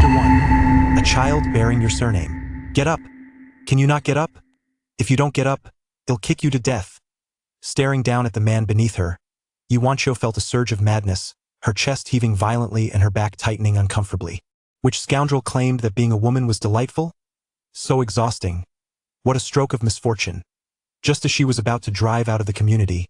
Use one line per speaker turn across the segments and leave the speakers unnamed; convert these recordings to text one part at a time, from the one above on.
Chapter 1. A child bearing your surname. Get up. Can you not get up? If you don't get up, he'll kick you to death. Staring down at the man beneath her, Yuancho felt a surge of madness, her chest heaving violently and her back tightening uncomfortably. Which scoundrel claimed that being a woman was delightful? So exhausting. What a stroke of misfortune. Just as she was about to drive out of the community,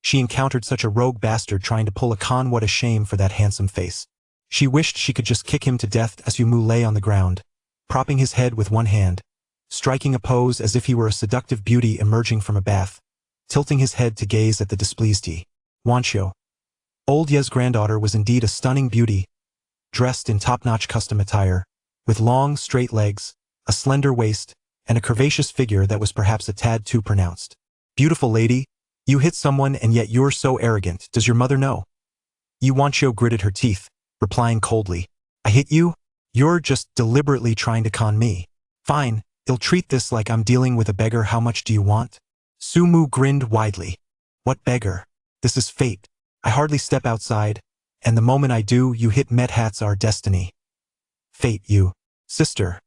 she encountered such a rogue bastard trying to pull a con. What a shame for that handsome face. She wished she could just kick him to death as Yumu lay on the ground, propping his head with one hand, striking a pose as if he were a seductive beauty emerging from a bath, tilting his head to gaze at the displeased Yuancho. Old Ye's granddaughter was indeed a stunning beauty, dressed in top-notch custom attire, with long, straight legs, a slender waist, and a curvaceous figure that was perhaps a tad too pronounced. Beautiful lady, you hit someone and yet you're so arrogant. Does your mother know? Yuancho gritted her teeth, replying coldly. I hit you? You're just deliberately trying to con me. Fine, I'll treat this like I'm dealing with a beggar. How much do you want? Sumu grinned widely. What beggar? This is fate. I hardly step outside, and the moment I do, you hit met. Hats our destiny. Fate, you. Sister.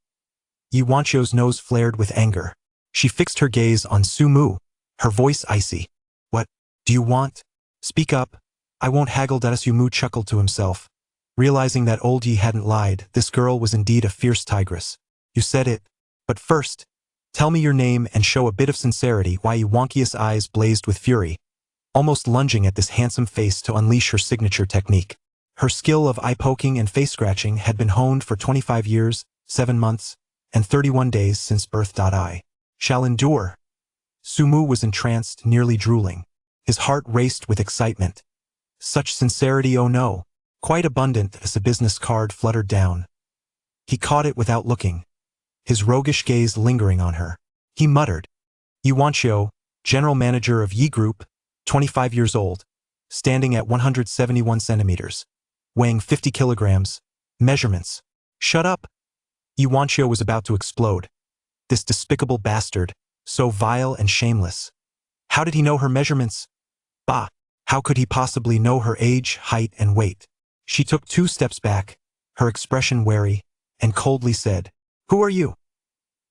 Yuancho's nose flared with anger. She fixed her gaze on Sumu, her voice icy. What do you want? Speak up. I won't haggle. Sumu chuckled to himself. Realizing that old Yi hadn't lied, this girl was indeed a fierce tigress. You said it. But first, tell me your name and show a bit of sincerity. Why? Yuancho's eyes blazed with fury, almost lunging at this handsome face to unleash her signature technique. Her skill of eye-poking and face-scratching had been honed for 25 years, 7 months, and 31 days since birth. I shall endure. Sumu was entranced, nearly drooling. His heart raced with excitement. Such sincerity, oh no. Quite abundant as a business card fluttered down. He caught it without looking, his roguish gaze lingering on her. He muttered. Yuancho, general manager of Yi Group, 25 years old, standing at 171 centimeters, weighing 50 kilograms. Measurements. Shut up. Yuancho was about to explode. This despicable bastard, so vile and shameless. How did he know her measurements? Bah, how could he possibly know her age, height, and weight? She took 2 steps back, her expression wary, and coldly said, Who are you?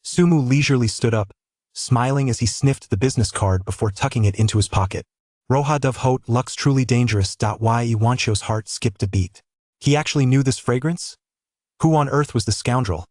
Sumu leisurely stood up, smiling as he sniffed the business card before tucking it into his pocket. Roha dove haute lux truly dangerous. Why? Yuancho's heart skipped a beat. He actually knew this fragrance? Who on earth was the scoundrel?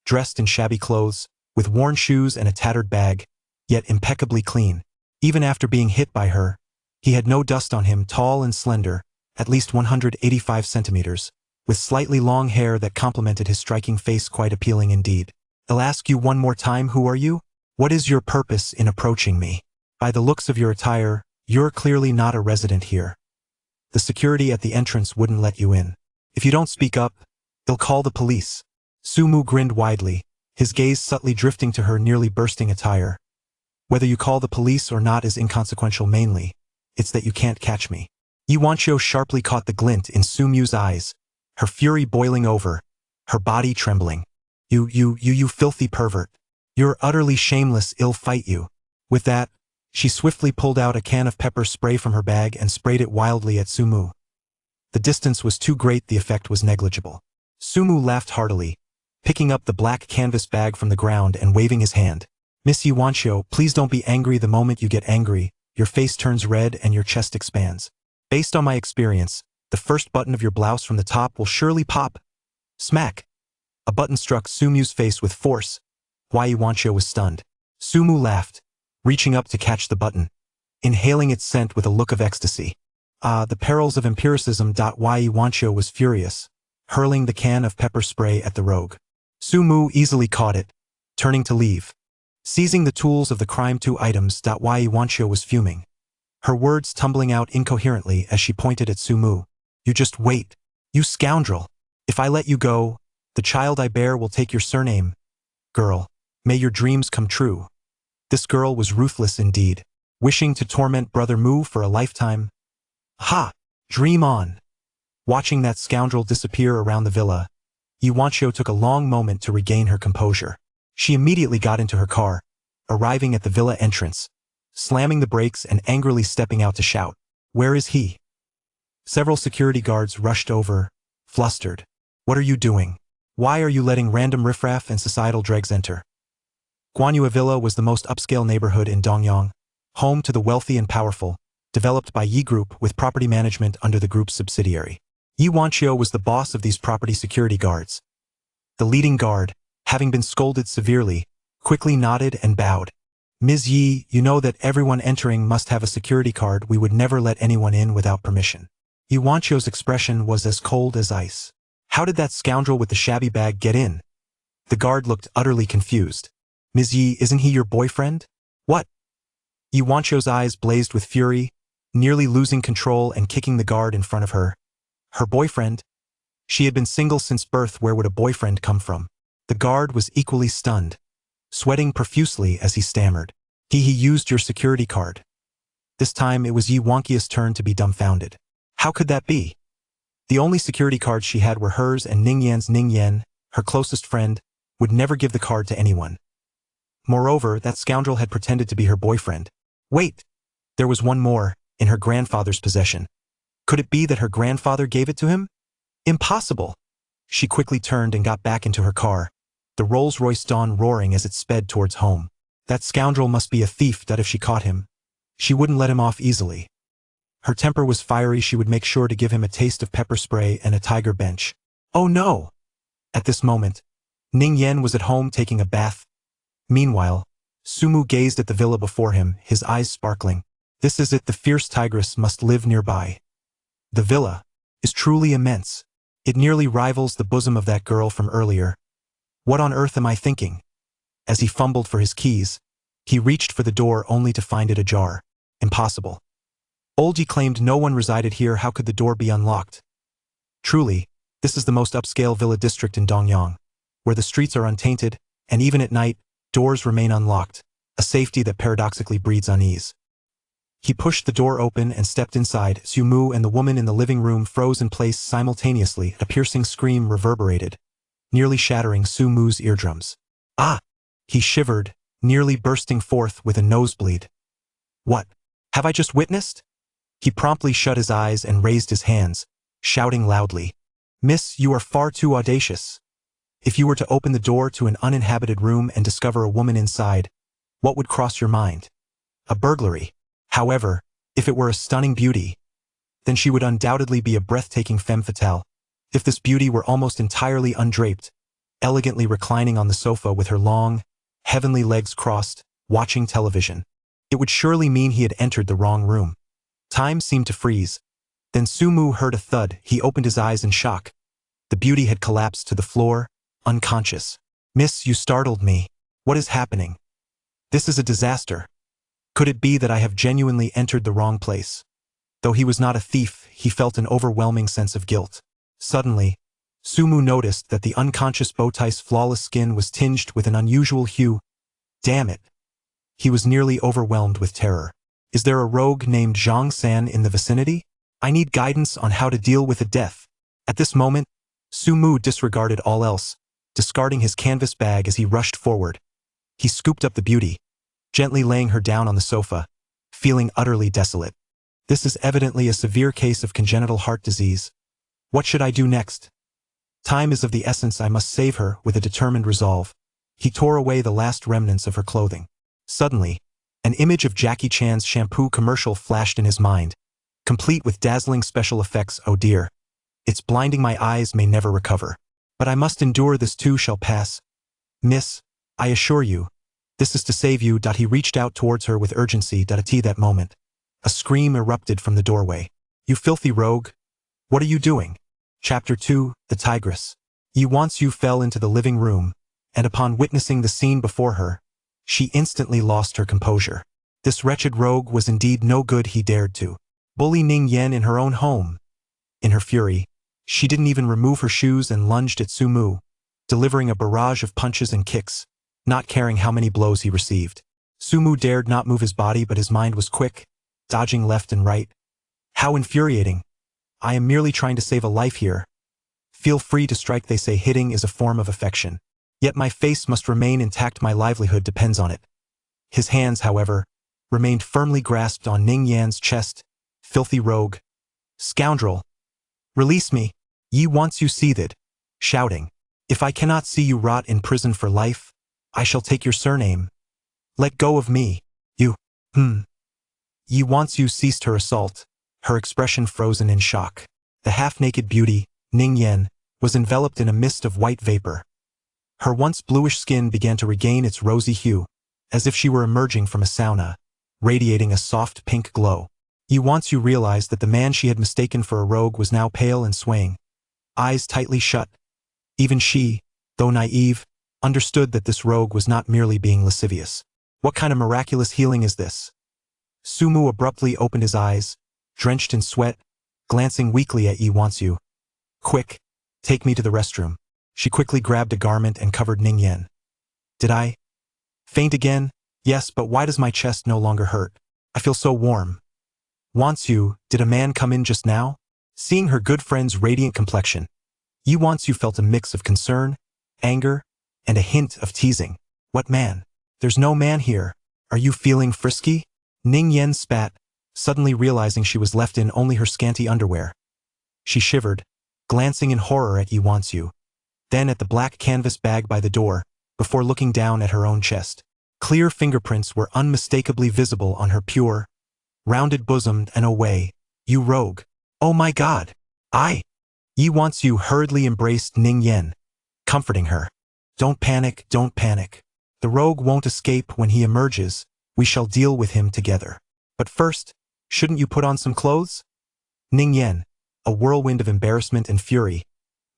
Dressed in shabby clothes, with worn shoes and a tattered bag, yet impeccably clean. Even after being hit by her, he had no dust on him. Tall and slender, at least 185 centimeters, with slightly long hair that complemented his striking face. Quite appealing indeed. I'll ask you one more time, who are you? What is your purpose in approaching me? By the looks of your attire, you're clearly not a resident here. The security at the entrance wouldn't let you in. If you don't speak up, they'll call the police. Sumu grinned widely, his gaze subtly drifting to her nearly bursting attire. Whether you call the police or not is inconsequential. Mainly, it's that you can't catch me. Yuancho sharply caught the glint in Sumu's eyes, her fury boiling over, her body trembling. You filthy pervert. You're utterly shameless. I'll fight you. With that, she swiftly pulled out a can of pepper spray from her bag and sprayed it wildly at Sumu. The distance was too great, the effect was negligible. Sumu laughed heartily, picking up the black canvas bag from the ground and waving his hand. Miss Yuancho, please don't be angry. The moment you get angry, your face turns red and your chest expands. Based on my experience, the first button of your blouse from the top will surely pop. Smack. A button struck Sumu's face with force. Why? Yuancho was stunned. Sumu laughed, reaching up to catch the button, inhaling its scent with a look of ecstasy. The perils of empiricism. Why? Yuancho was furious, hurling the can of pepper spray at the rogue. Sumu easily caught it, turning to leave. Seizing the tools of the crime. 2 items. Why? Yuancho was fuming, her words tumbling out incoherently as she pointed at Sumu. You just wait, you scoundrel. If I let you go, the child I bear will take your surname. Girl, may your dreams come true. This girl was ruthless indeed, wishing to torment Brother Mu for a lifetime. Ha! Dream on. Watching that scoundrel disappear around the villa, Yuancho took a long moment to regain her composure. She immediately got into her car, arriving at the villa entrance, slamming the brakes and angrily stepping out to shout, Where is he? Several security guards rushed over, flustered. What are you doing? Why are you letting random riffraff and societal dregs enter? Guanyue Villa was the most upscale neighborhood in Dongyang, home to the wealthy and powerful, developed by Yi Group with property management under the group's subsidiary. Yi Wanqiu was the boss of these property security guards. The leading guard, having been scolded severely, quickly nodded and bowed. Ms. Yi, you know that everyone entering must have a security card. We would never let anyone in without permission. Yi Wanqiu's expression was as cold as ice. How did that scoundrel with the shabby bag get in? The guard looked utterly confused. Ms. Yi, isn't he your boyfriend? What? Yi Wanqiu's eyes blazed with fury, nearly losing control and kicking the guard in front of her. Her boyfriend? She had been single since birth. Where would a boyfriend come from? The guard was equally stunned, sweating profusely as he stammered. He used your security card. This time it was Yi Wanqiu's turn to be dumbfounded. How could that be? The only security cards she had were hers and Ning Yan's. Ning Yan, her closest friend, would never give the card to anyone. Moreover, that scoundrel had pretended to be her boyfriend. Wait! There was one more, in her grandfather's possession. Could it be that her grandfather gave it to him? Impossible! She quickly turned and got back into her car, the Rolls-Royce Dawn roaring as it sped towards home. That scoundrel must be a thief. That if she caught him, she wouldn't let him off easily. Her temper was fiery. She would make sure to give him a taste of pepper spray and a tiger bench. Oh no! At this moment, Ning Yan was at home taking a bath. Meanwhile, Sumu gazed at the villa before him, his eyes sparkling. This is it. The fierce tigress must live nearby. The villa is truly immense. It nearly rivals the bosom of that girl from earlier. What on earth am I thinking? As he fumbled for his keys, he reached for the door only to find it ajar. Impossible. Olji claimed no one resided here. How could the door be unlocked? Truly, this is the most upscale villa district in Dongyang, where the streets are untainted, and even at night, doors remain unlocked, a safety that paradoxically breeds unease. He pushed the door open and stepped inside. Sumu and the woman in the living room froze in place simultaneously. A piercing scream reverberated, nearly shattering Sumu's eardrums. Ah! He shivered, nearly bursting forth with a nosebleed. What have I just witnessed? He promptly shut his eyes and raised his hands, shouting loudly. Miss, you are far too audacious. If you were to open the door to an uninhabited room and discover a woman inside, what would cross your mind? A burglary. However, if it were a stunning beauty, then she would undoubtedly be a breathtaking femme fatale. If this beauty were almost entirely undraped, elegantly reclining on the sofa with her long, heavenly legs crossed, watching television, it would surely mean he had entered the wrong room. Time seemed to freeze. Then Sumu heard a thud. He opened his eyes in shock. The beauty had collapsed to the floor, unconscious. Miss, you startled me. What is happening? This is a disaster. Could it be that I have genuinely entered the wrong place? Though he was not a thief, he felt an overwhelming sense of guilt. Suddenly, Sumu noticed that the unconscious Bowtie's flawless skin was tinged with an unusual hue. Damn it! He was nearly overwhelmed with terror. Is there a rogue named Zhang San in the vicinity? I need guidance on how to deal with a death. At this moment, Sumu disregarded all else, discarding his canvas bag as he rushed forward. He scooped up the beauty, gently laying her down on the sofa, feeling utterly desolate. This is evidently a severe case of congenital heart disease. What should I do next? Time is of the essence. I must save her. With a determined resolve, he tore away the last remnants of her clothing. Suddenly, an image of Jackie Chan's shampoo commercial flashed in his mind, complete with dazzling special effects. Oh dear. It's blinding. My eyes may never recover. But I must endure. This too shall pass. Miss, I assure you, this is to save you. He reached out towards her with urgency. At that moment, a scream erupted from the doorway. You filthy rogue! What are you doing? Chapter 2, The Tigress. Yi Wanqiu fell into the living room, and upon witnessing the scene before her, she instantly lost her composure. This wretched rogue was indeed no good. He dared to bully Ning Yan in her own home. In her fury, she didn't even remove her shoes and lunged at Sumu, delivering a barrage of punches and kicks, not caring how many blows he received. Sumu dared not move his body, but his mind was quick, dodging left and right. How infuriating. I am merely trying to save a life here. Feel free to strike. They say hitting is a form of affection. Yet my face must remain intact. My livelihood depends on it. His hands, however, remained firmly grasped on Ning Yan's chest. Filthy rogue. Scoundrel. Release me. Yi Wanqiu seethed, shouting. If I cannot see you rot in prison for life, I shall take your surname. Let go of me. You. Yi Wansu ceased her assault, her expression frozen in shock. The half-naked beauty, Ning Yen, was enveloped in a mist of white vapor. Her once bluish skin began to regain its rosy hue, as if she were emerging from a sauna, radiating a soft pink glow. Yi Wansu realized that the man she had mistaken for a rogue was now pale and swaying, eyes tightly shut. Even she, though naive, understood that this rogue was not merely being lascivious. What kind of miraculous healing is this? Sumu abruptly opened his eyes, drenched in sweat, glancing weakly at Yi Wansu. Quick, take me to the restroom. She quickly grabbed a garment and covered Ning Yen. Did I faint again? Yes, but why does my chest no longer hurt? I feel so warm. Wansu, did a man come in just now? Seeing her good friend's radiant complexion, Yi Wansu felt a mix of concern, anger, and a hint of teasing. What man? There's no man here. Are you feeling frisky? Ning Yen spat, suddenly realizing she was left in only her scanty underwear. She shivered, glancing in horror at Yi Wansu, then at the black canvas bag by the door, before looking down at her own chest. Clear fingerprints were unmistakably visible on her pure, rounded bosom. And away, you rogue. Oh my God! Yi Wansu hurriedly embraced Ning Yen, comforting her. Don't panic, don't panic. The rogue won't escape when he emerges. We shall deal with him together. But first, shouldn't you put on some clothes? Ning Yen, a whirlwind of embarrassment and fury,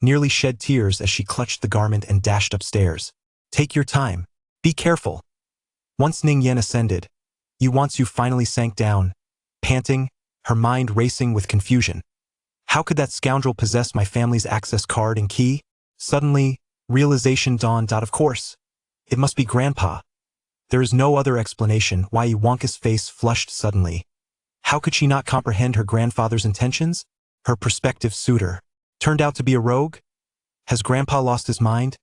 nearly shed tears as she clutched the garment and dashed upstairs. Take your time. Be careful. Once Ning Yen ascended, Yi Wansu finally sank down, panting, her mind racing with confusion. How could that scoundrel possess my family's access card and key? Suddenly, realization dawned. Of course. It must be Grandpa. There is no other explanation why Yi Wanku's face flushed suddenly. How could she not comprehend her grandfather's intentions? Her prospective suitor turned out to be a rogue? Has Grandpa lost his mind?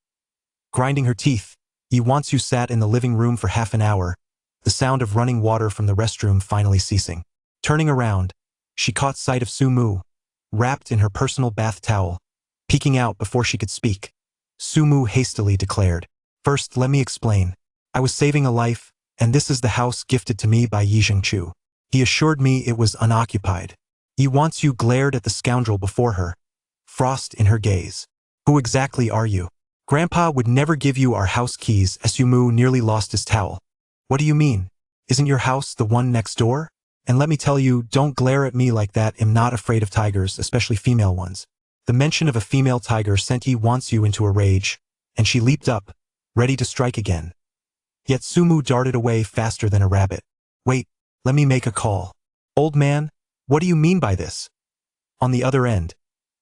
Grinding her teeth, Yi Wansu sat in the living room for half an hour, the sound of running water from the restroom finally ceasing. Turning around, she caught sight of Sumu, wrapped in her personal bath towel, peeking out before she could speak. Sumu hastily declared, "First, let me explain. I was saving a life, and this is the house gifted to me by Yi Zhengchu. He assured me it was unoccupied." Yi Wansu glared at the scoundrel before her, frost in her gaze. "Who exactly are you? Grandpa would never give you our house keys." Sumu nearly lost his towel. "What do you mean? Isn't your house the one next door? And let me tell you, don't glare at me like that. I'm not afraid of tigers, especially female ones." The mention of a female tiger sent Yi Wansu into a rage, and she leaped up, ready to strike again. Yet Sumu darted away faster than a rabbit. "Wait, let me make a call." "Old man, what do you mean by this?" On the other end,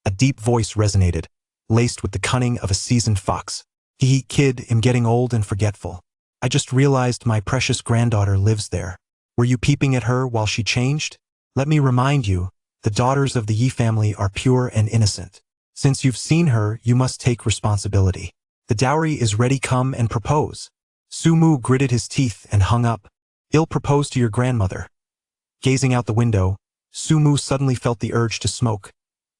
a deep voice resonated, laced with the cunning of a seasoned fox. Kid, I'm getting old and forgetful. I just realized my precious granddaughter lives there. Were you peeping at her while she changed? Let me remind you, the daughters of the Yi family are pure and innocent. Since you've seen her, you must take responsibility. The dowry is ready, come and propose." Sumu gritted his teeth and hung up. "I'll propose to your grandmother." Gazing out the window, Sumu suddenly felt the urge to smoke.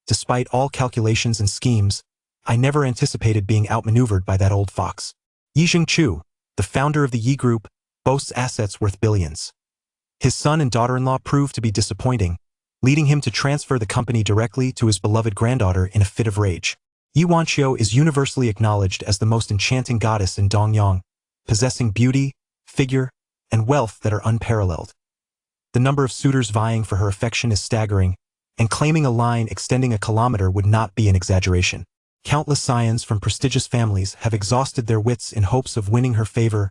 Despite all calculations and schemes, I never anticipated being outmaneuvered by that old fox. Yi Zhengchu, the founder of the Yi Group, boasts assets worth billions. His son and daughter-in-law proved to be disappointing, leading him to transfer the company directly to his beloved granddaughter in a fit of rage. Yi Wanqiu is universally acknowledged as the most enchanting goddess in Dongyang, possessing beauty, figure, and wealth that are unparalleled. The number of suitors vying for her affection is staggering, and claiming a line extending a kilometer would not be an exaggeration. Countless scions from prestigious families have exhausted their wits in hopes of winning her favor.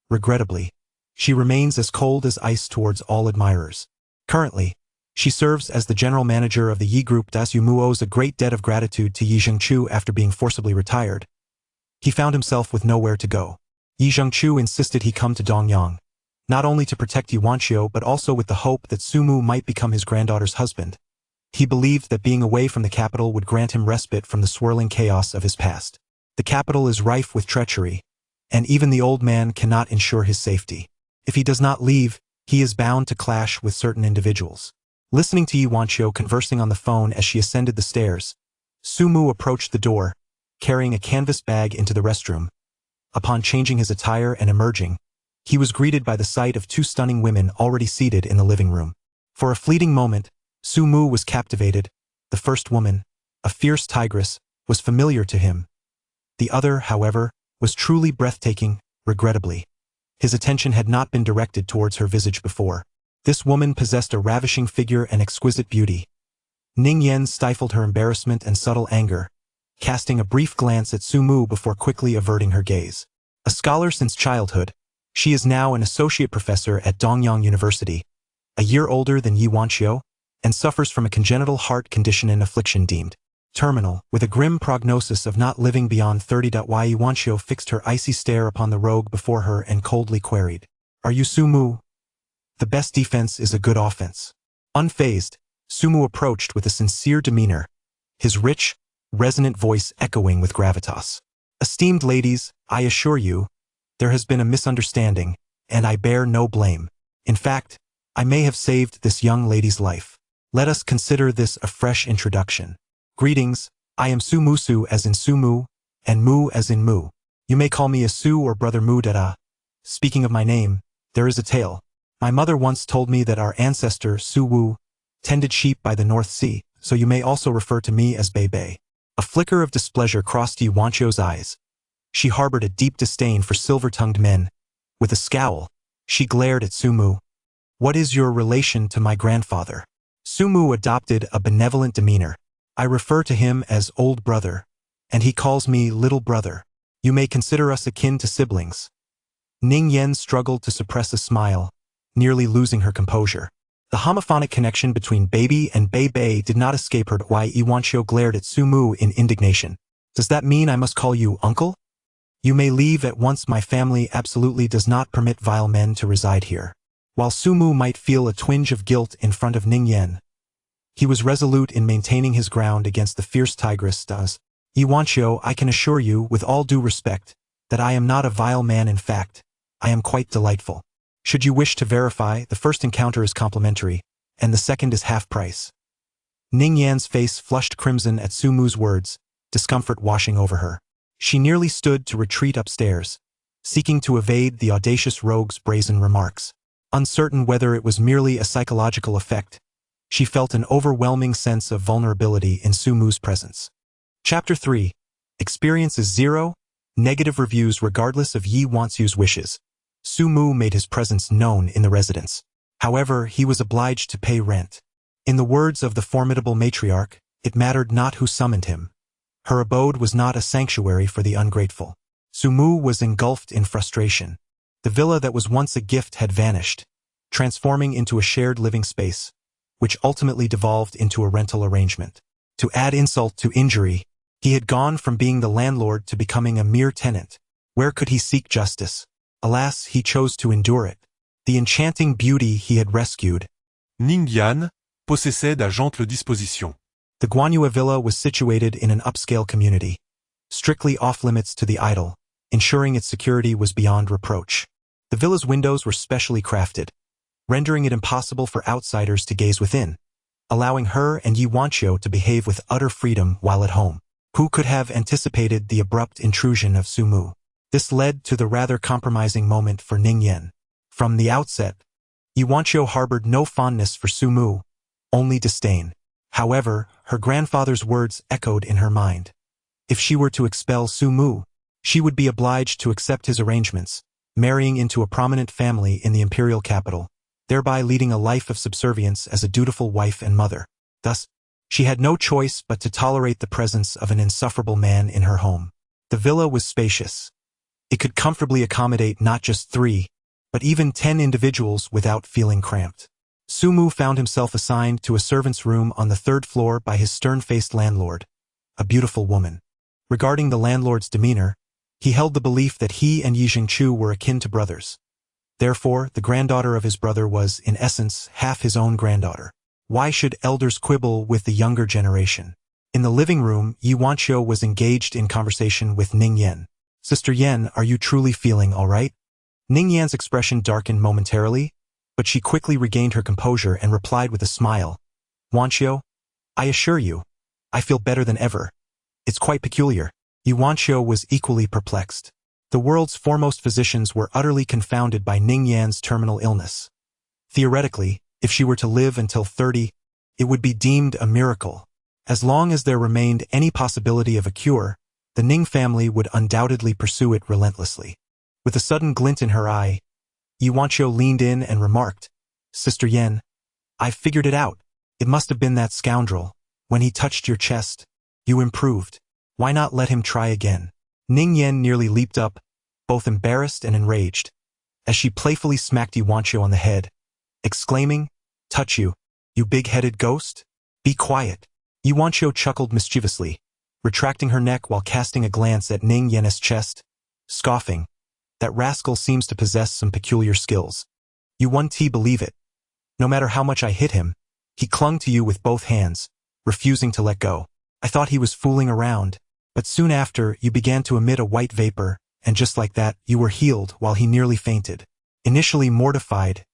Regrettably, she remains as cold as ice towards all admirers. Currently, she serves as the general manager of the Yi Group. Yumu owes a great debt of gratitude to Yi Zhengchu after being forcibly retired. He found himself with nowhere to go. Yi Zhengchu insisted he come to Dongyang, not only to protect Yi Wanqiu but also with the hope that Sumu might become his granddaughter's husband. He believed that being away from the capital would grant him respite from the swirling chaos of his past. The capital is rife with treachery, and even the old man cannot ensure his safety. If he does not leave, he is bound to clash with certain individuals. Listening to Yi Wanqiu conversing on the phone as she ascended the stairs, Sumu approached the door, carrying a canvas bag into the restroom. Upon changing his attire and emerging, he was greeted by the sight of two stunning women already seated in the living room. For a fleeting moment, Su-mu was captivated. The first woman, a fierce tigress, was familiar to him. The other, however, was truly breathtaking, regrettably. His attention had not been directed towards her visage before. This woman possessed a ravishing figure and exquisite beauty. Ning Yan stifled her embarrassment and subtle anger, casting a brief glance at Su-mu before quickly averting her gaze. A scholar since childhood, she is now an associate professor at Dongyang University, a year older than Yi Wanqiu, and suffers from a congenital heart condition and affliction deemed terminal, with a grim prognosis of not living beyond 30. Yi Wanqiu fixed her icy stare upon the rogue before her and coldly queried, "Are you Su-mu?" "The best defense is a good offense." Unfazed, Su-mu approached with a sincere demeanor, his rich, resonant voice echoing with gravitas. "Esteemed ladies, I assure you, there has been a misunderstanding, and I bear no blame. In fact, I may have saved this young lady's life. Let us consider this a fresh introduction. Greetings, I am Su-mu-su as in Su-mu, and Mu as in Mu. You may call me a Su or Brother Mu-da-da. Speaking of my name, there is a tale. My mother once told me that our ancestor, Su-wu, tended sheep by the North Sea, so you may also refer to me as Bei-bei." A flicker of displeasure crossed Yi Wanqiu's eyes. She harbored a deep disdain for silver-tongued men. With a scowl, she glared at Su-mu. "What is your relation to my grandfather?" Su-mu adopted a benevolent demeanor. "I refer to him as old brother, and he calls me little brother. You may consider us akin to siblings." Ning Yan struggled to suppress a smile, nearly losing her composure. The homophonic connection between baby and Bei-bei did not escape her. Yi Wanqiu glared at Su-mu in indignation. "Does that mean I must call you uncle? You may leave at once. My family absolutely does not permit vile men to reside here." While Su-mu might feel a twinge of guilt in front of Ning Yan, he was resolute in maintaining his ground against the fierce tigress. "Yi Wanqiu, I can assure you, with all due respect, that I am not a vile man. In fact, I am quite delightful. Should you wish to verify, the first encounter is complimentary, and the second is half price." Ning Yan's face flushed crimson at Su-mu's words, discomfort washing over her. She nearly stood to retreat upstairs, seeking to evade the audacious rogue's brazen remarks. Uncertain whether it was merely a psychological effect, she felt an overwhelming sense of vulnerability in Su-mu's presence. Chapter 3. Experience is 0. Negative reviews. Regardless of Yi Wanqiu's wishes, Su-mu made his presence known in the residence. However, he was obliged to pay rent. In the words of the formidable matriarch, it mattered not who summoned him. Her abode was not a sanctuary for the ungrateful. Su-mu was engulfed in frustration. The villa that was once a gift had vanished, transforming into a shared living space, which ultimately devolved into a rental arrangement. To add insult to injury, he had gone from being the landlord to becoming a mere tenant. Where could he seek justice? Alas, he chose to endure it. The enchanting beauty he had rescued,
Ning Yan, possessait à gentle disposition.
The Guanyue villa was situated in an upscale community, strictly off-limits to the idle, ensuring its security was beyond reproach. The villa's windows were specially crafted, rendering it impossible for outsiders to gaze within, allowing her and Yi Wanqiu to behave with utter freedom while at home. Who could have anticipated the abrupt intrusion of Su-mu? This led to the rather compromising moment for Ning Yan. From the outset, Yi Wanqiu harbored no fondness for Su-mu, only disdain. However, her grandfather's words echoed in her mind. If she were to expel Su-mu, she would be obliged to accept his arrangements, marrying into a prominent family in the imperial capital, thereby leading a life of subservience as a dutiful wife and mother. Thus, she had no choice but to tolerate the presence of an insufferable man in her home. The villa was spacious. It could comfortably accommodate not just 3, but even 10 individuals without feeling cramped. Su-mu found himself assigned to a servant's room on the 3rd floor by his stern-faced landlord, a beautiful woman. Regarding the landlord's demeanor, he held the belief that he and Yi Jingchu were akin to brothers. Therefore, the granddaughter of his brother was, in essence, half his own granddaughter. Why should elders quibble with the younger generation? In the living room, Yi Wanqiu was engaged in conversation with Ning Yan. "Sister Yan, are you truly feeling all right?" Ning Yan's expression darkened momentarily, but she quickly regained her composure and replied with a smile. "Wanqiu, I assure you, I feel better than ever. It's quite peculiar. Yuanqiu was equally perplexed. The world's foremost physicians were utterly confounded by Ning Yan's terminal illness. Theoretically, if she were to live until 30, it would be deemed a miracle. As long as there remained any possibility of a cure, the Ning family would undoubtedly pursue it relentlessly. With a sudden glint in her eye, Yuanqiu leaned in and remarked, "Sister Yan, I've figured it out. It must have been that scoundrel. When he touched your chest, you improved. Why not let him try again?" Ning Yan nearly leaped up, both embarrassed and enraged, as she playfully smacked Yuanqiu on the head, exclaiming, "Touch you big-headed ghost? Be quiet." Yuanqiu chuckled mischievously, retracting her neck while casting a glance at Ning Yan's chest, scoffing, "That rascal seems to possess some peculiar skills. You won't believe it. No matter how much I hit him, he clung to you with both hands, refusing to let go. I thought he was fooling around, but soon after you began to emit a white vapor, and just like that, you were healed while he nearly fainted." Initially mortified,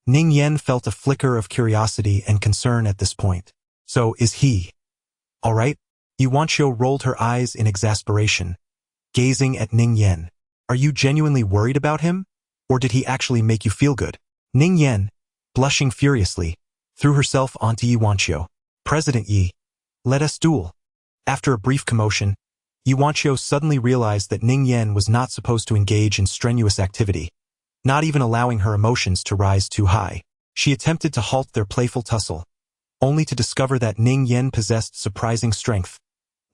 Ning Yan felt a flicker of curiosity and concern at this point. "So is he all right?" Yuanqiu rolled her eyes in exasperation, gazing at Ning Yan. "Are you genuinely worried about him? Or did he actually make you feel good?" Ning Yan, blushing furiously, threw herself onto Yuanqiu. "President Yi, let us duel." After a brief commotion, Yuanqiu suddenly realized that Ning Yan was not supposed to engage in strenuous activity, not even allowing her emotions to rise too high. She attempted to halt their playful tussle, only to discover that Ning Yan possessed surprising strength,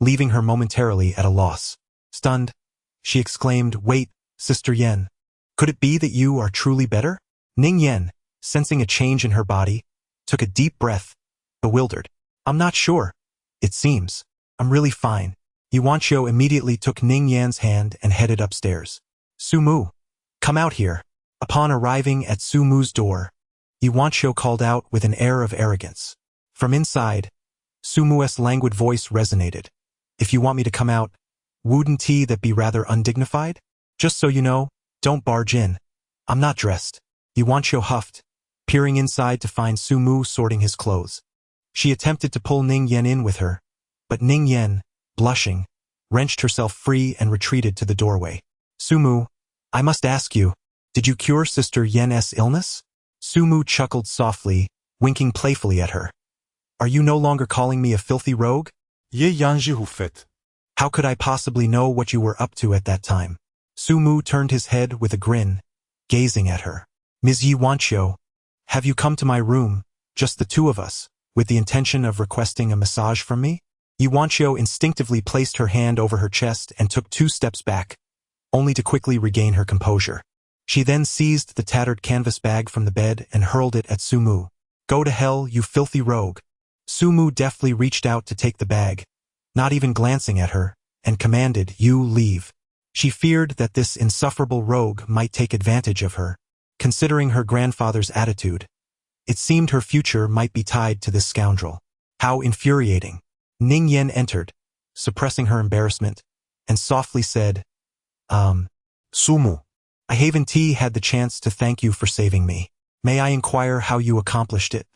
leaving her momentarily at a loss. Stunned, she exclaimed, "Wait, Sister Yan, could it be that you are truly better?" Ning Yan, sensing a change in her body, took a deep breath, bewildered. "I'm not sure. It seems I'm really fine." Yuanqiu immediately took Ning Yan's hand and headed upstairs. "Sumu, come out here." Upon arriving at Sumu's door, Yuanqiu called out with an air of arrogance. From inside, Sumu's languid voice resonated. "If you want me to come out, wouldn't that be rather undignified? Just so you know, don't barge in. I'm not dressed." Yuanqiu huffed, peering inside to find Sumu sorting his clothes. She attempted to pull Ning Yan in with her, but Ning Yan, blushing, wrenched herself free and retreated to the doorway. "Sumu, I must ask you, did you cure Sister Yan's illness?" Sumu chuckled softly, winking playfully at her. "Are you no longer calling me a filthy rogue?"
Ye Yanji Hufet.
"How could I possibly know what you were up to at that time?" Sumu turned his head with a grin, gazing at her. "Ms. Yuanqiu, have you come to my room, just the two of us, with the intention of requesting a massage from me?" Yuanqiu instinctively placed her hand over her chest and took 2 steps back, only to quickly regain her composure. She then seized the tattered canvas bag from the bed and hurled it at Sumu. "Go to hell, you filthy rogue." Sumu deftly reached out to take the bag, not even glancing at her, and commanded, "You leave." She feared that this insufferable rogue might take advantage of her. Considering her grandfather's attitude, it seemed her future might be tied to this scoundrel. How infuriating. Ning Yan entered, suppressing her embarrassment, and softly said,
Sumu.
"I haven't had the chance to thank you for saving me. May I inquire how you accomplished it?"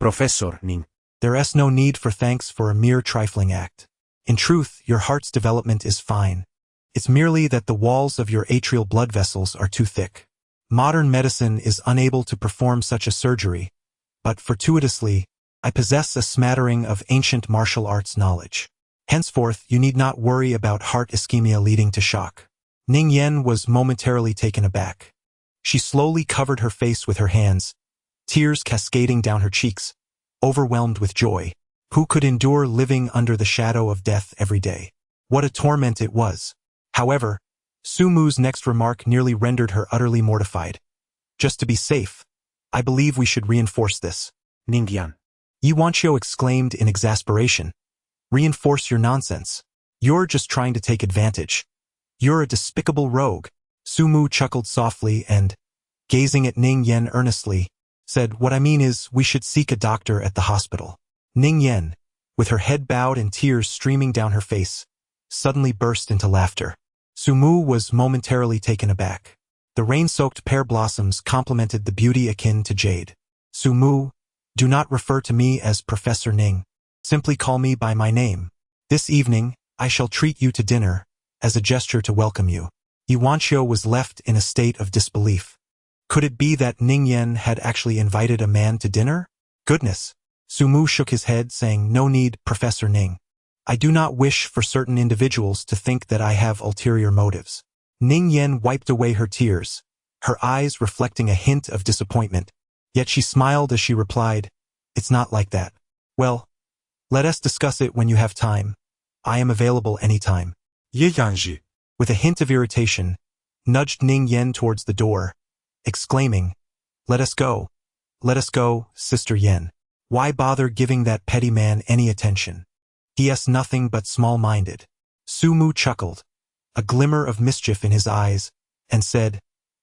Professor Ning.
"There is no need for thanks for a mere trifling act. In truth, your heart's development is fine. It's merely that the walls of your atrial blood vessels are too thick. Modern medicine is unable to perform such a surgery, but fortuitously, I possess a smattering of ancient martial arts knowledge. Henceforth, you need not worry about heart ischemia leading to shock." Ning Yan was momentarily taken aback. She slowly covered her face with her hands, tears cascading down her cheeks, overwhelmed with joy. Who could endure living under the shadow of death every day? What a torment it was. However, Sumu's next remark nearly rendered her utterly mortified. "Just to be safe, I believe we should reinforce this."
Ning Yan.
Yuanqiu exclaimed in exasperation. "Reinforce your nonsense. You're just trying to take advantage. You're a despicable rogue." Sumu chuckled softly and, gazing at Ning Yan earnestly, said, "What I mean is, we should seek a doctor at the hospital." Ning Yan, with her head bowed and tears streaming down her face, suddenly burst into laughter. Sumu was momentarily taken aback. The rain-soaked pear blossoms complemented the beauty akin to jade. "Sumu, do not refer to me as Professor Ning. Simply call me by my name. This evening, I shall treat you to dinner, as a gesture to welcome you. Yuanqiu was left in a state of disbelief. Could it be that Ning Yan had actually invited a man to dinner? Goodness! Sumu shook his head, saying, "No need, Professor Ning. I do not wish for certain individuals to think that I have ulterior motives." Ning Yan wiped away her tears, her eyes reflecting a hint of disappointment. Yet she smiled as she replied, "It's not like that. Well, let us discuss it when you have time. I am available anytime."
Ye Yanji.
With a hint of irritation, nudged Ning Yan towards the door, exclaiming, "Let us go. Let us go, Sister Yan. Why bother giving that petty man any attention? He is nothing but small-minded." Sumu chuckled, a glimmer of mischief in his eyes, and said,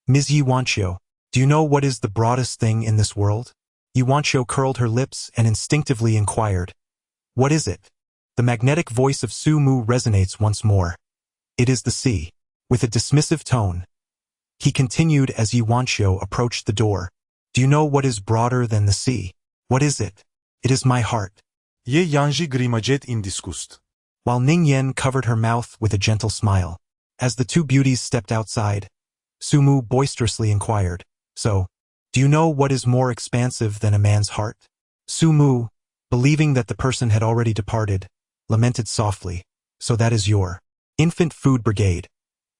"Ms. Yuanqiu, do you know what is the broadest thing in this world?" Yuanqiu curled her lips and instinctively inquired, "What is it?" The magnetic voice of Sumu resonates once more. "It is the sea." With a dismissive tone, he continued as Yuanqiu approached the door, "Do you know what is broader than the sea? What is it? It is my heart."
Ye Yanji grimajet in disgust.
While Ning Yan covered her mouth with a gentle smile. As the two beauties stepped outside, Sumu boisterously inquired, "So, do you know what is more expansive than a man's heart?" Sumu, believing that the person had already departed, lamented softly, "So that is your infant food brigade.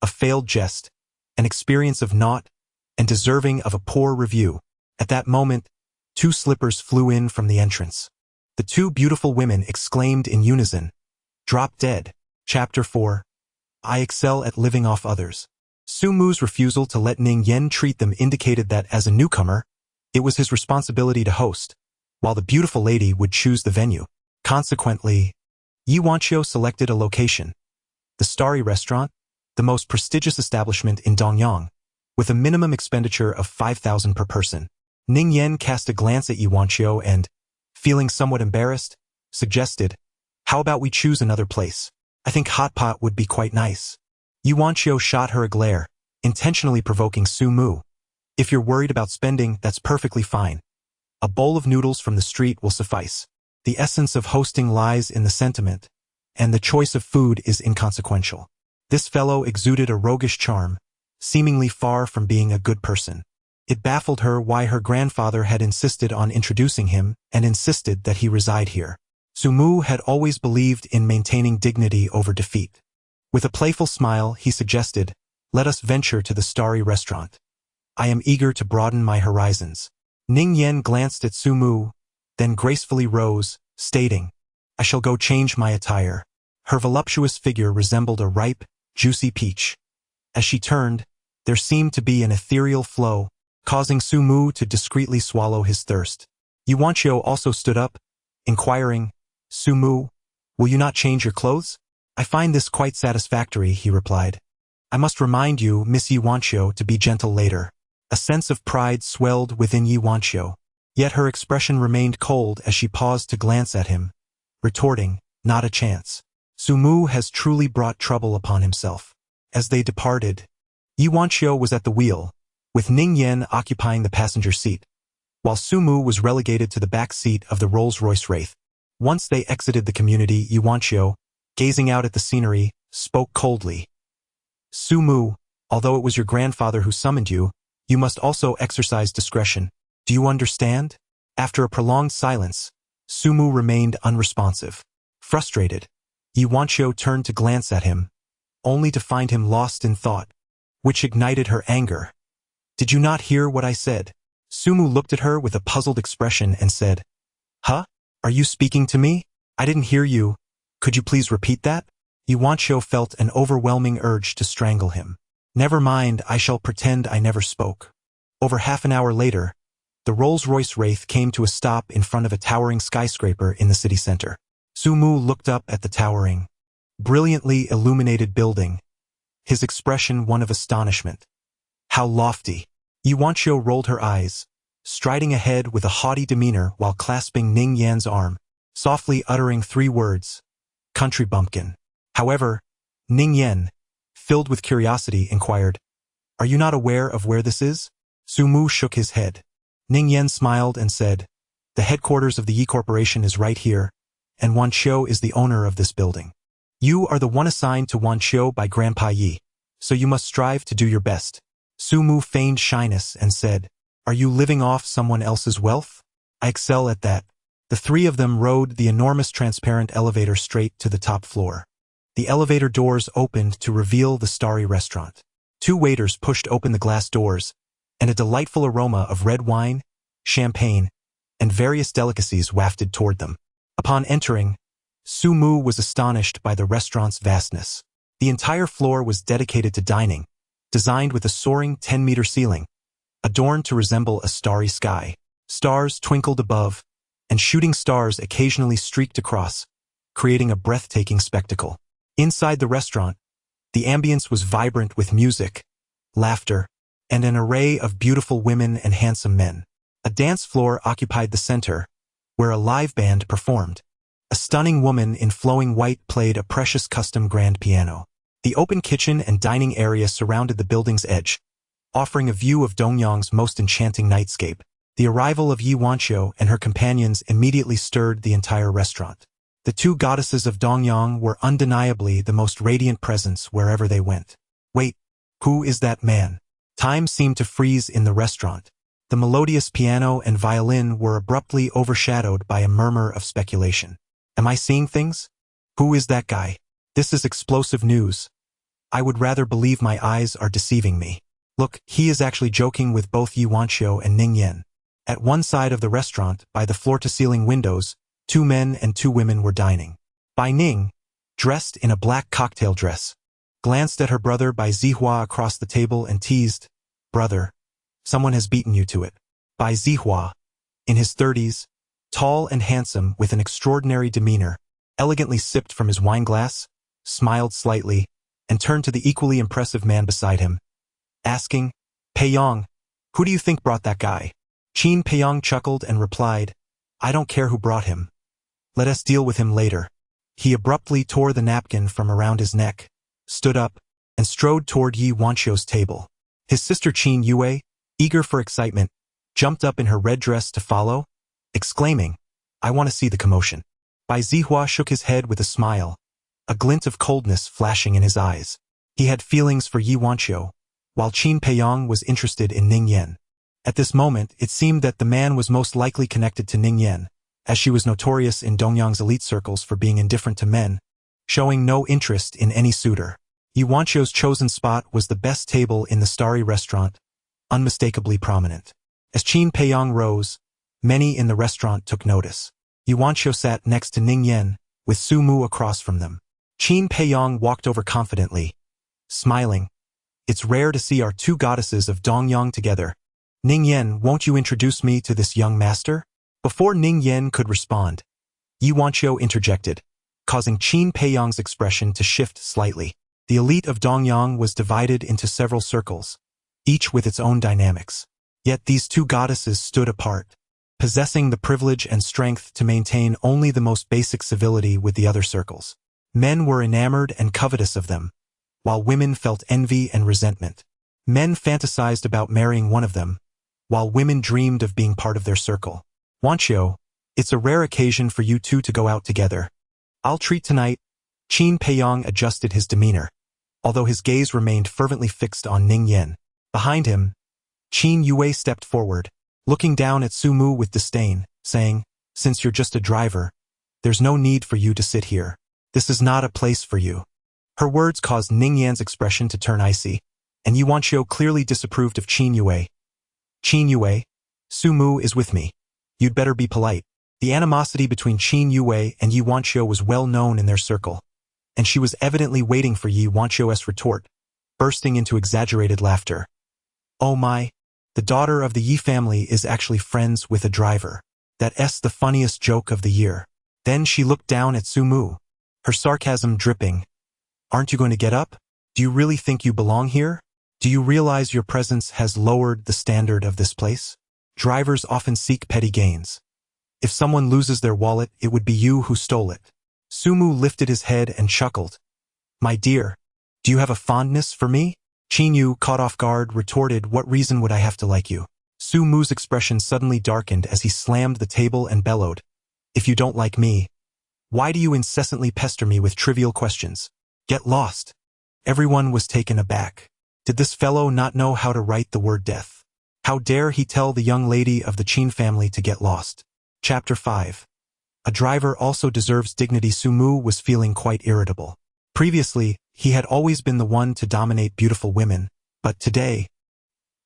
A failed jest, an experience of naught, and deserving of a poor review." At that moment, two slippers flew in from the entrance. The two beautiful women exclaimed in unison, "Drop dead." Chapter 4. I excel at living off others. Sumu's refusal to let Ning Yan treat them indicated that as a newcomer, it was his responsibility to host, while the beautiful lady would choose the venue. Consequently, Yuanqiu selected a location, the Starry Restaurant, the most prestigious establishment in Dongyang, with a minimum expenditure of 5,000 per person. Ning Yan cast a glance at Yuanqiu and, feeling somewhat embarrassed, suggested, "How about we choose another place? I think hot pot would be quite nice." Yuanqiu shot her a glare, intentionally provoking Sumu. "If you're worried about spending, that's perfectly fine. A bowl of noodles from the street will suffice. The essence of hosting lies in the sentiment, and the choice of food is inconsequential." This fellow exuded a roguish charm, seemingly far from being a good person. It baffled her why her grandfather had insisted on introducing him and insisted that he reside here. Sumu had always believed in maintaining dignity over defeat. With a playful smile, he suggested, "Let us venture to the Starry Restaurant. I am eager to broaden my horizons." Ning Yan glanced at Sumu, then gracefully rose, stating, "I shall go change my attire." Her voluptuous figure resembled a ripe, juicy peach. As she turned, there seemed to be an ethereal flow, causing Sumu to discreetly swallow his thirst. Yuanqiu also stood up, inquiring, "Sumu, will you not change your clothes?" "I find this quite satisfactory," he replied. "I must remind you, Miss Yuanqiu, to be gentle later." A sense of pride swelled within Yuanqiu, yet her expression remained cold as she paused to glance at him, retorting, "Not a chance. Sumu has truly brought trouble upon himself." As they departed, Yuanqiu was at the wheel, with Ning Yan occupying the passenger seat, while Sumu was relegated to the back seat of the Rolls-Royce Wraith. Once they exited the community, Yuanqiu, gazing out at the scenery, spoke coldly. "Sumu, although it was your grandfather who summoned you, you must also exercise discretion. Do you understand?" After a prolonged silence, Sumu remained unresponsive. Frustrated, Yuanqiu turned to glance at him, only to find him lost in thought, which ignited her anger. "Did you not hear what I said?" Sumu looked at her with a puzzled expression and said, "Huh? Are you speaking to me? I didn't hear you. Could you please repeat that?" Yuanqiu felt an overwhelming urge to strangle him. "Never mind, I shall pretend I never spoke." Over half an hour later, the Rolls-Royce Wraith came to a stop in front of a towering skyscraper in the city center. Sumu looked up at the towering, brilliantly illuminated building, his expression one of astonishment. How lofty! Yuanqiu rolled her eyes, striding ahead with a haughty demeanor while clasping Ning Yan's arm, softly uttering 3 words, "Country bumpkin." However, Ning Yan, filled with curiosity, inquired, "Are you not aware of where this is?" Sumu shook his head. Ning Yan smiled and said, "The headquarters of the Yi Corporation is right here, and Yuanqiu is the owner of this building." You are the one assigned to Wanqiu by Grandpa Yi, so you must strive to do your best. Su Mu feigned shyness and said, Are you living off someone else's wealth? I excel at that. The three of them rode the enormous transparent elevator straight to the top floor. The elevator doors opened to reveal the starry restaurant. Two waiters pushed open the glass doors, and a delightful aroma of red wine, champagne, and various delicacies wafted toward them. Upon entering, Su Mu was astonished by the restaurant's vastness. The entire floor was dedicated to dining, designed with a soaring 10-meter ceiling, adorned to resemble a starry sky. Stars twinkled above, and shooting stars occasionally streaked across, creating a breathtaking spectacle. Inside the restaurant, the ambience was vibrant with music, laughter, and an array of beautiful women and handsome men. A dance floor occupied the center, where a live band performed. A stunning woman in flowing white played a precious custom grand piano. The open kitchen and dining area surrounded the building's edge, offering a view of Dongyang's most enchanting nightscape. The arrival of Yi Wanqiu and her companions immediately stirred the entire restaurant. The two goddesses of Dongyang were undeniably the most radiant presence wherever they went. Wait, who is that man? Time seemed to freeze in the restaurant. The melodious piano and violin were abruptly overshadowed by a murmur of speculation. Am I seeing things? Who is that guy? This is explosive news. I would rather believe my eyes are deceiving me. Look, he is actually joking with both Yi Wanqiu and Ning Yan. At one side of the restaurant, by the floor-to-ceiling windows, 2 men and 2 women were dining. Bai Ning, dressed in a black cocktail dress, glanced at her brother Bai Zihua across the table and teased, Brother, someone has beaten you to it. Bai Zihua, in his 30s, tall and handsome with an extraordinary demeanor, elegantly sipped from his wineglass, smiled slightly, and turned to the equally impressive man beside him, asking, Peiyong, who do you think brought that guy? Qin Peiyong chuckled and replied, I don't care who brought him. Let us deal with him later. He abruptly tore the napkin from around his neck, stood up, and strode toward Yi Wanqiu's table. His sister Qin Yue, eager for excitement, jumped up in her red dress to follow, exclaiming, I want to see the commotion. Bai Zihua shook his head with a smile, a glint of coldness flashing in his eyes. He had feelings for Yi Wanqiu, while Qin Peiyong was interested in Ning Yan. At this moment, it seemed that the man was most likely connected to Ning Yan, as she was notorious in Dongyang's elite circles for being indifferent to men, showing no interest in any suitor. Yi Wanqiu's chosen spot was the best table in the starry restaurant, unmistakably prominent. As Qin Peiyong rose, many in the restaurant took notice. Yi Wanqiu sat next to Ning Yan, with Su Mu across from them. Qin Peiyong walked over confidently, smiling. It's rare to see our 2 goddesses of Dongyang together. Ning Yan, won't you introduce me to this young master? Before Ning Yan could respond, Yi Wanqiu interjected, causing Qin Peiyong's expression to shift slightly. The elite of Dongyang was divided into several circles, each with its own dynamics. Yet these 2 goddesses stood apart, possessing the privilege and strength to maintain only the most basic civility with the other circles. Men were enamored and covetous of them, while women felt envy and resentment. Men fantasized about marrying one of them, while women dreamed of being part of their circle. Wanqiu, it's a rare occasion for you 2 to go out together. I'll treat tonight. Qin Peiyong adjusted his demeanor, although his gaze remained fervently fixed on Ning Yan. Behind him, Qin Yue stepped forward, looking down at Su Mu with disdain, saying, Since you're just a driver, there's no need for you to sit here. This is not a place for you. Her words caused Ning Yan's expression to turn icy, and Yi Wanqiu clearly disapproved of Qin Yue. Qin Yue, Su Mu is with me. You'd better be polite. The animosity between Qin Yue and Yi Wanqiu was well known in their circle, and she was evidently waiting for Yi Wanqiu's retort, bursting into exaggerated laughter. Oh my, the daughter of the Yi family is actually friends with a driver. That's the funniest joke of the year. Then she looked down at Su Mu, her sarcasm dripping. Aren't you going to get up? Do you really think you belong here? Do you realize your presence has lowered the standard of this place? Drivers often seek petty gains. If someone loses their wallet, it would be you who stole it. Su Mu lifted his head and chuckled. My dear, do you have a fondness for me? Qin Yu, caught off guard, retorted, What reason would I have to like you? Su Mu's expression suddenly darkened as he slammed the table and bellowed, If you don't like me, Why do you incessantly pester me with trivial questions? Get lost. Everyone was taken aback. Did this fellow not know how to write the word death? How dare he tell the young lady of the Qin family to get lost? Chapter 5. A driver also deserves dignity. Sumu was feeling quite irritable. Previously, he had always been the one to dominate beautiful women, but today,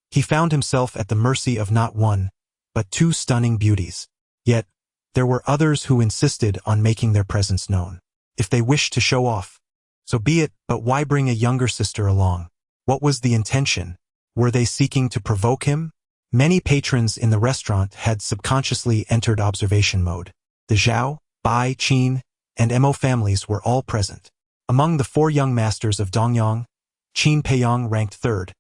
he found himself at the mercy of not one, but two stunning beauties. Yet, there were others who insisted on making their presence known. If they wished to show off, so be it, but why bring a younger sister along? What was the intention? Were they seeking to provoke him? Many patrons in the restaurant had subconsciously entered observation mode. The Zhao, Bai, Qin, and Mo families were all present. Among the 4 young masters of Dongyang, Qin Peiyong ranked third,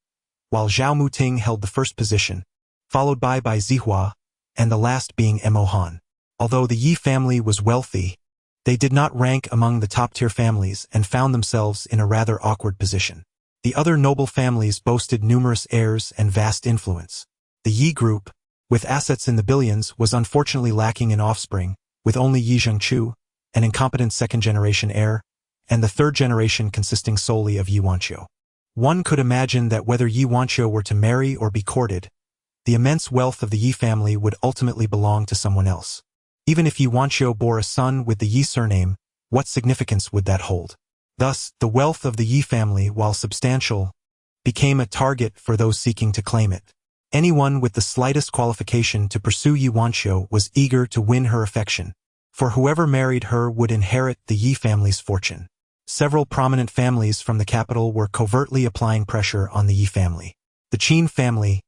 while Zhao Muting held the first position, followed by Bai Zihua, and the last being Mo Han. Although the Yi family was wealthy, they did not rank among the top-tier families and found themselves in a rather awkward position. The other noble families boasted numerous heirs and vast influence. The Yi group, with assets in the billions, was unfortunately lacking in offspring, with only Yi Zhengqiu, an incompetent second-generation heir, and the third generation consisting solely of Yi Wanqiu. One could imagine that whether Yi Wanqiu were to marry or be courted, the immense wealth of the Yi family would ultimately belong to someone else. Even if Yi Wanqiu bore a son with the Yi surname, what significance would that hold? Thus, the wealth of the Yi family, while substantial, became a target for those seeking to claim it. Anyone with the slightest qualification to pursue Yi Wanqiu was eager to win her affection, for whoever married her would inherit the Yi family's fortune. Several prominent families from the capital were covertly applying pressure on the Yi family. The Qin family,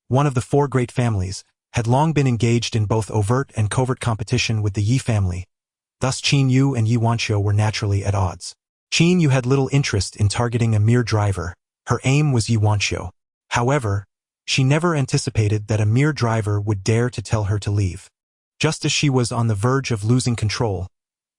one of the 4 great families, had long been engaged in both overt and covert competition with the Yi family. Thus Qin Yu and Yi Wanqiu were naturally at odds. Qin Yu had little interest in targeting a mere driver. Her aim was Yi Wanqiu. However, she never anticipated that a mere driver would dare to tell her to leave. Just as she was on the verge of losing control,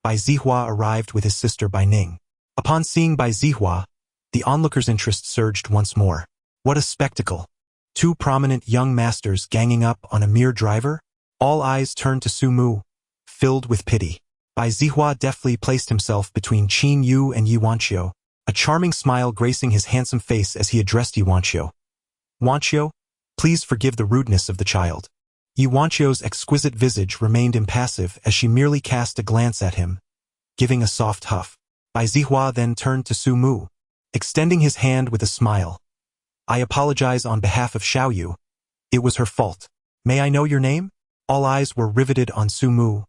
Bai Zihua arrived with his sister Bai Ning. Upon seeing Bai Zihua, the onlookers' interest surged once more. What a spectacle! 2 prominent young masters ganging up on a mere driver? All eyes turned to Sumu, filled with pity. Bai Zihua deftly placed himself between Qin Yu and Yi Wanqiu, a charming smile gracing his handsome face as he addressed Yi Wanqiu. Wanqiu, please forgive the rudeness of the child. Yi Wanqiu's exquisite visage remained impassive as she merely cast a glance at him, giving a soft huff. Bai Zihua then turned to Sumu, extending his hand with a smile. I apologize on behalf of Xiaoyu. It was her fault. May I know your name? All eyes were riveted on Sumu,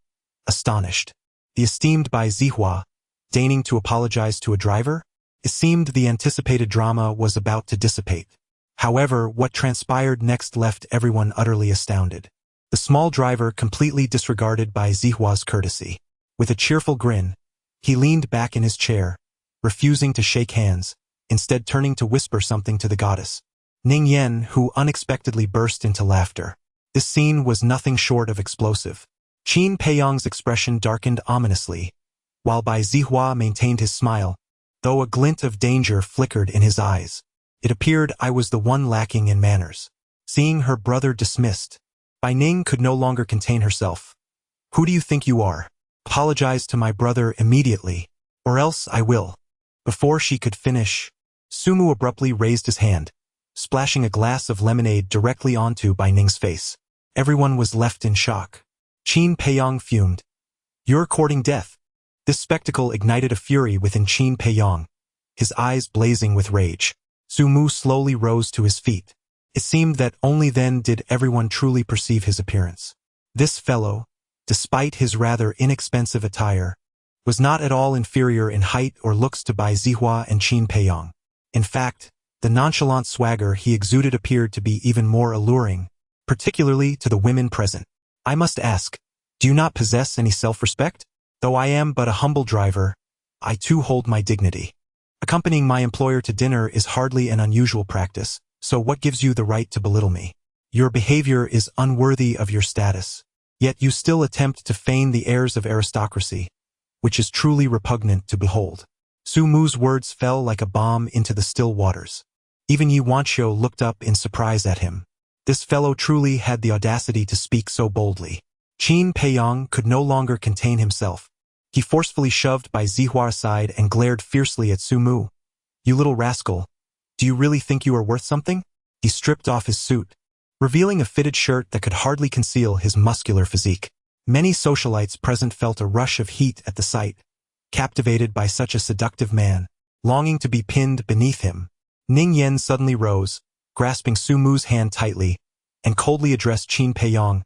astonished. The esteemed Bai Zihua, deigning to apologize to a driver? It seemed the anticipated drama was about to dissipate. However, what transpired next left everyone utterly astounded. The small driver completely disregarded Bai Zihua's courtesy. With a cheerful grin, he leaned back in his chair, refusing to shake hands, instead turning to whisper something to the goddess, Ning Yan, who unexpectedly burst into laughter. This scene was nothing short of explosive. Qin Peiyong's expression darkened ominously, while Bai Zihua maintained his smile, though a glint of danger flickered in his eyes. It appeared I was the one lacking in manners. Seeing her brother dismissed, Bai Ning could no longer contain herself. Who do you think you are? Apologize to my brother immediately, or else I will. Before she could finish, Sumu abruptly raised his hand, splashing a glass of lemonade directly onto Bai Ning's face. Everyone was left in shock. Qin Peiyong fumed. You're courting death. This spectacle ignited a fury within Qin Peiyong, his eyes blazing with rage. Sumu slowly rose to his feet. It seemed that only then did everyone truly perceive his appearance. This fellow, despite his rather inexpensive attire, was not at all inferior in height or looks to Bai Zihua and Qin Peiyong. In fact, the nonchalant swagger he exuded appeared to be even more alluring, particularly to the women present. I must ask, do you not possess any self-respect? Though I am but a humble driver, I too hold my dignity. Accompanying my employer to dinner is hardly an unusual practice, so what gives you the right to belittle me? Your behavior is unworthy of your status, yet you still attempt to feign the airs of aristocracy, which is truly repugnant to behold. Sumu's words fell like a bomb into the still waters. Even Yi Wanqiu looked up in surprise at him. This fellow truly had the audacity to speak so boldly. Qin Peiyong could no longer contain himself. He forcefully shoved belle.He aside and glared fiercely at Sumu. You little rascal. Do you really think you are worth something? He stripped off his suit, revealing a fitted shirt that could hardly conceal his muscular physique. Many socialites present felt a rush of heat at the sight, captivated by such a seductive man, longing to be pinned beneath him. Ning Yen suddenly rose, grasping Sumu's hand tightly, and coldly addressed Qin Peiyong.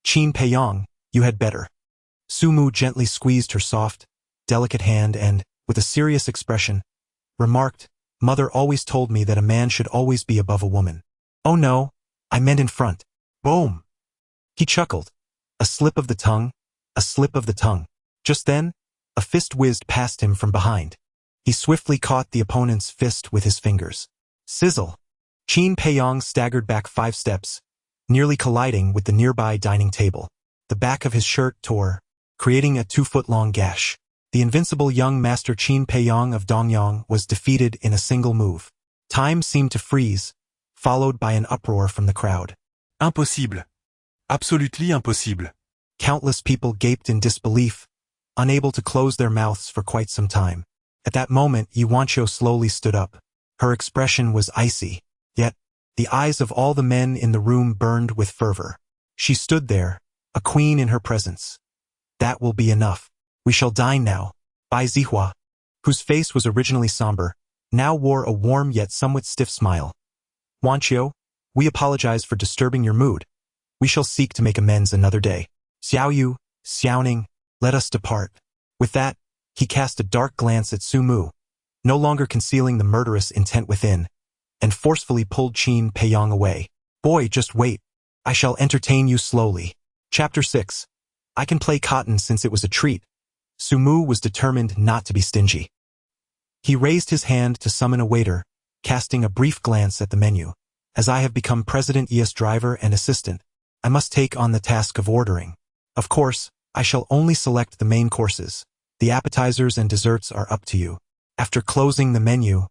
Qin Peiyong, you had better. Sumu gently squeezed her soft, delicate hand and, with a serious expression, remarked, Mother always told me that a man should always be above a woman. Oh no, I meant in front. Boom! He chuckled. A slip of the tongue, a slip of the tongue. Just then, a fist whizzed past him from behind. He swiftly caught the opponent's fist with his fingers. Sizzle! Qin Peiyong staggered back 5 steps, nearly colliding with the nearby dining table. The back of his shirt tore, creating a 2-foot-long gash. The invincible young master Qin Peiyong of Dongyang was defeated in a single move. Time seemed to freeze, followed by an uproar from the crowd.
Impossible. Absolutely impossible.
Countless people gaped in disbelief, unable to close their mouths for quite some time. At that moment, Yuanqiu slowly stood up. Her expression was icy, yet the eyes of all the men in the room burned with fervor. She stood there, a queen in her presence. That will be enough. We shall dine now. belle.He, whose face was originally somber, now wore a warm yet somewhat stiff smile. Yuanqiu, we apologize for disturbing your mood. We shall seek to make amends another day. Xiaoyu, Xiaoning, let us depart. With that, he cast a dark glance at Sumu, no longer concealing the murderous intent within, and forcefully pulled Qin Peiyong away. Boy, just wait. I shall entertain you slowly. Chapter 6. I can play cotton since it was a treat. Sumu was determined not to be stingy. He raised his hand to summon a waiter, casting a brief glance at the menu. As I have become President-Ye's driver and assistant, I must take on the task of ordering. Of course, I shall only select the main courses. The appetizers and desserts are up to you. After closing the menu,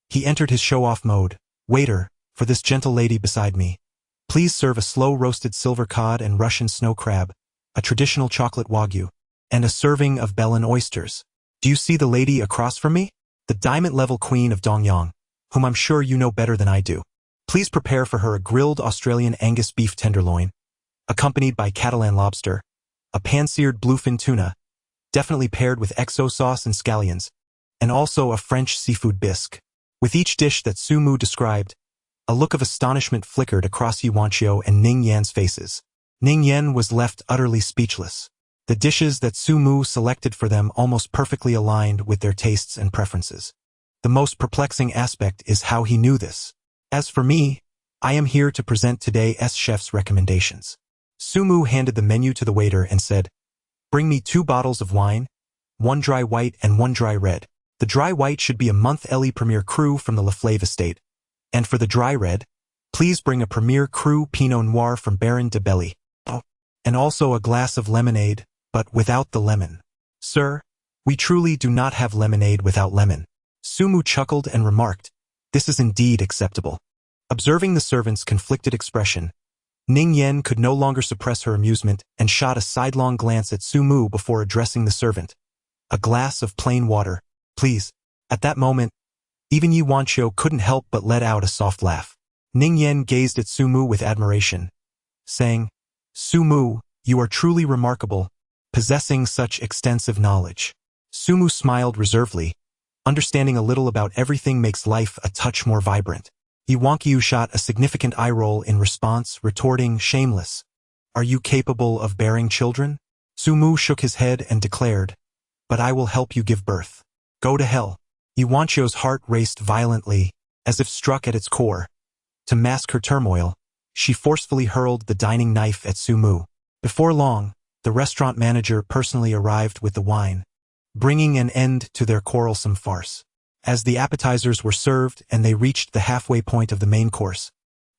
he entered his show-off mode. Waiter, for this gentle lady beside me, please serve a slow-roasted silver cod and Russian snow crab, a traditional chocolate wagyu, and a serving of belle oysters. Do you see the lady across from me? The diamond-level queen of Dongyang, whom I'm sure you know better than I do. Please prepare for her a grilled Australian Angus beef tenderloin, accompanied by Catalan lobster, a pan-seared bluefin tuna, definitely paired with XO sauce and scallions, and also a French seafood bisque. With each dish that Sumu described, a look of astonishment flickered across Yuanqiu and Ning Yan's faces. Ning Yan was left utterly speechless. The dishes that Sumu selected for them almost perfectly aligned with their tastes and preferences. The most perplexing aspect is how he knew this. As for me, I am here to present today's chef's recommendations. Sumu handed the menu to the waiter and said, Bring me 2 bottles of wine, 1 dry white and 1 dry red. The dry white should be a month-early Premier Cru from the Laflave estate, and for the dry red, please bring a Premier Cru Pinot Noir from Baron de Belle. Oh, and also a glass of lemonade, but without the lemon. Sir, we truly do not have lemonade without lemon. Sumu chuckled and remarked, This is indeed acceptable. Observing the servant's conflicted expression, Ning Yan could no longer suppress her amusement and shot a sidelong glance at Sumu before addressing the servant. A glass of plain water, please. At that moment, even Yuanqiu couldn't help but let out a soft laugh. Ning Yan gazed at Sumu with admiration, saying, Sumu, you are truly remarkable, possessing such extensive knowledge. Sumu smiled reservedly. Understanding a little about everything makes life a touch more vibrant. Yuanqiu shot a significant eye roll in response, retorting, shameless. Are you capable of bearing children? Sumu shook his head and declared, But I will help you give birth. Go to hell. Yuanqiu's heart raced violently, as if struck at its core. To mask her turmoil, she forcefully hurled the dining knife at Sumu. Before long, the restaurant manager personally arrived with the wine, bringing an end to their quarrelsome farce. As the appetizers were served and they reached the halfway point of the main course,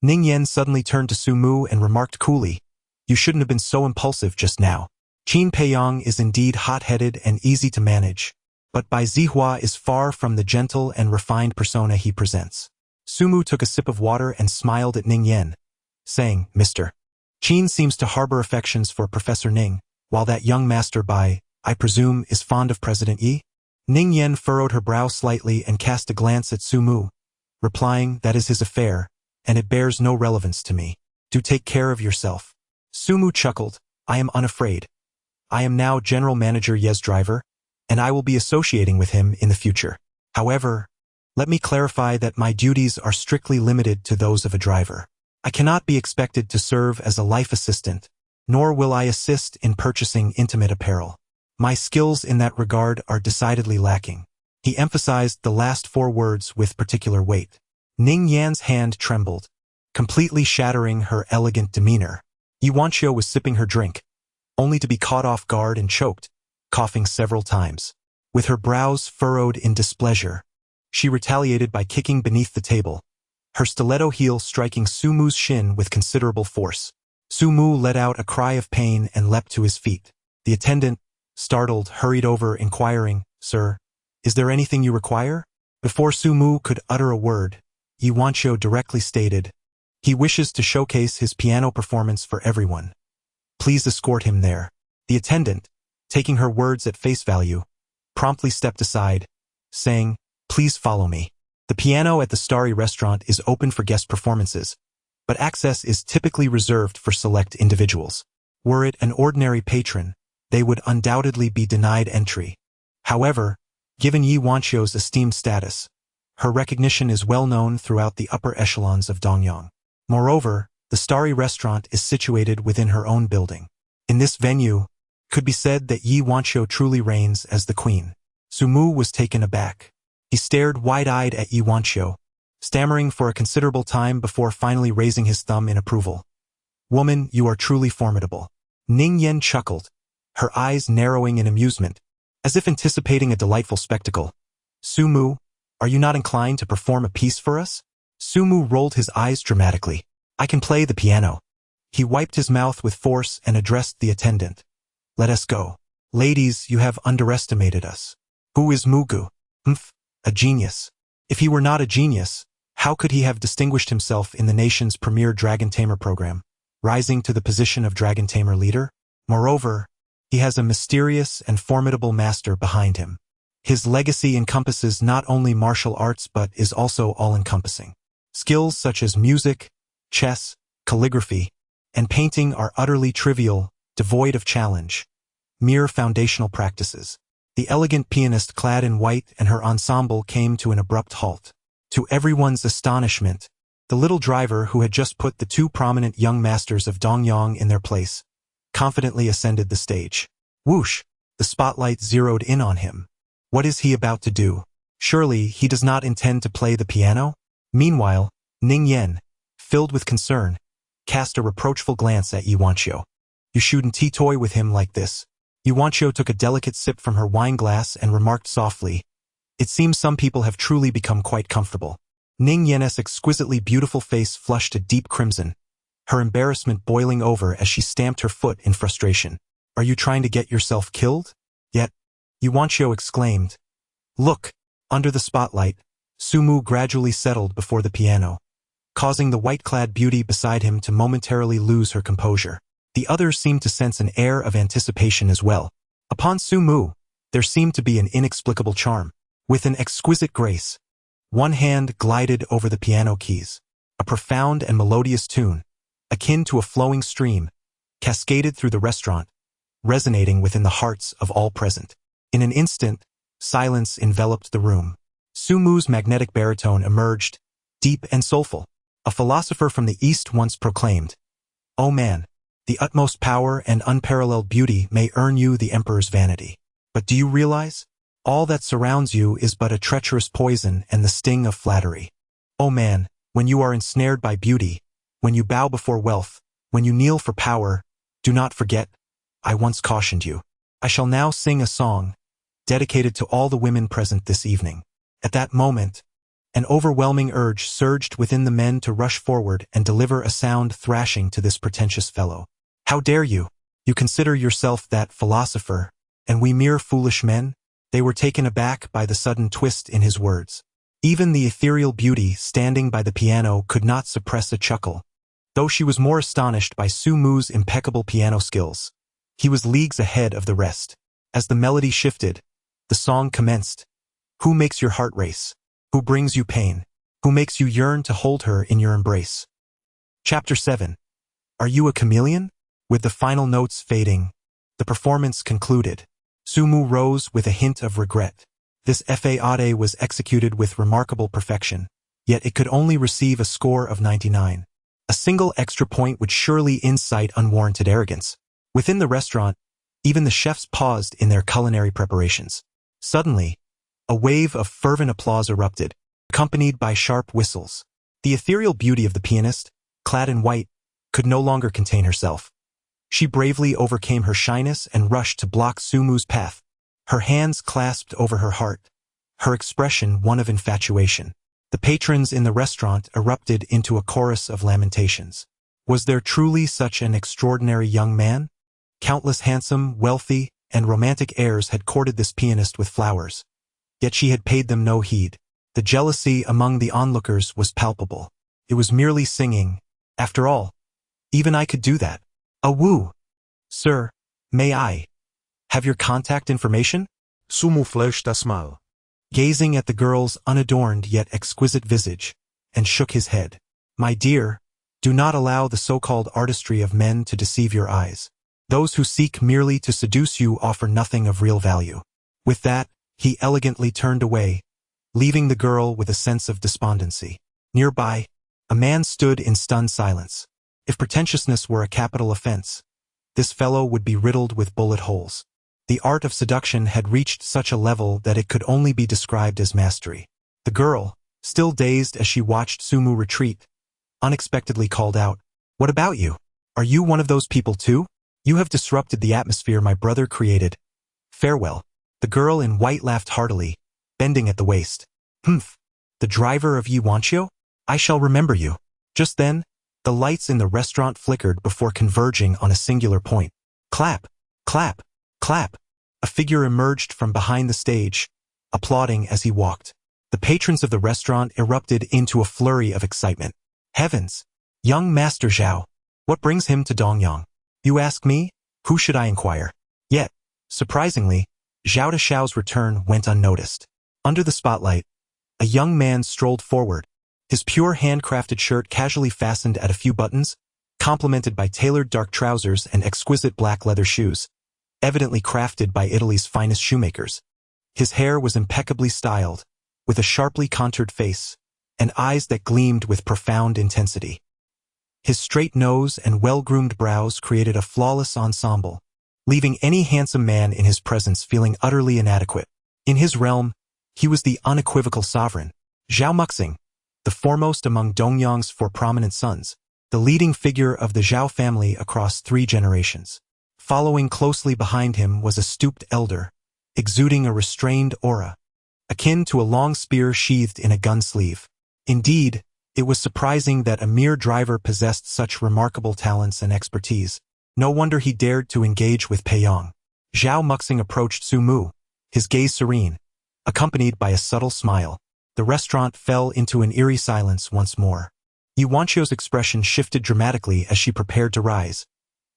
Ning Yan suddenly turned to Sumu and remarked coolly, You shouldn't have been so impulsive just now. Qin Peiyong is indeed hot-headed and easy to manage, but belle.He is far from the gentle and refined persona he presents. Sumu took a sip of water and smiled at Ning Yan, saying, Mr. Qin seems to harbor affections for Professor Ning, while that young master I presume, is fond of President Yi? Ning Yen furrowed her brow slightly and cast a glance at Su Mu, replying, that is his affair, and it bears no relevance to me. Do take care of yourself. Su Mu chuckled, I am unafraid. I am now General Manager Ye's driver, and I will be associating with him in the future. However, let me clarify that my duties are strictly limited to those of a driver. I cannot be expected to serve as a life assistant, nor will I assist in purchasing intimate apparel. My skills in that regard are decidedly lacking. He emphasized the last 4 words with particular weight. Ning Yan's hand trembled, completely shattering her elegant demeanor. Yi Wanqiu was sipping her drink, only to be caught off guard and choked, coughing several times. With her brows furrowed in displeasure, she retaliated by kicking beneath the table, her stiletto heel striking Su Mu's shin with considerable force. Su Mu let out a cry of pain and leapt to his feet. The attendant, startled, hurried over, inquiring, Sir, is there anything you require? Before Su Mu could utter a word, Yi Wanqiu directly stated, he wishes to showcase his piano performance for everyone. Please escort him there. The attendant, taking her words at face value, promptly stepped aside, saying, Please follow me. The piano at the Starry restaurant is open for guest performances, but access is typically reserved for select individuals. Were it an ordinary patron, they would undoubtedly be denied entry. However, given Yi Wanqiu's esteemed status, her recognition is well known throughout the upper echelons of Dongyang. Moreover, the Starry restaurant is situated within her own building. In this venue, could be said that Yi Wanqiu truly reigns as the queen. Su Mu was taken aback. He stared wide-eyed at Yi Wanqiu, stammering for a considerable time before finally raising his thumb in approval. Woman, you are truly formidable. Ning Yen chuckled, her eyes narrowing in amusement, as if anticipating a delightful spectacle. Su Mu, are you not inclined to perform a piece for us? Su Mu rolled his eyes dramatically. I can play the piano. He wiped his mouth with force and addressed the attendant. Let us go. Ladies, you have underestimated us. Who is Mugu? A genius. If he were not a genius, how could he have distinguished himself in the nation's premier Dragon Tamer program, rising to the position of Dragon Tamer leader? Moreover, he has a mysterious and formidable master behind him. His legacy encompasses not only martial arts but is also all-encompassing. Skills such as music, chess, calligraphy, and painting are utterly trivial, devoid of challenge, mere foundational practices. The elegant pianist clad in white and her ensemble came to an abrupt halt. To everyone's astonishment, the little driver who had just put the 2 prominent young masters of Dongyang in their place, confidently ascended the stage. Whoosh! The spotlight zeroed in on him. What is he about to do? Surely he does not intend to play the piano? Meanwhile, Ning Yen, filled with concern, cast a reproachful glance at Yi Wanqiu. You shouldn't toy with him like this. Yi Wanqiu took a delicate sip from her wine glass and remarked softly, It seems some people have truly become quite comfortable. Ning Yen's exquisitely beautiful face flushed a deep crimson, her embarrassment boiling over as she stamped her foot in frustration. Are you trying to get yourself killed? Yet, Yi Wanqiu exclaimed. Look! Under the spotlight, Su Mu gradually settled before the piano, causing the white-clad beauty beside him to momentarily lose her composure. The others seemed to sense an air of anticipation as well. Upon Su Mu, there seemed to be an inexplicable charm. With an exquisite grace, one hand glided over the piano keys. A profound and melodious tune, akin to a flowing stream, cascaded through the restaurant, resonating within the hearts of all present. In an instant, silence enveloped the room. Su Mu's magnetic baritone emerged, deep and soulful. A philosopher from the East once proclaimed, "Oh man, the utmost power and unparalleled beauty may earn you the emperor's vanity. But do you realize? All that surrounds you is but a treacherous poison and the sting of flattery. Oh man, when you are ensnared by beauty, when you bow before wealth, when you kneel for power, do not forget, I once cautioned you. I shall now sing a song, dedicated to all the women present this evening." At that moment, an overwhelming urge surged within the men to rush forward and deliver a sound thrashing to this pretentious fellow. How dare you? You consider yourself that philosopher, and we mere foolish men? They were taken aback by the sudden twist in his words. Even the ethereal beauty standing by the piano could not suppress a chuckle, though she was more astonished by Su Mu's impeccable piano skills. He was leagues ahead of the rest. As the melody shifted, the song commenced. Who makes your heart race? Who brings you pain? Who makes you yearn to hold her in your embrace? Chapter 7. Are you a chameleon? With the final notes fading, the performance concluded. Sumu rose with a hint of regret. This faude was executed with remarkable perfection, yet it could only receive a score of 99. A single extra point would surely incite unwarranted arrogance. Within the restaurant, even the chefs paused in their culinary preparations. Suddenly, a wave of fervent applause erupted, accompanied by sharp whistles. The ethereal beauty of the pianist, clad in white, could no longer contain herself. She bravely overcame her shyness and rushed to block Sumu's path, her hands clasped over her heart, her expression one of infatuation. The patrons in the restaurant erupted into a chorus of lamentations. Was there truly such an extraordinary young man? Countless handsome, wealthy, and romantic heirs had courted this pianist with flowers. Yet she had paid them no heed. The jealousy among the onlookers was palpable. It was merely singing. After all, even I could do that. Woo! Sir, may I have your contact information?
Sumu flashed a smile.
Gazing at the girl's unadorned yet exquisite visage, and shook his head. My dear, do not allow the so-called artistry of men to deceive your eyes. Those who seek merely to seduce you offer nothing of real value. With that, he elegantly turned away, leaving the girl with a sense of despondency. Nearby, a man stood in stunned silence. If pretentiousness were a capital offense, this fellow would be riddled with bullet holes. The art of seduction had reached such a level that it could only be described as mastery. The girl, still dazed as she watched Sumu retreat, unexpectedly called out, "What about you? Are you one of those people too? You have disrupted the atmosphere my brother created. Farewell." The girl in white laughed heartily, bending at the waist. "Humph, the driver of Ye Wanchio? I shall remember you." Just then, the lights in the restaurant flickered before converging on a singular point. Clap, clap, clap. A figure emerged from behind the stage, applauding as he walked. The patrons of the restaurant erupted into a flurry of excitement. Heavens! Young Master Zhao! What brings him to Dongyang? You ask me? Who should I inquire? Yet, surprisingly, Zhao Deshao's return went unnoticed. Under the spotlight, a young man strolled forward, his pure handcrafted shirt casually fastened at a few buttons, complemented by tailored dark trousers and exquisite black leather shoes, evidently crafted by Italy's finest shoemakers. His hair was impeccably styled, with a sharply contoured face, and eyes that gleamed with profound intensity. His straight nose and well-groomed brows created a flawless ensemble, leaving any handsome man in his presence feeling utterly inadequate. In his realm, he was the unequivocal sovereign, Zhao Muxing, the foremost among Dongyang's four prominent sons, the leading figure of the Zhao family across 3 generations. Following closely behind him was a stooped elder, exuding a restrained aura, akin to a long spear sheathed in a gun sleeve. Indeed, it was surprising that a mere driver possessed such remarkable talents and expertise. No wonder he dared to engage with Peiyong. Zhao Muxing approached Sumu, his gaze serene, accompanied by a subtle smile. The restaurant fell into an eerie silence once more. Ye Wanchio's expression shifted dramatically as she prepared to rise,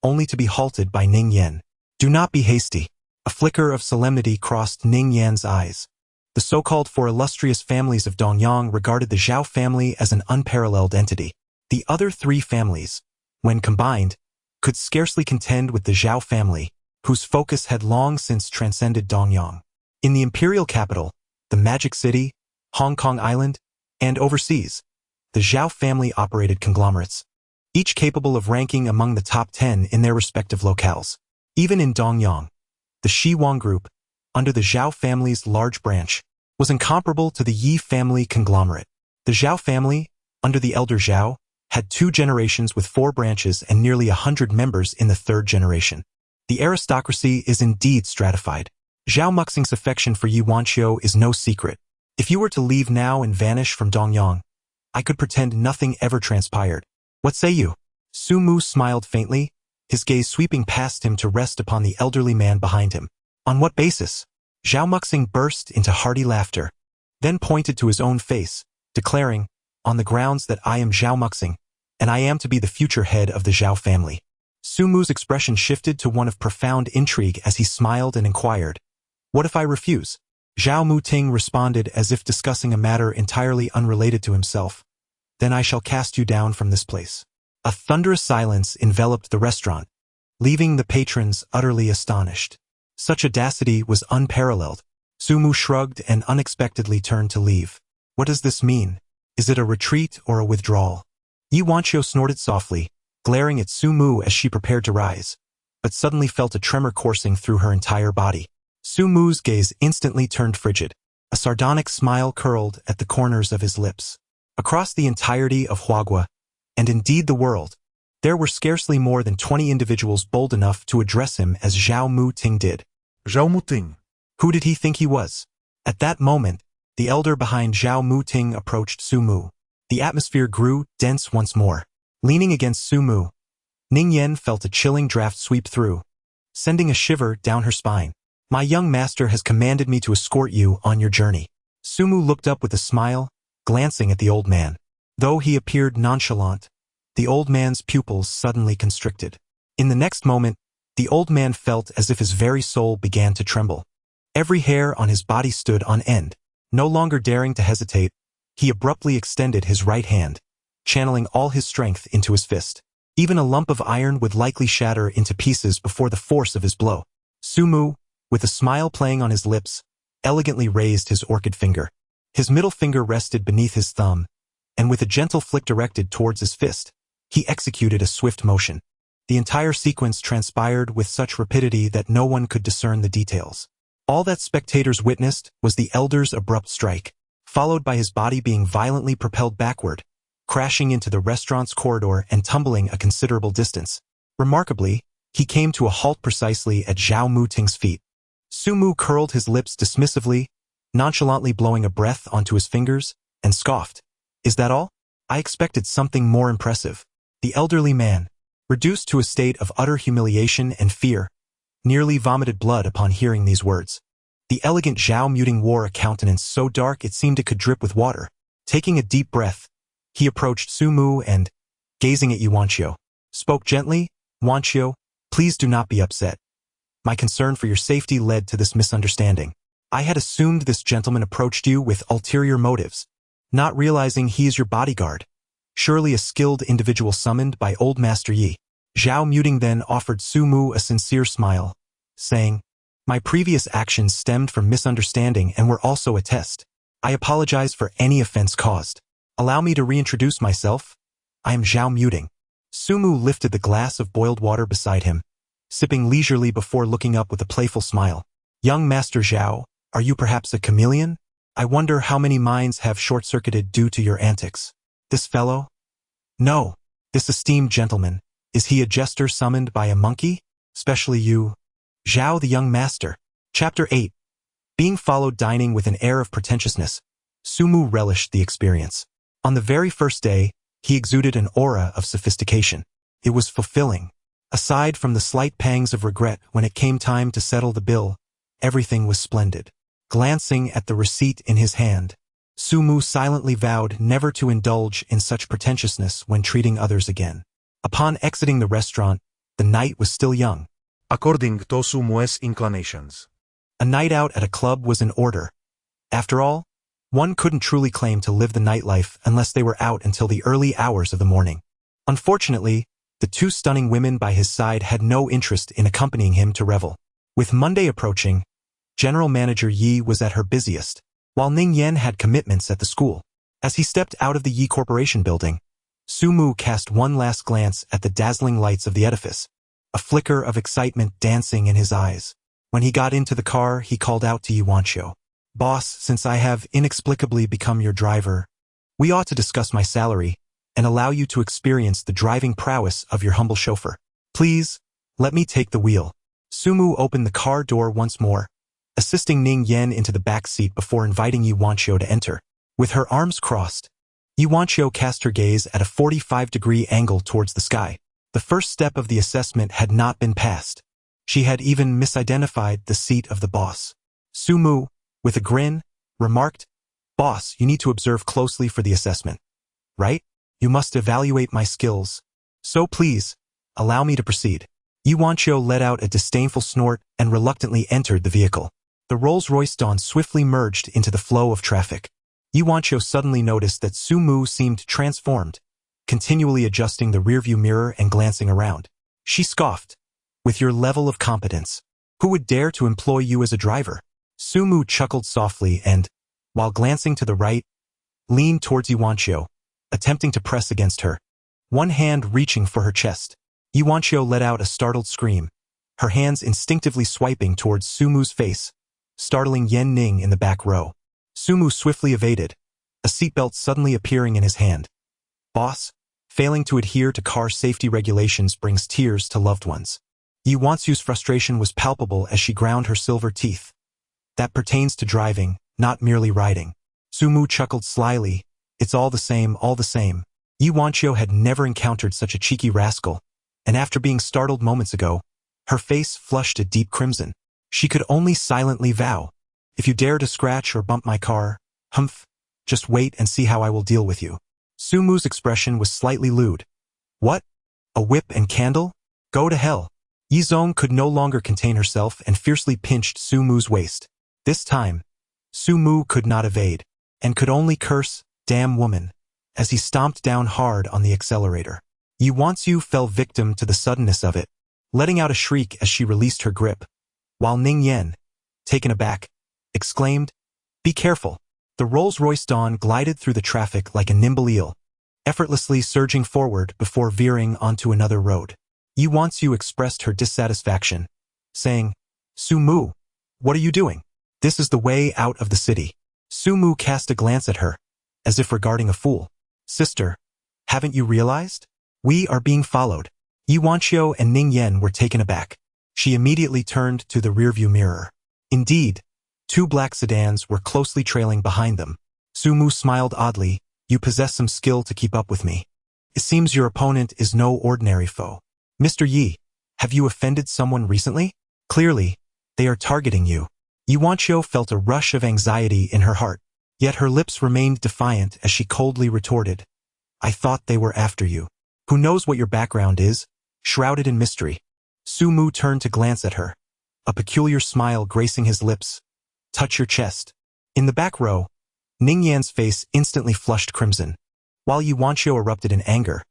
only to be halted by Ning Yan. "Do not be hasty." A flicker of solemnity crossed Ning Yan's eyes. The so-called 4 illustrious families of Dongyang regarded the Zhao family as an unparalleled entity. The other 3 families, when combined, could scarcely contend with the Zhao family, whose focus had long since transcended Dongyang. In the imperial capital, the Magic City, Hong Kong Island, and overseas, the Zhao family operated conglomerates, each capable of ranking among the top 10 in their respective locales. Even in Dongyang, the Shi Wang group, under the Zhao family's large branch, was incomparable to the Yi family conglomerate. The Zhao family, under the elder Zhao, had 2 generations with 4 branches and nearly 100 members in the 3rd generation. The aristocracy is indeed stratified. Zhao Muxing's affection for Ye Wanchio is no secret. If you were to leave now and vanish from Dongyang, I could pretend nothing ever transpired. What say you? Sumu smiled faintly, his gaze sweeping past him to rest upon the elderly man behind him. On what basis? Zhao Muxing burst into hearty laughter, then pointed to his own face, declaring, "On the grounds that I am Zhao Muxing, and I am to be the future head of the Zhao family." Sumu's expression shifted to one of profound intrigue as he smiled and inquired, "What if I refuse?" Zhao Muting responded as if discussing a matter entirely unrelated to himself. "Then I shall cast you down from this place." A thunderous silence enveloped the restaurant, leaving the patrons utterly astonished. Such audacity was unparalleled. Sumu shrugged and unexpectedly turned to leave. "What does this mean? Is it a retreat or a withdrawal?" Yi Wanqiu snorted softly, glaring at Sumu as she prepared to rise, but suddenly felt a tremor coursing through her entire body. Sumu's gaze instantly turned frigid. A sardonic smile curled at the corners of his lips. Across the entirety of Huagua, and indeed the world, there were scarcely more than 20 individuals bold enough to address him as Zhao Muting did.
Zhao Muting.
Who did he think he was? At that moment, the elder behind Zhao Muting approached Sumu. The atmosphere grew dense once more. Leaning against Sumu, Ning Yan felt a chilling draft sweep through, sending a shiver down her spine. "My young master has commanded me to escort you on your journey." Sumu looked up with a smile, glancing at the old man. Though he appeared nonchalant, the old man's pupils suddenly constricted. In the next moment, the old man felt as if his very soul began to tremble. Every hair on his body stood on end. No longer daring to hesitate, he abruptly extended his right hand, channeling all his strength into his fist. Even a lump of iron would likely shatter into pieces before the force of his blow. Sumu, with a smile playing on his lips, elegantly raised his orchid finger. His middle finger rested beneath his thumb, and with a gentle flick directed towards his fist, he executed a swift motion. The entire sequence transpired with such rapidity that no one could discern the details. All that spectators witnessed was the elder's abrupt strike, followed by his body being violently propelled backward, crashing into the restaurant's corridor and tumbling a considerable distance. Remarkably, he came to a halt precisely at Zhao Muting's feet. Sumu curled his lips dismissively, nonchalantly blowing a breath onto his fingers, and scoffed. "Is that all? I expected something more impressive." The elderly man, reduced to a state of utter humiliation and fear, nearly vomited blood upon hearing these words. The elegant Zhao Muting wore a countenance so dark it seemed it could drip with water. Taking a deep breath, he approached Sumu and, gazing at Yi Wanqiu, spoke gently, "Wanqiu, please do not be upset. My concern for your safety led to this misunderstanding. I had assumed this gentleman approached you with ulterior motives, not realizing he is your bodyguard, surely a skilled individual summoned by old Master Yi." Zhao Muting then offered Sumu a sincere smile, saying, "My previous actions stemmed from misunderstanding and were also a test. I apologize for any offense caused. Allow me to reintroduce myself. I am Zhao Muting." Sumu lifted the glass of boiled water beside him, sipping leisurely before looking up with a playful smile. "Young Master Zhao, are you perhaps a chameleon? I wonder how many minds have short-circuited due to your antics. This fellow? No, this esteemed gentleman. Is he a jester summoned by a monkey? Especially you, Zhao the young master." Chapter 8. Being followed dining with an air of pretentiousness, Sumu relished the experience. On the very first day, he exuded an aura of sophistication. It was fulfilling. Aside from the slight pangs of regret when it came time to settle the bill, everything was splendid. Glancing at the receipt in his hand, Sumu silently vowed never to indulge in such pretentiousness when treating others again. Upon exiting the restaurant, the night was still young.
According to Sumu's inclinations.
A night out at a club was in order. After all, one couldn't truly claim to live the nightlife unless they were out until the early hours of the morning. Unfortunately, the two stunning women by his side had no interest in accompanying him to revel. With Monday approaching, General Manager Yi was at her busiest, while Ning Yan had commitments at the school. As he stepped out of the Yi Corporation building, Sumu cast one last glance at the dazzling lights of the edifice, a flicker of excitement dancing in his eyes. When he got into the car, he called out to Yi Wanqiu, "Boss, since I have inexplicably become your driver, we ought to discuss my salary and allow you to experience the driving prowess of your humble chauffeur. Please, let me take the wheel." Sumu opened the car door once more, assisting Ning Yan into the back seat before inviting Yi Wanqiu to enter. With her arms crossed, Yi Wanqiu cast her gaze at a 45-degree angle towards the sky. The first step of the assessment had not been passed. She had even misidentified the seat of the boss. Sumu, with a grin, remarked, "Boss, you need to observe closely for the assessment. Right? You must evaluate my skills. So please, Allow me to proceed. Yuanqiu let out a disdainful snort and reluctantly entered the vehicle. The Rolls-Royce Dawn swiftly merged into the flow of traffic. Yuanqiu suddenly noticed that Su Mu seemed transformed, continually adjusting the rearview mirror and glancing around. She scoffed. With your level of competence, who would dare to employ you as a driver? Su Mu chuckled softly and, while glancing to the right, leaned towards Yuanqiu, attempting to press against her, one hand reaching for her chest. Yuanqiu let out a startled scream, her hands instinctively swiping towards Su Mu's face, startling Yan Ning in the back row. Su Mu swiftly evaded, a seatbelt suddenly appearing in his hand. Boss, failing to adhere to car safety regulations brings tears to loved ones. Yuanqiu's frustration was palpable as she ground her silver teeth. That pertains to driving, not merely riding. Su Mu chuckled slyly. It's all the same, all the same. Yuanqiu had never encountered such a cheeky rascal, and after being startled moments ago, her face flushed a deep crimson. She could only silently vow, if you dare to scratch or bump my car, humph, just wait and see how I will deal with you. Su Mu's expression was slightly lewd. What? A whip and candle? Go to hell. Yizong could no longer contain herself and fiercely pinched Su Mu's waist. This time, Su Mu could not evade, and could only curse, damn woman, as he stomped down hard on the accelerator. Yuanqiu fell victim to the suddenness of it, letting out a shriek as she released her grip, while Ning Yan, taken aback, exclaimed, "Be careful." The Rolls-Royce Dawn glided through the traffic like a nimble eel, effortlessly surging forward before veering onto another road. Yuanqiu expressed her dissatisfaction, saying, "Su Mu, what are you doing? This is the way out of the city." Su Mu cast a glance at her, as if regarding a fool. "Sister, haven't you realized? We are being followed." Yuanqiu and Ning Yan were taken aback. She immediately turned to the rearview mirror. Indeed, two black sedans were closely trailing behind them. Su Mu smiled oddly. "You possess some skill to keep up with me. It seems your opponent is no ordinary foe. Mr. Yi, have you offended someone recently? Clearly, they are targeting you." Yuanqiu felt a rush of anxiety in her heart, yet her lips remained defiant as she coldly retorted, "I thought they were after you. Who knows what your background is, shrouded in mystery?" Su Mu turned to glance at her, a peculiar smile gracing his lips. "Touch your chest." In the back row, Ning Yan's face instantly flushed crimson, while Yuanqiu erupted in anger.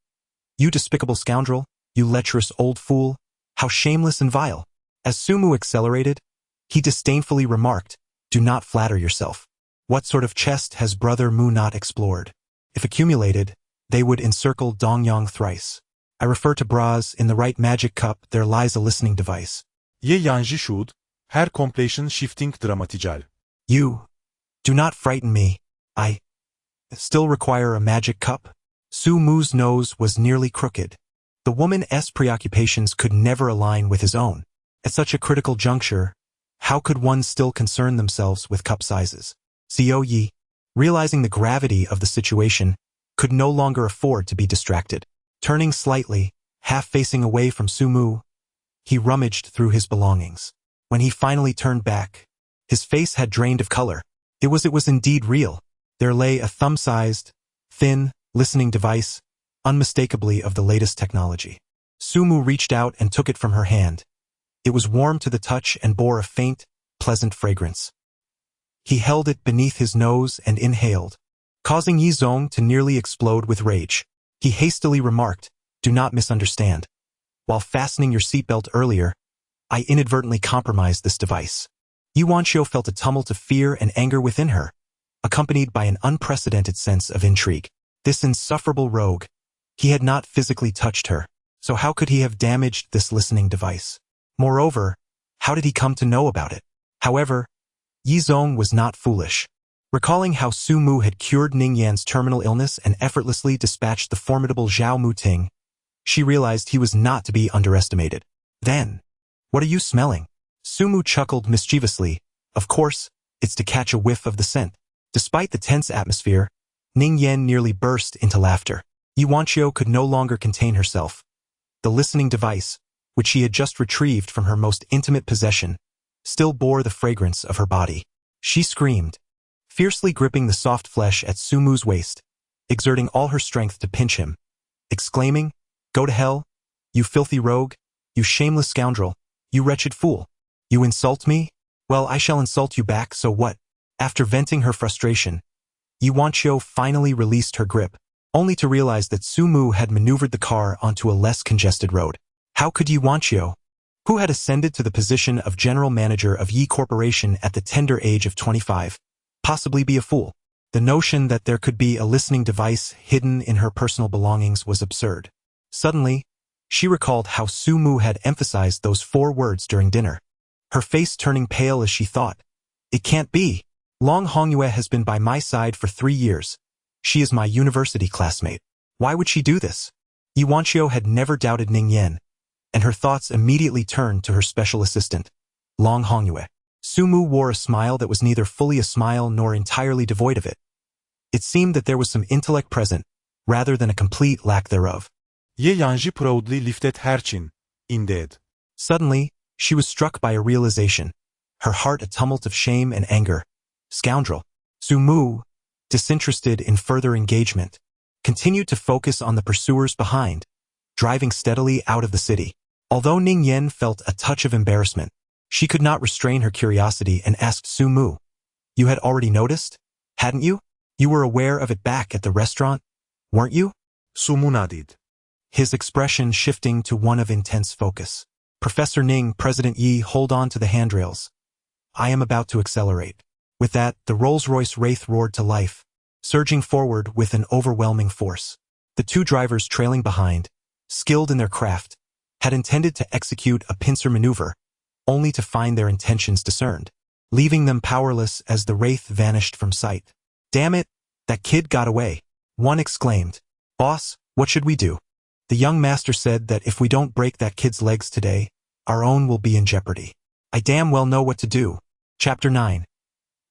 "You despicable scoundrel, you lecherous old fool, how shameless and vile." As Su Mu accelerated, he disdainfully remarked, "Do not flatter yourself. What sort of chest has Brother Mu not explored? If accumulated, they would encircle Dongyang thrice. I refer to bras. In the right magic cup there lies a listening device."
Ye Yanji Shud, her completion shifting dramatical.
"You do not frighten me. I still require a magic cup." Su Mu's nose was nearly crooked. The woman's preoccupations could never align with his own. At such a critical juncture, how could one still concern themselves with cup sizes? Xiao Yi, realizing the gravity of the situation, could no longer afford to be distracted. Turning slightly, half facing away from Su Mu, he rummaged through his belongings. When he finally turned back, his face had drained of color. It was indeed real. There lay a thumb-sized, thin, listening device, unmistakably of the latest technology. Su Mu reached out and took it from her hand. It was warm to the touch and bore a faint, pleasant fragrance. He held it beneath his nose and inhaled, causing Yizong to nearly explode with rage. He hastily remarked, "Do not misunderstand. While fastening your seatbelt earlier, I inadvertently compromised this device." Yuanqiu felt a tumult of fear and anger within her, accompanied by an unprecedented sense of intrigue. This insufferable rogue, he had not physically touched her, so how could he have damaged this listening device? Moreover, how did he come to know about it? However, Yizong was not foolish. Recalling how Su Mu had cured Ning Yan's terminal illness and effortlessly dispatched the formidable Zhao Muting, she realized he was not to be underestimated. "Then, what are you smelling?" Su Mu chuckled mischievously. "Of course, it's to catch a whiff of the scent." Despite the tense atmosphere, Ning Yan nearly burst into laughter. Yuanqiu could no longer contain herself. The listening device, which she had just retrieved from her most intimate possession, still bore the fragrance of her body. She screamed, fiercely gripping the soft flesh at Su Mu's waist, exerting all her strength to pinch him, exclaiming, "Go to hell, You filthy rogue, you shameless scoundrel, you wretched fool. You insult me? Well, I shall insult you back, so what? After venting her frustration, Yuanqiu finally released her grip, only to realize that Sumu had maneuvered the car onto a less congested road. How could Yuanqiu, who had ascended to the position of general manager of Yi Corporation at the tender age of 25, possibly be a fool? The notion that there could be a listening device hidden in her personal belongings was absurd. Suddenly, she recalled how Sumu had emphasized those 4 words during dinner, her face turning pale as she thought, "It can't be. Long Hongyue has been by my side for 3 years. She is my university classmate. Why would she do this?" Yuanqiu had never doubted Ning Yan, and her thoughts immediately turned to her special assistant, Long Hongyue. Sumu wore a smile that was neither fully a smile nor entirely devoid of it. It seemed that there was some intellect present, rather than a complete lack thereof.
Ye yanji proudly lifted her chin. Indeed.
Suddenly, she was struck by a realization, her heart a tumult of shame and anger. Scoundrel. Sumu, disinterested in further engagement, continued to focus on the pursuers behind, driving steadily out of the city. Although Ning Yan felt a touch of embarrassment, she could not restrain her curiosity and asked Sumu, "You had already noticed, hadn't you? You were aware of it back at the restaurant, weren't you?"
Sumu nodded,
his expression shifting to one of intense focus. "Professor Ning, President Yi, hold on to the handrails. I am about to accelerate." With that, the Rolls-Royce Wraith roared to life, surging forward with an overwhelming force. The 2 drivers trailing behind, skilled in their craft, had intended to execute a pincer maneuver, only to find their intentions discerned, leaving them powerless as the Wraith vanished from sight. "Damn it, that kid got away," one exclaimed. "Boss, what should we do?" The young master said that if we don't break that kid's legs today, our own will be in jeopardy. "I damn well know what to do." Chapter 9.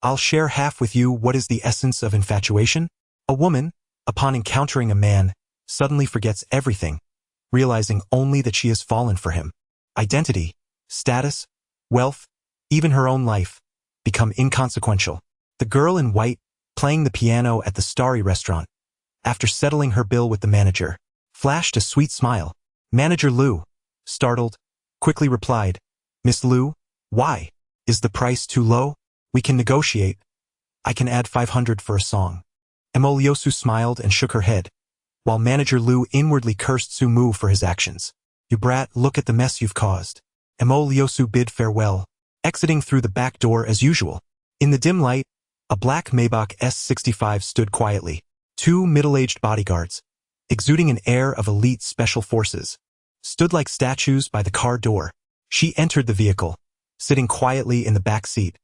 I'll share half with you what is the essence of infatuation. A woman, upon encountering a man, suddenly forgets everything, realizing only that she has fallen for him. Identity, status, wealth, even her own life, become inconsequential. The girl in white, playing the piano at the Starry restaurant, after settling her bill with the manager, flashed a sweet smile. Manager Liu, startled, quickly replied, "Miss Liu, why? Is the price too low? We can negotiate. I can add 500 for a song." Emoliosu smiled and shook her head, while Manager Liu inwardly cursed Sumu for his actions. "You brat, look at the mess you've caused." Emoliosu bid farewell, exiting through the back door as usual. In the dim light, a black Maybach S65 stood quietly. 2 middle-aged bodyguards, exuding an air of elite special forces, stood like statues by the car door. She entered the vehicle, sitting quietly in the back seat,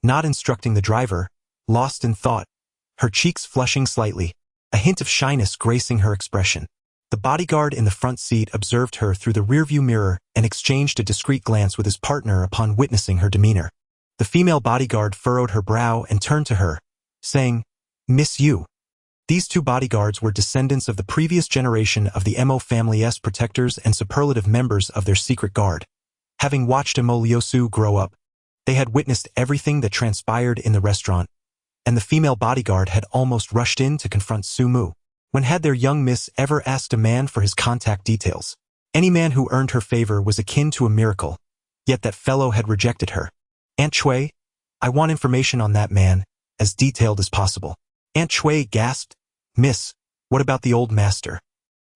not instructing the driver, lost in thought, her cheeks flushing slightly, a hint of shyness gracing her expression. The bodyguard in the front seat observed her through the rearview mirror and exchanged a discreet glance with his partner upon witnessing her demeanor. The female bodyguard furrowed her brow and turned to her, saying, "Miss Yu." These 2 bodyguards were descendants of the previous generation of the Mo family's protectors and superlative members of their secret guard. Having watched Emoliosu grow up, they had witnessed everything that transpired in the restaurant, and the female bodyguard had almost rushed in to confront Sumu. When had their young miss ever asked a man for his contact details? Any man who earned her favor was akin to a miracle, yet that fellow had rejected her. "Aunt Chui, I want information on that man, as detailed as possible." Aunt Chui gasped, "Miss, what about the old master?"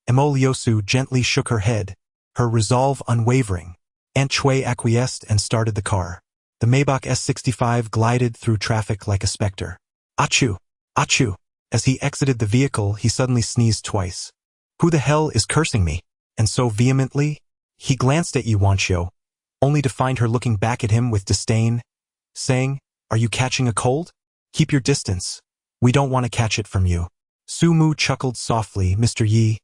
Emoliosu gently shook her head, her resolve unwavering. Aunt Chui acquiesced and started the car. The Maybach S65 glided through traffic like a specter. Achoo! Achoo! As he exited the vehicle, he suddenly sneezed twice. "Who the hell is cursing me?" And so vehemently, he glanced at Yuanqiu, only to find her looking back at him with disdain, saying, "Are you catching a cold? Keep your distance. We don't want to catch it from you." Sumu chuckled softly. "Mr. Yi,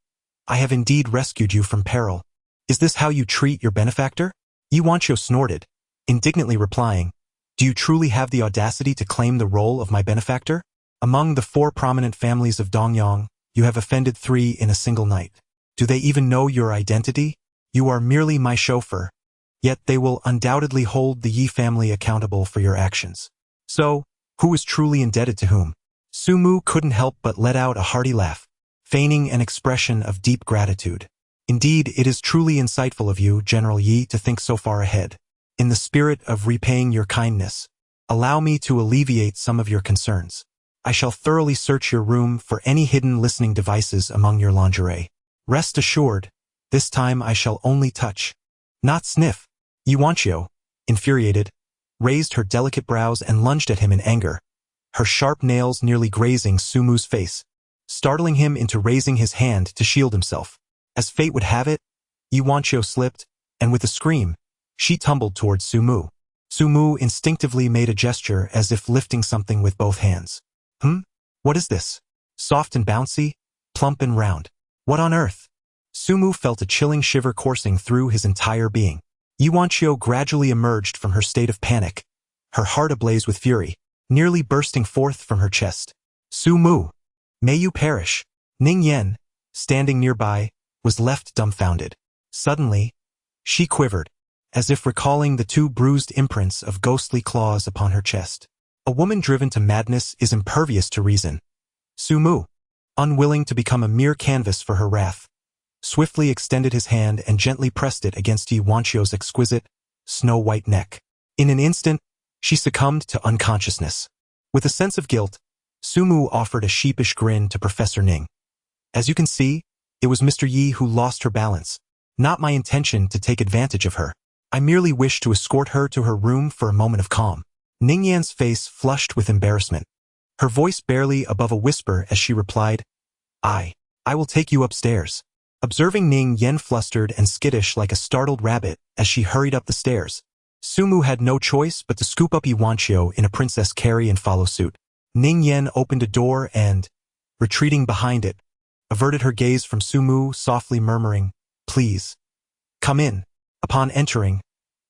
I have indeed rescued you from peril. Is this how you treat your benefactor?" Yuanqiu snorted, indignantly replying, "Do you truly have the audacity to claim the role of my benefactor? Among the 4 prominent families of Dongyang, you have offended 3 in a single night. Do they even know your identity? You are merely my chauffeur, yet they will undoubtedly hold the Yi family accountable for your actions. So, who is truly indebted to whom?" Sumu couldn't help but let out a hearty laugh, feigning an expression of deep gratitude. Indeed, it is truly insightful of you, General Yi, to think so far ahead. In the spirit of repaying your kindness, allow me to alleviate some of your concerns. I shall thoroughly search your room for any hidden listening devices among your lingerie. Rest assured, this time I shall only touch, not sniff. Yuanqiu, infuriated, raised her delicate brows and lunged at him in anger, her sharp nails nearly grazing Sumu's face, startling him into raising his hand to shield himself. As fate would have it, Yuanqiu slipped, and with a scream, she tumbled towards Sumu. Sumu instinctively made a gesture as if lifting something with both hands. What is this? Soft and bouncy, plump and round. What on earth? Sumu felt a chilling shiver coursing through his entire being. Yuanqiu gradually emerged from her state of panic, her heart ablaze with fury, nearly bursting forth from her chest. Sumu! May you perish! Ning Yan, standing nearby, was left dumbfounded. Suddenly, she quivered, as if recalling the two bruised imprints of ghostly claws upon her chest. A woman driven to madness is impervious to reason. Sumu, unwilling to become a mere canvas for her wrath, swiftly extended his hand and gently pressed it against Yuanqiu's exquisite, snow-white neck. In an instant, she succumbed to unconsciousness. With a sense of guilt, Sumu offered a sheepish grin to Professor Ning. As you can see, it was Mr. Yi who lost her balance. Not my intention to take advantage of her. I merely wished to escort her to her room for a moment of calm. Ning Yan's face flushed with embarrassment, her voice barely above a whisper as she replied, I will take you upstairs. Observing Ning Yan flustered and skittish like a startled rabbit as she hurried up the stairs, Sumu had no choice but to scoop up Yuanqiu in a princess carry and follow suit. Ning Yan opened a door and, retreating behind it, averted her gaze from Sumu, softly murmuring, Please, come in. Upon entering,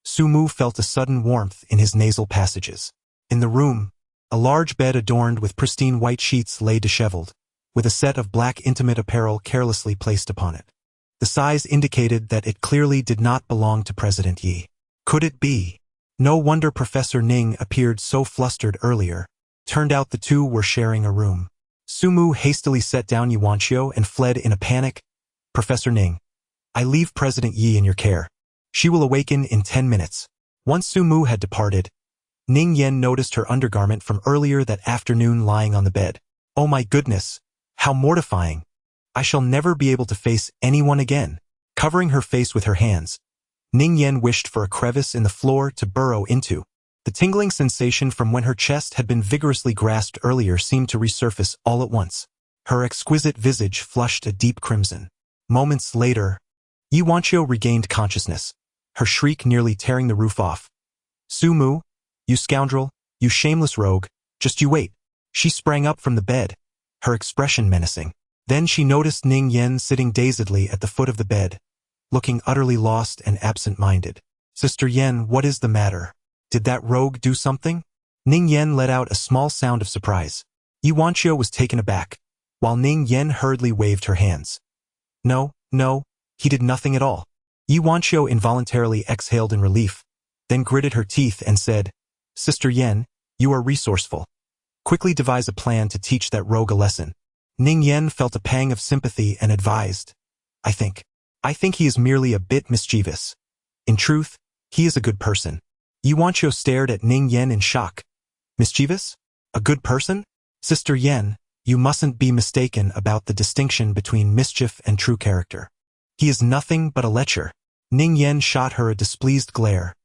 Sumu felt a sudden warmth in his nasal passages. In the room, a large bed adorned with pristine white sheets lay disheveled, with a set of black intimate apparel carelessly placed upon it. The size indicated that it clearly did not belong to President Yi. Could it be? No wonder Professor Ning appeared so flustered earlier. Turned out the two were sharing a room. Sumu hastily set down Yuanqiu and fled in a panic. Professor Ning, I leave President Yi in your care. She will awaken in 10 minutes. Once Sumu had departed, Ning Yan noticed her undergarment from earlier that afternoon lying on the bed. Oh my goodness, how mortifying. I shall never be able to face anyone again. Covering her face with her hands, Ning Yan wished for a crevice in the floor to burrow into. The tingling sensation from when her chest had been vigorously grasped earlier seemed to resurface all at once. Her exquisite visage flushed a deep crimson. Moments later, Yuanqiu regained consciousness, her shriek nearly tearing the roof off. Sumu, you scoundrel, you shameless rogue, just you wait. She sprang up from the bed, her expression menacing. Then she noticed Ning Yan sitting dazedly at the foot of the bed, looking utterly lost and absent-minded. Sister Yan, what is the matter? Did that rogue do something? Ning Yan let out a small sound of surprise. Yuanqiu was taken aback, while Ning Yan hurriedly waved her hands. No, he did nothing at all. Yuanqiu involuntarily exhaled in relief, then gritted her teeth and said, Sister Yan, you are resourceful. Quickly devise a plan to teach that rogue a lesson. Ning Yan felt a pang of sympathy and advised, I think he is merely a bit mischievous. In truth, he is a good person. Yuanqiu stared at Ning Yan in shock. Mischievous? A good person? Sister Yan, you mustn't be mistaken about the distinction between mischief and true character. He is nothing but a lecher. Ning Yan shot her a displeased glare.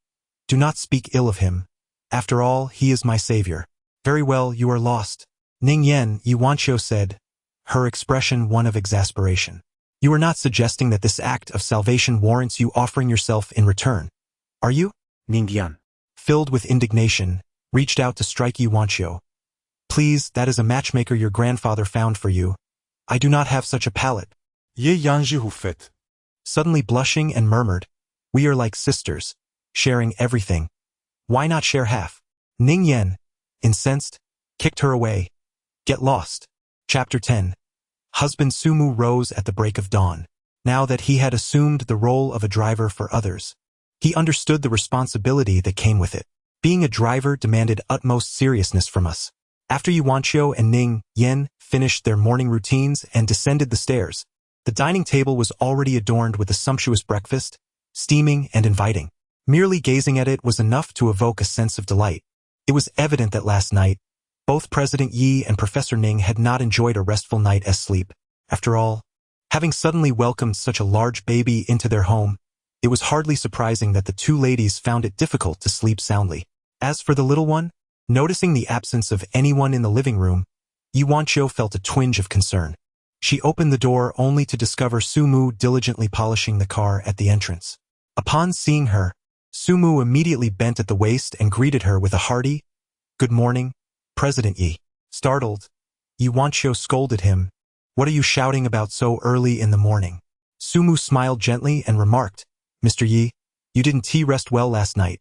Do not speak ill of him. After all, he is my savior. Very well, you are lost. Ning Yan, Yuanqiu said, her expression one of exasperation. You are not suggesting that this act of salvation warrants you offering yourself in return, are you?
Ning Yan,
filled with indignation, reached out to strike Yuanqiu. Please, that is a matchmaker your grandfather found for you. I do not have such a palate.
Ye Yanji hu fait.
Suddenly blushing and murmured, we are like sisters, sharing everything. Why not share half? Ning Yan, incensed, kicked her away. Get lost. Chapter 10. Husband Sumu rose at the break of dawn. Now that he had assumed the role of a driver for others, he understood the responsibility that came with it. Being a driver demanded utmost seriousness from us. After Yuanqiu and Ning Yan finished their morning routines and descended the stairs, The dining table was already adorned with a sumptuous breakfast, steaming and inviting. Merely gazing at it was enough to evoke a sense of delight. It was evident that last night, both President Yi and Professor Ning had not enjoyed a restful night's sleep. After all, having suddenly welcomed such a large baby into their home, it was hardly surprising that the two ladies found it difficult to sleep soundly. As for the little one, noticing the absence of anyone in the living room, Yi Wanqiu felt a twinge of concern. She opened the door only to discover Su Mu diligently polishing the car at the entrance. Upon seeing her, Su Mu immediately bent at the waist and greeted her with a hearty, "Good morning, President Yi." Startled, Yi Wanqiu scolded him, "What are you shouting about so early in the morning?" Su Mu smiled gently and remarked, "Mr. Yi, you didn't rest well last night,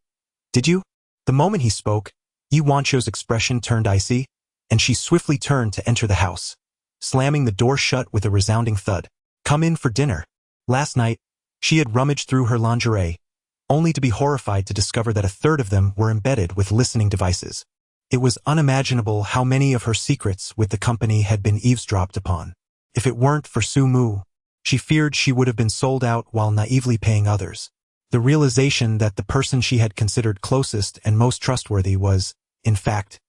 did you?" The moment he spoke, Yi Wanqiu's expression turned icy, and she swiftly turned to enter the house, slamming the door shut with a resounding thud. "Come in for dinner." Last night, she had rummaged through her lingerie, only to be horrified to discover that a third of them were embedded with listening devices. It was unimaginable how many of her secrets with the company had been eavesdropped upon. If it weren't for Su Mu, she feared she would have been sold out while naively paying others. The realization that the person she had considered closest and most trustworthy was, in fact,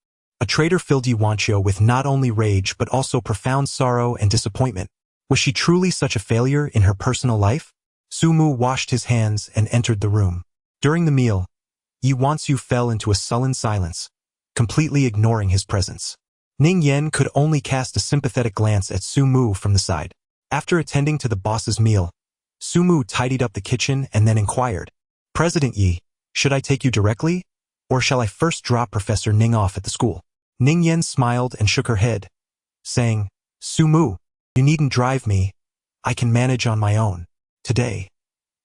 a traitor filled Yi Wanqiu with not only rage but also profound sorrow and disappointment. Was she truly such a failure in her personal life? Su Mu washed his hands and entered the room. During the meal, Yi Wanqiu fell into a sullen silence, completely ignoring his presence. Ning Yan could only cast a sympathetic glance at Su Mu from the side. After attending to the boss's meal, Su Mu tidied up the kitchen and then inquired, "President Yi, should I take you directly, or shall I first drop Professor Ning off at the school?" Ning Yan smiled and shook her head, saying, "Su Mu, you needn't drive me. I can manage on my own. Today,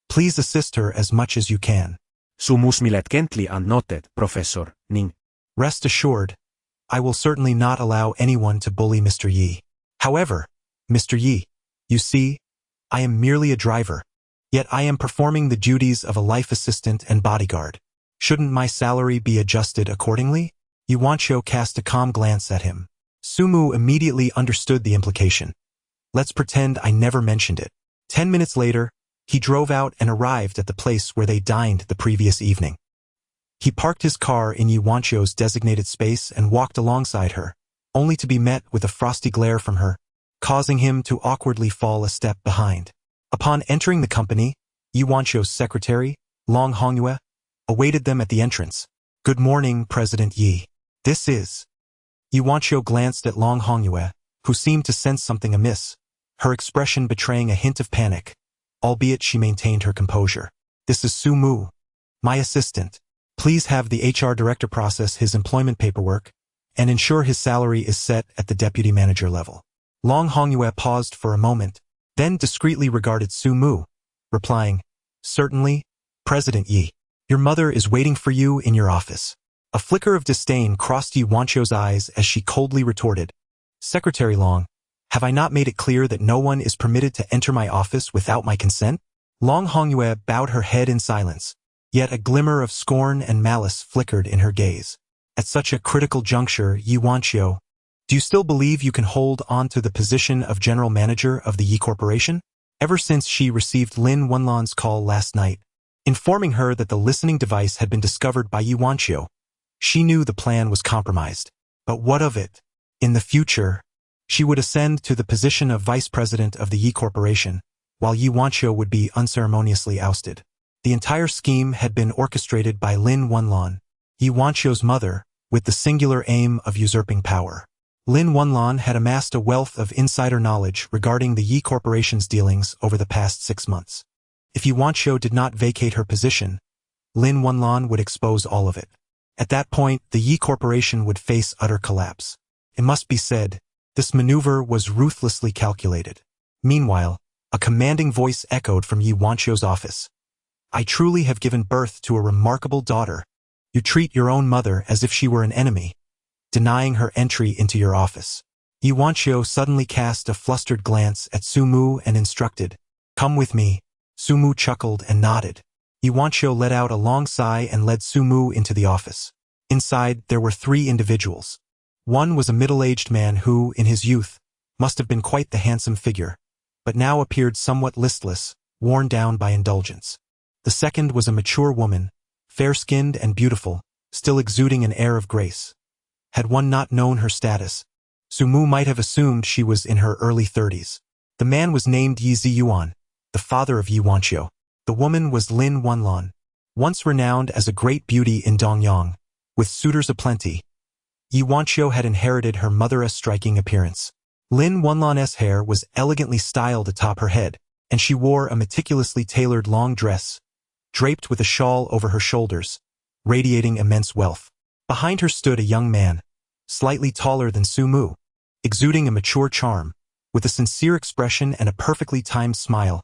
please assist her as much as you can."
Su Mu smiled gently and nodded, "Professor Ning."
"Rest assured, I will certainly not allow anyone to bully Mr. Yi. However, Mr. Yi, you see, I am merely a driver, yet I am performing the duties of a life assistant and bodyguard. Shouldn't my salary be adjusted accordingly?" Yi Wanqiu cast a calm glance at him. Su Mu immediately understood the implication. "Let's pretend I never mentioned it." 10 minutes later, he drove out and arrived at the place where they dined the previous evening. He parked his car in Yi Wanqiu's designated space and walked alongside her, only to be met with a frosty glare from her, causing him to awkwardly fall a step behind. Upon entering the company, Yi Wanqiu's secretary, Long Hongyue, awaited them at the entrance. "Good morning, President Yi. This is..." Yi Wanqiu glanced at Long Hongyue, who seemed to sense something amiss, her expression betraying a hint of panic, albeit she maintained her composure. "This is Su Mu, my assistant. Please have the HR director process his employment paperwork and ensure his salary is set at the deputy manager level." Long Hongyue paused for a moment, then discreetly regarded Su Mu, replying, "Certainly, President Yi. Your mother is waiting for you in your office." A flicker of disdain crossed Yi Wanqiu's eyes as she coldly retorted, "Secretary Long, have I not made it clear that no one is permitted to enter my office without my consent?" Long Hongyue bowed her head in silence, yet a glimmer of scorn and malice flickered in her gaze. "At such a critical juncture, Yi Wanqiu, do you still believe you can hold on to the position of general manager of the Yi Corporation?" Ever since she received Lin Wenlan's call last night, informing her that the listening device had been discovered by Yi Wanqiu, she knew the plan was compromised. But what of it? In the future, she would ascend to the position of vice president of the Yi Corporation, while Yi Wanqiu would be unceremoniously ousted. The entire scheme had been orchestrated by Lin Wenlan, Yi Wanqiu's mother, with the singular aim of usurping power. Lin Wenlan had amassed a wealth of insider knowledge regarding the Yi Corporation's dealings over the past 6 months. If Yi Wanqiu did not vacate her position, Lin Wenlan would expose all of it. At that point, the Yi Corporation would face utter collapse. It must be said, this maneuver was ruthlessly calculated. Meanwhile, a commanding voice echoed from Yi Wanqiu's office. "I truly have given birth to a remarkable daughter. You treat your own mother as if she were an enemy, denying her entry into your office." Yi Wanqiu suddenly cast a flustered glance at Su Mu and instructed, "Come with me." Su Mu chuckled and nodded. Yi Wanqiu let out a long sigh and led Su Mu into the office. Inside, there were 3 individuals. One was a middle-aged man who, in his youth, must have been quite the handsome figure, but now appeared somewhat listless, worn down by indulgence. The second was a mature woman, fair-skinned and beautiful, still exuding an air of grace. Had one not known her status, Sumu might have assumed she was in her early 30s. The man was named Yi Ziyuan, the father of Yi Wanqiu. The woman was Lin Wenlan, once renowned as a great beauty in Dongyang, with suitors aplenty. Yi Wanqiu had inherited her mother's striking appearance. Lin Wenlan's hair was elegantly styled atop her head, and she wore a meticulously tailored long dress, draped with a shawl over her shoulders, radiating immense wealth. Behind her stood a young man, slightly taller than Sumu, exuding a mature charm, with a sincere expression and a perfectly timed smile,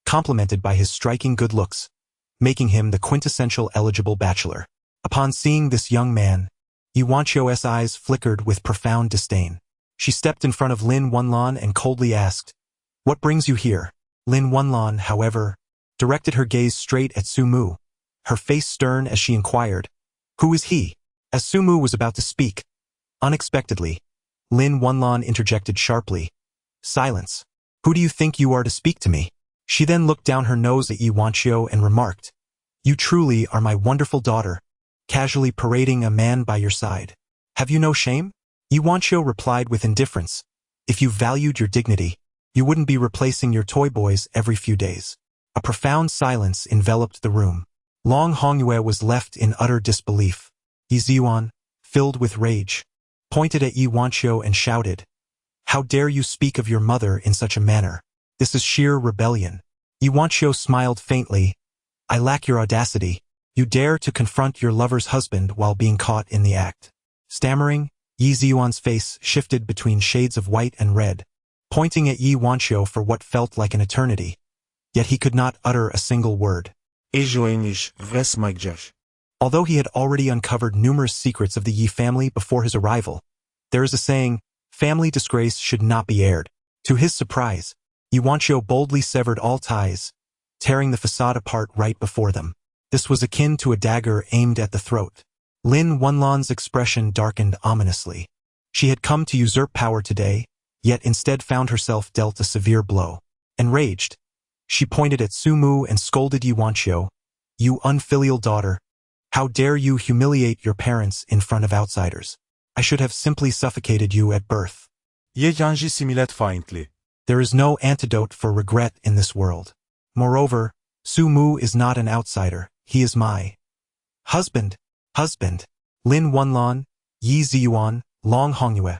complemented by his striking good looks, making him the quintessential eligible bachelor. Upon seeing this young man, Yi Wanqiu's eyes flickered with profound disdain. She stepped in front of Lin Wenlan and coldly asked, "What brings you here?" Lin Wenlan, however, directed her gaze straight at Sumu, her face stern as she inquired, "Who is he?" As Sumu was about to speak, unexpectedly, Lin Wenlan interjected sharply, "Silence. Who do you think you are to speak to me?" She then looked down her nose at Yi Wanqiu and remarked, "You truly are my wonderful daughter, casually parading a man by your side. Have you no shame?" Yi Wanqiu replied with indifference, "If you valued your dignity, you wouldn't be replacing your toy boys every few days." A profound silence enveloped the room. Long Hongyue was left in utter disbelief. Yi Ziyuan, filled with rage, pointed at Yi Wanqiu and shouted, "How dare you speak of your mother in such a manner? This is sheer rebellion." Yi Wanqiu smiled faintly, "I lack your audacity. You dare to confront your lover's husband while being caught in the act." Stammering, Yi Ziyuan's face shifted between shades of white and red, pointing at Yi Wanqiu for what felt like an eternity. Yet he could not utter a single word. Although he had already uncovered numerous secrets of the Yi family before his arrival, there is a saying, family disgrace should not be aired. To his surprise, Yi Wanqiu boldly severed all ties, tearing the facade apart right before them. This was akin to a dagger aimed at the throat. Lin Wenlan's expression darkened ominously. She had come to usurp power today, yet instead found herself dealt a severe blow. Enraged, she pointed at Sumu and scolded Yi Wanqiu, "You unfilial daughter! How dare you humiliate your parents in front of outsiders? I should have simply suffocated you at birth."
Ye Yanji similet faintly.
There is no antidote for regret in this world. Moreover, Sumu is not an outsider, he is my husband. Lin Wenlan, Yi Ziyuan, Long Hongyue,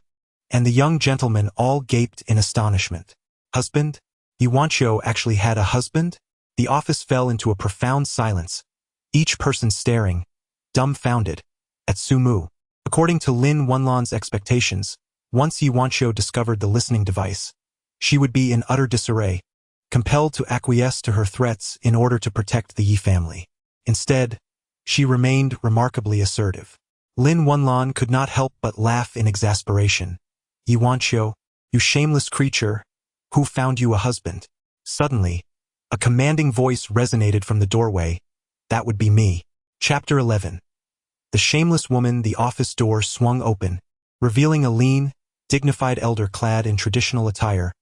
and the young gentleman all gaped in astonishment. Husband? Yi Wanqiu actually had a husband? The office fell into a profound silence, each person staring, dumbfounded, at Sumu. According to Lin Wenlan's expectations, once Yi Wanqiu discovered the listening device, she would be in utter disarray, compelled to acquiesce to her threats in order to protect the Yi family. Instead, she remained remarkably assertive. Lin Wenlan could not help but laugh in exasperation. "Yi Wanqiu, you shameless creature, who found you a husband?" Suddenly, a commanding voice resonated from the doorway. "That would be me." Chapter 11. The shameless woman. The office door swung open, revealing a lean, dignified elder clad in traditional attire,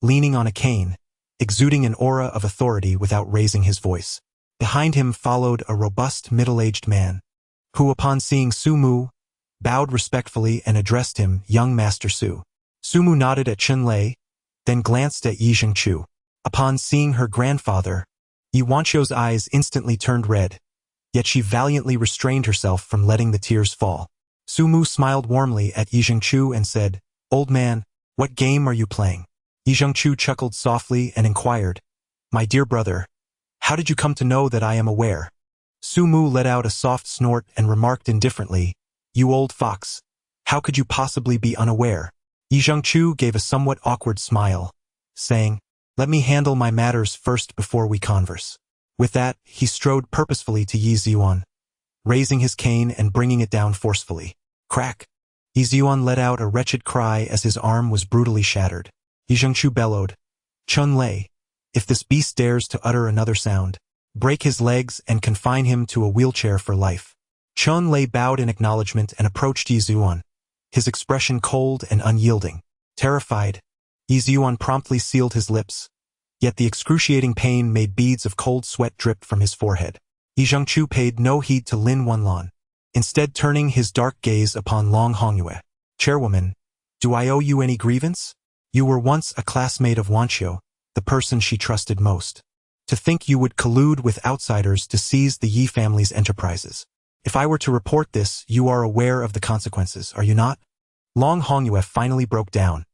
leaning on a cane, exuding an aura of authority without raising his voice. Behind him followed a robust middle-aged man, who upon seeing Sumu, bowed respectfully and addressed him, "Young Master Su." Sumu nodded at Chunlei, then glanced at Yi Zhengqiu. Upon seeing her grandfather, Yi Wanqiu's eyes instantly turned red, yet she valiantly restrained herself from letting the tears fall. Sumu smiled warmly at Yi Zhengqiu and said, "Old man, what game are you playing?" Yi Zhengqiu chuckled softly and inquired, "My dear brother, how did you come to know that I am aware?" Sumu let out a soft snort and remarked indifferently, "You old fox, how could you possibly be unaware?" Yi Zhengqiu gave a somewhat awkward smile, saying, "Let me handle my matters first before we converse." With that, he strode purposefully to Yi Ziyuan, raising his cane and bringing it down forcefully. Crack! Yi Ziyuan let out a wretched cry as his arm was brutally shattered. Yi Zhengqiu bellowed, "Chunlei, if this beast dares to utter another sound, break his legs and confine him to a wheelchair for life." Chunlei bowed in acknowledgement and approached Yi Ziyuan, his expression cold and unyielding. Terrified, Yi Ziyuan promptly sealed his lips, Yet the excruciating pain made beads of cold sweat drip from his forehead. Yi Zhengchu paid no heed to Lin Wenlan, instead turning his dark gaze upon Long Hongyue. Chairwoman, do I owe you any grievance? You were once a classmate of Wanqiu, the person she trusted most. To think you would collude with outsiders to seize the Yi family's enterprises. If I were to report this, you are aware of the consequences, are you not? Long Hongyue finally broke down,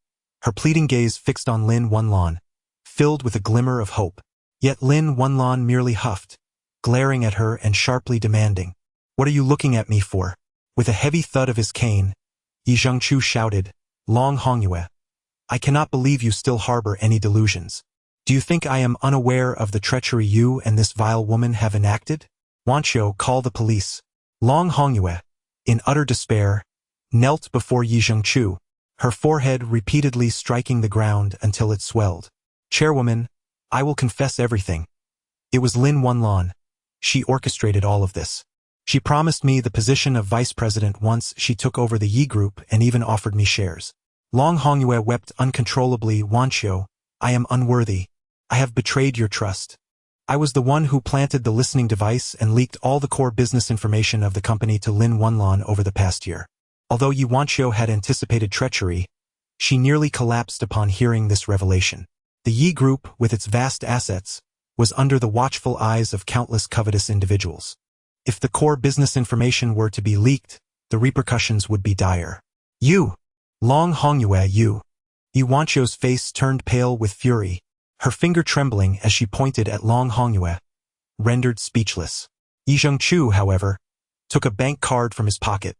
her pleading gaze fixed on Lin Wenlan, filled with a glimmer of hope. Yet Lin Wenlan merely huffed, glaring at her and sharply demanding, "What are you looking at me for?" With a heavy thud of his cane, Yi Zhengchu shouted, "Long Hongyue, I cannot believe you still harbor any delusions. Do you think I am unaware of the treachery you and this vile woman have enacted? Wanqiu, call the police." Long Hongyue, in utter despair, knelt before Yi Zhengchu, her forehead repeatedly striking the ground until it swelled. "Chairwoman, I will confess everything. It was Lin Wenlan. She orchestrated all of this. She promised me the position of vice president once she took over the Yi Group and even offered me shares." Long Hongyue wept uncontrollably. "Wanqiu, I am unworthy. I have betrayed your trust. I was the one who planted the listening device and leaked all the core business information of the company to Lin Wenlan over the past year." Although Yi Wanqiu had anticipated treachery, she nearly collapsed upon hearing this revelation. The Yi Group, with its vast assets, was under the watchful eyes of countless covetous individuals. If the core business information were to be leaked, the repercussions would be dire. "You! Long Hongyue, you!" Yi Wanqiu's face turned pale with fury, her finger trembling as she pointed at Long Hongyue, rendered speechless. Yi Zhengchu, however, took a bank card from his pocket,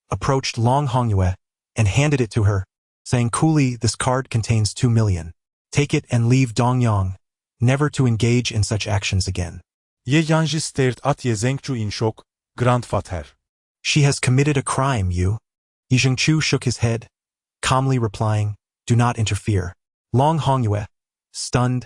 approached Long Hongyue, and handed it to her, saying coolly, "This card contains 2 million. Take it and leave Dongyang, never to engage in such actions again."
Ye Yanji stared at Ye Zhengchu in shock, grandfather.
"She has committed a crime, you." Yi Zhengchu shook his head, calmly replying, "Do not interfere." Long Hongyue, stunned,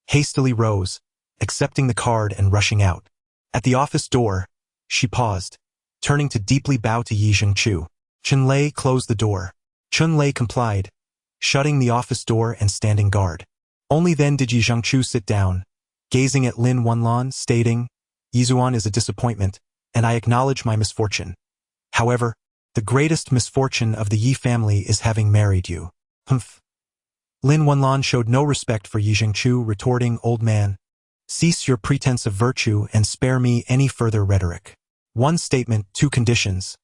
hastily rose, accepting the card and rushing out. At the office door, she paused, turning to deeply bow to Yi Zhengchu. Chunlei closed the door. Chunlei complied, shutting the office door and standing guard. Only then did Yi Zhengchu sit down, gazing at Lin Wenlan, stating, "Yizuan is a disappointment, and I acknowledge my misfortune. However, the greatest misfortune of the Yi family is having married you." "Humph." Lin Wenlan showed no respect for Yi Zhengchu, retorting, "Old man, cease your pretense of virtue and spare me any further rhetoric. 1 statement, 2 conditions.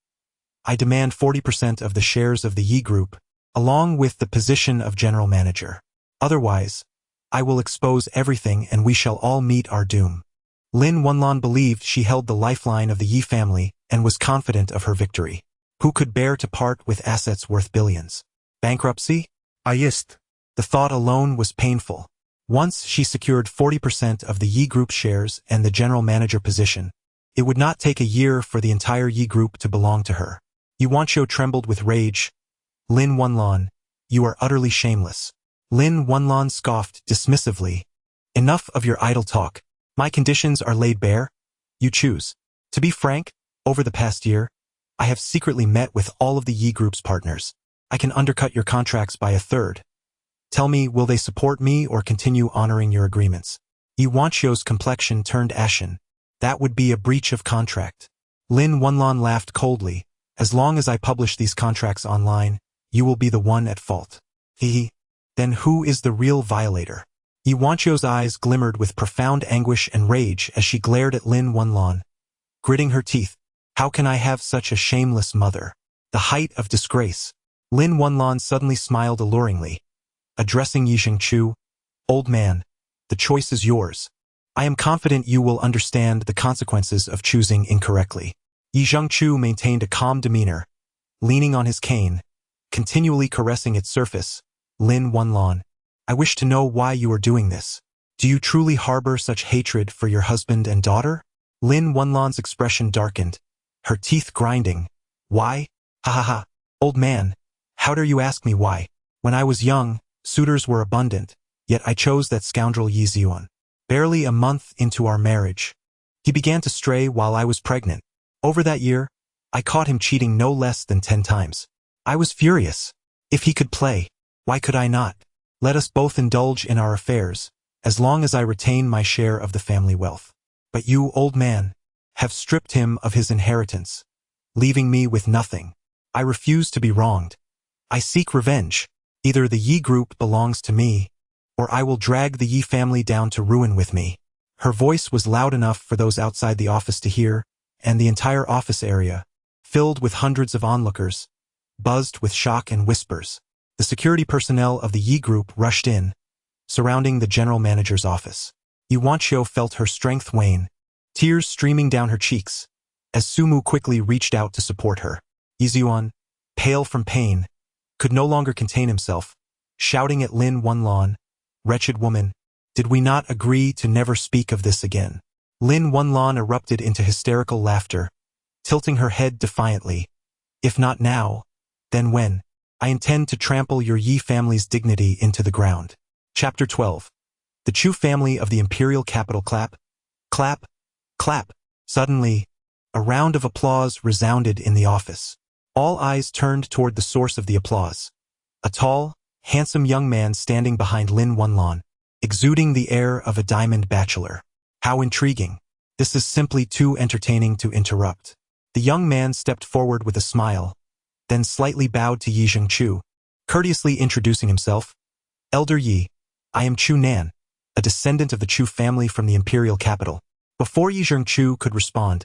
I demand 40% of the shares of the Yi Group, along with the position of general manager. Otherwise, I will expose everything and we shall all meet our doom." Lin Wenlan believed she held the lifeline of the Yi family and was confident of her victory. Who could bear to part with assets worth billions? Bankruptcy?
Ayest.
The thought alone was painful. Once she secured 40% of the Yi Group shares and the general manager position, it would not take a year for the entire Yi Group to belong to her. Yi Wanqiu trembled with rage. "Lin Wenlan, you are utterly shameless." Lin Wenlan scoffed dismissively. "Enough of your idle talk. My conditions are laid bare. You choose. To be frank, over the past year, I have secretly met with all of the Yi Group's partners. I can undercut your contracts by 1/3. Tell me, will they support me or continue honoring your agreements?" Yi Wanqiu's complexion turned ashen. "That would be a breach of contract." Lin Wenlan laughed coldly. "As long as I publish these contracts online, you will be the one at fault." "He? Then who is the real violator?" Yi Wanqiu's eyes glimmered with profound anguish and rage as she glared at Lin Wenlan, gritting her teeth. "How can I have such a shameless mother? The height of disgrace." Lin Wenlan suddenly smiled alluringly, addressing Yi Zhengchu, "Old man, the choice is yours. I am confident you will understand the consequences of choosing incorrectly." Yi Zhengchu maintained a calm demeanor, leaning on his cane, continually caressing its surface. "Lin Wenlan, I wish to know why you are doing this. Do you truly harbor such hatred for your husband and daughter?" Lin Wenlan's expression darkened, her teeth grinding. "Why? Ha ha ha. Old man, how dare you ask me why? When I was young, suitors were abundant, yet I chose that scoundrel Yi Ziyuan. Barely a month into our marriage, he began to stray while I was pregnant. Over that year, I caught him cheating no less than 10 times. I was furious. If he could play, why could I not? Let us both indulge in our affairs, as long as I retain my share of the family wealth. But you, old man, have stripped him of his inheritance, leaving me with nothing. I refuse to be wronged. I seek revenge. Either the Yi group belongs to me, or I will drag the Yi family down to ruin with me. Her voice was loud enough for those outside the office to hear, and the entire office area, filled with hundreds of onlookers, buzzed with shock and whispers. The security personnel of the Yi group rushed in, surrounding the general manager's office. Yuanqiu felt her strength wane, tears streaming down her cheeks, as Sumu quickly reached out to support her. Yizhuan, pale from pain, could no longer contain himself, shouting at Lin Wunlan, "Wretched woman, did we not agree to never speak of this again?" Lin Wunlan erupted into hysterical laughter, tilting her head defiantly. "If not now, then when? I intend to trample your Yi family's dignity into the ground." Chapter 12. The Chu family of the imperial capital clap, clap, clap. Suddenly, a round of applause resounded in the office. All eyes turned toward the source of the applause. A tall, handsome young man standing behind Lin Wunlan, exuding the air of a diamond bachelor. How intriguing. This is simply too entertaining to interrupt. The young man stepped forward with a smile, then slightly bowed to Yi Zhengqiu, courteously introducing himself. "Elder Yi, I am Chu Nan, a descendant of the Chu family from the imperial capital." Before Yi Zhengqiu could respond,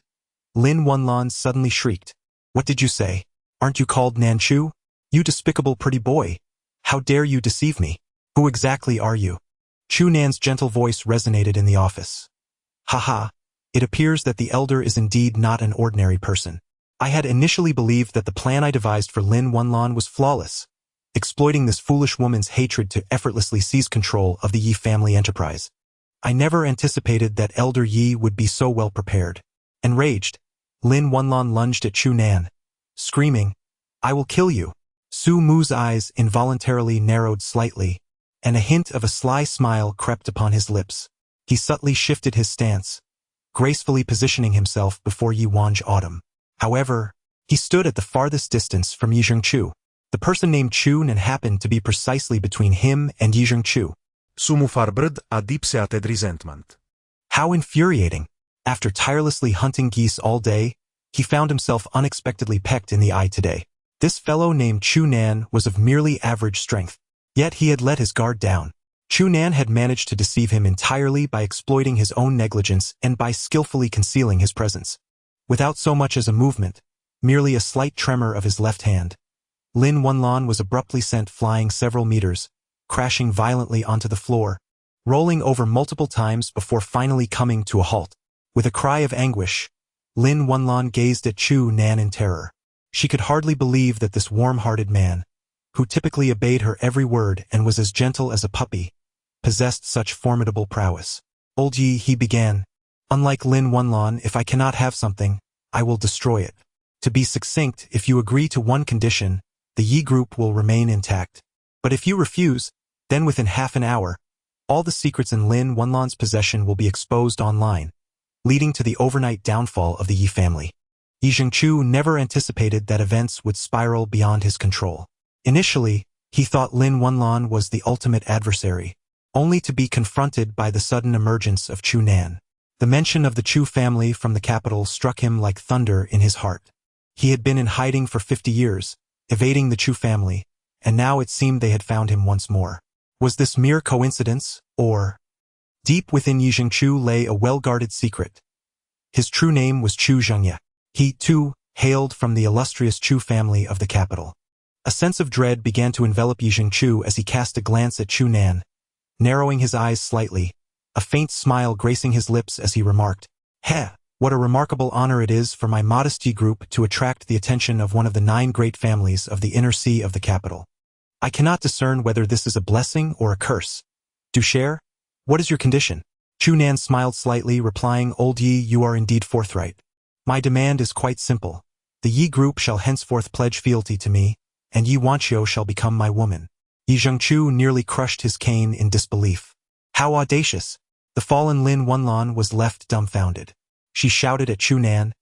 Lin Wunlan suddenly shrieked. "What did you say? Aren't you called Nanchu? You despicable pretty boy. How dare you deceive me? Who exactly are you?" Chu Nan's gentle voice resonated in the office. "Haha, it appears that the elder is indeed not an ordinary person. I had initially believed that the plan I devised for Lin Wunlan was flawless, exploiting this foolish woman's hatred to effortlessly seize control of the Yi family enterprise. I never anticipated that Elder Yi would be so well prepared." Enraged, Lin Wunlan lunged at Chu Nan, screaming, "I will kill you." Su Mu's eyes involuntarily narrowed slightly, and a hint of a sly smile crept upon his lips. He subtly shifted his stance, gracefully positioning himself before Yi Autumn. However, he stood at the farthest distance from Yi Zhengqiu. The person named Chu Nan happened to be precisely between him and Yi Zhengqiu.
Sumu farbred a dipseated resentment.
How infuriating! After tirelessly hunting geese all day, he found himself unexpectedly pecked in the eye today. This fellow named Chu Nan was of merely average strength, yet he had let his guard down. Chu Nan had managed to deceive him entirely by exploiting his own negligence and by skillfully concealing his presence. Without so much as a movement, merely a slight tremor of his left hand, Lin Wunlan was abruptly sent flying several meters, crashing violently onto the floor, rolling over multiple times before finally coming to a halt. With a cry of anguish, Lin Wunlan gazed at Chu Nan in terror. She could hardly believe that this warm-hearted man, who typically obeyed her every word and was as gentle as a puppy, possessed such formidable prowess. "Old Yi," he began, "unlike Lin Wunlan, if I cannot have something, I will destroy it. To be succinct, if you agree to one condition, the Yi group will remain intact. But if you refuse, then within half an hour, all the secrets in Lin Wunlan's possession will be exposed online, leading to the overnight downfall of the Yi family." Yi Zhengqiu never anticipated that events would spiral beyond his control. Initially, he thought Lin Wunlan was the ultimate adversary, only to be confronted by the sudden emergence of Chu Nan. The mention of the Chu family from the capital struck him like thunder in his heart. He had been in hiding for 50 years, evading the Chu family, and now it seemed they had found him once more. Was this mere coincidence, or? Deep within Yi Zhengqiu lay a well-guarded secret. His true name was Chu Zhengye. He, too, hailed from the illustrious Chu family of the capital. A sense of dread began to envelop Yi Zhengqiu as he cast a glance at Chu Nan, narrowing his eyes slightly, a faint smile gracing his lips as he remarked, "Heh, what a remarkable honor it is for my modest Yi group to attract the attention of one of the 9 great families of the inner sea of the capital. I cannot discern whether this is a blessing or a curse. Do share? What is your condition?" Chu Nan smiled slightly, replying, "Old Yi, you are indeed forthright. My demand is quite simple. The Yi group shall henceforth pledge fealty to me, and Yi Wanqiu shall become my woman." Yi Zhengqiu nearly crushed his cane in disbelief. How audacious! The fallen Lin Wunlan was left dumbfounded. She shouted at Chu Nan,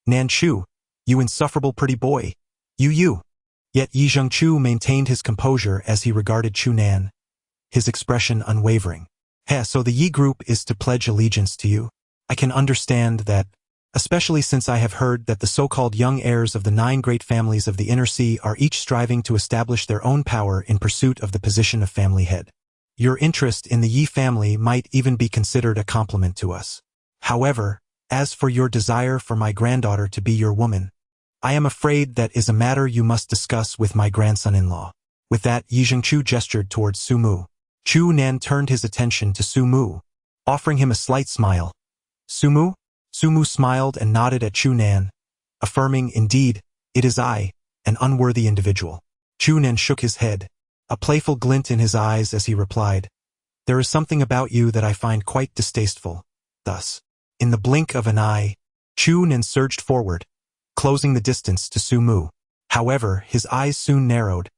"Nanchu, you insufferable pretty boy. You. Yet Yi Zhengqiu maintained his composure as he regarded Chu Nan, his expression unwavering. So the Yi group is to pledge allegiance to you? I can understand that, especially since I have heard that the so-called young heirs of the 9 great families of the Inner Sea are each striving to establish their own power in pursuit of the position of family head. Your interest in the Yi family might even be considered a compliment to us. However, as for your desire for my granddaughter to be your woman, I am afraid that is a matter you must discuss with my grandson-in-law. With that, Yi Zhengchu gestured towards Su Mu. Chu Nan turned his attention to Su Mu, offering him a slight smile. Su Mu? Su Mu smiled and nodded at Chu Nan, affirming, indeed, it is I, an unworthy individual. Chu Nan shook his head, a playful glint in his eyes as he replied, there is something about you that I find quite distasteful. Thus, in the blink of an eye, Chu Nan surged forward, closing the distance to Su Mu. However, his eyes soon narrowed,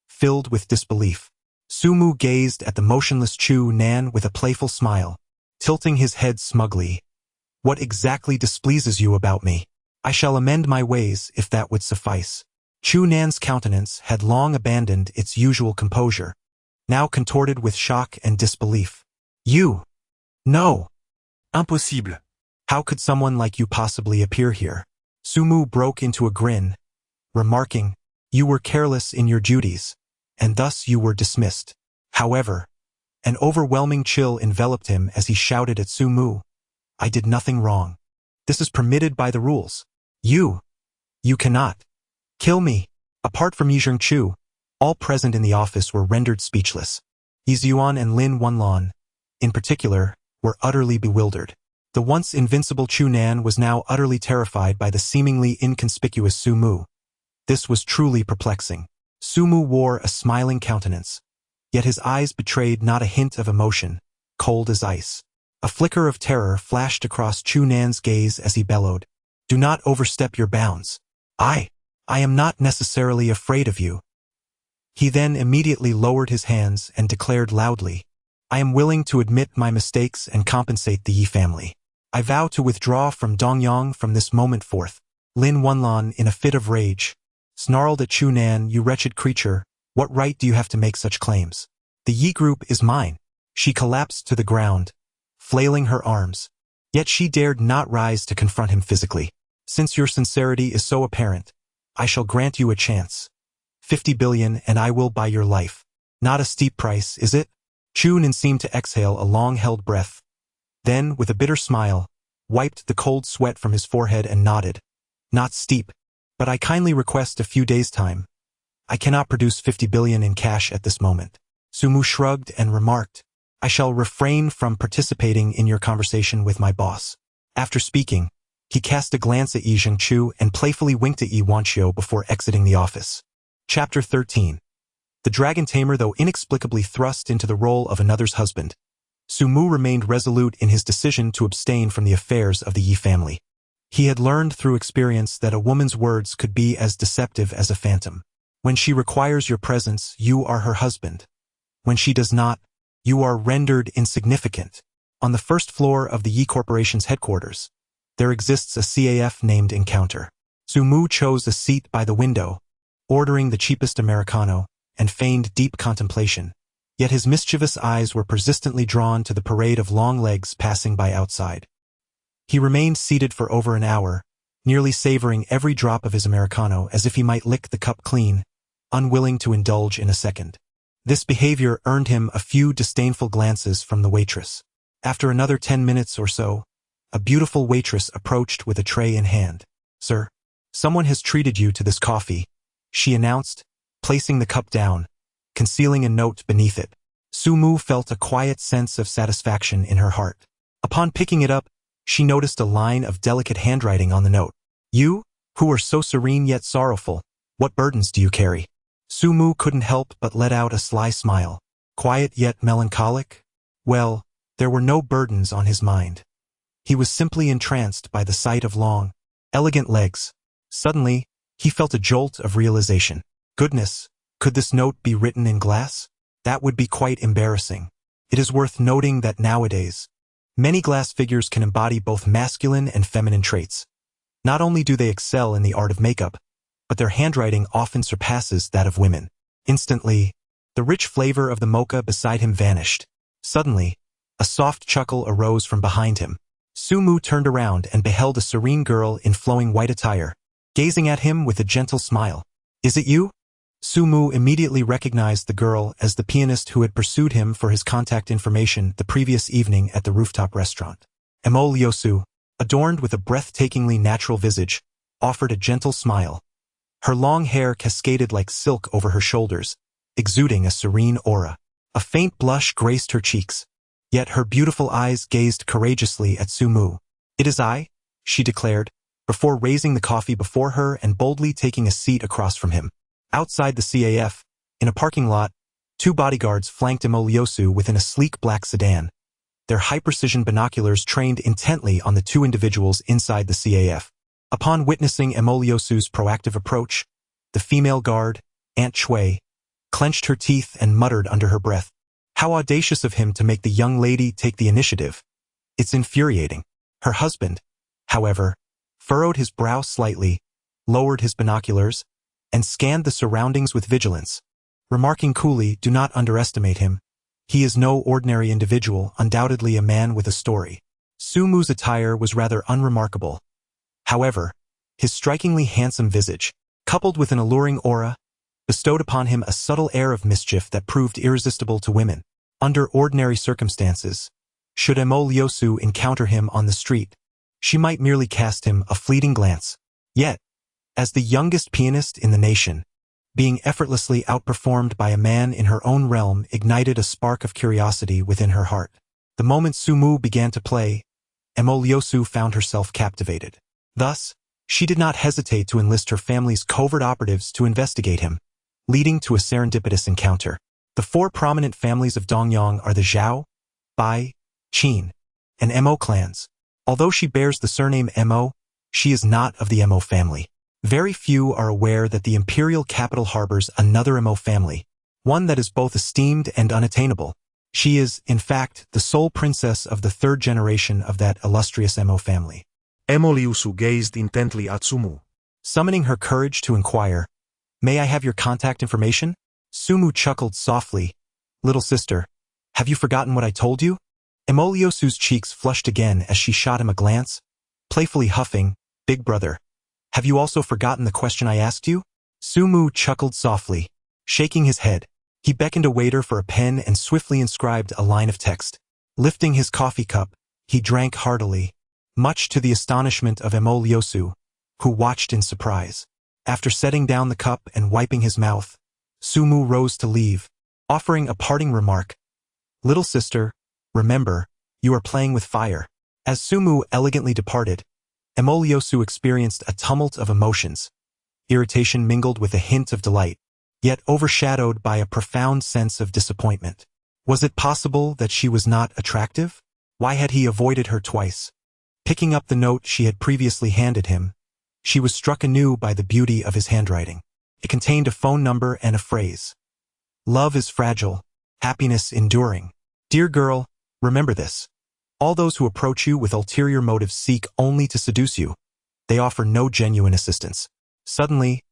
filled with disbelief. Su Mu gazed at the motionless Chu Nan with a playful smile, tilting his head smugly. What exactly displeases you about me? I shall amend my ways if that would suffice. Chu Nan's countenance had long abandoned its usual composure, now contorted with shock and disbelief. You? No.
Impossible.
How could someone like you possibly appear here? Su Mu broke into a grin, remarking, you were careless in your duties, and thus you were dismissed. However, an overwhelming chill enveloped him as he shouted at Su Mu, I did nothing wrong. This is permitted by the rules. You cannot kill me. Apart from Yi Zhengchu, all present in the office were rendered speechless. Yi Ziyuan and Lin Wenlan, in particular, were utterly bewildered. The once invincible Chu Nan was now utterly terrified by the seemingly inconspicuous Su Mu. This was truly perplexing. Su Mu wore a smiling countenance, yet his eyes betrayed not a hint of emotion, cold as ice. A flicker of terror flashed across Chu Nan's gaze as he bellowed, do not overstep your bounds. I am not necessarily afraid of you. He then immediately lowered his hands and declared loudly, I am willing to admit my mistakes and compensate the Yi family. I vow to withdraw from Dongyang from this moment forth. Lin Wenlan, in a fit of rage, snarled at Chu Nan, you wretched creature, what right do you have to make such claims? The Yi group is mine. She collapsed to the ground, flailing her arms. Yet she dared not rise to confront him physically. Since your sincerity is so apparent, I shall grant you a chance. 50 billion and I will buy your life. Not a steep price, is it? Chu Nan seemed to exhale a long-held breath. Then, with a bitter smile, wiped the cold sweat from his forehead and nodded. Not steep, but I kindly request a few days' time. I cannot produce 50 billion in cash at this moment. Su Mu shrugged and remarked, I shall refrain from participating in your conversation with my boss. After speaking, he cast a glance at Yi Zhengchu and playfully winked at Yi Wanqiu before exiting the office. Chapter 13. The dragon tamer, though inexplicably thrust into the role of another's husband, Su Mu remained resolute in his decision to abstain from the affairs of the Yi family. He had learned through experience that a woman's words could be as deceptive as a phantom. When she requires your presence, you are her husband. When she does not, you are rendered insignificant. On the first floor of the Yi Corporation's headquarters, there exists a CAF named Encounter. Su Mu chose a seat by the window, ordering the cheapest Americano, and feigned deep contemplation. Yet his mischievous eyes were persistently drawn to the parade of long legs passing by outside. He remained seated for over an hour, nearly savoring every drop of his Americano as if he might lick the cup clean, unwilling to indulge in a second. This behavior earned him a few disdainful glances from the waitress. After another 10 minutes or so, a beautiful waitress approached with a tray in hand. Sir, someone has treated you to this coffee, she announced, placing the cup down, concealing a note beneath it. Su Mu felt a quiet sense of satisfaction in her heart. Upon picking it up, she noticed a line of delicate handwriting on the note. You, who are so serene yet sorrowful, what burdens do you carry? Su Mu couldn't help but let out a sly smile. Quiet yet melancholic? Well, there were no burdens on his mind. He was simply entranced by the sight of long, elegant legs. Suddenly, he felt a jolt of realization. Goodness, could this note be written in glass? That would be quite embarrassing. It is worth noting that nowadays, many glass figures can embody both masculine and feminine traits. Not only do they excel in the art of makeup, but their handwriting often surpasses that of women. Instantly, the rich flavor of the mocha beside him vanished. Suddenly, A soft chuckle arose from behind him. Su Mu turned around and beheld a serene girl in flowing white attire, gazing at him with a gentle smile. "Is it you?" Su Mu immediately recognized the girl as the pianist who had pursued him for his contact information the previous evening at the rooftop restaurant. Emo Lyosu, adorned with a breathtakingly natural visage, offered a gentle smile. Her long hair cascaded like silk over her shoulders, exuding a serene aura. A faint blush graced her cheeks, yet her beautiful eyes gazed courageously at Su Mu. "It is I," she declared, before raising the coffee before her and boldly taking a seat across from him. Outside the CAF, in a parking lot, two bodyguards flanked Emo Lyosu within a sleek black sedan, their high-precision binoculars trained intently on the two individuals inside the CAF. Upon witnessing Emo Lyosu's proactive approach, the female guard, Aunt Chui, clenched her teeth and muttered under her breath, "How audacious of him to make the young lady take the initiative. It's infuriating." Her husband, however, furrowed his brow slightly, lowered his binoculars, and scanned the surroundings with vigilance, remarking coolly, "Do not underestimate him. He is no ordinary individual, undoubtedly a man with a story." Su Mu's attire was rather unremarkable. However, his strikingly handsome visage, coupled with an alluring aura, bestowed upon him a subtle air of mischief that proved irresistible to women. Under ordinary circumstances, should Emo Lyosu encounter him on the street, she might merely cast him a fleeting glance. Yet, as the youngest pianist in the nation, being effortlessly outperformed by a man in her own realm ignited a spark of curiosity within her heart. The moment Su Mu began to play, Emo Lyosu found herself captivated. Thus, she did not hesitate to enlist her family's covert operatives to investigate him, leading to a serendipitous encounter. The four prominent families of Dongyang are the Zhao, Bai, Qin, and Emo clans. Although she bears the surname Emo, she is not of the Emo family. Very few are aware that the imperial capital harbors another Emo family, one that is both esteemed and unattainable. She is, in fact, the sole princess of the third generation of that illustrious Emo family.
Emo Lyosu gazed intently at Su Mu.
Summoning her courage to inquire, "May I have your contact information?" Su Mu chuckled softly. "Little sister, have you forgotten what I told you?" Emo Lyosu's cheeks flushed again as she shot him a glance, playfully huffing, "Big brother, have you also forgotten the question I asked you?" Su Mu chuckled softly. Shaking his head, he beckoned a waiter for a pen and swiftly inscribed a line of text. Lifting his coffee cup, he drank heartily, much to the astonishment of Emo Lyosu, who watched in surprise. After setting down the cup and wiping his mouth, Su Mu rose to leave, offering a parting remark. "Little sister, remember, you are playing with fire." As Su Mu elegantly departed, Emo Lyosu experienced a tumult of emotions, irritation mingled with a hint of delight, yet overshadowed by a profound sense of disappointment. Was it possible that she was not attractive? Why had he avoided her twice? Picking up the note she had previously handed him, she was struck anew by the beauty of his handwriting. It contained a phone number and a phrase. "Love is fragile, happiness enduring. Dear girl, remember this. All those who approach you with ulterior motives seek only to seduce you. They offer no genuine assistance." Suddenly,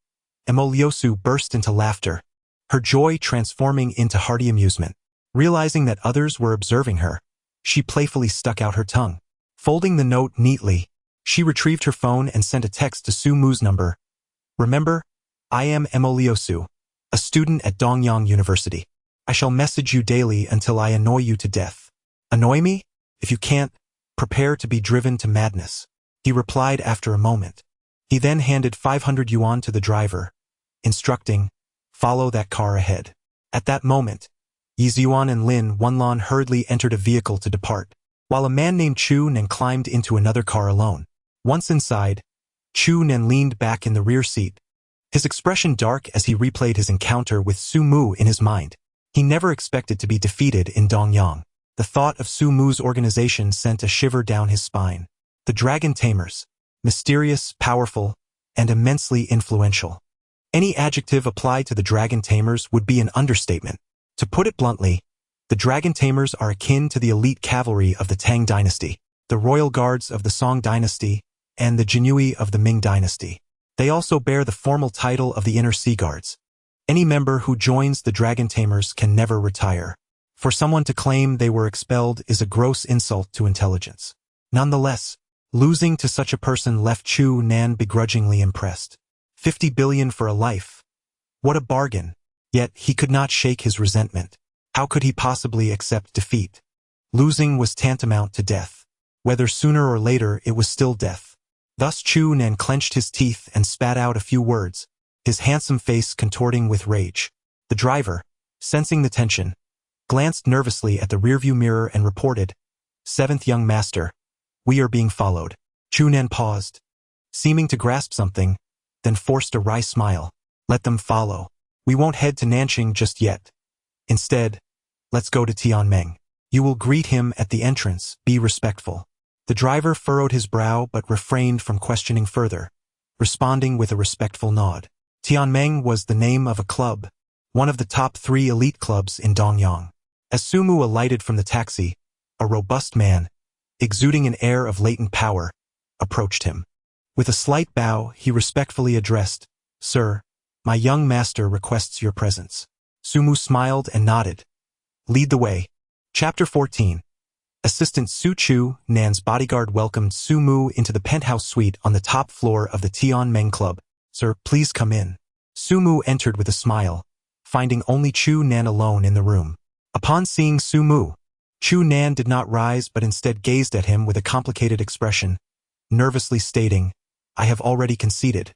Emo Lyosu burst into laughter, her joy transforming into hearty amusement. Realizing that others were observing her, she playfully stuck out her tongue. Folding the note neatly, she retrieved her phone and sent a text to Su Mu's number. "Remember, I am Emo Lyosu, a student at Dongyang University. I shall message you daily until I annoy you to death. Annoy me? If you can't, prepare to be driven to madness," he replied after a moment. He then handed 500 yuan to the driver, instructing, "Follow that car ahead." At that moment, Yizuan and Lin Wenlan hurriedly entered a vehicle to depart, while a man named Chu Nen climbed into another car alone. Once inside, Chu Nen leaned back in the rear seat, his expression dark as he replayed his encounter with Su Mu in his mind. He never expected to be defeated in Dongyang. The thought of Su Mu's organization sent a shiver down his spine. The Dragon Tamers, mysterious, powerful, and immensely influential. Any adjective applied to the Dragon Tamers would be an understatement. To put it bluntly, the Dragon Tamers are akin to the elite cavalry of the Tang dynasty, the royal guards of the Song dynasty, and the Jinui of the Ming dynasty. They also bear the formal title of the Inner Sea Guards. Any member who joins the Dragon Tamers can never retire. For someone to claim they were expelled is a gross insult to intelligence. Nonetheless, losing to such a person left Chu Nan begrudgingly impressed. 50 billion for a life. What a bargain. Yet he could not shake his resentment. How could he possibly accept defeat? Losing was tantamount to death. Whether sooner or later, it was still death. Thus Chu Nan clenched his teeth and spat out a few words, his handsome face contorting with rage. The driver, sensing the tension, glanced nervously at the rearview mirror and reported, "Seventh young master, we are being followed." Chu Nan paused, seeming to grasp something, then forced a wry smile. "Let them follow. We won't head to Nanjing just yet. Instead, let's go to Tianmeng. You will greet him at the entrance. Be respectful." The driver furrowed his brow but refrained from questioning further, responding with a respectful nod. Tianmeng was the name of a club, one of the top 3 elite clubs in Dongyang. As Sumu alighted from the taxi, a robust man, exuding an air of latent power, approached him. With a slight bow, he respectfully addressed, "Sir, my young master requests your presence." Sumu smiled and nodded. "Lead the way." Chapter 14. Assistant Su Chu Nan's bodyguard welcomed Sumu into the penthouse suite on the top floor of the Tianmeng Club. "Sir, please come in." Sumu entered with a smile, finding only Chu Nan alone in the room. Upon seeing Sumu, Chu Nan did not rise but instead gazed at him with a complicated expression, nervously stating, "I have already conceded.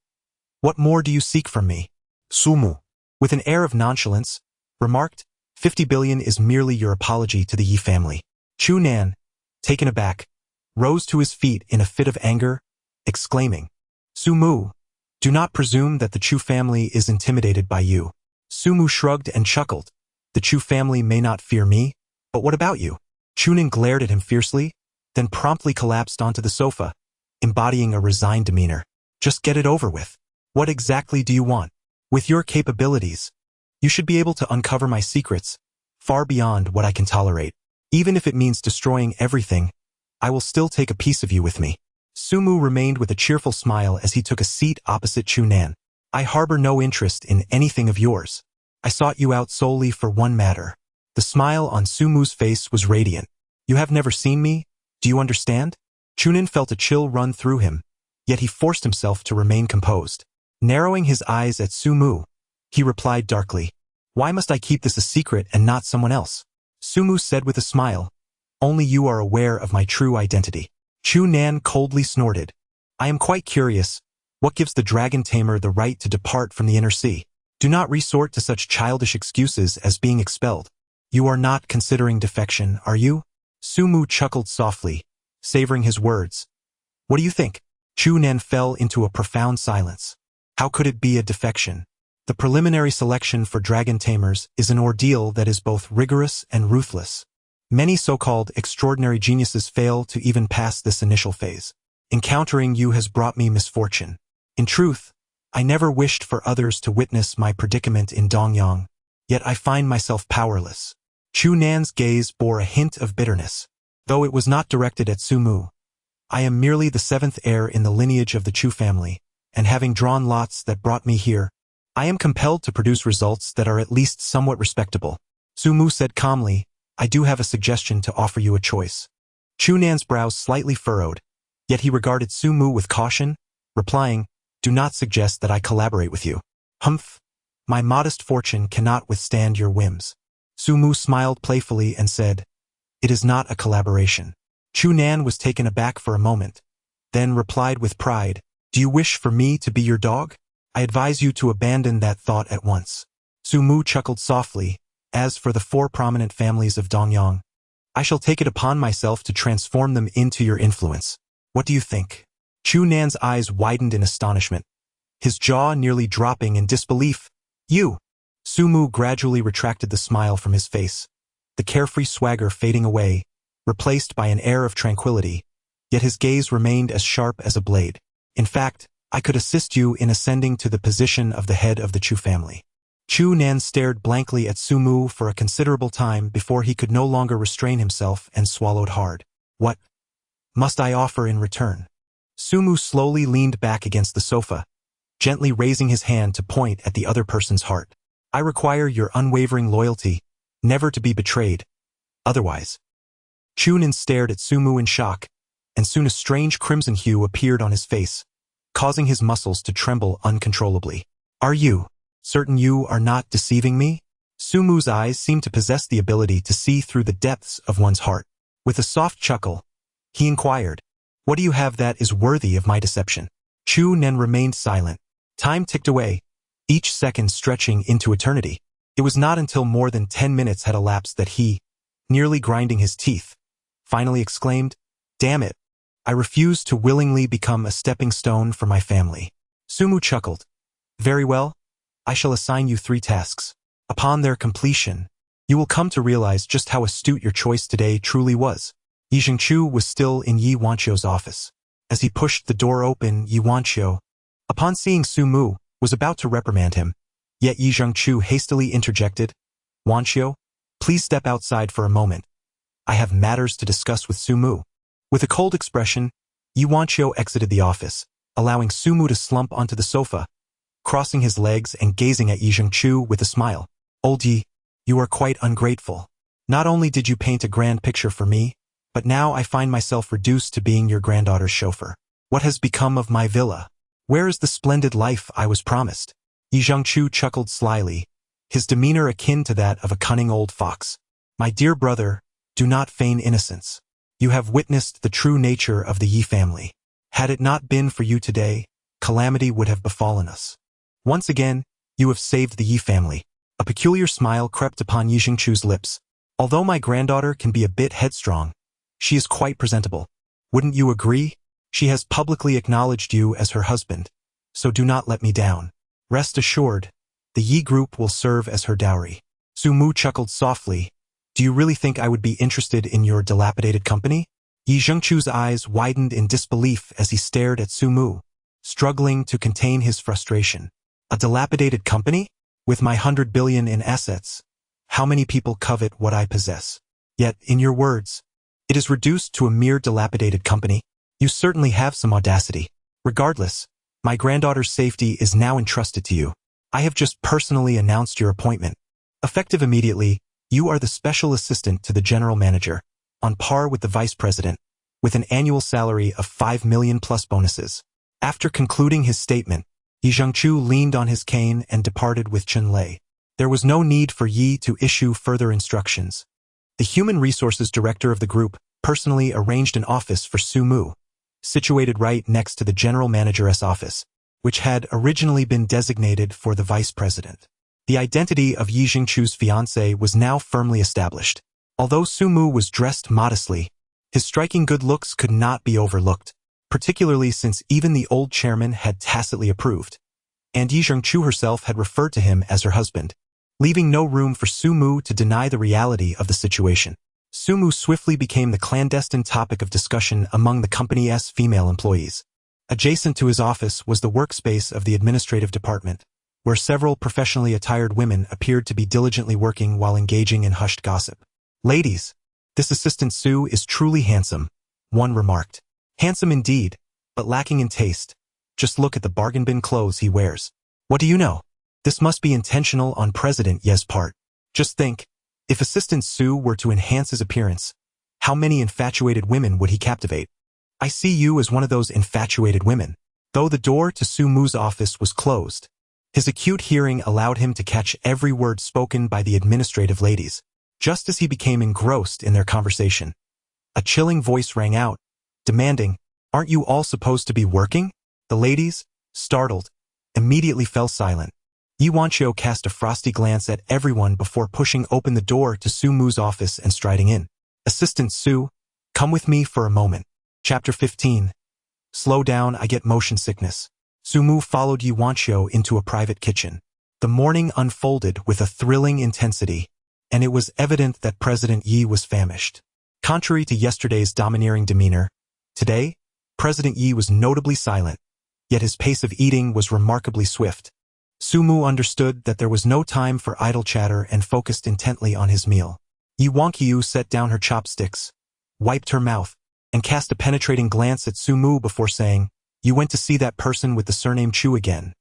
What more do you seek from me?" Sumu, with an air of nonchalance, remarked, 50 billion is merely your apology to the Yi family." Chu Nan, taken aback, rose to his feet in a fit of anger, exclaiming, "Sumu, do not presume that the Chu family is intimidated by you." Sumu shrugged and chuckled. "The Chu family may not fear me, but what about you?" Chu Nan glared at him fiercely, then promptly collapsed onto the sofa, embodying a resigned demeanor. "Just get it over with. What exactly do you want? With your capabilities, you should be able to uncover my secrets, far beyond what I can tolerate. Even if it means destroying everything, I will still take a piece of you with me." Sumu remained with a cheerful smile as he took a seat opposite Chu Nan. "I harbor no interest in anything of yours. I sought you out solely for one matter." The smile on Sumu's face was radiant. "You have never seen me? Do you understand?" Chu Nan felt a chill run through him, yet he forced himself to remain composed. Narrowing his eyes at Sumu, he replied darkly, "Why must I keep this a secret and not someone else?" Sumu said with a smile, "Only you are aware of my true identity." Chu Nan coldly snorted, "I am quite curious. What gives the dragon tamer the right to depart from the inner sea? Do not resort to such childish excuses as being expelled. You are not considering defection, are you?" Sumu chuckled softly, savoring his words. "What do you think?" Chu Nan fell into a profound silence. How could it be a defection? The preliminary selection for dragon tamers is an ordeal that is both rigorous and ruthless. Many so-called extraordinary geniuses fail to even pass this initial phase. Encountering you has brought me misfortune. In truth, I never wished for others to witness my predicament in Dongyang, yet I find myself powerless. Chu Nan's gaze bore a hint of bitterness. Though it was not directed at Sumu, I am merely the 7th heir in the lineage of the Chu family, and having drawn lots that brought me here, I am compelled to produce results that are at least somewhat respectable. Sumu said calmly, "I do have a suggestion to offer you a choice." Chu Nan's brows slightly furrowed, yet he regarded Sumu with caution, replying, "Do not suggest that I collaborate with you." "Humph, my modest fortune cannot withstand your whims." Sumu smiled playfully and said, "It is not a collaboration." Chu Nan was taken aback for a moment, then replied with pride, "Do you wish for me to be your dog? I advise you to abandon that thought at once." Sumu chuckled softly. "As for the 4 prominent families of Dongyang, I shall take it upon myself to transform them into your influence. What do you think?" Chu Nan's eyes widened in astonishment, his jaw nearly dropping in disbelief. "You!" Sumu gradually retracted the smile from his face, the carefree swagger fading away, replaced by an air of tranquility, yet his gaze remained as sharp as a blade. "In fact, I could assist you in ascending to the position of the head of the Chu family." Chu Nan stared blankly at Sumu for a considerable time before he could no longer restrain himself and swallowed hard. "What must I offer in return?" Sumu slowly leaned back against the sofa, gently raising his hand to point at the other person's heart. "I require your unwavering loyalty, never to be betrayed, otherwise. Chunin stared at Sumu in shock, and soon a strange crimson hue appeared on his face, causing his muscles to tremble uncontrollably. Are you certain you are not deceiving me? Sumu's eyes seemed to possess the ability to see through the depths of one's heart. With a soft chuckle, he inquired, "What do you have that is worthy of my deception?" Chu Nen remained silent. Time ticked away, each second stretching into eternity. It was not until more than 10 minutes had elapsed that he, nearly grinding his teeth, finally exclaimed, "Damn it, I refuse to willingly become a stepping stone for my family." Sumu chuckled. "Very well, I shall assign you 3 tasks. Upon their completion, you will come to realize just how astute your choice today truly was." Yi Zhengqiu was still in Yi Wanqiu's office. As he pushed the door open, Yi Wanqiu, upon seeing Sumu, was about to reprimand him, yet Yi Zhengqiu hastily interjected, "Wanqiu, please step outside for a moment. I have matters to discuss with Sumu." With a cold expression, Yi Wanqiu exited the office, allowing Sumu to slump onto the sofa, crossing his legs and gazing at Yi Zhengqiu with a smile. "Old Yi, you are quite ungrateful. Not only did you paint a grand picture for me, but now I find myself reduced to being your granddaughter's chauffeur. What has become of my villa? Where is the splendid life I was promised?" Yi Zhengqiu chuckled slyly, his demeanor akin to that of a cunning old fox. "My dear brother, do not feign innocence. You have witnessed the true nature of the Yi family. Had it not been for you today, calamity would have befallen us. Once again, you have saved the Yi family." A peculiar smile crept upon Yi Zhengqiu's lips. "Although my granddaughter can be a bit headstrong, she is quite presentable. Wouldn't you agree? She has publicly acknowledged you as her husband, so do not let me down. Rest assured, the Yi group will serve as her dowry." Sumu chuckled softly. "Do you really think I would be interested in your dilapidated company?" Yi Zhengqiu's eyes widened in disbelief as he stared at Sumu, struggling to contain his frustration. "A dilapidated company? With my 100 billion in assets, how many people covet what I possess? Yet, in your words, it is reduced to a mere dilapidated company? You certainly have some audacity. Regardless, my granddaughter's safety is now entrusted to you. I have just personally announced your appointment. Effective immediately, you are the special assistant to the general manager, on par with the vice president, with an annual salary of 5 million plus bonuses." After concluding his statement, Yi Zhengqiu leaned on his cane and departed with Chen Lei. There was no need for Yi to issue further instructions. The human resources director of the group personally arranged an office for Sumu, situated right next to the general manager's office, which had originally been designated for the vice president. The identity of Yi Zhengqiu's fiancé was now firmly established. Although Sumu was dressed modestly, his striking good looks could not be overlooked, particularly since even the old chairman had tacitly approved, and Yi Zhengqiu herself had referred to him as her husband, leaving no room for Sumu to deny the reality of the situation. Sumu swiftly became the clandestine topic of discussion among the company's female employees. Adjacent to his office was the workspace of the administrative department, where several professionally attired women appeared to be diligently working while engaging in hushed gossip. "Ladies, this assistant Su is truly handsome," one remarked. "Handsome indeed, but lacking in taste. Just look at the bargain bin clothes he wears. What do you know? This must be intentional on President Ye's part. Just think, if Assistant Su were to enhance his appearance, how many infatuated women would he captivate? I see you as one of those infatuated women." Though the door to Sumu's office was closed, his acute hearing allowed him to catch every word spoken by the administrative ladies. Just as he became engrossed in their conversation, a chilling voice rang out, demanding, "Aren't you all supposed to be working?" The ladies, startled, immediately fell silent. Yi Wanqiu cast a frosty glance at everyone before pushing open the door to Sumu's office and striding in. "Assistant Su, come with me for a moment." Chapter 15. Slow down, I get motion sickness. Sumu followed Yi Wanqiu into a private kitchen. The morning unfolded with a thrilling intensity, and it was evident that President Yi was famished. Contrary to yesterday's domineering demeanor, today, President Yi was notably silent, yet his pace of eating was remarkably swift. Sumu understood that there was no time for idle chatter and focused intently on his meal. Yi Wanqiu set down her chopsticks, wiped her mouth, and cast a penetrating glance at Sumu before saying, "You went to see that person with the surname Chu again,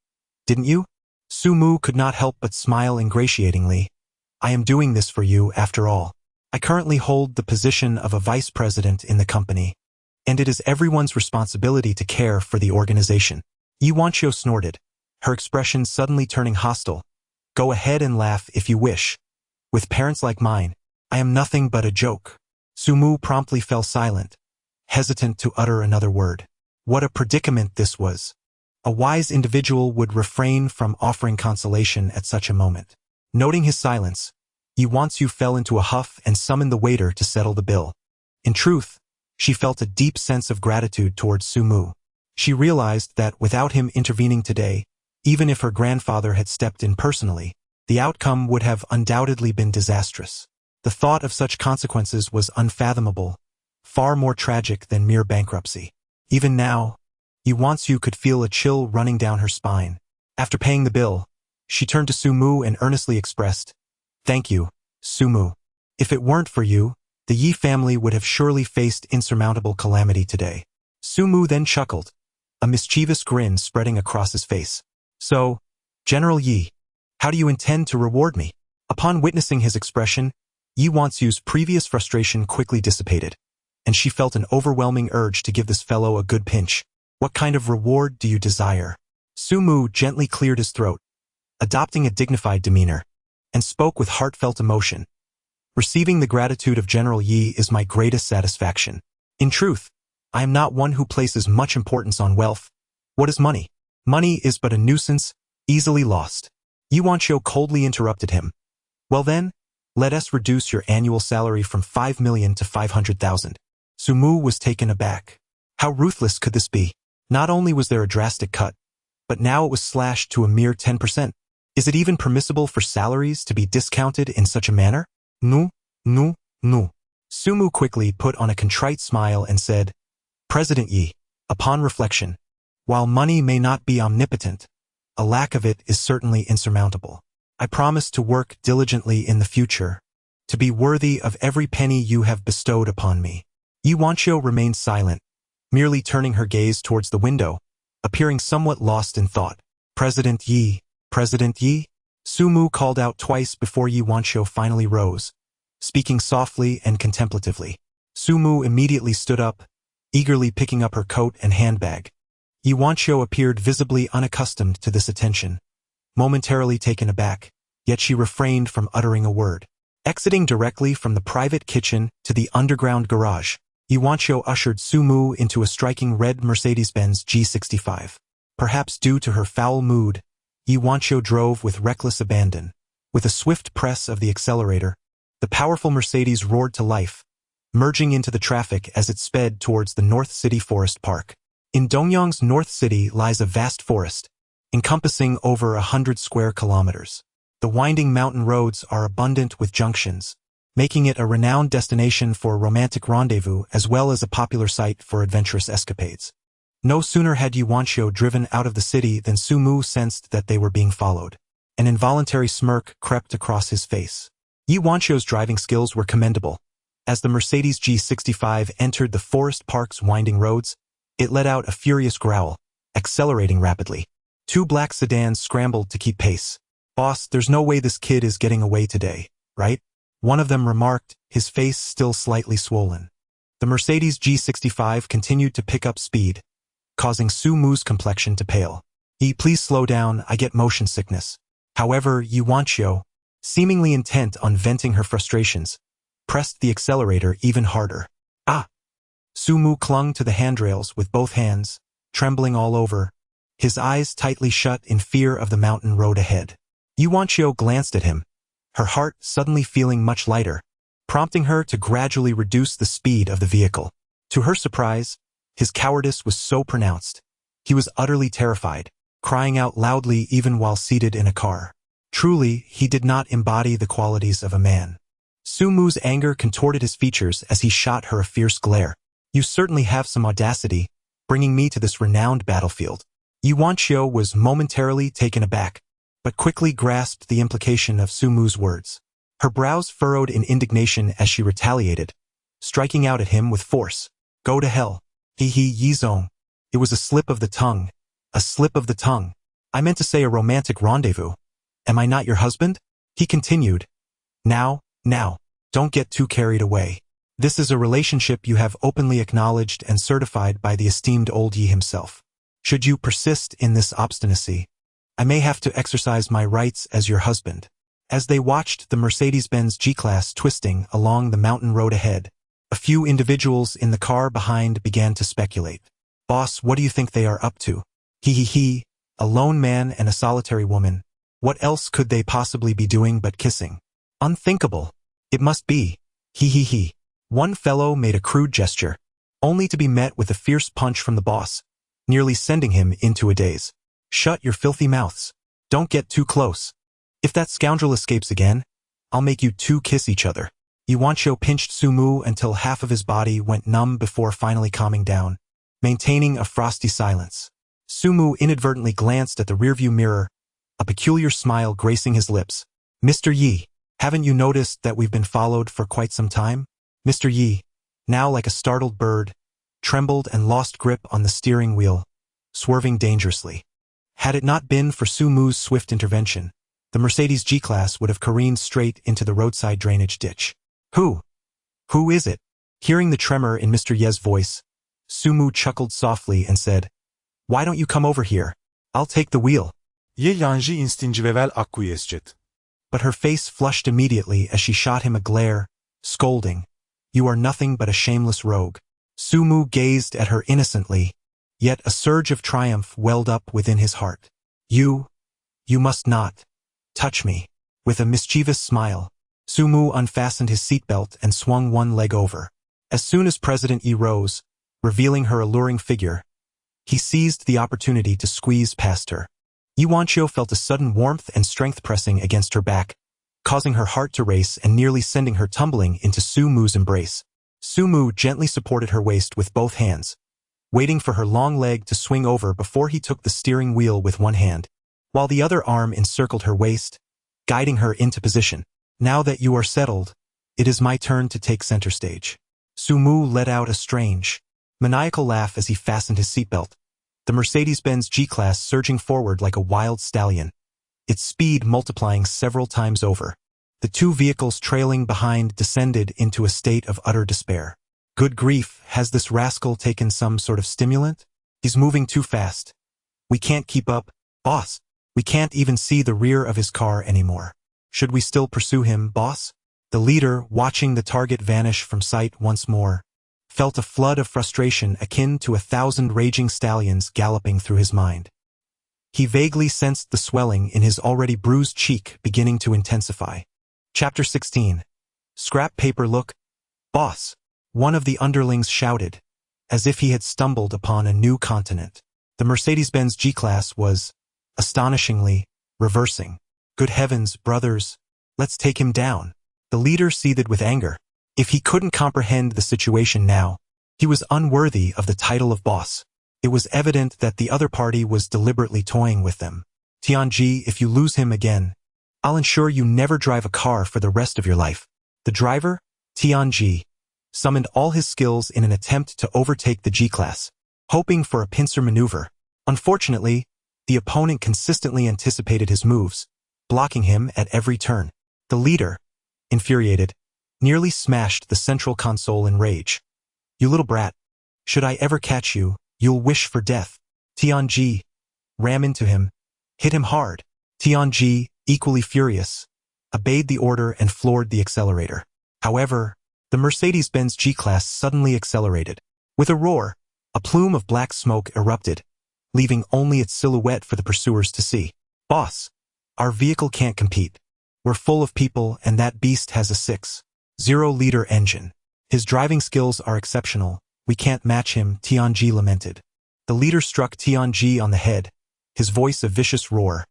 didn't you?" Sumu could not help but smile ingratiatingly. "I am doing this for you, after all. I currently hold the position of a vice president in the company, and it is everyone's responsibility to care for the organization. Yuanqiu snorted, her expression suddenly turning hostile. Go ahead and laugh if you wish. With parents like mine, I am nothing but a joke. Sumu promptly fell silent, hesitant to utter another word. What a predicament this was. A wise individual would refrain from offering consolation at such a moment. Noting his silence, Yuanqiu fell into a huff and summoned the waiter to settle the bill. In truth, she felt a deep sense of gratitude towards Sumu. She realized that without him intervening today, even if her grandfather had stepped in personally, the outcome would have undoubtedly been disastrous. The thought of such consequences was unfathomable, far more tragic than mere bankruptcy. Even now, Yuanqiu could feel a chill running down her spine. After paying the bill, she turned to Sumu and earnestly expressed, "Thank you, Sumu. If it weren't for you, the Yi family would have surely faced insurmountable calamity today." Sumu then chuckled, a mischievous grin spreading across his face. "So, General Yi, how do you intend to reward me?" Upon witnessing his expression, Yuanqiu's previous frustration quickly dissipated, and she felt an overwhelming urge to give this fellow a good pinch. "What kind of reward do you desire?" Sumu gently cleared his throat, adopting a dignified demeanor, and spoke with heartfelt emotion. "Receiving the gratitude of General Yi is my greatest satisfaction. In truth, I am not one who places much importance on wealth. What is money? Money is but a nuisance, easily lost." Yuanqiu coldly interrupted him. "Well then, let us reduce your annual salary from 5 million to 500,000. Sumu was taken aback. How ruthless could this be? Not only was there a drastic cut, but now it was slashed to a mere 10%. Is it even permissible for salaries to be discounted in such a manner? No. Sumu quickly put on a contrite smile and said, "President Yi, upon reflection, while money may not be omnipotent, a lack of it is certainly insurmountable. I promise to work diligently in the future, to be worthy of every penny you have bestowed upon me." Yuanqiu remained silent, merely turning her gaze towards the window, appearing somewhat lost in thought. President Yi, Sumu called out twice before Yuanqiu finally rose, speaking softly and contemplatively. Sumu immediately stood up, eagerly picking up her coat and handbag. Yuanqiu appeared visibly unaccustomed to this attention, momentarily taken aback, yet she refrained from uttering a word. Exiting directly from the private kitchen to the underground garage, Yuanqiu ushered Sumu into a striking red Mercedes-Benz G65. Perhaps due to her foul mood, Yuanqiu drove with reckless abandon. With a swift press of the accelerator, the powerful Mercedes roared to life, merging into the traffic as it sped towards the North City Forest Park. In Dongyang's North City lies a vast forest, encompassing over 100 square kilometers. The winding mountain roads are abundant with junctions, making it a renowned destination for romantic rendezvous as well as a popular site for adventurous escapades. No sooner had Yuanqiu driven out of the city than Sumu sensed that they were being followed. An involuntary smirk crept across his face. Yuanqiu's driving skills were commendable. As the Mercedes G65 entered the forest park's winding roads, it let out a furious growl, accelerating rapidly. Two black sedans scrambled to keep pace. "Boss, there's no way this kid is getting away today, right?" one of them remarked, his face still slightly swollen. The Mercedes G65 continued to pick up speed, causing Sumu's complexion to pale. Please slow down, I get motion sickness." However, Yuanqiu, seemingly intent on venting her frustrations, pressed the accelerator even harder. "Ah!" Sumu clung to the handrails with both hands, trembling all over, his eyes tightly shut in fear of the mountain road ahead. Yuanqiu glanced at him, her heart suddenly feeling much lighter, prompting her to gradually reduce the speed of the vehicle. To her surprise, his cowardice was so pronounced. He was utterly terrified, crying out loudly even while seated in a car. Truly, he did not embody the qualities of a man. Sumu's anger contorted his features as he shot her a fierce glare. "You certainly have some audacity, bringing me to this renowned battlefield." Yuanqiu was momentarily taken aback, but quickly grasped the implication of Sumu's words. Her brows furrowed in indignation as she retaliated, striking out at him with force. "Go to hell. Yizong. It was a slip of the tongue. A slip of the tongue. I meant to say a romantic rendezvous. Am I not your husband?" he continued. Now, Don't get too carried away. This is a relationship you have openly acknowledged and certified by the esteemed old He himself. Should you persist in this obstinacy, I may have to exercise my rights as your husband. As they watched the Mercedes-Benz G-Class twisting along the mountain road ahead, a few individuals in the car behind began to speculate. Boss, what do you think they are up to? He, a lone man and a solitary woman. What else could they possibly be doing but kissing? Unthinkable. It must be. He. One fellow made a crude gesture, only to be met with a fierce punch from the boss, nearly sending him into a daze. Shut your filthy mouths. Don't get too close. If that scoundrel escapes again, I'll make you two kiss each other. Yuancho pinched Sumu until half of his body went numb before finally calming down, maintaining a frosty silence. Sumu inadvertently glanced at the rearview mirror, a peculiar smile gracing his lips. Mr. Yi, haven't you noticed that we've been followed for quite some time? Mr. Yi, now like a startled bird, trembled and lost grip on the steering wheel, swerving dangerously. Had it not been for Sumu's swift intervention, the Mercedes G-Class would have careened straight into the roadside drainage ditch. Who is it? Hearing the tremor in Mr. Ye's voice, Sumu chuckled softly and said, Why don't you come over here? I'll take the wheel.
Je janë instingivevel akkujesqet.
But her face flushed immediately as she shot him a glare, scolding, You are nothing but a shameless rogue. Sumu gazed at her innocently, yet a surge of triumph welled up within his heart. You must not touch me. With a mischievous smile, Sumu unfastened his seatbelt and swung one leg over. As soon as President Yi rose, revealing her alluring figure, he seized the opportunity to squeeze past her. Yuancho felt a sudden warmth and strength pressing against her back, causing her heart to race and nearly sending her tumbling into Sumu's embrace. Sumu gently supported her waist with both hands, waiting for her long leg to swing over before he took the steering wheel with one hand, while the other arm encircled her waist, guiding her into position. Now that you are settled, it is my turn to take center stage. Sumu let out a strange, maniacal laugh as he fastened his seatbelt, the Mercedes-Benz G-Class surging forward like a wild stallion, its speed multiplying several times over. The two vehicles trailing behind descended into a state of utter despair. Good grief, has this rascal taken some sort of stimulant? He's moving too fast. We can't keep up, boss. We can't even see the rear of his car anymore. Should we still pursue him, boss? The leader, watching the target vanish from sight once more, felt a flood of frustration akin to 1,000 raging stallions galloping through his mind. He vaguely sensed the swelling in his already bruised cheek beginning to intensify. Chapter 16. Scrap paper look. Boss, one of the underlings shouted, as if he had stumbled upon a new continent. The Mercedes-Benz G-Class was, astonishingly, reversing. Good heavens, brothers, let's take him down. The leader seethed with anger. If he couldn't comprehend the situation now, he was unworthy of the title of boss. It was evident that the other party was deliberately toying with them. Tianji, if you lose him again, I'll ensure you never drive a car for the rest of your life. The driver, Tianji, summoned all his skills in an attempt to overtake the G-Class, hoping for a pincer maneuver. Unfortunately, the opponent consistently anticipated his moves, blocking him at every turn. The leader, infuriated, nearly smashed the central console in rage. You little brat. Should I ever catch you, you'll wish for death. Tianji ran into him, hit him hard. Tianji, equally furious, obeyed the order and floored the accelerator. However, the Mercedes-Benz G-Class suddenly accelerated. With a roar, a plume of black smoke erupted, leaving only its silhouette for the pursuers to see. Boss, our vehicle can't compete. We're full of people and that beast has a 6.0-liter engine. His driving skills are exceptional. We can't match him, Tianji lamented. The leader struck Tianji on the head, his voice a vicious roar.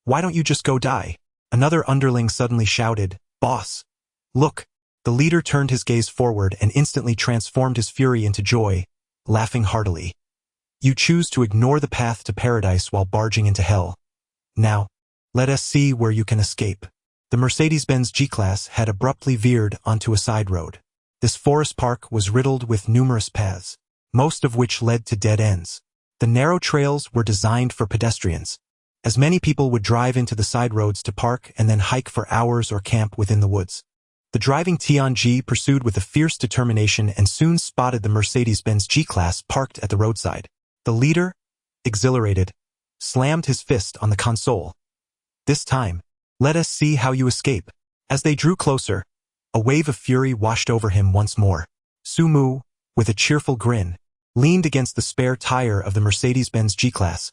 Why don't you just go die? Another underling suddenly shouted, Boss, look. The leader turned his gaze forward and instantly transformed his fury into joy, laughing heartily. You choose to ignore the path to paradise while barging into hell. Now, let us see where you can escape. The Mercedes-Benz G-Class had abruptly veered onto a side road. This forest park was riddled with numerous paths, most of which led to dead ends. The narrow trails were designed for pedestrians, as many people would drive into the side roads to park and then hike for hours or camp within the woods. The driving Tianji pursued with a fierce determination and soon spotted the Mercedes-Benz G-Class parked at the roadside. The leader, exhilarated, slammed his fist on the console. This time, let us see how you escape. As they drew closer, a wave of fury washed over him once more. Sumu, with a cheerful grin, leaned against the spare tire of the Mercedes-Benz G-Class.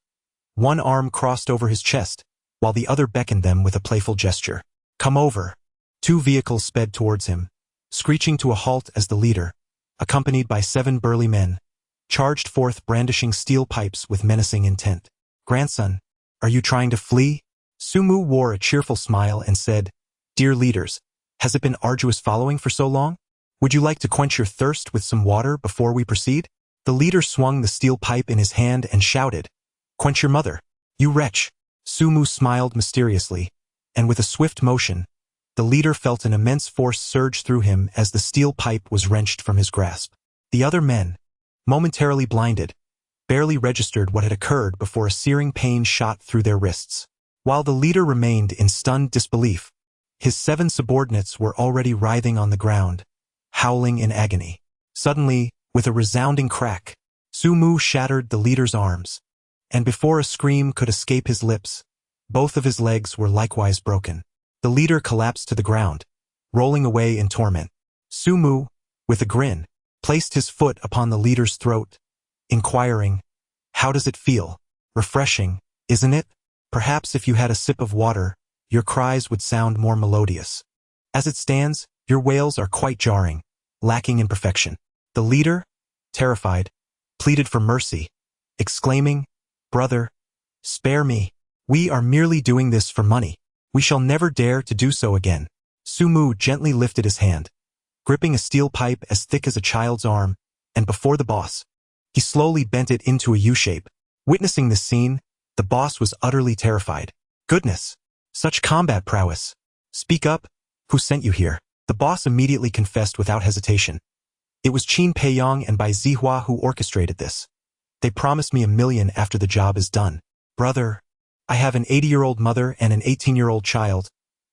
One arm crossed over his chest, while the other beckoned them with a playful gesture. Come over. Two vehicles sped towards him, screeching to a halt as the leader, accompanied by 7 burly men, charged forth brandishing steel pipes with menacing intent. Grandson, are you trying to flee? Sumu wore a cheerful smile and said, Dear leaders, has it been arduous following for so long? Would you like to quench your thirst with some water before we proceed? The leader swung the steel pipe in his hand and shouted, Quench your mother, you wretch. Sumu smiled mysteriously, and with a swift motion, the leader felt an immense force surge through him as the steel pipe was wrenched from his grasp. The other men, momentarily blinded, barely registered what had occurred before a searing pain shot through their wrists. While the leader remained in stunned disbelief, his 7 subordinates were already writhing on the ground, howling in agony. Suddenly, with a resounding crack, Sumu shattered the leader's arms, and before a scream could escape his lips, both of his legs were likewise broken. The leader collapsed to the ground, rolling away in torment. Sumu, with a grin, placed his foot upon the leader's throat, inquiring, How does it feel? Refreshing, isn't it? Perhaps if you had a sip of water, your cries would sound more melodious. As it stands, your wails are quite jarring, lacking in perfection. The leader, terrified, pleaded for mercy, exclaiming, Brother, spare me. We are merely doing this for money. We shall never dare to do so again. Sumu gently lifted his hand, gripping a steel pipe as thick as a child's arm, and before the boss, he slowly bent it into a U-shape. Witnessing this scene, the boss was utterly terrified. Goodness! Such combat prowess! Speak up! Who sent you here? The boss immediately confessed without hesitation. It was Qin Peiyong and Bai Zihua who orchestrated this. They promised me $1 million after the job is done. Brother, I have an 80-year-old mother and an 18-year-old child.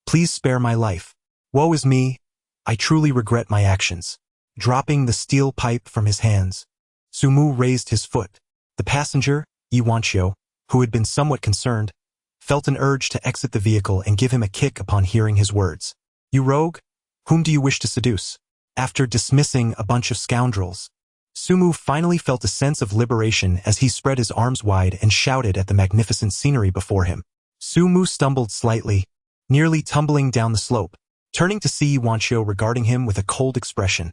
Please spare my life. Woe is me. I truly regret my actions. Dropping the steel pipe from his hands, Sumu raised his foot. The passenger, Yiwanchio, who had been somewhat concerned, felt an urge to exit the vehicle and give him a kick upon hearing his words. You rogue? Whom do you wish to seduce? After dismissing a bunch of scoundrels, Sumu finally felt a sense of liberation as he spread his arms wide and shouted at the magnificent scenery before him. Sumu stumbled slightly, nearly tumbling down the slope. Turning to see Yiwanchio regarding him with a cold expression,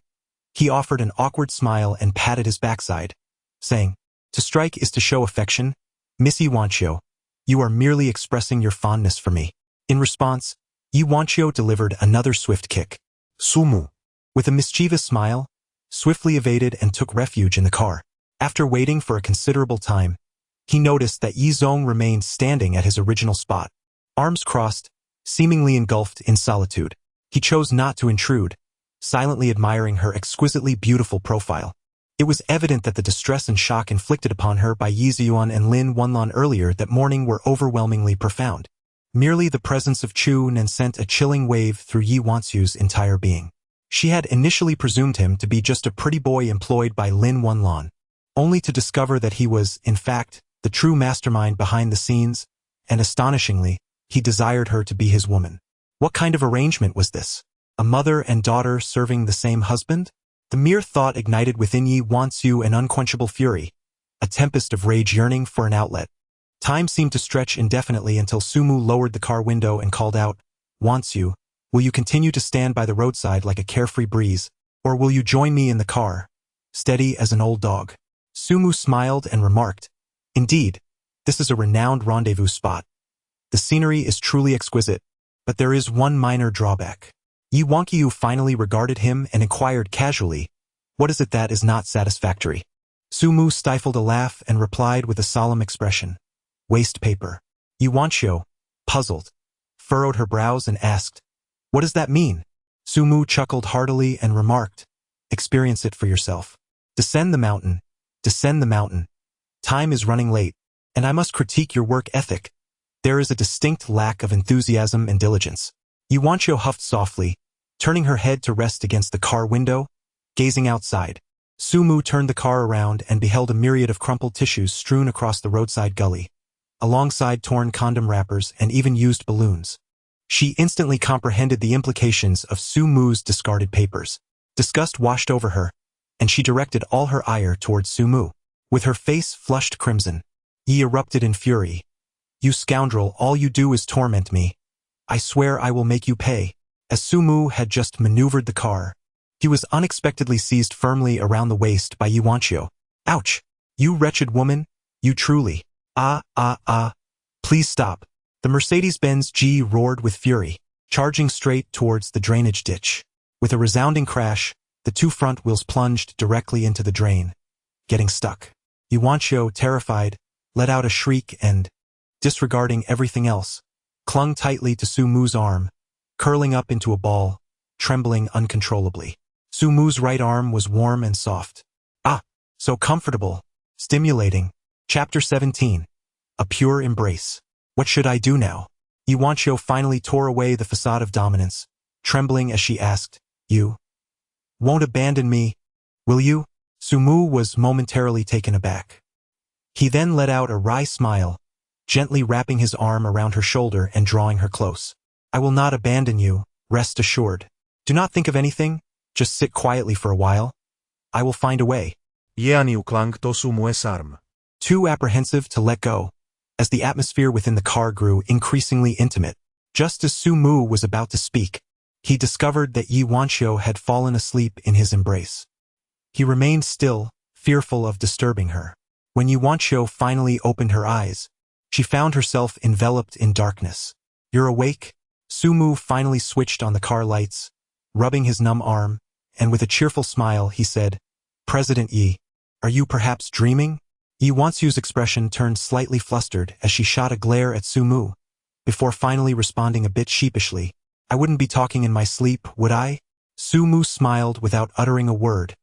he offered an awkward smile and patted his backside, saying, To strike is to show affection. Miss Yiwanchio, you are merely expressing your fondness for me. In response, Yiwanchio delivered another swift kick. Sumu, with a mischievous smile, swiftly evaded and took refuge in the car. After waiting for a considerable time, he noticed that Yizong remained standing at his original spot, arms crossed, seemingly engulfed in solitude. He chose not to intrude, silently admiring her exquisitely beautiful profile. It was evident that the distress and shock inflicted upon her by Yi Ziyuan and Lin Wenlan earlier that morning were overwhelmingly profound. Merely the presence of Chu Nan sent a chilling wave through Yi Wansu's entire being. She had initially presumed him to be just a pretty boy employed by Lin Wenlan, only to discover that he was, in fact, the true mastermind behind the scenes, and astonishingly, he desired her to be his woman. What kind of arrangement was this? A mother and daughter serving the same husband? The mere thought ignited within Yi Wansu an unquenchable fury, a tempest of rage yearning for an outlet. Time seemed to stretch indefinitely until Sumu lowered the car window and called out, Wansu, will you continue to stand by the roadside like a carefree breeze, or will you join me in the car, steady as an old dog? Sumu smiled and remarked, Indeed, this is a renowned rendezvous spot. The scenery is truly exquisite, but there is one minor drawback. Yi Wanqiu finally regarded him and inquired casually, What is it that is not satisfactory? Sumu stifled a laugh and replied with a solemn expression, Waste paper. Yi Wanqiu, puzzled, furrowed her brows and asked, What does that mean? Sumu chuckled heartily and remarked, Experience it for yourself. Descend the mountain. Descend the mountain. Time is running late, and I must critique your work ethic. There is a distinct lack of enthusiasm and diligence. Yiwanchio huffed softly, turning her head to rest against the car window, gazing outside. Su-mu turned the car around and beheld a myriad of crumpled tissues strewn across the roadside gully, alongside torn condom wrappers and even used balloons. She instantly comprehended the implications of Su-mu's discarded papers. Disgust washed over her, and she directed all her ire towards Su-mu. With her face flushed crimson, Yi erupted in fury. "You scoundrel, all you do is torment me. I swear I will make you pay." As Su-mu had just maneuvered the car, he was unexpectedly seized firmly around the waist by Yi Wanqiu. "Ouch! You wretched woman, you truly. Please stop." The Mercedes-Benz G roared with fury, charging straight towards the drainage ditch. With a resounding crash, the two front wheels plunged directly into the drain, getting stuck. Yi Wanqiu, terrified, let out a shriek and, disregarding everything else, clung tightly to Su-mu's arm, curling up into a ball, trembling uncontrollably. Su-mu's right arm was warm and soft. So comfortable, stimulating. Chapter 17. A Pure Embrace. What should I do now? Yi Wanqiu finally tore away the facade of dominance, trembling as she asked, "You won't abandon me, will you?" Su-mu was momentarily taken aback. He then let out a wry smile, gently wrapping his arm around her shoulder and drawing her close. "I will not abandon you, rest assured. Do not think of anything, just sit quietly for a while. I will find a way."
Iani uklang to Su-mu's arm.
Too apprehensive to let go, as the atmosphere within the car grew increasingly intimate. Just as Su-mu was about to speak, he discovered that Yi Wanqiu had fallen asleep in his embrace. He remained still, fearful of disturbing her. When Yi Wanqiu finally opened her eyes, she found herself enveloped in darkness. "You're awake?" Su-mu finally switched on the car lights, rubbing his numb arm, and with a cheerful smile he said, "President Yi, are you perhaps dreaming?" Yi Wanqiu's expression turned slightly flustered as she shot a glare at Su-mu, before finally responding a bit sheepishly, "I wouldn't be talking in my sleep, would I?" Su-mu smiled without uttering a word,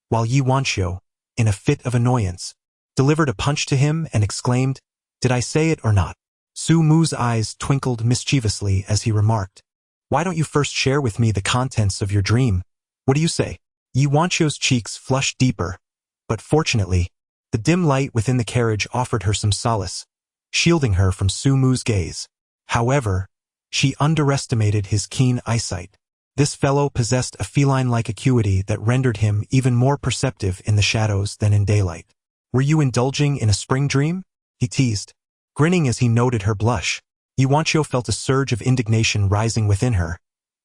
while Yi Wanqiu, in a fit of annoyance, delivered a punch to him and exclaimed, "Did I say it or not?" Su-mu's eyes twinkled mischievously as he remarked, "Why don't you first share with me the contents of your dream? What do you say?" Yi Wanqiu's cheeks flushed deeper, but fortunately, the dim light within the carriage offered her some solace, shielding her from Su-mu's gaze. However, she underestimated his keen eyesight. This fellow possessed a feline-like acuity that rendered him even more perceptive in the shadows than in daylight. "Were you indulging in a spring dream?" he teased, grinning as he noted her blush. Yi Wanqiu felt a surge of indignation rising within her,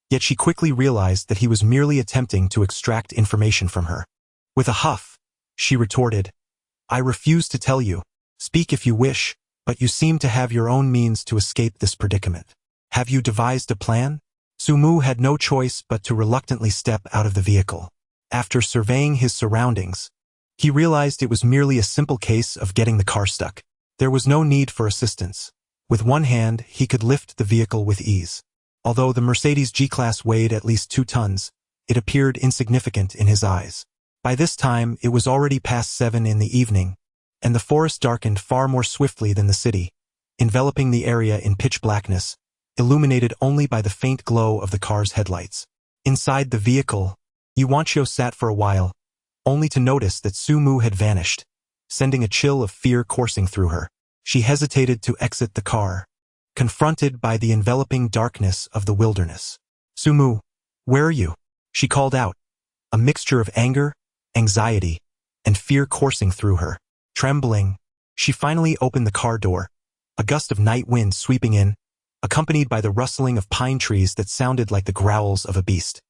yet she quickly realized that he was merely attempting to extract information from her. With a huff, she retorted, "I refuse to tell you. Speak if you wish, but you seem to have your own means to escape this predicament. Have you devised a plan?" Su-mu had no choice but to reluctantly step out of the vehicle. After surveying his surroundings, he realized it was merely a simple case of getting the car stuck. There was no need for assistance. With one hand, he could lift the vehicle with ease. Although the Mercedes G-Class weighed at least 2 tons, it appeared insignificant in his eyes. By this time, it was already past 7 in the evening, and the forest darkened far more swiftly than the city, enveloping the area in pitch blackness, illuminated only by the faint glow of the car's headlights. Inside the vehicle, Yi Wanqiu sat for a while, only to notice that Su-mu had vanished, sending a chill of fear coursing through her. She hesitated to exit the car, confronted by the enveloping darkness of the wilderness. "Su-mu, where are you?" she called out, a mixture of anger, anxiety, and fear coursing through her. Trembling, she finally opened the car door, a gust of night wind sweeping in, accompanied by the rustling of pine trees that sounded like the growls of a beast.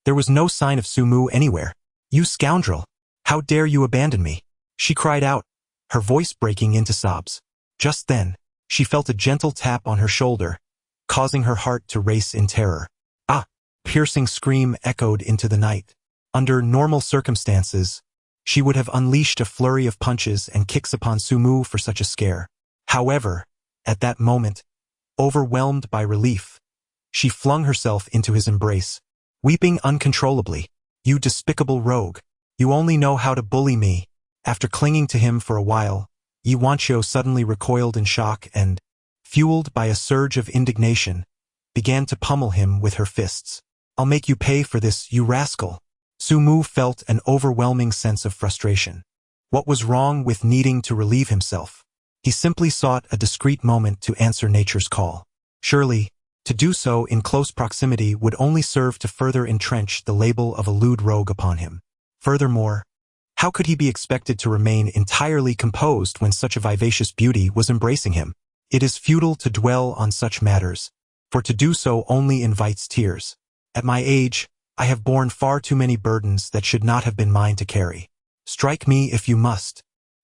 There was no sign of Su-mu anywhere. "You scoundrel! How dare you abandon me?" she cried out, her voice breaking into sobs. Just then, she felt a gentle tap on her shoulder, causing her heart to race in terror. A piercing scream echoed into the night. Under normal circumstances, she would have unleashed a flurry of punches and kicks upon Su-mu for such a scare. However, at that moment, overwhelmed by relief, she flung herself into his embrace, weeping uncontrollably. "You despicable rogue! You only know how to bully me." After clinging to him for a while, Yi Wanqiu suddenly recoiled in shock and, fueled by a surge of indignation, began to pummel him with her fists. I'll make you pay for this, you rascal. Sumu felt an overwhelming sense of frustration. What was wrong with needing to relieve himself? He simply sought a discreet moment to answer nature's call. Surely, to do so in close proximity would only serve to further entrench the label of a lewd rogue upon him. Furthermore, how could he be expected to remain entirely composed when such a vivacious beauty was embracing him? It is futile to dwell on such matters, for to do so only invites tears. At my age, I have borne far too many burdens that should not have been mine to carry. Strike me if you must.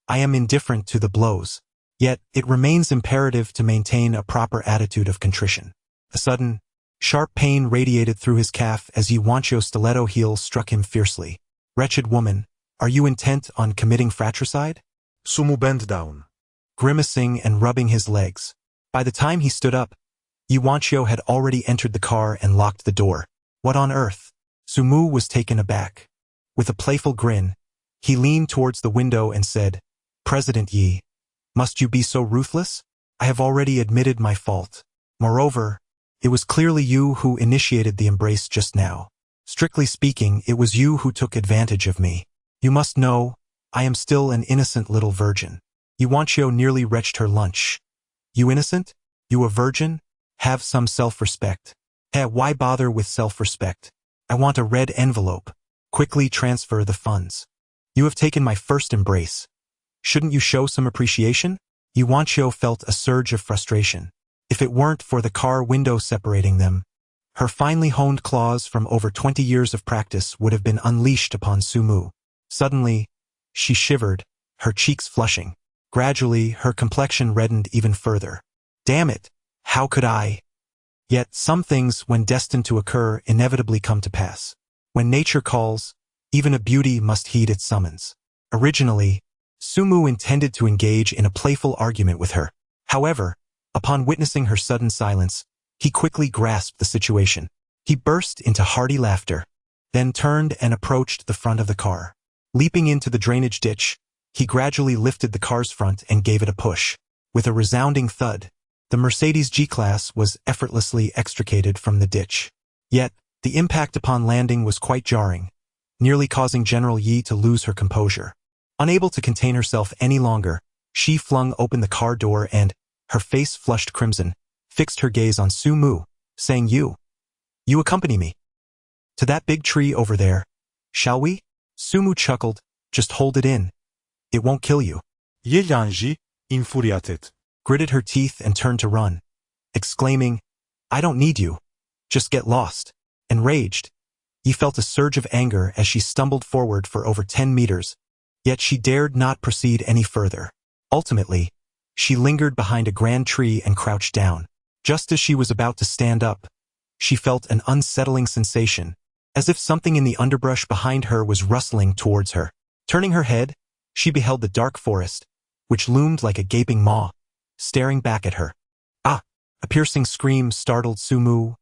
I am indifferent to the blows. Yet, it remains imperative to maintain a proper attitude of contrition. A sudden, sharp pain radiated through his calf as Yuanchio's stiletto heel struck him fiercely. Wretched woman, are you intent on committing fratricide?
Sumu bent down.
Grimacing and rubbing his legs. By the time he stood up, Yuanchio had already entered the car and locked the door. What on earth? Sumu was taken aback. With a playful grin, he leaned towards the window and said, President Yi, must you be so ruthless? I have already admitted my fault. Moreover, it was clearly you who initiated the embrace just now. Strictly speaking, it was you who took advantage of me. You must know, I am still an innocent little virgin. Yuanchio nearly retched her lunch. You innocent? You a virgin? Have some self-respect. Why bother with self-respect? I want a red envelope. Quickly transfer the funds. You have taken my first embrace. Shouldn't you show some appreciation? Yuanchio felt a surge of frustration. If it weren't for the car window separating them, her finely honed claws from over 20 years of practice would have been unleashed upon Sumu. Suddenly, she shivered, her cheeks flushing. Gradually, her complexion reddened even further. Damn it! How could I? Yet some things, when destined to occur, inevitably come to pass. When nature calls, even a beauty must heed its summons. Originally, Sumu intended to engage in a playful argument with her. However, upon witnessing her sudden silence, he quickly grasped the situation. He burst into hearty laughter, then turned and approached the front of the car. Leaping into the drainage ditch, he gradually lifted the car's front and gave it a push. With a resounding thud, the Mercedes G-Class was effortlessly extricated from the ditch. Yet, the impact upon landing was quite jarring, nearly causing General Yi to lose her composure. Unable to contain herself any longer, she flung open the car door and, her face flushed crimson, fixed her gaze on Sumu, saying, You accompany me to that big tree over there, shall we? Sumu chuckled, Just hold it in. It won't kill you.
Ye Yanji, infuriated.
Gritted her teeth and turned to run, exclaiming, I don't need you. Just get lost. Enraged, Yi felt a surge of anger as she stumbled forward for over 10 meters, yet she dared not proceed any further. Ultimately, she lingered behind a grand tree and crouched down. Just as she was about to stand up, she felt an unsettling sensation, as if something in the underbrush behind her was rustling towards her. Turning her head, she beheld the dark forest, which loomed like a gaping maw, staring back at her. Ah! A piercing scream startled Sumu,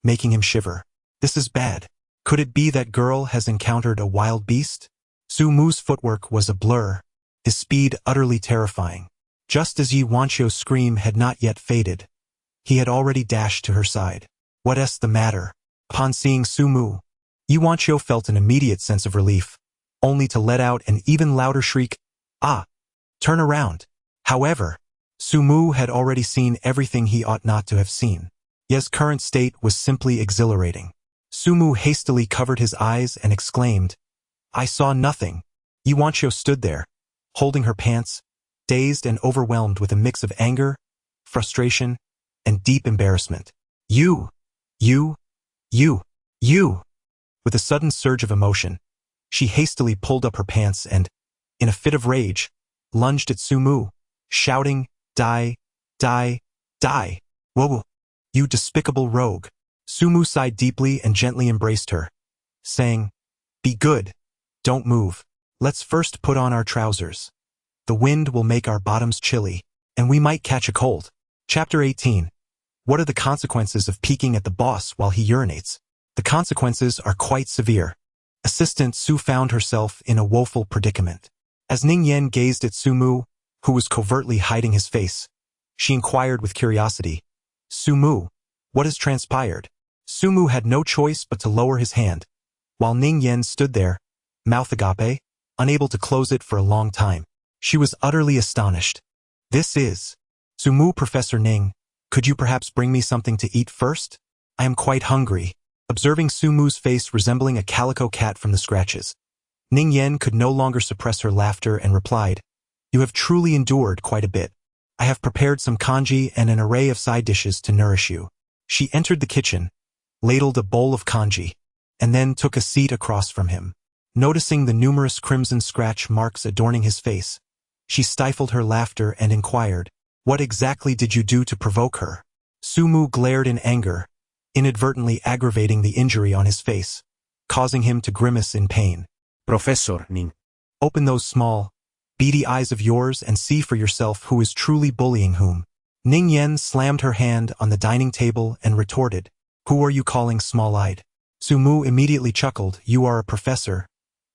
making him shiver. This is bad. Could it be that girl has encountered a wild beast? Sumu's footwork was a blur, his speed utterly terrifying. Just as Yuanchio's scream had not yet faded, he had already dashed to her side. What's the matter? Upon seeing Sumu, Yuanchio felt an immediate sense of relief, only to let out an even louder shriek, Ah! Turn around. However, Sumu had already seen everything he ought not to have seen. Ye's current state was simply exhilarating. Sumu hastily covered his eyes and exclaimed, I saw nothing. Yuanchio stood there, holding her pants, dazed and overwhelmed with a mix of anger, frustration, and deep embarrassment. You! With a sudden surge of emotion, she hastily pulled up her pants and, in a fit of rage, lunged at Sumu, shouting, Die! Whoa! You despicable rogue! Sumu sighed deeply and gently embraced her, saying, Be good. Don't move. Let's first put on our trousers. The wind will make our bottoms chilly, and we might catch a cold. Chapter 18. What are the consequences of peeking at the boss while he urinates? The consequences are quite severe. Assistant Su found herself in a woeful predicament. As Ning Yen gazed at Sumu, who was covertly hiding his face, she inquired with curiosity, Sumu, what has transpired? Sumu had no choice but to lower his hand, while Ning Yen stood there, mouth agape, unable to close it for a long time. She was utterly astonished. This is Sumu. Professor Ning, could you perhaps bring me something to eat first? I am quite hungry. Observing Sumu's face resembling a calico cat from the scratches, Ning Yen could no longer suppress her laughter and replied, You have truly endured quite a bit. I have prepared some congee and an array of side dishes to nourish you. She entered the kitchen, ladled a bowl of congee, and then took a seat across from him. Noticing the numerous crimson scratch marks adorning his face, she stifled her laughter and inquired, What exactly did you do to provoke her? Sumu glared in anger, inadvertently aggravating the injury on his face, causing him to grimace in pain.
Professor Ning.
Open those small, beady eyes of yours and see for yourself who is truly bullying whom. Ning Yen slammed her hand on the dining table and retorted, Who are you calling small-eyed? Sumu immediately chuckled, You are a professor.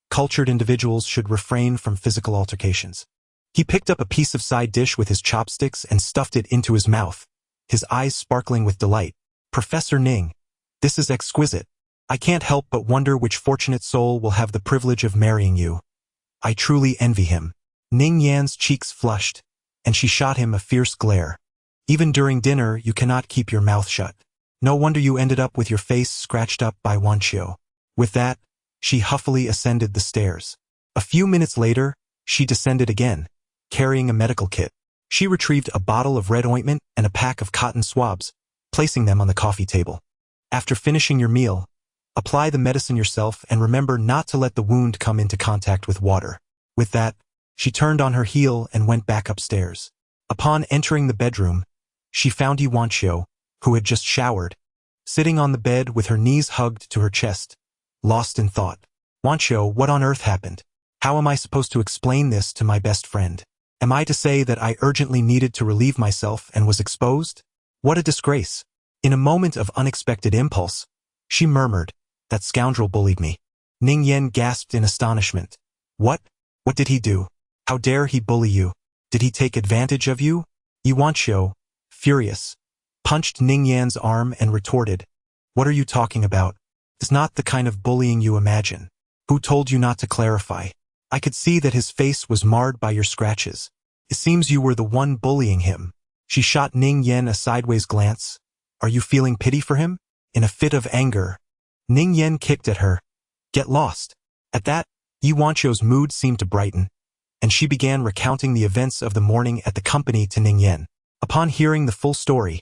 Cultured individuals should refrain from physical altercations. He picked up a piece of side dish with his chopsticks and stuffed it into his mouth, his eyes sparkling with delight. Professor Ning, this is exquisite. I can't help but wonder which fortunate soul will have the privilege of marrying you. I truly envy him. Ning Yan's cheeks flushed, and she shot him a fierce glare. Even during dinner, you cannot keep your mouth shut. No wonder you ended up with your face scratched up by Wanqiu. With that, she huffily ascended the stairs. A few minutes later, she descended again, carrying a medical kit. She retrieved a bottle of red ointment and a pack of cotton swabs, placing them on the coffee table. After finishing your meal, apply the medicine yourself and remember not to let the wound come into contact with water. With that, she turned on her heel and went back upstairs. Upon entering the bedroom, she found Wanqiu, who had just showered, sitting on the bed with her knees hugged to her chest, lost in thought. Wanqiu, what on earth happened? How am I supposed to explain this to my best friend? Am I to say that I urgently needed to relieve myself and was exposed? What a disgrace. In a moment of unexpected impulse, she murmured, That scoundrel bullied me. Ning Yen gasped in astonishment. What? What did he do? How dare he bully you? Did he take advantage of you? Wanqiu, furious, punched Ning Yan's arm and retorted, What are you talking about? It's not the kind of bullying you imagine. Who told you not to clarify? I could see that his face was marred by your scratches. It seems you were the one bullying him. She shot Ning Yen a sideways glance. Are you feeling pity for him? In a fit of anger, Ning Yen kicked at her. Get lost. At that, Wanqiu's mood seemed to brighten, and she began recounting the events of the morning at the company to Ning Yen. Upon hearing the full story,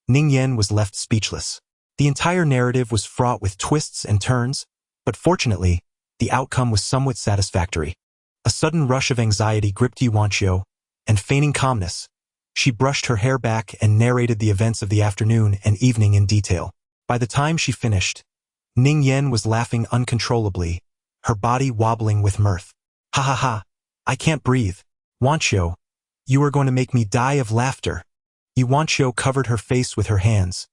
Ning Yen was left speechless. The entire narrative was fraught with twists and turns, but fortunately, the outcome was somewhat satisfactory. A sudden rush of anxiety gripped Wanqiu, and feigning calmness, she brushed her hair back and narrated the events of the afternoon and evening in detail. By the time she finished, Ning Yen was laughing uncontrollably, her body wobbling with mirth. Ha ha ha, I can't breathe. Wanqiu, you are going to make me die of laughter. Wanqiu covered her face with her hands,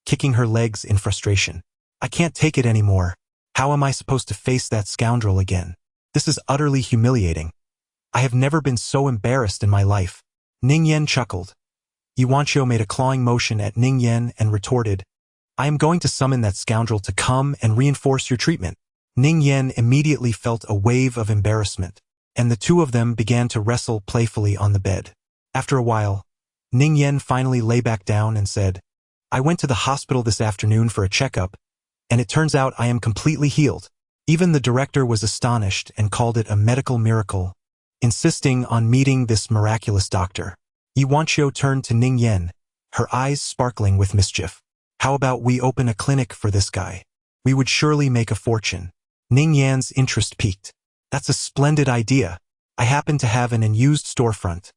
kicking her legs in frustration. I can't take it anymore. How am I supposed to face that scoundrel again? This is utterly humiliating. I have never been so embarrassed in my life. Ning Yen chuckled. Wanqiu made a clawing motion at Ning Yen and retorted, I am going to summon that scoundrel to come and reinforce your treatment. Ning Yen immediately felt a wave of embarrassment, and the two of them began to wrestle playfully on the bed. After a while, Ning Yen finally lay back down and said, I went to the hospital this afternoon for a checkup, and it turns out I am completely healed. Even the director was astonished and called it a medical miracle, insisting on meeting this miraculous doctor. Wanqiu turned to Ning Yen, her eyes sparkling with mischief. How about we open a clinic for this guy? We would surely make a fortune. Ning Yan's interest piqued. That's a splendid idea. I happen to have an unused storefront.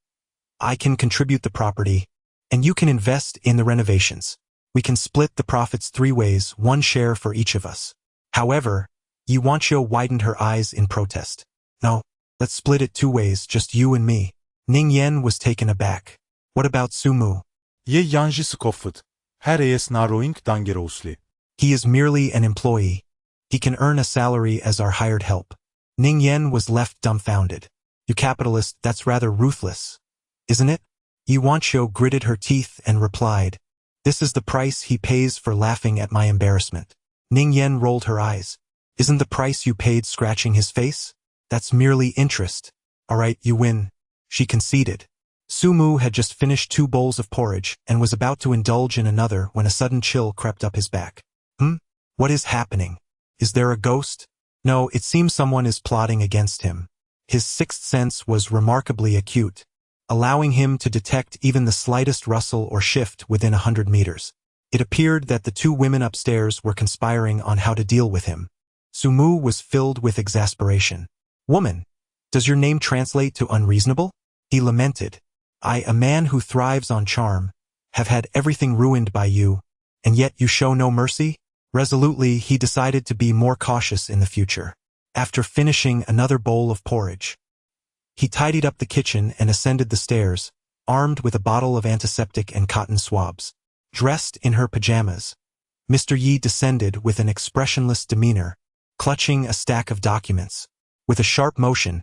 I can contribute the property, and you can invest in the renovations. We can split the profits 3 ways, 1 share for each of us. However, Wanqiu widened her eyes in protest. No, let's split it 2 ways, just you and me. Ning Yen was taken aback. What about Sumu?
Ye yanji skofut. Heiress naroing dangerously.
He is merely an employee. He can earn a salary as our hired help. Ning Yen was left dumbfounded. You capitalist, that's rather ruthless, isn't it? Wanqiu gritted her teeth and replied, This is the price he pays for laughing at my embarrassment. Ning Yen rolled her eyes. Isn't the price you paid scratching his face? That's merely interest. All right, you win. She conceded. Sumu had just finished 2 bowls of porridge and was about to indulge in another when a sudden chill crept up his back. What is happening? Is there a ghost? No, it seems someone is plotting against him. His sixth sense was remarkably acute, allowing him to detect even the slightest rustle or shift within 100 meters. It appeared that the 2 women upstairs were conspiring on how to deal with him. Sumu was filled with exasperation. Woman, does your name translate to unreasonable? He lamented. I, a man who thrives on charm, have had everything ruined by you, and yet you show no mercy? Resolutely, he decided to be more cautious in the future. After finishing another bowl of porridge, he tidied up the kitchen and ascended the stairs, armed with a bottle of antiseptic and cotton swabs. Dressed in her pajamas, Mr. Yi descended with an expressionless demeanor, clutching a stack of documents. With a sharp motion,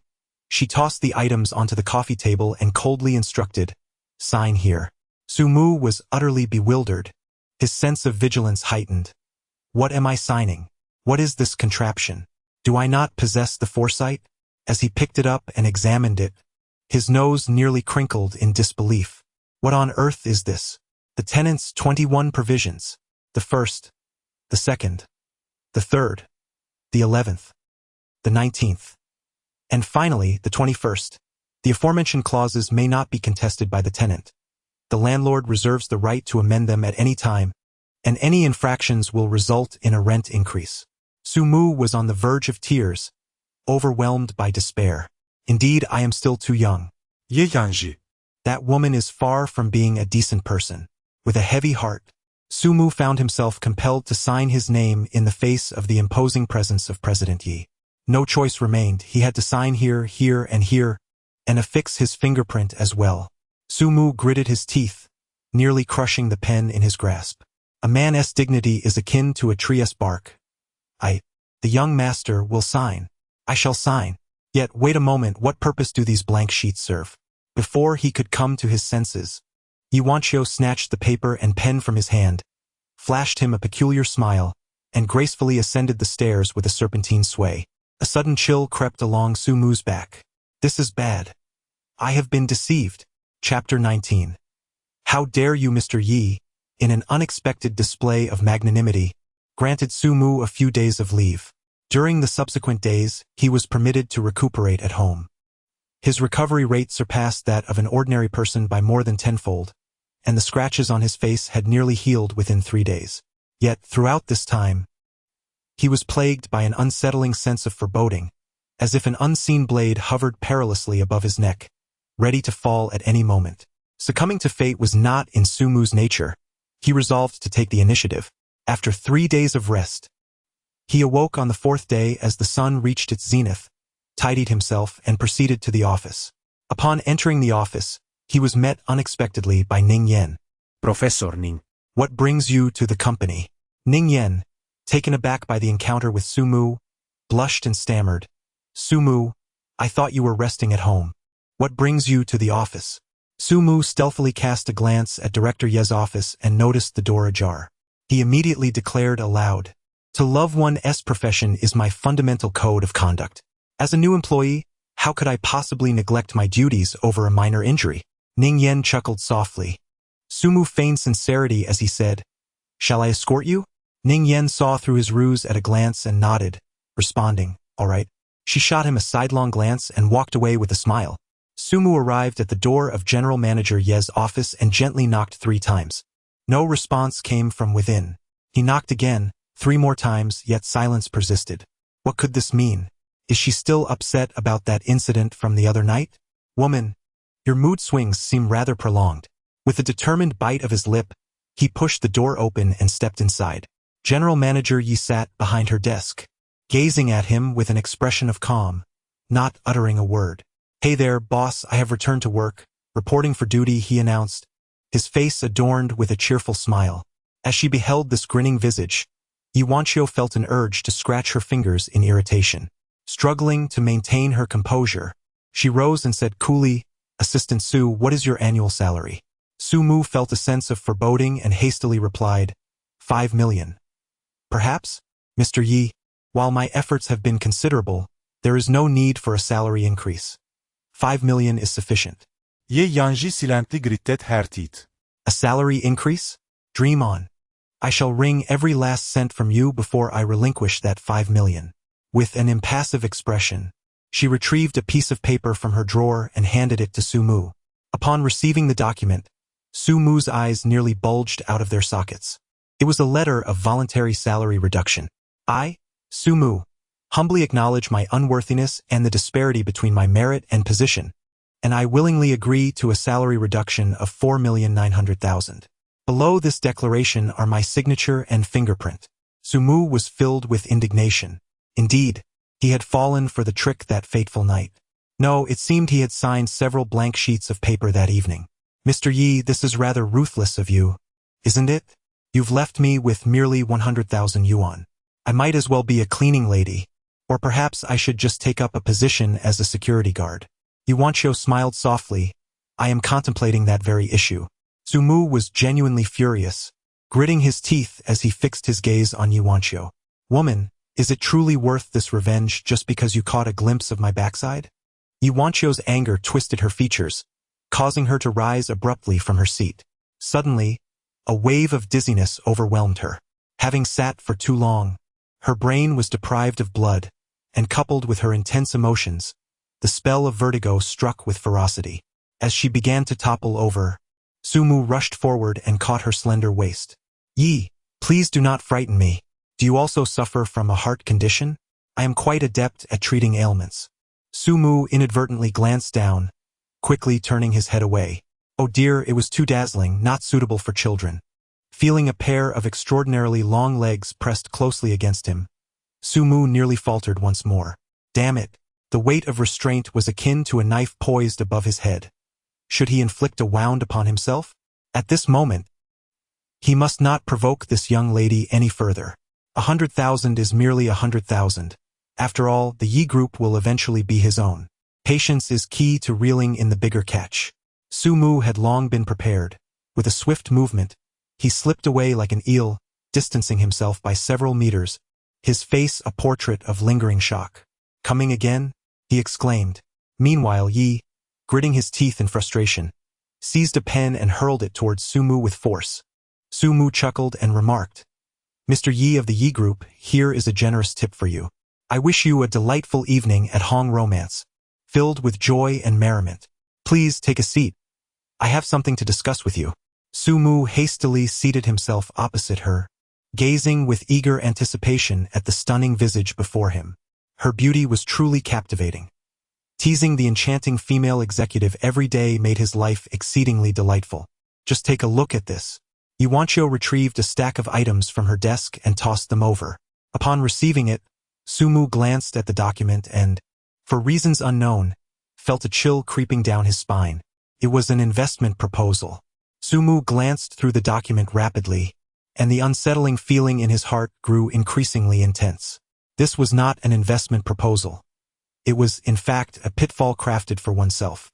she tossed the items onto the coffee table and coldly instructed, "Sign here." Sumu was utterly bewildered, his sense of vigilance heightened. What am I signing? What is this contraption? Do I not possess the foresight? As he picked it up and examined it, his nose nearly crinkled in disbelief. What on earth is this? The tenant's 21 provisions. The first, the second, the third, the 11th, the 19th, and finally the 21st. The aforementioned clauses may not be contested by the tenant. The landlord reserves the right to amend them at any time, and any infractions will result in a rent increase. Sumu was on the verge of tears, overwhelmed by despair. Indeed, I am still too young.
Ye Yanji.
That woman is far from being a decent person. With a heavy heart, Sumu found himself compelled to sign his name in the face of the imposing presence of President Yi. No choice remained. He had to sign here, here, and affix his fingerprint as well. Sumu gritted his teeth, nearly crushing the pen in his grasp. A man's dignity is akin to a tree's bark. The young master, will sign. I shall sign. Yet wait a moment, what purpose do these blank sheets serve? Before he could come to his senses, Yuanchio snatched the paper and pen from his hand, flashed him a peculiar smile, and gracefully ascended the stairs with a serpentine sway. A sudden chill crept along Sumu's back. This is bad. I have been deceived. Chapter 19. How dare you, Mr. Yi, in an unexpected display of magnanimity, granted Sumu a few days of leave. During the subsequent days, he was permitted to recuperate at home. His recovery rate surpassed that of an ordinary person by more than tenfold, and the scratches on his face had nearly healed within 3 days. Yet, throughout this time, he was plagued by an unsettling sense of foreboding, as if an unseen blade hovered perilously above his neck, ready to fall at any moment. Succumbing to fate was not in Sumu's nature. He resolved to take the initiative. After 3 days of rest, he awoke on the 4th day as the sun reached its zenith, tidied himself, and proceeded to the office. Upon entering the office, he was met unexpectedly by Ning Yen.
Professor Ning.
What brings you to the company? Ning Yen, taken aback by the encounter with Sumu, blushed and stammered. Sumu, I thought you were resting at home. What brings you to the office? Sumu stealthily cast a glance at Director Ye's office and noticed the door ajar. He immediately declared aloud, "To love one's profession is my fundamental code of conduct. As a new employee, how could I possibly neglect my duties over a minor injury?" Ning Yen chuckled softly. Sumu feigned sincerity as he said, "Shall I escort you?" Ning Yen saw through his ruse at a glance and nodded, responding, "All right." She shot him a sidelong glance and walked away with a smile. Sumu arrived at the door of General Manager Ye's office and gently knocked 3 times. No response came from within. He knocked again, 3 more times, yet silence persisted. What could this mean? Is she still upset about that incident from the other night? Woman, your mood swings seem rather prolonged. With a determined bite of his lip, he pushed the door open and stepped inside. General Manager Yi sat behind her desk, gazing at him with an expression of calm, not uttering a word. "Hey there, boss, I have returned to work. Reporting for duty," he announced, his face adorned with a cheerful smile. As she beheld this grinning visage, Yuanchio felt an urge to scratch her fingers in irritation. Struggling to maintain her composure, she rose and said coolly, "Assistant Su, what is your annual salary?" Su-mu felt a sense of foreboding and hastily replied, 5 million. Perhaps, Mr. Yi, while my efforts have been considerable, there is no need for a salary increase. 5 million is sufficient.
Ye yanji silanti grittet hertit.
A salary increase? Dream on. I shall wring every last cent from you before I relinquish that 5 million. With an impassive expression, she retrieved a piece of paper from her drawer and handed it to Su-mu. Upon receiving the document, Su-mu's eyes nearly bulged out of their sockets. It was a letter of voluntary salary reduction. I, Su-mu, humbly acknowledge my unworthiness and the disparity between my merit and position, and I willingly agree to a salary reduction of 4,900,000. Below this declaration are my signature and fingerprint. Su-mu was filled with indignation. Indeed, he had fallen for the trick that fateful night. No, it seemed he had signed several blank sheets of paper that evening. Mr. Yi, this is rather ruthless of you, isn't it? You've left me with merely 100,000 yuan. I might as well be a cleaning lady, or perhaps I should just take up a position as a security guard. Yuanqiu smiled softly. I am contemplating that very issue. Su-mu was genuinely furious, gritting his teeth as he fixed his gaze on Yuanqiu. Woman, is it truly worth this revenge just because you caught a glimpse of my backside? Yuanqiu's anger twisted her features, causing her to rise abruptly from her seat. Suddenly, a wave of dizziness overwhelmed her. Having sat for too long, her brain was deprived of blood, and coupled with her intense emotions, the spell of vertigo struck with ferocity. As she began to topple over, Su-mu rushed forward and caught her slender waist. Yi, please do not frighten me. Do you also suffer from a heart condition? I am quite adept at treating ailments. Su-mu inadvertently glanced down, quickly turning his head away. Oh dear, it was too dazzling, not suitable for children. Feeling a pair of extraordinarily long legs pressed closely against him, Su-mu nearly faltered once more. Damn it, the weight of restraint was akin to a knife poised above his head. Should he inflict a wound upon himself? At this moment, he must not provoke this young lady any further. 100,000 is merely 100,000. After all, the Yi group will eventually be his own. Patience is key to reeling in the bigger catch. Su-mu had long been prepared. With a swift movement, he slipped away like an eel, distancing himself by several meters, his face a portrait of lingering shock. Coming again? He exclaimed. Meanwhile, Yi, gritting his teeth in frustration, seized a pen and hurled it towards Su-mu with force. Su-mu chuckled and remarked, Mr. Yi of the Yi group, here is a generous tip for you. I wish you a delightful evening at Hong Romance, filled with joy and merriment. Please take a seat. I have something to discuss with you. Su-mu hastily seated himself opposite her, gazing with eager anticipation at the stunning visage before him. Her beauty was truly captivating. Teasing the enchanting female executive every day made his life exceedingly delightful. Just take a look at this. Yuanqiu retrieved a stack of items from her desk and tossed them over. Upon receiving it, Su-mu glanced at the document and, for reasons unknown, felt a chill creeping down his spine. It was an investment proposal. Su-mu glanced through the document rapidly, and the unsettling feeling in his heart grew increasingly intense. This was not an investment proposal. It was, in fact, a pitfall crafted for oneself.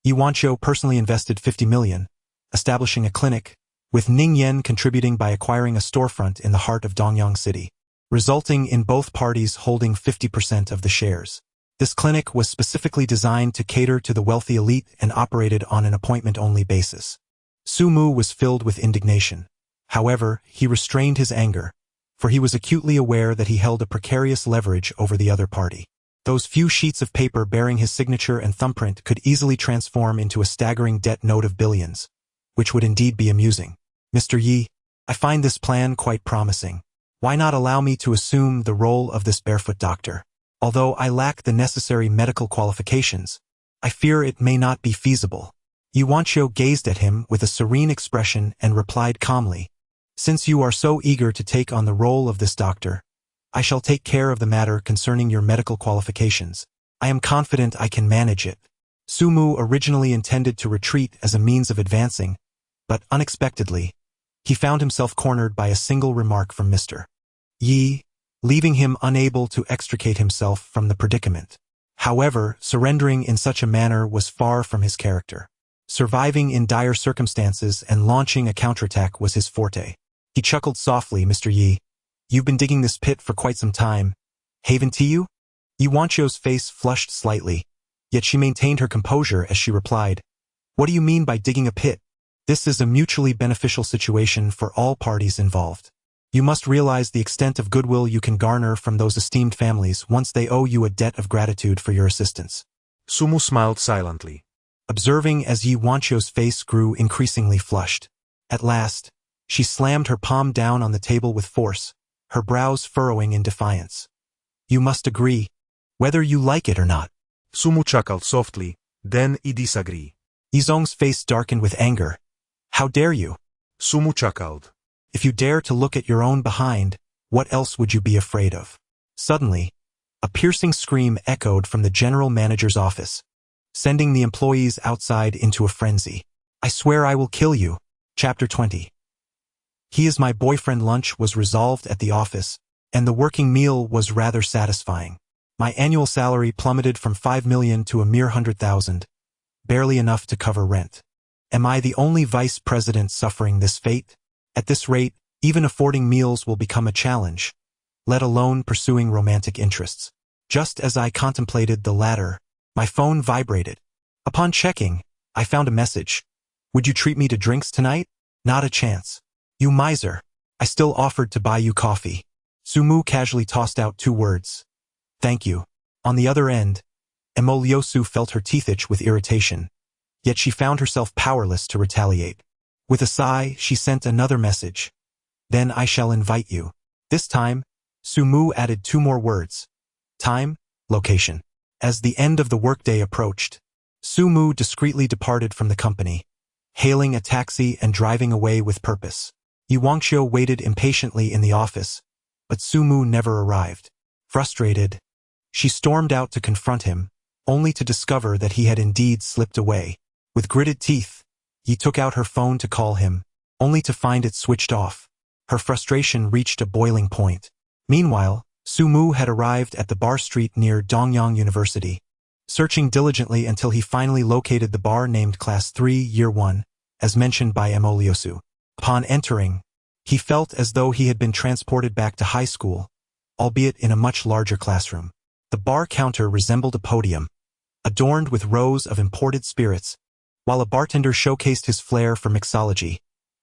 Yuanqiu personally invested 50 million, establishing a clinic, with Ning Yan contributing by acquiring a storefront in the heart of Dongyang City, resulting in both parties holding 50% of the shares. This clinic was specifically designed to cater to the wealthy elite and operated on an appointment-only basis. Su-mu was filled with indignation. However, he restrained his anger, for he was acutely aware that he held a precarious leverage over the other party. Those few sheets of paper bearing his signature and thumbprint could easily transform into a staggering debt note of billions, which would indeed be amusing. Mr. Yi, I find this plan quite promising. Why not allow me to assume the role of this barefoot doctor? Although I lack the necessary medical qualifications, I fear it may not be feasible. Yuanqiu gazed at him with a serene expression and replied calmly, Since you are so eager to take on the role of this doctor, I shall take care of the matter concerning your medical qualifications. I am confident I can manage it. Su-mu originally intended to retreat as a means of advancing, but unexpectedly, he found himself cornered by a single remark from Mr. Yi, leaving him unable to extricate himself from the predicament. However, surrendering in such a manner was far from his character. Surviving in dire circumstances and launching a counterattack was his forte. He chuckled softly, Mr. Yi. You've been digging this pit for quite some time. Haven to you? Yuanchio's face flushed slightly, yet she maintained her composure as she replied, What do you mean by digging a pit? This is a mutually beneficial situation for all parties involved. You must realize the extent of goodwill you can garner from those esteemed families once they owe you a debt of gratitude for your assistance.
Sumu smiled silently.
Observing as Yi Wanchio's face grew increasingly flushed. At last, she slammed her palm down on the table with force, her brows furrowing in defiance. You must agree, whether you like it or not.
Sumu chuckled softly, then he disagreed.
Yizong's face darkened with anger. How dare you?
Sumu chuckled.
If you dare to look at your own behind, what else would you be afraid of? Suddenly, a piercing scream echoed from the general manager's office, sending the employees outside into a frenzy. I swear I will kill you. Chapter 20. He is my boyfriend. Lunch was resolved at the office, and the working meal was rather satisfying. My annual salary plummeted from 5 million to a mere 100,000, barely enough to cover rent. Am I the only vice president suffering this fate? At this rate, even affording meals will become a challenge, let alone pursuing romantic interests. Just as I contemplated the latter, my phone vibrated. Upon checking, I found a message. Would you treat me to drinks tonight? Not a chance. You miser. I still offered to buy you coffee. Sumu casually tossed out 2 words. Thank you. On the other end, Emolyosu felt her teeth itch with irritation, yet she found herself powerless to retaliate. With a sigh, she sent another message. Then I shall invite you. This time, Sumu added 2 more words. Time, location. As the end of the workday approached, Sumu discreetly departed from the company, hailing a taxi and driving away with purpose. Yuanxio waited impatiently in the office, but Sumu never arrived. Frustrated, she stormed out to confront him, only to discover that he had indeed slipped away. With gritted teeth, Yi took out her phone to call him, only to find it switched off. Her frustration reached a boiling point. Meanwhile, Sumu had arrived at the bar street near Dongyang University, searching diligently until he finally located the bar named Class 3, Year 1, as mentioned by Emolyosu. Upon entering, he felt as though he had been transported back to high school, albeit in a much larger classroom. The bar counter resembled a podium, adorned with rows of imported spirits, while a bartender showcased his flair for mixology,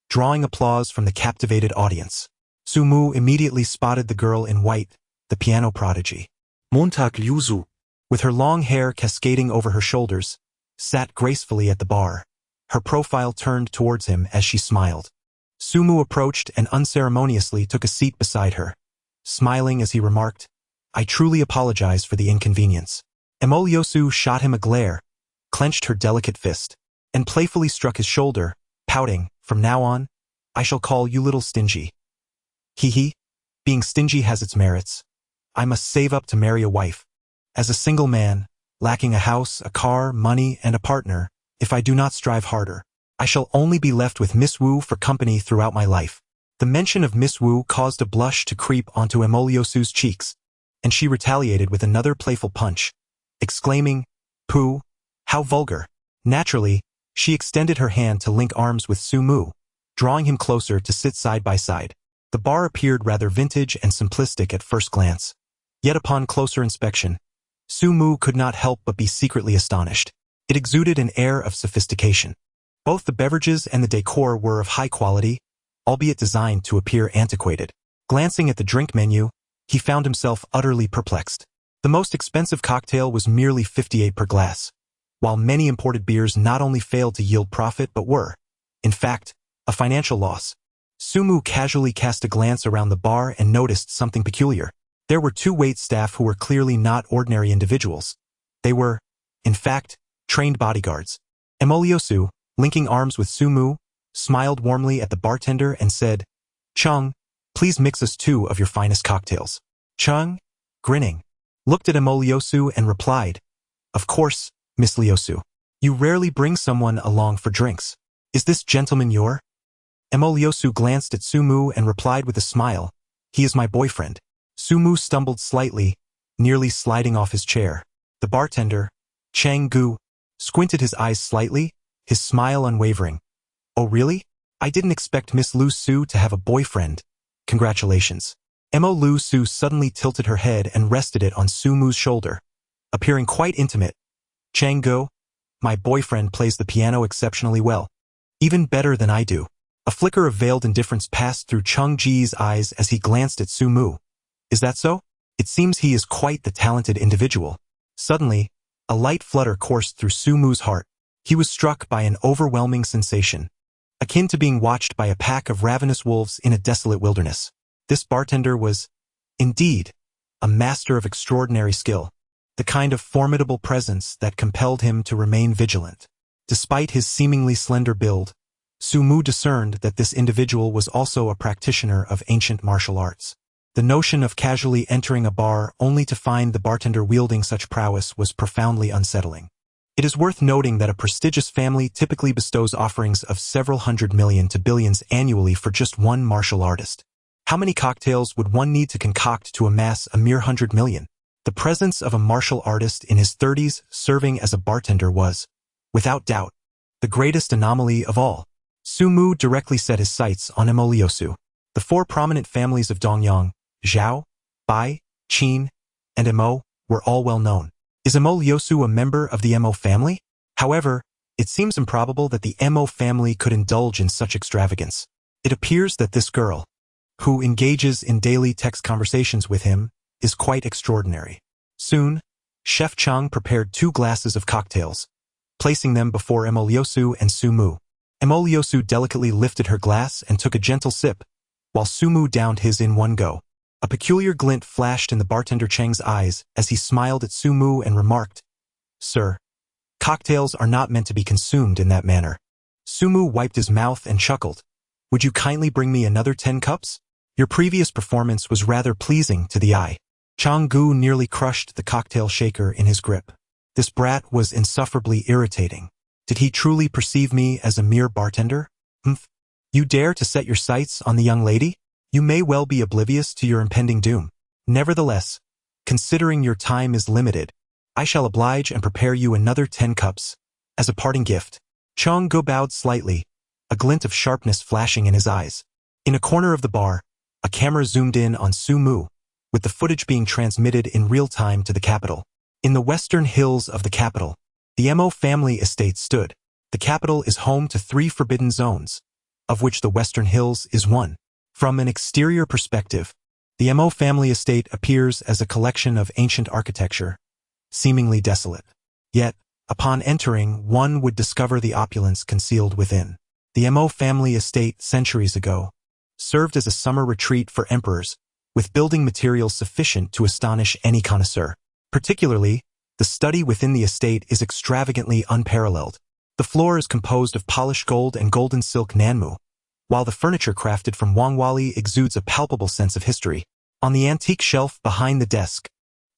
drawing applause from the captivated audience. Sumu immediately spotted the girl in white, the piano prodigy.
Montag Liuzu,
with her long hair cascading over her shoulders, sat gracefully at the bar, her profile turned towards him as she smiled. Sumu approached and unceremoniously took a seat beside her, smiling as he remarked, I truly apologize for the inconvenience. Emolyosu shot him a glare, clenched her delicate fist, and playfully struck his shoulder, pouting, from now on, I shall call you little stingy. Hee. Being stingy has its merits. I must save up to marry a wife. As a single man, lacking a house, a car, money, and a partner, if I do not strive harder, I shall only be left with Miss Wu for company throughout my life. The mention of Miss Wu caused a blush to creep onto Emolyosu's cheeks, and she retaliated with another playful punch, exclaiming, Pooh, how vulgar. Naturally, she extended her hand to link arms with Sumu, drawing him closer to sit side by side. The bar appeared rather vintage and simplistic at first glance, yet upon closer inspection, Sumu could not help but be secretly astonished. It exuded an air of sophistication. Both the beverages and the decor were of high quality, albeit designed to appear antiquated. Glancing at the drink menu, he found himself utterly perplexed. The most expensive cocktail was merely 58 per glass, while many imported beers not only failed to yield profit but were, in fact, a financial loss. Sumu casually cast a glance around the bar and noticed something peculiar. There were 2 wait staff who were clearly not ordinary individuals. They were, in fact, trained bodyguards. Emolyosu, linking arms with Sumu, smiled warmly at the bartender and said, Chung, please mix us 2 of your finest cocktails. Chung, grinning, looked at Emolyosu and replied, Of course, Miss Lyosu. You rarely bring someone along for drinks. Is this gentleman your? Emolyosu glanced at Sumu and replied with a smile, He is my boyfriend. Sumu stumbled slightly, nearly sliding off his chair. The bartender, Chang Gu, squinted his eyes slightly, his smile unwavering. "Oh really? I didn't expect Miss Lu Su to have a boyfriend. Congratulations." Mo Lu Su suddenly tilted her head and rested it on Su Mu's shoulder, appearing quite intimate. "Chang Go, my boyfriend plays the piano exceptionally well. Even better than I do." A flicker of veiled indifference passed through Chung Ji's eyes as he glanced at Su Mu. "Is that so? It seems he is quite the talented individual." Suddenly, a light flutter coursed through Su Mu's heart. He was struck by an overwhelming sensation, akin to being watched by a pack of ravenous wolves in a desolate wilderness. This bartender was, indeed, a master of extraordinary skill, the kind of formidable presence that compelled him to remain vigilant. Despite his seemingly slender build, Su Mu discerned that this individual was also a practitioner of ancient martial arts. The notion of casually entering a bar only to find the bartender wielding such prowess was profoundly unsettling. It is worth noting that a prestigious family typically bestows offerings of several hundred million to billions annually for just one martial artist. How many cocktails would one need to concoct to amass a mere 100 million? The presence of a martial artist in his 30s serving as a bartender was, without doubt, the greatest anomaly of all. Su Mu directly set his sights on Mo Liu Su. The four prominent families of Dongyang, Zhao, Bai, Qin, and Mo, were all well known. Is Mo Liu Su a member of the Mo family? However, it seems improbable that the Mo family could indulge in such extravagance. It appears that this girl, who engages in daily text conversations with him, is quite extraordinary. Soon, Chef Chang prepared 2 glasses of cocktails, placing them before Mo Liu Su and Su Mu. Mo Liu Su delicately lifted her glass and took a gentle sip, while Su Mu downed his in one go. A peculiar glint flashed in the bartender Chang's eyes as he smiled at Su Mu and remarked, "Sir, cocktails are not meant to be consumed in that manner." Su Mu wiped his mouth and chuckled. "Would you kindly bring me another 10 cups? Your previous performance was rather pleasing to the eye." Chang Gu nearly crushed the cocktail shaker in his grip. This brat was insufferably irritating. Did he truly perceive me as a mere bartender? "Humph. You dare to set your sights on the young lady? You may well be oblivious to your impending doom. Nevertheless, considering your time is limited, I shall oblige and prepare you another 10 cups, as a parting gift." Chang Gu bowed slightly, a glint of sharpness flashing in his eyes. In a corner of the bar, a camera zoomed in on Su Mu, with the footage being transmitted in real time to the capital. In the western hills of the capital, the Mo family estate stood. The capital is home to 3 forbidden zones, of which the western hills is one. From an exterior perspective, the Mo family estate appears as a collection of ancient architecture, seemingly desolate. Yet, upon entering, one would discover the opulence concealed within. The Mo family estate, centuries ago, served as a summer retreat for emperors, with building materials sufficient to astonish any connoisseur. Particularly, the study within the estate is extravagantly unparalleled. The floor is composed of polished gold and golden silk nanmu, while the furniture crafted from Wangwali exudes a palpable sense of history. On the antique shelf behind the desk,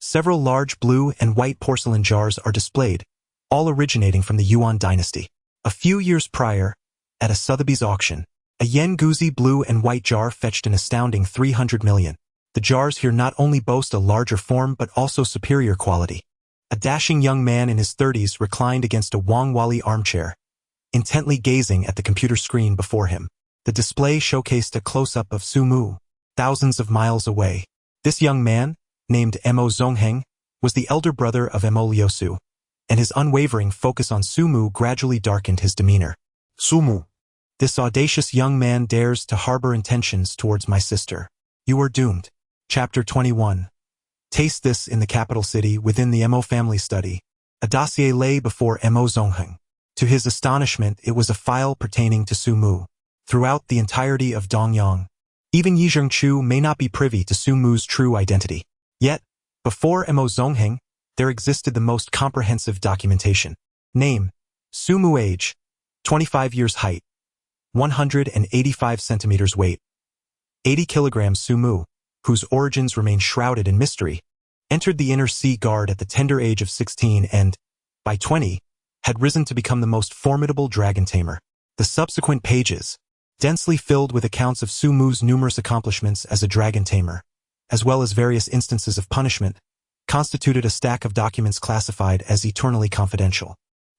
several large blue and white porcelain jars are displayed, all originating from the Yuan dynasty. A few years prior, at a Sotheby's auction, a Yenguzi blue and white jar fetched an astounding 300 million. The jars here not only boast a larger form but also superior quality. A dashing young man in his 30s reclined against a Wangwali armchair, intently gazing at the computer screen before him. The display showcased a close-up of Su Mu, thousands of miles away. This young man, named Mo Zongheng, was the elder brother of Mo Liu Su, and his unwavering focus on Su Mu gradually darkened his demeanor.
Su Mu.
This audacious young man dares to harbor intentions towards my sister. You are doomed. Chapter 21. Taste this in the capital city within the Mo family study. A dossier lay before Mo Zongheng. To his astonishment, it was a file pertaining to Su Mu. Throughout the entirety of Dongyang, even Yi Zhengchu may not be privy to Su Mu's true identity. Yet, before Mo Zongheng, there existed the most comprehensive documentation. Name: Su Mu. Age: 25 years. Height: 185 centimeters. Weight: 80 kilograms. Su Mu, whose origins remain shrouded in mystery, entered the Inner Sea Guard at the tender age of 16 and, by 20, had risen to become the most formidable dragon tamer. The subsequent pages, densely filled with accounts of Su Mu's numerous accomplishments as a dragon tamer, as well as various instances of punishment, constituted a stack of documents classified as eternally confidential.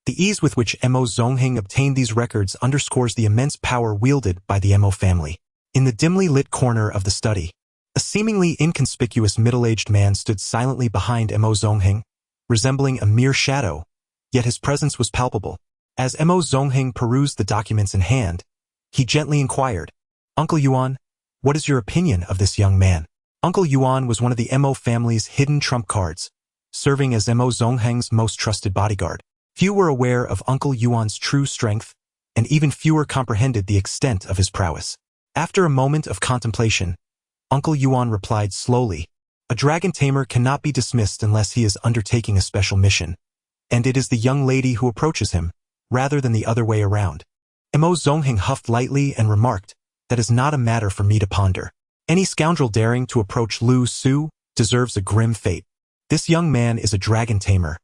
The ease with which Mo Zongheng obtained these records underscores the immense power wielded by the Mo family. In the dimly lit corner of the study, a seemingly inconspicuous middle-aged man stood silently behind Mo Zongheng, resembling a mere shadow, yet his presence was palpable. As Mo Zongheng perused the documents in hand, he gently inquired, "Uncle Yuan, what is your opinion of this young man?" Uncle Yuan was one of the Mo family's hidden trump cards, serving as Mo Zongheng's most trusted bodyguard. Few were aware of Uncle Yuan's true strength, and even fewer comprehended the extent of his prowess. After a moment of contemplation, Uncle Yuan replied slowly, "A dragon tamer cannot be dismissed unless he is undertaking a special mission, and it is the young lady who approaches him, rather than the other way around." Mo Zongheng huffed lightly and remarked, "That is not a matter for me to ponder. Any scoundrel daring to approach Lu Su deserves a grim fate. This young man is a dragon tamer,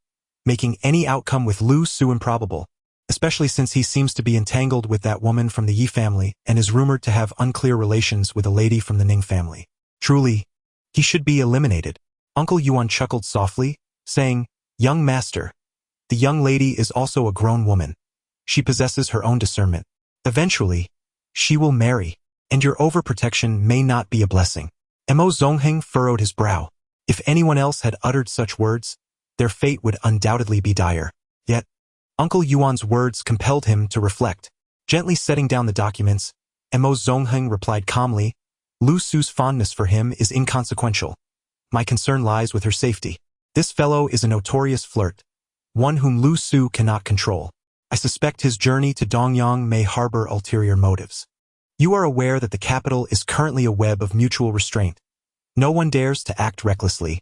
making any outcome with Lu Su improbable, especially since he seems to be entangled with that woman from the Yi family and is rumored to have unclear relations with a lady from the Ning family. Truly, he should be eliminated." Uncle Yuan chuckled softly, saying, "Young master, the young lady is also a grown woman. She possesses her own discernment. Eventually, she will marry, and your overprotection may not be a blessing." Mo Zongheng furrowed his brow. If anyone else had uttered such words, their fate would undoubtedly be dire. Yet, Uncle Yuan's words compelled him to reflect. Gently setting down the documents, Mo Zongheng replied calmly, "Lu Su's fondness for him is inconsequential. My concern lies with her safety. This fellow is a notorious flirt, one whom Lu Su cannot control. I suspect his journey to Dongyang may harbor ulterior motives. You are aware that the capital is currently a web of mutual restraint. No one dares to act recklessly,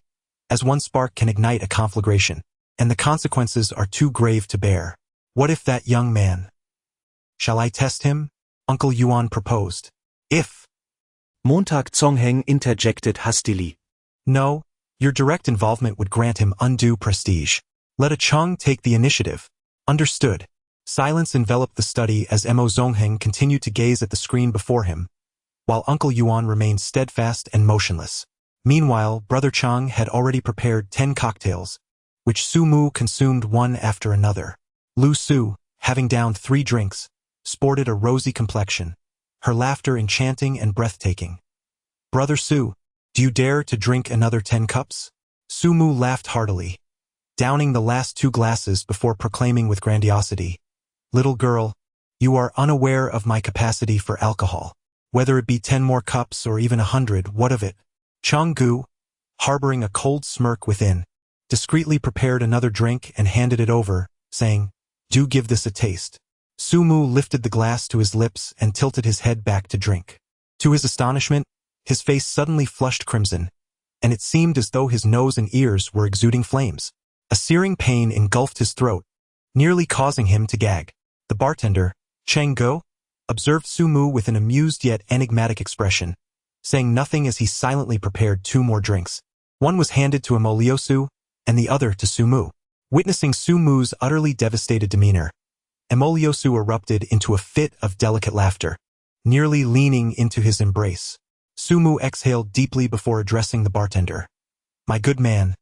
as one spark can ignite a conflagration, and the consequences are too grave to bear. What if that young man? Shall I test him?" Uncle Yuan proposed. "If."
Montag Zongheng interjected hastily.
"No, your direct involvement would grant him undue prestige. Let a Chung take the initiative." "Understood." Silence enveloped the study as Mo Zongheng continued to gaze at the screen before him, while Uncle Yuan remained steadfast and motionless. Meanwhile, Brother Chang had already prepared 10 cocktails, which Su Mu consumed one after another. Lu Su, having downed 3 drinks, sported a rosy complexion, her laughter enchanting and breathtaking. "Brother Su, do you dare to drink another 10 cups?" Su Mu laughed heartily, downing the last 2 glasses before proclaiming with grandiosity, "Little girl, you are unaware of my capacity for alcohol. Whether it be 10 more cups or even 100, what of it?" Chang Gu, harboring a cold smirk within, discreetly prepared another drink and handed it over, saying, "Do give this a taste." Su Mu lifted the glass to his lips and tilted his head back to drink. To his astonishment, his face suddenly flushed crimson, and it seemed as though his nose and ears were exuding flames. A searing pain engulfed his throat, nearly causing him to gag. The bartender, Cheng Go, observed Su Mu with an amused yet enigmatic expression, saying nothing as he silently prepared 2 more drinks. One was handed to Mo Liusu, and the other to Su Mu. Witnessing Su Mu's utterly devastated demeanor, Mo Liusu erupted into a fit of delicate laughter, nearly leaning into his embrace. Su Mu exhaled deeply before addressing the bartender. "My good man,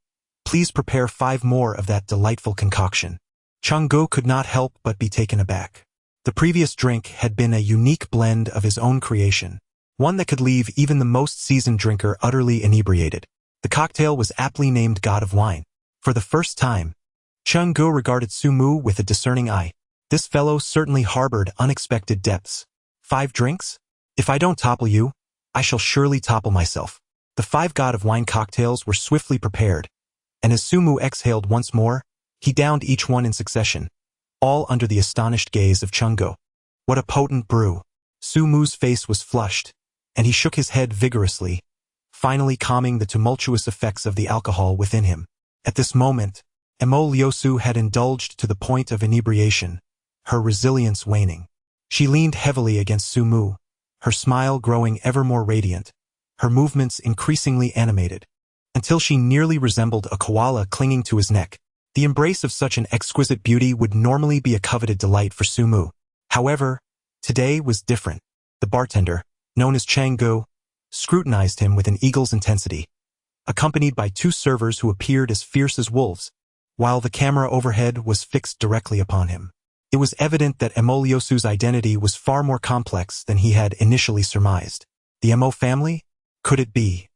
please prepare 5 more of that delightful concoction." Chang Go could not help but be taken aback. The previous drink had been a unique blend of his own creation, one that could leave even the most seasoned drinker utterly inebriated. The cocktail was aptly named God of Wine. For the first time, Chang Go regarded Su Mu with a discerning eye. This fellow certainly harbored unexpected depths. 5 drinks? If I don't topple you, I shall surely topple myself. The 5 God of Wine cocktails were swiftly prepared, and as Su Mu exhaled once more, he downed each one in succession, all under the astonished gaze of Chang Go. What a potent brew! Su Mu's face was flushed, and he shook his head vigorously, finally calming the tumultuous effects of the alcohol within him. At this moment, Mo Liusu had indulged to the point of inebriation, her resilience waning. She leaned heavily against Su Mu, her smile growing ever more radiant, her movements increasingly animated, until she nearly resembled a koala clinging to his neck. The embrace of such an exquisite beauty would normally be a coveted delight for Su Mu. However, today was different. The bartender, known as Chang Go, scrutinized him with an eagle's intensity, accompanied by 2 servers who appeared as fierce as wolves. while the camera overhead was fixed directly upon him. It was evident that Emoliosu's identity was far more complex than he had initially surmised. The Mo family? Could it be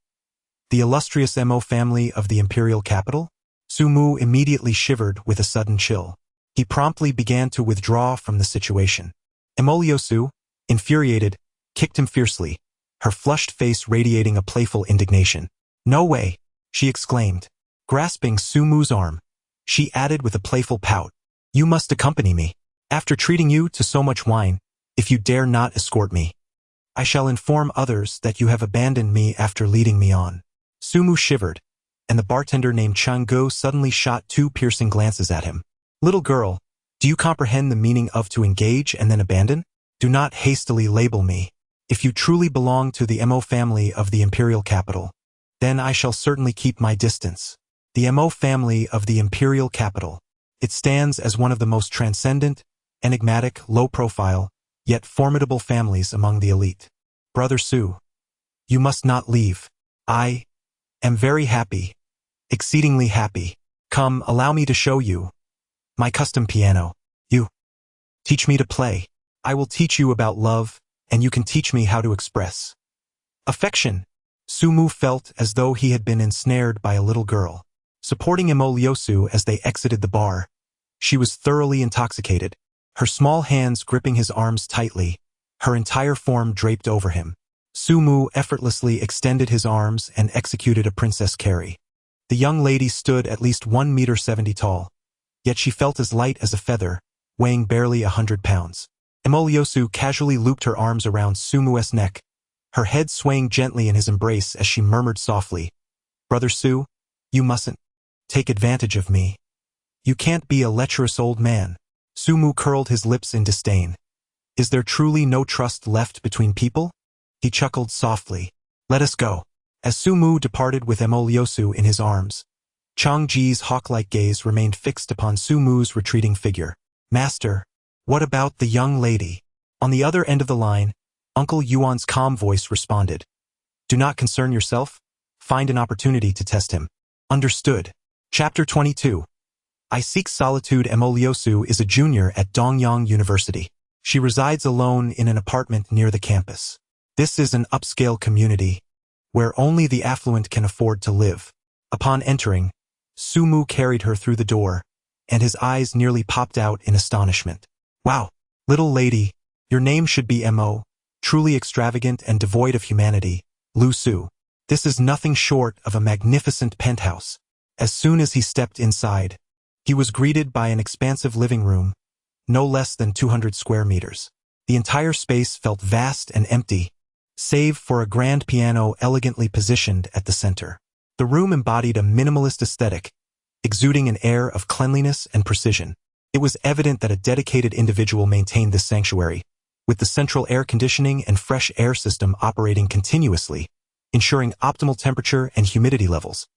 the illustrious Mo family of the imperial capital? Sumu immediately shivered with a sudden chill. He promptly began to withdraw from the situation. Emoliosu, infuriated, kicked him fiercely, her flushed face radiating a playful indignation. "No way!" she exclaimed. Grasping Sumu's arm, she added with a playful pout, "You must accompany me. After treating you to so much wine, if you dare not escort me, I shall inform others that you have abandoned me after leading me on." Sumu shivered, and the bartender named Changgu suddenly shot 2 piercing glances at him. "Little girl, do you comprehend the meaning of to engage and then abandon? Do not hastily label me. If you truly belong to the Mo family of the imperial capital, then I shall certainly keep my distance. The Mo family of the imperial capital. It stands as one of the most transcendent, enigmatic, low-profile, yet formidable families among the elite. Brother Su, you must not leave. I am very happy, exceedingly happy. Come, allow me to show you my custom piano. You teach me to play. I will teach you about love, and you can teach me how to express affection." Sumu felt as though he had been ensnared by a little girl. Supporting Emoliosu as they exited the bar, she was thoroughly intoxicated, her small hands gripping his arms tightly, her entire form draped over him. Sumu effortlessly extended his arms and executed a princess carry. The young lady stood at least 1.70 meters tall, yet she felt as light as a feather, weighing barely 100 pounds. Emoliosu casually looped her arms around Sumu's neck, her head swaying gently in his embrace as she murmured softly, "Brother Su, you mustn't take advantage of me. You can't be a lecherous old man." Sumu curled his lips in disdain. "Is there truly no trust left between people?" He chuckled softly. "Let us go." As Sumu departed with Emoliosu in his arms, Changji's hawk-like gaze remained fixed upon Sumu's retreating figure. "Master, what about the young lady?" On the other end of the line, Uncle Yuan's calm voice responded, "Do not concern yourself. Find an opportunity to test him." Understood. Chapter 22. I Seek Solitude. Emoliosu is a junior at Dongyang University. She resides alone in an apartment near the campus. This is an upscale community, where only the affluent can afford to live. Upon entering, Sumu carried her through the door, and his eyes nearly popped out in astonishment. "Wow, little lady, your name should be Mo, truly extravagant and devoid of humanity, Lu Su. This is nothing short of a magnificent penthouse." As soon as he stepped inside, he was greeted by an expansive living room, no less than 200 square meters. The entire space felt vast and empty, save for a grand piano elegantly positioned at the center. The room embodied a minimalist aesthetic, exuding an air of cleanliness and precision. It was evident that a dedicated individual maintained this sanctuary, with the central air conditioning and fresh air system operating continuously, ensuring optimal temperature and humidity levels.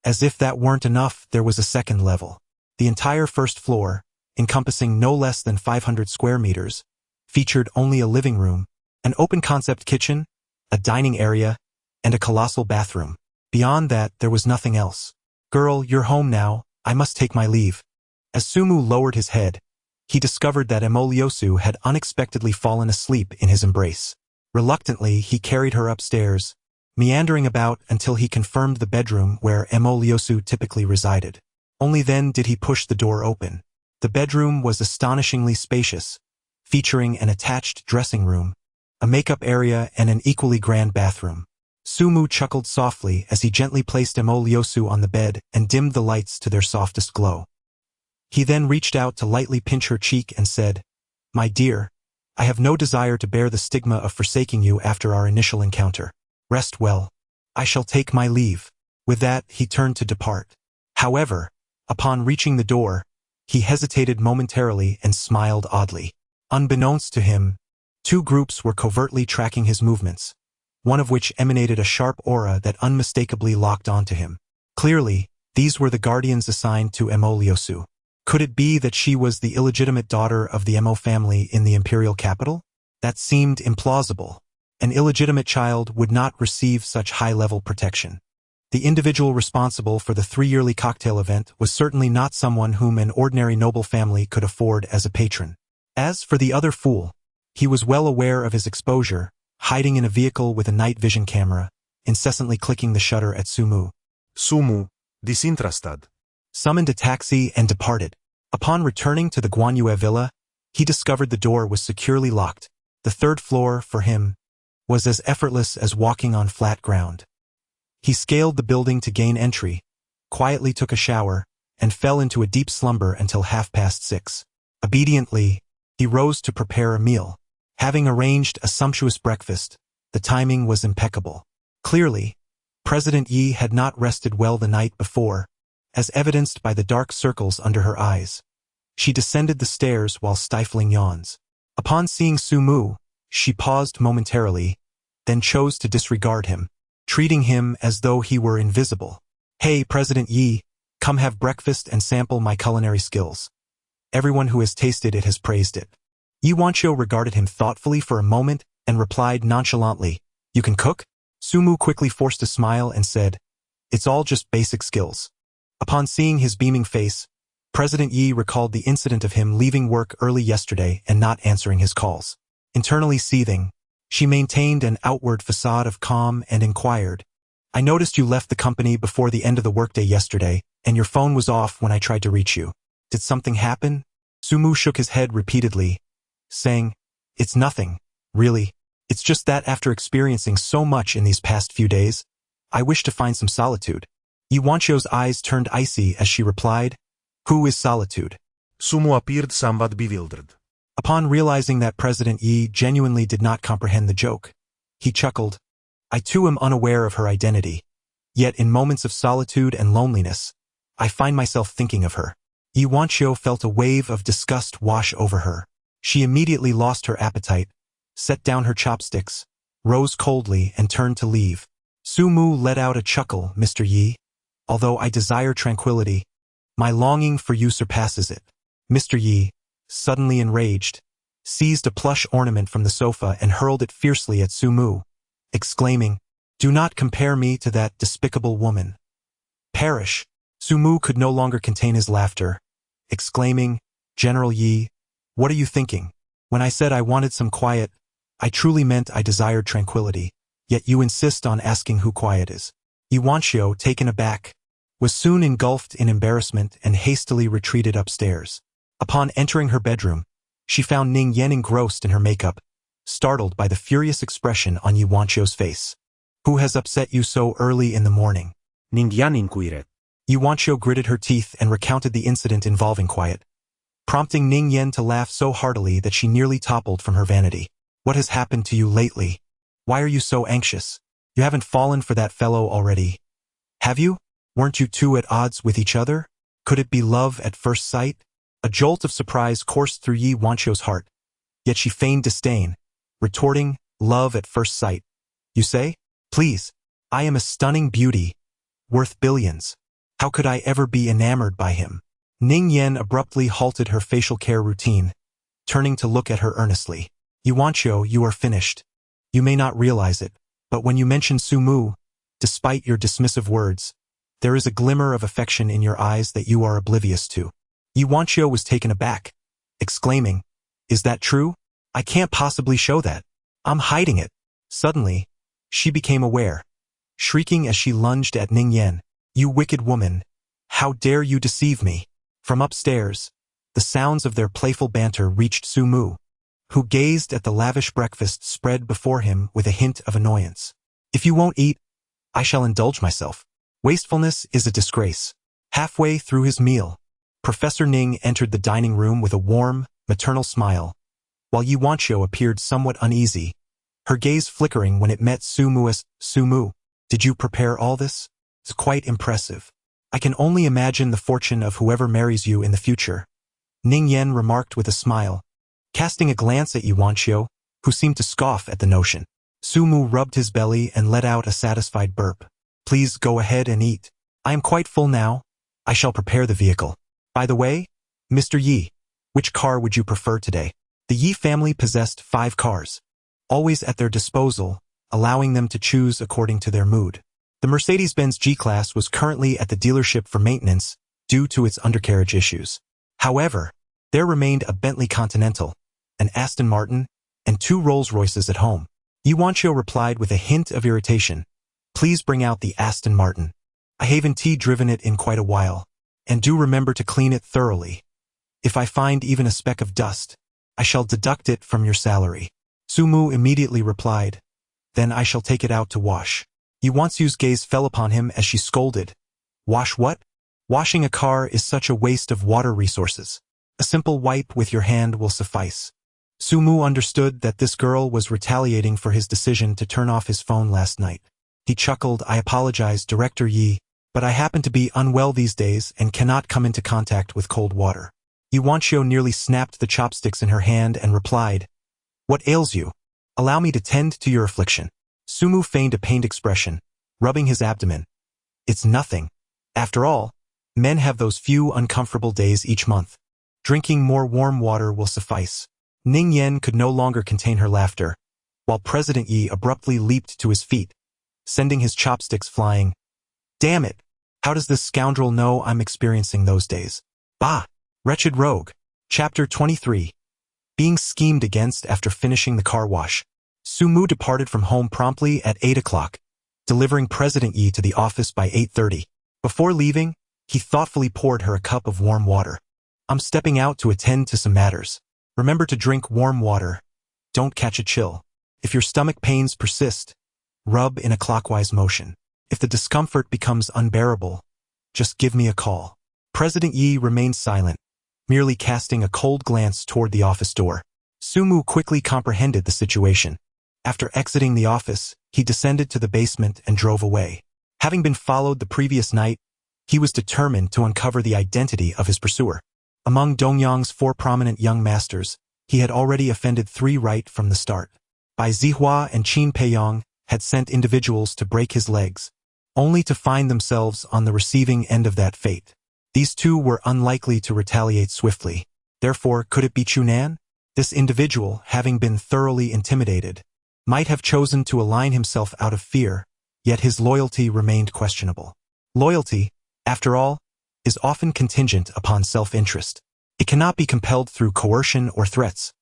As if that weren't enough, there was a second level. The entire first floor, encompassing no less than 500 square meters, featured only a living room, an open-concept kitchen, a dining area, and a colossal bathroom. Beyond that, there was nothing else. "Girl, you're home now, I must take my leave." As Sumu lowered his head, he discovered that Emoliosu had unexpectedly fallen asleep in his embrace. Reluctantly, he carried her upstairs, meandering about until he confirmed the bedroom where Emoliosu typically resided. Only then did he push the door open. The bedroom was astonishingly spacious, featuring an attached dressing room, a makeup area, and an equally grand bathroom. Sumu chuckled softly as he gently placed Emoliosu on the bed and dimmed the lights to their softest glow. He then reached out to lightly pinch her cheek and said, "My dear, I have no desire to bear the stigma of forsaking you after our initial encounter. Rest well. I shall take my leave." With that, he turned to depart. However, upon reaching the door, he hesitated momentarily and smiled oddly. Unbeknownst to him, 2 groups were covertly tracking his movements, one of which emanated a sharp aura that unmistakably locked onto him. Clearly, these were the guardians assigned to Emoliosu. Could it be that she was the illegitimate daughter of the Mo family in the imperial capital? That seemed implausible. An illegitimate child would not receive such high-level protection. The individual responsible for the 3-yearly cocktail event was certainly not someone whom an ordinary noble family could afford as a patron. As for the other fool, he was well aware of his exposure, hiding in a vehicle with a night vision camera, incessantly clicking the shutter at Sumu.
Sumu, disinterestad.
Summoned a taxi and departed. Upon returning to the Guanyue villa, he discovered the door was securely locked. The 3rd floor, for him, was as effortless as walking on flat ground. He scaled the building to gain entry, quietly took a shower, and fell into a deep slumber until 6:30. Obediently, he rose to prepare a meal. Having arranged a sumptuous breakfast, the timing was impeccable. Clearly, President Yi had not rested well the night before, as evidenced by the dark circles under her eyes. She descended the stairs while stifling yawns. Upon seeing Sumu, she paused momentarily, then chose to disregard him, treating him as though he were invisible. "Hey, President Yi, come have breakfast and sample my culinary skills. Everyone who has tasted it has praised it." Yi Wanqiu regarded him thoughtfully for a moment and replied nonchalantly, "You can cook?" Sumu quickly forced a smile and said, "It's all just basic skills." Upon seeing his beaming face, President Yi recalled the incident of him leaving work early yesterday and not answering his calls. Internally seething, she maintained an outward facade of calm and inquired, "I noticed you left the company before the end of the workday yesterday, and your phone was off when I tried to reach you. Did something happen?" Sumu shook his head repeatedly, saying, "It's nothing, really. It's just that after experiencing so much in these past few days, I wish to find some solitude." Yi Wanqiu's eyes turned icy as she replied, "Who is solitude?"
Sumu appeared somewhat bewildered.
Upon realizing that President Yi genuinely did not comprehend the joke, he chuckled, "I too am unaware of her identity. Yet in moments of solitude and loneliness, I find myself thinking of her." Yi Wanqiu felt a wave of disgust wash over her. She immediately lost her appetite, set down her chopsticks, rose coldly and turned to leave. Sumu let out a chuckle, "Mr. Yi, although I desire tranquility, my longing for you surpasses it." Mr. Yi, suddenly enraged, seized a plush ornament from the sofa and hurled it fiercely at Sumu, exclaiming, "Do not compare me to that despicable woman." "Perish!" Sumu could no longer contain his laughter, exclaiming, "General Yi, what are you thinking? When I said I wanted some quiet, I truly meant I desired tranquility, yet you insist on asking who quiet is." Yi Wanqiu, taken aback, was soon engulfed in embarrassment and hastily retreated upstairs. Upon entering her bedroom, she found Ning Yan engrossed in her makeup, startled by the furious expression on Yi Wanqiu's face. "Who has upset you so early in the morning?"
Ning Yan inquired.
Yi Wanqiu gritted her teeth and recounted the incident involving quiet, prompting Ning Yan to laugh so heartily that she nearly toppled from her vanity. "What has happened to you lately? Why are you so anxious? You haven't fallen for that fellow already, have you? Weren't you two at odds with each other? Could it be love at first sight?" A jolt of surprise coursed through Yi Wanqiu's heart, yet she feigned disdain, retorting, "Love at first sight, you say? Please, I am a stunning beauty, worth billions. How could I ever be enamored by him?" Ning Yan abruptly halted her facial care routine, turning to look at her earnestly. "Yi Wanqiu, you are finished. You may not realize it, but when you mention Sumu, despite your dismissive words, there is a glimmer of affection in your eyes that you are oblivious to." Yi Wanqiu was taken aback, exclaiming, "Is that true? I can't possibly show that. I'm hiding it." Suddenly, she became aware, shrieking as she lunged at Ning Yan, "You wicked woman! How dare you deceive me?" From upstairs, the sounds of their playful banter reached Sumu, who gazed at the lavish breakfast spread before him with a hint of annoyance. "If you won't eat, I shall indulge myself. Wastefulness is a disgrace." Halfway through his meal, Professor Ning entered the dining room with a warm, maternal smile, while Yi Wanqiu appeared somewhat uneasy, her gaze flickering when it met Sumu's. "Sumu, did you prepare all this? It's quite impressive. I can only imagine the fortune of whoever marries you in the future," Ning Yan remarked with a smile, casting a glance at Yi Wanqiu, who seemed to scoff at the notion. Sumu rubbed his belly and let out a satisfied burp. "Please go ahead and eat. I am quite full now. I shall prepare the vehicle. By the way, Mr. Yi, which car would you prefer today?" The Yi family possessed 5 cars, always at their disposal, allowing them to choose according to their mood. The Mercedes-Benz G-Class was currently at the dealership for maintenance due to its undercarriage issues. However, there remained a Bentley Continental, an Aston Martin, and 2 Rolls-Royces at home. Yuanchio replied with a hint of irritation, "Please bring out the Aston Martin. I haven't driven it in quite a while, and do remember to clean it thoroughly. If I find even a speck of dust, I shall deduct it from your salary." Sumu immediately replied, "Then I shall take it out to wash." Yuanchio's gaze fell upon him as she scolded, "Wash what? Washing a car is such a waste of water resources. A simple wipe with your hand will suffice." Sumu understood that this girl was retaliating for his decision to turn off his phone last night. He chuckled, "I apologize, Director Yi, but I happen to be unwell these days and cannot come into contact with cold water." Yuanchio nearly snapped the chopsticks in her hand and replied, "What ails you? Allow me to tend to your affliction." Sumu feigned a pained expression, rubbing his abdomen. "It's nothing. After all, men have those few uncomfortable days each month. Drinking more warm water will suffice." Ning Yen could no longer contain her laughter, while President Yi abruptly leaped to his feet, sending his chopsticks flying. "Damn it! How does this scoundrel know I'm experiencing those days? Bah! Wretched rogue." Chapter 23. Being schemed against after finishing the car wash. Sumu departed from home promptly at 8 o'clock, delivering President Yi to the office by 8:30. Before leaving, he thoughtfully poured her a cup of warm water. "I'm stepping out to attend to some matters. Remember to drink warm water. Don't catch a chill. If your stomach pains persist, rub in a clockwise motion. If the discomfort becomes unbearable, just give me a call." President Yi remained silent, merely casting a cold glance toward the office door. Sumu quickly comprehended the situation. After exiting the office, he descended to the basement and drove away. Having been followed the previous night, he was determined to uncover the identity of his pursuer. Among Dongyang's 4 prominent young masters, he had already offended 3 right from the start. Bai Zihua and Qin Peiyong had sent individuals to break his legs, only to find themselves on the receiving end of that fate. These 2 were unlikely to retaliate swiftly. Therefore, could it be Chunan? This individual, having been thoroughly intimidated, might have chosen to align himself out of fear, yet his loyalty remained questionable. Loyalty, after all, is often contingent upon self-interest. It cannot be compelled through coercion or threats.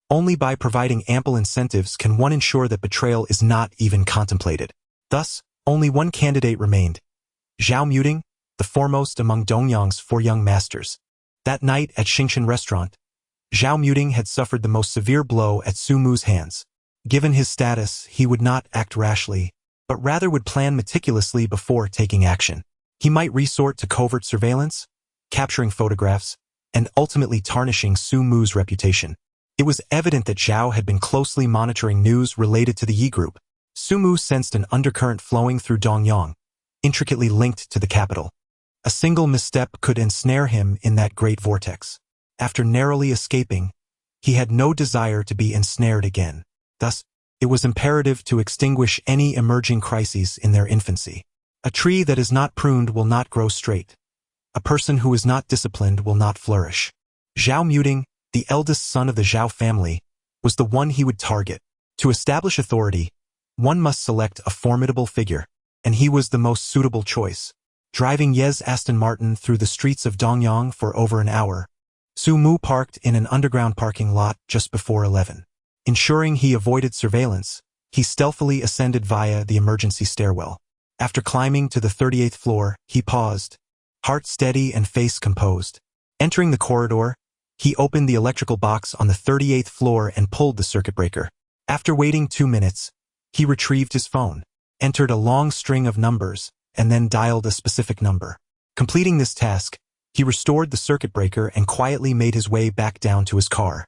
Only by providing ample incentives can one ensure that betrayal is not even contemplated. Thus, only one candidate remained, Zhao Muting, the foremost among Dongyang's 4 young masters. That night at Xingshan restaurant, Zhao Muting had suffered the most severe blow at Sumu's hands. Given his status, he would not act rashly, but rather would plan meticulously before taking action. He might resort to covert surveillance, capturing photographs, and ultimately tarnishing Sumu's reputation. It was evident that Zhao had been closely monitoring news related to the Yi Group. Sumu sensed an undercurrent flowing through Dongyang, intricately linked to the capital. A single misstep could ensnare him in that great vortex. After narrowly escaping, he had no desire to be ensnared again. Thus, it was imperative to extinguish any emerging crises in their infancy. A tree that is not pruned will not grow straight. A person who is not disciplined will not flourish. Zhao Muting, the eldest son of the Zhao family, was the one he would target. To establish authority, one must select a formidable figure, and he was the most suitable choice. Driving Ye's Aston Martin through the streets of Dongyang for over an hour, Sumu parked in an underground parking lot just before 11. Ensuring he avoided surveillance, he stealthily ascended via the emergency stairwell. After climbing to the 38th floor, he paused, heart steady and face composed. Entering the corridor, he opened the electrical box on the 38th floor and pulled the circuit breaker. After waiting 2 minutes, he retrieved his phone, entered a long string of numbers, and then dialed a specific number. Completing this task, he restored the circuit breaker and quietly made his way back down to his car.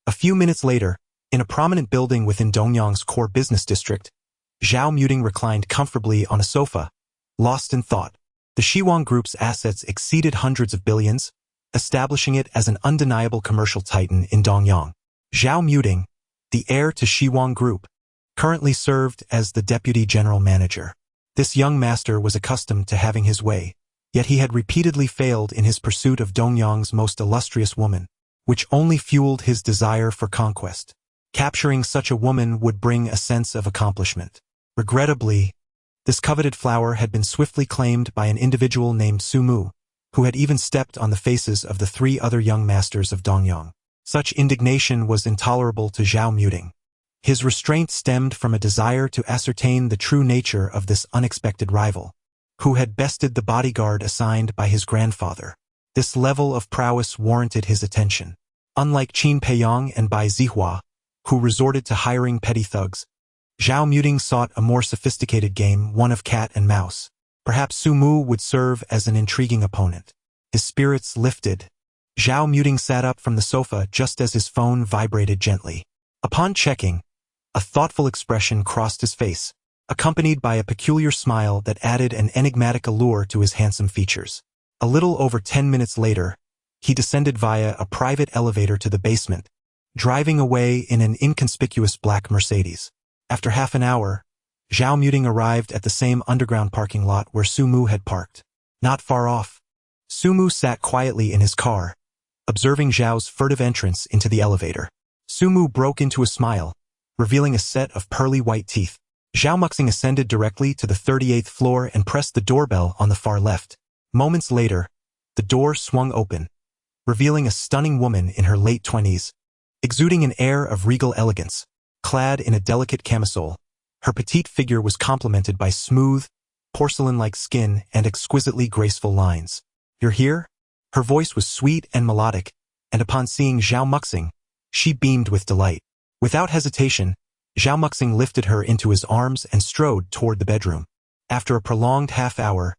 A few minutes later, in a prominent building within Dongyang's core business district, Zhao Muting reclined comfortably on a sofa, lost in thought. The Shiwang Group's assets exceeded hundreds of billions, establishing it as an undeniable commercial titan in Dongyang. Zhao Muting, the heir to Shiwang Group, currently served as the deputy general manager. This young master was accustomed to having his way, yet he had repeatedly failed in his pursuit of Dongyang's most illustrious woman, which only fueled his desire for conquest. Capturing such a woman would bring a sense of accomplishment. Regrettably, This coveted flower had been swiftly claimed by an individual named Su Mu, who had even stepped on the faces of the 3 other young masters of Dongyang. Such indignation was intolerable to Zhao Muting. His restraint stemmed from a desire to ascertain the true nature of this unexpected rival, who had bested the bodyguard assigned by his grandfather. This level of prowess warranted his attention. Unlike Qin Peiyong and Bai Zihua, who resorted to hiring petty thugs, Zhao Muting sought a more sophisticated game, one of cat and mouse. Perhaps Su Mu would serve as an intriguing opponent. His spirits lifted. Zhao Muting sat up from the sofa just as his phone vibrated gently. Upon checking, a thoughtful expression crossed his face, accompanied by a peculiar smile that added an enigmatic allure to his handsome features. A little over 10 minutes later, he descended via a private elevator to the basement, driving away in an inconspicuous black Mercedes. After half an hour, Zhao Muting arrived at the same underground parking lot where Su Mu had parked. Not far off, Su Mu sat quietly in his car, observing Zhao's furtive entrance into the elevator. Su Mu broke into a smile, revealing a set of pearly white teeth. Zhao Muxing ascended directly to the 38th floor and pressed the doorbell on the far left. Moments later, the door swung open, revealing a stunning woman in her late 20s, exuding an air of regal elegance. Clad in a delicate camisole, her petite figure was complemented by smooth, porcelain-like skin and exquisitely graceful lines. "You're here?" Her voice was sweet and melodic, and upon seeing Zhao Muxing, she beamed with delight. Without hesitation, Zhao Muxing lifted her into his arms and strode toward the bedroom. After a prolonged half-hour,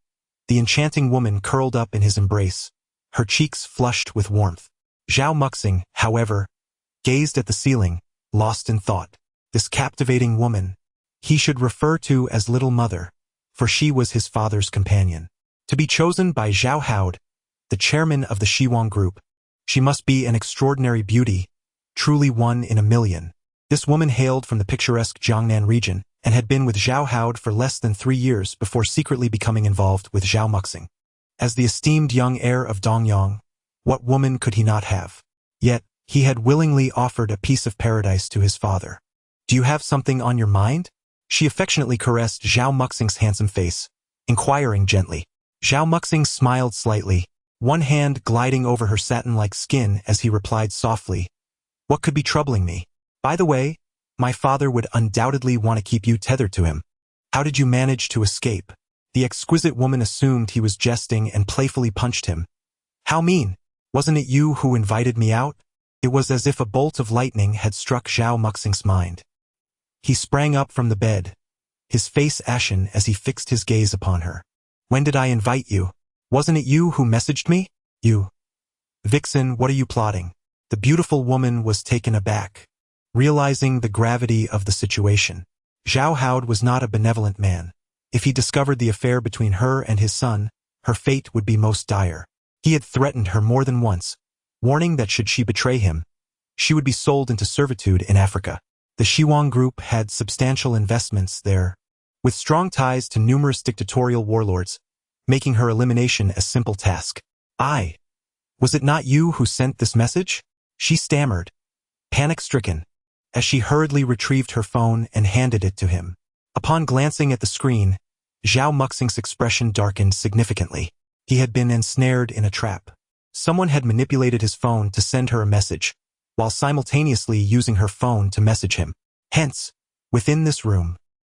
the enchanting woman curled up in his embrace, her cheeks flushed with warmth. Zhao Muxing, however, gazed at the ceiling, lost in thought. This captivating woman, he should refer to as Little Mother, for she was his father's companion. To be chosen by Zhao Haud, the chairman of the Shiwang Group, she must be an extraordinary beauty, truly one in a million. This woman hailed from the picturesque Jiangnan region and had been with Zhao Haud for less than 3 years before secretly becoming involved with Zhao Muxing. As the esteemed young heir of Dongyang, what woman could he not have? Yet, he had willingly offered a piece of paradise to his father. "Do you have something on your mind?" She affectionately caressed Zhao Muxing's handsome face, inquiring gently. Zhao Muxing smiled slightly, one hand gliding over her satin-like skin as he replied softly, "What could be troubling me? By the way, my father would undoubtedly want to keep you tethered to him. How did you manage to escape?" The exquisite woman assumed he was jesting and playfully punched him. "How mean? Wasn't it you who invited me out?" It was as if a bolt of lightning had struck Zhao Muxing's mind. He sprang up from the bed, his face ashen as he fixed his gaze upon her. "When did I invite you? Wasn't it you who messaged me?" "You? Vixen, what are you plotting?" The beautiful woman was taken aback, realizing the gravity of the situation. Zhao Haud was not a benevolent man. If he discovered the affair between her and his son, her fate would be most dire. He had threatened her more than once, warning that should she betray him, she would be sold into servitude in Africa. The Shiwang Group had substantial investments there, with strong ties to numerous dictatorial warlords, making her elimination a simple task. Was it not you who sent this message?" She stammered, panic-stricken, as she hurriedly retrieved her phone and handed it to him. Upon glancing at the screen, Zhao Muxing's expression darkened significantly. He had been ensnared in a trap. Someone had manipulated his phone to send her a message, while simultaneously using her phone to message him. Hence, within this room,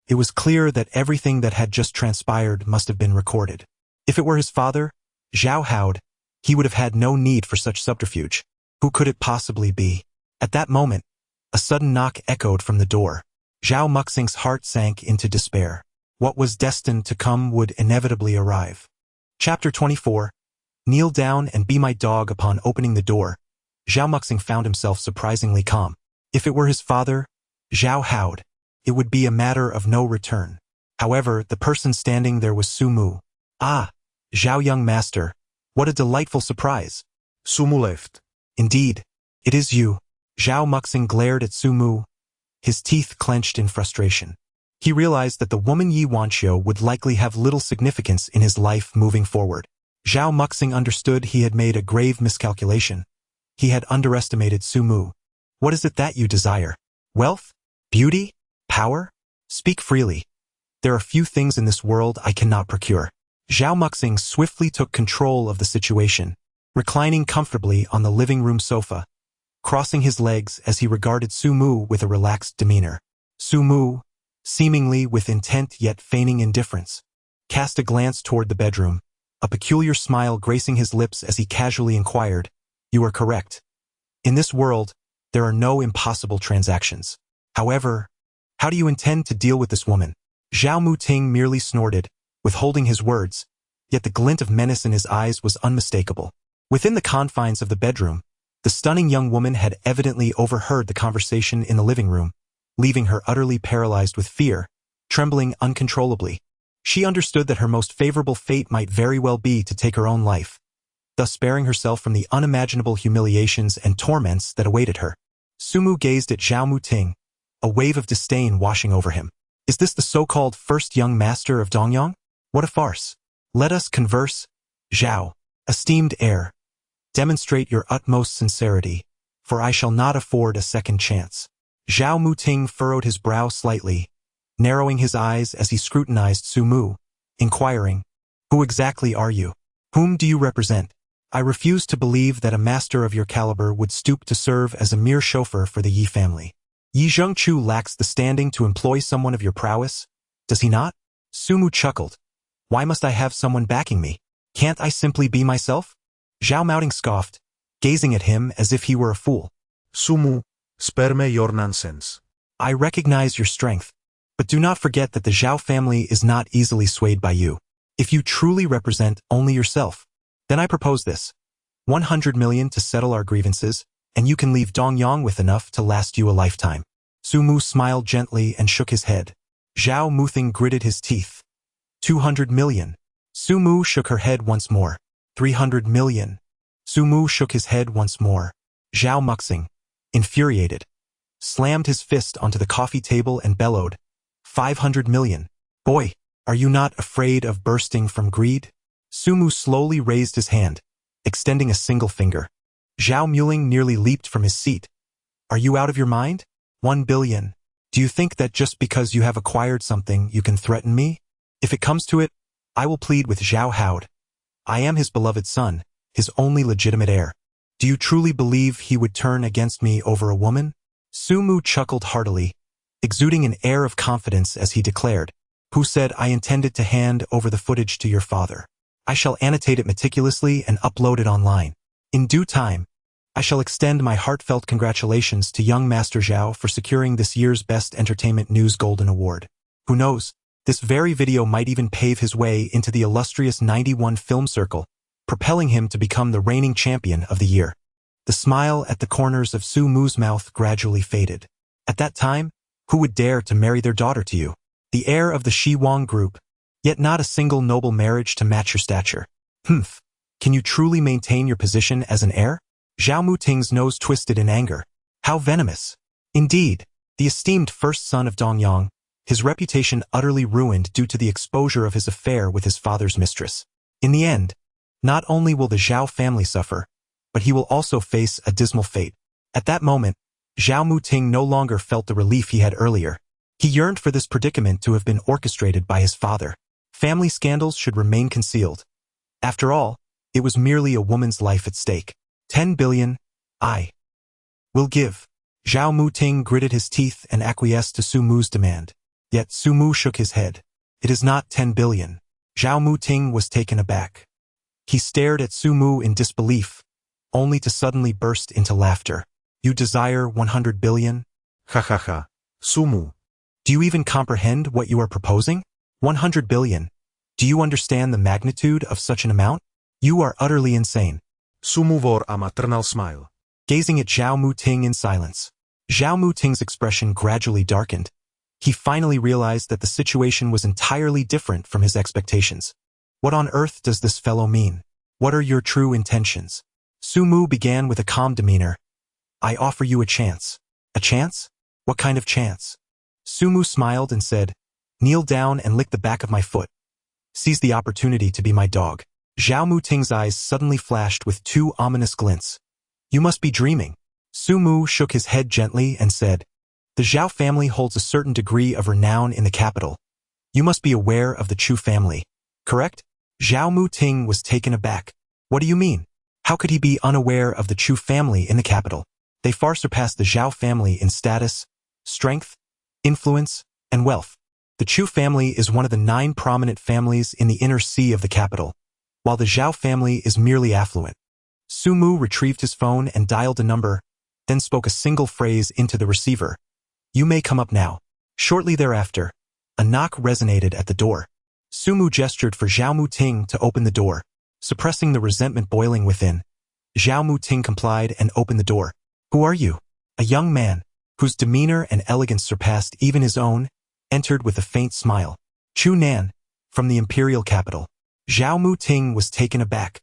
it was clear that everything that had just transpired must have been recorded. If it were his father, Zhao Haud, he would have had no need for such subterfuge. Who could it possibly be? At that moment, a sudden knock echoed from the door. Zhao Muxing's heart sank into despair. What was destined to come would inevitably arrive. Chapter 24. Kneel down and be my dog. Upon opening the door, Zhao Muxing found himself surprisingly calm. If it were his father, Zhao Haud, it would be a matter of no return. However, the person standing there was Su Mu. "Ah, Zhao young master, what a delightful surprise."
Su Mu left.
"Indeed, it is you." Zhao Muxing glared at Su Mu, his teeth clenched in frustration. He realized that the woman Yi Wanqiu would likely have little significance in his life moving forward. Zhao Muxing understood he had made a grave miscalculation. He had underestimated Su Mu. "What is it that you desire? Wealth? Beauty? Power? Speak freely." There are few things in this world I cannot procure. Zhao Muxing swiftly took control of the situation, reclining comfortably on the living room sofa, crossing his legs as he regarded Su Mu with a relaxed demeanor. Su Mu, seemingly with intent yet feigning indifference, cast a glance toward the bedroom, a peculiar smile gracing his lips as he casually inquired, "You are correct. In this world, there are no impossible transactions. However, how do you intend to deal with this woman?" Zhao Muting merely snorted, withholding his words, yet the glint of menace in his eyes was unmistakable. Within the confines of the bedroom, the stunning young woman had evidently overheard the conversation in the living room, leaving her utterly paralyzed with fear, trembling uncontrollably. She understood that her most favorable fate might very well be to take her own life, thus sparing herself from the unimaginable humiliations and torments that awaited her. Su Mu gazed at Zhao Muting, a wave of disdain washing over him. Is this the so-called first young master of Dongyang? What a farce. Let us converse. Zhao, esteemed heir, demonstrate your utmost sincerity, for I shall not afford a second chance. Zhao Muting furrowed his brow slightly, narrowing his eyes as he scrutinized Su Mu, inquiring, "Who exactly are you? Whom do you represent? I refuse to believe that a master of your caliber would stoop to serve as a mere chauffeur for the Yi family. Yi Zhengchu lacks the standing to employ someone of your prowess, does he not?" Su Mu chuckled. "Why must I have someone backing me? Can't I simply be myself?" Zhao Muting scoffed, gazing at him as if he were a fool.
Su Mu, spare me your nonsense.
I recognize your strength, but do not forget that the Zhao family is not easily swayed by you. If you truly represent only yourself, then I propose this. 100 million to settle our grievances, and you can leave Dongyang with enough to last you a lifetime. Su Mu smiled gently and shook his head. Zhao Muting gritted his teeth. 200 million. Su Mu shook her head once more. 300 million. Su Mu shook his head once more. Zhao Muxing, infuriated, slammed his fist onto the coffee table and bellowed, 500 million. Boy, are you not afraid of bursting from greed? Su Mu slowly raised his hand, extending a single finger. Zhao Muling nearly leaped from his seat. Are you out of your mind? 1 billion. Do you think that just because you have acquired something you can threaten me? If it comes to it, I will plead with Zhao Haud. I am his beloved son, his only legitimate heir. Do you truly believe he would turn against me over a woman? Su Mu chuckled heartily, exuding an air of confidence as he declared, "Who said I intended to hand over the footage to your father? I shall annotate it meticulously and upload it online. In due time, I shall extend my heartfelt congratulations to young Master Zhao for securing this year's Best Entertainment News Golden Award. Who knows, this very video might even pave his way into the illustrious 91 film circle, propelling him to become the reigning champion of the year." The smile at the corners of Su Mu's mouth gradually faded. At that time, who would dare to marry their daughter to you? The heir of the Shi Wang group, yet not a single noble marriage to match your stature. Humph, can you truly maintain your position as an heir? Zhao Muting's nose twisted in anger. How venomous. Indeed, the esteemed first son of Dongyang, his reputation utterly ruined due to the exposure of his affair with his father's mistress. In the end, not only will the Zhao family suffer, but he will also face a dismal fate. At that moment, Zhao Muting no longer felt the relief he had earlier. He yearned for this predicament to have been orchestrated by his father. Family scandals should remain concealed. After all, it was merely a woman's life at stake. 10 billion, I will give. Zhao Muting gritted his teeth and acquiesced to Su Mu's demand. Yet Su Mu shook his head. It is not 10 billion. Zhao Muting was taken aback. He stared at Su Mu in disbelief, only to suddenly burst into laughter. You desire 100 billion?
Ha ha ha. Su Mu.
Do you even comprehend what you are proposing? 100 billion. Do you understand the magnitude of such an amount? You are utterly insane.
Su Mu wore a maternal smile,
gazing at Zhao Muting in silence. Zhao Muting's expression gradually darkened. He finally realized that the situation was entirely different from his expectations. What on earth does this fellow mean? What are your true intentions? Su Mu began with a calm demeanor. I offer you a chance. A chance? What kind of chance? Su Mu smiled and said, kneel down and lick the back of my foot. Seize the opportunity to be my dog. Zhao Muting's eyes suddenly flashed with two ominous glints. You must be dreaming. Su Mu shook his head gently and said, the Zhao family holds a certain degree of renown in the capital. You must be aware of the Chu family, correct? Zhao Muting was taken aback. What do you mean? How could he be unaware of the Chu family in the capital? They far surpass the Zhao family in status, strength, influence, and wealth. The Chu family is one of the 9 prominent families in the inner sea of the capital, while the Zhao family is merely affluent. Su Mu retrieved his phone and dialed a number, then spoke a single phrase into the receiver. You may come up now. Shortly thereafter, a knock resonated at the door. Su Mu gestured for Zhao Muting to open the door. Suppressing the resentment boiling within, Zhao Muting complied and opened the door. Who are you? A young man, whose demeanor and elegance surpassed even his own, entered with a faint smile. Chu Nan, from the imperial capital. Zhao Muting was taken aback,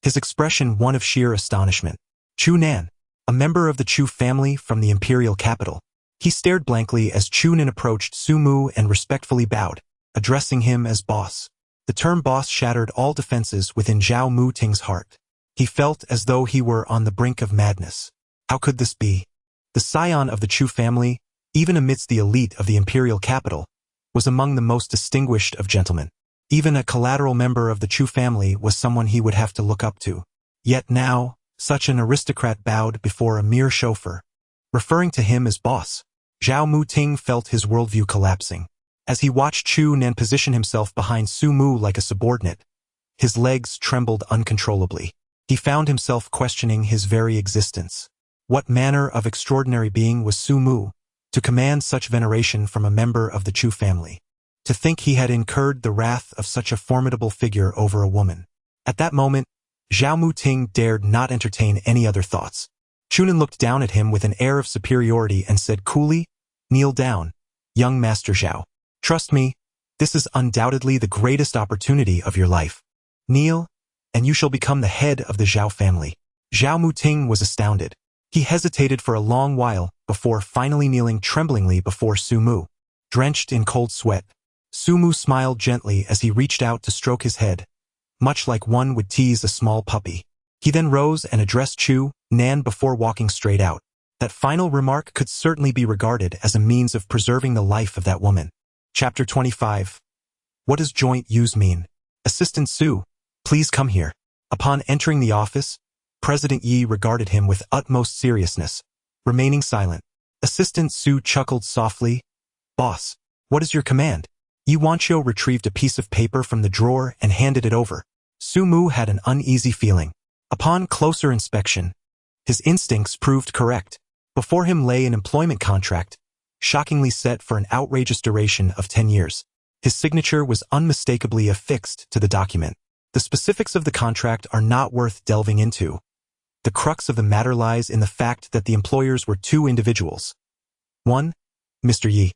his expression one of sheer astonishment. Chu Nan, a member of the Chu family from the imperial capital. He stared blankly as Chu Nan approached Su Mu and respectfully bowed, addressing him as boss. The term boss shattered all defenses within Zhao Muting's heart. He felt as though he were on the brink of madness. How could this be? The scion of the Chu family, even amidst the elite of the imperial capital, was among the most distinguished of gentlemen. Even a collateral member of the Chu family was someone he would have to look up to. Yet now, such an aristocrat bowed before a mere chauffeur, referring to him as boss. Zhao Muting felt his worldview collapsing. As he watched Chu Nan position himself behind Su Mu like a subordinate, his legs trembled uncontrollably. He found himself questioning his very existence. What manner of extraordinary being was Su Mu, to command such veneration from a member of the Chu family? To think he had incurred the wrath of such a formidable figure over a woman. At that moment, Zhao Muting dared not entertain any other thoughts. Chu Nan looked down at him with an air of superiority and said coolly, "Kneel down, young Master Zhao. Trust me, this is undoubtedly the greatest opportunity of your life. Kneel, and you shall become the head of the Zhao family." Zhao Muting was astounded. He hesitated for a long while before finally kneeling tremblingly before Su Mu. Drenched in cold sweat, Su Mu smiled gently as he reached out to stroke his head, much like one would tease a small puppy. He then rose and addressed Chu Nan before walking straight out. That final remark could certainly be regarded as a means of preserving the life of that woman. Chapter 25. What does joint use mean? Assistant Su, please come here. Upon entering the office, President Yi regarded him with utmost seriousness, remaining silent. Assistant Su chuckled softly. Boss, what is your command? Yi Wanqiu retrieved a piece of paper from the drawer and handed it over. Su Mu had an uneasy feeling. Upon closer inspection, his instincts proved correct. Before him lay an employment contract, shockingly set for an outrageous duration of 10 years. His signature was unmistakably affixed to the document. The specifics of the contract are not worth delving into. The crux of the matter lies in the fact that the employers were 2 individuals. One, Mr. Yi,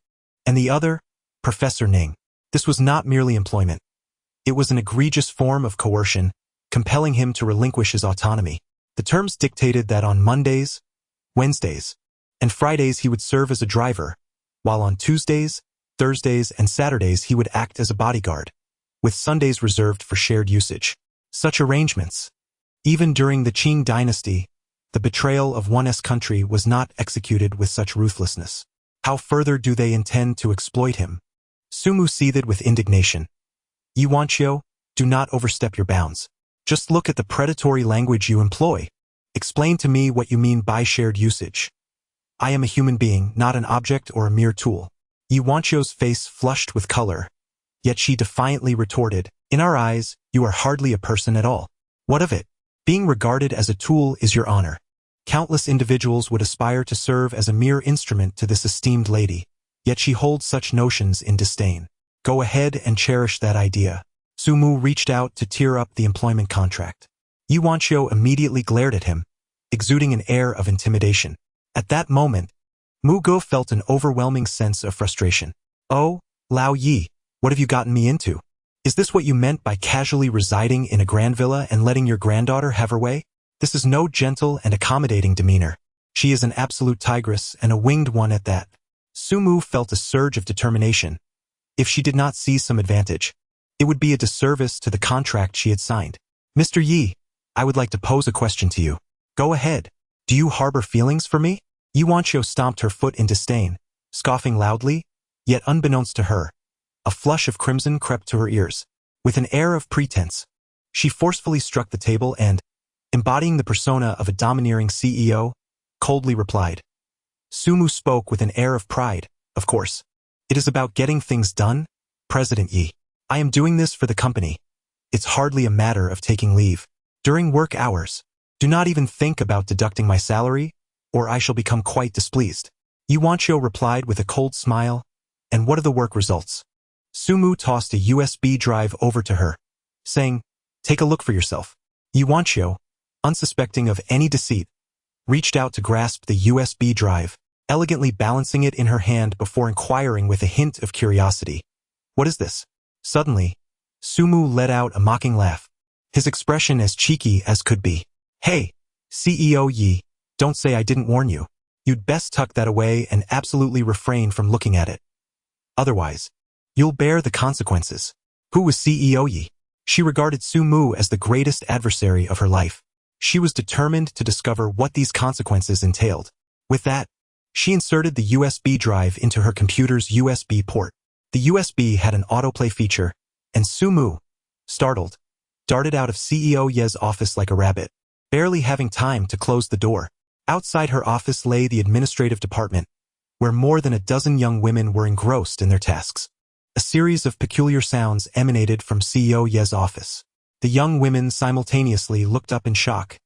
and the other, Professor Ning. This was not merely employment. It was an egregious form of coercion, compelling him to relinquish his autonomy. The terms dictated that on Mondays, Wednesdays, and Fridays he would serve as a driver, while on Tuesdays, Thursdays, and Saturdays he would act as a bodyguard, with Sundays reserved for shared usage. Such arrangements, even during the Qing dynasty, the betrayal of one's country was not executed with such ruthlessness. How further do they intend to exploit him? Su Mu seethed with indignation. Yi Wanqiu, do not overstep your bounds. Just look at the predatory language you employ. Explain to me what you mean by shared usage. I am a human being, not an object or a mere tool. Yi Wanqiu's face flushed with color, yet she defiantly retorted, in our eyes, you are hardly a person at all. What of it? Being regarded as a tool is your honor. Countless individuals would aspire to serve as a mere instrument to this esteemed lady, yet she holds such notions in disdain. Go ahead and cherish that idea. Su Mu reached out to tear up the employment contract. Yi Wanqiu immediately glared at him, exuding an air of intimidation. At that moment, Mu Ge felt an overwhelming sense of frustration. Oh, Lao Yi, what have you gotten me into? Is this what you meant by casually residing in a grand villa and letting your granddaughter have her way? This is no gentle and accommodating demeanor. She is an absolute tigress and a winged one at that. Su Mu felt a surge of determination. If she did not seize some advantage, it would be a disservice to the contract she had signed. Mr. Yi, I would like to pose a question to you. Go ahead. Do you harbor feelings for me? Yi Wanqiu stomped her foot in disdain, scoffing loudly, yet unbeknownst to her, A flush of crimson crept to her ears. With an air of pretense, she forcefully struck the table and, embodying the persona of a domineering CEO, coldly replied. Sumu spoke with an air of pride, of course. It is about getting things done, President-He. I am doing this for the company. It's hardly a matter of taking leave. During work hours, do not even think about deducting my salary, or I shall become quite displeased. Yuanqiu replied with a cold smile, and what are the work results? Sumu tossed a USB drive over to her, saying, take a look for yourself. Yuanqiu, unsuspecting of any deceit, reached out to grasp the USB drive, elegantly balancing it in her hand before inquiring with a hint of curiosity. What is this? Suddenly, Sumu let out a mocking laugh, his expression as cheeky as could be. Hey, CEO-He, don't say I didn't warn you. You'd best tuck that away and absolutely refrain from looking at it. Otherwise, you'll bear the consequences. Who was CEO-He? She regarded Sumu as the greatest adversary of her life. She was determined to discover what these consequences entailed. With that, she inserted the USB drive into her computer's USB port. The USB had an autoplay feature, and Sumu, startled, darted out of CEO-He's office like a rabbit, barely having time to close the door. Outside her office lay the administrative department, where more than a dozen young women were engrossed in their tasks. A series of peculiar sounds emanated from CEO-He's office. The young women simultaneously looked up in shock,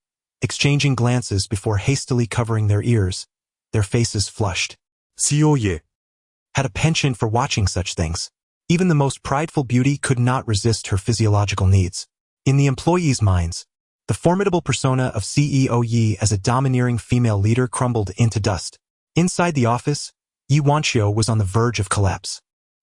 exchanging glances before hastily covering their ears, their faces flushed.
CEO-He
Had a penchant for watching such things. Even the most prideful beauty could not resist her physiological needs. In the employees' minds, the formidable persona of CEO-He as a domineering female leader crumbled into dust. Inside the office, Yuanqiu was on the verge of collapse.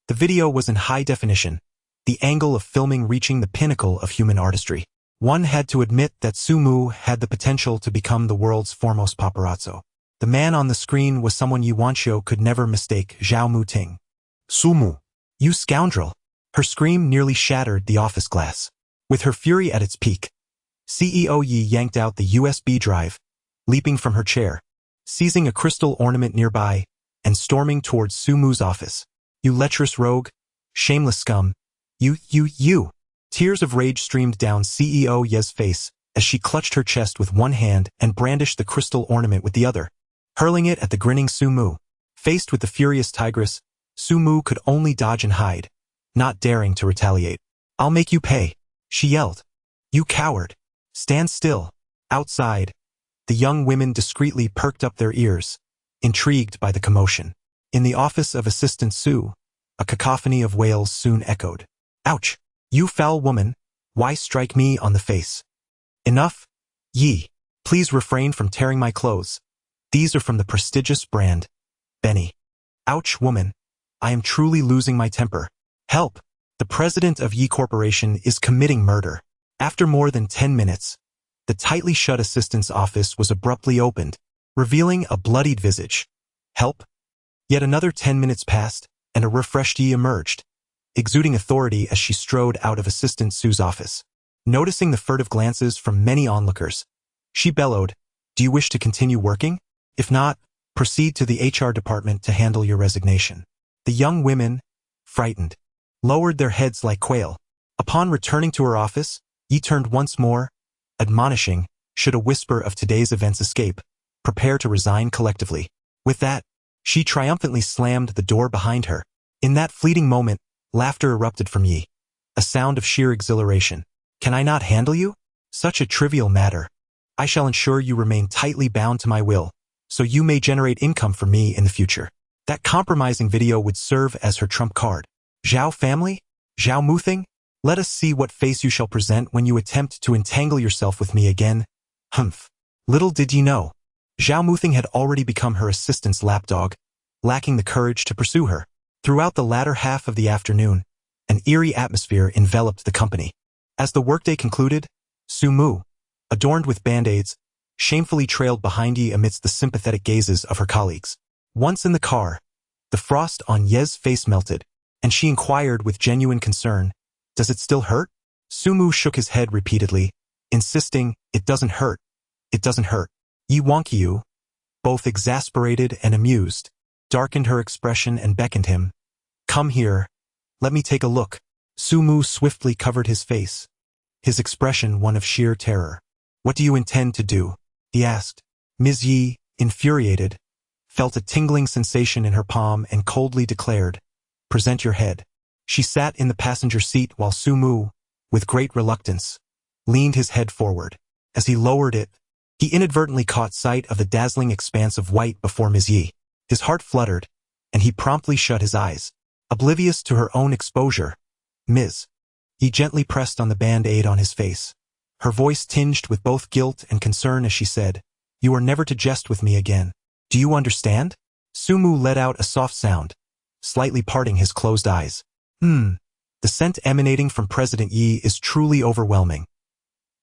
The video was in high definition, the angle of filming reaching the pinnacle of human artistry. One had to admit that Sumu had the potential to become the world's foremost paparazzo. The man on the screen was someone Yuanqiu could never mistake, Zhao Muting.
Sumu.
You scoundrel! Her scream nearly shattered the office glass. With her fury at its peak, CEO-He yanked out the USB drive, leaping from her chair, seizing a crystal ornament nearby, and storming towards Sumu's office. You lecherous rogue, shameless scum, you! Tears of rage streamed down CEO-He's face as she clutched her chest with one hand and brandished the crystal ornament with the other, hurling it at the grinning Sumu. Faced with the furious tigress, Sumu could only dodge and hide, not daring to retaliate. I'll make you pay, she yelled. You coward! Stand still. Outside, the young women discreetly perked up their ears, intrigued by the commotion. In the office of Assistant Su, a cacophony of wails soon echoed. Ouch! You foul woman, why strike me on the face? Enough, Ye. Please refrain from tearing my clothes. These are from the prestigious brand, belle.He. Ouch, woman. I am truly losing my temper. Help! The president of Ye Corporation is committing murder. After more than 10 minutes, the tightly shut assistant's office was abruptly opened, revealing a bloodied visage. Help! Yet another 10 minutes passed, and a refreshed Ye emerged, exuding authority as she strode out of Assistant Su's office. Noticing the furtive glances from many onlookers, she bellowed, Do you wish to continue working? If not, proceed to the HR department to handle your resignation. The young women, frightened, lowered their heads like quail. Upon returning to her office, Ye turned once more, admonishing, should a whisper of today's events escape, prepare to resign collectively. With that, she triumphantly slammed the door behind her. In that fleeting moment, laughter erupted from Ye, a sound of sheer exhilaration. Can I not handle you? Such a trivial matter. I shall ensure you remain tightly bound to my will, so you may generate income for me in the future. That compromising video would serve as her trump card. Zhao family? Zhao Muting? Let us see what face you shall present when you attempt to entangle yourself with me again. Humph. Little did you know, Zhao Muting had already become her assistant's lapdog, lacking the courage to pursue her. Throughout the latter half of the afternoon, an eerie atmosphere enveloped the company. As the workday concluded, Sumu, adorned with band-aids, shamefully trailed behind Ye amidst the sympathetic gazes of her colleagues. Once in the car, the frost on Ye's face melted, and she inquired with genuine concern, Does it still hurt? Sumu shook his head repeatedly, insisting, It doesn't hurt. It doesn't hurt. Yuanqiu, both exasperated and amused, darkened her expression and beckoned him. Come here, Let me take a look. Sumu swiftly covered his face, his expression one of sheer terror. What do you intend to do? He asked. Ms. Yi, infuriated, felt a tingling sensation in her palm and coldly declared, present your head. She sat in the passenger seat while Sumu, with great reluctance, leaned his head forward. As he lowered it, he inadvertently caught sight of the dazzling expanse of white before Ms. Yi. His heart fluttered, and he promptly shut his eyes. Oblivious to her own exposure, Ms. Yi gently pressed on the band-aid on his face. Her voice tinged with both guilt and concern as she said, You are never to jest with me again. Do you understand? Sumu let out a soft sound, slightly parting his closed eyes. The scent emanating from President Yi is truly overwhelming.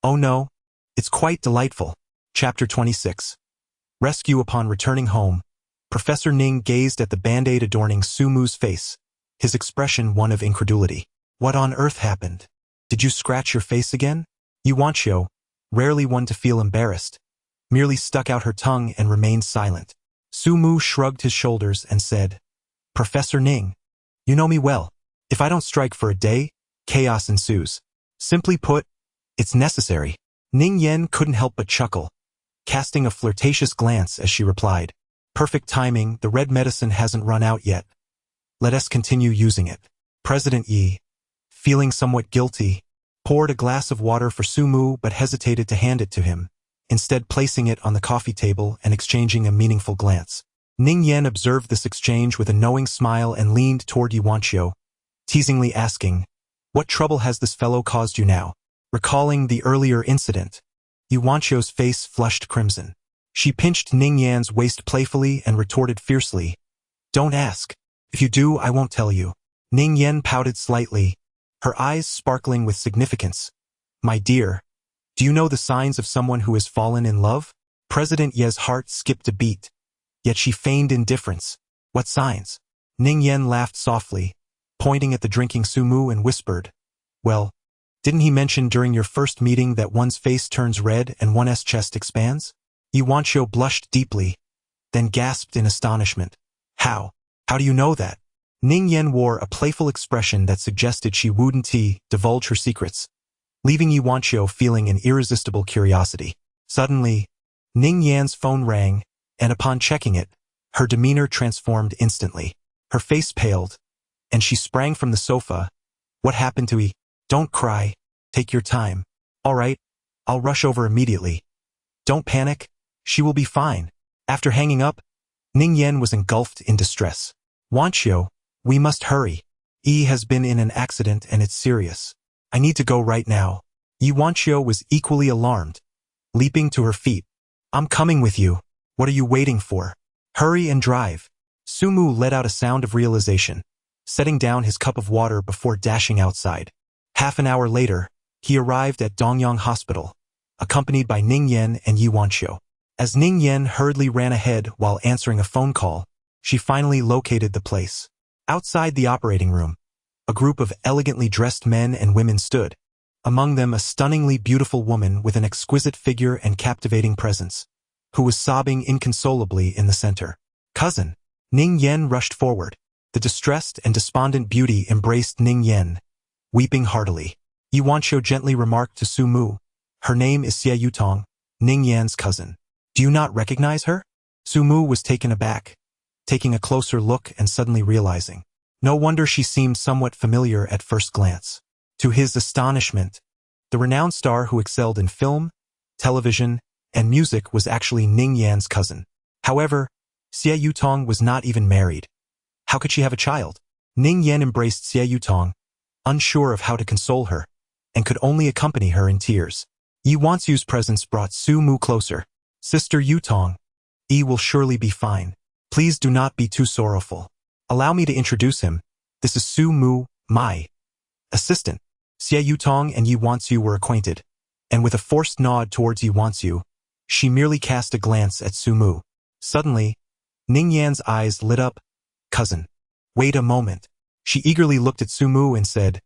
Oh no, it's quite delightful. Chapter 26. Rescue. Upon returning home, Professor Ning gazed at the band-aid adorning Sumu's face, his expression one of incredulity. What on earth happened? Did you scratch your face again? Yuanqiu, rarely one to feel embarrassed, merely stuck out her tongue and remained silent. Sumu shrugged his shoulders and said, Professor Ning, you know me well. If I don't strike for a day, chaos ensues. Simply put, it's necessary. Ning Yan couldn't help but chuckle, casting a flirtatious glance as she replied, Perfect timing, the red medicine hasn't run out yet. Let us continue using it. President Yi, feeling somewhat guilty, poured a glass of water for Sumu but hesitated to hand it to him, instead placing it on the coffee table and exchanging a meaningful glance. Ning Yan observed this exchange with a knowing smile and leaned toward Yuanqiu, teasingly asking, What trouble has this fellow caused you now? Recalling the earlier incident, Yuanqiu's face flushed crimson. She pinched Ning Yan's waist playfully and retorted fiercely, Don't ask. If you do, I won't tell you. Ning Yan pouted slightly, her eyes sparkling with significance. My dear, do you know the signs of someone who has fallen in love? President Ye's heart skipped a beat, yet she feigned indifference. What signs? Ning Yan laughed softly, pointing at the drinking Sumu and whispered, Well, didn't he mention during your first meeting that one's face turns red and one's chest expands? Yuanqiu blushed deeply, then gasped in astonishment. How? How do you know that? Ning Yan wore a playful expression that suggested she wouldn't divulge her secrets, leaving Yuanqiu feeling an irresistible curiosity. Suddenly, Ning Yan's phone rang, and upon checking it, her demeanor transformed instantly. Her face paled, and she sprang from the sofa. What happened to He? Don't cry. Take your time. All right, I'll rush over immediately. Don't panic. She will be fine. After hanging up, Ning Yan was engulfed in distress. Yuanqiu, we must hurry. He has been in an accident and it's serious. I need to go right now. Yuanqiu was equally alarmed, leaping to her feet. I'm coming with you. What are you waiting for? Hurry and drive. Sumu let out a sound of realization, setting down his cup of water before dashing outside. Half an hour later, he arrived at Dongyang Hospital, accompanied by Ning Yan and Yuanqiu. As Ning Yan hurriedly ran ahead while answering a phone call, she finally located the place. Outside the operating room, a group of elegantly dressed men and women stood, among them a stunningly beautiful woman with an exquisite figure and captivating presence, who was sobbing inconsolably in the center. Cousin, Ning Yan rushed forward. The distressed and despondent beauty embraced Ning Yan, weeping heartily. Yuanqiu gently remarked to Sumu, Her name is Xie Yutong, Ning Yan's cousin. Do you not recognize her? Sumu was taken aback, taking a closer look and suddenly realizing. No wonder she seemed somewhat familiar at first glance. To his astonishment, the renowned star who excelled in film, television, and music was actually Ning Yan's cousin. However, Xie Yutong was not even married. How could she have a child? Ning Yan embraced Xie Yutong, unsure of how to console her, and could only accompany her in tears. Yuanqiu's presence brought Sumu closer. Sister Yutong, Yi will surely be fine. Please do not be too sorrowful. Allow me to introduce him. This is Sumu, my assistant. Xie Yutong and Yuanqiu were acquainted, and with a forced nod towards Yuanqiu, she merely cast a glance at Sumu. Suddenly, Ning Yan's eyes lit up. Cousin, wait a moment. She eagerly looked at Sumu and said,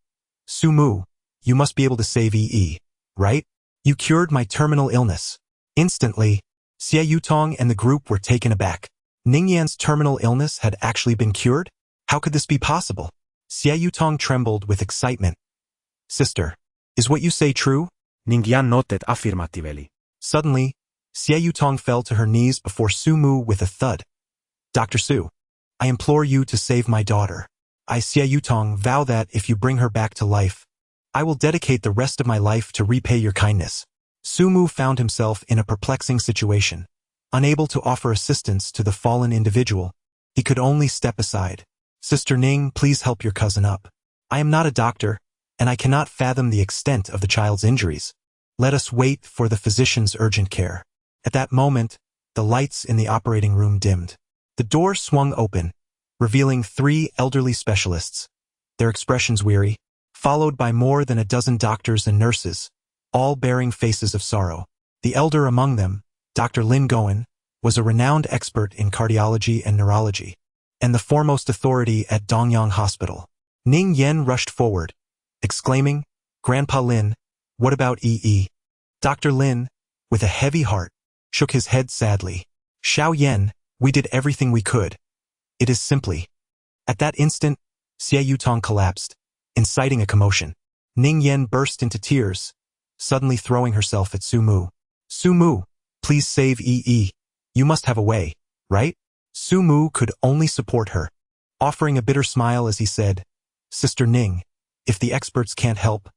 Sumu, you must be able to save Yi, right? You cured my terminal illness. Instantly, Xie Yutong and the group were taken aback. Ning Yan's terminal illness had actually been cured? How could this be possible? Xie Yutong trembled with excitement. Sister, is what you say true?
Ning Yan nodded affirmatively.
Suddenly, Xie Yutong fell to her knees before Su Mu with a thud. Dr. Su, I implore you to save my daughter. I, Xie Yutong, vow that if you bring her back to life, I will dedicate the rest of my life to repay your kindness. Su Mu found himself in a perplexing situation. Unable to offer assistance to the fallen individual, he could only step aside. Sister Ning, please help your cousin up. I am not a doctor, and I cannot fathom the extent of the child's injuries. Let us wait for the physician's urgent care. At that moment, the lights in the operating room dimmed. The door swung open, revealing 3 elderly specialists, their expressions weary, followed by more than a dozen doctors and nurses, all bearing faces of sorrow. The elder among them, Dr. Lin Goen, was a renowned expert in cardiology and neurology, and the foremost authority at Dongyang Hospital. Ning Yen rushed forward, exclaiming, Grandpa Lin, what about EE? Dr. Lin, with a heavy heart, shook his head sadly. Xiao Yen, we did everything we could. It is simply. At that instant, Xie Yutong collapsed, inciting a commotion. Ning Yen burst into tears, suddenly throwing herself at Su Mu. Su Mu, please save EE. You must have a way, right? Su Mu could only support her, offering a bitter smile as he said, Sister Ning, if the experts can't help,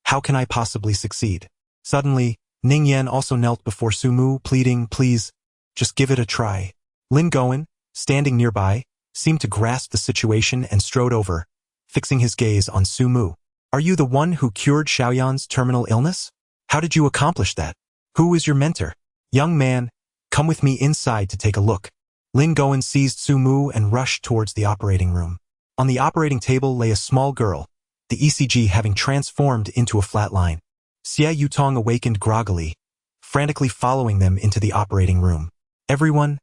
how can I possibly succeed? Suddenly, Ning Yen also knelt before Su Mu, pleading, please, just give it a try. Lin Goen, standing nearby, seemed to grasp the situation and strode over, fixing his gaze on Su Mu. Are you the one who cured Xiaoyan's terminal illness? How did you accomplish that? Who is your mentor? Young man, come with me inside to take a look. Lin Goen seized Su Mu and rushed towards the operating room. On the operating table lay a small girl, the ECG having transformed into a flat line. Xie Yutong awakened groggily, frantically following them into the operating room. Everyone,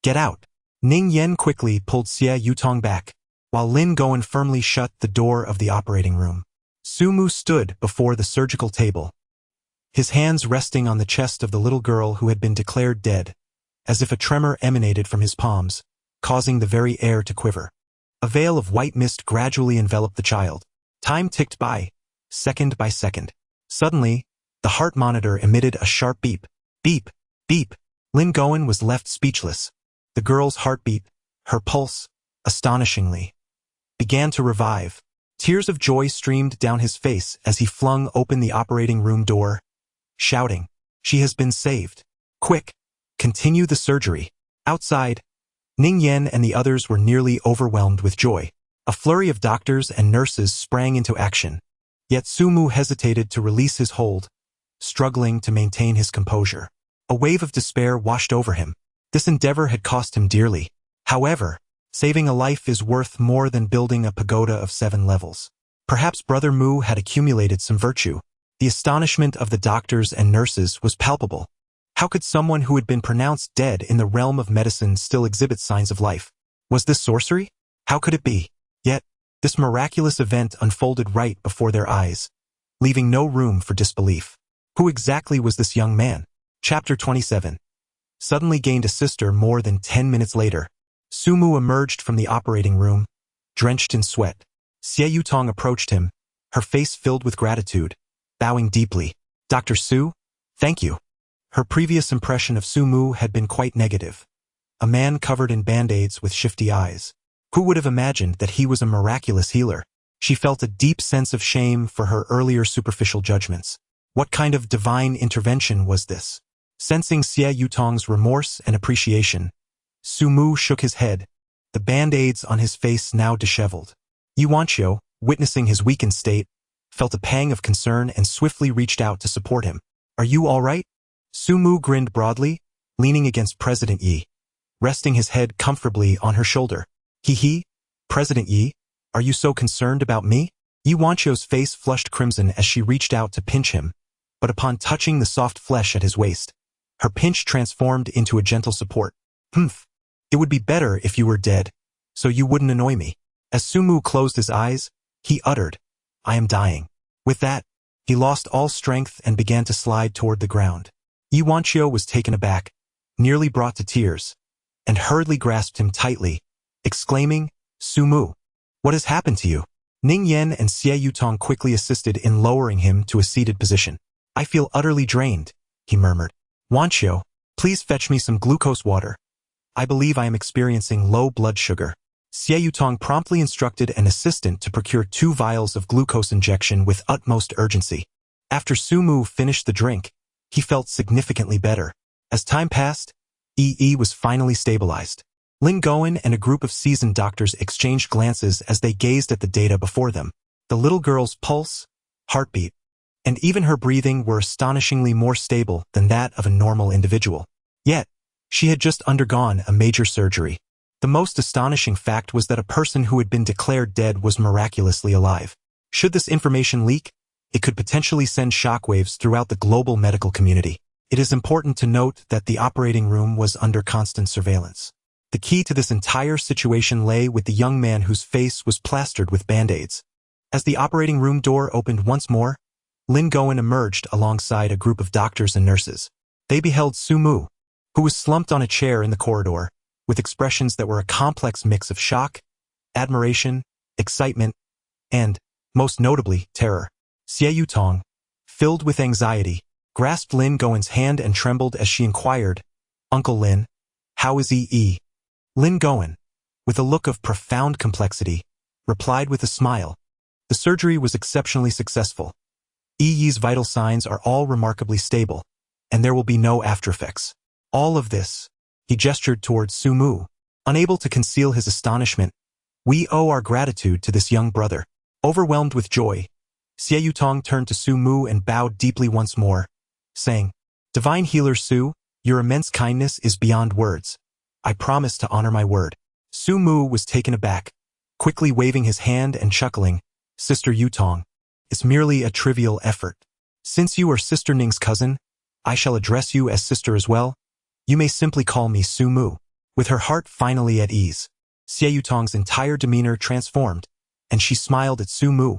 get out. Ning Yen quickly pulled Xie Yutong back, while Lin Goen firmly shut the door of the operating room. Su Mu stood before the surgical table, his hands resting on the chest of the little girl who had been declared dead, as if a tremor emanated from his palms, causing the very air to quiver. A veil of white mist gradually enveloped the child. Time ticked by, second by second. Suddenly, the heart monitor emitted a sharp beep. Beep, beep. Lin Goen was left speechless. The girl's heartbeat, her pulse, astonishingly, began to revive. Tears of joy streamed down his face as he flung open the operating room door, shouting, She has been saved. Quick, continue the surgery. Outside, Ning Yen and the others were nearly overwhelmed with joy. A flurry of doctors and nurses sprang into action. Yet Su Mu hesitated to release his hold, struggling to maintain his composure. A wave of despair washed over him. This endeavor had cost him dearly. However, saving a life is worth more than building a pagoda of 7 levels. Perhaps Brother Mu had accumulated some virtue. The astonishment of the doctors and nurses was palpable. How could someone who had been pronounced dead in the realm of medicine still exhibit signs of life? Was this sorcery? How could it be? Yet, this miraculous event unfolded right before their eyes, leaving no room for disbelief. Who exactly was this young man? Chapter 27. Suddenly gained a sister more than 10 minutes later. Su Mu emerged from the operating room, drenched in sweat. Xie Yutong approached him, her face filled with gratitude, bowing deeply. Dr. Su, thank you. Her previous impression of Su Mu had been quite negative. A man covered in band-aids with shifty eyes. Who would have imagined that he was a miraculous healer? She felt a deep sense of shame for her earlier superficial judgments. What kind of divine intervention was this? Sensing Xie Yutong's remorse and appreciation, Su Mu shook his head, the band-aids on his face now disheveled. Yuanqiu, witnessing his weakened state, felt a pang of concern and swiftly reached out to support him. Are you all right? Su Mu grinned broadly, leaning against President Yi, resting his head comfortably on her shoulder. He, President Yi, are you so concerned about me? Yuanqiu's face flushed crimson as she reached out to pinch him, but upon touching the soft flesh at his waist, her pinch transformed into a gentle support. Humph. It would be better if you were dead, so you wouldn't annoy me. As Su Mu closed his eyes, he uttered, I am dying. With that, he lost all strength and began to slide toward the ground. Yuanqiu was taken aback, nearly brought to tears, and hurriedly grasped him tightly, exclaiming, Su Mu, what has happened to you? Ning Yen and Xie Yutong quickly assisted in lowering him to a seated position. I feel utterly drained, he murmured. Wanqiu, please fetch me some glucose water. I believe I am experiencing low blood sugar. Xie Yutong promptly instructed an assistant to procure 2 vials of glucose injection with utmost urgency. After Su Mu finished the drink, he felt significantly better. As time passed, Yi was finally stabilized. Lin Goen and a group of seasoned doctors exchanged glances as they gazed at the data before them. The little girl's pulse, heartbeat, and even her breathing were astonishingly more stable than that of a normal individual. Yet, she had just undergone a major surgery. The most astonishing fact was that a person who had been declared dead was miraculously alive. Should this information leak, it could potentially send shockwaves throughout the global medical community. It is important to note that the operating room was under constant surveillance. The key to this entire situation lay with the young man whose face was plastered with band-aids. As the operating room door opened once more, Lin Goen emerged alongside a group of doctors and nurses. They beheld Su Mu, who was slumped on a chair in the corridor, with expressions that were a complex mix of shock, admiration, excitement, and, most notably, terror. Xie Yutong, filled with anxiety, grasped Lin Goen's hand and trembled as she inquired, "Uncle Lin, how is Yi?" Lin Goen, with a look of profound complexity, replied with a smile. The surgery was exceptionally successful. Yi's vital signs are all remarkably stable, and there will be no aftereffects. All of this, he gestured towards Su Mu. Unable to conceal his astonishment, we owe our gratitude to this young brother. Overwhelmed with joy, Xie Yutong turned to Su Mu and bowed deeply once more, saying, "Divine Healer Su, your immense kindness is beyond words. I promise to honor my word." Su Mu was taken aback, quickly waving his hand and chuckling, "Sister Yutong, it's merely a trivial effort. Since you are Sister Ning's cousin, I shall address you as sister as well. You may simply call me Su Mu." With her heart finally at ease, Xie Yutong's entire demeanor transformed, and she smiled at Su Mu,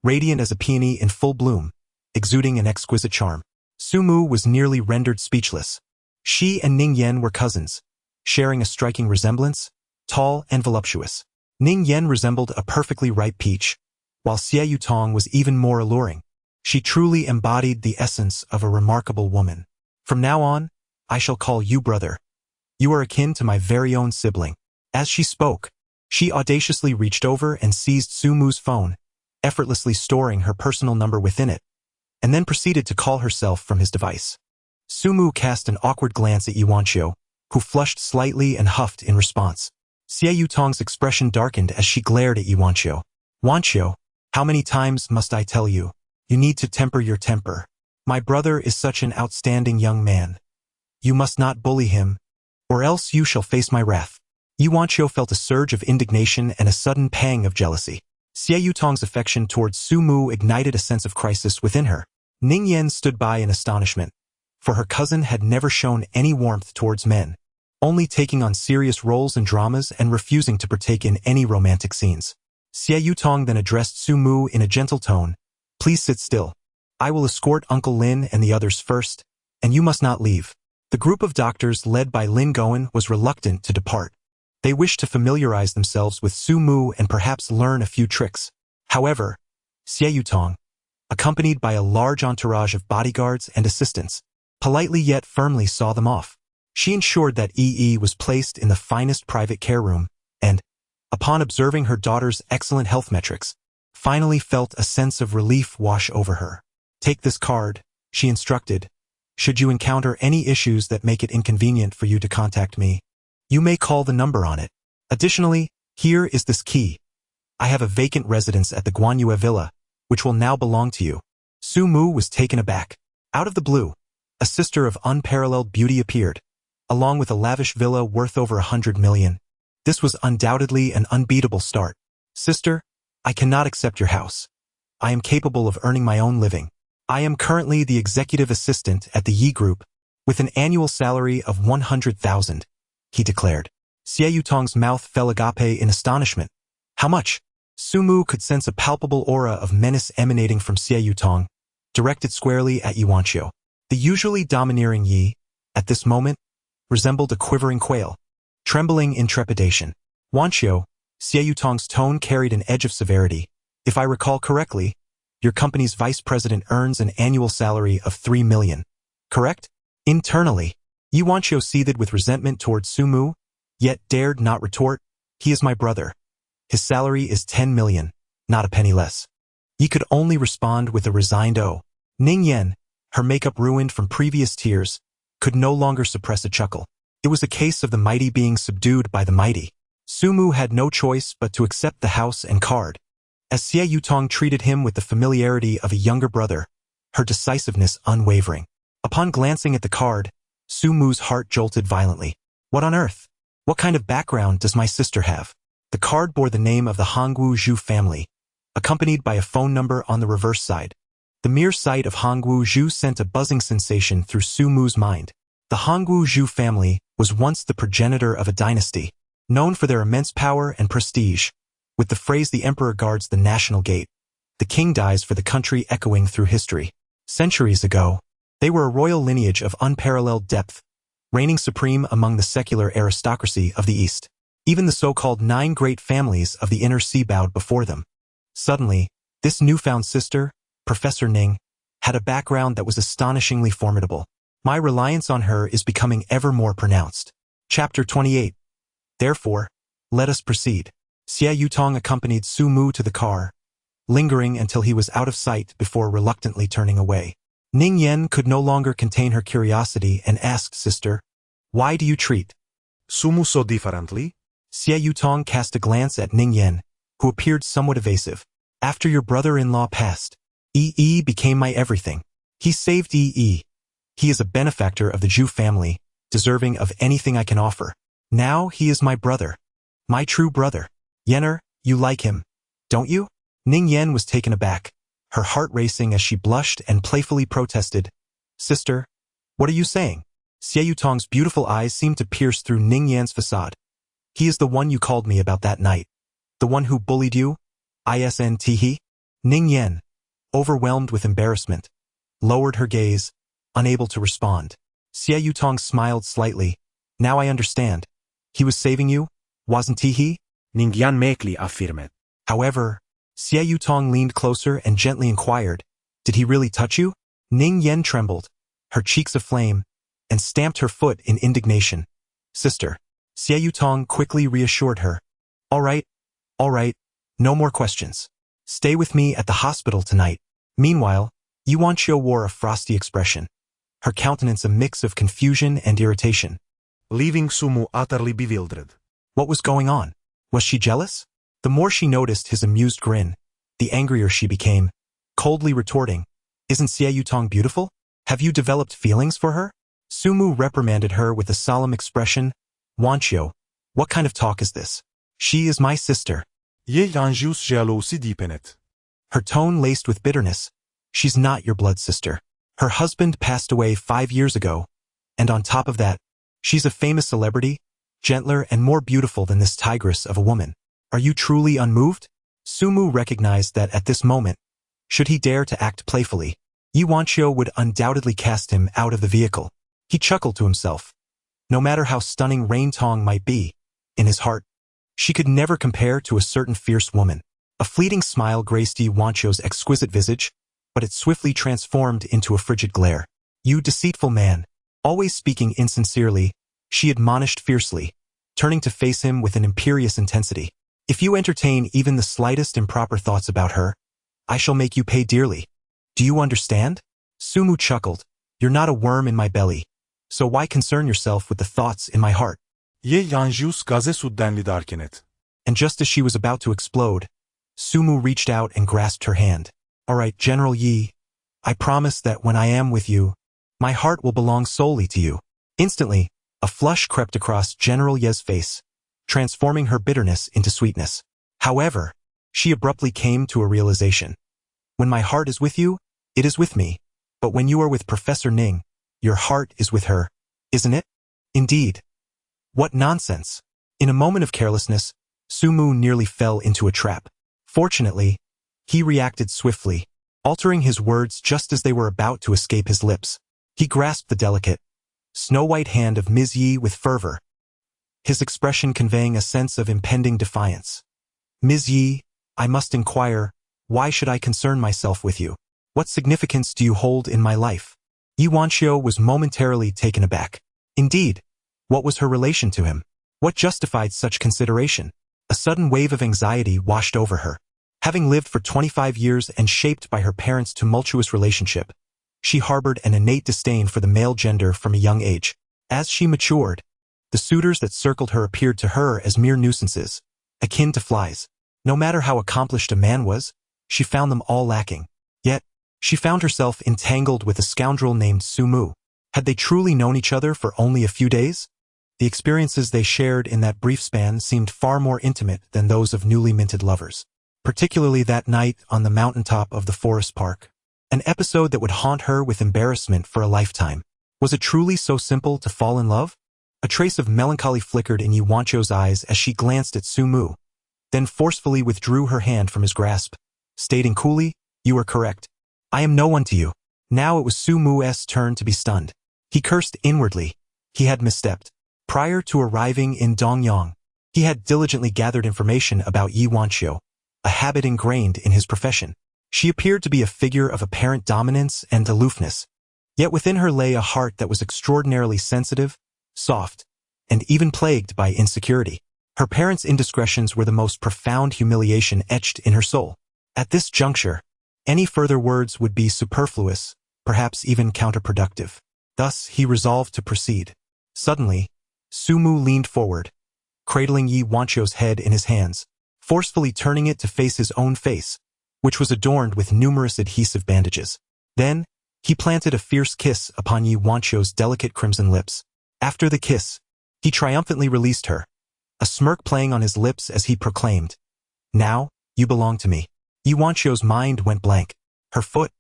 radiant as a peony in full bloom, exuding an exquisite charm. Su Mu was nearly rendered speechless. She and Ning Yen were cousins, sharing a striking resemblance, tall and voluptuous. Ning Yen resembled a perfectly ripe peach, while Xie Yutong was even more alluring. She truly embodied the essence of a remarkable woman. "From now on, I shall call you brother. You are akin to my very own sibling." As she spoke, she audaciously reached over and seized Su Mu's phone, effortlessly storing her personal number within it, and then proceeded to call herself from his device. Su Mu cast an awkward glance at Wanqiu, who flushed slightly and huffed in response. Xie Yutong's expression darkened as she glared at Wanqiu. "Wanqiu, how many times must I tell you? You need to temper your temper. My brother is such an outstanding young man. You must not bully him, or else you shall face my wrath." Wanqiu felt a surge of indignation and a sudden pang of jealousy. Xie Yutong's affection towards Su Mu ignited a sense of crisis within her. Ning Yen stood by in astonishment, for her cousin had never shown any warmth towards men, only taking on serious roles in dramas and refusing to partake in any romantic scenes. Xie Yutong then addressed Su Mu in a gentle tone, "Please sit still. I will escort Uncle Lin and the others first, and you must not leave." The group of doctors led by Lin Goen was reluctant to depart. They wished to familiarize themselves with Su Mu and perhaps learn a few tricks. However, Xie Yutong, accompanied by a large entourage of bodyguards and assistants, politely yet firmly saw them off. She ensured that Yi was placed in the finest private care room, and, upon observing her daughter's excellent health metrics, finally felt a sense of relief wash over her. "Take this card," she instructed. "Should you encounter any issues that make it inconvenient for you to contact me, you may call the number on it. Additionally, here is this key. I have a vacant residence at the Guanyue Villa, which will now belong to you." Su Mu was taken aback. Out of the blue, a sister of unparalleled beauty appeared, along with a lavish villa worth over 100 million. This was undoubtedly an unbeatable start. "Sister, I cannot accept your house. I am capable of earning my own living. I am currently the executive assistant at the Yi Group, with an annual salary of 100,000, he declared. Xie Yutong's mouth fell agape in astonishment. "How much?" Su Mu could sense a palpable aura of menace emanating from Xie Yutong, directed squarely at Wanqiu. The usually domineering Yi, at this moment, resembled a quivering quail, trembling in trepidation. "Wanqiu," Xie Yutong's tone carried an edge of severity, If I recall correctly, your company's vice president earns an annual salary of 3 million. Correct? Internally, Yi Wanqiu seethed with resentment toward Sumu, yet dared not retort. He is my brother. His salary is 10 million, not a penny less. Yi could only respond with a resigned "oh." Ning Yan, her makeup ruined from previous tears, could no longer suppress a chuckle. It was a case of the mighty being subdued by the mighty. Sumu had no choice but to accept the house and card. As Xie Yutong treated him with the familiarity of a younger brother, her decisiveness unwavering. Upon glancing at the card, Sumu's heart jolted violently. What on earth? What kind of background does my sister have? The card bore the name of the Hongwu Zhu family, accompanied by a phone number on the reverse side. The mere sight of Hongwu Zhu sent a buzzing sensation through Sumu's mind. The Hongwu Zhu family was once the progenitor of a dynasty, known for their immense power and prestige. With the phrase "the emperor guards the national gate, the king dies for the country" echoing through history. Centuries ago, they were a royal lineage of unparalleled depth, reigning supreme among the secular aristocracy of the East. Even the so-called 9 great families of the inner sea bowed before them. Suddenly, this newfound sister, Professor Ning, had a background that was astonishingly formidable. My reliance on her is becoming ever more pronounced. Chapter 28. Therefore, let us proceed. Xie Yutong accompanied Sumu to the car, lingering until he was out of sight before reluctantly turning away. Ning Yan could no longer contain her curiosity and asked, "Sister, why do you treat
Sumu so differently?
Xie Yutong cast a glance at Ning Yan, who appeared somewhat evasive. After your brother-in-law passed, Yi became my everything. He saved Yi. He is a benefactor of the Zhu family, deserving of anything I can offer. Now he is my brother. My true brother. Yenner, you like him, don't you? Ning Yan was taken aback, her heart racing as she blushed and playfully protested. Sister, what are you saying? Xie Yutong's beautiful eyes seemed to pierce through Ning Yan's facade. He is the one you called me about that night. The one who bullied you? He? Ning Yan, overwhelmed with embarrassment, lowered her gaze, unable to respond. Xie Yutong smiled slightly. Now I understand. He was saving you, wasn't he?
Ning Yan meekly affirmed.
However, Xie Yutong leaned closer and gently inquired, did he really touch you? Ning Yan trembled, her cheeks aflame, and stamped her foot in indignation. Sister, Xie Yutong quickly reassured her. All right, no more questions. Stay with me at the hospital tonight. Meanwhile, Yi Wanqiu wore a frosty expression, her countenance a mix of confusion and irritation.
Leaving Sumu utterly bewildered.
What was going on? Was she jealous? The more she noticed his amused grin, the angrier she became, coldly retorting, Isn't Xie Yutong beautiful? Have you developed feelings for her? Sumu reprimanded her with a solemn expression. Wanqiu, what kind of talk is this? She is my sister.
Ye Yanjiu's jealousy deepened.
Her tone laced with bitterness. She's not your blood sister. Her husband passed away 5 years ago, and on top of that, she's a famous celebrity, gentler and more beautiful than this tigress of a woman. Are you truly unmoved? Sumu recognized that at this moment, should he dare to act playfully, Yi Wanqiu would undoubtedly cast him out of the vehicle. He chuckled to himself. No matter how stunning Rain Tong might be, in his heart, she could never compare to a certain fierce woman. A fleeting smile graced Yi Wanqiu's exquisite visage, but it swiftly transformed into a frigid glare. You deceitful man, always speaking insincerely, she admonished fiercely, turning to face him with an imperious intensity. If you entertain even the slightest improper thoughts about her, I shall make you pay dearly. Do you understand? Sumu chuckled. You're not a worm in my belly, so why concern yourself with the thoughts in my heart?
Ye Yanjiu's gaze suddenly darkened.
And just as she was about to explode, Sumu reached out and grasped her hand. All right, General Yi, I promise that when I am with you, my heart will belong solely to you. Instantly, a flush crept across General Ye's face, transforming her bitterness into sweetness. However, she abruptly came to a realization. When my heart is with you, it is with me. But when you are with Professor Ning, your heart is with her, isn't it? Indeed. What nonsense. In a moment of carelessness, Sumu nearly fell into a trap. Fortunately, he reacted swiftly, altering his words just as they were about to escape his lips. He grasped the delicate, snow-white hand of Ms. Yi with fervor, his expression conveying a sense of impending defiance. Ms. Yi, I must inquire, Why should I concern myself with you? What significance do you hold in my life? Yi Wanxiu was momentarily taken aback. Indeed, what was her relation to him? What justified such consideration? A sudden wave of anxiety washed over her. Having lived for 25 years and shaped by her parents' tumultuous relationship, she harbored an innate disdain for the male gender from a young age. As she matured, the suitors that circled her appeared to her as mere nuisances, akin to flies. No matter how accomplished a man was, she found them all lacking. Yet, she found herself entangled with a scoundrel named Su Mu. Had they truly known each other for only a few days? The experiences they shared in that brief span seemed far more intimate than those of newly minted lovers. Particularly that night on the mountaintop of the forest park. An episode that would haunt her with embarrassment for a lifetime. Was it truly so simple to fall in love? A trace of melancholy flickered in Yi Wanxiu's eyes as she glanced at Su Mu, then forcefully withdrew her hand from his grasp, stating coolly, "You are correct. I am no one to you." Now it was Su Mu's turn to be stunned. He cursed inwardly. He had misstepped. Prior to arriving in Dongyang, he had diligently gathered information about Yi Wanxiu, a habit ingrained in his profession. She appeared to be a figure of apparent dominance and aloofness. Yet within her lay a heart that was extraordinarily sensitive, soft, and even plagued by insecurity. Her parents' indiscretions were the most profound humiliation etched in her soul. At this juncture, any further words would be superfluous, perhaps even counterproductive. Thus, he resolved to proceed. Suddenly, Su Mu leaned forward, cradling Yi Wanxiu's head in his hands, forcefully turning it to face his own face, which was adorned with numerous adhesive bandages. Then, he planted a fierce kiss upon Yi Wanxiu's delicate crimson lips. After the kiss, he triumphantly released her, a smirk playing on his lips as he proclaimed, "Now, you belong to me." Yi Wanxiu's mind went blank. Her foot,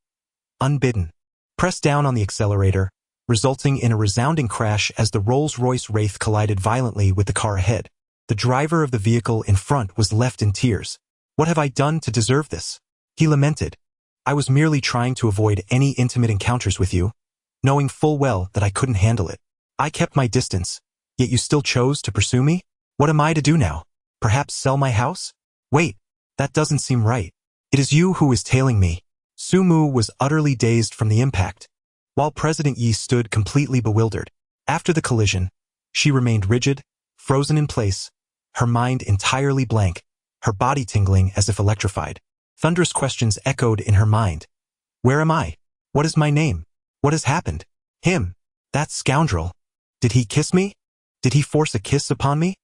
unbidden, pressed down on the accelerator, resulting in a resounding crash as the Rolls-Royce Wraith collided violently with the car ahead. The driver of the vehicle in front was left in tears. "What have I done to deserve this?" he lamented. "I was merely trying to avoid any intimate encounters with you, knowing full well that I couldn't handle it. I kept my distance, yet you still chose to pursue me? What am I to do now? Perhaps sell my house? Wait, that doesn't seem right. It is you who is tailing me." Su Mu was utterly dazed from the impact, while President Yi stood completely bewildered. After the collision, she remained rigid, frozen in place, her mind entirely blank, her body tingling as if electrified. Thunderous questions echoed in her mind. Where am I? What is my name? What has happened? Him, that scoundrel. Did he kiss me? Did he force a kiss upon me?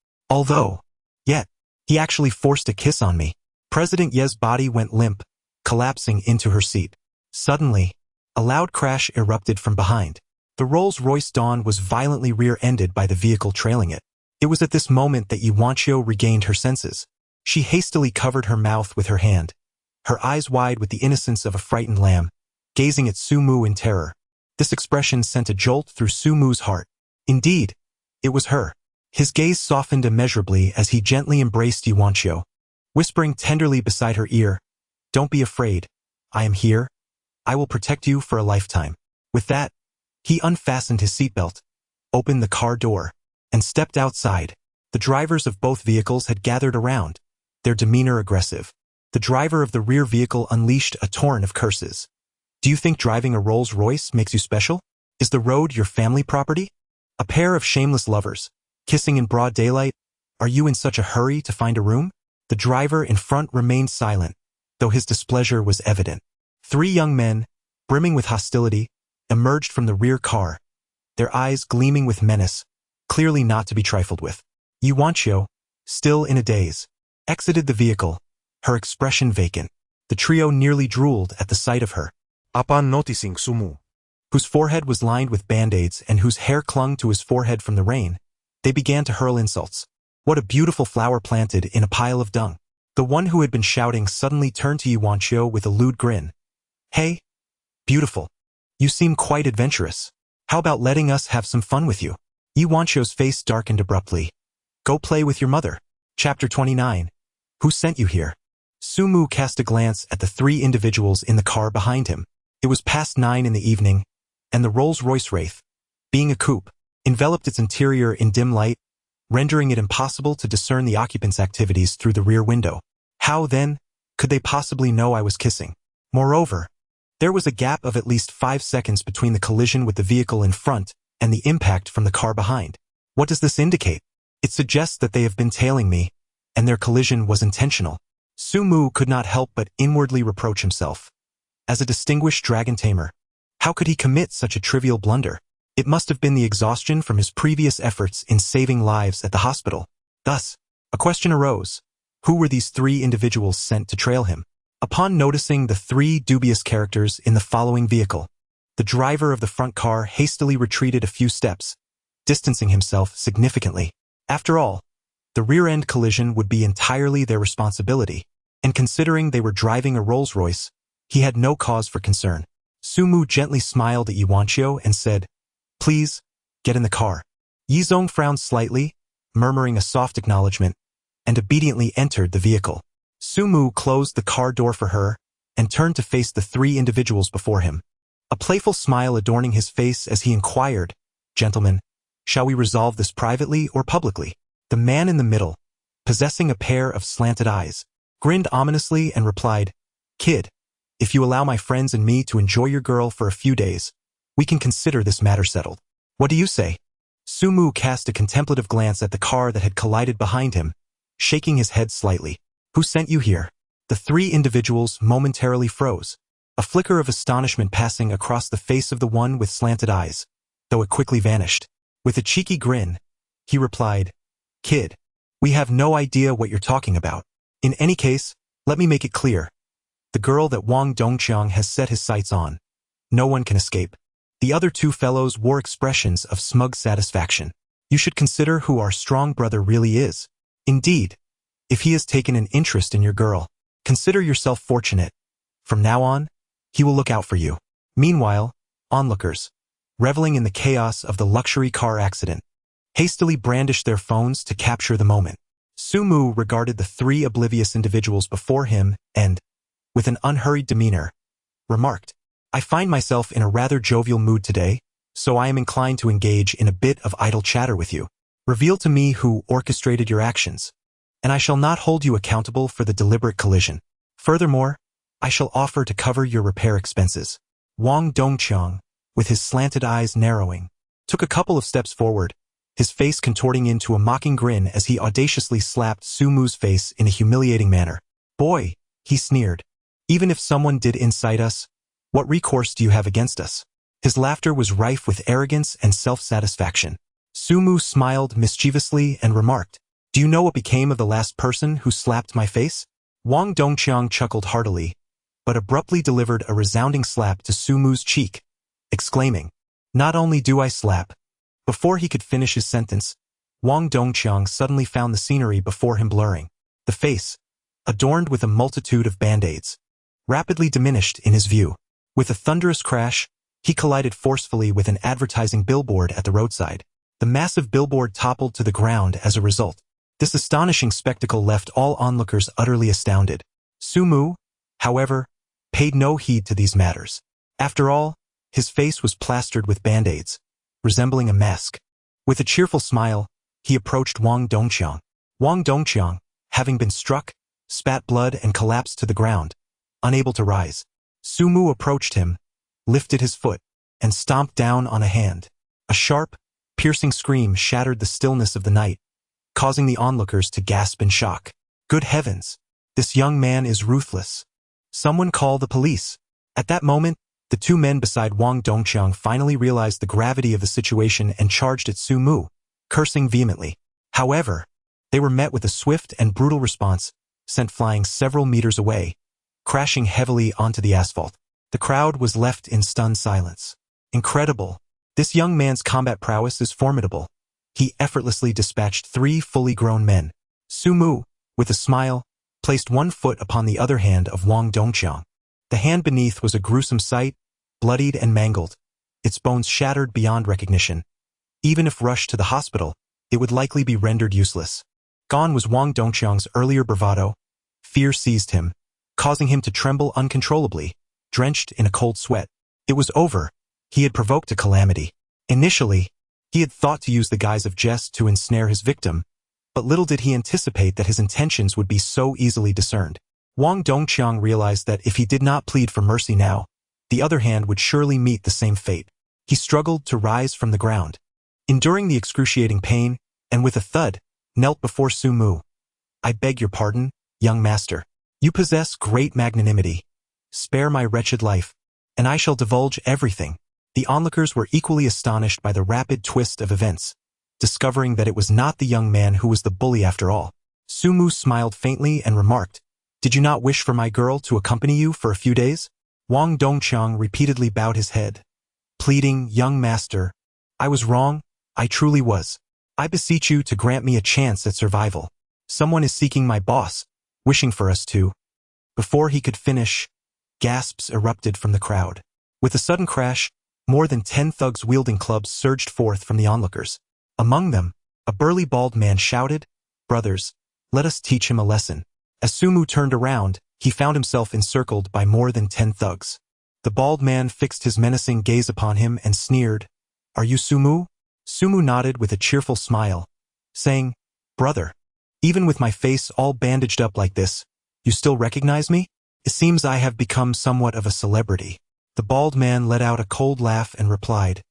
Yet, he actually forced a kiss on me. President Ye's body went limp, collapsing into her seat. Suddenly, a loud crash erupted from behind. The Rolls-Royce Dawn was violently rear-ended by the vehicle trailing it. It was at this moment that Yi Wanxiu regained her senses. She hastily covered her mouth with her hand, her eyes wide with the innocence of a frightened lamb, gazing at Su Mu in terror. This expression sent a jolt through Su Mu's heart. Indeed, it was her. His gaze softened immeasurably as he gently embraced Yi Wanxiu, whispering tenderly beside her ear, "Don't be afraid. I am here. I will protect you for a lifetime." With that, he unfastened his seatbelt, opened the car door, and stepped outside. The drivers of both vehicles had gathered around, their demeanor aggressive. The driver of the rear vehicle unleashed a torrent of curses. "Do you think driving a Rolls-Royce makes you special? Is the road your family property? A pair of shameless lovers, kissing in broad daylight? Are you in such a hurry to find a room?" The driver in front remained silent, though his displeasure was evident. Three young men, brimming with hostility, emerged from the rear car, their eyes gleaming with menace, clearly not to be trifled with. Yi Wanxiu, still in a daze, exited the vehicle, her expression vacant. The trio nearly drooled at the sight of her.
Upon noticing Su Mu,
whose forehead was lined with band-aids and whose hair clung to his forehead from the rain, they began to hurl insults. What a beautiful flower planted in a pile of dung. The one who had been shouting suddenly turned to Yi Wanxiu with a lewd grin. "Hey, beautiful. You seem quite adventurous. How about letting us have some fun with you?" Yi Wanxiu's face darkened abruptly. "Go play with your mother." Chapter 29. Who sent you here? Su Mu cast a glance at the three individuals in the car behind him. It was past 9 in the evening, and the Rolls-Royce Wraith, being a coupe, enveloped its interior in dim light, rendering it impossible to discern the occupants' activities through the rear window. How, then, Could they possibly know I was kissing? Moreover, there was a gap of at least 5 seconds between the collision with the vehicle in front and the impact from the car behind. What does this indicate? It suggests that they have been tailing me, and their collision was intentional. Sumu could not help but inwardly reproach himself. As a distinguished dragon tamer, how could he commit such a trivial blunder? It must have been the exhaustion from his previous efforts in saving lives at the hospital. Thus, a question arose. Who were these 3 individuals sent to trail him? Upon noticing the 3 dubious characters in the following vehicle, the driver of the front car hastily retreated a few steps, distancing himself significantly. After all, the rear-end collision would be entirely their responsibility, and considering they were driving a Rolls-Royce, he had no cause for concern. Sumu gently smiled at Yuanqiu and said, "Please, get in the car." Yizong frowned slightly, murmuring a soft acknowledgement, and obediently entered the vehicle. Sumu closed the car door for her and turned to face the 3 individuals before him, a playful smile adorning his face as he inquired, "Gentlemen, shall we resolve this privately or publicly?" The man in the middle, possessing a pair of slanted eyes, grinned ominously and replied, "Kid, if you allow my friends and me to enjoy your girl for a few days, we can consider this matter settled. What do you say?" Sumu cast a contemplative glance at the car that had collided behind him, shaking his head slightly. "Who sent you here?" The 3 individuals momentarily froze, a flicker of astonishment passing across the face of the one with slanted eyes, though it quickly vanished. With a cheeky grin, he replied, "Kid, we have no idea what you're talking about. In any case, let me make it clear. The girl that Wang Dongqiang has set his sights on, no one can escape." The other 2 fellows wore expressions of smug satisfaction. "You should consider who our strong brother really is. Indeed, if he has taken an interest in your girl, consider yourself fortunate. From now on, he will look out for you." Meanwhile, onlookers, reveling in the chaos of the luxury car accident, hastily brandished their phones to capture the moment. Sumu regarded the 3 oblivious individuals before him and, with an unhurried demeanor, remarked, "I find myself in a rather jovial mood today, so I am inclined to engage in a bit of idle chatter with you. Reveal to me who orchestrated your actions, and I shall not hold you accountable for the deliberate collision. Furthermore, I shall offer to cover your repair expenses." Wang Dongqiang, with his slanted eyes narrowing, took a couple of steps forward, his face contorting into a mocking grin as he audaciously slapped Sumu's face in a humiliating manner. "Boy," he sneered, "even if someone did incite us, what recourse do you have against us?" His laughter was rife with arrogance and self-satisfaction. Sumu smiled mischievously and remarked, "Do you know what became of the last person who slapped my face?" Wang Dongqiang chuckled heartily, but abruptly delivered a resounding slap to Sumu's cheek, exclaiming, "Not only do I slap." Before he could finish his sentence, Wang Dongqiang suddenly found the scenery before him blurring. The face, adorned with a multitude of band-aids, rapidly diminished in his view. With a thunderous crash, he collided forcefully with an advertising billboard at the roadside. The massive billboard toppled to the ground as a result. This astonishing spectacle left all onlookers utterly astounded. Sumu, however, paid no heed to these matters. After all, his face was plastered with band-aids, resembling a mask. With a cheerful smile, he approached Wang Dongqiang. Wang Dongqiang, having been struck, spat blood and collapsed to the ground, unable to rise. Sumu approached him, lifted his foot, and stomped down on a hand. A sharp, piercing scream shattered the stillness of the night, causing the onlookers to gasp in shock. "Good heavens! This young man is ruthless. Someone call the police." At that moment, the 2 men beside Wang Dongqiang finally realized the gravity of the situation and charged at Sumu, cursing vehemently. However, they were met with a swift and brutal response, sent flying several meters away, crashing heavily onto the asphalt. The crowd was left in stunned silence. Incredible! This young man's combat prowess is formidable. He effortlessly dispatched 3 fully grown men. Sumu, with a smile, placed one foot upon the other hand of Wang Dongqiang. The hand beneath was a gruesome sight, bloodied and mangled, its bones shattered beyond recognition. Even if rushed to the hospital, it would likely be rendered useless. Gone was Wang Dongqiang's earlier bravado. Fear seized him, causing him to tremble uncontrollably, drenched in a cold sweat. It was over. He had provoked a calamity. Initially, he had thought to use the guise of jest to ensnare his victim, but little did he anticipate that his intentions would be so easily discerned. Wang Dongqiang realized that if he did not plead for mercy now, the other hand would surely meet the same fate. He struggled to rise from the ground, enduring the excruciating pain, and with a thud, knelt before Su Mu. I beg your pardon, young master. You possess great magnanimity. Spare my wretched life, and I shall divulge everything. The onlookers were equally astonished by the rapid twist of events, discovering that it was not the young man who was the bully after all. Su Mu smiled faintly and remarked, "Did you not wish for my girl to accompany you for a few days?" Wang Dongqiang repeatedly bowed his head, pleading, "Young master, I was wrong, I truly was. I beseech you to grant me a chance at survival. Someone is seeking my boss, wishing for us to." Before he could finish, gasps erupted from the crowd. With a sudden crash, more than 10 thugs wielding clubs surged forth from the onlookers. Among them, a burly bald man shouted, "Brothers, let us teach him a lesson." As Su Mu turned around, he found himself encircled by more than 10 thugs. The bald man fixed his menacing gaze upon him and sneered, "Are you Su Mu?" Su Mu nodded with a cheerful smile, saying, "Brother, even with my face all bandaged up like this, you still recognize me? It seems I have become somewhat of a celebrity." The bald man let out a cold laugh and replied,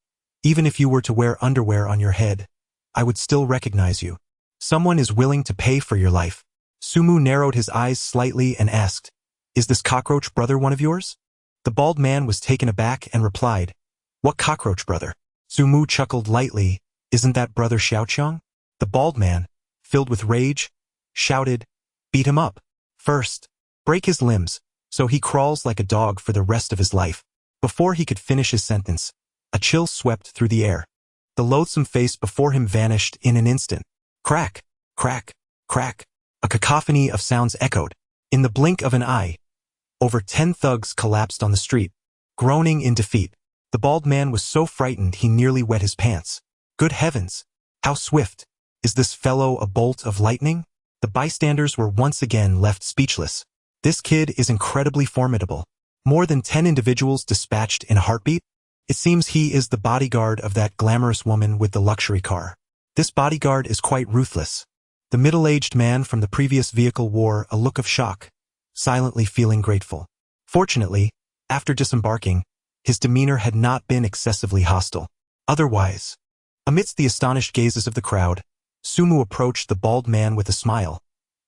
"Even if you were to wear underwear on your head, I would still recognize you. Someone is willing to pay for your life." Su Mu narrowed his eyes slightly and asked, "Is this cockroach brother one of yours?" The bald man was taken aback and replied, "What cockroach brother?" Su Mu chuckled lightly, "Isn't that brother Xiaoqiang?" The bald man, filled with rage, shouted, "Beat him up. First, break his limbs, so he crawls like a dog for the rest of his life." Before he could finish his sentence, a chill swept through the air. The loathsome face before him vanished in an instant. Crack, crack, crack. A cacophony of sounds echoed. In the blink of an eye, over 10 thugs collapsed on the street, groaning in defeat. The bald man was so frightened he nearly wet his pants. Good heavens! How swift! Is this fellow a bolt of lightning? The bystanders were once again left speechless. This kid is incredibly formidable. More than 10 individuals dispatched in a heartbeat? It seems he is the bodyguard of that glamorous woman with the luxury car. This bodyguard is quite ruthless. The middle-aged man from the previous vehicle wore a look of shock, silently feeling grateful. Fortunately, after disembarking, his demeanor had not been excessively hostile. Otherwise, amidst the astonished gazes of the crowd, Su Mu approached the bald man with a smile,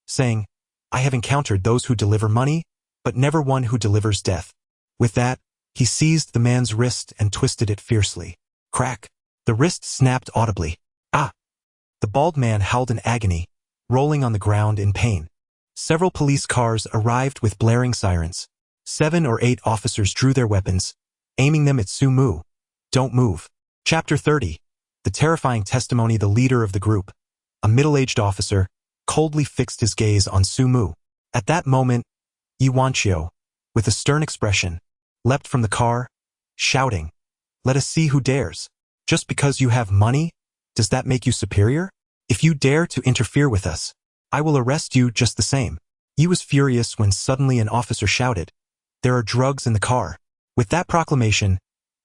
saying, "I have encountered those who deliver money, but never one who delivers death." With that, he seized the man's wrist and twisted it fiercely. Crack! The wrist snapped audibly. Ah! The bald man howled in agony, rolling on the ground in pain. Several police cars arrived with blaring sirens. 7 or 8 officers drew their weapons, aiming them at Su Mu. Don't move. Chapter 30. The terrifying testimony. The leader of the group, a middle-aged officer, coldly fixed his gaze on Su Mu. At that moment, Yi Wanqiu, with a stern expression, leapt from the car, shouting, "Let us see who dares. Just because you have money, does that make you superior? If you dare to interfere with us, I will arrest you just the same." Yi was furious when suddenly an officer shouted, "There are drugs in the car." With that proclamation,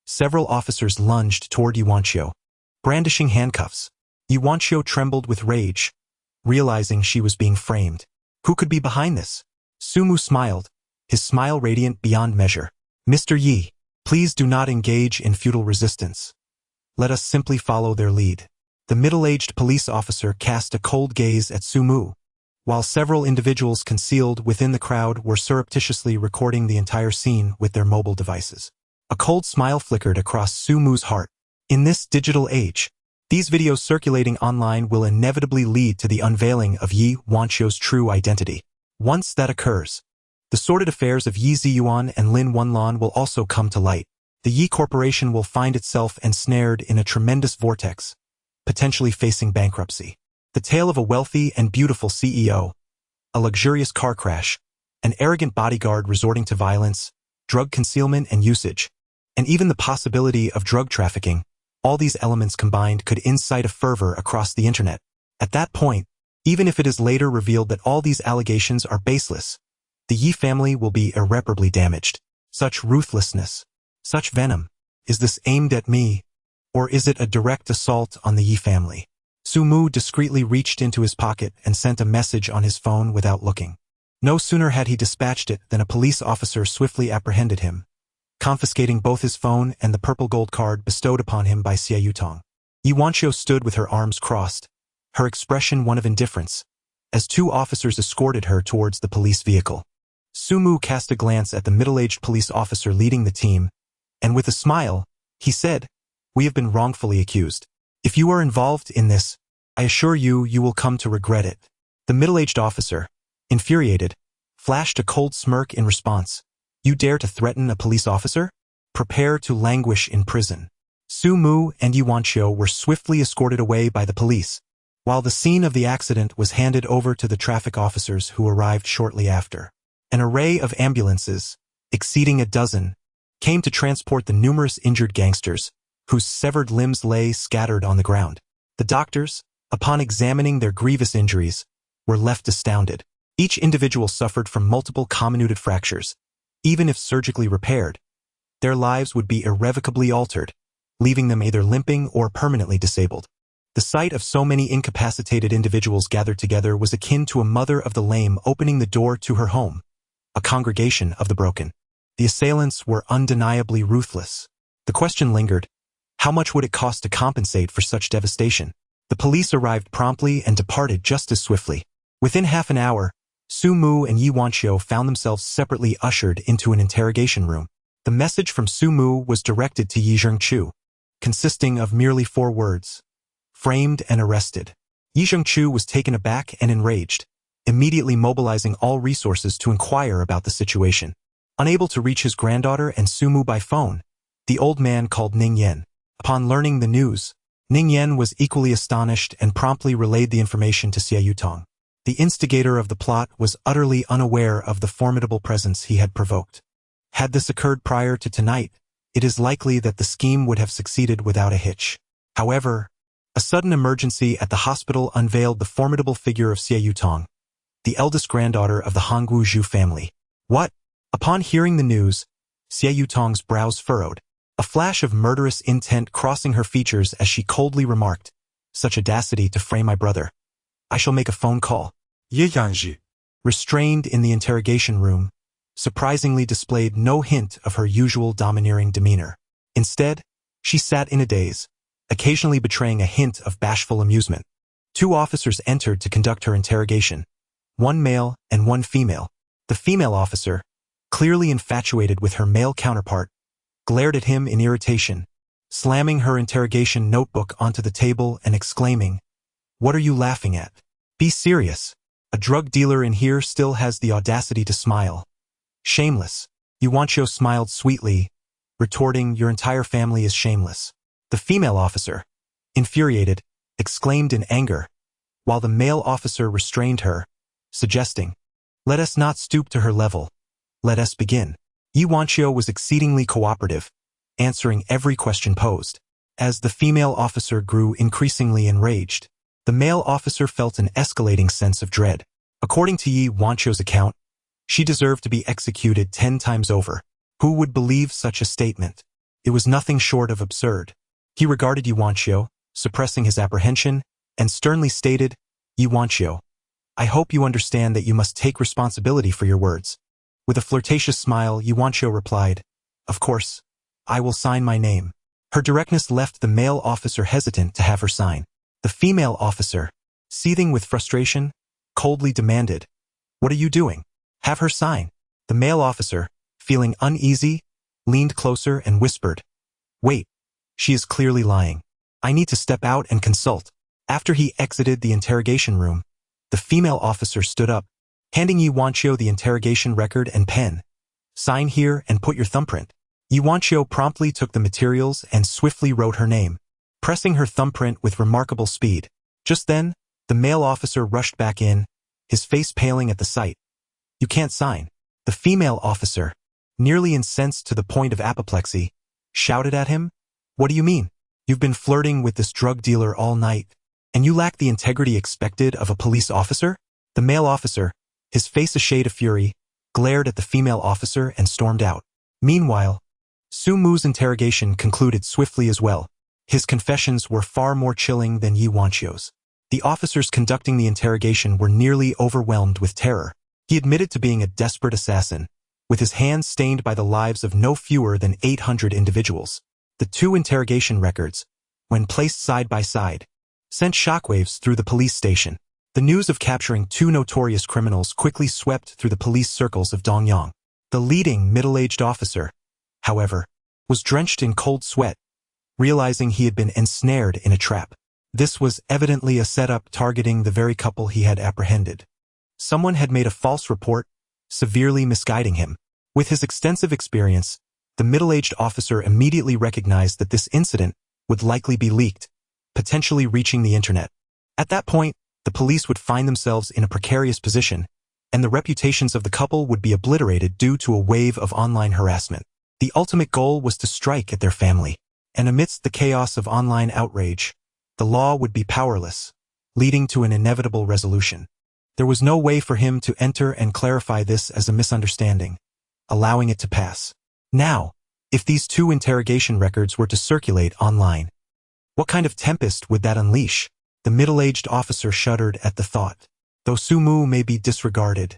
several officers lunged toward Yi Wanqiu, brandishing handcuffs. Yi Wanqiu trembled with rage, realizing she was being framed. Who could be behind this? Su Mu smiled, his smile radiant beyond measure. "Mr. Yi, please do not engage in futile resistance. Let us simply follow their lead." The middle-aged police officer cast a cold gaze at Su Mu, while several individuals concealed within the crowd were surreptitiously recording the entire scene with their mobile devices. A cold smile flickered across Su Mu's heart. In this digital age, these videos circulating online will inevitably lead to the unveiling of Yi Wanqiu's true identity. Once that occurs, the sordid affairs of Yi Ziyuan and Lin Wenlan will also come to light. The Yi Corporation will find itself ensnared in a tremendous vortex, potentially facing bankruptcy. The tale of a wealthy and beautiful CEO, a luxurious car crash, an arrogant bodyguard resorting to violence, drug concealment and usage, and even the possibility of drug trafficking, all these elements combined could incite a fervor across the internet. At that point, even if it is later revealed that all these allegations are baseless, the Yi family will be irreparably damaged. Such ruthlessness, such venom. Is this aimed at me, or is it a direct assault on the Yi family? Su Mu discreetly reached into his pocket and sent a message on his phone without looking. No sooner had he dispatched it than a police officer swiftly apprehended him, confiscating both his phone and the purple gold card bestowed upon him by Xie Yutong. Yuanqiu stood with her arms crossed, her expression one of indifference, as two officers escorted her towards the police vehicle. Sumu cast a glance at the middle-aged police officer leading the team, and with a smile, he said, "We have been wrongfully accused. If you are involved in this, I assure you, you will come to regret it." The middle-aged officer, infuriated, flashed a cold smirk in response. "You dare to threaten a police officer? Prepare to languish in prison." Sumu and Yuanqiu were swiftly escorted away by the police, while the scene of the accident was handed over to the traffic officers who arrived shortly after. An array of ambulances, exceeding a dozen, came to transport the numerous injured gangsters, whose severed limbs lay scattered on the ground. The doctors, upon examining their grievous injuries, were left astounded. Each individual suffered from multiple comminuted fractures. Even if surgically repaired, their lives would be irrevocably altered, leaving them either limping or permanently disabled. The sight of so many incapacitated individuals gathered together was akin to a mother of the lame opening the door to her home, a congregation of the broken. The assailants were undeniably ruthless. The question lingered: how much would it cost to compensate for such devastation? The police arrived promptly and departed just as swiftly. Within half an hour, Sumu and Yuanqiu found themselves separately ushered into an interrogation room. The message from Sumu was directed to Yi Zhengqiu, consisting of merely 4 words: framed and arrested. Yi Zhengqiu was taken aback and enraged, immediately mobilizing all resources to inquire about the situation. Unable to reach his granddaughter and Sumu by phone, the old man called Ning Yan. Upon learning the news, Ning Yan was equally astonished and promptly relayed the information to Xie Yutong. The instigator of the plot was utterly unaware of the formidable presence he had provoked. Had this occurred prior to tonight, it is likely that the scheme would have succeeded without a hitch. However, a sudden emergency at the hospital unveiled the formidable figure of Xie Yutong, the eldest granddaughter of the Hongwu Zhu family. What? Upon hearing the news, Xie Yutong's brows furrowed, a flash of murderous intent crossing her features as she coldly remarked, "Such audacity to frame my brother. I shall make a phone call."
Ye Yanji.
Restrained in the interrogation room, surprisingly displayed no hint of her usual domineering demeanor. Instead, she sat in a daze, occasionally betraying a hint of bashful amusement. 2 officers entered to conduct her interrogation, 1 male and 1 female. The female officer, clearly infatuated with her male counterpart, glared at him in irritation, slamming her interrogation notebook onto the table and exclaiming, "What are you laughing at? Be serious. A drug dealer in here still has the audacity to smile. Shameless." Yuanqiu smiled sweetly, retorting, "Your entire family is shameless." The female officer, infuriated, exclaimed in anger, while the male officer restrained her, suggesting, "Let us not stoop to her level. Let us begin." Yuanqiu was exceedingly cooperative, answering every question posed. As the female officer grew increasingly enraged, the male officer felt an escalating sense of dread. According to Yuanqiu's account, she deserved to be executed 10 times over. Who would believe such a statement? It was nothing short of absurd. He regarded Yuanqiu, suppressing his apprehension, and sternly stated, "Yuanqiu, I hope you understand that you must take responsibility for your words." With a flirtatious smile, Yuanqiu replied, "Of course, I will sign my name." Her directness left the male officer hesitant to have her sign. The female officer, seething with frustration, coldly demanded, "What are you doing? Have her sign." The male officer, feeling uneasy, leaned closer and whispered, "Wait, she is clearly lying. I need to step out and consult." After he exited the interrogation room, the female officer stood up, handing Yuanqiu the interrogation record and pen. "Sign here and put your thumbprint." Yuanqiu promptly took the materials and swiftly wrote her name, pressing her thumbprint with remarkable speed. Just then, the male officer rushed back in, his face paling at the sight. "You can't sign." The female officer, nearly incensed to the point of apoplexy, shouted at him, "What do you mean? You've been flirting with this drug dealer all night, and you lack the integrity expected of a police officer?" The male officer, his face a shade of fury, glared at the female officer and stormed out. Meanwhile, Sumu's interrogation concluded swiftly as well. His confessions were far more chilling than Yuanqiu's. The officers conducting the interrogation were nearly overwhelmed with terror. He admitted to being a desperate assassin, with his hands stained by the lives of no fewer than 800 individuals. The two interrogation records, when placed side by side, sent shockwaves through the police station. The news of capturing two notorious criminals quickly swept through the police circles of Dongyang. The leading middle-aged officer, however, was drenched in cold sweat, realizing he had been ensnared in a trap. This was evidently a setup targeting the very couple he had apprehended. Someone had made a false report, severely misguiding him. With his extensive experience, the middle-aged officer immediately recognized that this incident would likely be leaked, potentially reaching the internet. At that point, the police would find themselves in a precarious position, and the reputations of the couple would be obliterated due to a wave of online harassment. The ultimate goal was to strike at their family, and amidst the chaos of online outrage, the law would be powerless, leading to an inevitable resolution. There was no way for him to enter and clarify this as a misunderstanding, allowing it to pass. Now, if these two interrogation records were to circulate online, what kind of tempest would that unleash? The middle-aged officer shuddered at the thought. Though Sumu may be disregarded,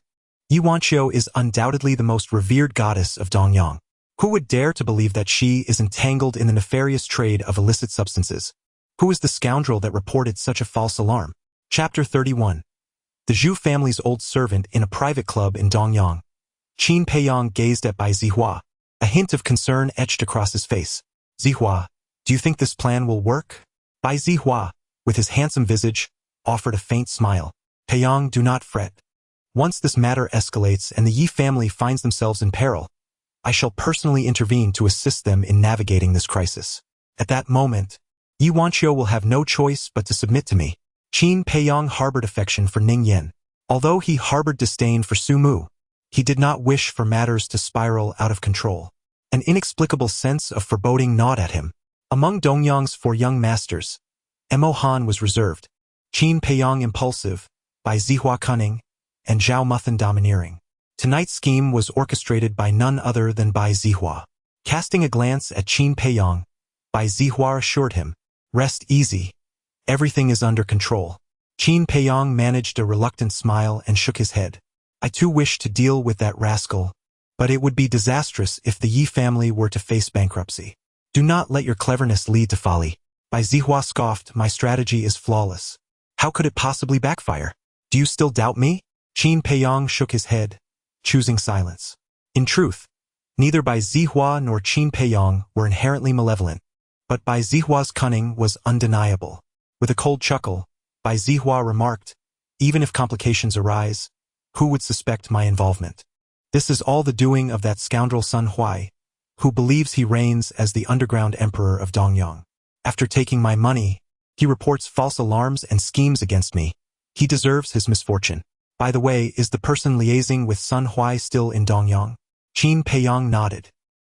Yi Wanqiu is undoubtedly the most revered goddess of Dongyang. Who would dare to believe that she is entangled in the nefarious trade of illicit substances? Who is the scoundrel that reported such a false alarm? Chapter 31. The Zhu family's old servant in a private club in Dongyang. Qin Peiyong gazed at Bai Zihua, a hint of concern etched across his face. Zihua, do you think this plan will work? Bai Zihua, with his handsome visage, offered a faint smile. Peiyong, do not fret. Once this matter escalates and the Yi family finds themselves in peril, I shall personally intervene to assist them in navigating this crisis. At that moment, Yi Wanqiu will have no choice but to submit to me. Qin Peiyong harbored affection for Ning Yen. Although he harbored disdain for Su Mu, he did not wish for matters to spiral out of control. An inexplicable sense of foreboding gnawed at him. Among Dongyang's four young masters, Mo Han was reserved, Qin Peiyong impulsive, Bai Zihua cunning, and Zhao Muthan domineering. Tonight's scheme was orchestrated by none other than Bai Zihua. Casting a glance at Qin Peiyong, Bai Zihua assured him, "Rest easy. Everything is under control." Qin Peiyong managed a reluctant smile and shook his head. "I too wish to deal with that rascal, but it would be disastrous if the Yi family were to face bankruptcy. Do not let your cleverness lead to folly." Bai Zihua scoffed, "My strategy is flawless. How could it possibly backfire? Do you still doubt me?" Qin Peiyong shook his head, choosing silence. In truth, neither Bai Zihua nor Qin Peiyong were inherently malevolent, but Bai Zihua's cunning was undeniable. With a cold chuckle, Bai Zihua remarked, "Even if complications arise, who would suspect my involvement? This is all the doing of that scoundrel Sun Huai, who believes he reigns as the underground emperor of Dongyang. After taking my money, he reports false alarms and schemes against me. He deserves his misfortune. By the way, is the person liaising with Sun Huai still in Dongyang?" Qin Peiyong nodded.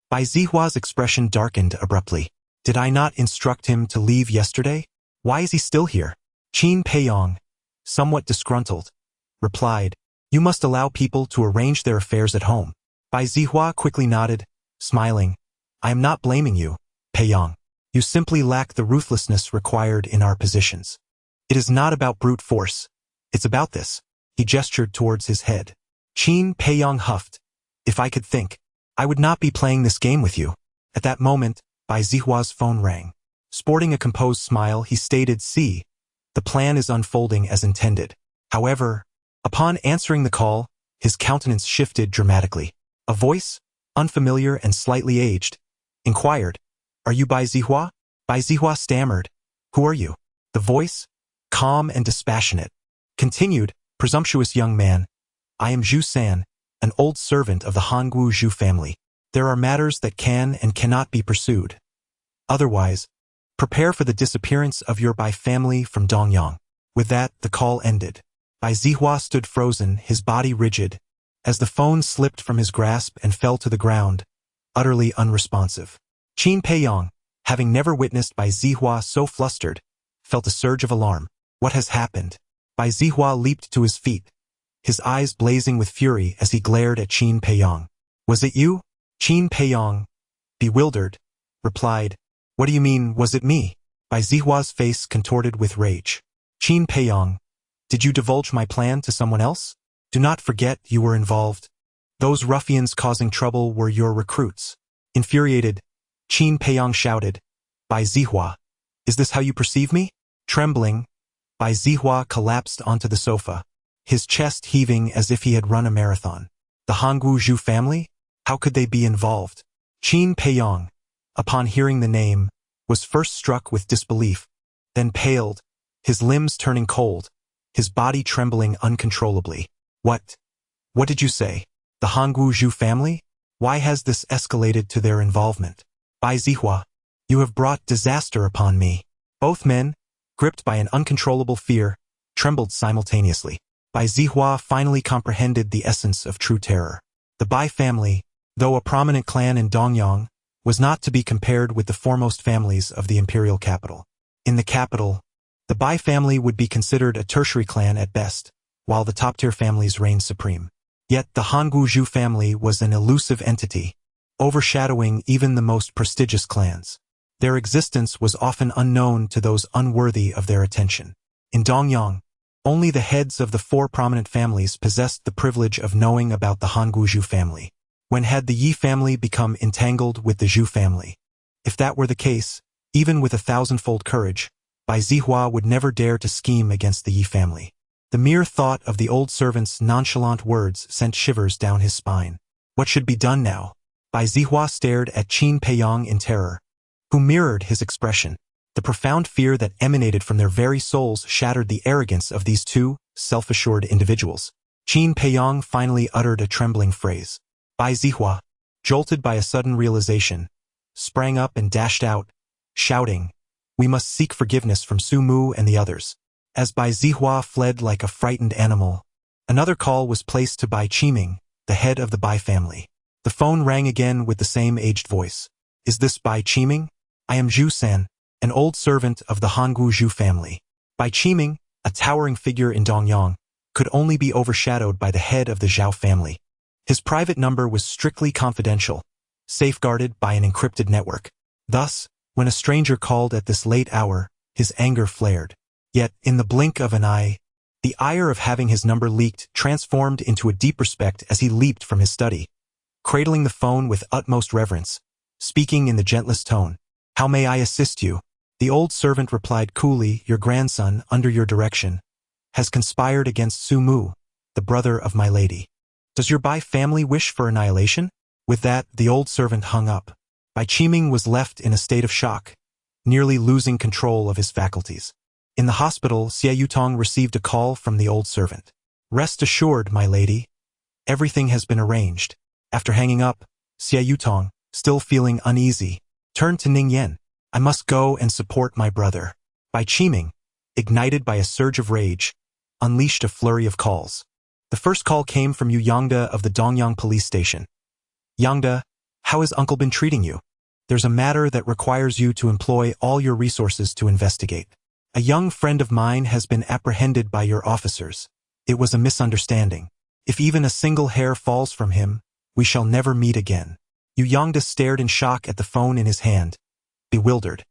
Bai Zihua's expression darkened abruptly. "Did I not instruct him to leave yesterday? Why is he still here?" Qin Peiyong, somewhat disgruntled, replied, "You must allow people to arrange their affairs at home." Bai Zihua quickly nodded, smiling, "I am not blaming you, Peiyong. You simply lack the ruthlessness required in our positions. It is not about brute force. It's about this." He gestured towards his head. Qin Peiyong huffed, "If I could think, I would not be playing this game with you." At that moment, Bai Zihua's phone rang. Sporting a composed smile, he stated, "See, the plan is unfolding as intended." However, upon answering the call, his countenance shifted dramatically. A voice, unfamiliar and slightly aged, inquired, "Are you Bai Zihua?" Bai Zihua stammered, "Who are you?" The voice, calm and dispassionate, continued, "Presumptuous young man, I am Zhu San, an old servant of the Hanggu Zhu family. There are matters that can and cannot be pursued. Otherwise, prepare for the disappearance of your Bai family from Dongyang." With that, the call ended. Bai Zihua stood frozen, his body rigid, as the phone slipped from his grasp and fell to the ground, utterly unresponsive. Qin Peiyong, having never witnessed Bai Zihua so flustered, felt a surge of alarm. "What has happened?" Bai Zihua leaped to his feet, his eyes blazing with fury as he glared at Qin Peiyong. "Was it you?" Qin Peiyong, bewildered, replied, "What do you mean, was it me?" Bai Zihua's face contorted with rage. "Qin Peiyong, did you divulge my plan to someone else?" Do not forget you were involved. Those ruffians causing trouble were your recruits. Infuriated, Qin Peiyong shouted, Bai Zihua, is this how you perceive me? Trembling, Bai Zihua collapsed onto the sofa, his chest heaving as if he had run a marathon. The Hanggu Zhu family? How could they be involved? Qin Peiyong, upon hearing the name, was first struck with disbelief, then paled, his limbs turning cold, his body trembling uncontrollably. What did you say? The Hanggu Zhu family? Why has this escalated to their involvement? Bai Zihua, you have brought disaster upon me. Both men, gripped by an uncontrollable fear, trembled simultaneously. Bai Zihua finally comprehended the essence of true terror. The Bai family, though a prominent clan in Dongyang, was not to be compared with the foremost families of the imperial capital. In the capital, the Bai family would be considered a tertiary clan at best, while the top-tier families reigned supreme. Yet the Hanggu Zhu family was an elusive entity, overshadowing even the most prestigious clans. Their existence was often unknown to those unworthy of their attention. In Dongyang, only the heads of the 4 prominent families possessed the privilege of knowing about the Hanggu Zhu family. When had the Yi family become entangled with the Zhu family? If that were the case, even with 1,000-fold courage, Bai Zihua would never dare to scheme against the Yi family. The mere thought of the old servant's nonchalant words sent shivers down his spine. What should be done now? Bai Zihua stared at Qin Peiyong in terror, who mirrored his expression. The profound fear that emanated from their very souls shattered the arrogance of these two self-assured individuals. Qin Peiyong finally uttered a trembling phrase. Bai Zihua, jolted by a sudden realization, sprang up and dashed out, shouting, "We must seek forgiveness from Su Mu and the others." As Bai Zihua fled like a frightened animal, another call was placed to Bai Qiming, the head of the Bai family. The phone rang again with the same aged voice. "Is this Bai Qiming? I am Zhu San, an old servant of the Hanggu Zhu family." Bai Qiming, a towering figure in Dongyang, could only be overshadowed by the head of the Zhao family. His private number was strictly confidential, safeguarded by an encrypted network. Thus, when a stranger called at this late hour, his anger flared. Yet, in the blink of an eye, the ire of having his number leaked transformed into a deep respect as he leaped from his study, cradling the phone with utmost reverence, speaking in the gentlest tone. "How may I assist you?" The old servant replied coolly, "Your grandson, under your direction, has conspired against Su Mu, the brother of my lady. Does your Bai family wish for annihilation?" With that, the old servant hung up. Bai Qiming was left in a state of shock, nearly losing control of his faculties. In the hospital, Xie Yutong received a call from the old servant. "Rest assured, my lady. Everything has been arranged." After hanging up, Xie Yutong, still feeling uneasy, turned to Ning Yan. "I must go and support my brother." Bai Qiming, ignited by a surge of rage, unleashed a flurry of calls. The first call came from Yu Yangda of the Dongyang police station. "Yangda, how has uncle been treating you? There's a matter that requires you to employ all your resources to investigate. A young friend of mine has been apprehended by your officers. It was a misunderstanding. If even a single hair falls from him, we shall never meet again." Yu Yangda stared in shock at the phone in his hand, bewildered.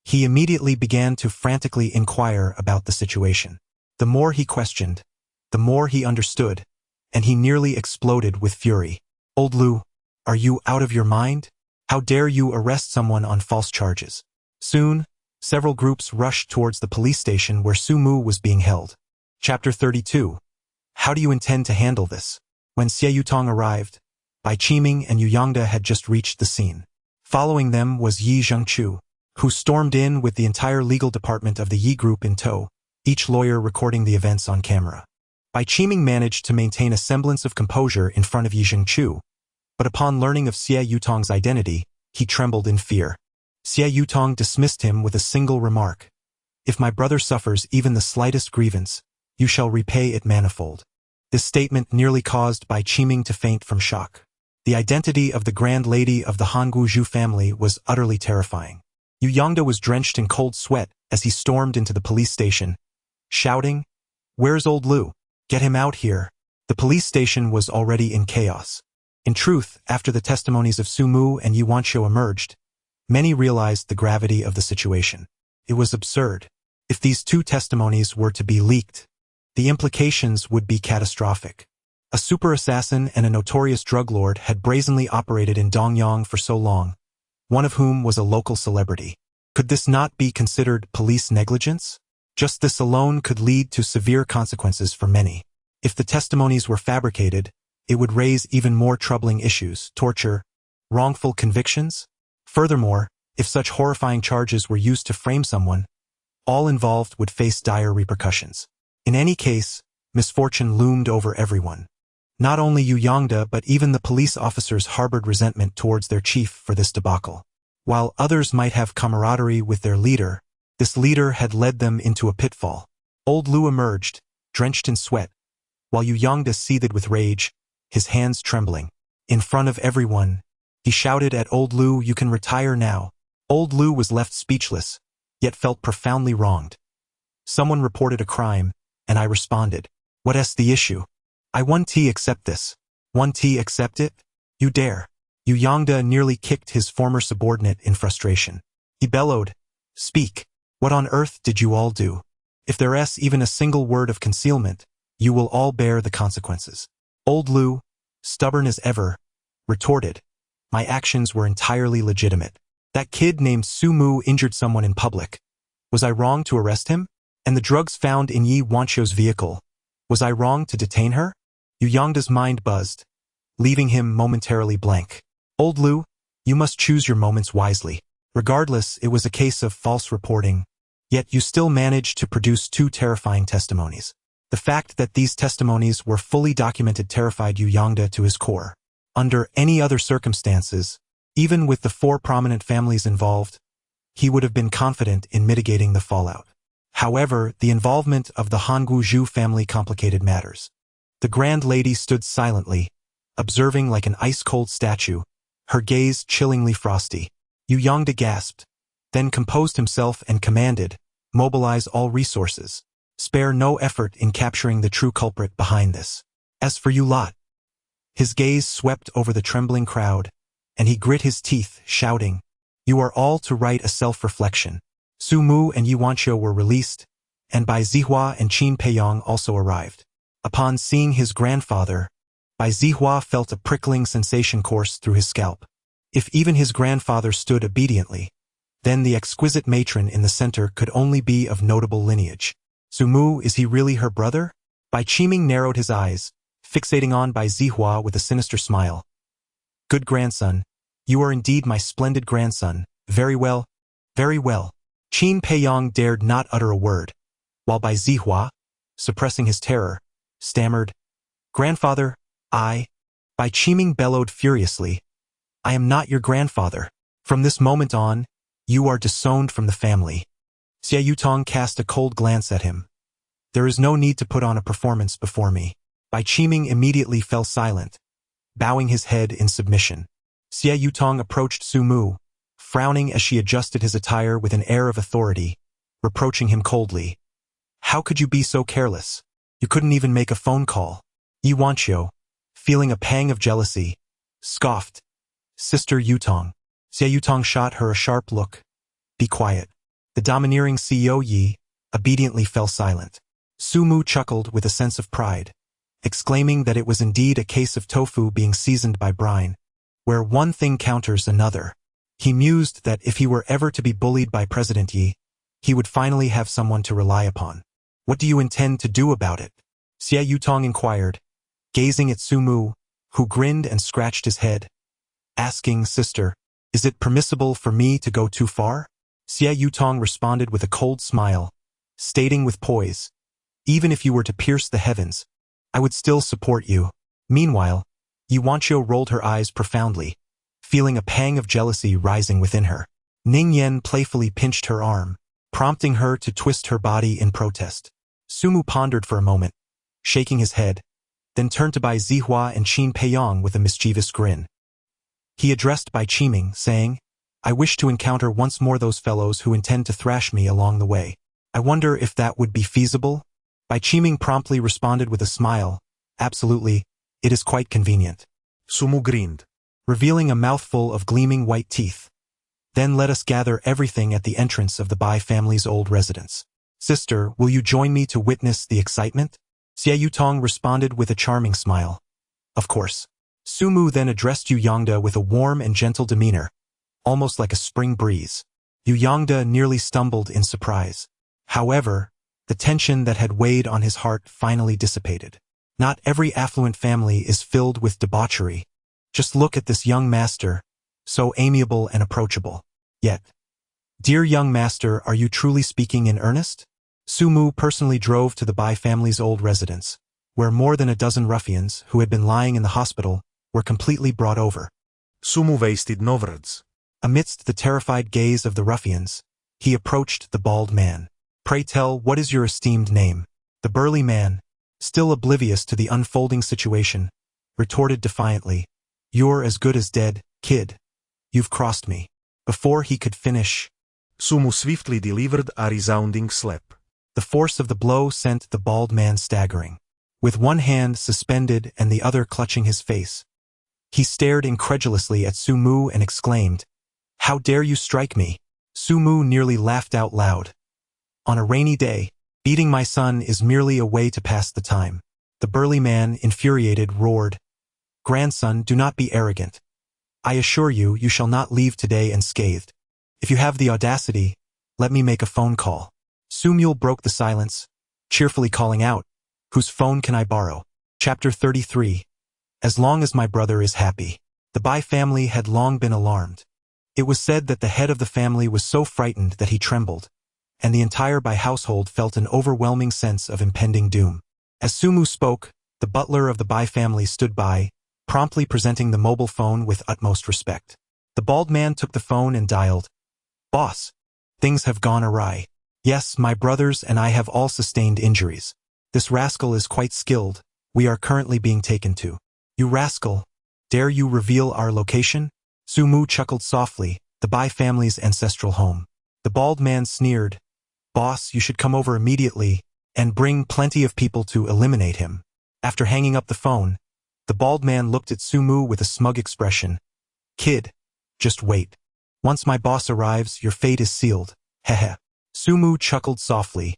He immediately began to frantically inquire about the situation. The more he questioned, the more he understood, and he nearly exploded with fury. "Old Lu, are you out of your mind? How dare you arrest someone on false charges?" Soon, several groups rushed towards the police station where Su Mu was being held. Chapter 32. How do you intend to handle this? When Xie Yutong arrived, Bai Qiming and Yu Yangda had just reached the scene. Following them was Yi Zhengchu, who stormed in with the entire legal department of the Yi Group in tow, each lawyer recording the events on camera. Bai Qiming managed to maintain a semblance of composure in front of Yi Zhengchu, but upon learning of Xie Yutong's identity, he trembled in fear. Xie Yutong dismissed him with a single remark. "If my brother suffers even the slightest grievance, you shall repay it manifold." This statement nearly caused Bai Qiming to faint from shock. The identity of the grand lady of the Hanggu Zhu family was utterly terrifying. Yu Yangda was drenched in cold sweat as he stormed into the police station, shouting, "Where's old Lu? Get him out here." The police station was already in chaos. In truth, after the testimonies of Su Mu and Yi Wanqiu emerged, many realized the gravity of the situation. It was absurd. If these two testimonies were to be leaked, the implications would be catastrophic. A super assassin and a notorious drug lord had brazenly operated in Dongyang for so long, one of whom was a local celebrity. Could this not be considered police negligence? Just this alone could lead to severe consequences for many. If the testimonies were fabricated, it would raise even more troubling issues: torture, wrongful convictions. Furthermore, if such horrifying charges were used to frame someone, all involved would face dire repercussions. In any case, misfortune loomed over everyone. Not only Yu Yongda but even the police officers harbored resentment towards their chief for this debacle. While others might have camaraderie with their leader, this leader had led them into a pitfall. Old Lu emerged, drenched in sweat, while Yu Yongda seethed with rage, his hands trembling. In front of everyone, he shouted at Old Lu, "You can retire now." Old Lu was left speechless, yet felt profoundly wronged. Someone reported a crime, and I responded. What's the issue? I 1T accept this. 1T accept it? You dare. Yu Yongda nearly kicked his former subordinate in frustration. He bellowed, "Speak. What on earth did you all do? If there's even a single word of concealment, you will all bear the consequences." Old Lu, stubborn as ever, retorted, "My actions were entirely legitimate. That kid named Su Mu injured someone in public. Was I wrong to arrest him? And the drugs found in Yi Wancho's vehicle, was I wrong to detain her?" Yu Yongda's mind buzzed, leaving him momentarily blank. Old Lu, you must choose your moments wisely. Regardless, it was a case of false reporting, yet you still managed to produce 2 terrifying testimonies. The fact that these testimonies were fully documented terrified Yu Yongda to his core. Under any other circumstances, even with the 4 prominent families involved, he would have been confident in mitigating the fallout. However, the involvement of the Hangu Zhu family complicated matters. The grand lady stood silently, observing like an ice-cold statue, her gaze chillingly frosty. Yu Yongda gasped, then composed himself and commanded, "Mobilize all resources. Spare no effort in capturing the true culprit behind this. As for you lot." His gaze swept over the trembling crowd, and he grit his teeth, shouting, "You are all to write a self-reflection." Su Mu and Yi Wancho were released, and Bai Zihua and Qin Peiyong also arrived. Upon seeing his grandfather, Bai Zihua felt a prickling sensation course through his scalp. If even his grandfather stood obediently, then the exquisite matron in the center could only be of notable lineage. Su Mu, is he really her brother? Bai Qiming narrowed his eyes, fixating on Bai Zihua with a sinister smile. "Good grandson, you are indeed my splendid grandson. Very well, very well." Qin Peiyong dared not utter a word, while Bai Zihua, suppressing his terror, stammered, "Grandfather, Bai Qiming bellowed furiously, "I am not your grandfather. From this moment on, you are disowned from the family." Xie Yutong cast a cold glance at him. "There is no need to put on a performance before me." Bai Qiming immediately fell silent, bowing his head in submission. Xie Yutong approached Su Mu, frowning as she adjusted his attire with an air of authority, reproaching him coldly. "How could you be so careless? You couldn't even make a phone call." Yi Wancho, feeling a pang of jealousy, scoffed, "Sister Yutong." Xie Yutong shot her a sharp look. "Be quiet." The domineering CEO Yi obediently fell silent. Su Mu chuckled with a sense of pride, exclaiming that it was indeed a case of tofu being seasoned by brine, where one thing counters another. He mused that if he were ever to be bullied by President Yi, he would finally have someone to rely upon. "What do you intend to do about it?" Xie Yutong inquired, gazing at Su Mu, who grinned and scratched his head, asking, "Sister, is it permissible for me to go too far?" Xie Yutong responded with a cold smile, stating with poise, "Even if you were to pierce the heavens, I would still support you." Meanwhile, Yi Wancho rolled her eyes profoundly, feeling a pang of jealousy rising within her. Ning Yen playfully pinched her arm, prompting her to twist her body in protest. Su Mu pondered for a moment, shaking his head, then turned to Bai Zihua and Qin Peiyong with a mischievous grin. He addressed Bai Qiming, saying, "I wish to encounter once more those fellows who intend to thrash me along the way. I wonder if that would be feasible?" Bai Qiming promptly responded with a smile, "Absolutely, it is quite convenient."
Su Mu grinned,
revealing a mouthful of gleaming white teeth. "Then let us gather everything at the entrance of the Bai family's old residence. Sister, will you join me to witness the excitement?" Xie Yutong responded with a charming smile. Of course. Sumu then addressed Yu Yongda with a warm and gentle demeanor, almost like a spring breeze. Yu Yongda nearly stumbled in surprise. However, the tension that had weighed on his heart finally dissipated. Not every affluent family is filled with debauchery. Just look at this young master, so amiable and approachable. Yet, dear young master, are you truly speaking in earnest? Sumu personally drove to the Bai family's old residence, where more than a dozen ruffians who had been lying in the hospital were completely brought over.
Sumu wasted no words.
Amidst the terrified gaze of the ruffians, he approached the bald man. Pray tell, what is your esteemed name? The burly man, still oblivious to the unfolding situation, retorted defiantly, You're as good as dead, kid. You've crossed me. Before he could finish,
Sumu swiftly delivered a resounding slap.
the force of the blow sent the bald man staggering. With one hand suspended and the other clutching his face, he stared incredulously at Sumu and exclaimed, How dare you strike me? Sumu nearly laughed out loud. On a rainy day, beating my son is merely a way to pass the time. The burly man, infuriated, roared, Grandson, do not be arrogant. I assure you, you shall not leave today unscathed. If you have the audacity, let me make a phone call. Sumul broke the silence, cheerfully calling out, Whose phone can I borrow? Chapter 33. As long as my brother is happy. The Bai family had long been alarmed. It was said that the head of the family was so frightened that he trembled, and the entire Bai household felt an overwhelming sense of impending doom. As Sumu spoke, the butler of the Bai family stood by, promptly presenting the mobile phone with utmost respect. The bald man took the phone and dialed, Boss, things have gone awry. Yes, my brothers and I have all sustained injuries. This rascal is quite skilled. We are currently being taken to. You rascal, dare you reveal our location? Sumu chuckled softly, the Bai family's ancestral home. The bald man sneered, Boss, you should come over immediately and bring plenty of people to eliminate him. After hanging up the phone, the bald man looked at Sumu with a smug expression. Kid, just wait. Once my boss arrives, your fate is sealed. Hehe. Sumu chuckled softly,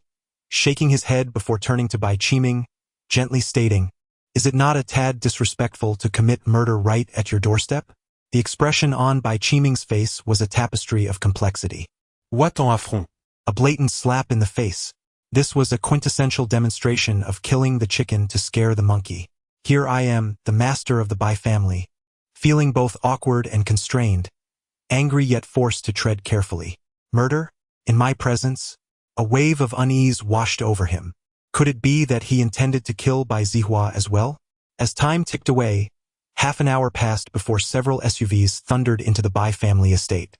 shaking his head before turning to Bai Qiming, gently stating, Is it not a tad disrespectful to commit murder right at your doorstep? The expression on Bai Qiming's face was a tapestry of complexity.
What en affront?
A blatant slap in the face. This was a quintessential demonstration of killing the chicken to scare the monkey. Here I am, the master of the Bai family, feeling both awkward and constrained, angry yet forced to tread carefully. Murder? In my presence? A wave of unease washed over him. Could it be that he intended to kill Bai Zihua as well? As time ticked away, half an hour passed before several SUVs thundered into the Bai family estate.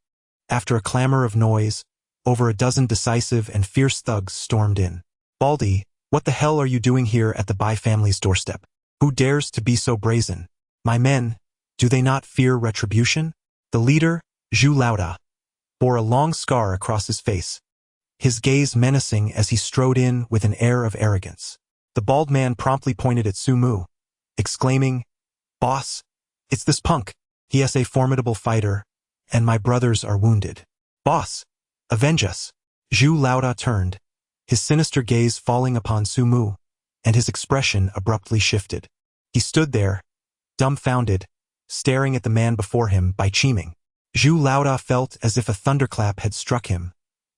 After a clamor of noise, over a dozen decisive and fierce thugs stormed in. Baldy, what the hell are you doing here at the Bai family's doorstep? Who dares to be so brazen? My men, do they not fear retribution? The leader, Zhu Laoda, bore a long scar across his face, his gaze menacing as he strode in with an air of arrogance. The bald man promptly pointed at Sumu, exclaiming, Boss, it's this punk. He is a formidable fighter, and my brothers are wounded. Boss, avenge us. Zhu Laoda turned, his sinister gaze falling upon Sumu, and his expression abruptly shifted. He stood there, dumbfounded, staring at the man before him, Bai Qiming. Zhu Laoda felt as if a thunderclap had struck him,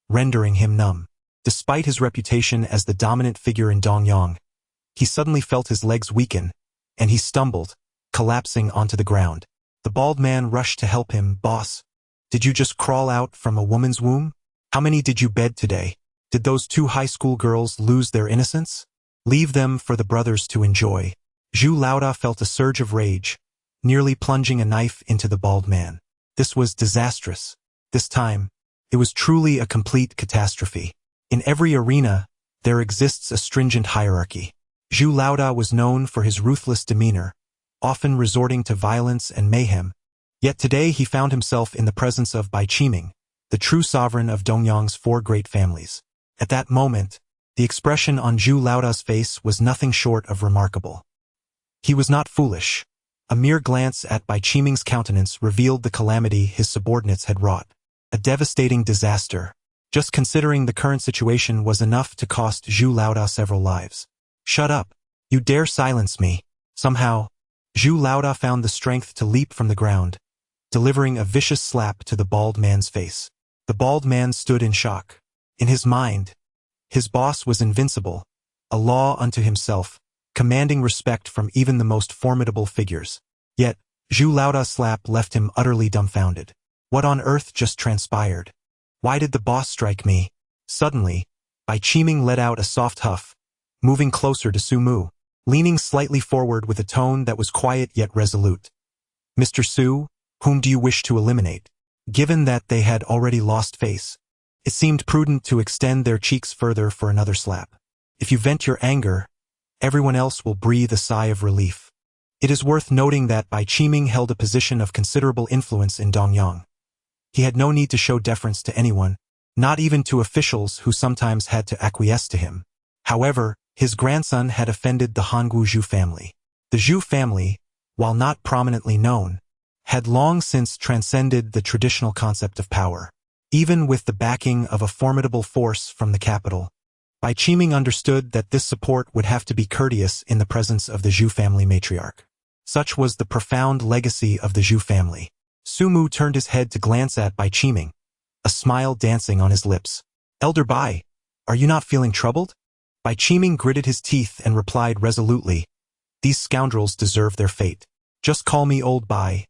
rendering him numb. Despite his reputation as the dominant figure in Dongyang, he suddenly felt his legs weaken, and he stumbled, collapsing onto the ground. The bald man rushed to help him. Boss, did you just crawl out from a woman's womb? How many did you bed today? Did those 2 high school girls lose their innocence? Leave them for the brothers to enjoy. Zhu Laoda felt a surge of rage, nearly plunging a knife into the bald man. This was disastrous. This time, it was truly a complete catastrophe. In every arena, there exists a stringent hierarchy. Zhu Laoda was known for his ruthless demeanor, often resorting to violence and mayhem. Yet today he found himself in the presence of Bai Qiming, the true sovereign of Dongyang's 4 great families. At that moment, the expression on Zhu Laoda's face was nothing short of remarkable. He was not foolish. A mere glance at Bai Qiming's countenance revealed the calamity his subordinates had wrought. A devastating disaster. Just considering the current situation was enough to cost Zhu Laoda several lives. Shut up. You dare silence me. Somehow, Zhu Laoda found the strength to leap from the ground, delivering a vicious slap to the bald man's face. The bald man stood in shock. In his mind, his boss was invincible, a law unto himself, commanding respect from even the most formidable figures. Yet, Zhu Laoda's slap left him utterly dumbfounded. What on earth just transpired? Why did the boss strike me? Suddenly, Bai Qiming let out a soft huff, moving closer to Su Mu, leaning slightly forward with a tone that was quiet yet resolute. Mr. Su, whom do you wish to eliminate? Given that they had already lost face, it seemed prudent to extend their cheeks further for another slap. If you vent your anger, everyone else will breathe a sigh of relief. It is worth noting that Bai Qiming held a position of considerable influence in Dongyang. He had no need to show deference to anyone, not even to officials who sometimes had to acquiesce to him. However, his grandson had offended the Hanggu Zhu family. The Zhu family, while not prominently known, had long since transcended the traditional concept of power. Even with the backing of a formidable force from the capital, Bai Qiming understood that this support would have to be courteous in the presence of the Zhu family matriarch. Such was the profound legacy of the Zhu family. Su Mu turned his head to glance at Bai Qiming, a smile dancing on his lips. Elder Bai, are you not feeling troubled? Bai Qiming gritted his teeth and replied resolutely, these scoundrels deserve their fate. Just call me Old Bai.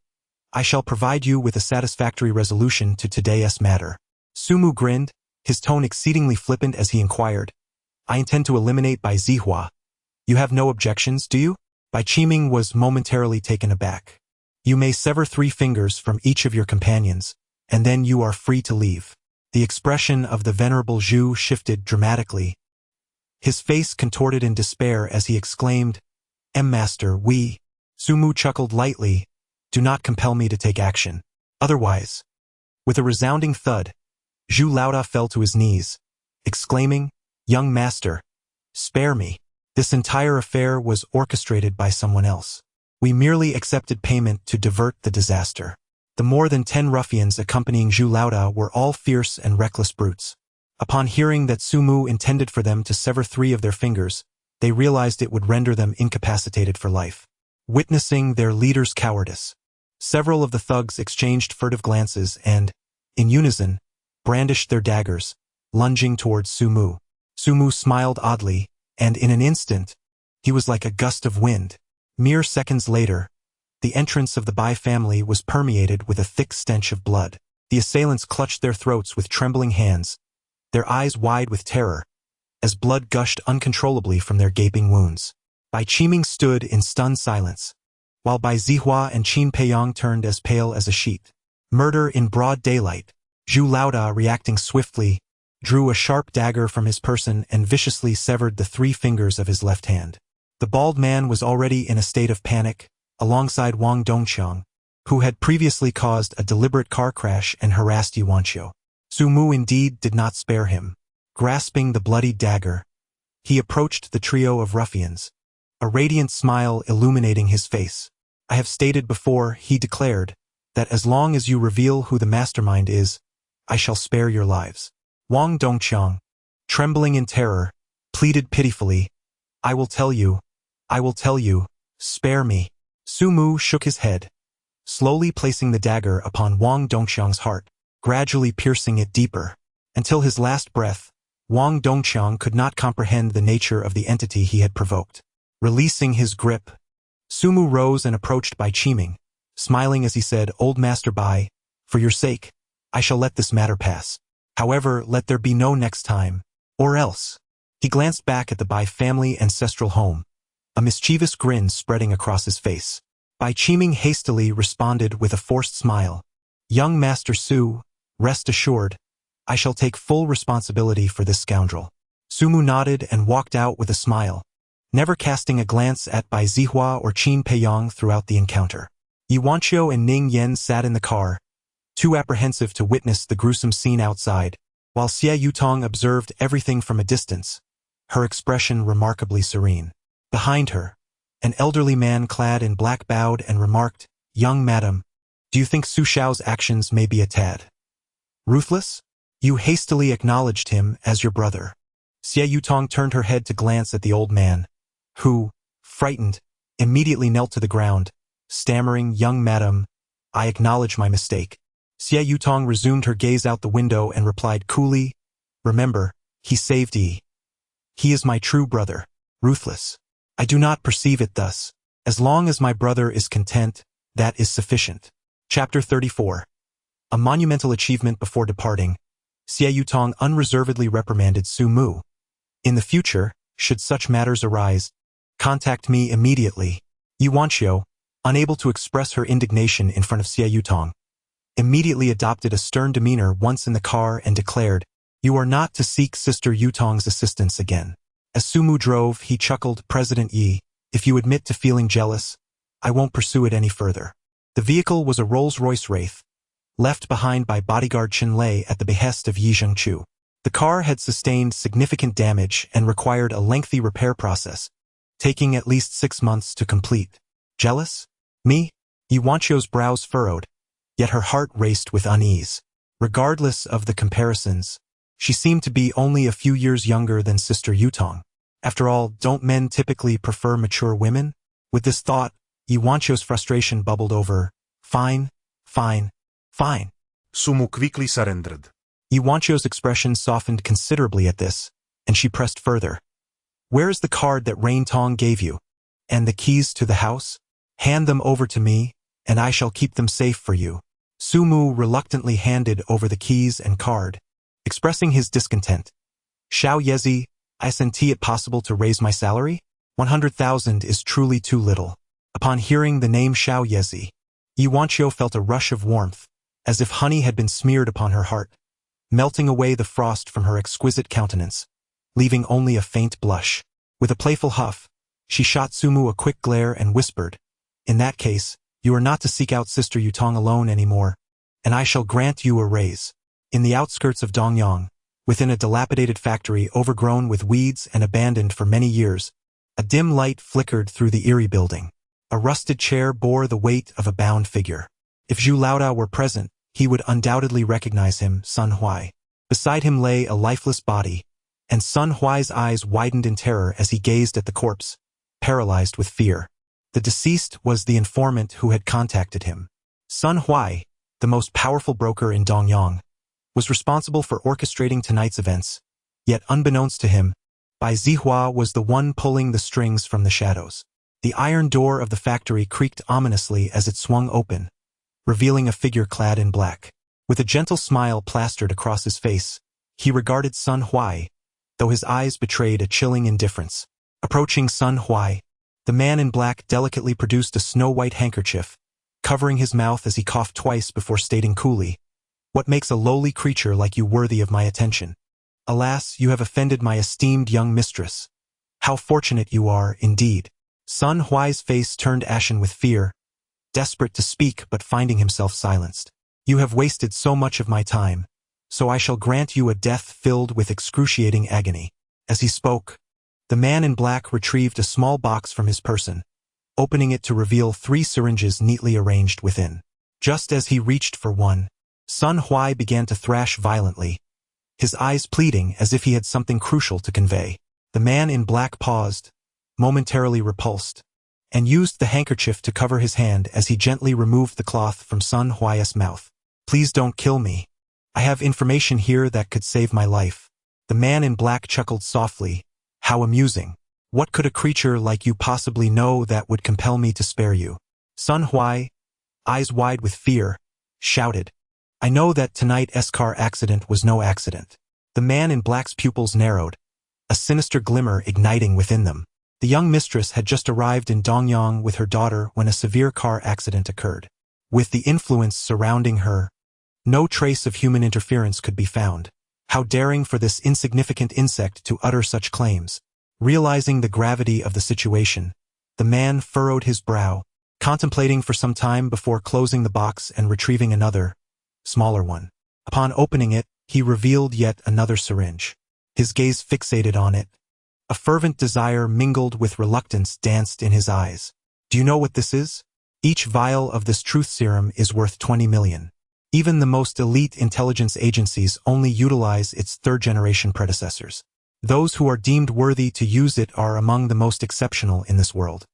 I shall provide you with a satisfactory resolution to today's matter. Su Mu grinned, his tone exceedingly flippant as he inquired, I intend to eliminate Bai Zihua. You have no objections, do you? Bai Qiming was momentarily taken aback. You may sever 3 fingers from each of your companions, and then you are free to leave. The expression of the venerable Zhu shifted dramatically. His face contorted in despair as he exclaimed, Master, we. Su Mu chuckled lightly, do not compel me to take action. Otherwise. With a resounding thud, Zhu Laoda fell to his knees, exclaiming, Young master, spare me. This entire affair was orchestrated by someone else. We merely accepted payment to divert the disaster. The more than 10 ruffians accompanying Zhu Laoda were all fierce and reckless brutes. Upon hearing that Su Mu intended for them to sever 3 of their fingers, they realized it would render them incapacitated for life. Witnessing their leader's cowardice, several of the thugs exchanged furtive glances and, in unison, brandished their daggers, lunging towards Su Mu. Su Mu smiled oddly, and in an instant, he was like a gust of wind. Mere seconds later, the entrance of the Bai family was permeated with a thick stench of blood. The assailants clutched their throats with trembling hands, their eyes wide with terror, as blood gushed uncontrollably from their gaping wounds. Bai Qiming stood in stunned silence, while Bai Zihua and Qin Peiyong turned as pale as a sheet. Murder in broad daylight. Zhu Laoda, reacting swiftly, drew a sharp dagger from his person and viciously severed the 3 fingers of his left hand. The bald man was already in a state of panic, alongside Wang Dongqiang, who had previously caused a deliberate car crash and harassed Yuanqiu. Su Mu indeed did not spare him. Grasping the bloodied dagger, he approached the trio of ruffians, a radiant smile illuminating his face. I have stated before, he declared, that as long as you reveal who the mastermind is, I shall spare your lives. Wang Dongqiang, trembling in terror, pleaded pitifully, I will tell you, spare me. Su Mu shook his head, slowly placing the dagger upon Wang Dongqiang's heart, gradually piercing it deeper. Until his last breath, Wang Dongqiang could not comprehend the nature of the entity he had provoked. Releasing his grip, Su Mu rose and approached Bai Qiming, smiling as he said, Old Master Bai, for your sake, I shall let this matter pass. However, let there be no next time, or else. He glanced back at the Bai family ancestral home, a mischievous grin spreading across his face. Bai Qiming hastily responded with a forced smile. Young Master Su, rest assured, I shall take full responsibility for this scoundrel. Su Mu nodded and walked out with a smile, never casting a glance at Bai Zihua or Qin Peiyong throughout the encounter. Yuanqiu and Ning Yen sat in the car, too apprehensive to witness the gruesome scene outside, while Xie Yutong observed everything from a distance, her expression remarkably serene. Behind her, an elderly man clad in black bowed and remarked, Young madam, do you think Su Xiao's actions may be a tad ruthless? You hastily acknowledged him as your brother. Xie Yutong turned her head to glance at the old man, who, frightened, immediately knelt to the ground, stammering, "Young madam, I acknowledge my mistake." Xie Yutong resumed her gaze out the window and replied coolly, "Remember, he saved He. He is my true brother, ruthless. I do not perceive it thus. As long as my brother is content, that is sufficient." Chapter 34. A monumental achievement before departing, Xie Yutong unreservedly reprimanded Su Mu. "In the future, should such matters arise, contact me immediately." Yuanqiu, unable to express her indignation in front of Xie Yutong, immediately adopted a stern demeanor once in the car and declared, "You are not to seek Sister Yutong's assistance again." As Su Mu drove, he chuckled, "President Yi, if you admit to feeling jealous, I won't pursue it any further." The vehicle was a Rolls-Royce Wraith, left behind by bodyguard Chen Lei at the behest of Yi Zhengqiu. The car had sustained significant damage and required a lengthy repair process, taking at least 6 months to complete. Jealous? Me? Yuanqiu's brows furrowed, yet her heart raced with unease. Regardless of the comparisons, she seemed to be only a few years younger than Sister Yutong. After all, don't men typically prefer mature women? With this thought, Yuanqiu's frustration bubbled over. "Fine, fine, fine."
Su Mu quickly surrendered.
Yuanqiu's expression softened considerably at this, and she pressed further. "Where is the card that Rain Tong gave you? And the keys to the house? Hand them over to me, and I shall keep them safe for you." Su Mu reluctantly handed over the keys and card, expressing his discontent. "Xiao Yezi, I senti it possible to raise my salary? 100,000 is truly too little." Upon hearing the name Xiao Yezi, Yuanqiu felt a rush of warmth, as if honey had been smeared upon her heart, melting away the frost from her exquisite countenance, leaving only a faint blush. With a playful huff, she shot Su Mu a quick glare and whispered, "In that case, you are not to seek out Sister Yutong alone anymore, and I shall grant you a raise." In the outskirts of Dongyang, within a dilapidated factory overgrown with weeds and abandoned for many years, a dim light flickered through the eerie building. A rusted chair bore the weight of a bound figure. If Zhu Laodao were present, he would undoubtedly recognize him, Sun Huai. Beside him lay a lifeless body, and Sun Huai's eyes widened in terror as he gazed at the corpse, paralyzed with fear. The deceased was the informant who had contacted him. Sun Huai, the most powerful broker in Dongyang, was responsible for orchestrating tonight's events, yet unbeknownst to him, Bai Zihua was the one pulling the strings from the shadows. The iron door of the factory creaked ominously as it swung open, revealing a figure clad in black. With a gentle smile plastered across his face, he regarded Sun Huai, though his eyes betrayed a chilling indifference. Approaching Sun Huai, the man in black delicately produced a snow-white handkerchief, covering his mouth as he coughed twice before stating coolly, "What makes a lowly creature like you worthy of my attention? Alas, you have offended my esteemed young mistress. How fortunate you are, indeed." Sun Huai's face turned ashen with fear, desperate to speak but finding himself silenced. "You have wasted so much of my time, so I shall grant you a death filled with excruciating agony." As he spoke, the man in black retrieved a small box from his person, opening it to reveal 3 syringes neatly arranged within. Just as he reached for one, Sun Huai began to thrash violently, his eyes pleading as if he had something crucial to convey. The man in black paused, momentarily repulsed, and used the handkerchief to cover his hand as he gently removed the cloth from Sun Huai's mouth. "Please don't kill me. I have information here that could save my life." The man in black chuckled softly. "How amusing. What could a creature like you possibly know that would compel me to spare you?" Sun Huai, eyes wide with fear, shouted, "I know that tonight's car accident was no accident." The man in black's pupils narrowed, a sinister glimmer igniting within them. The young mistress had just arrived in Dongyang with her daughter when a severe car accident occurred. With the influence surrounding her, no trace of human interference could be found. How daring for this insignificant insect to utter such claims. Realizing the gravity of the situation, the man furrowed his brow, contemplating for some time before closing the box and retrieving another, smaller one. Upon opening it, he revealed yet another syringe. His gaze fixated on it. A fervent desire mingled with reluctance danced in his eyes. "Do you know what this is? Each vial of this truth serum is worth 20 million. Even the most elite intelligence agencies only utilize its 3rd-generation predecessors. Those who are deemed worthy to use it are among the most exceptional in this world."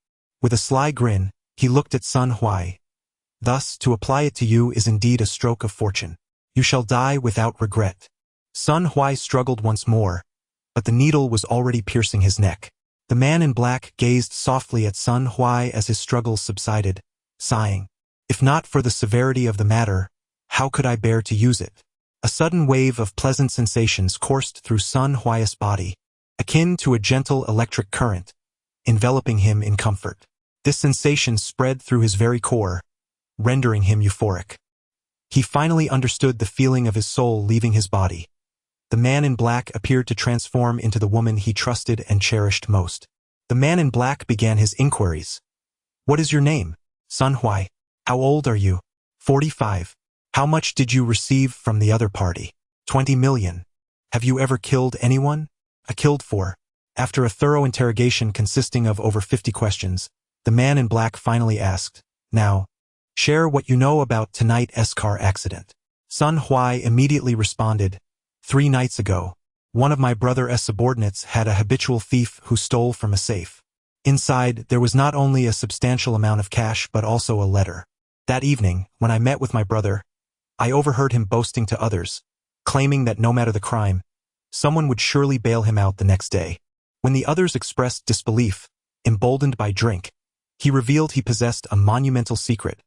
With a sly grin, He looked at Sun Huai. Thus, to apply it to you is indeed a stroke of fortune. You shall die without regret. Sun Huai struggled once more, but the needle was already piercing his neck. The man in black gazed softly at Sun Huai as his struggles subsided, sighing. If not for the severity of the matter, how could I bear to use it? A sudden wave of pleasant sensations coursed through Sun Huai's body, akin to a gentle electric current, enveloping him in comfort. This sensation spread through his very core, rendering him euphoric. He finally understood the feeling of his soul leaving his body. The man in black appeared to transform into the woman he trusted and cherished most. The man in black began his inquiries. What is your name? Sun Huai. How old are you? 45. How much did you receive from the other party? 20 million. Have you ever killed anyone? I killed 4. After a thorough interrogation consisting of over 50 questions, the man in black finally asked, Now, share what you know about tonight's car accident. Sun Huai immediately responded, 3 nights ago, one of my brother's subordinates had a habitual thief who stole from a safe. Inside, there was not only a substantial amount of cash but also a letter. That evening, when I met with my brother, I overheard him boasting to others, claiming that no matter the crime, someone would surely bail him out the next day. When the others expressed disbelief, emboldened by drink, he revealed he possessed a monumental secret,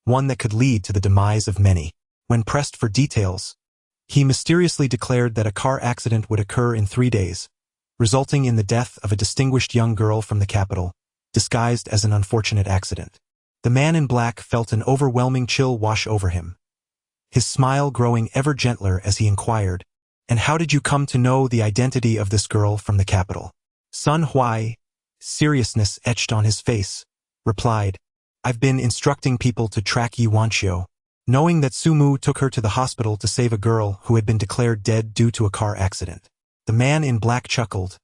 one that could lead to the demise of many. When pressed for details, he mysteriously declared that a car accident would occur in 3 days, resulting in the death of a distinguished young girl from the capital, disguised as an unfortunate accident. The man in black felt an overwhelming chill wash over him, his smile growing ever gentler as he inquired, And how did you come to know the identity of this girl from the capital? Sun Huai, seriousness etched on his face, replied, I've been instructing people to track Yi Wanqiu, knowing that Su Mu took her to the hospital to save a girl who had been declared dead due to a car accident. The man in black chuckled,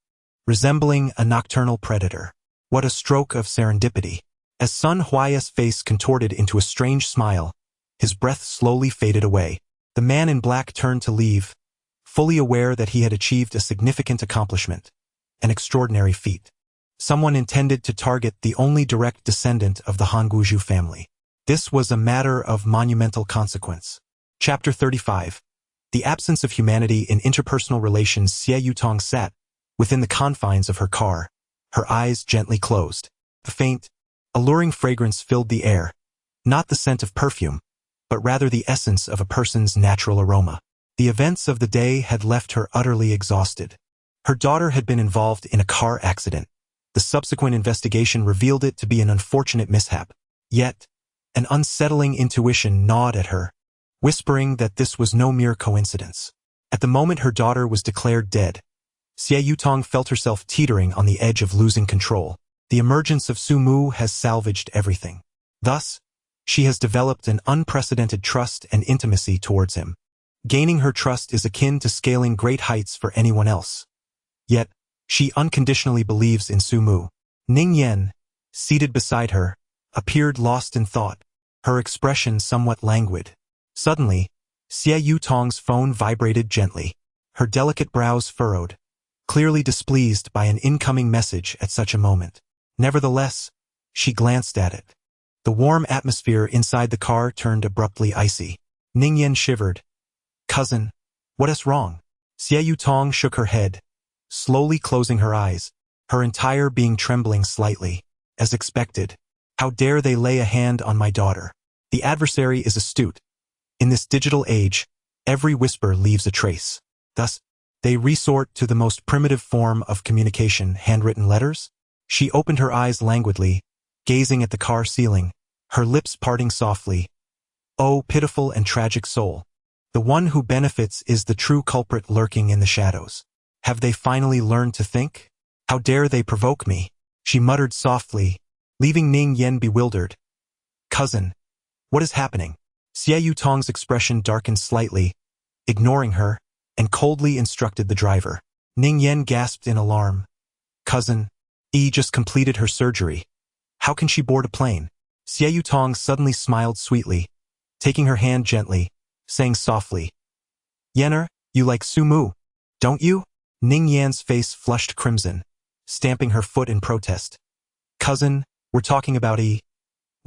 resembling a nocturnal predator. What a stroke of serendipity. As Sun Huai's face contorted into a strange smile, his breath slowly faded away. The man in black turned to leave, fully aware that he had achieved a significant accomplishment, an extraordinary feat. Someone intended to target the only direct descendant of the Hanguju family. This was a matter of monumental consequence. Chapter 35. The absence of humanity in interpersonal relations. Xie Yutong sat within the confines of her car, her eyes gently closed. A faint, alluring fragrance filled the air, not the scent of perfume, but rather the essence of a person's natural aroma. The events of the day had left her utterly exhausted. Her daughter had been involved in a car accident. The subsequent investigation revealed it to be an unfortunate mishap. Yet, an unsettling intuition gnawed at her, whispering that this was no mere coincidence. At the moment her daughter was declared dead, Xie Yutong felt herself teetering on the edge of losing control. The emergence of Su Mu has salvaged everything. Thus, she has developed an unprecedented trust and intimacy towards him. Gaining her trust is akin to scaling great heights for anyone else. Yet, she unconditionally believes in Su Mu. Ning Yan, seated beside her, appeared lost in thought, her expression somewhat languid. Suddenly, Xie Yutong's phone vibrated gently. Her delicate brows furrowed, clearly displeased by an incoming message at such a moment. Nevertheless, she glanced at it. The warm atmosphere inside the car turned abruptly icy. Ning Yan shivered. Cousin, what is wrong? Xie Yutong shook her head, slowly closing her eyes, her entire being trembling slightly. As expected, how dare they lay a hand on my daughter? The adversary is astute. In this digital age, every whisper leaves a trace. Thus, they resort to the most primitive form of communication, handwritten letters? She opened her eyes languidly, gazing at the car ceiling, her lips parting softly. Oh, pitiful and tragic soul. The one who benefits is the true culprit lurking in the shadows. Have they finally learned to think? How dare they provoke me? She muttered softly, leaving Ning Yan bewildered. Cousin, what is happening? Xie Yutong's expression darkened slightly, ignoring her, and coldly instructed the driver. Ning Yan gasped in alarm. Cousin, Yi just completed her surgery. How can she board a plane? Xie Yutong suddenly smiled sweetly, taking her hand gently, saying softly, Yenner, you like Su Mu, don't you? Ning Yan's face flushed crimson, stamping her foot in protest. Cousin, we're talking about Yi.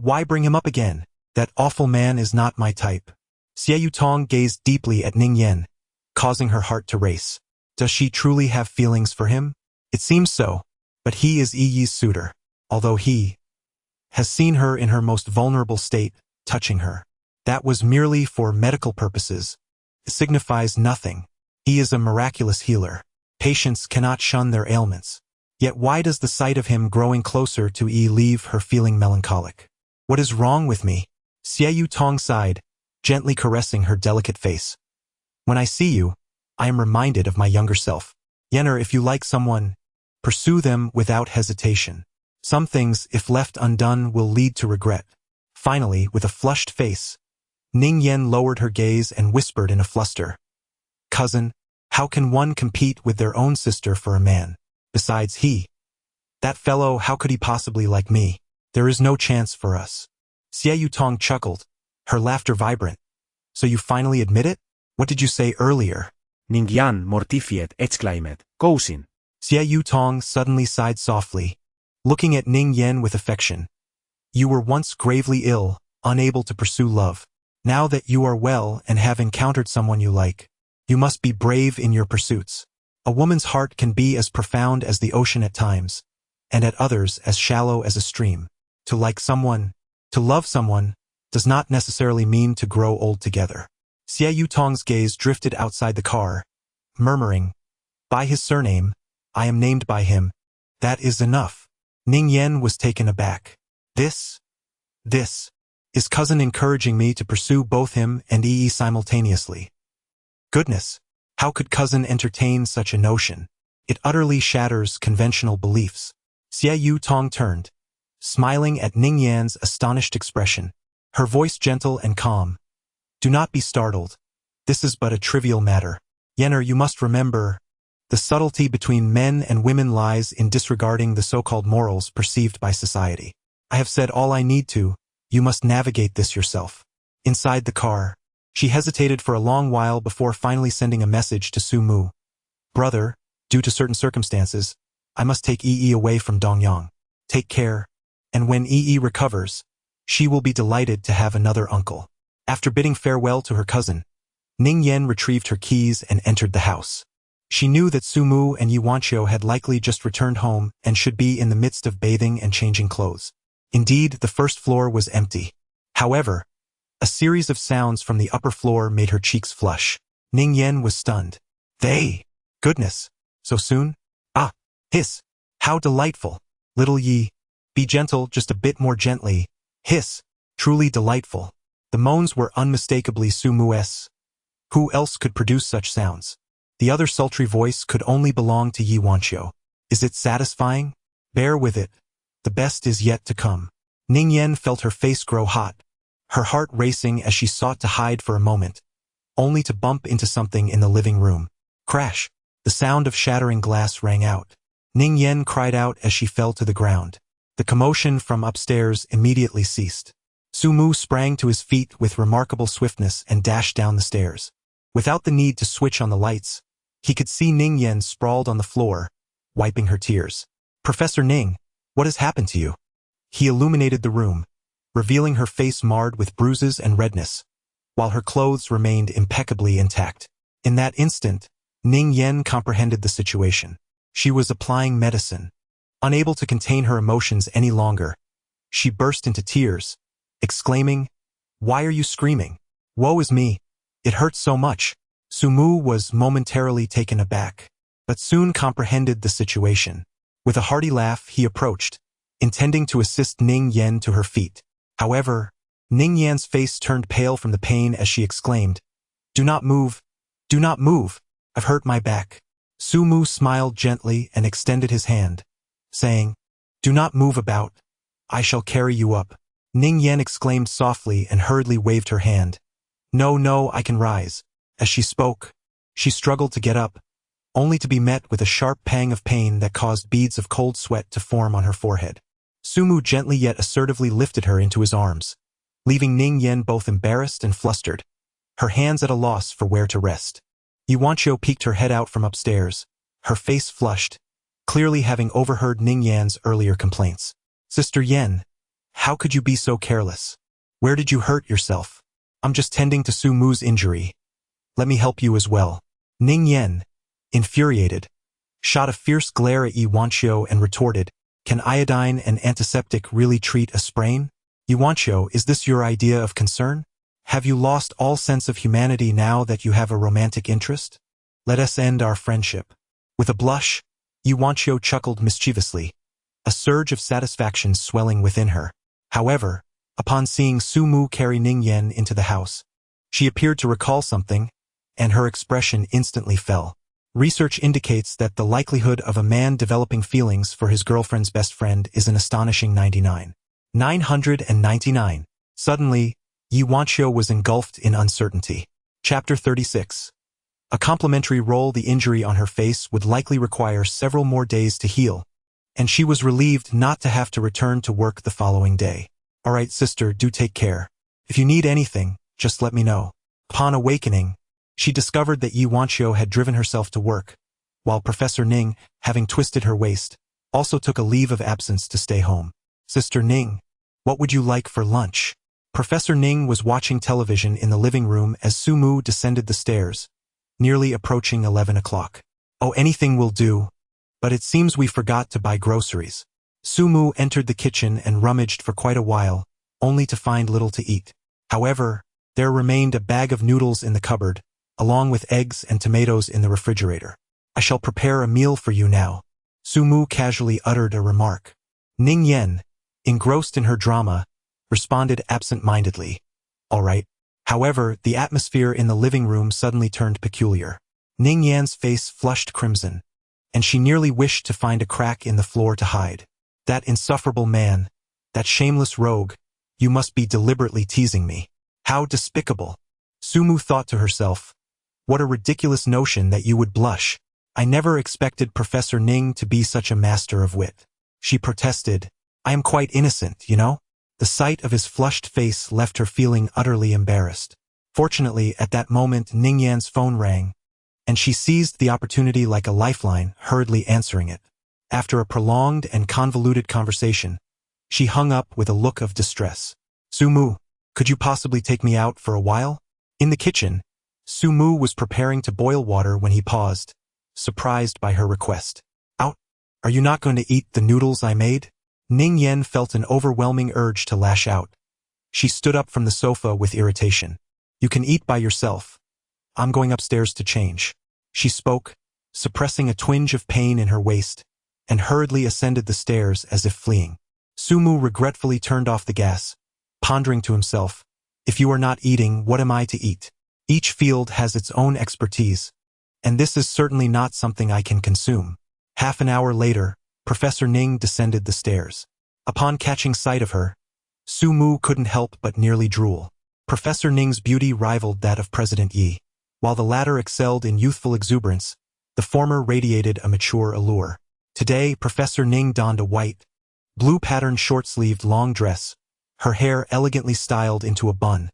Why bring him up again? That awful man is not my type. Xie Yutong gazed deeply at Ning Yan, causing her heart to race. Does she truly have feelings for him? It seems so, but he is Yi Yi's suitor, although he has seen her in her most vulnerable state, touching her. That was merely for medical purposes. It signifies nothing. He is a miraculous healer. Patients cannot shun their ailments. Yet why does the sight of him growing closer to Yi leave her feeling melancholic? What is wrong with me? Xie Yutong sighed, gently caressing her delicate face. When I see you, I am reminded of my younger self. Yenner, if you like someone, pursue them without hesitation. Some things, if left undone, will lead to regret. Finally, with a flushed face, Ning Yan lowered her gaze and whispered in a fluster. Cousin, how can one compete with their own sister for a man? Besides that fellow, how could he possibly like me? There is no chance for us. Xie Yutong chuckled, her laughter vibrant. So you finally admit it? What did you say earlier?
Ning Yan mortified exclaimed, cousin.
Xie Yutong suddenly sighed softly, looking at Ning Yan with affection. You were once gravely ill, unable to pursue love. Now that you are well and have encountered someone you like, you must be brave in your pursuits. A woman's heart can be as profound as the ocean at times, and at others as shallow as a stream. To like someone, to love someone, does not necessarily mean to grow old together. Xie Yutong's gaze drifted outside the car, murmuring, by his surname, I am named by him. That is enough. Ning Yan was taken aback. This is cousin encouraging me to pursue both him and Yi simultaneously. Goodness, how could cousin entertain such a notion? It utterly shatters conventional beliefs. Xie Yutong turned, smiling at Ning Yan's astonished expression, her voice gentle and calm. Do not be startled. This is but a trivial matter. Yenner, you must remember, the subtlety between men and women lies in disregarding the so-called morals perceived by society. I have said all I need to. You must navigate this yourself. Inside the car, she hesitated for a long while before finally sending a message to Su Mu. Brother, due to certain circumstances, I must take Yi away from Dongyang. Take care, and when Yi recovers, she will be delighted to have another uncle. After bidding farewell to her cousin, Ning Yan retrieved her keys and entered the house. She knew that Su Mu and Yi Wanqiu had likely just returned home and should be in the midst of bathing and changing clothes. Indeed, the first floor was empty. However, a series of sounds from the upper floor made her cheeks flush. Ning Yan was stunned. Goodness, so soon? Ah, hiss, how delightful. Little Yi, be gentle, just a bit more gently. Hiss, truly delightful. The moans were unmistakably Su Mu's. Who else could produce such sounds? The other sultry voice could only belong to Yi Wanqiu. Is it satisfying? Bear with it. The best is yet to come. Ning Yan felt her face grow hot, her heart racing as she sought to hide for a moment, only to bump into something in the living room. Crash! The sound of shattering glass rang out. Ning Yan cried out as she fell to the ground. The commotion from upstairs immediately ceased. Su Mu sprang to his feet with remarkable swiftness and dashed down the stairs. Without the need to switch on the lights, he could see Ning Yan sprawled on the floor, wiping her tears. Professor Ning, what has happened to you? He illuminated the room, revealing her face marred with bruises and redness, while her clothes remained impeccably intact. In that instant, Ning Yan comprehended the situation. She was applying medicine. Unable to contain her emotions any longer, she burst into tears, exclaiming, Why are you screaming? Woe is me. It hurts so much. Su Mu was momentarily taken aback, but soon comprehended the situation. With a hearty laugh, he approached, intending to assist Ning Yan to her feet. However, Ning Yan's face turned pale from the pain as she exclaimed, Do not move. Do not move. I've hurt my back. Su Mu smiled gently and extended his hand, saying, Do not move about. I shall carry you up. Ning Yan exclaimed softly and hurriedly waved her hand. No, I can rise. As she spoke, she struggled to get up, only to be met with a sharp pang of pain that caused beads of cold sweat to form on her forehead. Su Mu gently yet assertively lifted her into his arms, leaving Ning Yan both embarrassed and flustered, her hands at a loss for where to rest. Yi Wanqiu peeked her head out from upstairs, her face flushed, clearly having overheard Ning Yan's earlier complaints. Sister Yan, How could you be so careless? Where did you hurt yourself? I'm just tending to Su Mu's injury. Let me help you as well. Ning Yen, infuriated, shot a fierce glare at Yi Wanqiu and retorted, can iodine and antiseptic really treat a sprain? Yi Wanqiu, is this your idea of concern? Have you lost all sense of humanity now that you have a romantic interest? Let us end our friendship. With a blush, Yi Wanqiu chuckled mischievously, a surge of satisfaction swelling within her. However, upon seeing Su Mu carry Ning Yen into the house, she appeared to recall something, and her expression instantly fell. Research indicates that the likelihood of a man developing feelings for his girlfriend's best friend is an astonishing 999. Suddenly, Yi Wanqiu was engulfed in uncertainty. Chapter 36. A complementary role. The injury on her face would likely require several more days to heal, and she was relieved not to have to return to work the following day. All right, sister, do take care. If you need anything, just let me know. Upon awakening, she discovered that Yi Wanqiu had driven herself to work, while Professor Ning, having twisted her waist, also took a leave of absence to stay home. Sister Ning, what would you like for lunch? Professor Ning was watching television in the living room as Su Mu descended the stairs, nearly approaching 11 o'clock. Oh, anything will do, but it seems we forgot to buy groceries. Su Mu entered the kitchen and rummaged for quite a while, only to find little to eat. However, there remained a bag of noodles in the cupboard, along with eggs and tomatoes in the refrigerator. I shall prepare a meal for you now. Su Mu casually uttered a remark. Ning Yen, engrossed in her drama, responded absent-mindedly. All right. However, the atmosphere in the living room suddenly turned peculiar. Ning Yan's face flushed crimson, and she nearly wished to find a crack in the floor to hide. That insufferable man, that shameless rogue, you must be deliberately teasing me. How despicable. Su Mu thought to herself. What a ridiculous notion that you would blush. I never expected Professor Ning to be such a master of wit. She protested. I am quite innocent, you know? The sight of his flushed face left her feeling utterly embarrassed. Fortunately, at that moment Ning Yan's phone rang, and she seized the opportunity like a lifeline, hurriedly answering it. After a prolonged and convoluted conversation, she hung up with a look of distress. Su Mu, could you possibly take me out for a while? In the kitchen, Su Mu was preparing to boil water when he paused, surprised by her request. Out? Are you not going to eat the noodles I made? Ning Yen felt an overwhelming urge to lash out. She stood up from the sofa with irritation. You can eat by yourself. I'm going upstairs to change. She spoke, suppressing a twinge of pain in her waist, and hurriedly ascended the stairs as if fleeing. Su Mu regretfully turned off the gas, pondering to himself, if you are not eating, what am I to eat? Each field has its own expertise, and this is certainly not something I can consume. Half an hour later, Professor Ning descended the stairs. Upon catching sight of her, Su Mu couldn't help but nearly drool. Professor Ning's beauty rivaled that of President Yi. While the latter excelled in youthful exuberance, the former radiated a mature allure. Today, Professor Ning donned a white, blue-patterned short-sleeved long dress, her hair elegantly styled into a bun,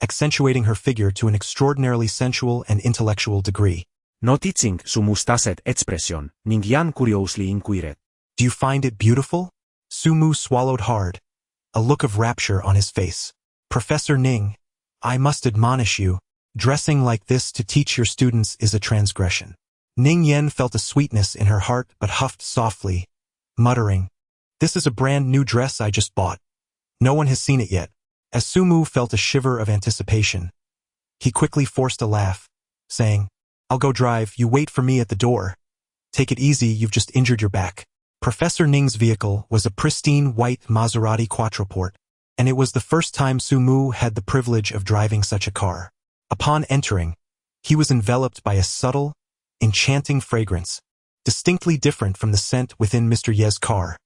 accentuating her figure to an extraordinarily sensual and intellectual degree.
Noticing Su Mu's tacit expression, Ning Yan curiously inquired.
Do you find it beautiful? Su Mu swallowed hard, a look of rapture on his face. Professor Ning, I must admonish you, dressing like this to teach your students is a transgression. Ning Yen felt a sweetness in her heart but huffed softly, muttering, This is a brand new dress I just bought. No one has seen it yet. As Su Mu felt a shiver of anticipation, he quickly forced a laugh, saying, I'll go drive, you wait for me at the door. Take it easy, you've just injured your back. Professor Ning's vehicle was a pristine white Maserati Quattroporte, and it was the first time Su Mu had the privilege of driving such a car. Upon entering, he was enveloped by a subtle, enchanting fragrance, distinctly different from the scent within Mr. Ye's car,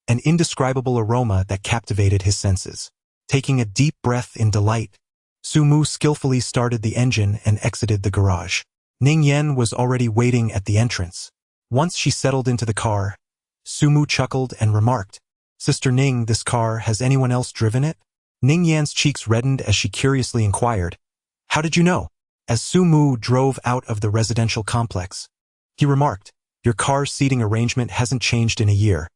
an indescribable aroma that captivated his senses. Taking a deep breath in delight, Su Mu skillfully started the engine and exited the garage. Ning Yen was already waiting at the entrance. Once she settled into the car, Su Mu chuckled and remarked, Sister Ning, this car, has anyone else driven it? Ning Yan's cheeks reddened as she curiously inquired, How did you know? As Su Mu drove out of the residential complex, he remarked, Your car's seating arrangement hasn't changed in a year.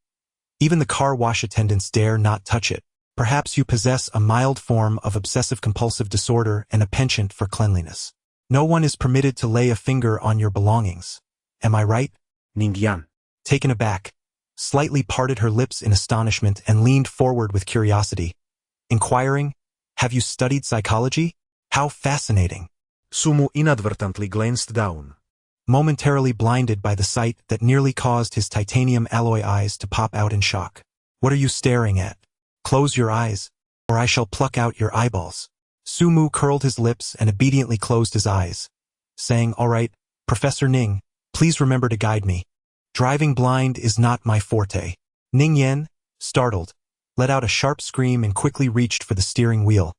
Even the car wash attendants dare not touch it. Perhaps you possess a mild form of obsessive-compulsive disorder and a penchant for cleanliness. No one is permitted to lay a finger on your belongings. Am I right?
Ningyan.
Taken aback, slightly parted her lips in astonishment and leaned forward with curiosity, inquiring, "Have you studied psychology? How fascinating."
Sumu inadvertently glanced down.
Momentarily blinded by the sight that nearly caused his titanium alloy eyes to pop out in shock. "What are you staring at? Close your eyes, or I shall pluck out your eyeballs." Sumu curled his lips and obediently closed his eyes, saying, "All right, Professor Ning, please remember to guide me. Driving blind is not my forte." Ning Yen, startled, let out a sharp scream and quickly reached for the steering wheel,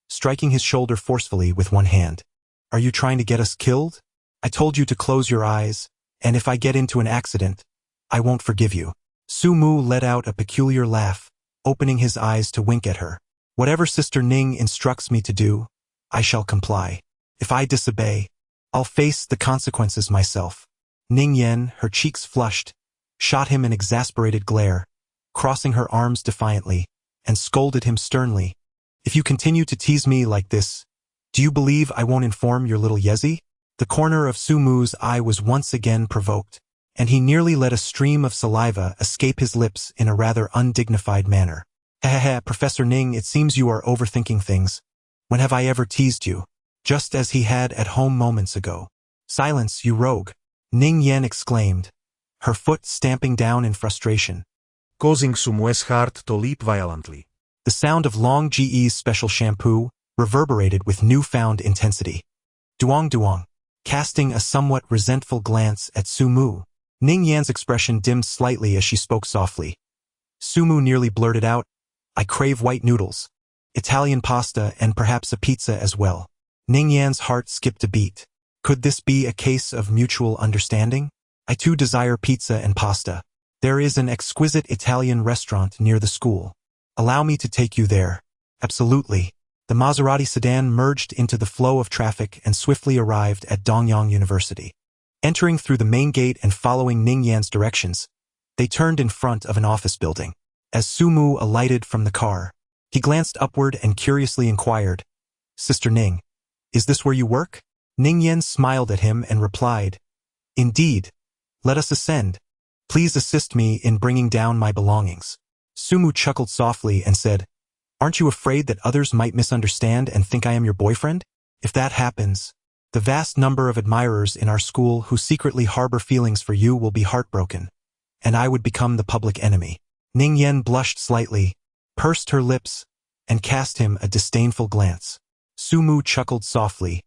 striking his shoulder forcefully with one hand. "Are you trying to get us killed? I told you to close your eyes, and if I get into an accident, I won't forgive you." Sumu let out a peculiar laugh, opening his eyes to wink at her. "Whatever Sister Ning instructs me to do, I shall comply. If I disobey, I'll face the consequences myself." Ning Yen, her cheeks flushed, shot him an exasperated glare, crossing her arms defiantly, and scolded him sternly. "If you continue to tease me like this, do you believe I won't inform your little Yezi?" The corner of Sumu's eye was once again provoked, and he nearly let a stream of saliva escape his lips in a rather undignified manner. "Hehehe, Professor Ning, it seems you are overthinking things. When have I ever teased you? Just as he had at home moments ago." "Silence, you rogue!" Ning Yen exclaimed, her foot stamping down in frustration,
Causing Sumu's heart to leap violently.
The sound of Long Ge's special shampoo reverberated with newfound intensity. "Duong duong." Casting a somewhat resentful glance at Sumu, Ning Yan's expression dimmed slightly as she spoke softly. Sumu nearly blurted out, "I crave white noodles, Italian pasta, and perhaps a pizza as well." Ning Yan's heart skipped a beat. Could this be a case of mutual understanding? "I too desire pizza and pasta. There is an exquisite Italian restaurant near the school. Allow me to take you there." "Absolutely." The Maserati sedan merged into the flow of traffic and swiftly arrived at Dongyang University. Entering through the main gate and following Ning Yan's directions, they turned in front of an office building. As Sumu alighted from the car, he glanced upward and curiously inquired, "Sister Ning, is this where you work?" Ning Yan smiled at him and replied, "Indeed. Let us ascend. Please assist me in bringing down my belongings." Sumu chuckled softly and said, "Aren't you afraid that others might misunderstand and think I am your boyfriend? If that happens, the vast number of admirers in our school who secretly harbor feelings for you will be heartbroken, and I would become the public enemy." Ning Yan blushed slightly, pursed her lips, and cast him a disdainful glance. Sumu chuckled softly,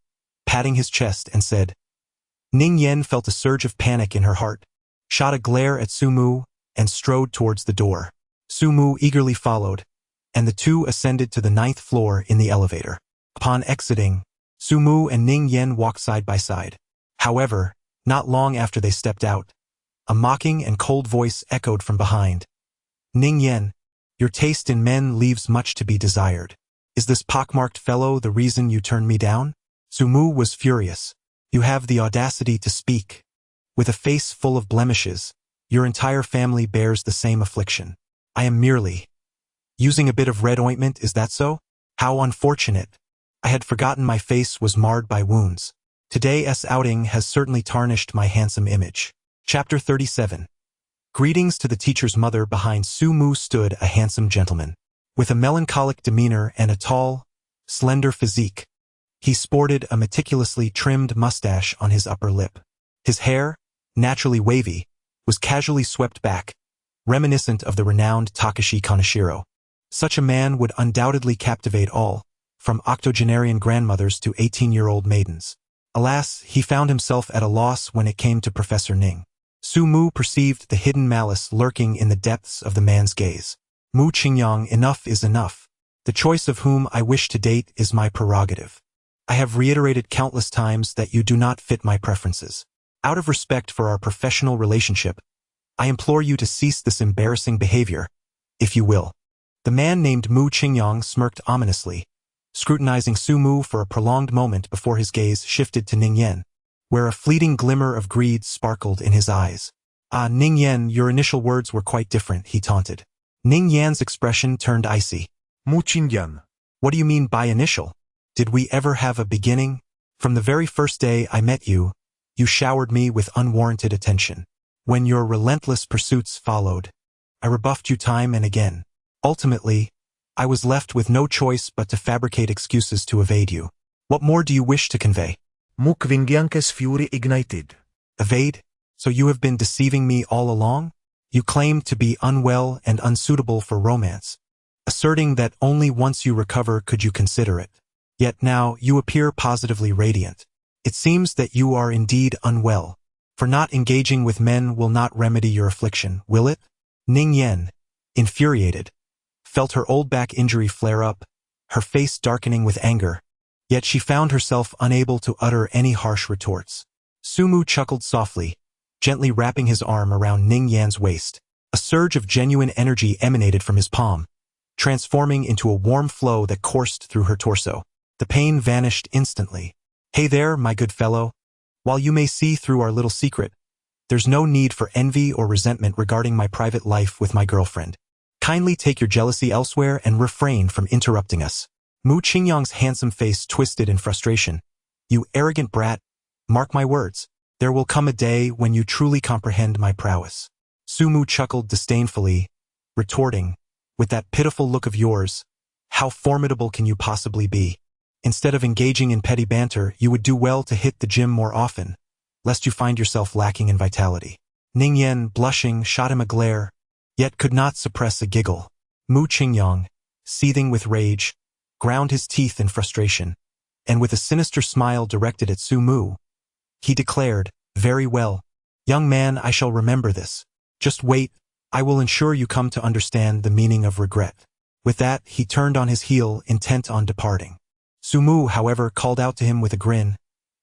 patting his chest, and said, Ning Yan felt a surge of panic in her heart, shot a glare at Sumu, and strode towards the door. Sumu eagerly followed, and the two ascended to the 9th floor in the elevator. Upon exiting, Sumu and Ning Yan walked side by side. However, not long after they stepped out, a mocking and cold voice echoed from behind. "Ning Yan, your taste in men leaves much to be desired. Is this pockmarked fellow the reason you turned me down?" Sumu was furious. "You have the audacity to speak. With a face full of blemishes, your entire family bears the same affliction. I am merely using a bit of red ointment, is that so? How unfortunate. I had forgotten my face was marred by wounds. Today's outing has certainly tarnished my handsome image." Chapter 37. Greetings to the teacher's mother. Behind Sumu stood a handsome gentleman, with a melancholic demeanor and a tall, slender physique. He sported a meticulously trimmed mustache on his upper lip. His hair, naturally wavy, was casually swept back, reminiscent of the renowned Takashi Kaneshiro. Such a man would undoubtedly captivate all, from octogenarian grandmothers to 18-year-old maidens. Alas, he found himself at a loss when it came to Professor Ning. Sumu perceived the hidden malice lurking in the depths of the man's gaze. "Mu Qingyang, enough is enough. The choice of whom I wish to date is my prerogative. I have reiterated countless times that you do not fit my preferences. Out of respect for our professional relationship, I implore you to cease this embarrassing behavior, if you will." The man named Mu Qingyang smirked ominously, scrutinizing Sumu for a prolonged moment before his gaze shifted to Ning Yan, where a fleeting glimmer of greed sparkled in his eyes. "Ah, Ning Yan, your initial words were quite different," he taunted. Ning Yan's expression turned icy.
Mu Qingyan.
What do you mean by initial? Did we ever have a beginning? From the very first day I met you, you showered me with unwarranted attention. When your relentless pursuits followed, I rebuffed you time and again. Ultimately, I was left with no choice but to fabricate excuses to evade you. What more do you wish to convey?
Mu Qingyan's fury ignited.
Evade? So you have been deceiving me all along? You claimed to be unwell and unsuitable for romance, asserting that only once you recover could you consider it. Yet now you appear positively radiant. It seems that you are indeed unwell, for not engaging with men will not remedy your affliction, will it? Ning Yan, infuriated, felt her old back injury flare up, her face darkening with anger, yet she found herself unable to utter any harsh retorts. Sumu chuckled softly, gently wrapping his arm around Ning Yan's waist. A surge of genuine energy emanated from his palm, transforming into a warm flow that coursed through her torso. The pain vanished instantly. Hey there, my good fellow. While you may see through our little secret, there's no need for envy or resentment regarding my private life with my girlfriend. Kindly take your jealousy elsewhere and refrain from interrupting us. Mu Qingyang's handsome face twisted in frustration. You arrogant brat, mark my words. There will come a day when you truly comprehend my prowess. Sumu chuckled disdainfully, retorting, with that pitiful look of yours, how formidable can you possibly be? Instead of engaging in petty banter, you would do well to hit the gym more often, lest you find yourself lacking in vitality. Ning Yan, blushing, shot him a glare, yet could not suppress a giggle. Mu Qingyang, seething with rage, ground his teeth in frustration, and with a sinister smile directed at Sumu, he declared, very well. Young man, I shall remember this. Just wait, I will ensure you come to understand the meaning of regret. With that, he turned on his heel, intent on departing. Sumu, however, called out to him with a grin,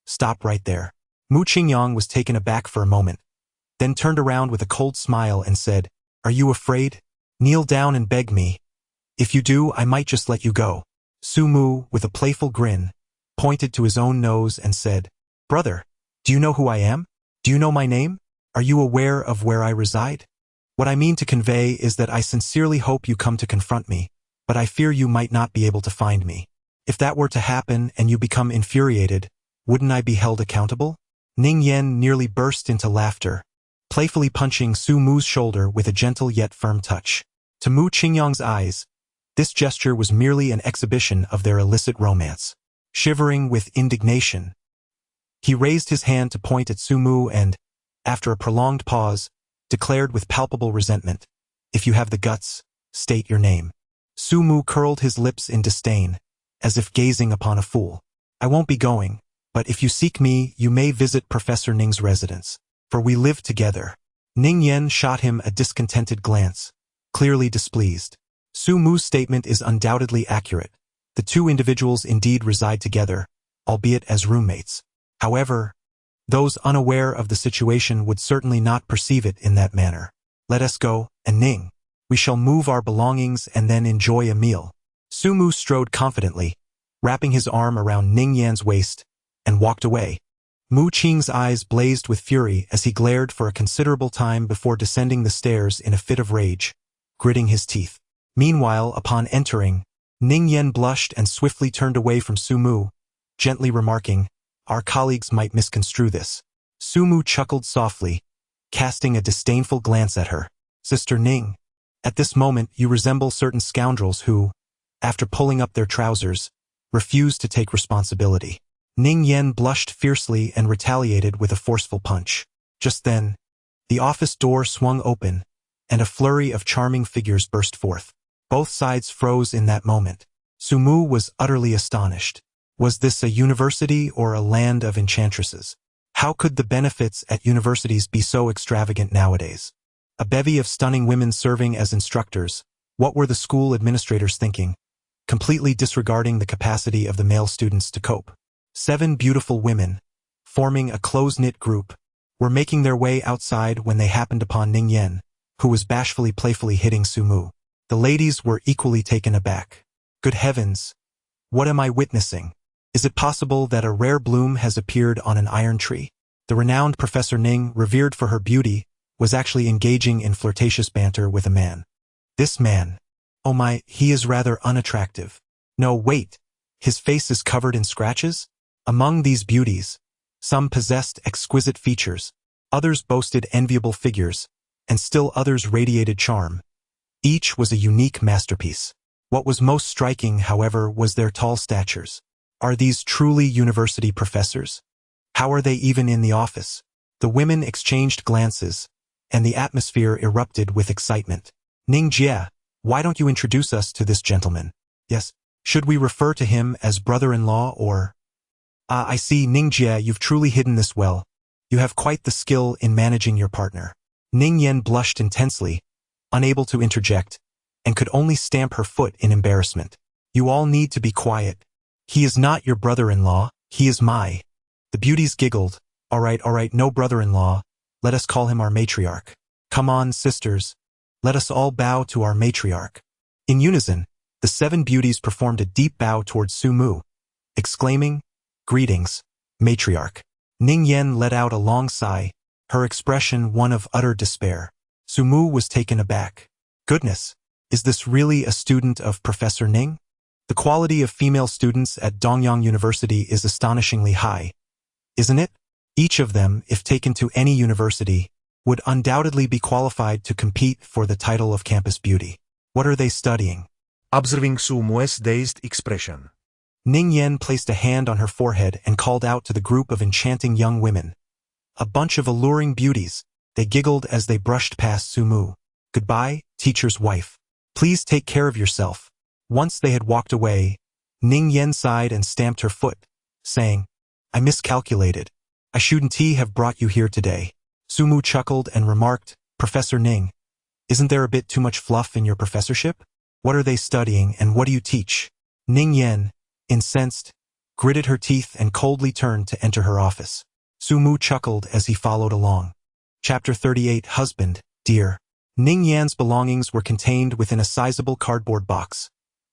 stop right there. Mu Qingyang was taken aback for a moment, then turned around with a cold smile and said, are you afraid? Kneel down and beg me. If you do, I might just let you go. Sumu, with a playful grin, pointed to his own nose and said, brother, do you know who I am? Do you know my name? Are you aware of where I reside? What I mean to convey is that I sincerely hope you come to confront me, but I fear you might not be able to find me. If that were to happen and you become infuriated, wouldn't I be held accountable? Ning Yan nearly burst into laughter, playfully punching Su Mu's shoulder with a gentle yet firm touch. To Mu Qingyang's eyes, this gesture was merely an exhibition of their illicit romance. Shivering with indignation, he raised his hand to point at Su Mu and, after a prolonged pause, declared with palpable resentment, if you have the guts, state your name. Su Mu curled his lips in disdain, as if gazing upon a fool. I won't be going, but if you seek me, you may visit Professor Ning's residence, for we live together. Ning Yan shot him a discontented glance, clearly displeased. Su Mu's statement is undoubtedly accurate. The two individuals indeed reside together, albeit as roommates. However, those unaware of the situation would certainly not perceive it in that manner. Let us go, and Ning, we shall move our belongings and then enjoy a meal. Su Mu strode confidently, wrapping his arm around Ning Yan's waist, and walked away. Mu Qing's eyes blazed with fury as he glared for a considerable time before descending the stairs in a fit of rage, gritting his teeth. Meanwhile, upon entering, Ning Yan blushed and swiftly turned away from Su Mu, gently remarking, our colleagues might misconstrue this. Su Mu chuckled softly, casting a disdainful glance at her. Sister Ning, at this moment you resemble certain scoundrels who, after pulling up their trousers, refused to take responsibility. Ning Yan blushed fiercely and retaliated with a forceful punch. Just then, the office door swung open, and a flurry of charming figures burst forth. Both sides froze in that moment. Su Mu was utterly astonished. Was this a university or a land of enchantresses? How could the benefits at universities be so extravagant nowadays? A bevy of stunning women serving as instructors. What were the school administrators thinking? Completely disregarding the capacity of the male students to cope. 7 beautiful women, forming a close-knit group, were making their way outside when they happened upon Ning Yan, who was bashfully playfully hitting Su Mu. The ladies were equally taken aback. Good heavens! What am I witnessing? Is it possible that a rare bloom has appeared on an iron tree? The renowned Professor Ning, revered for her beauty, was actually engaging in flirtatious banter with a man. This man, Oh my, he is rather unattractive. No, wait. His face is covered in scratches? Among these beauties, some possessed exquisite features, others boasted enviable figures, and still others radiated charm. Each was a unique masterpiece. What was most striking, however, was their tall statures. Are these truly university professors? How are they even in the office? The women exchanged glances, and the atmosphere erupted with excitement. Ning Jie, why don't you introduce us to this gentleman? Yes, should we refer to him as brother-in-law or... I see, Ning Jie, you've truly hidden this well. You have quite the skill in managing your partner. Ning Yen blushed intensely, unable to interject, and could only stamp her foot in embarrassment. You all need to be quiet. He is not your brother-in-law, he is my... The beauties giggled. All right, no brother-in-law. Let us call him our matriarch. Come on, sisters. Let us all bow to our matriarch. In unison, the 7 beauties performed a deep bow towards Su Mu, exclaiming, Greetings, matriarch. Ning Yen let out a long sigh, her expression one of utter despair. Su Mu was taken aback. Goodness, is this really a student of Professor Ning? The quality of female students at Dongyang University is astonishingly high, isn't it? Each of them, if taken to any university, would undoubtedly be qualified to compete for the title of campus beauty. What are they studying?
Observing Su Mu's dazed expression,
Ning Yen placed a hand on her forehead and called out to the group of enchanting young women. A bunch of alluring beauties. They giggled as they brushed past Su Mu. Goodbye, teacher's wife. Please take care of yourself. Once they had walked away, Ning Yen sighed and stamped her foot, saying, I miscalculated. I shouldn't have brought you here today. Su Mu chuckled and remarked, Professor Ning, isn't there a bit too much fluff in your professorship? What are they studying and what do you teach? Ning Yen, incensed, gritted her teeth and coldly turned to enter her office. Su Mu chuckled as he followed along. Chapter 38 Husband, Dear. Ning Yan's belongings were contained within a sizable cardboard box,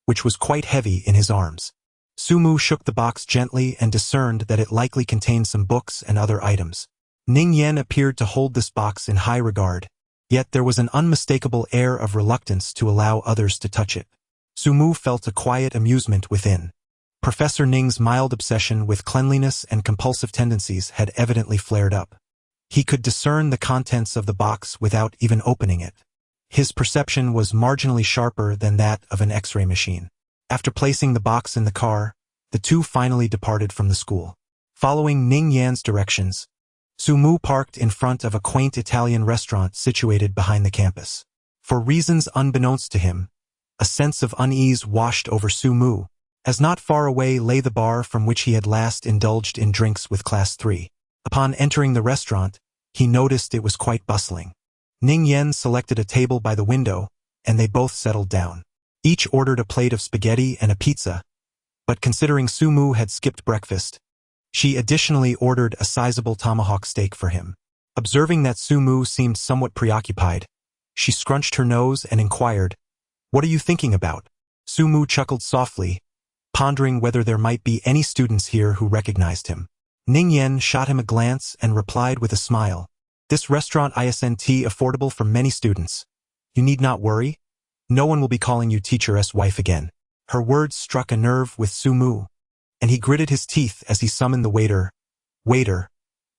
which was quite heavy in his arms. Su Mu shook the box gently and discerned that it likely contained some books and other items. Ning Yan appeared to hold this box in high regard, yet there was an unmistakable air of reluctance to allow others to touch it. Su Mu felt a quiet amusement within. Professor Ning's mild obsession with cleanliness and compulsive tendencies had evidently flared up. He could discern the contents of the box without even opening it. His perception was marginally sharper than that of an X-ray machine. After placing the box in the car, the two finally departed from the school. Following Ning Yan's directions, Su Mu parked in front of a quaint Italian restaurant situated behind the campus. For reasons unbeknownst to him, a sense of unease washed over Su Mu, as not far away lay the bar from which he had last indulged in drinks with Class 3. Upon entering the restaurant, he noticed it was quite bustling. Ning Yen selected a table by the window, and they both settled down. Each ordered a plate of spaghetti and a pizza, but considering Su Mu had skipped breakfast, she additionally ordered a sizable tomahawk steak for him. Observing that Su Mu seemed somewhat preoccupied, she scrunched her nose and inquired, What are you thinking about? Su Mu chuckled softly, pondering whether there might be any students here who recognized him. Ning Yen shot him a glance and replied with a smile, This restaurant isn't affordable for many students. You need not worry. No one will be calling you teacher's wife again. Her words struck a nerve with Su Mu, and he gritted his teeth as he summoned the waiter. Waiter,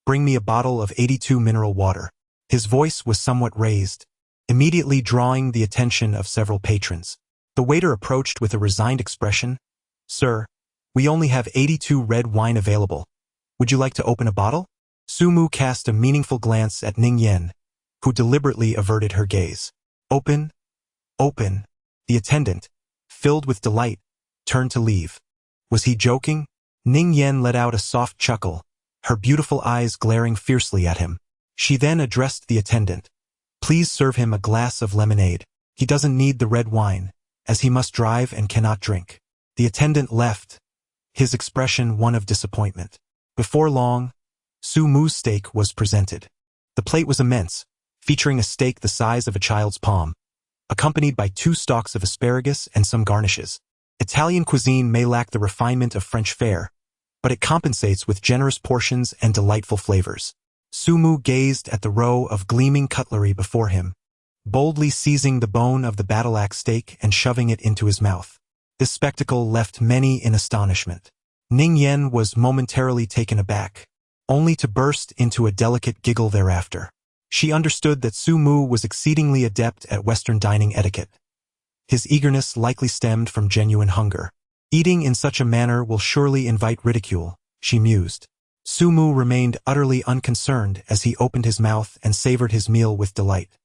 bring me a bottle of 82 mineral water. His voice was somewhat raised, immediately drawing the attention of several patrons. The waiter approached with a resigned expression. Sir, we only have 82 red wine available. Would you like to open a bottle? Su Mu cast a meaningful glance at Ning Yen, who deliberately averted her gaze. Open. Open. The attendant, filled with delight, turned to leave. Was he joking? Ning Yen let out a soft chuckle, her beautiful eyes glaring fiercely at him. She then addressed the attendant. Please serve him a glass of lemonade. He doesn't need the red wine, as he must drive and cannot drink. The attendant left, his expression one of disappointment. Before long, Su Mu's steak was presented. The plate was immense, featuring a steak the size of a child's palm, accompanied by 2 stalks of asparagus and some garnishes. Italian cuisine may lack the refinement of French fare, but it compensates with generous portions and delightful flavors. Su Mu gazed at the row of gleaming cutlery before him, boldly seizing the bone of the battle-axe steak and shoving it into his mouth. This spectacle left many in astonishment. Ning Yen was momentarily taken aback, only to burst into a delicate giggle thereafter. She understood that Su Mu was exceedingly adept at Western dining etiquette. His eagerness likely stemmed from genuine hunger. Eating in such a manner will surely invite ridicule, she mused. Su Mu remained utterly unconcerned as he opened his mouth and savored his meal with delight.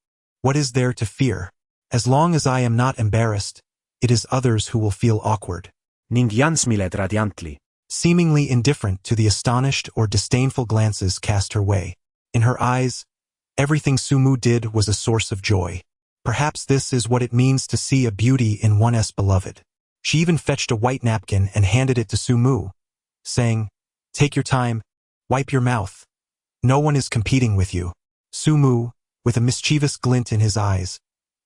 What is there to fear? As long as I am not embarrassed, it is others who will feel awkward.
Ning Yan smiled radiantly.
Seemingly indifferent to the astonished or disdainful glances cast her way. In her eyes, everything Su Mu did was a source of joy. Perhaps this is what it means to see a beauty in one's beloved. She even fetched a white napkin and handed it to Su Mu, saying, "Take your time, wipe your mouth. No one is competing with you." Su Mu, with a mischievous glint in his eyes,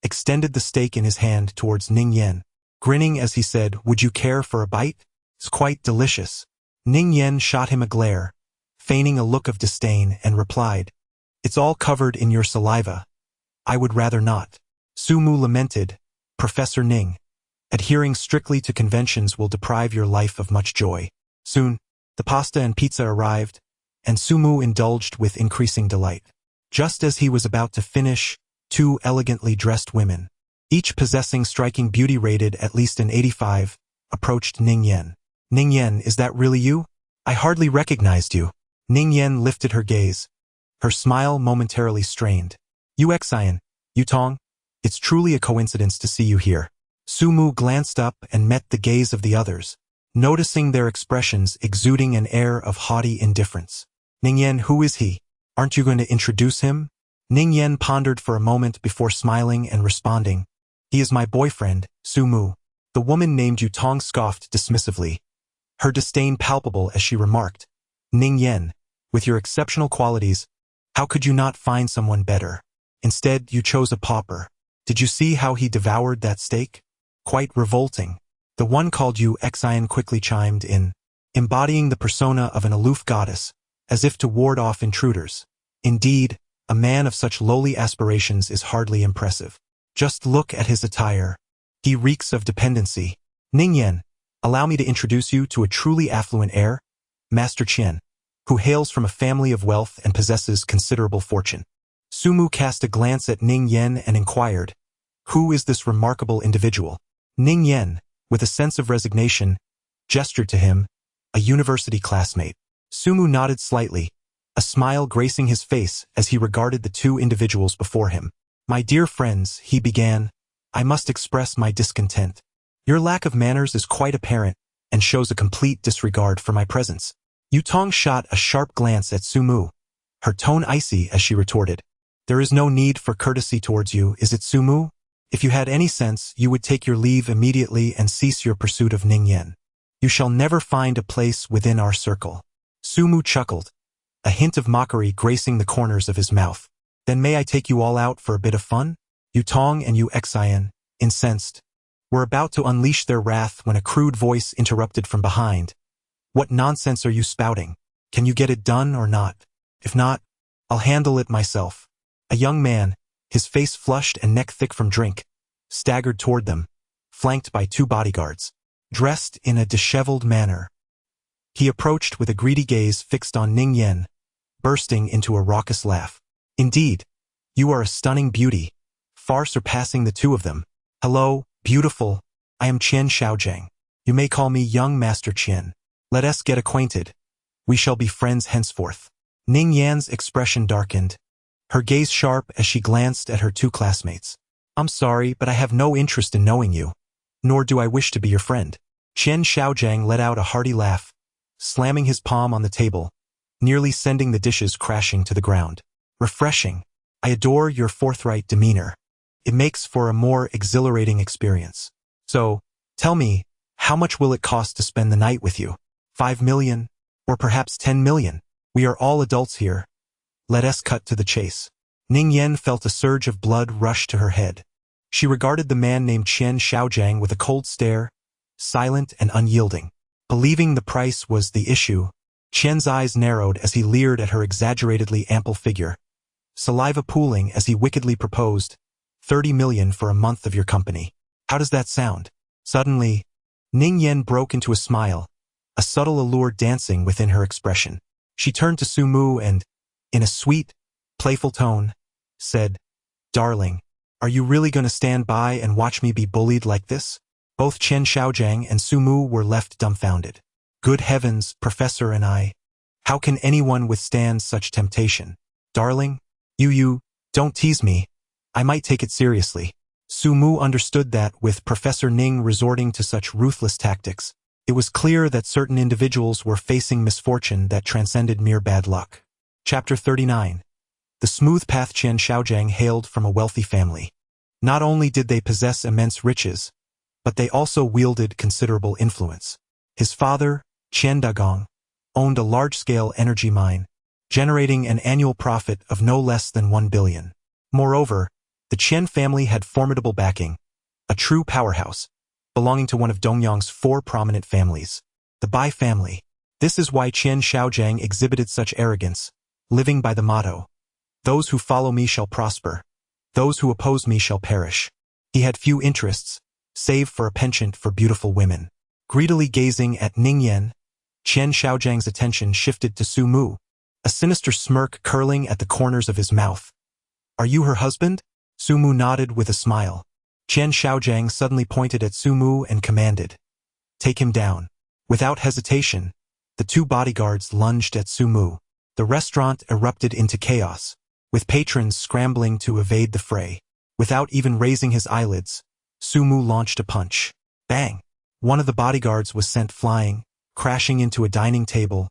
extended the steak in his hand towards Ning Yen, grinning as he said, "Would you care for a bite? It's quite delicious." Ning Yen shot him a glare, feigning a look of disdain, and replied, "It's all covered in your saliva. I would rather not." Su Mu lamented, "Professor Ning, adhering strictly to conventions will deprive your life of much joy." Soon, the pasta and pizza arrived, and Su Mu indulged with increasing delight. Just as he was about to finish, two elegantly dressed women, each possessing striking beauty rated at least an 85, approached Ning Yen. "Ning Yen, is that really you? I hardly recognized you." Ning Yen lifted her gaze, her smile momentarily strained. "You Xian, Yu Tong, it's truly a coincidence to see you here." Su Mu glanced up and met the gaze of the others, noticing their expressions exuding an air of haughty indifference. "Ning Yen, who is he? Aren't you going to introduce him?" Ning Yen pondered for a moment before smiling and responding, "He is my boyfriend, Su Mu." The woman named Yu Tong scoffed dismissively, her disdain palpable as she remarked, "Ning Yen, with your exceptional qualities, how could you not find someone better? Instead, you chose a pauper. Did you see how he devoured that steak? Quite revolting." The one called Yu Xian quickly chimed in, embodying the persona of an aloof goddess, as if to ward off intruders. "Indeed, a man of such lowly aspirations is hardly impressive. Just look at his attire. He reeks of dependency." "Ning Yen, allow me to introduce you to a truly affluent heir, Master Qian, who hails from a family of wealth and possesses considerable fortune." Su Mu cast a glance at Ning Yen and inquired, "Who is this remarkable individual?" Ning Yen, with a sense of resignation, gestured to him, "A university classmate." Su Mu nodded slightly, a smile gracing his face as he regarded the two individuals before him. "My dear friends," he began, "I must express my discontent. Your lack of manners is quite apparent and shows a complete disregard for my presence." Yu Tong shot a sharp glance at Su Mu, her tone icy as she retorted, "There is no need for courtesy towards you, is it, Su Mu? If you had any sense, you would take your leave immediately and cease your pursuit of Ning Yen. You shall never find a place within our circle." Su Mu chuckled, a hint of mockery gracing the corners of his mouth. "Then may I take you all out for a bit of fun?" Yu Tong and Yu Xian, incensed, were about to unleash their wrath when a crude voice interrupted from behind. "What nonsense are you spouting? Can you get it done or not? If not, I'll handle it myself." A young man, his face flushed and neck thick from drink, staggered toward them, flanked by two bodyguards, dressed in a disheveled manner. He approached with a greedy gaze fixed on Ning Yen, bursting into a raucous laugh. "Indeed, you are a stunning beauty, far surpassing the two of them. Hello, beautiful, I am Qian Shaojiang. You may call me young Master Qian. Let us get acquainted. We shall be friends henceforth." Ning Yan's expression darkened, her gaze sharp as she glanced at her two classmates. "I'm sorry, but I have no interest in knowing you, nor do I wish to be your friend." Qian Shaojiang let out a hearty laugh, slamming his palm on the table, nearly sending the dishes crashing to the ground. "Refreshing. I adore your forthright demeanor. It makes for a more exhilarating experience. So, tell me, how much will it cost to spend the night with you? 5 million? Or perhaps 10 million? We are all adults here. Let us cut to the chase." Ning Yen felt a surge of blood rush to her head. She regarded the man named Qian Shaojiang with a cold stare, silent and unyielding. Believing the price was the issue, Qian's eyes narrowed as he leered at her exaggeratedly ample figure, saliva pooling as he wickedly proposed, 30 million for a month of your company. How does that sound? Suddenly, Ning Yan broke into a smile, a subtle allure dancing within her expression. She turned to Su Mu and, in a sweet, playful tone, said, "Darling, are you really going to stand by and watch me be bullied like this?" Both Chen Xiaojiang and Su Mu were left dumbfounded. Good heavens, Professor and I. How can anyone withstand such temptation? Darling, you, don't tease me. I might take it seriously. Su Mu understood that, with Professor Ning resorting to such ruthless tactics, it was clear that certain individuals were facing misfortune that transcended mere bad luck. Chapter 39. The smooth path. Chen Xiaojiang hailed from a wealthy family. Not only did they possess immense riches, but they also wielded considerable influence. His father, Chen Dagong, owned a large-scale energy mine, generating an annual profit of no less than 1 billion. Moreover, the Chen family had formidable backing, a true powerhouse, belonging to one of Dongyang's 4 prominent families, the Bai family. This is why Chen Xiaojiang exhibited such arrogance, living by the motto, "Those who follow me shall prosper, those who oppose me shall perish." He had few interests, save for a penchant for beautiful women. Greedily gazing at Ning Yan, Chen Xiaojiang's attention shifted to Su Mu, a sinister smirk curling at the corners of his mouth. "Are you her husband?" Su Mu nodded with a smile. Chen Xiaojiang suddenly pointed at Su Mu and commanded, "Take him down." Without hesitation, the 2 bodyguards lunged at Su Mu. The restaurant erupted into chaos, with patrons scrambling to evade the fray. Without even raising his eyelids, Su Mu launched a punch. Bang! One of the bodyguards was sent flying, crashing into a dining table,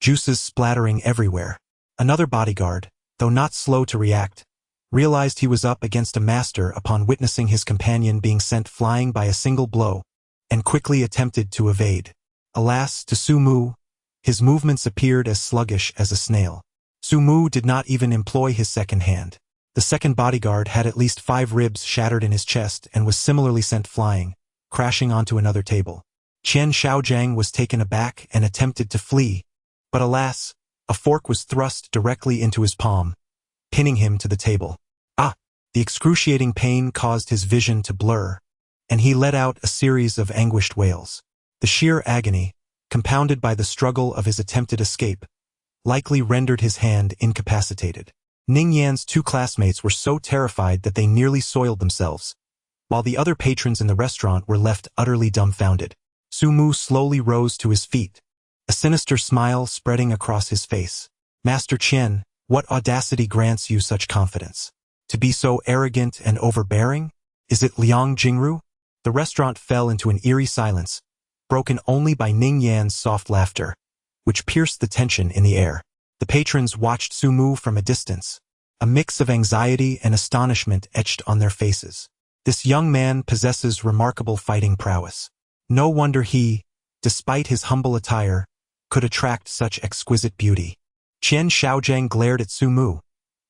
juices splattering everywhere. Another bodyguard, though not slow to react, realized he was up against a master upon witnessing his companion being sent flying by a single blow, and quickly attempted to evade. Alas, to Su Mu, his movements appeared as sluggish as a snail. Su Mu did not even employ his second hand. The second bodyguard had at least 5 ribs shattered in his chest and was similarly sent flying, crashing onto another table. Chen Xiaojiang was taken aback and attempted to flee, but alas, a fork was thrust directly into his palm, pinning him to the table. The excruciating pain caused his vision to blur, and he let out a series of anguished wails. The sheer agony, compounded by the struggle of his attempted escape, likely rendered his hand incapacitated. Ning Yan's 2 classmates were so terrified that they nearly soiled themselves, while the other patrons in the restaurant were left utterly dumbfounded. Su Mu slowly rose to his feet, a sinister smile spreading across his face. "Master Chen, what audacity grants you such confidence? To be so arrogant and overbearing? Is it Liang Jingru?" The restaurant fell into an eerie silence, broken only by Ning Yan's soft laughter, which pierced the tension in the air. The patrons watched Su Mu from a distance, a mix of anxiety and astonishment etched on their faces. This young man possesses remarkable fighting prowess. No wonder he, despite his humble attire, could attract such exquisite beauty. Chen Xiaojiang glared at Su Mu,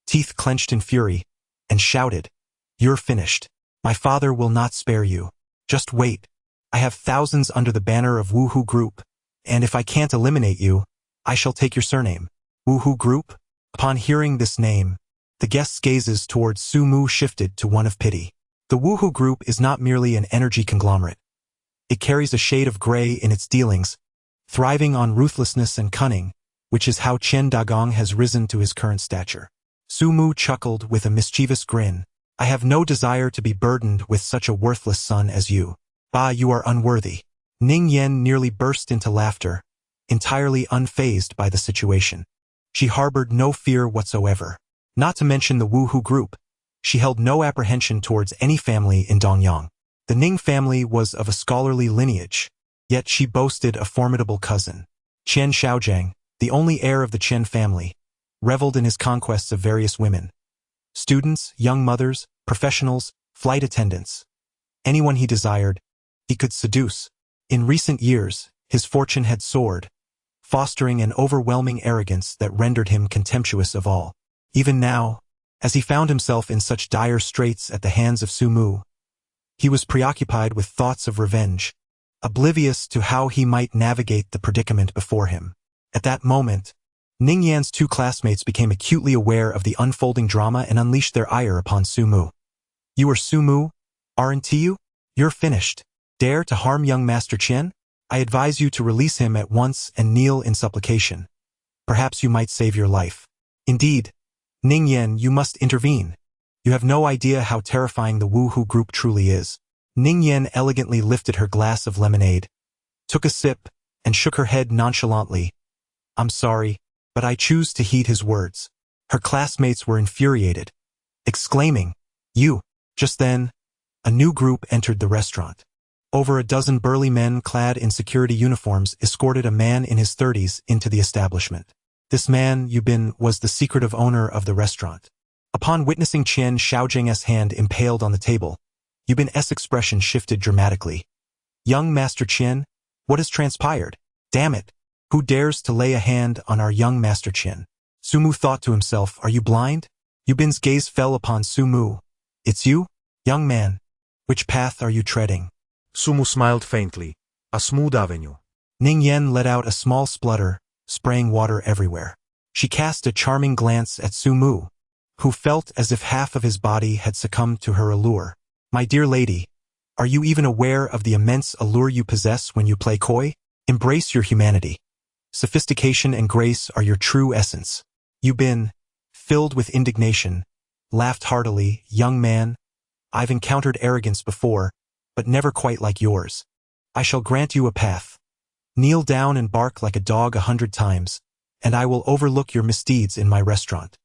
teeth clenched in fury, and shouted, "You're finished. My father will not spare you. Just wait. I have thousands under the banner of Woohoo Group, and if I can't eliminate you, I shall take your surname." Woohoo Group? Upon hearing this name, the guests' gazes towards Su Mu shifted to one of pity. The Woohoo Group is not merely an energy conglomerate. It carries a shade of gray in its dealings, thriving on ruthlessness and cunning, which is how Chen Dagong has risen to his current stature. Su Mu chuckled with a mischievous grin. "I have no desire to be burdened with such a worthless son as you. Bah, you are unworthy." Ning Yan nearly burst into laughter, entirely unfazed by the situation. She harbored no fear whatsoever. Not to mention the Woohoo Group, she held no apprehension towards any family in Dongyang. The Ning family was of a scholarly lineage, yet she boasted a formidable cousin. Chen Xiaojiang, the only heir of the Chen family, reveled in his conquests of various women. Students, young mothers, professionals, flight attendants. Anyone he desired, he could seduce. In recent years, his fortune had soared, fostering an overwhelming arrogance that rendered him contemptuous of all. Even now, as he found himself in such dire straits at the hands of Su Mu, he was preoccupied with thoughts of revenge, oblivious to how he might navigate the predicament before him. At that moment, Ning Yan's 2 classmates became acutely aware of the unfolding drama and unleashed their ire upon Su Mu. You are Sumu, aren't you? You're finished. Dare to harm young Master Qian? I advise you to release him at once and kneel in supplication. Perhaps you might save your life. Indeed, Ning Yan, you must intervene. You have no idea how terrifying the Wu-Hu group truly is. Ning Yan elegantly lifted her glass of lemonade, took a sip, and shook her head nonchalantly. I'm sorry, but I choose to heed his words. Her classmates were infuriated, exclaiming, You! Just then, a new group entered the restaurant. Over a dozen burly men clad in security uniforms escorted a man in his 30s into the establishment. This man, Yubin, was the secretive owner of the restaurant. Upon witnessing Qian Shaojing's hand impaled on the table, Yubin's expression shifted dramatically. Young Master Qian, what has transpired? Damn it! Who dares to lay a hand on our young Master Qian? Sumu thought to himself, are you blind? Yubin's gaze fell upon Sumu. It's you? Young man. Which path are you treading?
Sumu smiled faintly. A smooth avenue.
Ning Yan let out a small splutter, spraying water everywhere. She cast a charming glance at Sumu, who felt as if half of his body had succumbed to her allure. My dear lady, are you even aware of the immense allure you possess when you play coy? Embrace your humanity. Sophistication and grace are your true essence. Yubin, filled with indignation, laughed heartily. Young man, I've encountered arrogance before, but never quite like yours. I shall grant you a path. Kneel down and bark like a dog 100 times, and I will overlook your misdeeds in my restaurant.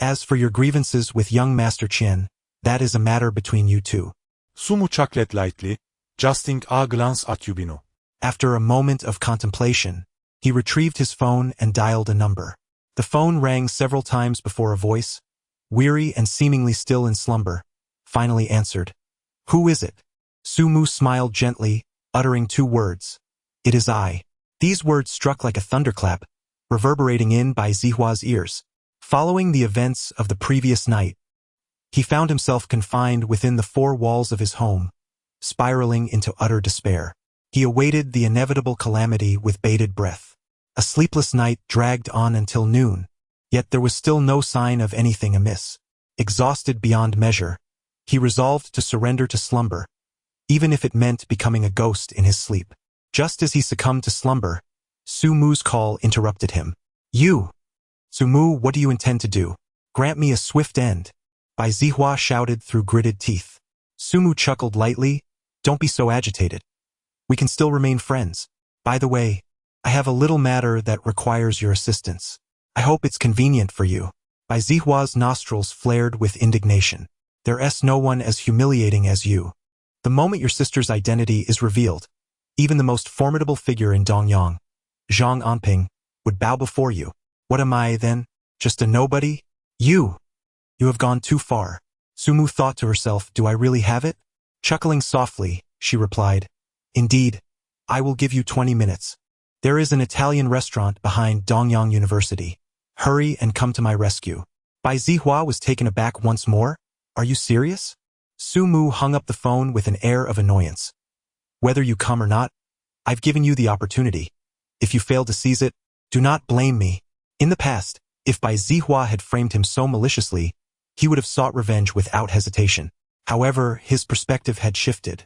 As for your grievances with young Master Qian, that is a matter between you two.
Sumu chuckled lightly, casting a glance at Yubino.
After a moment of contemplation, he retrieved his phone and dialed a number. The phone rang several times before a voice, weary and seemingly still in slumber, finally answered. Who is it? Sumu smiled gently, uttering 2 words. It is I. These words struck like a thunderclap, reverberating in by Zihua's ears. Following the events of the previous night, he found himself confined within the 4 walls of his home, spiraling into utter despair. He awaited the inevitable calamity with bated breath. A sleepless night dragged on until noon, yet there was still no sign of anything amiss. Exhausted beyond measure, he resolved to surrender to slumber, even if it meant becoming a ghost in his sleep. Just as he succumbed to slumber, Sumu's call interrupted him. You! Sumu, what do you intend to do? Grant me a swift end. Bai Zihua shouted through gritted teeth. Sumu chuckled lightly. Don't be so agitated. We can still remain friends. By the way, I have a little matter that requires your assistance. I hope it's convenient for you. Bai Zihua's nostrils flared with indignation. There's no one as humiliating as you. The moment your sister's identity is revealed, even the most formidable figure in Dongyang, Zhang Anping, would bow before you. What am I, then? Just a nobody? You have gone too far. Sumu thought to herself, do I really have it? Chuckling softly, she replied, Indeed, I will give you 20 minutes. There is an Italian restaurant behind Dongyang University. Hurry and come to my rescue. Bai Zihua was taken aback once more. Are you serious? Sumu hung up the phone with an air of annoyance. Whether you come or not, I've given you the opportunity. If you fail to seize it, do not blame me. In the past, if Bai Zihua had framed him so maliciously, he would have sought revenge without hesitation. However, his perspective had shifted.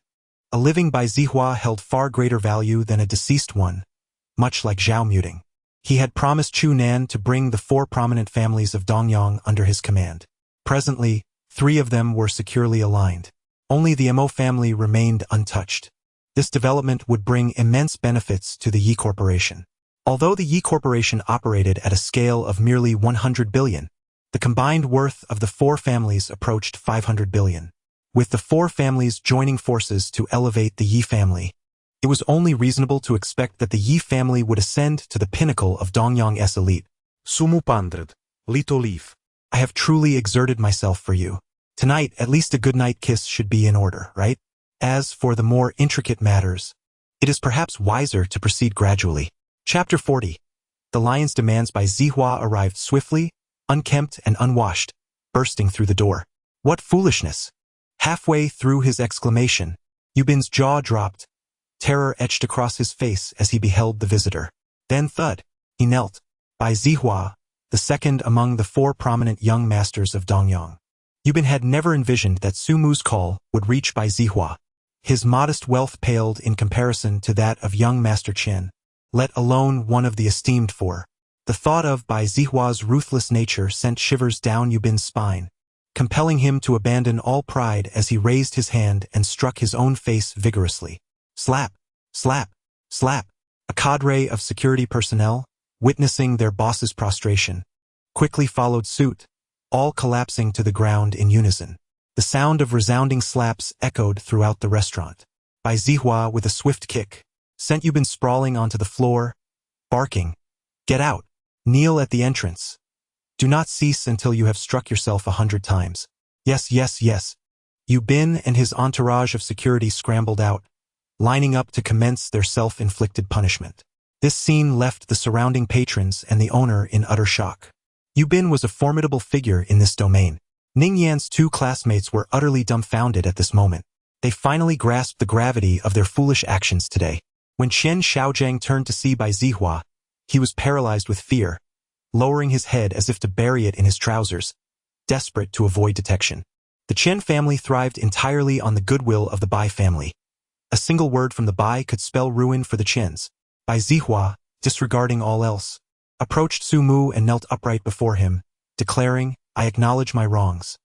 A living Bai Zihua held far greater value than a deceased one, much like Zhao Muting. He had promised Chu Nan to bring the 4 prominent families of Dongyang under his command. Presently, 3 of them were securely aligned. Only the Mo family remained untouched. This development would bring immense benefits to the Yi Corporation. Although the Yi Corporation operated at a scale of merely 100 billion, the combined worth of the 4 families approached 500 billion. With the 4 families joining forces to elevate the Yi family, it was only reasonable to expect that the Yi family would ascend to the pinnacle of Dongyang's elite.
Sumu pondered. Little leaf.
I have truly exerted myself for you. Tonight, at least a goodnight kiss should be in order, right? As for the more intricate matters, it is perhaps wiser to proceed gradually. Chapter 40. The lion's demands by Zihua arrived swiftly, unkempt and unwashed, bursting through the door. What foolishness! Halfway through his exclamation, Yubin's jaw dropped. Terror etched across his face as he beheld the visitor. Then thud, he knelt. Bai Zihua, the second among the 4 prominent young masters of Dongyang. Yubin had never envisioned that Su Mu's call would reach belle.He. His modest wealth paled in comparison to that of young Master Chen, let alone one of the esteemed four. The thought of belle.He's ruthless nature sent shivers down Yubin's spine, compelling him to abandon all pride as he raised his hand and struck his own face vigorously. Slap, slap, slap. A cadre of security personnel, witnessing their boss's prostration, quickly followed suit, all collapsing to the ground in unison. The sound of resounding slaps echoed throughout the restaurant. belle.He, with a swift kick, sent Yubin sprawling onto the floor, barking, "Get out! Kneel at the entrance. Do not cease until you have struck yourself 100 times. Yes, yes, yes." Yubin and his entourage of security scrambled out, lining up to commence their self-inflicted punishment. This scene left the surrounding patrons and the owner in utter shock. Yubin was a formidable figure in this domain. Ning Yan's two classmates were utterly dumbfounded at this moment. They finally grasped the gravity of their foolish actions today. When Chen Xiaojiang turned to see belle.He, he was paralyzed with fear, lowering his head as if to bury it in his trousers, desperate to avoid detection. The Chen family thrived entirely on the goodwill of the Bai family. A single word from the Bai could spell ruin for the Chens. belle.He, disregarding all else, approached Su Mu and knelt upright before him, declaring, "I acknowledge my wrongs.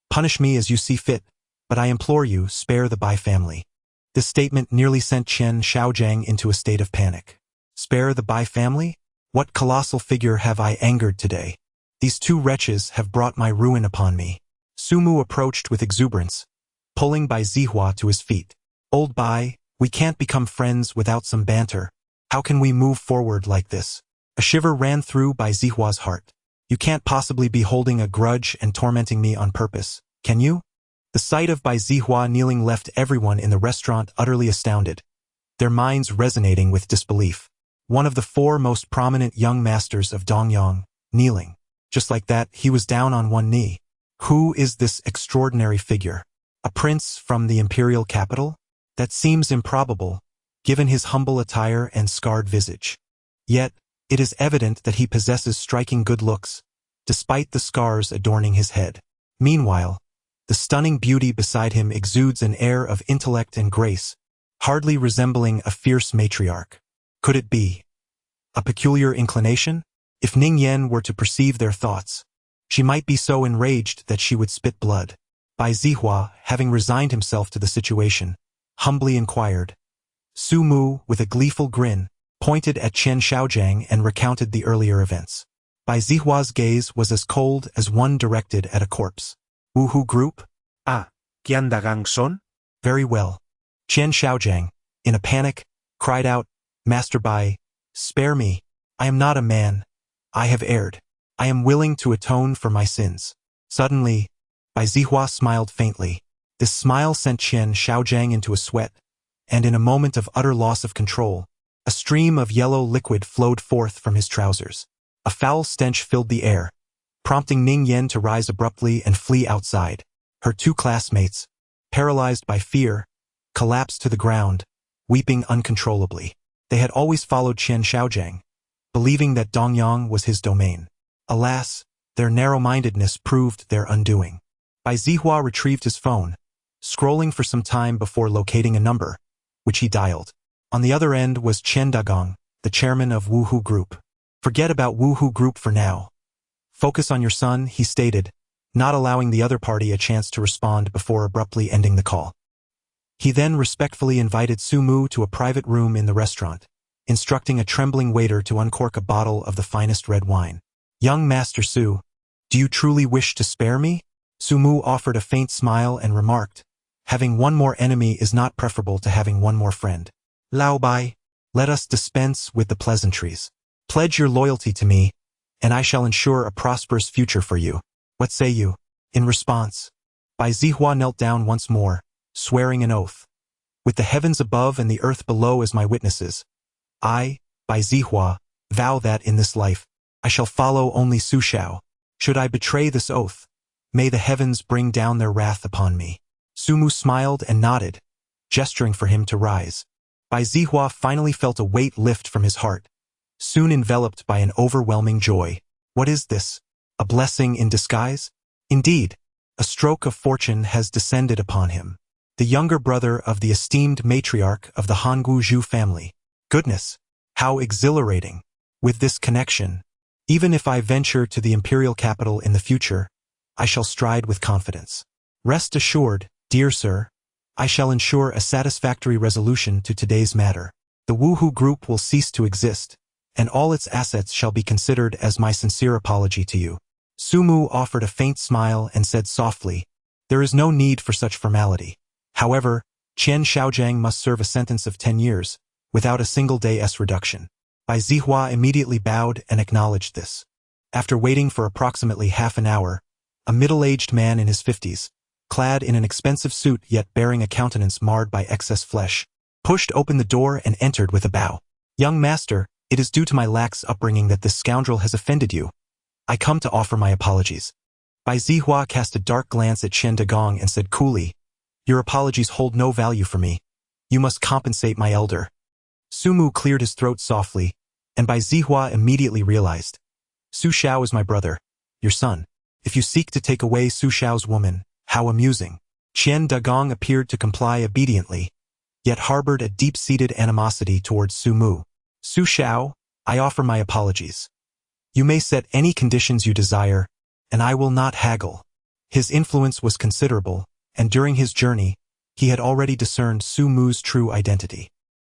Punish me as you see fit, but I implore you, spare the Bai family." This statement nearly sent Chen Xiaojiang into a state of panic. Spare the Bai family? What colossal figure have I angered today? These two wretches have brought my ruin upon me. Su Mu approached with exuberance, pulling belle.He to his feet. "Old Bai, we can't become friends without some banter. How can we move forward like this?" A shiver ran through belle.He's heart. "You can't possibly be holding a grudge and tormenting me on purpose, can you?" The sight of belle.He kneeling left everyone in the restaurant utterly astounded, their minds resonating with disbelief. One of the four most prominent young masters of Dongyang, kneeling. Just like that, he was down on one knee. Who is this extraordinary figure? A prince from the imperial capital? That seems improbable, given his humble attire and scarred visage. Yet, it is evident that he possesses striking good looks, despite the scars adorning his head. Meanwhile, the stunning beauty beside him exudes an air of intellect and grace, hardly resembling a fierce matriarch. Could it be a peculiar inclination? If Ning Yan were to perceive their thoughts, she might be so enraged that she would spit blood. belle.He, having resigned himself to the situation, humbly inquired. Su Mu, with a gleeful grin, pointed at Chen Xiaojiang and recounted the earlier events. belle.He's gaze was as cold as one directed at a corpse. "Wu group?
Ah, Qian Dagang son?
Very well." Chen Xiaojiang, in a panic, cried out, "Master Bai, spare me. I am not a man. I have erred. I am willing to atone for my sins." Suddenly, belle.He smiled faintly. This smile sent Chen Xiaojiang into a sweat, and in a moment of utter loss of control, a stream of yellow liquid flowed forth from his trousers. A foul stench filled the air, prompting Ning Yan to rise abruptly and flee outside. Her two classmates, paralyzed by fear, collapsed to the ground, weeping uncontrollably. They had always followed Chen Xiaojiang, believing that Dongyang was his domain. Alas, their narrow-mindedness proved their undoing. belle.He retrieved his phone, scrolling for some time before locating a number, which he dialed. On the other end was Chen Dagong, the chairman of Wu Group. "Forget about Wu Group for now. Focus on your son," he stated, not allowing the other party a chance to respond before abruptly ending the call. He then respectfully invited Su Mu to a private room in the restaurant, instructing a trembling waiter to uncork a bottle of the finest red wine. "Young Master Su, do you truly wish to spare me?" Su Mu offered a faint smile and remarked, "Having one more enemy is not preferable to having one more friend. Lao Bai, let us dispense with the pleasantries. Pledge your loyalty to me, and I shall ensure a prosperous future for you. What say you?" In response, belle.He knelt down once more, swearing an oath. "With the heavens above and the earth below as my witnesses, I, belle.He, vow that in this life, I shall follow only Su Xiao. Should I betray this oath, may the heavens bring down their wrath upon me." Su Mu smiled and nodded, gesturing for him to rise. belle.He finally felt a weight lift from his heart, soon enveloped by an overwhelming joy. What is this? A blessing in disguise? Indeed, A stroke of fortune has descended upon him. The younger brother of the esteemed matriarch of the Hanggu Zhu family. Goodness! How exhilarating! With this connection, even if I venture to the imperial capital in the future, I shall stride with confidence. Rest assured, dear sir, I shall ensure a satisfactory resolution to today's matter. The Wuhu Group will cease to exist, and all its assets shall be considered as my sincere apology to you. Sumu offered a faint smile and said softly, there is no need for such formality. However, Qian Shaojiang must serve a sentence of 10 years, without a single day's reduction. Bai Zihua immediately bowed and acknowledged this. After waiting for approximately half an hour, a middle-aged man in his 50s, clad in an expensive suit yet bearing a countenance marred by excess flesh, pushed open the door and entered with a bow. Young master, it is due to my lax upbringing that this scoundrel has offended you. I come to offer my apologies. Bai Zihua cast a dark glance at Chen Dagong and said coolly, your apologies hold no value for me. You must compensate my elder. Sumu cleared his throat softly, and Bai Zihua immediately realized. Su Xiao is my brother, your son. If you seek to take away Su Xiao's woman, how amusing. Chen Dagong appeared to comply obediently, yet harbored a deep-seated animosity towards Sumu. Su Xiao, I offer my apologies. You may set any conditions you desire, and I will not haggle. His influence was considerable, and during his journey, he had already discerned Su Mu's true identity.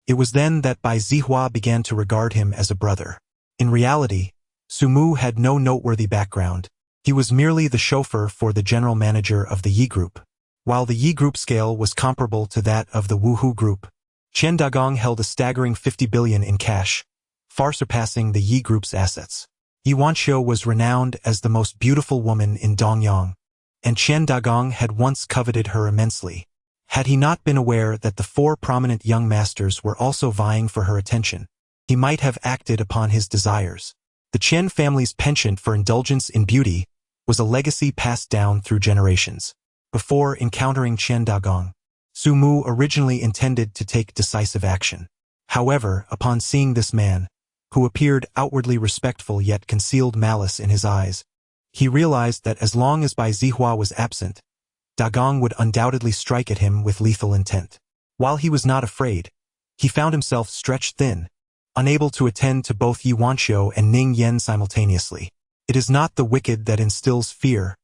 It was then that Bai Zihua began to regard him as a brother. In reality, Su Mu had no noteworthy background. He was merely the chauffeur for the general manager of the Yi Group. While the Yi Group scale was comparable to that of the Wuhu Group, Chen Dagong held a staggering 50 billion in cash, far surpassing the Yi Group's assets. Yi Wanqiu was renowned as the most beautiful woman in Dongyang, and Chen Dagong had once coveted her immensely. Had he not been aware that the 4 prominent young masters were also vying for her attention, he might have acted upon his desires. The Chen family's penchant for indulgence in beauty was a legacy passed down through generations. Before encountering Chen Dagong, Su Mu originally intended to take decisive action. However, upon seeing this man, who appeared outwardly respectful yet concealed malice in his eyes, he realized that as long as Bai Zihua was absent, Dagong would undoubtedly strike at him with lethal intent. While he was not afraid, he found himself stretched thin, unable to attend to both Yi Wanqiu and Ning Yen simultaneously. It is not the wicked that instills fear,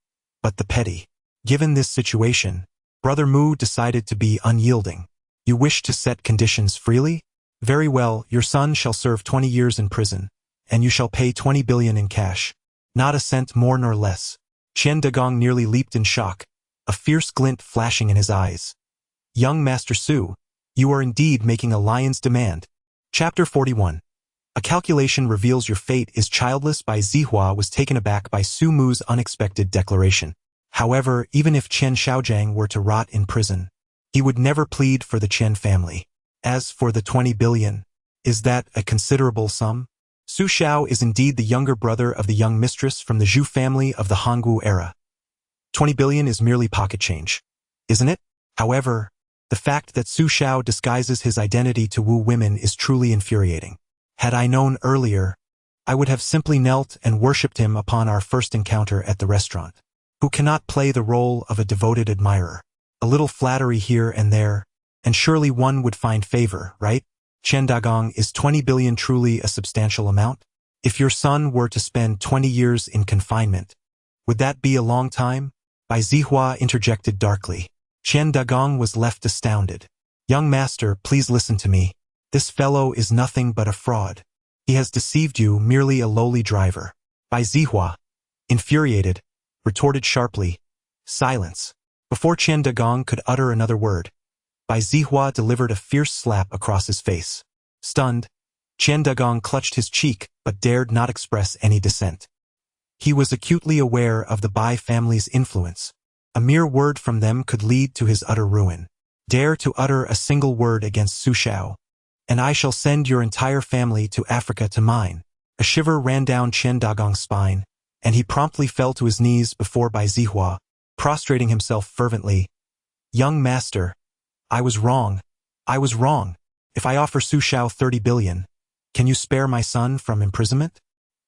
but the petty. Given this situation, Brother Mu decided to be unyielding. You wish to set conditions freely? Very well, your son shall serve 20 years in prison, and you shall pay 20 billion in cash. Not a cent more nor less. Chen Dagong nearly leaped in shock, a fierce glint flashing in his eyes. Young Master Su, you are indeed making a lion's demand. Chapter 41. A calculation reveals your fate is childless. Bai Zihua was taken aback by Su Mu's unexpected declaration. However, even if Chen Shaojiang were to rot in prison, he would never plead for the Chen family. As for the 20 billion, is that a considerable sum? Su Xiao is indeed the younger brother of the young mistress from the Zhu family of the Hanggu era. 20 billion is merely pocket change, isn't it? However, the fact that Su Xiao disguises his identity to woo women is truly infuriating. Had I known earlier, I would have simply knelt and worshipped him upon our first encounter at the restaurant. Who cannot play the role of a devoted admirer? A little flattery here and there, and surely one would find favor, right? Chen Dagong, is 20 billion truly a substantial amount? If your son were to spend 20 years in confinement, would that be a long time? Bai Zihua interjected darkly. Chen Dagong was left astounded. Young master, please listen to me. This fellow is nothing but a fraud. He has deceived you, merely a lowly driver. Bai Zihua, infuriated, retorted sharply, silence. Before Chen Dagong could utter another word, Bai Zihua delivered a fierce slap across his face. Stunned, Chen Dagong clutched his cheek but dared not express any dissent. He was acutely aware of the Bai family's influence. A mere word from them could lead to his utter ruin. Dare to utter a single word against Su Xiao, and I shall send your entire family to Africa to mine. A shiver ran down Chen Dagong's spine, and he promptly fell to his knees before Bai Zihua, prostrating himself fervently. Young master, I was wrong. I was wrong. If I offer Su Xiao 30 billion, can you spare my son from imprisonment?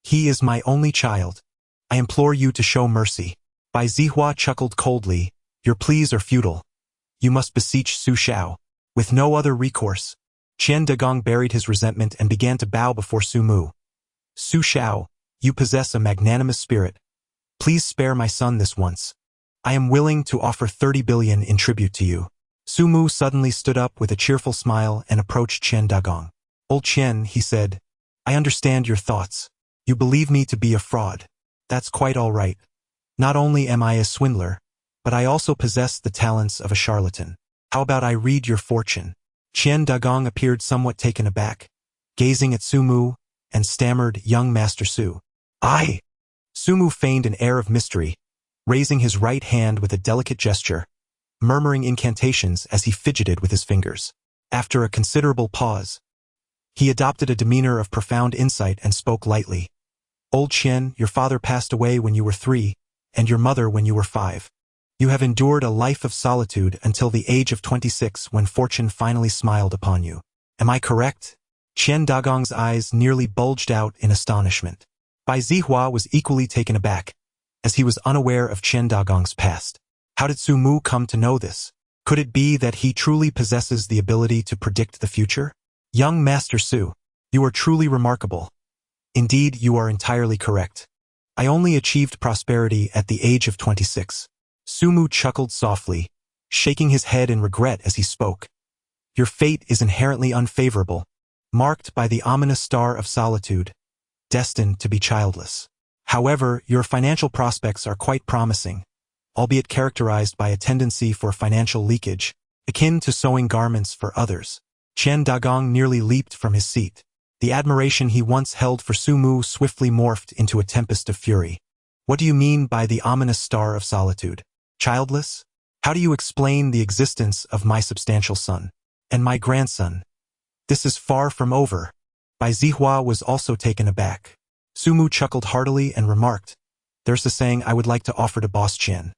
He is my only child. I implore you to show mercy. belle.He chuckled coldly, your pleas are futile. You must beseech Su Xiao. With no other recourse, Qian Dagong buried his resentment and began to bow before Su Mu. Su Xiao, you possess a magnanimous spirit. Please spare my son this once. I am willing to offer 30 billion in tribute to you. Su Mu suddenly stood up with a cheerful smile and approached Qian Dagong. Old Qian, he said, I understand your thoughts. You believe me to be a fraud. That's quite all right. Not only am I a swindler, but I also possess the talents of a charlatan. How about I read your fortune? Qian Dagong appeared somewhat taken aback, gazing at Su Mu, and stammered, young Master Su. I. Su Mu feigned an air of mystery, raising his right hand with a delicate gesture, murmuring incantations as he fidgeted with his fingers. After a considerable pause, he adopted a demeanor of profound insight and spoke lightly. Old Qian, your father passed away when you were 3, and your mother when you were 5. You have endured a life of solitude until the age of 26 when fortune finally smiled upon you. Am I correct? Qian Dagong's eyes nearly bulged out in astonishment. belle.He was equally taken aback, as he was unaware of Qian Dagong's past. How did Su Mu come to know this? Could it be that he truly possesses the ability to predict the future? Young Master Su, you are truly remarkable. Indeed, you are entirely correct. I only achieved prosperity at the age of 26. Su Mu chuckled softly, shaking his head in regret as he spoke. Your fate is inherently unfavorable, marked by the ominous star of solitude, destined to be childless. However, your financial prospects are quite promising, albeit characterized by a tendency for financial leakage, akin to sewing garments for others. Qian Dagong nearly leaped from his seat. The admiration he once held for Su Mu swiftly morphed into a tempest of fury. What do you mean by the ominous star of solitude? Childless? How do you explain the existence of my substantial son and my grandson? This is far from over. belle.He was also taken aback. Su Mu chuckled heartily and remarked, there's a saying I would like to offer to Boss Qian.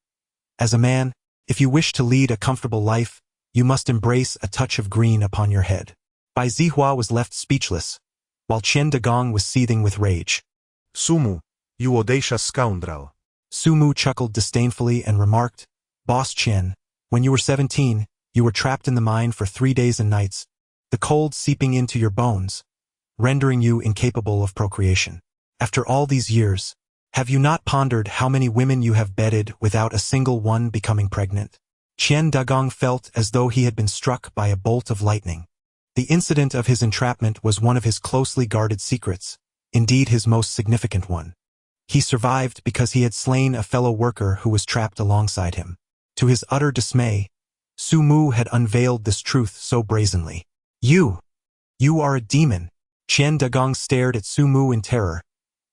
As a man, if you wish to lead a comfortable life, you must embrace a touch of green upon your head. belle.He was left speechless, while Qian Dagong was seething with rage.
Su Mu, you audacious scoundrel.
Su Mu chuckled disdainfully and remarked, Boss Qian, when you were 17, you were trapped in the mine for 3 days and nights, the cold seeping into your bones, rendering you incapable of procreation. After all these years, have you not pondered how many women you have bedded without a single one becoming pregnant? Qian Dagong felt as though he had been struck by a bolt of lightning. The incident of his entrapment was one of his closely guarded secrets, indeed his most significant one. He survived because he had slain a fellow worker who was trapped alongside him. To his utter dismay, Su Mu had unveiled this truth so brazenly. You are a demon. Qian Dagong stared at Su Mu in terror,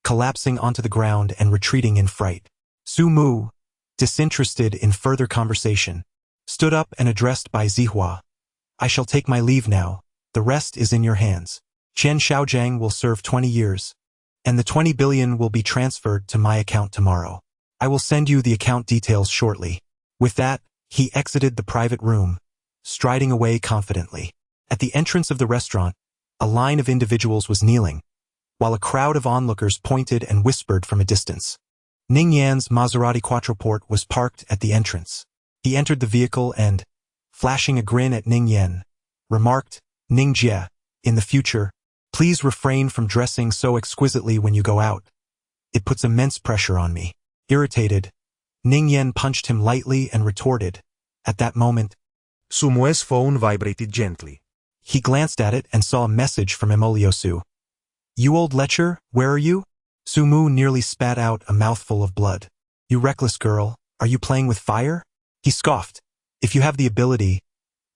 collapsing onto the ground and retreating in fright. Su Mu, disinterested in further conversation, stood up and addressed belle.He. I shall take my leave now. The rest is in your hands. Qian Shaojiang will serve 20 years, and the 20 billion will be transferred to my account tomorrow. I will send you the account details shortly. With that, he exited the private room, striding away confidently. At the entrance of the restaurant, a line of individuals was kneeling, while a crowd of onlookers pointed and whispered from a distance. Ning Yan's Maserati Quattroporte was parked at the entrance. He entered the vehicle and, flashing a grin at Ning Yan, remarked, Ning Jie, in the future, please refrain from dressing so exquisitely when you go out. It puts immense pressure on me. Irritated, Ning Yan punched him lightly and retorted. At that moment,
Su Mu's phone vibrated gently.
He glanced at it and saw a message from Emoliosu. You old lecher, where are you? Su Mu nearly spat out a mouthful of blood. You reckless girl, are you playing with fire? He scoffed. If you have the ability,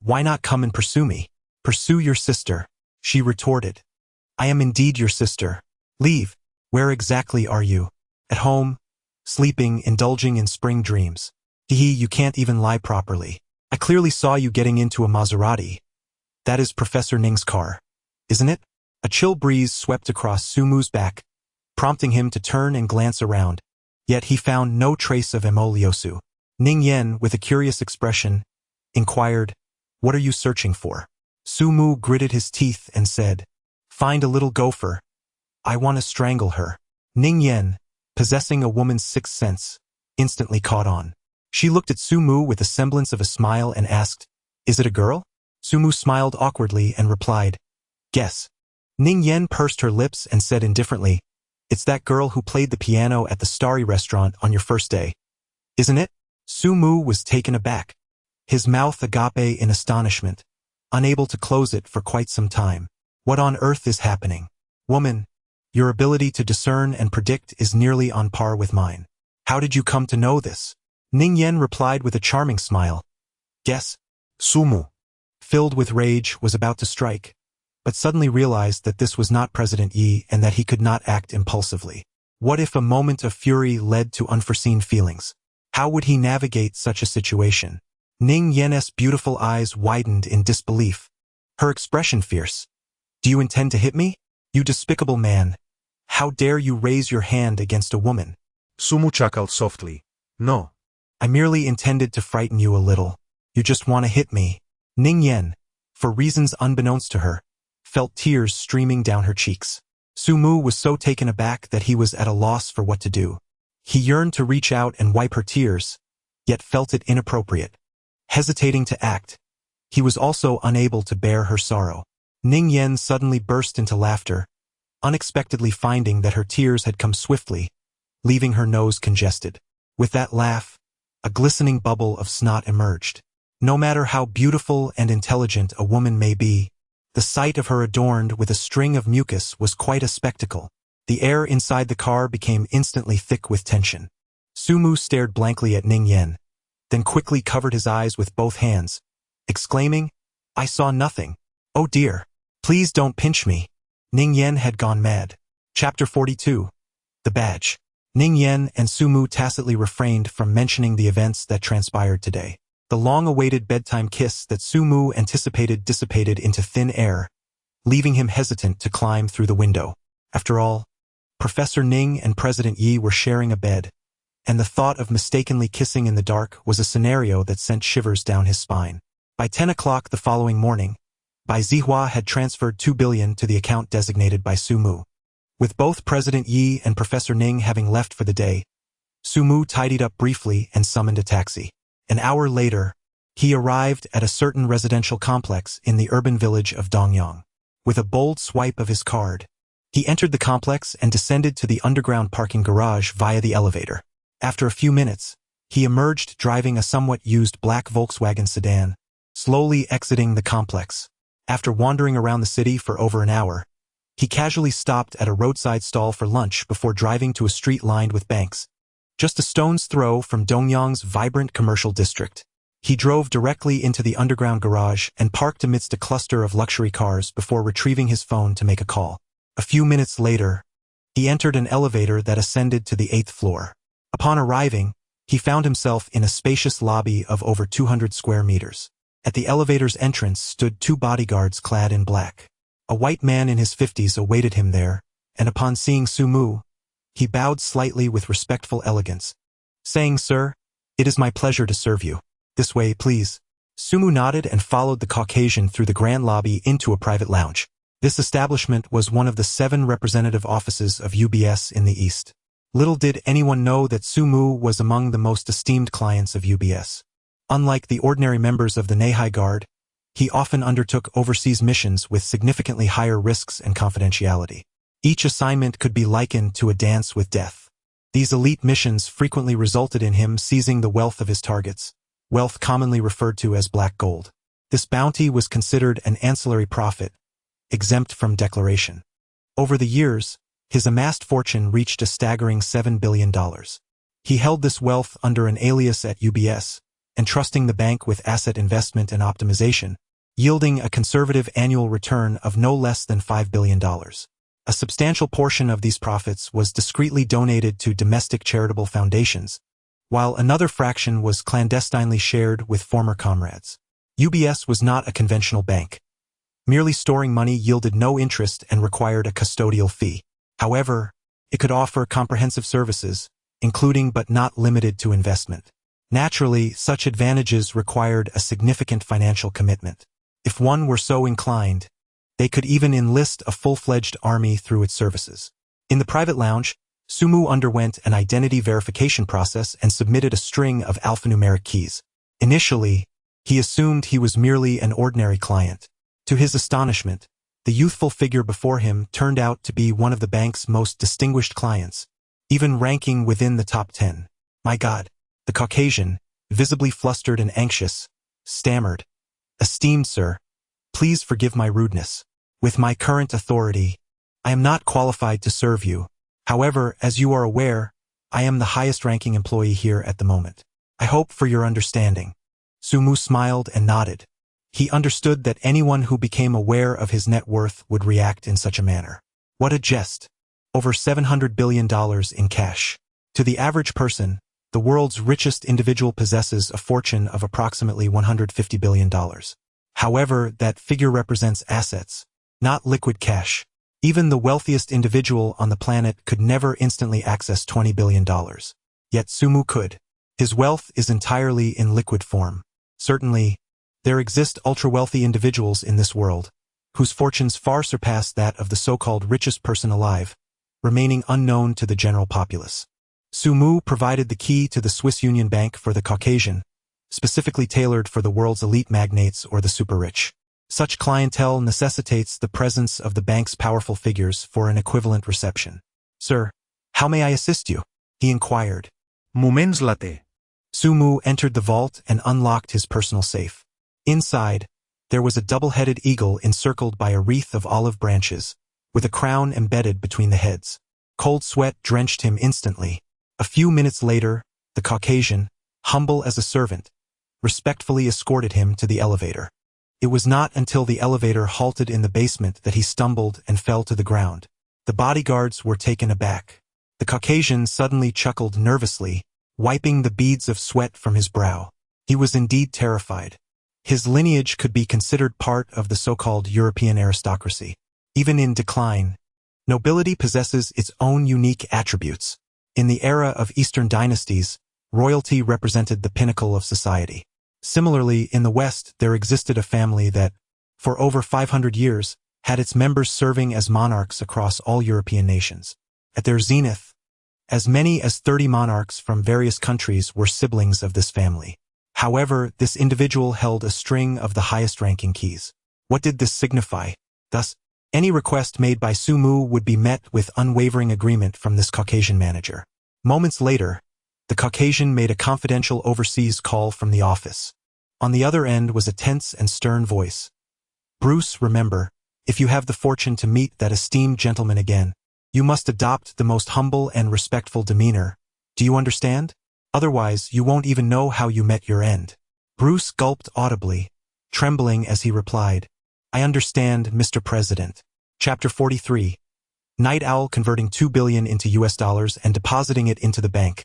why not come and pursue me? Pursue your sister, she retorted. I am indeed your sister. Leave. Where exactly are you? At home, sleeping, indulging in spring dreams. Hee, you can't even lie properly. I clearly saw you getting into a Maserati. That is Professor Ning's car, isn't it? A chill breeze swept across Su Mu's back, prompting him to turn and glance around. Yet he found no trace of Emoliosu. Ning Yan, with a curious expression, inquired, What are you searching for? Su Mu gritted his teeth and said, Find a little gopher. I want to strangle her. Ning Yan, possessing a woman's sixth sense, instantly caught on. She looked at Sumu with a semblance of a smile and asked, "Is it a girl?" Sumu smiled awkwardly and replied, "Guess." Ning Yen pursed her lips and said indifferently, "It's that girl who played the piano at the Starry restaurant on your first day. Isn't it?" Sumu was taken aback, his mouth agape in astonishment, unable to close it for quite some time. What on earth is happening? Woman, your ability to discern and predict is nearly on par with mine. How did you come to know this? Ning Yen replied with a charming smile. Guess.
Sumu,
Filled with rage, was about to strike, but suddenly realized that this was not President Yi and that he could not act impulsively. What if a moment of fury led to unforeseen feelings? How would he navigate such a situation? Ning Yen's beautiful eyes widened in disbelief, her expression fierce. "Do you intend to hit me? You despicable man. How dare you raise your hand against a woman?"
Sumu chuckled softly. "No.
"I merely intended to frighten you a little. You just want to hit me." Ning Yen, for reasons unbeknownst to her, felt tears streaming down her cheeks. Sumu was so taken aback that he was at a loss for what to do. He yearned to reach out and wipe her tears, yet felt it inappropriate. Hesitating to act, he was also unable to bear her sorrow. Ning Yen suddenly burst into laughter, unexpectedly finding that her tears had come swiftly, leaving her nose congested. With that laugh, a glistening bubble of snot emerged. No matter how beautiful and intelligent a woman may be, the sight of her adorned with a string of mucus was quite a spectacle. The air inside the car became instantly thick with tension. Sumu stared blankly at Ning Yen, then quickly covered his eyes with both hands, exclaiming, "I saw nothing. Oh dear. Please don't pinch me." Ning Yen had gone mad. Chapter 42. The Badge. Ning Yen and Sumu tacitly refrained from mentioning the events that transpired today. The long-awaited bedtime kiss that Sumu anticipated dissipated into thin air, leaving him hesitant to climb through the window. After all, Professor Ning and President Yi were sharing a bed, and the thought of mistakenly kissing in the dark was a scenario that sent shivers down his spine. By 10 o'clock the following morning, Bai Zihua had transferred 2 billion to the account designated by Sumu. With both President Yi and Professor Ning having left for the day, Sumu tidied up briefly and summoned a taxi. An hour later, he arrived at a certain residential complex in the urban village of Dongyang. With a bold swipe of his card, he entered the complex and descended to the underground parking garage via the elevator. After a few minutes, he emerged driving a somewhat used black Volkswagen sedan, slowly exiting the complex. After wandering around the city for over an hour, he casually stopped at a roadside stall for lunch before driving to a street lined with banks, just a stone's throw from Dongyang's vibrant commercial district. He drove directly into the underground garage and parked amidst a cluster of luxury cars before retrieving his phone to make a call. A few minutes later, he entered an elevator that ascended to the 8th floor. Upon arriving, he found himself in a spacious lobby of over 200 square meters. At the elevator's entrance stood 2 bodyguards clad in black. A white man in his 50s awaited him there, and upon seeing Sumu, he bowed slightly with respectful elegance, saying, "Sir, it is my pleasure to serve you. This way, please." Sumu nodded and followed the Caucasian through the grand lobby into a private lounge. This establishment was one of the 7 representative offices of UBS in the East. Little did anyone know that Sumu was among the most esteemed clients of UBS. Unlike the ordinary members of the Nehai Guard, he often undertook overseas missions with significantly higher risks and confidentiality. Each assignment could be likened to a dance with death. These elite missions frequently resulted in him seizing the wealth of his targets, wealth commonly referred to as black gold. This bounty was considered an ancillary profit, exempt from declaration. Over the years, his amassed fortune reached a staggering $7 billion. He held this wealth under an alias at UBS, entrusting the bank with asset investment and optimization, yielding a conservative annual return of no less than $5 billion. A substantial portion of these profits was discreetly donated to domestic charitable foundations, while another fraction was clandestinely shared with former comrades. UBS was not a conventional bank. Merely storing money yielded no interest and required a custodial fee. However, it could offer comprehensive services, including but not limited to investment. Naturally, such advantages required a significant financial commitment. If one were so inclined, they could even enlist a full-fledged army through its services. In the private lounge, Sumu underwent an identity verification process and submitted a string of alphanumeric keys. Initially, he assumed he was merely an ordinary client. To his astonishment, the youthful figure before him turned out to be one of the bank's most distinguished clients, even ranking within the top 10. My God, the Caucasian, visibly flustered and anxious, stammered, "Esteemed sir, please forgive my rudeness. With my current authority, I am not qualified to serve you. However, as you are aware, I am the highest-ranking employee here at the moment. I hope for your understanding." Sumu smiled and nodded. He understood that anyone who became aware of his net worth would react in such a manner. What a jest! Over $700 billion in cash. To the average person, the world's richest individual possesses a fortune of approximately $150 billion. However, that figure represents assets, not liquid cash. Even the wealthiest individual on the planet could never instantly access $20 billion. Yet Sumu could. His wealth is entirely in liquid form. Certainly, there exist ultra-wealthy individuals in this world, whose fortunes far surpass that of the so-called richest person alive, remaining unknown to the general populace. Sumu provided the key to the Swiss Union Bank for the Caucasian, specifically tailored for the world's elite magnates or the super-rich. Such clientele necessitates the presence of the bank's powerful figures for an equivalent reception. "Sir, how may I assist you?" he inquired.
Moments later.
Sumu entered the vault and unlocked his personal safe. Inside, there was a double-headed eagle encircled by a wreath of olive branches, with a crown embedded between the heads. Cold sweat drenched him instantly. A few minutes later, the Caucasian, humble as a servant, respectfully escorted him to the elevator. It was not until the elevator halted in the basement that he stumbled and fell to the ground. The bodyguards were taken aback. The Caucasian suddenly chuckled nervously, wiping the beads of sweat from his brow. He was indeed terrified. His lineage could be considered part of the so-called European aristocracy. Even in decline, nobility possesses its own unique attributes. In the era of Eastern dynasties, royalty represented the pinnacle of society. Similarly, in the West, there existed a family that, for over 500 years, had its members serving as monarchs across all European nations. At their zenith, as many as 30 monarchs from various countries were siblings of this family. However, this individual held a string of the highest-ranking keys. What did this signify? Thus, any request made by Sumu would be met with unwavering agreement from this Caucasian manager. Moments later, the Caucasian made a confidential overseas call from the office. On the other end was a tense and stern voice. "Bruce, remember, if you have the fortune to meet that esteemed gentleman again, you must adopt the most humble and respectful demeanor. Do you understand? Otherwise, you won't even know how you met your end." Bruce gulped audibly, trembling as he replied, "I understand, Mr. President." Chapter 43. Night Owl converting $2 billion into US dollars and depositing it into the bank.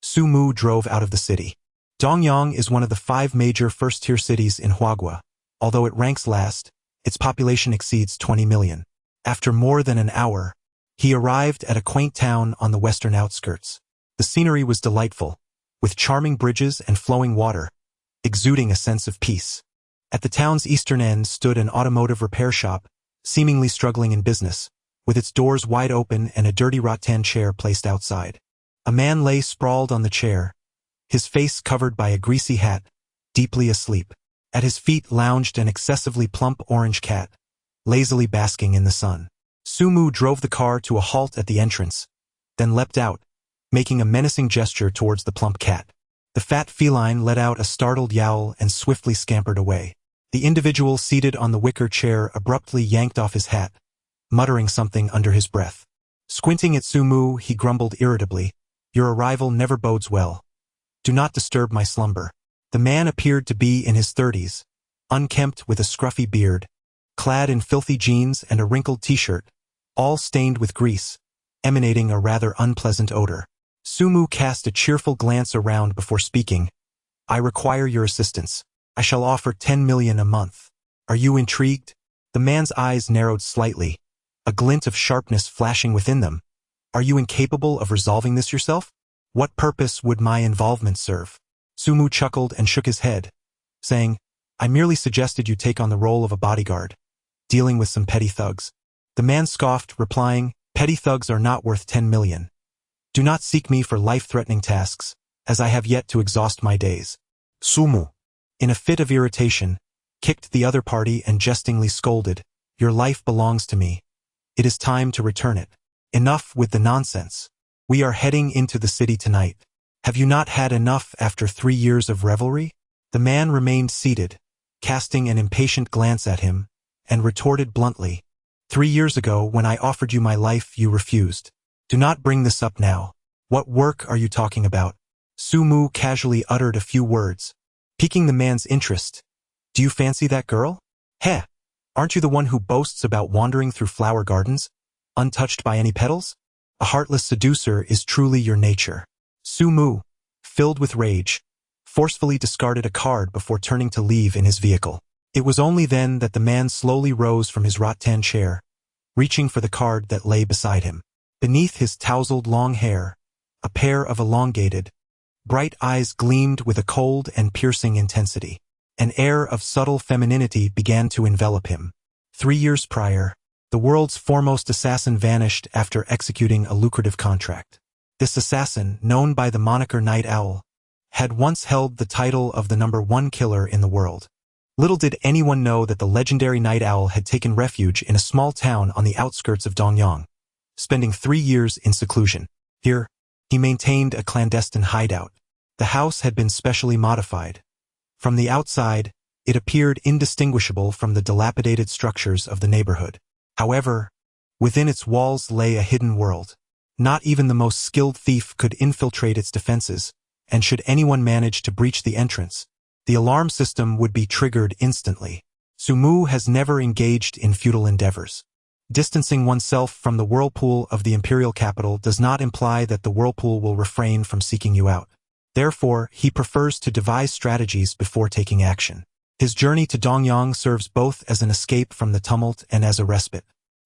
Sumu drove out of the city. Dongyang is one of the 5 major first-tier cities in Huagua. Although it ranks last, its population exceeds 20 million. After more than an hour, he arrived at a quaint town on the western outskirts. The scenery was delightful, with charming bridges and flowing water, exuding a sense of peace. At the town's eastern end stood an automotive repair shop, seemingly struggling in business, with its doors wide open and a dirty rattan chair placed outside. A man lay sprawled on the chair, his face covered by a greasy hat, deeply asleep. At his feet lounged an excessively plump orange cat, lazily basking in the sun. Sumu drove the car to a halt at the entrance, then leapt out, making a menacing gesture towards the plump cat. The fat feline let out a startled yowl and swiftly scampered away. The individual seated on the wicker chair abruptly yanked off his hat, muttering something under his breath. Squinting at Sumu, he grumbled irritably, "Your arrival never bodes well. Do not disturb my slumber." The man appeared to be in his 30s, unkempt with a scruffy beard, clad in filthy jeans and a wrinkled t-shirt, all stained with grease, emanating a rather unpleasant odor. Sumu cast a cheerful glance around before speaking. "I require your assistance. I shall offer 10 million a month. Are you intrigued?" The man's eyes narrowed slightly, a glint of sharpness flashing within them. "Are you incapable of resolving this yourself? What purpose would my involvement serve?" Sumu chuckled and shook his head, saying, "I merely suggested you take on the role of a bodyguard, dealing with some petty thugs." The man scoffed, replying, "Petty thugs are not worth 10 million. Do not seek me for life-threatening tasks, as I have yet to exhaust my days. Sumu, in a fit of irritation, kicked the other party and jestingly scolded, Your life belongs to me. It is time to return it. Enough with the nonsense. We are heading into the city tonight. Have you not had enough after 3 years of revelry? The man remained seated, casting an impatient glance at him, and retorted bluntly, 3 years ago, when I offered you my life, you refused. Do not bring this up now. What work are you talking about? Sumu casually uttered a few words, piquing the man's interest. Do you fancy that girl? Heh, aren't you the one who boasts about wandering through flower gardens, untouched by any petals? A heartless seducer is truly your nature. Sumu, filled with rage, forcefully discarded a card before turning to leave in his vehicle. It was only then that the man slowly rose from his rattan chair, reaching for the card that lay beside him. Beneath his tousled long hair, a pair of elongated, bright eyes gleamed with a cold and piercing intensity. An air of subtle femininity began to envelop him. 3 years prior, the world's foremost assassin vanished after executing a lucrative contract. This assassin, known by the moniker Night Owl, had once held the title of the #1 killer in the world. Little did anyone know that the legendary Night Owl had taken refuge in a small town on the outskirts of Dongyang, spending 3 years in seclusion. Here, he maintained a clandestine hideout. The house had been specially modified. From the outside, it appeared indistinguishable from the dilapidated structures of the neighborhood. However, within its walls lay a hidden world. Not even the most skilled thief could infiltrate its defenses, and should anyone manage to breach the entrance, the alarm system would be triggered instantly. Sumu has never engaged in futile endeavors. Distancing oneself from the whirlpool of the imperial capital does not imply that the whirlpool will refrain from seeking you out. Therefore, he prefers to devise strategies before taking action. His journey to Dongyang serves both as an escape from the tumult and as a respite.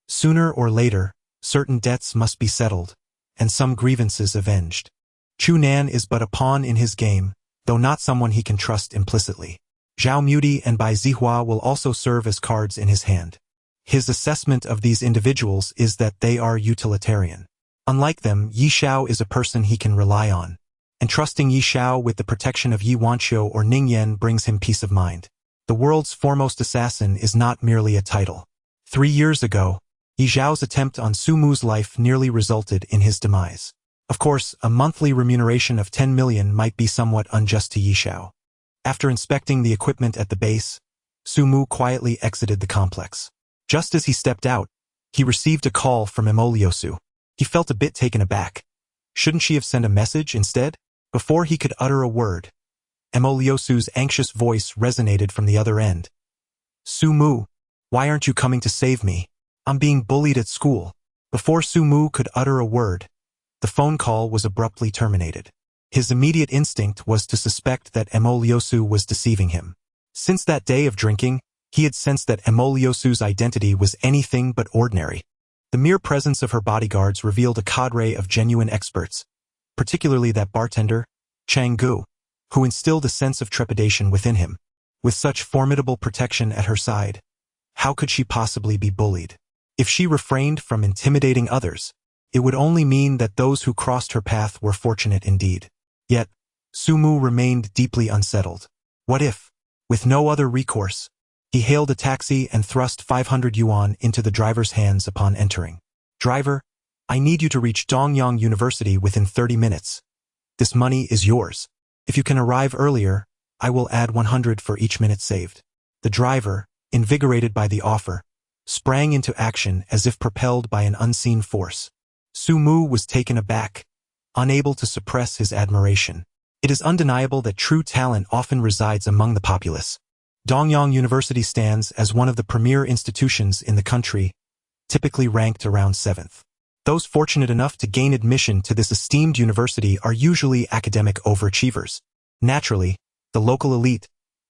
Sooner or later, certain debts must be settled, and some grievances avenged. Chu Nan is but a pawn in his game, though not someone he can trust implicitly. Zhao Muti and Bai Zihua will also serve as cards in his hand. His assessment of these individuals is that they are utilitarian. Unlike them, Yi Xiao is a person he can rely on. Entrusting Yi Xiao with the protection of Yi Wanqiu or Ning Yan brings him peace of mind. The world's foremost assassin is not merely a title. 3 years ago, Yi Xiao's attempt on Sumu's life nearly resulted in his demise. Of course, a monthly remuneration of 10 million might be somewhat unjust to Yi Xiao. After inspecting the equipment at the base, Sumu quietly exited the complex. Just as he stepped out, he received a call from Emoliosu. He felt a bit taken aback. Shouldn't she have sent a message instead? Before he could utter a word, Emoliosu's anxious voice resonated from the other end. Sumu, why aren't you coming to save me? I'm being bullied at school. Before Sumu could utter a word, the phone call was abruptly terminated. His immediate instinct was to suspect that Emoliosu was deceiving him. Since that day of drinking, he had sensed that Emoliosu's identity was anything but ordinary. The mere presence of her bodyguards revealed a cadre of genuine experts, particularly that bartender, Chang Gu, who instilled a sense of trepidation within him. With such formidable protection at her side, how could she possibly be bullied? If she refrained from intimidating others, it would only mean that those who crossed her path were fortunate indeed. Yet, Sumu remained deeply unsettled. What if, with no other recourse, he hailed a taxi and thrust 500 yuan into the driver's hands upon entering? Driver, I need you to reach Dongyang University within 30 minutes. This money is yours. If you can arrive earlier, I will add 100 for each minute saved. The driver, invigorated by the offer, sprang into action as if propelled by an unseen force. Sumu was taken aback, unable to suppress his admiration. It is undeniable that true talent often resides among the populace. Dongyang University stands as one of the premier institutions in the country, typically ranked around 7th. Those fortunate enough to gain admission to this esteemed university are usually academic overachievers. Naturally, the local elite,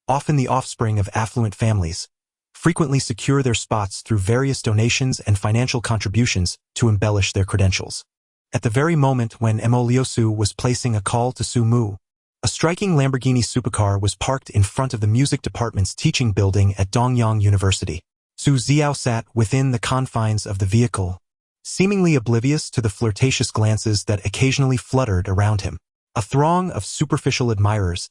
often the offspring of affluent families, frequently secure their spots through various donations and financial contributions to embellish their credentials. At the very moment when Emoliosu was placing a call to Sumu, a striking Lamborghini supercar was parked in front of the music department's teaching building at Dongyang University. Su Xiao sat within the confines of the vehicle, seemingly oblivious to the flirtatious glances that occasionally fluttered around him. A throng of superficial admirers,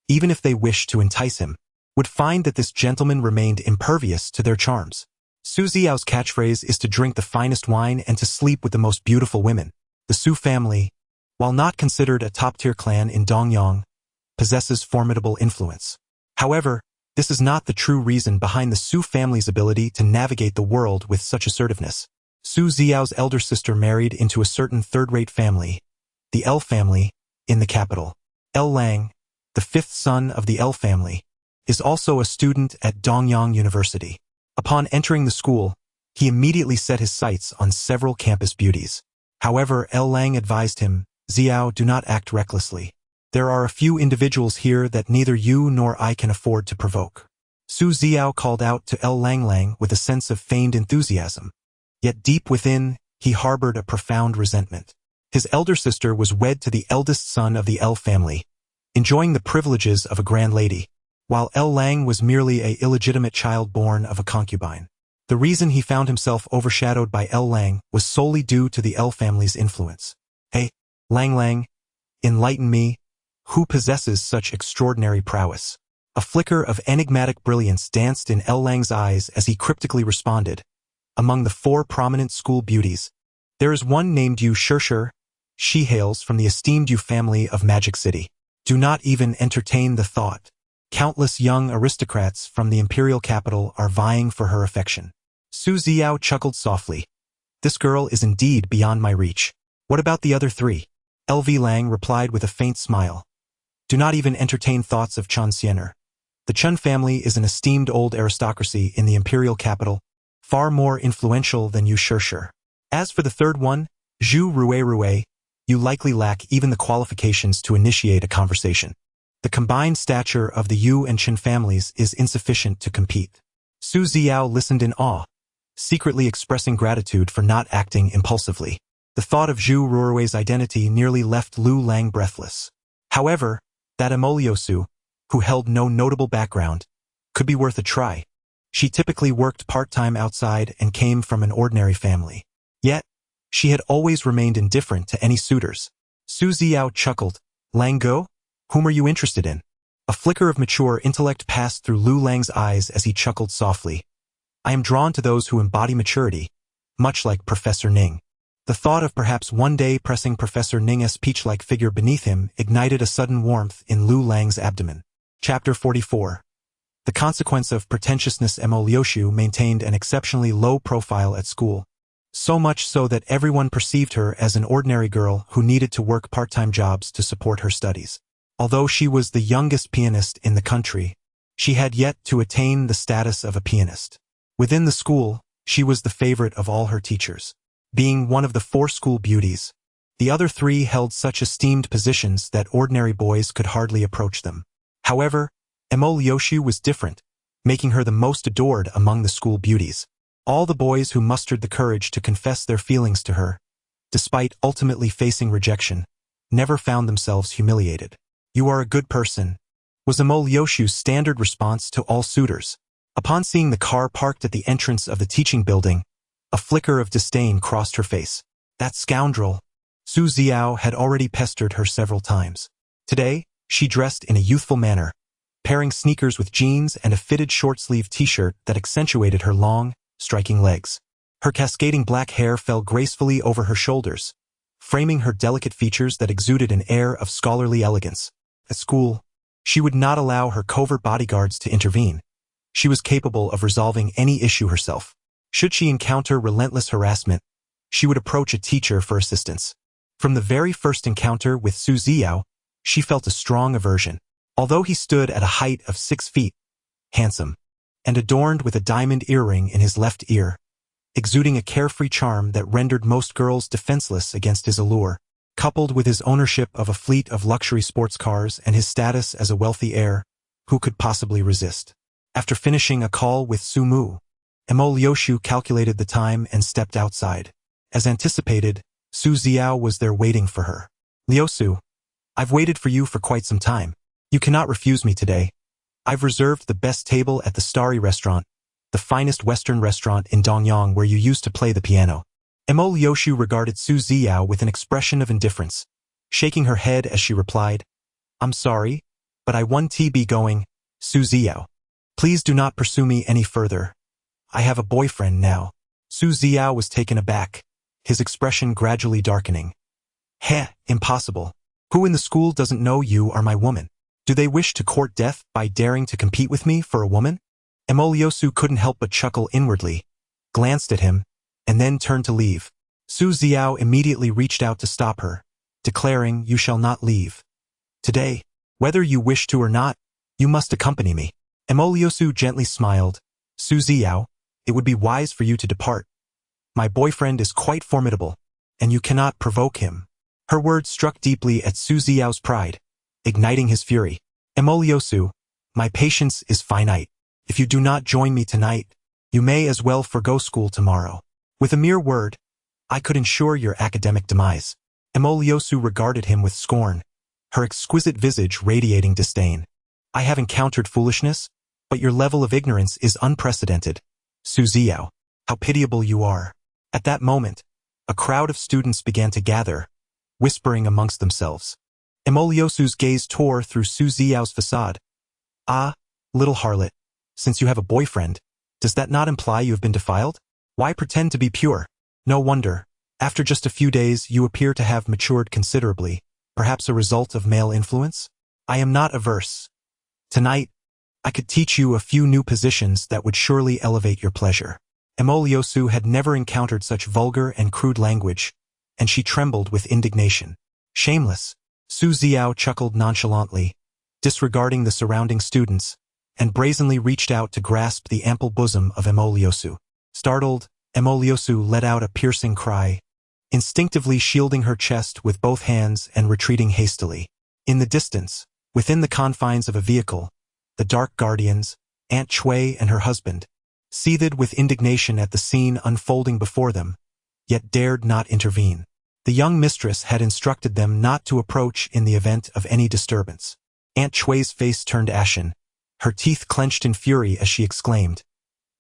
even if they wished to entice him, would find that this gentleman remained impervious to their charms. Su Xiao's catchphrase is to drink the finest wine and to sleep with the most beautiful women. The Su family, while not considered a top-tier clan in Dongyang, possesses formidable influence. However, this is not the true reason behind the Su family's ability to navigate the world with such assertiveness. Su Xiao's elder sister married into a certain third-rate family, the L family, in the capital. L Lang, the fifth son of the L family, is also a student at Dongyang University. Upon entering the school, he immediately set his sights on several campus beauties. However, L Lang advised him, "Xiao, do not act recklessly. There are a few individuals here that neither you nor I can afford to provoke." Su Xiao called out to L Lang with a sense of feigned enthusiasm. Yet deep within, he harbored a profound resentment. His elder sister was wed to the eldest son of the L family, enjoying the privileges of a grand lady, while L Lang was merely an illegitimate child born of a concubine. The reason he found himself overshadowed by L Lang was solely due to the L family's influence. "Hey, Lang, enlighten me. Who possesses such extraordinary prowess?" A flicker of enigmatic brilliance danced in L Lang's eyes as he cryptically responded. "Among the 4 prominent school beauties, there is one named Yu Shishir. She hails from the esteemed Yu family of Magic City. Do not even entertain the thought. Countless young aristocrats from the imperial capital are vying for her affection." Su Xiao chuckled softly. "This girl is indeed beyond my reach. What about the other 3? LV Lang replied with a faint smile. "Do not even entertain thoughts of Chen Xiener. The Chen family is an esteemed old aristocracy in the imperial capital, far more influential than Yu Shishir. As for the third one, Zhu Rue, you likely lack even the qualifications to initiate a conversation. The combined stature of the Yu and Chen families is insufficient to compete." Su Xiao listened in awe, secretly expressing gratitude for not acting impulsively. The thought of Zhu Rui's identity nearly left Lu Lang breathless. However, that Emoliosu, who held no notable background, could be worth a try. She typically worked part-time outside and came from an ordinary family. Yet, she had always remained indifferent to any suitors. Su Xiao chuckled. "Lang Go? Whom are you interested in?" A flicker of mature intellect passed through Lu Lang's eyes as he chuckled softly. "I am drawn to those who embody maturity, much like Professor Ning." The thought of perhaps one day pressing Professor Ning's peach-like figure beneath him ignited a sudden warmth in Lu Lang's abdomen. Chapter 44. The consequence of pretentiousness. Emoliosu maintained an exceptionally low profile at school, so much so that everyone perceived her as an ordinary girl who needed to work part-time jobs to support her studies. Although she was the youngest pianist in the country, she had yet to attain the status of a pianist. Within the school, she was the favorite of all her teachers. Being one of the 4 school beauties, the other 3 held such esteemed positions that ordinary boys could hardly approach them. However, Emoliosu was different, making her the most adored among the school beauties. All the boys who mustered the courage to confess their feelings to her, despite ultimately facing rejection, never found themselves humiliated. "You are a good person," was Emoliosu's standard response to all suitors. Upon seeing the car parked at the entrance of the teaching building, a flicker of disdain crossed her face. That scoundrel! Su Xiao had already pestered her several times. Today, she dressed in a youthful manner, pairing sneakers with jeans and a fitted short-sleeved t-shirt that accentuated her long, striking legs. Her cascading black hair fell gracefully over her shoulders, framing her delicate features that exuded an air of scholarly elegance. At school, she would not allow her covert bodyguards to intervene. She was capable of resolving any issue herself. Should she encounter relentless harassment, she would approach a teacher for assistance. From the very first encounter with Su Xiao, she felt a strong aversion. Although he stood at a height of 6 feet, handsome, and adorned with a diamond earring in his left ear, exuding a carefree charm that rendered most girls defenseless against his allure, coupled with his ownership of a fleet of luxury sports cars and his status as a wealthy heir, who could possibly resist? After finishing a call with Su Mu, Emoliosu calculated the time and stepped outside. As anticipated, Su Xiao was there waiting for her. "Liusu, I've waited for you for quite some time. You cannot refuse me today. I've reserved the best table at the Starry restaurant, the finest Western restaurant in Dongyang where you used to play the piano." Yoshu regarded Su Ziao with an expression of indifference, shaking her head as she replied, I'm sorry, but I want to be going, Su Ziao. Please do not pursue me any further. I have a boyfriend now. Su Ziao was taken aback, his expression gradually darkening. Heh, impossible. Who in the school doesn't know you are my woman? Do they wish to court death by daring to compete with me for a woman? Yosu couldn't help but chuckle inwardly, glanced at him, and then turned to leave. Su Ziao immediately reached out to stop her, declaring, You shall not leave. Today, whether you wish to or not, you must accompany me. Yosu gently smiled. Su Ziao, it would be wise for you to depart. My boyfriend is quite formidable, and you cannot provoke him. Her words struck deeply at Su Ziao's pride, igniting his fury. Yosu, my patience is finite. If you do not join me tonight, you may as well forgo school tomorrow. With a mere word, I could ensure your academic demise. Yosu regarded him with scorn, her exquisite visage radiating disdain. I have encountered foolishness, but your level of ignorance is unprecedented. Su Ziao, how pitiable you are. At that moment, a crowd of students began to gather, whispering amongst themselves. Yosu's gaze tore through Su Ziao's facade. Ah, little harlot, since you have a boyfriend, does that not imply you have been defiled? Why pretend to be pure? No wonder, after just a few days you appear to have matured considerably, perhaps a result of male influence? I am not averse. Tonight, I could teach you a few new positions that would surely elevate your pleasure. Yosu had never encountered such vulgar and crude language, and she trembled with indignation. Shameless, Su Ziao chuckled nonchalantly, disregarding the surrounding students, and brazenly reached out to grasp the ample bosom of Yosu. Startled, Yosu let out a piercing cry, instinctively shielding her chest with both hands and retreating hastily. In the distance, within the confines of a vehicle, the dark guardians, Aunt Chui and her husband, seethed with indignation at the scene unfolding before them, yet dared not intervene. The young mistress had instructed them not to approach in the event of any disturbance. Aunt Chui's face turned ashen, her teeth clenched in fury as she exclaimed,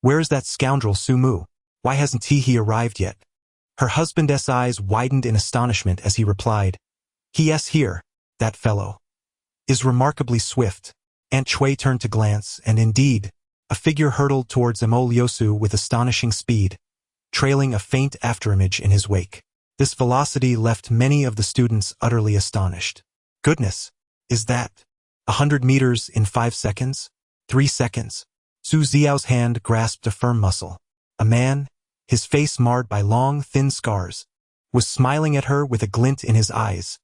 Where is that scoundrel Su Mu? Why hasn't he arrived yet? Her husband's eyes widened in astonishment as he replied, He's here, that fellow is remarkably swift. Aunt Chui turned to glance, and indeed, a figure hurtled towards Yosu with astonishing speed, trailing a faint afterimage in his wake. This velocity left many of the students utterly astonished. Goodness, is that 100 meters in 5 seconds? 3 seconds. Su Ziao's hand grasped a firm muscle. A man, his face marred by long, thin scars, was smiling at her with a glint in his eyes.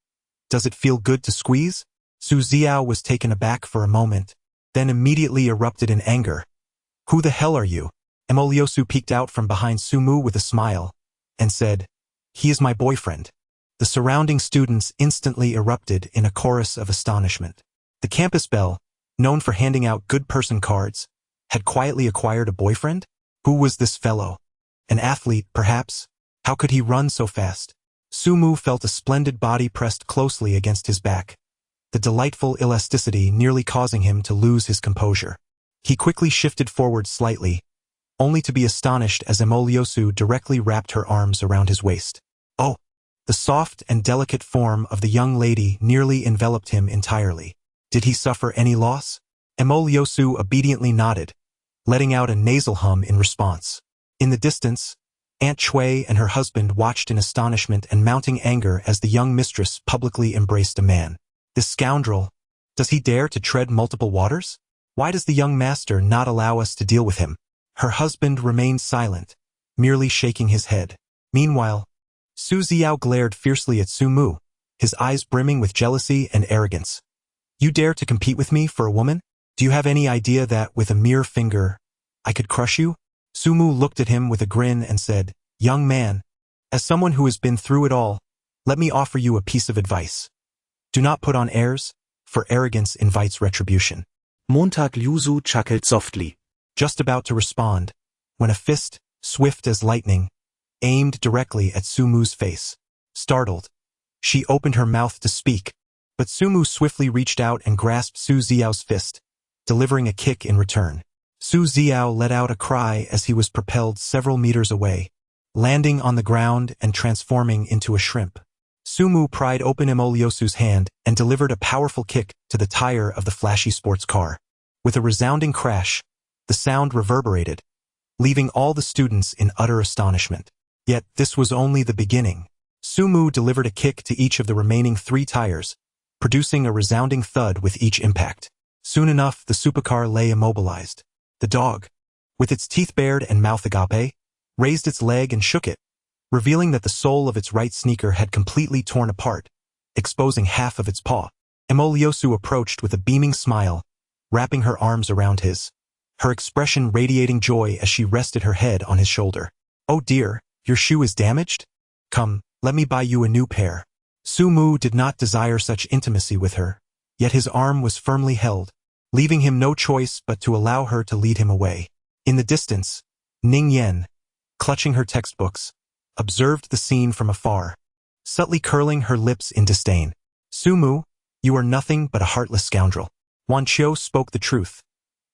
Does it feel good to squeeze? Su Ziao was taken aback for a moment, then immediately erupted in anger. Who the hell are you? Yosu peeked out from behind Su Mu with a smile, and said, He is my boyfriend. The surrounding students instantly erupted in a chorus of astonishment. The campus belle, known for handing out good person cards, had quietly acquired a boyfriend? Who was this fellow? An athlete, perhaps? How could he run so fast? Su Mu felt a splendid body pressed closely against his back, the delightful elasticity nearly causing him to lose his composure. He quickly shifted forward slightly, only to be astonished as Yosu directly wrapped her arms around his waist. Oh! The soft and delicate form of the young lady nearly enveloped him entirely. Did he suffer any loss? Yosu obediently nodded, letting out a nasal hum in response. In the distance, Aunt Chui and her husband watched in astonishment and mounting anger as the young mistress publicly embraced a man. This scoundrel, does he dare to tread multiple waters? Why does the young master not allow us to deal with him? Her husband remained silent, merely shaking his head. Meanwhile, Su Ziao glared fiercely at Su Mu, his eyes brimming with jealousy and arrogance. You dare to compete with me for a woman? Do you have any idea that, with a mere finger, I could crush you? Su Mu looked at him with a grin and said, Young man, as someone who has been through it all, let me offer you a piece of advice. Do not put on airs, for arrogance invites retribution.
Montag Liusu chuckled softly.
Just about to respond, when a fist, swift as lightning, aimed directly at Su Mu's face. Startled, she opened her mouth to speak, but Su Mu swiftly reached out and grasped Su Ziao's fist, delivering a kick in return. Su Ziao let out a cry as he was propelled several meters away, landing on the ground and transforming into a shrimp. Sumu pried open Emoliosu's hand and delivered a powerful kick to the tire of the flashy sports car. With a resounding crash, the sound reverberated, leaving all the students in utter astonishment. Yet this was only the beginning. Sumu delivered a kick to each of the remaining 3 tires, producing a resounding thud with each impact. Soon enough, the supercar lay immobilized. The dog, with its teeth bared and mouth agape, raised its leg and shook it, revealing that the sole of its right sneaker had completely torn apart, exposing half of its paw. Emoliosu approached with a beaming smile, wrapping her arms around his, her expression radiating joy as she rested her head on his shoulder. "Oh dear, your shoe is damaged? Come, let me buy you a new pair." Sumu did not desire such intimacy with her, yet his arm was firmly held, leaving him no choice but to allow her to lead him away. In the distance, Ning Yen, clutching her textbooks, observed the scene from afar, subtly curling her lips in disdain. "Sumu, you are nothing but a heartless scoundrel." Wan Qiu spoke the truth.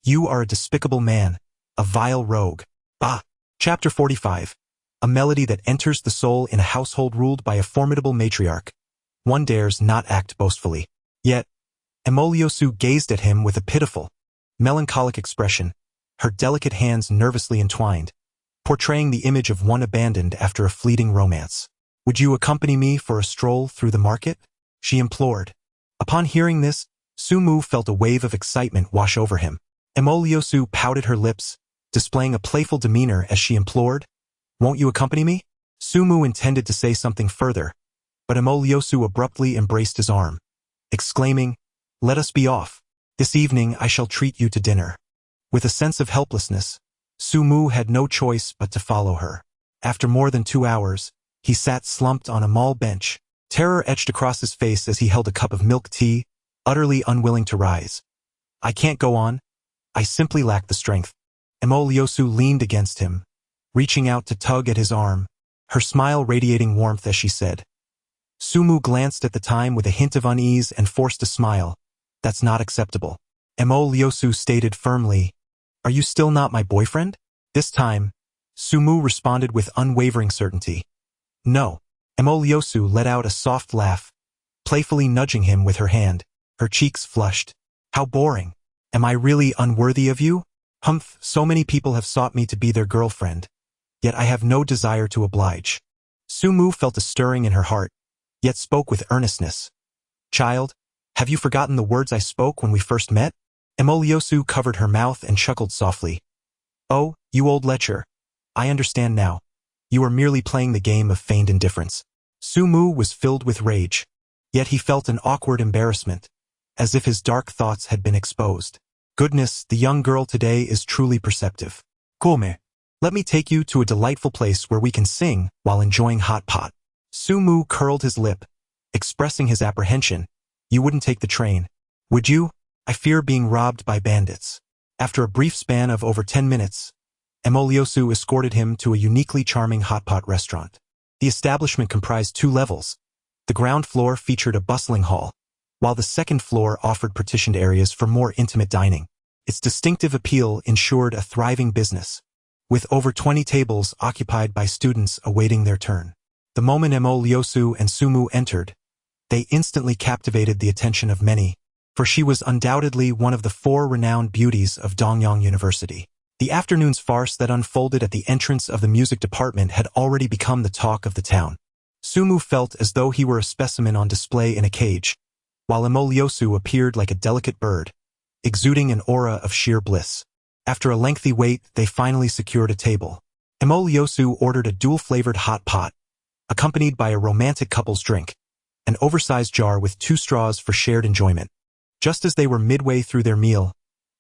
"You are a despicable man, a vile rogue." Bah! Chapter 45. A melody that enters the soul in a household ruled by a formidable matriarch. One dares not act boastfully. Yet, Emoliosu gazed at him with a pitiful, melancholic expression, her delicate hands nervously entwined, portraying the image of one abandoned after a fleeting romance. "Would you accompany me for a stroll through the market?" she implored. Upon hearing this, Sumu felt a wave of excitement wash over him. Emoliosu pouted her lips, displaying a playful demeanor as she implored, "Won't you accompany me?" Sumu intended to say something further, but Emoliosu abruptly embraced his arm, exclaiming, "Let us be off. This evening I shall treat you to dinner." With a sense of helplessness, Sumu had no choice but to follow her. After more than 2 hours, he sat slumped on a mall bench, terror etched across his face as he held a cup of milk tea, utterly unwilling to rise. "I can't go on. I simply lack the strength." Emoliosu leaned against him, reaching out to tug at his arm, her smile radiating warmth as she said. Sumu glanced at the time with a hint of unease and forced a smile. "That's not acceptable." Emoliosu stated firmly, "Are you still not my boyfriend?" This time, Sumu responded with unwavering certainty. "No." Emoliosu let out a soft laugh, playfully nudging him with her hand. Her cheeks flushed. "How boring. Am I really unworthy of you? Humph, so many people have sought me to be their girlfriend, yet I have no desire to oblige." Sumu felt a stirring in her heart, yet spoke with earnestness. "Child, have you forgotten the words I spoke when we first met?" Emoliosu covered her mouth and chuckled softly. "Oh, you old lecher. I understand now. You are merely playing the game of feigned indifference." Sumu was filled with rage, yet he felt an awkward embarrassment, as if his dark thoughts had been exposed. Goodness, the young girl today is truly perceptive. "Come. Let me take you to a delightful place where we can sing while enjoying hot pot." Sumu curled his lip, expressing his apprehension. "You wouldn't take the train, would you? I fear being robbed by bandits." After a brief span of over 10 minutes, Emoliosu escorted him to a uniquely charming hot pot restaurant. The establishment comprised 2 levels. The ground floor featured a bustling hall, while the second floor offered partitioned areas for more intimate dining. Its distinctive appeal ensured a thriving business, with over 20 tables occupied by students awaiting their turn. The moment Emoliosu and Sumu entered, they instantly captivated the attention of many, for she was undoubtedly one of the 4 renowned beauties of Dongyang University. The afternoon's farce that unfolded at the entrance of the music department had already become the talk of the town. Sumu felt as though he were a specimen on display in a cage, while Emoliosu appeared like a delicate bird, exuding an aura of sheer bliss. After a lengthy wait, they finally secured a table. Emoliosu ordered a dual-flavored hot pot, accompanied by a romantic couple's drink, an oversized jar with 2 straws for shared enjoyment. Just as they were midway through their meal,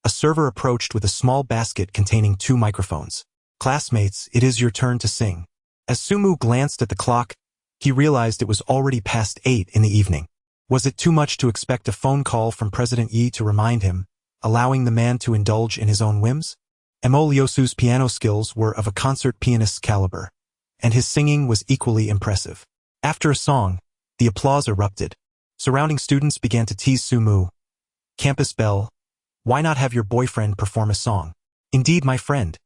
a server approached with a small basket containing 2 microphones. "Classmates, it is your turn to sing." As Sumu glanced at the clock, he realized it was already past 8 in the evening. Was it too much to expect a phone call from President Yi to remind him, allowing the man to indulge in his own whims? Emoliosu's piano skills were of a concert pianist's caliber, and his singing was equally impressive. After a song, the applause erupted. Surrounding students began to tease Sumu. "Campus belle, why not have your boyfriend perform a song?" "Indeed, my friend.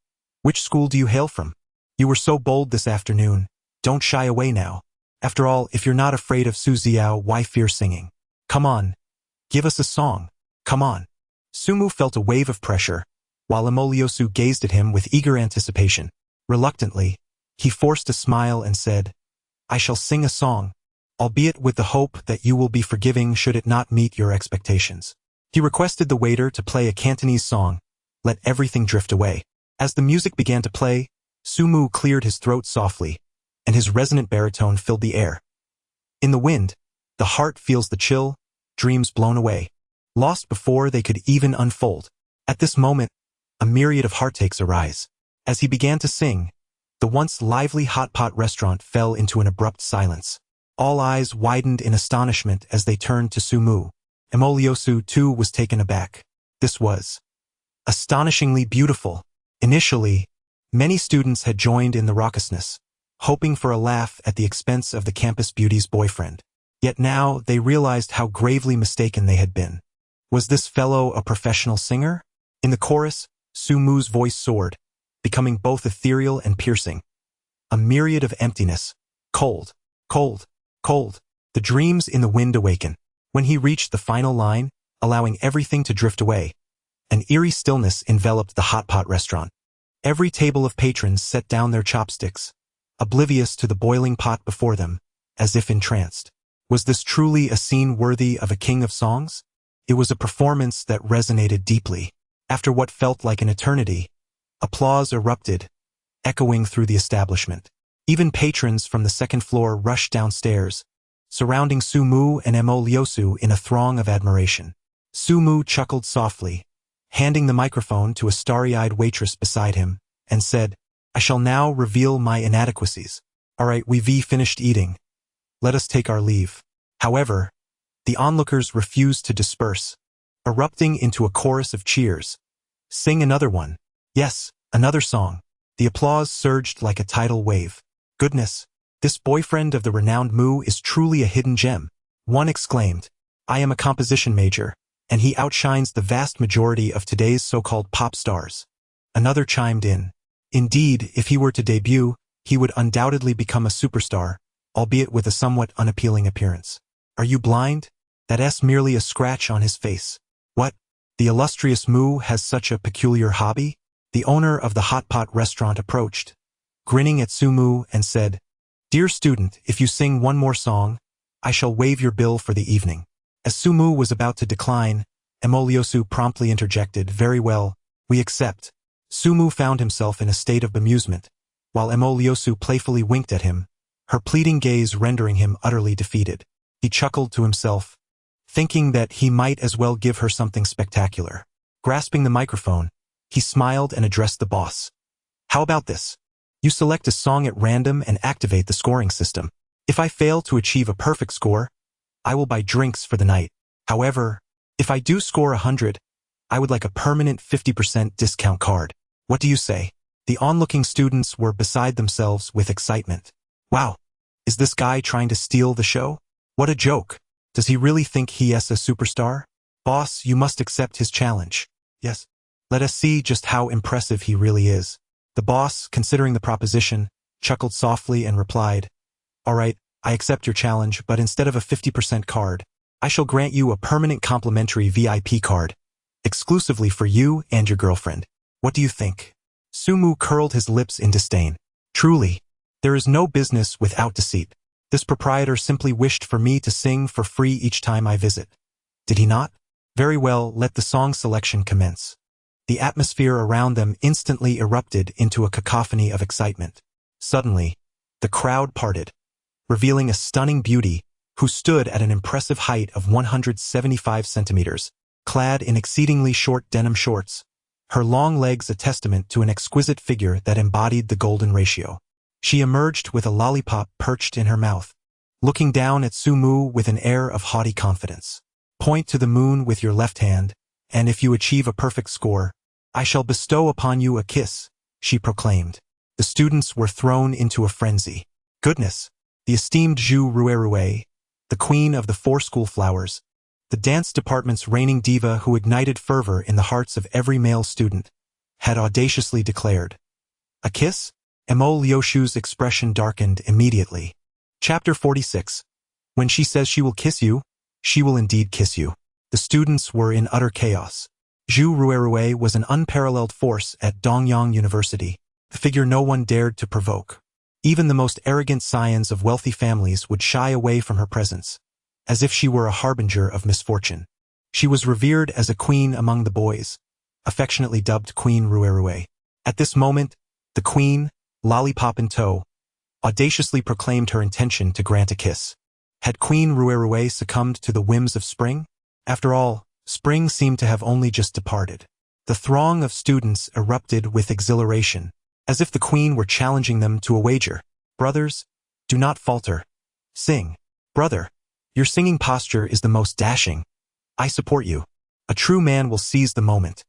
Which school do you hail from?" You were so bold this afternoon. Don't shy away now. After all, if you're not afraid of Su Xiao, why fear singing? Come on. Give us a song. Come on. Sumu felt a wave of pressure, while Emoliosu gazed at him with eager anticipation. Reluctantly, he forced a smile and said, I shall sing a song, albeit with the hope that you will be forgiving should it not meet your expectations. He requested the waiter to play a Cantonese song, Let Everything Drift Away. As the music began to play, Sumu cleared his throat softly, and his resonant baritone filled the air. In the wind, the heart feels the chill, dreams blown away, lost before they could even unfold. At this moment, a myriad of heartaches arise. As he began to sing, the once lively hot pot restaurant fell into an abrupt silence. All eyes widened in astonishment as they turned to Sumu. Emoliosu, too, was taken aback. This was astonishingly beautiful. Initially, many students had joined in the raucousness, hoping for a laugh at the expense of the campus beauty's boyfriend. Yet now they realized how gravely mistaken they had been. Was this fellow a professional singer? In the chorus, Sumu's voice soared, becoming both ethereal and piercing. A myriad of emptiness. Cold, cold, cold. The dreams in the wind awaken. When he reached the final line, allowing everything to drift away, an eerie stillness enveloped the hot pot restaurant. Every table of patrons set down their chopsticks, oblivious to the boiling pot before them, as if entranced. Was this truly a scene worthy of a king of songs? It was a performance that resonated deeply. After what felt like an eternity, applause erupted, echoing through the establishment. Even patrons from the second floor rushed downstairs, surrounding Sumu and Emoliosu in a throng of admiration. Sumu chuckled softly, handing the microphone to a starry-eyed waitress beside him, and said, I shall now reveal my inadequacies. All right, we've finished eating. Let us take our leave. However, the onlookers refused to disperse, erupting into a chorus of cheers. Sing another one. Yes, another song. The applause surged like a tidal wave. Goodness, this boyfriend of the renowned Mu is truly a hidden gem. One exclaimed, I am a composition major, and he outshines the vast majority of today's so-called pop stars. Another chimed in. Indeed, if he were to debut, he would undoubtedly become a superstar, albeit with a somewhat unappealing appearance. Are you blind? That's merely a scratch on his face. What? The illustrious Mu has such a peculiar hobby? The owner of the hot pot restaurant approached, grinning at Sumu, and said, Dear student, if you sing one more song, I shall waive your bill for the evening. As Sumu was about to decline, Emoliosu promptly interjected, Very well, we accept. Sumu found himself in a state of bemusement, while Emoliosu playfully winked at him, her pleading gaze rendering him utterly defeated. He chuckled to himself, thinking that he might as well give her something spectacular. Grasping the microphone, he smiled and addressed the boss. How about this? You select a song at random and activate the scoring system. If I fail to achieve a perfect score, I will buy drinks for the night. However, if I do score 100, I would like a permanent 50% discount card. What do you say? The onlooking students were beside themselves with excitement. Wow, is this guy trying to steal the show? What a joke. Does he really think he is a superstar? Boss, you must accept his challenge. Yes. Let us see just how impressive he really is. The boss, considering the proposition, chuckled softly and replied, All right, I accept your challenge, but instead of a 50% card, I shall grant you a permanent complimentary VIP card, exclusively for you and your girlfriend. What do you think? Sumu curled his lips in disdain. Truly, there is no business without deceit. This proprietor simply wished for me to sing for free each time I visit. Did he not? Very well, let the song selection commence. The atmosphere around them instantly erupted into a cacophony of excitement. Suddenly, the crowd parted, revealing a stunning beauty who stood at an impressive height of 175 centimeters, clad in exceedingly short denim shorts, her long legs a testament to an exquisite figure that embodied the golden ratio. She emerged with a lollipop perched in her mouth, looking down at Sumu with an air of haughty confidence. Point to the moon with your left hand, and if you achieve a perfect score, I shall bestow upon you a kiss, she proclaimed. The students were thrown into a frenzy. Goodness! The esteemed Zhu Ruerue, the queen of the four school flowers, the dance department's reigning diva who ignited fervor in the hearts of every male student, had audaciously declared, A kiss? Mo Liushu's expression darkened immediately. Chapter 46. When she says she will kiss you, she will indeed kiss you. The students were in utter chaos. Zhu Ruerue was an unparalleled force at Dongyang University, the figure no one dared to provoke. Even the most arrogant scions of wealthy families would shy away from her presence, as if she were a harbinger of misfortune. She was revered as a queen among the boys, affectionately dubbed Queen Ruerue. At this moment, the queen, lollipop in tow, audaciously proclaimed her intention to grant a kiss. Had Queen Ruerue succumbed to the whims of spring? After all, spring seemed to have only just departed. The throng of students erupted with exhilaration, as if the queen were challenging them to a wager. Brothers, do not falter. Sing. Brother, your singing posture is the most dashing. I support you. A true man will seize the moment.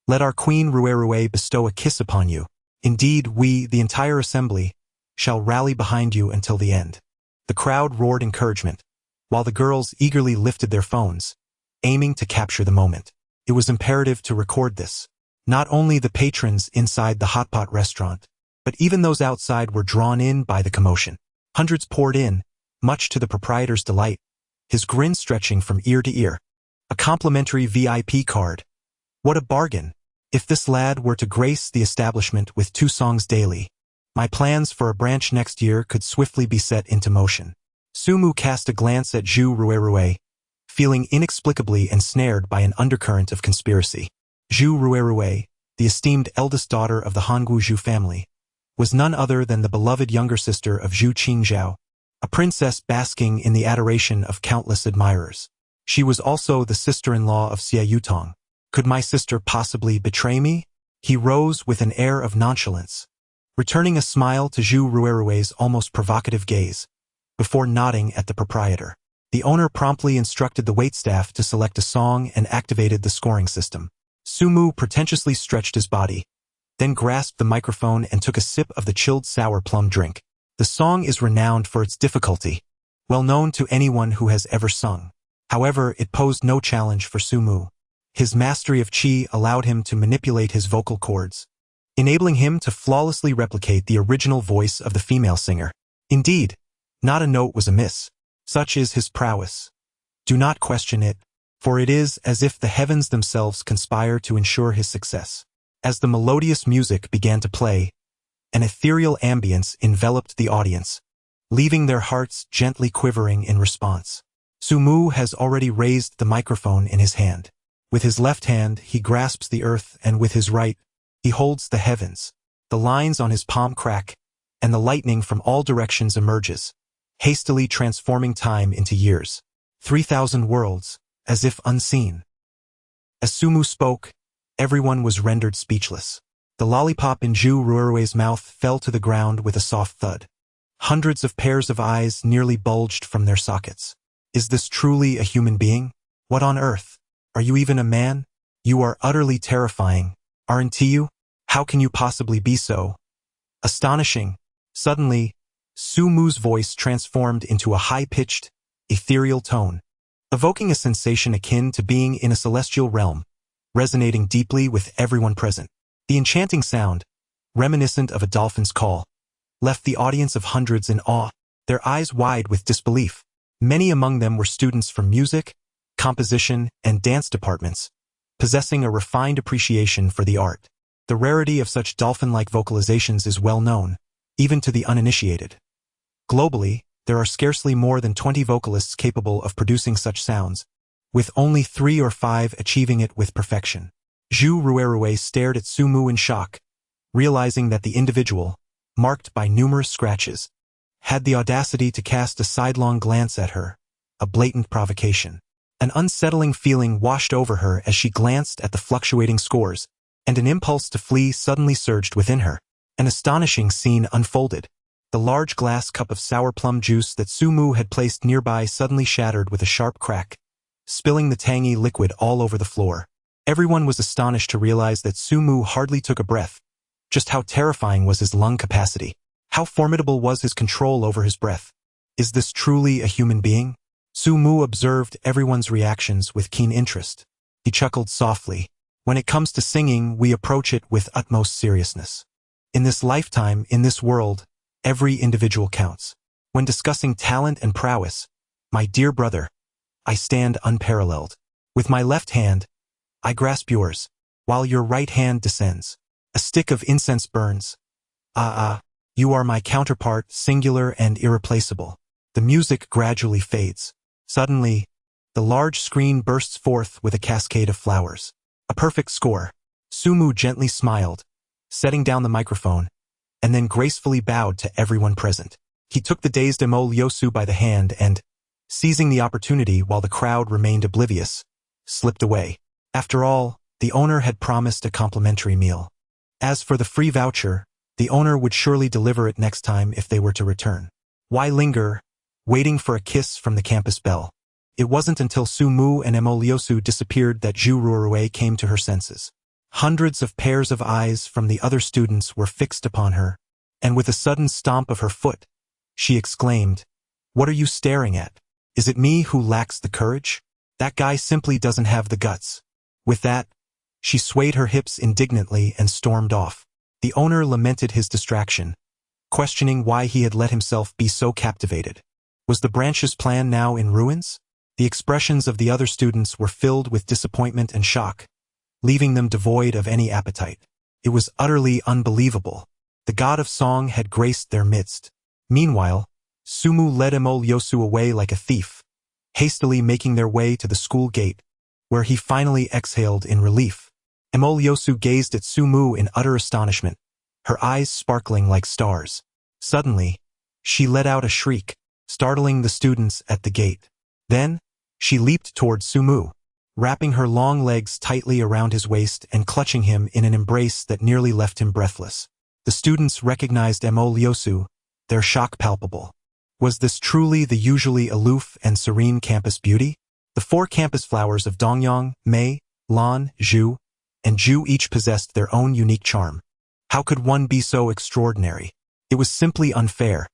Let our Queen Ruerue bestow a kiss upon you. Indeed, we, the entire assembly, shall rally behind you until the end. The crowd roared encouragement, while the girls eagerly lifted their phones, aiming to capture the moment. It was imperative to record this. Not only the patrons inside the hotpot restaurant, but even those outside were drawn in by the commotion. Hundreds poured in, much to the proprietor's delight, his grin stretching from ear to ear. A complimentary VIP card. What a bargain! If this lad were to grace the establishment with 2 songs daily, my plans for a branch next year could swiftly be set into motion. Sumu cast a glance at Zhu Ruerue, feeling inexplicably ensnared by an undercurrent of conspiracy. Zhu Ruerue, the esteemed eldest daughter of the Hanggu Zhu family, was none other than the beloved younger sister of Zhu Qingzhao, a princess basking in the adoration of countless admirers. She was also the sister-in-law of Xie Yutong. Could my sister possibly betray me? He rose with an air of nonchalance, returning a smile to Zhu Ruerue's almost provocative gaze, before nodding at the proprietor. The owner promptly instructed the waitstaff to select a song and activated the scoring system. Sumu pretentiously stretched his body, then grasped the microphone and took a sip of the chilled sour plum drink. The song is renowned for its difficulty, well known to anyone who has ever sung. However, it posed no challenge for Sumu. His mastery of qi allowed him to manipulate his vocal cords, enabling him to flawlessly replicate the original voice of the female singer. Indeed, not a note was amiss. Such is his prowess. Do not question it, for it is as if the heavens themselves conspire to ensure his success. As the melodious music began to play, an ethereal ambience enveloped the audience, leaving their hearts gently quivering in response. Sumu has already raised the microphone in his hand. With his left hand, he grasps the earth, and with his right, he holds the heavens. The lines on his palm crack, and the lightning from all directions emerges, hastily transforming time into years. 3,000 worlds, as if unseen. As Sumu spoke, everyone was rendered speechless. The lollipop in Zhu Ruerue's mouth fell to the ground with a soft thud. Hundreds of pairs of eyes nearly bulged from their sockets. Is this truly a human being? What on earth? Are you even a man? You are utterly terrifying, aren't you? How can you possibly be so astonishing? Suddenly, Sumu's voice transformed into a high-pitched, ethereal tone, evoking a sensation akin to being in a celestial realm, resonating deeply with everyone present. The enchanting sound, reminiscent of a dolphin's call, left the audience of hundreds in awe, their eyes wide with disbelief. Many among them were students from music, composition, and dance departments, possessing a refined appreciation for the art. The rarity of such dolphin-like vocalizations is well known, even to the uninitiated. Globally, there are scarcely more than 20 vocalists capable of producing such sounds, with only 3 or 5 achieving it with perfection. Zhu Ruerue stared at Sumu in shock, realizing that the individual, marked by numerous scratches, had the audacity to cast a sidelong glance at her, a blatant provocation. An unsettling feeling washed over her as she glanced at the fluctuating scores, and an impulse to flee suddenly surged within her. An astonishing scene unfolded. The large glass cup of sour plum juice that Sumu had placed nearby suddenly shattered with a sharp crack, spilling the tangy liquid all over the floor. Everyone was astonished to realize that Sumu hardly took a breath. Just how terrifying was his lung capacity? How formidable was his control over his breath? Is this truly a human being? Sumu observed everyone's reactions with keen interest. He chuckled softly. When it comes to singing, we approach it with utmost seriousness. In this lifetime, in this world, every individual counts. When discussing talent and prowess, my dear brother, I stand unparalleled. With my left hand, I grasp yours, while your right hand descends. A stick of incense burns. You are my counterpart, singular and irreplaceable. The music gradually fades. Suddenly, the large screen bursts forth with a cascade of flowers. A perfect score. Sumu gently smiled, setting down the microphone, and then gracefully bowed to everyone present. He took the dazed Emo Lyosu by the hand and, seizing the opportunity while the crowd remained oblivious, slipped away. After all, the owner had promised a complimentary meal. As for the free voucher, the owner would surely deliver it next time if they were to return. Why linger, waiting for a kiss from the campus belle? It wasn't until Sumu and Emo Lyosu disappeared that Ju Ruirue came to her senses. Hundreds of pairs of eyes from the other students were fixed upon her, and with a sudden stomp of her foot, she exclaimed, "What are you staring at? Is it me who lacks the courage? That guy simply doesn't have the guts." With that, she swayed her hips indignantly and stormed off. The owner lamented his distraction, questioning why he had let himself be so captivated. Was the branch's plan now in ruins? The expressions of the other students were filled with disappointment and shock, leaving them devoid of any appetite. It was utterly unbelievable. The god of song had graced their midst. Meanwhile, Sumu led Emo Lyosu away like a thief, hastily making their way to the school gate, where he finally exhaled in relief. Emo Lyosu gazed at Sumu in utter astonishment, her eyes sparkling like stars. Suddenly, she let out a shriek, startling the students at the gate. Then, she leaped toward Sumu, wrapping her long legs tightly around his waist and clutching him in an embrace that nearly left him breathless. The students recognized Emo Lyosu, their shock palpable. Was this truly the usually aloof and serene campus beauty? The four campus flowers of Dongyang, Mei, Lan, Zhu, and Ju each possessed their own unique charm. How could one be so extraordinary? It was simply unfair.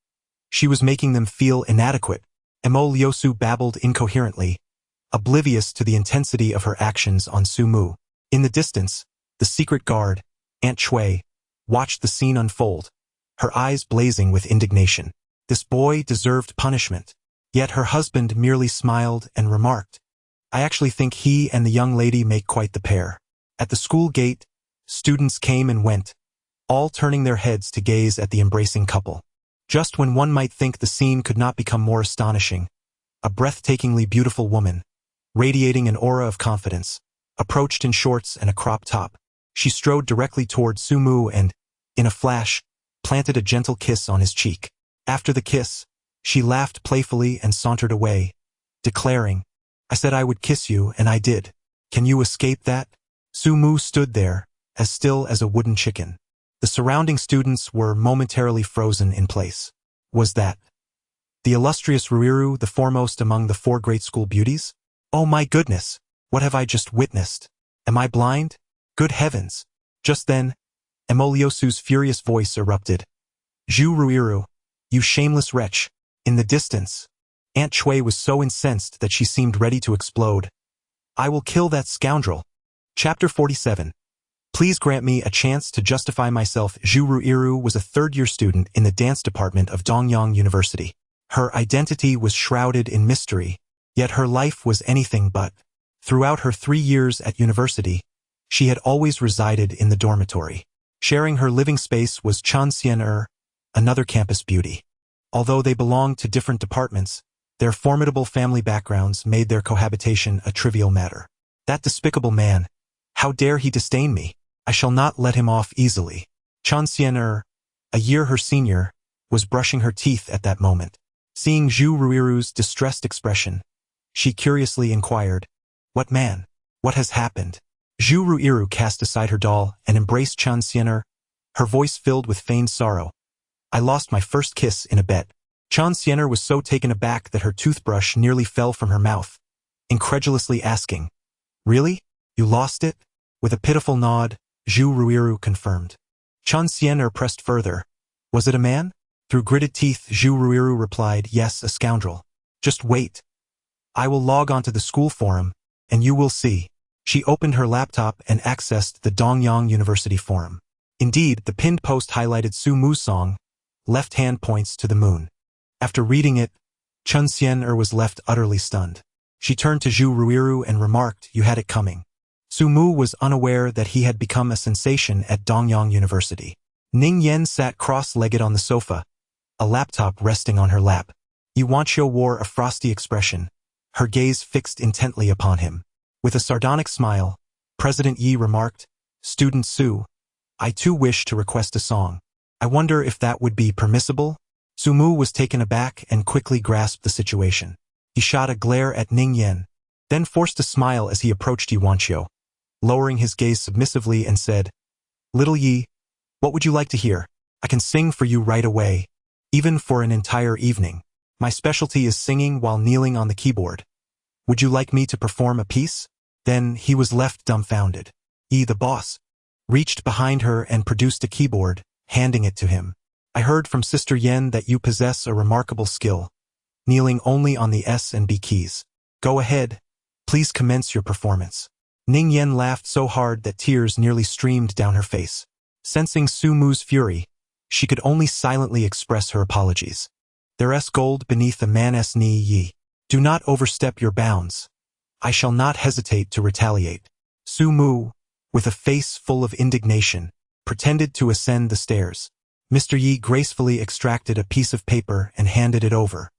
She was making them feel inadequate. Emo Lyosu babbled incoherently, oblivious to the intensity of her actions on Sumu. In the distance, the secret guard, Aunt Chui, watched the scene unfold, her eyes blazing with indignation. This boy deserved punishment. Yet her husband merely smiled and remarked, "I actually think he and the young lady make quite the pair." At the school gate, students came and went, all turning their heads to gaze at the embracing couple. Just when one might think the scene could not become more astonishing, a breathtakingly beautiful woman, radiating an aura of confidence, approached in shorts and a crop top. She strode directly toward Sumu and, in a flash, planted a gentle kiss on his cheek. After the kiss, she laughed playfully and sauntered away, declaring, "I said I would kiss you, and I did. Can you escape that?" Sumu stood there, as still as a wooden chicken. The surrounding students were momentarily frozen in place. Was that the illustrious Ruiru, the foremost among the four great school beauties? Oh my goodness, what have I just witnessed? Am I blind? Good heavens! Just then, Emo Lyosu's furious voice erupted. "Zhu Ruiru, you shameless wretch!" In the distance, Aunt Chui was so incensed that she seemed ready to explode. "I will kill that scoundrel." Chapter 47. Please grant me a chance to justify myself. Zhu Ruiru was a third-year student in the dance department of Dongyang University. Her identity was shrouded in mystery, yet her life was anything but. Throughout her 3 years at university, she had always resided in the dormitory. Sharing her living space was Chan Xian-er, another campus beauty. Although they belonged to different departments, their formidable family backgrounds made their cohabitation a trivial matter. That despicable man! How dare he disdain me? I shall not let him off easily. Chan Xian-er, a year her senior, was brushing her teeth at that moment. Seeing Zhu Ruiru's distressed expression, she curiously inquired, "What man? What has happened?" Zhu Ruiru cast aside her doll and embraced Chan Xian-er, her voice filled with feigned sorrow. "I lost my first kiss in a bet." Chan Xian-er was so taken aback that her toothbrush nearly fell from her mouth, incredulously asking, "Really? You lost it?" With a pitiful nod, Zhu Ruiru confirmed. Chan Xian-er pressed further. "Was it a man?" Through gritted teeth, Zhu Ruiru replied, "Yes, a scoundrel. Just wait. I will log onto the school forum, and you will see." She opened her laptop and accessed the Dongyang University forum. Indeed, the pinned post highlighted Su Mu's song, Left Hand Points to the Moon. After reading it, Chun Xian-er was left utterly stunned. She turned to Zhu Ruiru and remarked, "You had it coming." Su Mu was unaware that he had become a sensation at Dongyang University. Ning Yen sat cross-legged on the sofa, a laptop resting on her lap. Yuanqiu wore a frosty expression, her gaze fixed intently upon him. With a sardonic smile, President Yi remarked, "Student Su, I too wish to request a song. I wonder if that would be permissible?" Su Mu was taken aback and quickly grasped the situation. He shot a glare at Ning Yen, then forced a smile as he approached Yuanqiu, lowering his gaze submissively and said, "Little Yi, what would you like to hear? I can sing for you right away, even for an entire evening. My specialty is singing while kneeling on the keyboard. Would you like me to perform a piece?" Then he was left dumbfounded. Yi, the boss, reached behind her and produced a keyboard, handing it to him. "I heard from Sister Yen that you possess a remarkable skill, kneeling only on the S and B keys. Go ahead, please commence your performance." Ning Yen laughed so hard that tears nearly streamed down her face. Sensing Su Mu's fury, she could only silently express her apologies. "There's gold beneath a man's knee, Yi. Do not overstep your bounds. I shall not hesitate to retaliate." Su Mu, with a face full of indignation, pretended to ascend the stairs. Mr. Yi gracefully extracted a piece of paper and handed it over.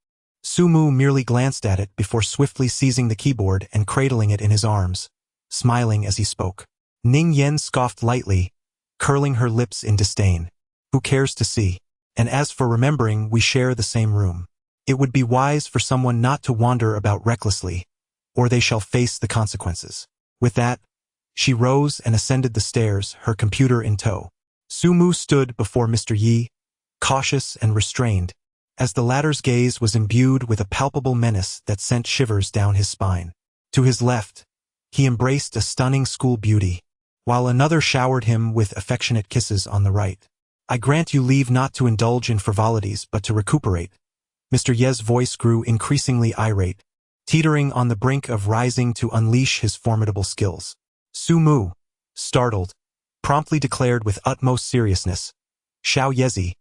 Su Mu merely glanced at it before swiftly seizing the keyboard and cradling it in his arms, smiling as he spoke. Ning Yen scoffed lightly, curling her lips in disdain. "Who cares to see? And as for remembering, we share the same room. It would be wise for someone not to wander about recklessly, or they shall face the consequences." With that, she rose and ascended the stairs, her computer in tow. Su Mu stood before Mr. Yi, cautious and restrained, as the latter's gaze was imbued with a palpable menace that sent shivers down his spine. To his left, he embraced a stunning school beauty, while another showered him with affectionate kisses on the right. "I grant you leave not to indulge in frivolities but to recuperate." Mr. Ye's voice grew increasingly irate, teetering on the brink of rising to unleash his formidable skills. Su Mu, startled, promptly declared with utmost seriousness, "Xiao Yezi,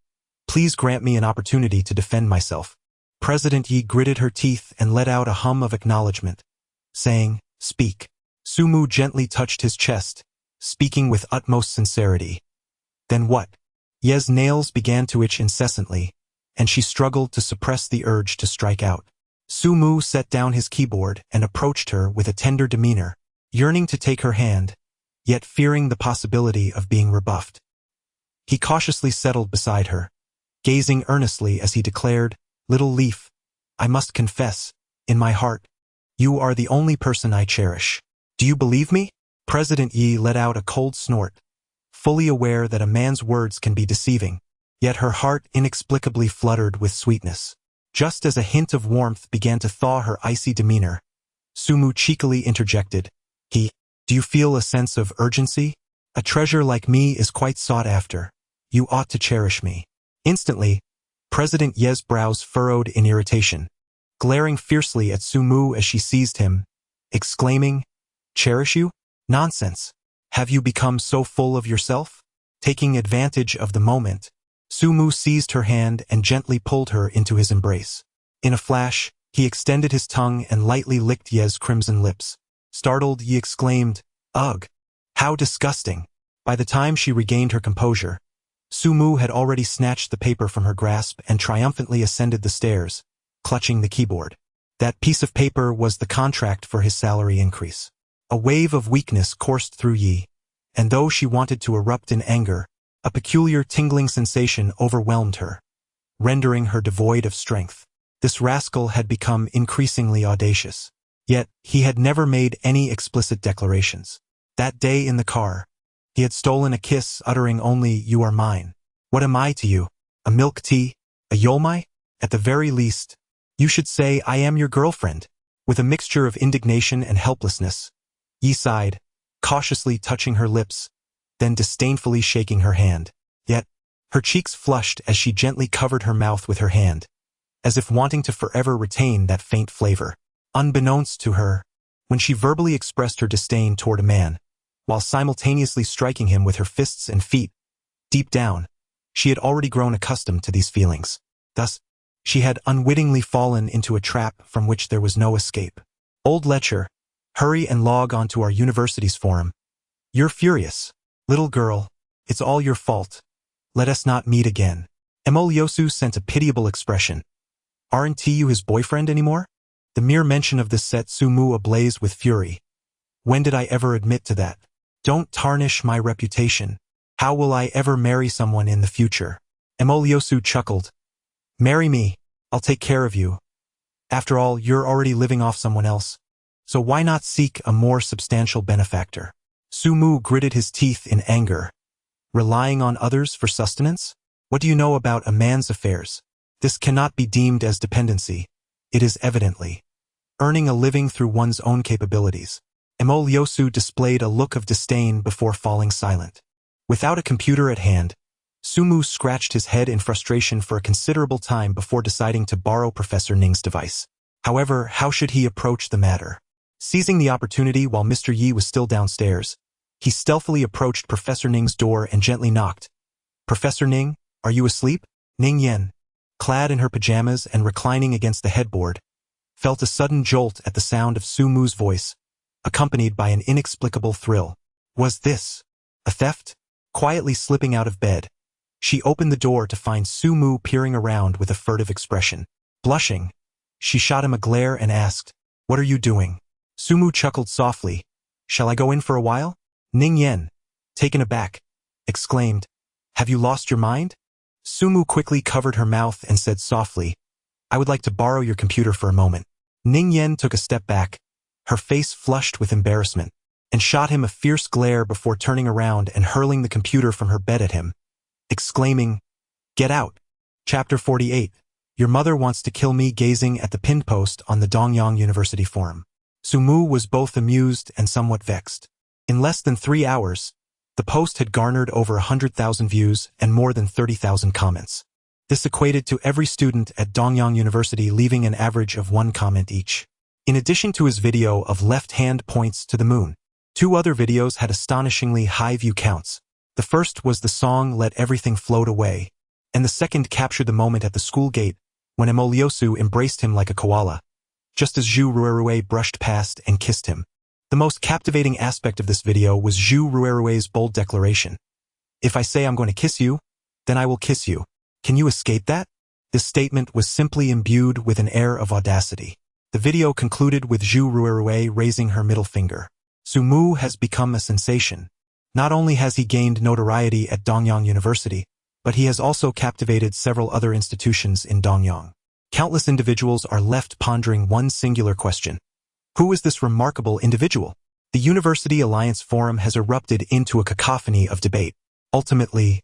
please grant me an opportunity to defend myself." President Yi gritted her teeth and let out a hum of acknowledgement, saying, "Speak." Su Mu gently touched his chest, speaking with utmost sincerity. "Then what?" Ye's nails began to itch incessantly, and she struggled to suppress the urge to strike out. Su Mu set down his keyboard and approached her with a tender demeanor, yearning to take her hand, yet fearing the possibility of being rebuffed. He cautiously settled beside her, gazing earnestly as he declared, "Little leaf, I must confess, in my heart, you are the only person I cherish. Do you believe me?" President Yi let out a cold snort, fully aware that a man's words can be deceiving, yet her heart inexplicably fluttered with sweetness. Just as a hint of warmth began to thaw her icy demeanor, Su Mu cheekily interjected, "Do you feel a sense of urgency? A treasure like me is quite sought after. You ought to cherish me." Instantly, President Ye's brows furrowed in irritation, glaring fiercely at Su Mu as she seized him, exclaiming, "Cherish you? Nonsense! Have you become so full of yourself?" Taking advantage of the moment, Su Mu seized her hand and gently pulled her into his embrace. In a flash, he extended his tongue and lightly licked Ye's crimson lips. Startled, Yi exclaimed, "Ugh! How disgusting!" By the time she regained her composure, Su Mu had already snatched the paper from her grasp and triumphantly ascended the stairs, clutching the keyboard. That piece of paper was the contract for his salary increase. A wave of weakness coursed through Yi, and though she wanted to erupt in anger, a peculiar tingling sensation overwhelmed her, rendering her devoid of strength. This rascal had become increasingly audacious. Yet, he had never made any explicit declarations. That day in the car, he had stolen a kiss, uttering only, "You are mine." What am I to you? A milk tea? A yolmai? At the very least, you should say, "I am your girlfriend." With a mixture of indignation and helplessness, Yi sighed, cautiously touching her lips, then disdainfully shaking her hand. Yet, her cheeks flushed as she gently covered her mouth with her hand, as if wanting to forever retain that faint flavor. Unbeknownst to her, when she verbally expressed her disdain toward a man, while simultaneously striking him with her fists and feet, Deep down, she had already grown accustomed to these feelings. Thus, she had unwittingly fallen into a trap from which there was no escape. Old Lecher, hurry and log on to our university's forum. You're furious. Little girl, it's all your fault. Let us not meet again. Emoliosu sent a pitiable expression. Aren't you his boyfriend anymore? The mere mention of this set Sumu ablaze with fury. When did I ever admit to that? Don't tarnish my reputation. How will I ever marry someone in the future? Emoliosu chuckled. Marry me, I'll take care of you. After all, you're already living off someone else. So why not seek a more substantial benefactor? Sumu gritted his teeth in anger. Relying on others for sustenance? What do you know about a man's affairs? This cannot be deemed as dependency. It is evidently earning a living through one's own capabilities. Emoliosu displayed a look of disdain before falling silent. Without a computer at hand, Sumu scratched his head in frustration for a considerable time before deciding to borrow Professor Ning's device. However, how should he approach the matter? Seizing the opportunity while Mr. Yi was still downstairs, he stealthily approached Professor Ning's door and gently knocked. Professor Ning, are you asleep? Ning Yen, clad in her pajamas and reclining against the headboard, felt a sudden jolt at the sound of Sumu's voice, accompanied by an inexplicable thrill. Was this a theft? Quietly slipping out of bed, she opened the door to find Sumu peering around with a furtive expression. Blushing, she shot him a glare and asked, What are you doing? Sumu chuckled softly. Shall I go in for a while? Ning Yen, taken aback, exclaimed, Have you lost your mind? Sumu quickly covered her mouth and said softly, I would like to borrow your computer for a moment. Ning Yen took a step back, her face flushed with embarrassment, and shot him a fierce glare before turning around and hurling the computer from her bed at him, exclaiming, Get out. Chapter 48. Your mother wants to kill me. Gazing at the pinned post on the Dongyang University forum, Sumu was both amused and somewhat vexed. In less than 3 hours, the post had garnered over 100,000 views and more than 30,000 comments. This equated to every student at Dongyang University leaving an average of 1 comment each. In addition to his video of left hand points to the moon, 2 other videos had astonishingly high view counts. The first was the song Let Everything Float Away, and the second captured the moment at the school gate when Emoliosu embraced him like a koala, just as Zhu Ruerue brushed past and kissed him. The most captivating aspect of this video was Zhu Ruerue's bold declaration. If I say I'm going to kiss you, then I will kiss you. Can you escape that? This statement was simply imbued with an air of audacity. The video concluded with Zhu Ruerue raising her middle finger. Sumu has become a sensation. Not only has he gained notoriety at Dongyang University, but he has also captivated several other institutions in Dongyang. Countless individuals are left pondering one singular question. Who is this remarkable individual? The University Alliance Forum has erupted into a cacophony of debate. Ultimately,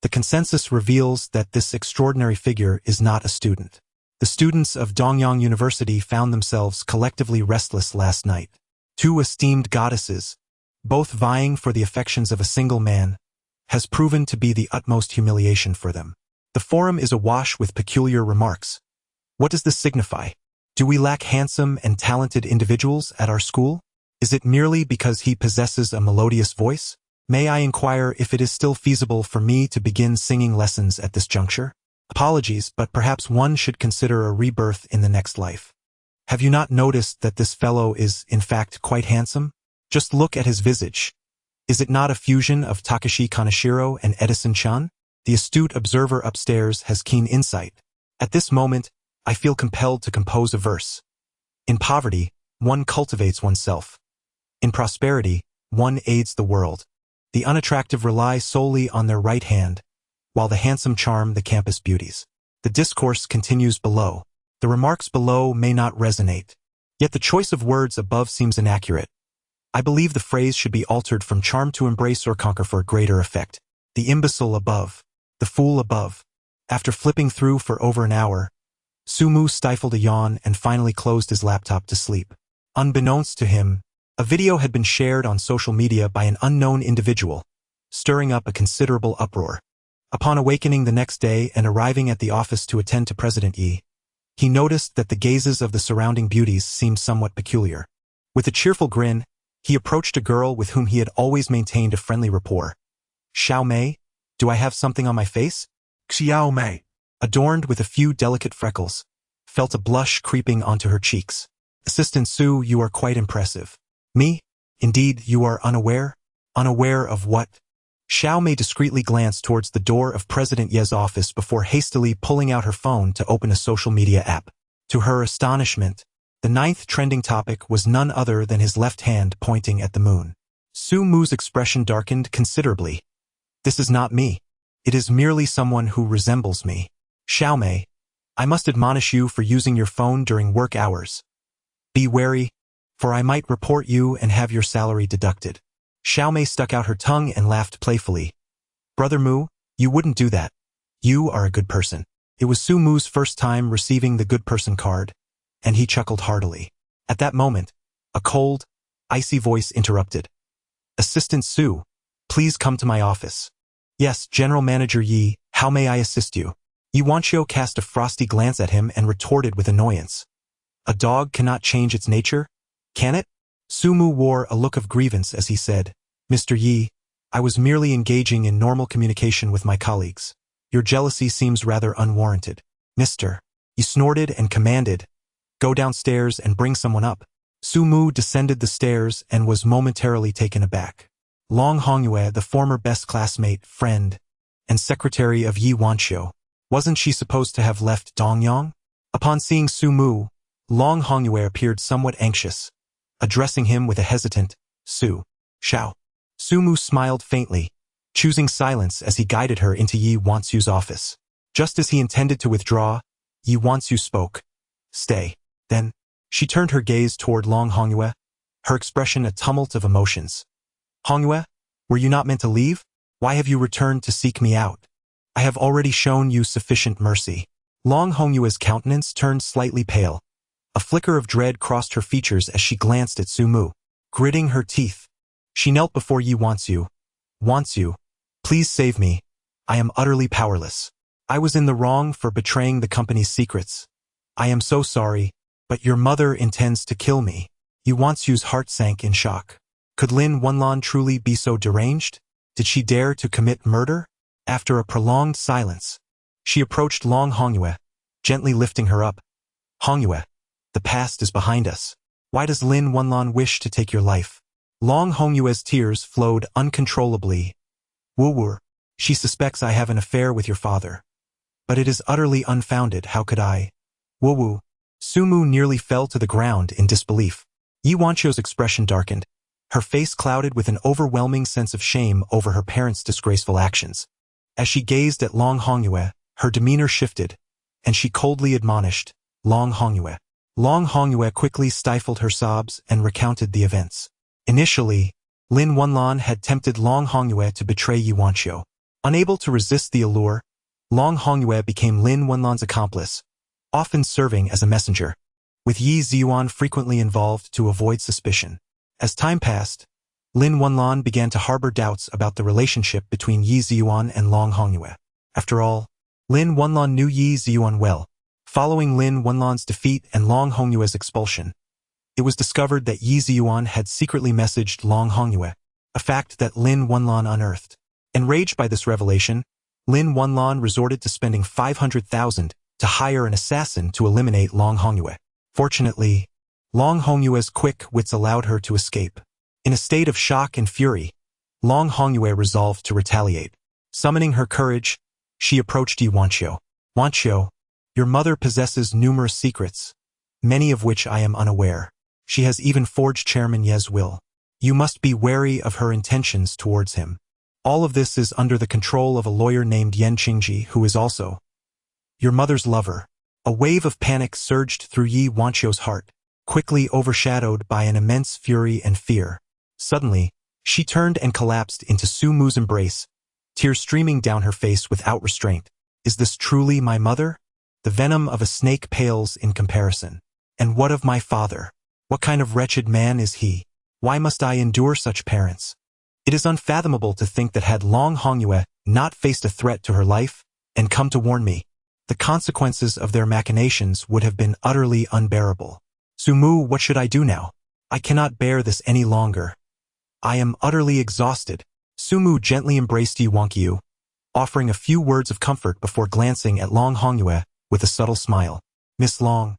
the consensus reveals that this extraordinary figure is not a student. The students of Dongyang University found themselves collectively restless last night. 2 esteemed goddesses, both vying for the affections of a single man, has proven to be the utmost humiliation for them. The forum is awash with peculiar remarks. What does this signify? Do we lack handsome and talented individuals at our school? Is it merely because he possesses a melodious voice? May I inquire if it is still feasible for me to begin singing lessons at this juncture? Apologies, but perhaps one should consider a rebirth in the next life. Have you not noticed that this fellow is, in fact, quite handsome? Just look at his visage. Is it not a fusion of Takashi Kaneshiro and Edison Chan? The astute observer upstairs has keen insight. At this moment, I feel compelled to compose a verse. In poverty, one cultivates oneself. In prosperity, one aids the world. The unattractive rely solely on their right hand, while the handsome charm the campus beauties. The discourse continues below. The remarks below may not resonate, yet the choice of words above seems inaccurate. I believe the phrase should be altered from charm to embrace or conquer for greater effect. The imbecile above, the fool above. After flipping through for over an hour, Sumu stifled a yawn and finally closed his laptop to sleep. Unbeknownst to him, a video had been shared on social media by an unknown individual, stirring up a considerable uproar. Upon awakening the next day and arriving at the office to attend to President Yi, he noticed that the gazes of the surrounding beauties seemed somewhat peculiar. With a cheerful grin, he approached a girl with whom he had always maintained a friendly rapport. Xiao Mei, Do I have something on my face?
Xiao Mei.
Adorned with a few delicate freckles, felt a blush creeping onto her cheeks. Assistant Su, you are quite impressive. Me? Indeed, you are unaware? Unaware of what? Xiao Mei discreetly glanced towards the door of President Ye's office before hastily pulling out her phone to open a social media app. To her astonishment, the 9th trending topic was none other than his left hand pointing at the moon. Su Mu's expression darkened considerably. This is not me. It is merely someone who resembles me. Xiao Mei, I must admonish you for using your phone during work hours. Be wary, for I might report you and have your salary deducted. Xiao Mei stuck out her tongue and laughed playfully. Brother Mu, you wouldn't do that. You are a good person. It was Su Mu's first time receiving the good person card, and he chuckled heartily. At that moment, a cold, icy voice interrupted. Assistant Su, please come to my office. Yes, General Manager Yi, how may I assist you? Yi Wanqiu cast a frosty glance at him and retorted with annoyance. A dog cannot change its nature, can it? Su Mu wore a look of grievance as he said, Mr. Yi, I was merely engaging in normal communication with my colleagues. Your jealousy seems rather unwarranted. Mr. Yi snorted and commanded, go downstairs and bring someone up. Su Mu descended the stairs and was momentarily taken aback. Long Hongyue, the former best classmate, friend, and secretary of Yi Wanqiu, wasn't she supposed to have left Dongyang? Upon seeing Su Mu, Long Hongyue appeared somewhat anxious, addressing him with a hesitant, Su, Shao. Su Mu smiled faintly, choosing silence as he guided her into Yi Wanqiu's office. Just as he intended to withdraw, Yi Wanqiu spoke. Stay. Then, she turned her gaze toward Long Hongyue, her expression a tumult of emotions. Hongyue, were you not meant to leave? Why have you returned to seek me out? I have already shown you sufficient mercy. Long Hongyue's countenance turned slightly pale. A flicker of dread crossed her features as she glanced at Su Mu. Gritting her teeth, she knelt before Yi Wanqiu. Wanqiu, please save me. I am utterly powerless. I was in the wrong for betraying the company's secrets. I am so sorry, but your mother intends to kill me. Yi Wanqiu's heart sank in shock. Could Lin Wenlan truly be so deranged? Did she dare to commit murder? After a prolonged silence, she approached Long Hongyue, gently lifting her up. Hongyue, the past is behind us. Why does Lin Wenlan wish to take your life? Long Hongyue's tears flowed uncontrollably. Wu, she suspects I have an affair with your father. But it is utterly unfounded, how could I? Wu, Su Mu nearly fell to the ground in disbelief. Yi Wanqiu's expression darkened, her face clouded with an overwhelming sense of shame over her parents' disgraceful actions. As she gazed at Long Hongyue, her demeanor shifted, and she coldly admonished, Long Hongyue. Long Hongyue quickly stifled her sobs and recounted the events. Initially, Lin Wenlan had tempted Long Hongyue to betray Yi Wanqiu. Unable to resist the allure, Long Hongyue became Lin Wenlan's accomplice, often serving as a messenger, with Yi Ziyuan frequently involved to avoid suspicion. As time passed, Lin Wenlan began to harbor doubts about the relationship between Yi Ziyuan and Long Hongyue. After all, Lin Wenlan knew Yi Ziyuan well. Following Lin Wenlan's defeat and Long Hongyue's expulsion, it was discovered that Yi Ziyuan had secretly messaged Long Hongyue, a fact that Lin Wenlan unearthed. Enraged by this revelation, Lin Wenlan resorted to spending 500,000 to hire an assassin to eliminate Long Hongyue. Fortunately, Long Hongyue's quick wits allowed her to escape. In a state of shock and fury, Long Hongyue resolved to retaliate. Summoning her courage, she approached Yi Wanqiu. Wanqiu, your mother possesses numerous secrets, many of which I am unaware. She has even forged Chairman Ye's will. You must be wary of her intentions towards him. All of this is under the control of a lawyer named Yan Qingji, who is also your mother's lover. A wave of panic surged through Yi Wanqiu's heart, quickly overshadowed by an immense fury and fear. Suddenly, she turned and collapsed into Su Mu's embrace, tears streaming down her face without restraint. Is this truly my mother? The venom of a snake pales in comparison. And what of my father? What kind of wretched man is he? Why must I endure such parents? It is unfathomable to think that had Long Hongyue not faced a threat to her life and come to warn me, the consequences of their machinations would have been utterly unbearable. Su Mu, what should I do now? I cannot bear this any longer. I am utterly exhausted. Su Mu gently embraced Yi Wanqiu, offering a few words of comfort before glancing at Long Hongyue with a subtle smile. Miss Long,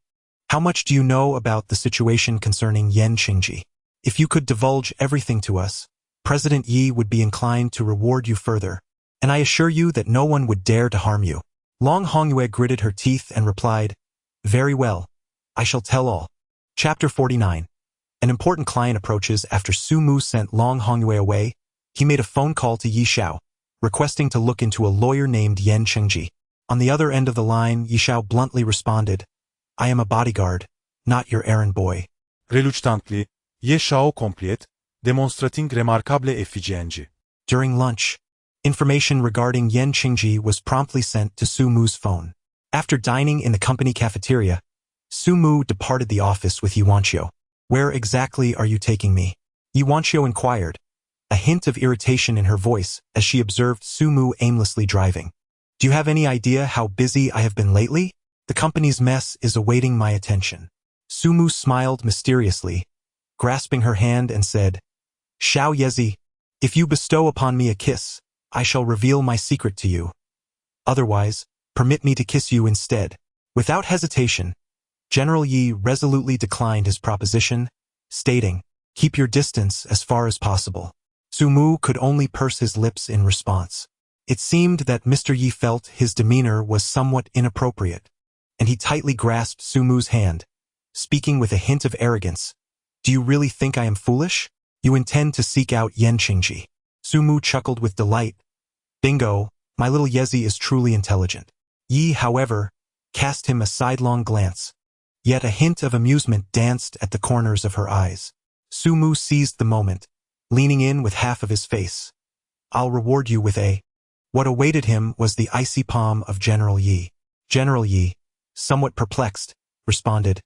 how much do you know about the situation concerning Yan Qingji? If you could divulge everything to us, President Yi would be inclined to reward you further, and I assure you that no one would dare to harm you. Long Hongyue gritted her teeth and replied, Very well, I shall tell all. Chapter 49. An important client approaches after Su Mu sent Long Hongyue away. He made a phone call to Yi Xiao, requesting to look into a lawyer named Yan Qingji. On the other end of the line, Yi Xiao bluntly responded, I am a bodyguard, not your errand boy.
Reluctantly, Ye Shao compliet, demonstrating remarkable efficiency.
During lunch, information regarding Yan Qingji was promptly sent to Su Mu's phone. After dining in the company cafeteria, Su Mu departed the office with Yi Wanqiu. Where exactly are you taking me? Yi Wanqiu inquired, a hint of irritation in her voice as she observed Su Mu aimlessly driving. Do you have any idea how busy I have been lately? The company's mess is awaiting my attention. Su Mu smiled mysteriously, grasping her hand and said, Xiao Yezi, if you bestow upon me a kiss, I shall reveal my secret to you. Otherwise, permit me to kiss you instead. Without hesitation, General Yi resolutely declined his proposition, stating, Keep your distance as far as possible. Su Mu could only purse his lips in response. It seemed that Mr. Yi felt his demeanor was somewhat inappropriate, and he tightly grasped Su Mu's hand, speaking with a hint of arrogance. Do you really think I am foolish? You intend to seek out Yan Qingji. Su Mu chuckled with delight. Bingo, my little Yezi is truly intelligent. Yi, however, cast him a sidelong glance. Yet a hint of amusement danced at the corners of her eyes. Su Mu seized the moment, leaning in with half of his face. I'll reward you with a... What awaited him was the icy palm of General Yi. General Yi, somewhat perplexed, responded,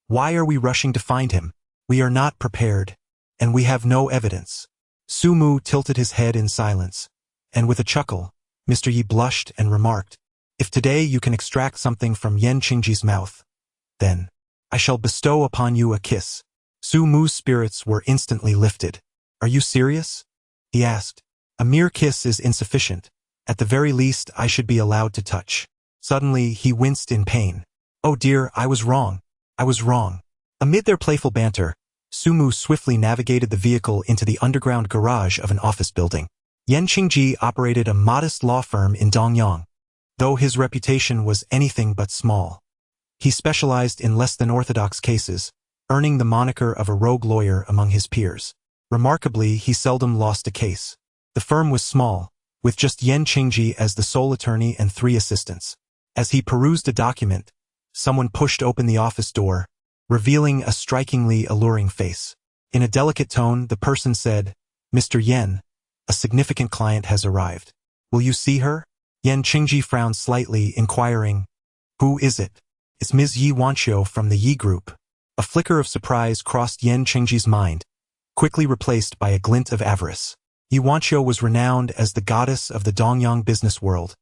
Why are we rushing to find him? We are not prepared, and we have no evidence. Su Mu tilted his head in silence, and with a chuckle, Mr. Yi blushed and remarked, If today you can extract something from Yan Qingji's mouth, then I shall bestow upon you a kiss. Su Mu's spirits were instantly lifted. Are you serious? He asked. A mere kiss is insufficient. At the very least, I should be allowed to touch. Suddenly, he winced in pain. Oh dear, I was wrong. I was wrong. Amid their playful banter, Su Mu swiftly navigated the vehicle into the underground garage of an office building. Yan Qingji operated a modest law firm in Dongyang, though his reputation was anything but small. He specialized in less-than-orthodox cases, earning the moniker of a rogue lawyer among his peers. Remarkably, he seldom lost a case. The firm was small, with just Yan Qingji as the sole attorney and 3 assistants. As he perused a document, someone pushed open the office door, revealing a strikingly alluring face. In a delicate tone, the person said, Mr. Yan, a significant client has arrived. Will you see her? Yan Qingji frowned slightly, inquiring, Who is it? It's Ms. Yi Wanqiu from the Yi Group. A flicker of surprise crossed Yan Qingji's mind, quickly replaced by a glint of avarice. Yi Wanqiu was renowned as the goddess of the Dongyang business world,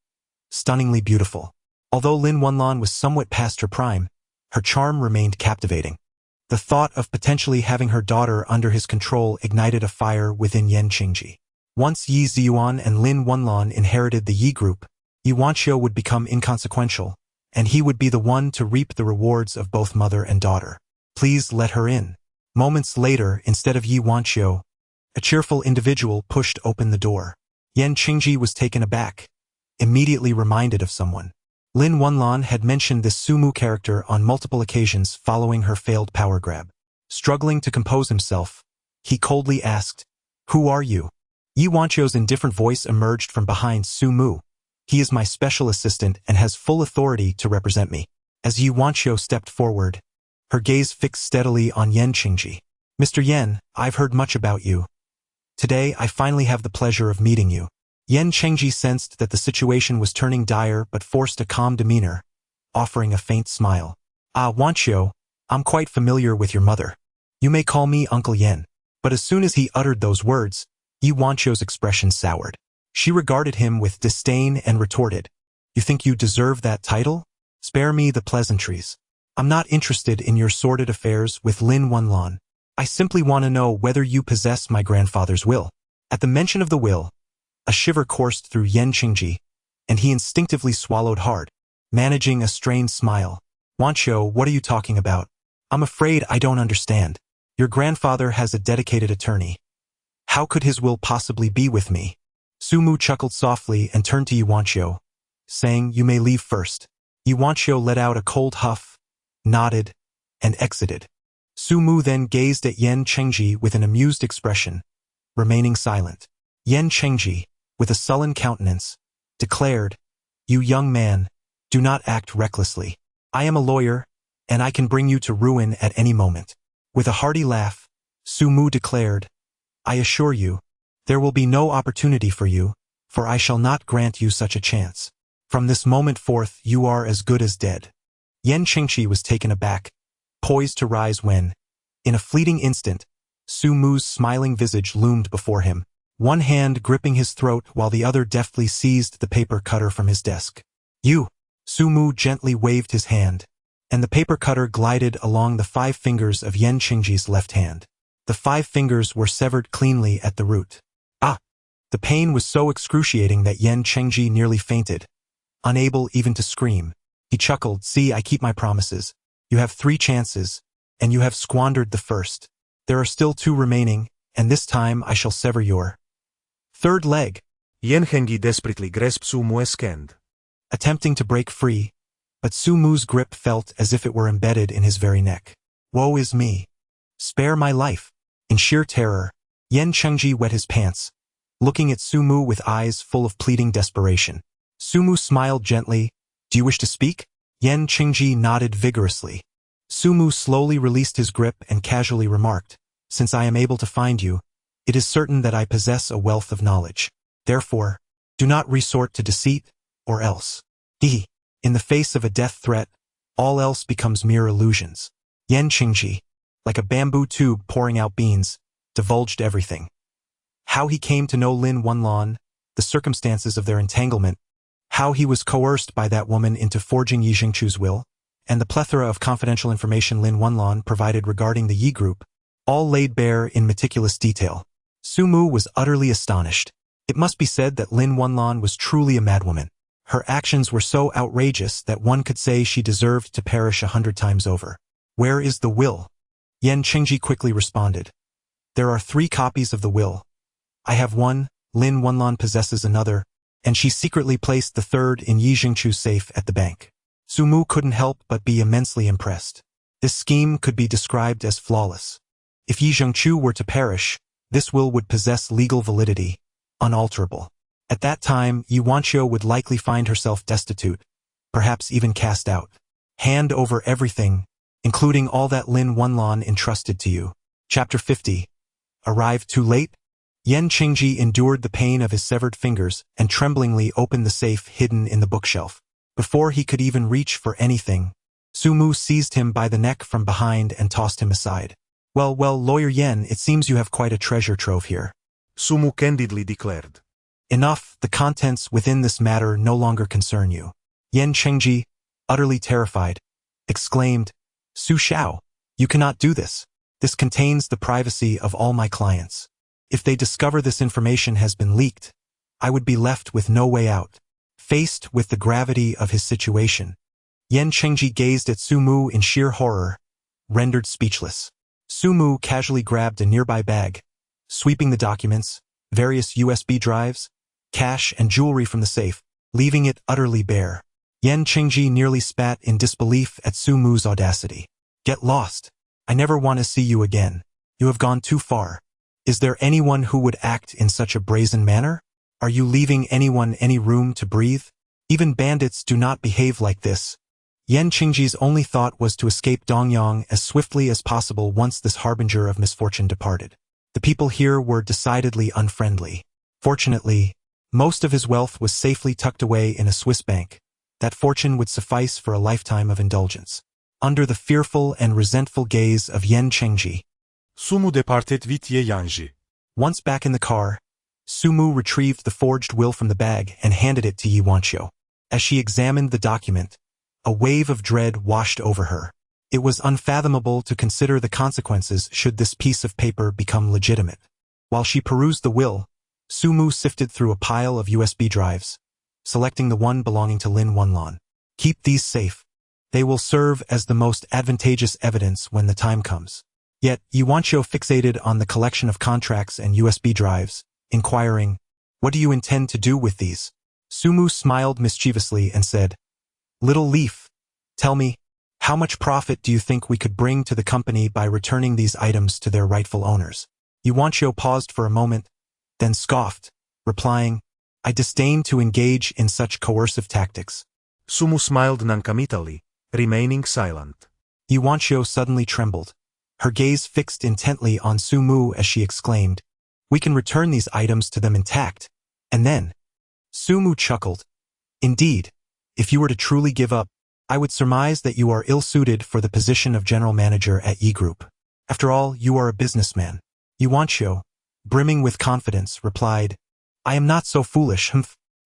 stunningly beautiful. Although Lin Wenlan was somewhat past her prime, her charm remained captivating. The thought of potentially having her daughter under his control ignited a fire within Yan Qingji. Once Yi Ziyuan and Lin Wenlan inherited the Yi Group, Yi Wanqiu would become inconsequential, and he would be the one to reap the rewards of both mother and daughter. Please let her in. Moments later, instead of Yi Wanqiu, a cheerful individual pushed open the door. Yan Qingji was taken aback, immediately reminded of someone. Lin Wenlan had mentioned this Su Mu character on multiple occasions following her failed power grab. Struggling to compose himself, he coldly asked, Who are you? Yi Wanqiu's indifferent voice emerged from behind Su Mu. He is my special assistant and has full authority to represent me. As Yi Wanqiu stepped forward, her gaze fixed steadily on Yan Qingji. Mr. Yan, I've heard much about you. Today, I finally have the pleasure of meeting you. Yan Qingji sensed that the situation was turning dire but forced a calm demeanor, offering a faint smile. Ah, Wanqiu, I'm quite familiar with your mother. You may call me Uncle Yan. But as soon as he uttered those words, Yi Wanqiu's expression soured. She regarded him with disdain and retorted, You think you deserve that title? Spare me the pleasantries. I'm not interested in your sordid affairs with Lin Wenlan. I simply want to know whether you possess my grandfather's will. At the mention of the will, a shiver coursed through Yan Qingji, and he instinctively swallowed hard, managing a strained smile. Wancho, what are you talking about? I'm afraid I don't understand. Your grandfather has a dedicated attorney. How could his will possibly be with me? Sumu chuckled softly and turned to Yuanchio, saying, you may leave first. Yuanchio let out a cold huff, nodded, and exited. Sumu then gazed at Yan Chengji with an amused expression, remaining silent. Yan Chengji, with a sullen countenance, declared, you young man, do not act recklessly. I am a lawyer, and I can bring you to ruin at any moment. With a hearty laugh, Sumu declared, I assure you, there will be no opportunity for you, for I shall not grant you such a chance. From this moment forth you are as good as dead. Yan Chengji was taken aback, poised to rise when, in a fleeting instant, Sumu's smiling visage loomed before him, one hand gripping his throat while the other deftly seized the paper cutter from his desk. You! Sumu gently waved his hand, and the paper cutter glided along the 5 fingers of Yan Chengji's left hand. The 5 fingers were severed cleanly at the root. Ah! The pain was so excruciating that Yan Chengji nearly fainted, unable even to scream. He chuckled, see, I keep my promises. You have 3 chances, and you have squandered the first. There are still 2 remaining, and this time I shall sever your third leg.
Yan Chengji desperately grasped Sumu's hand,
attempting to break free, but Sumu's grip felt as if it were embedded in his very neck. Woe is me! Spare my life! In sheer terror, Yan Chengji wet his pants, looking at Sumu with eyes full of pleading desperation. Sumu smiled gently. Do you wish to speak? Yan Chengji nodded vigorously. Sumu slowly released his grip and casually remarked, since I am able to find you, it is certain that I possess a wealth of knowledge. Therefore, do not resort to deceit, or else. He, in the face of a death threat, all else becomes mere illusions. Yan Chengji, like a bamboo tube pouring out beans, divulged everything. How he came to know Lin Wenlan, the circumstances of their entanglement, how he was coerced by that woman into forging Yi Jingchu's will, and the plethora of confidential information Lin Wenlan provided regarding the Yi group, all laid bare in meticulous detail. Sumu was utterly astonished. It must be said that Lin Wenlan was truly a madwoman. Her actions were so outrageous that one could say she deserved to perish 100 times over. Where is the will? Yan Chengji quickly responded. There are 3 copies of the will. I have one, Lin Wenlan possesses another, and she secretly placed the 3rd in Yi Jingchu's safe at the bank. Sumu couldn't help but be immensely impressed. This scheme could be described as flawless. If Yi Jingchu were to perish, this will would possess legal validity, unalterable. At that time, Yuanchio would likely find herself destitute, perhaps even cast out. Hand over everything, including all that Lin Wenlan entrusted to you. Chapter 50. Arrived too late? Yan Chengji endured the pain of his severed fingers and tremblingly opened the safe hidden in the bookshelf. Before he could even reach for anything, Sumu seized him by the neck from behind and tossed him aside. Well, Lawyer Yan, it seems you have quite a treasure trove here.
Sumu candidly declared.
Enough, the contents within this matter no longer concern you. Yan Chengji, utterly terrified, exclaimed, Su Xiao, you cannot do this. This contains the privacy of all my clients. If they discover this information has been leaked, I would be left with no way out. Faced with the gravity of his situation, Yan Chengji gazed at Sumu in sheer horror, rendered speechless. Sumu casually grabbed a nearby bag, sweeping the documents, various USB drives, cash and jewelry from the safe, leaving it utterly bare. Yan Chengji nearly spat in disbelief at Sumu's audacity. Get lost. I never want to see you again. You have gone too far. Is there anyone who would act in such a brazen manner? Are you leaving anyone any room to breathe? Even bandits do not behave like this. Yan Chengji's only thought was to escape Dongyang as swiftly as possible once this harbinger of misfortune departed. The people here were decidedly unfriendly. Fortunately, most of his wealth was safely tucked away in a Swiss bank. That fortune would suffice for a lifetime of indulgence. Under the fearful and resentful gaze of Yan Chengji,
Sumu departed vite Yanji.
Once back in the car, Sumu retrieved the forged will from the bag and handed it to Yuanchio. As she examined the document, a wave of dread washed over her. It was unfathomable to consider the consequences should this piece of paper become legitimate. While she perused the will, Sumu sifted through a pile of USB drives, selecting the one belonging to Lin Wanlan. Keep these safe. They will serve as the most advantageous evidence when the time comes. Yet, Yuanqiu fixated on the collection of contracts and USB drives, inquiring, "What do you intend to do with these?" Sumu smiled mischievously and said, "Little Leaf, tell me, how much profit do you think we could bring to the company by returning these items to their rightful owners?" Yuanqiu paused for a moment, then scoffed, replying, "I disdain to engage in such coercive tactics."
Sumu smiled noncommittally, remaining silent.
Yuanqiu suddenly trembled, her gaze fixed intently on Sumu as she exclaimed, "We can return these items to them intact, and then—" Sumu chuckled. "Indeed, if you were to truly give up, I would surmise that you are ill-suited for the position of general manager at Yi Group. After all, you are a businessman." Yuanqiu, brimming with confidence, replied, "I am not so foolish.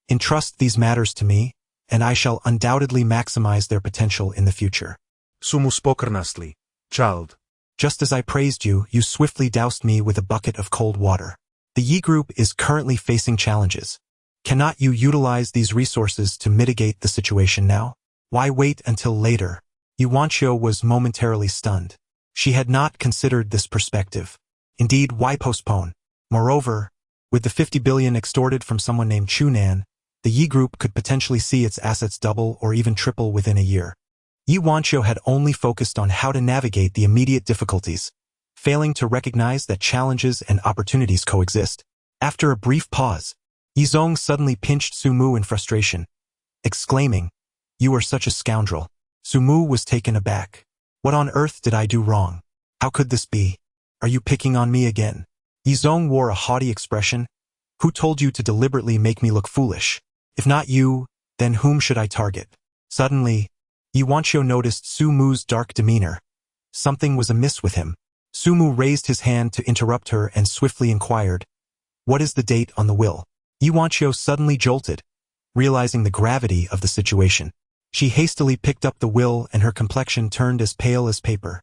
Entrust these matters to me, and I shall undoubtedly maximize their potential in the future."
Sumu spoke earnestly. "Child,
just as I praised you, you swiftly doused me with a bucket of cold water. The Yi Group is currently facing challenges. Cannot you utilize these resources to mitigate the situation now? Why wait until later?" Yuanqiu was momentarily stunned. She had not considered this perspective. Indeed, why postpone? Moreover, with the 50 billion extorted from someone named Chunan, the Yi Group could potentially see its assets double or even triple within a year. Yuanqiu had only focused on how to navigate the immediate difficulties, failing to recognize that challenges and opportunities coexist. After a brief pause, Yizong suddenly pinched Sumu in frustration, exclaiming, "You are such a scoundrel." Sumu was taken aback. "What on earth did I do wrong? How could this be? Are you picking on me again?" Yizong wore a haughty expression. "Who told you to deliberately make me look foolish? If not you, then whom should I target?" Suddenly, Yuanqiu noticed Sumu's dark demeanor. Something was amiss with him. Sumu raised his hand to interrupt her and swiftly inquired, "What is the date on the will?" Yuanqiu suddenly jolted, realizing the gravity of the situation. She hastily picked up the will and her complexion turned as pale as paper.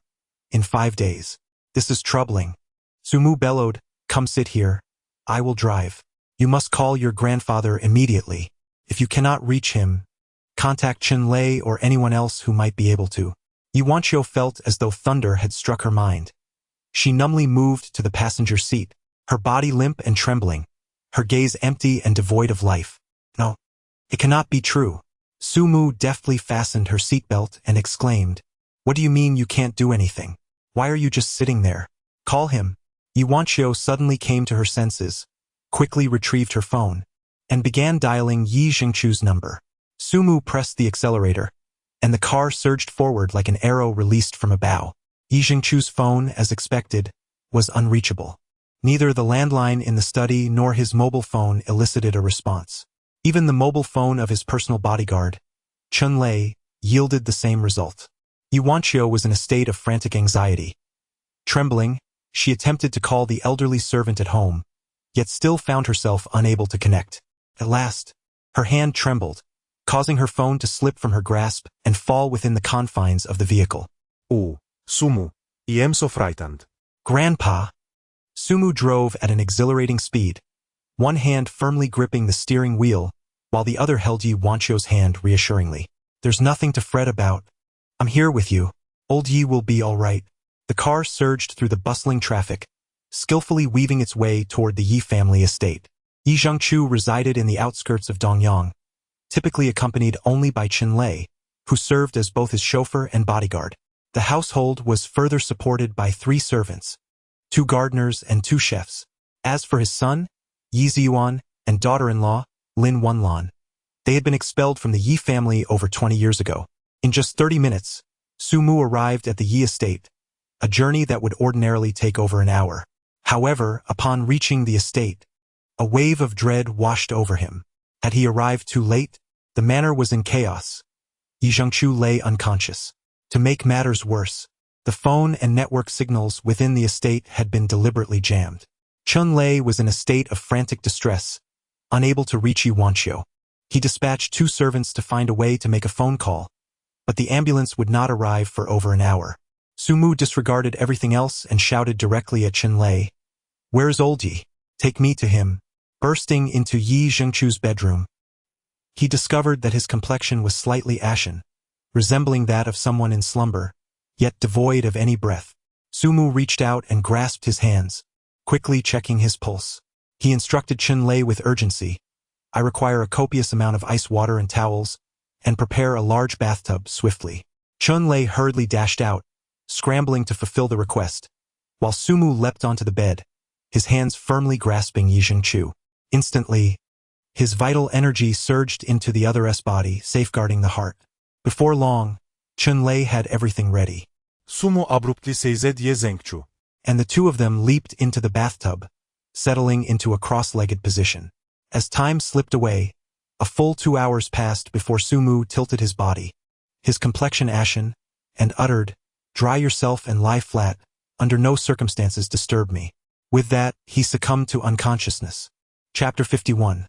"In 5 days. This is troubling." Sumu bellowed, "Come sit here. I will drive. You must call your grandfather immediately. If you cannot reach him, contact Chen Lei or anyone else who might be able to." Yuanqiu felt as though thunder had struck her mind. She numbly moved to the passenger seat, her body limp and trembling, her gaze empty and devoid of life. "No, it cannot be true." Sumu deftly fastened her seatbelt and exclaimed, "What do you mean you can't do anything? Why are you just sitting there? Call him." Yuanqiu suddenly came to her senses, quickly retrieved her phone, and began dialing Yi Zhengchu's number. Sumu pressed the accelerator, and the car surged forward like an arrow released from a bow. Yi Zhengchu's phone, as expected, was unreachable. Neither the landline in the study nor his mobile phone elicited a response. Even the mobile phone of his personal bodyguard, Chen Lei, yielded the same result. Yuanqiu was in a state of frantic anxiety. Trembling, she attempted to call the elderly servant at home, yet still found herself unable to connect. At last, her hand trembled, causing her phone to slip from her grasp and fall within the confines of the vehicle.
"Oh, Sumu, I am so frightened."
"Grandpa." Sumu drove at an exhilarating speed, one hand firmly gripping the steering wheel, while the other held Yuanqiu's hand reassuringly. "There's nothing to fret about. I'm here with you. Old Yi will be all right." The car surged through the bustling traffic, skillfully weaving its way toward the Yi family estate. Yi Zhengchu resided in the outskirts of Dongyang, typically accompanied only by Chen Lei, who served as both his chauffeur and bodyguard. The household was further supported by 3 servants, 2 gardeners and 2 chefs. As for his son, Yi Ziyuan, and daughter-in-law, Lin Wanlan, they had been expelled from the Yi family over 20 years ago. In just 30 minutes, Sumu arrived at the Yi estate, a journey that would ordinarily take over an hour. However, upon reaching the estate, a wave of dread washed over him. Had he arrived too late? The manor was in chaos. Yi Zhengchu lay unconscious. To make matters worse, the phone and network signals within the estate had been deliberately jammed. Chen Lei was in a state of frantic distress, unable to reach Yuanqiu. He dispatched 2 servants to find a way to make a phone call, but the ambulance would not arrive for over an hour. Sumu disregarded everything else and shouted directly at Chen Lei, "Where's old Yi? Take me to him." Bursting into Yi Zhengchu's bedroom, He discovered that his complexion was slightly ashen, resembling that of someone in slumber, yet devoid of any breath. Sumu reached out and grasped his hands, quickly checking his pulse. He instructed Chunlei with urgency. I require a copious amount of ice water and towels, and prepare a large bathtub swiftly. Chunlei hurriedly dashed out, scrambling to fulfill the request, while Sumu leapt onto the bed, his hands firmly grasping Yi Zhengchu. Instantly, his vital energy surged into the other's body, safeguarding the heart. Before long, Chunlei had everything ready.
Sumu abruptly seized Ye Zhengchu.
And the two of them leaped into the bathtub, settling into a cross-legged position. As time slipped away, a full 2 hours passed before Sumu tilted his body, his complexion ashen, and uttered, "Dry yourself and lie flat, under no circumstances disturb me." With that, he succumbed to unconsciousness. Chapter 51.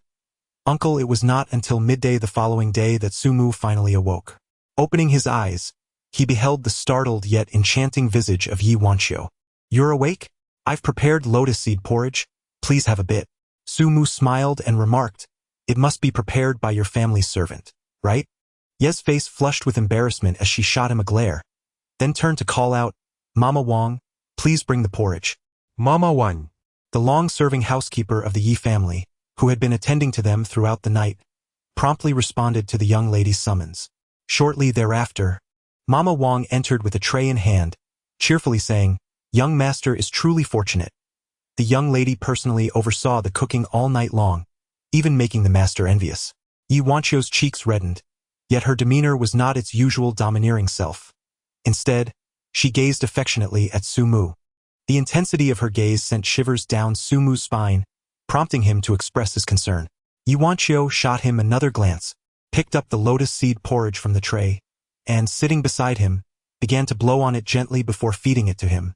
Uncle. It was not until midday the following day that Sumu finally awoke. Opening his eyes, he beheld the startled yet enchanting visage of Yi Wanxiu. "You're awake? I've prepared lotus seed porridge. Please have a bit." Sumu smiled and remarked, "It must be prepared by your family's servant, right?" Ye's face flushed with embarrassment as she shot him a glare, then turned to call out, "Mama Wang, please bring the porridge."
Mama Wang.
The long-serving housekeeper of the Yi family, who had been attending to them throughout the night, promptly responded to the young lady's summons. Shortly thereafter, Mama Wang entered with a tray in hand, cheerfully saying, "Young master is truly fortunate." The young lady personally oversaw the cooking all night long, even making the master envious. Yi Wanxiu's cheeks reddened, yet her demeanor was not its usual domineering self. Instead, she gazed affectionately at Sumu. The intensity of her gaze sent shivers down Sumu's spine, prompting him to express his concern. Yi Wanxiu shot him another glance, picked up the lotus seed porridge from the tray, and, sitting beside him, began to blow on it gently before feeding it to him,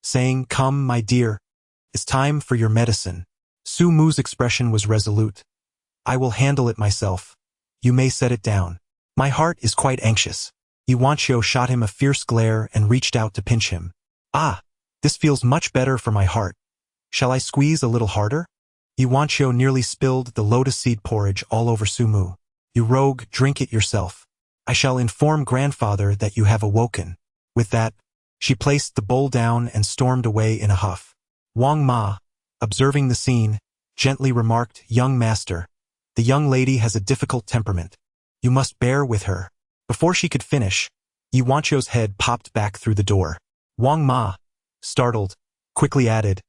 saying, "Come, my dear, it's time for your medicine." Sumu's expression was resolute. "I will handle it myself. You may set it down. My heart is quite anxious." Yi Wanxiu shot him a fierce glare and reached out to pinch him. "Ah, this feels much better for my heart. Shall I squeeze a little harder?" Yi Wanxiu nearly spilled the lotus seed porridge all over Sumu. "You rogue, drink it yourself. I shall inform grandfather that you have awoken." With that, she placed the bowl down and stormed away in a huff. Wang Ma, observing the scene, gently remarked, "Young master, the young lady has a difficult temperament. You must bear with her." Before she could finish, Yi Wanxiu's head popped back through the door. Wang Ma, startled, quickly added,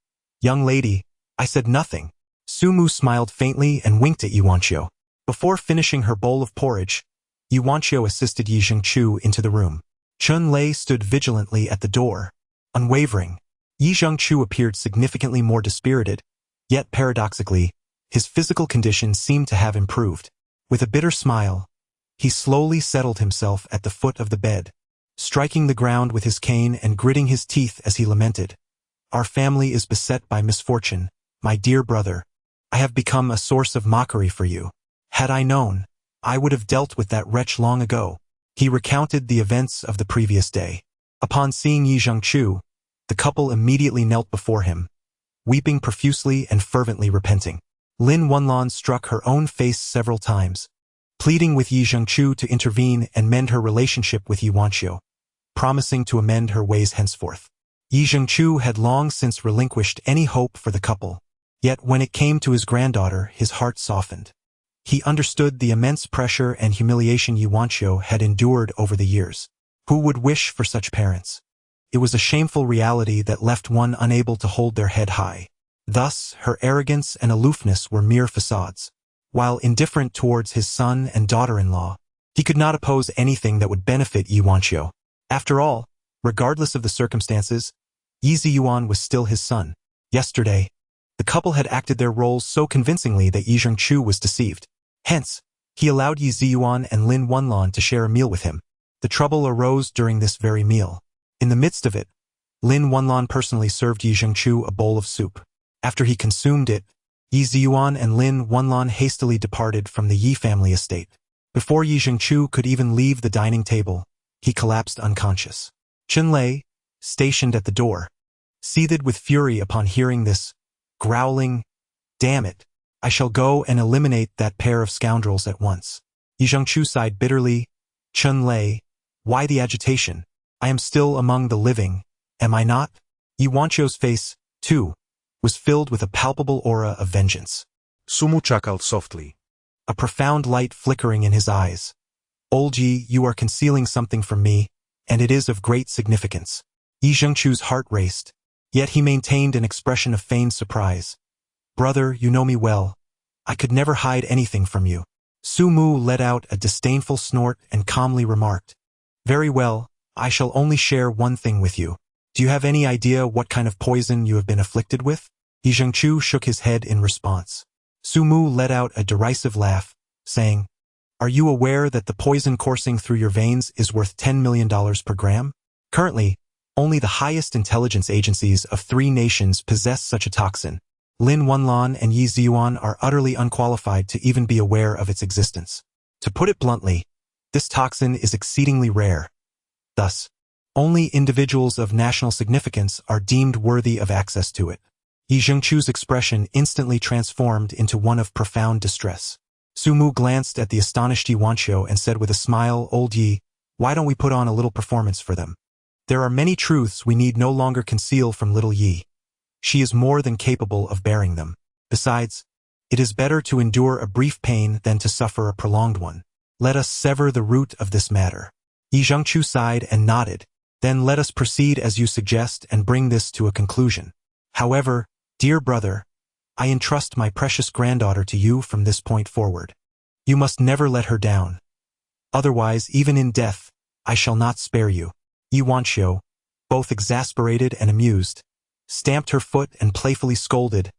"Young lady, I said nothing." Sumu smiled faintly and winked at Yi Wanxiu. Before finishing her bowl of porridge, Yi Wanxiu assisted Yi Zhengchu into the room. Chunlei stood vigilantly at the door, unwavering. Yi Zhengchu appeared significantly more dispirited, yet paradoxically, his physical condition seemed to have improved. With a bitter smile, he slowly settled himself at the foot of the bed, striking the ground with his cane and gritting his teeth as he lamented, "Our family is beset by misfortune, my dear brother. I have become a source of mockery for you. Had I known, I would have dealt with that wretch long ago." He recounted the events of the previous day. Upon seeing Yi Zhengchu, the couple immediately knelt before him, weeping profusely and fervently repenting. Lin Wenlan struck her own face several times, pleading with Yi Zhengchu to intervene and mend her relationship with Yi Wanxiu, promising to amend her ways henceforth. Yi Zhengchu had long since relinquished any hope for the couple, yet when it came to his granddaughter, his heart softened. He understood the immense pressure and humiliation Yi Wanxiu had endured over the years. Who would wish for such parents? It was a shameful reality that left one unable to hold their head high. Thus, her arrogance and aloofness were mere facades. While indifferent towards his son and daughter-in-law, he could not oppose anything that would benefit Yi Wanxiu. After all, regardless of the circumstances, Yi Ziyuan was still his son. Yesterday, the couple had acted their roles so convincingly that Yi Zhengchu was deceived. Hence, he allowed Yi Ziyuan and Lin Wenlan to share a meal with him. The trouble arose during this very meal. In the midst of it, Lin Wenlan personally served Yi Zhengchu a bowl of soup. After he consumed it, Yi Ziyuan and Lin Wenlan hastily departed from the Yi family estate. Before Yi Zhengchu could even leave the dining table, he collapsed unconscious. Chunlei, stationed at the door, seethed with fury upon hearing this, growling, "Damn it, I shall go and eliminate that pair of scoundrels at once." Yi Zhengchu sighed bitterly. Chun Lei, why the agitation? I am still among the living, am I not? Yi Wancho's face, too, was filled with a palpable aura of vengeance.
Sumu chuckled softly.
A profound light flickering in his eyes. Old Yi, you are concealing something from me, and it is of great significance. Yi Zhengchu's heart raced, yet he maintained an expression of feigned surprise. Brother, you know me well. I could never hide anything from you. Su Mu let out a disdainful snort and calmly remarked, Very well, I shall only share one thing with you. Do you have any idea what kind of poison you have been afflicted with? Yi Zhengchu shook his head in response. Su Mu let out a derisive laugh, saying, Are you aware that the poison coursing through your veins is worth $10 million per gram? Currently, only the highest intelligence agencies of 3 nations possess such a toxin. Lin Wenlan and Yi Ziyuan are utterly unqualified to even be aware of its existence. To put it bluntly, this toxin is exceedingly rare. Thus, only individuals of national significance are deemed worthy of access to it. Yi Zhengchu's expression instantly transformed into one of profound distress. Su Mu glanced at the astonished Yi Wancho and said with a smile, Old Yi, why don't we put on a little performance for them? There are many truths we need no longer conceal from little Yi. She is more than capable of bearing them. Besides, it is better to endure a brief pain than to suffer a prolonged one. Let us sever the root of this matter. Yi Zhengchu sighed and nodded. Then let us proceed as you suggest and bring this to a conclusion. However, dear brother, I entrust my precious granddaughter to you from this point forward. You must never let her down. Otherwise, even in death, I shall not spare you. Yi Wancho, both exasperated and amused, stamped her foot and playfully scolded,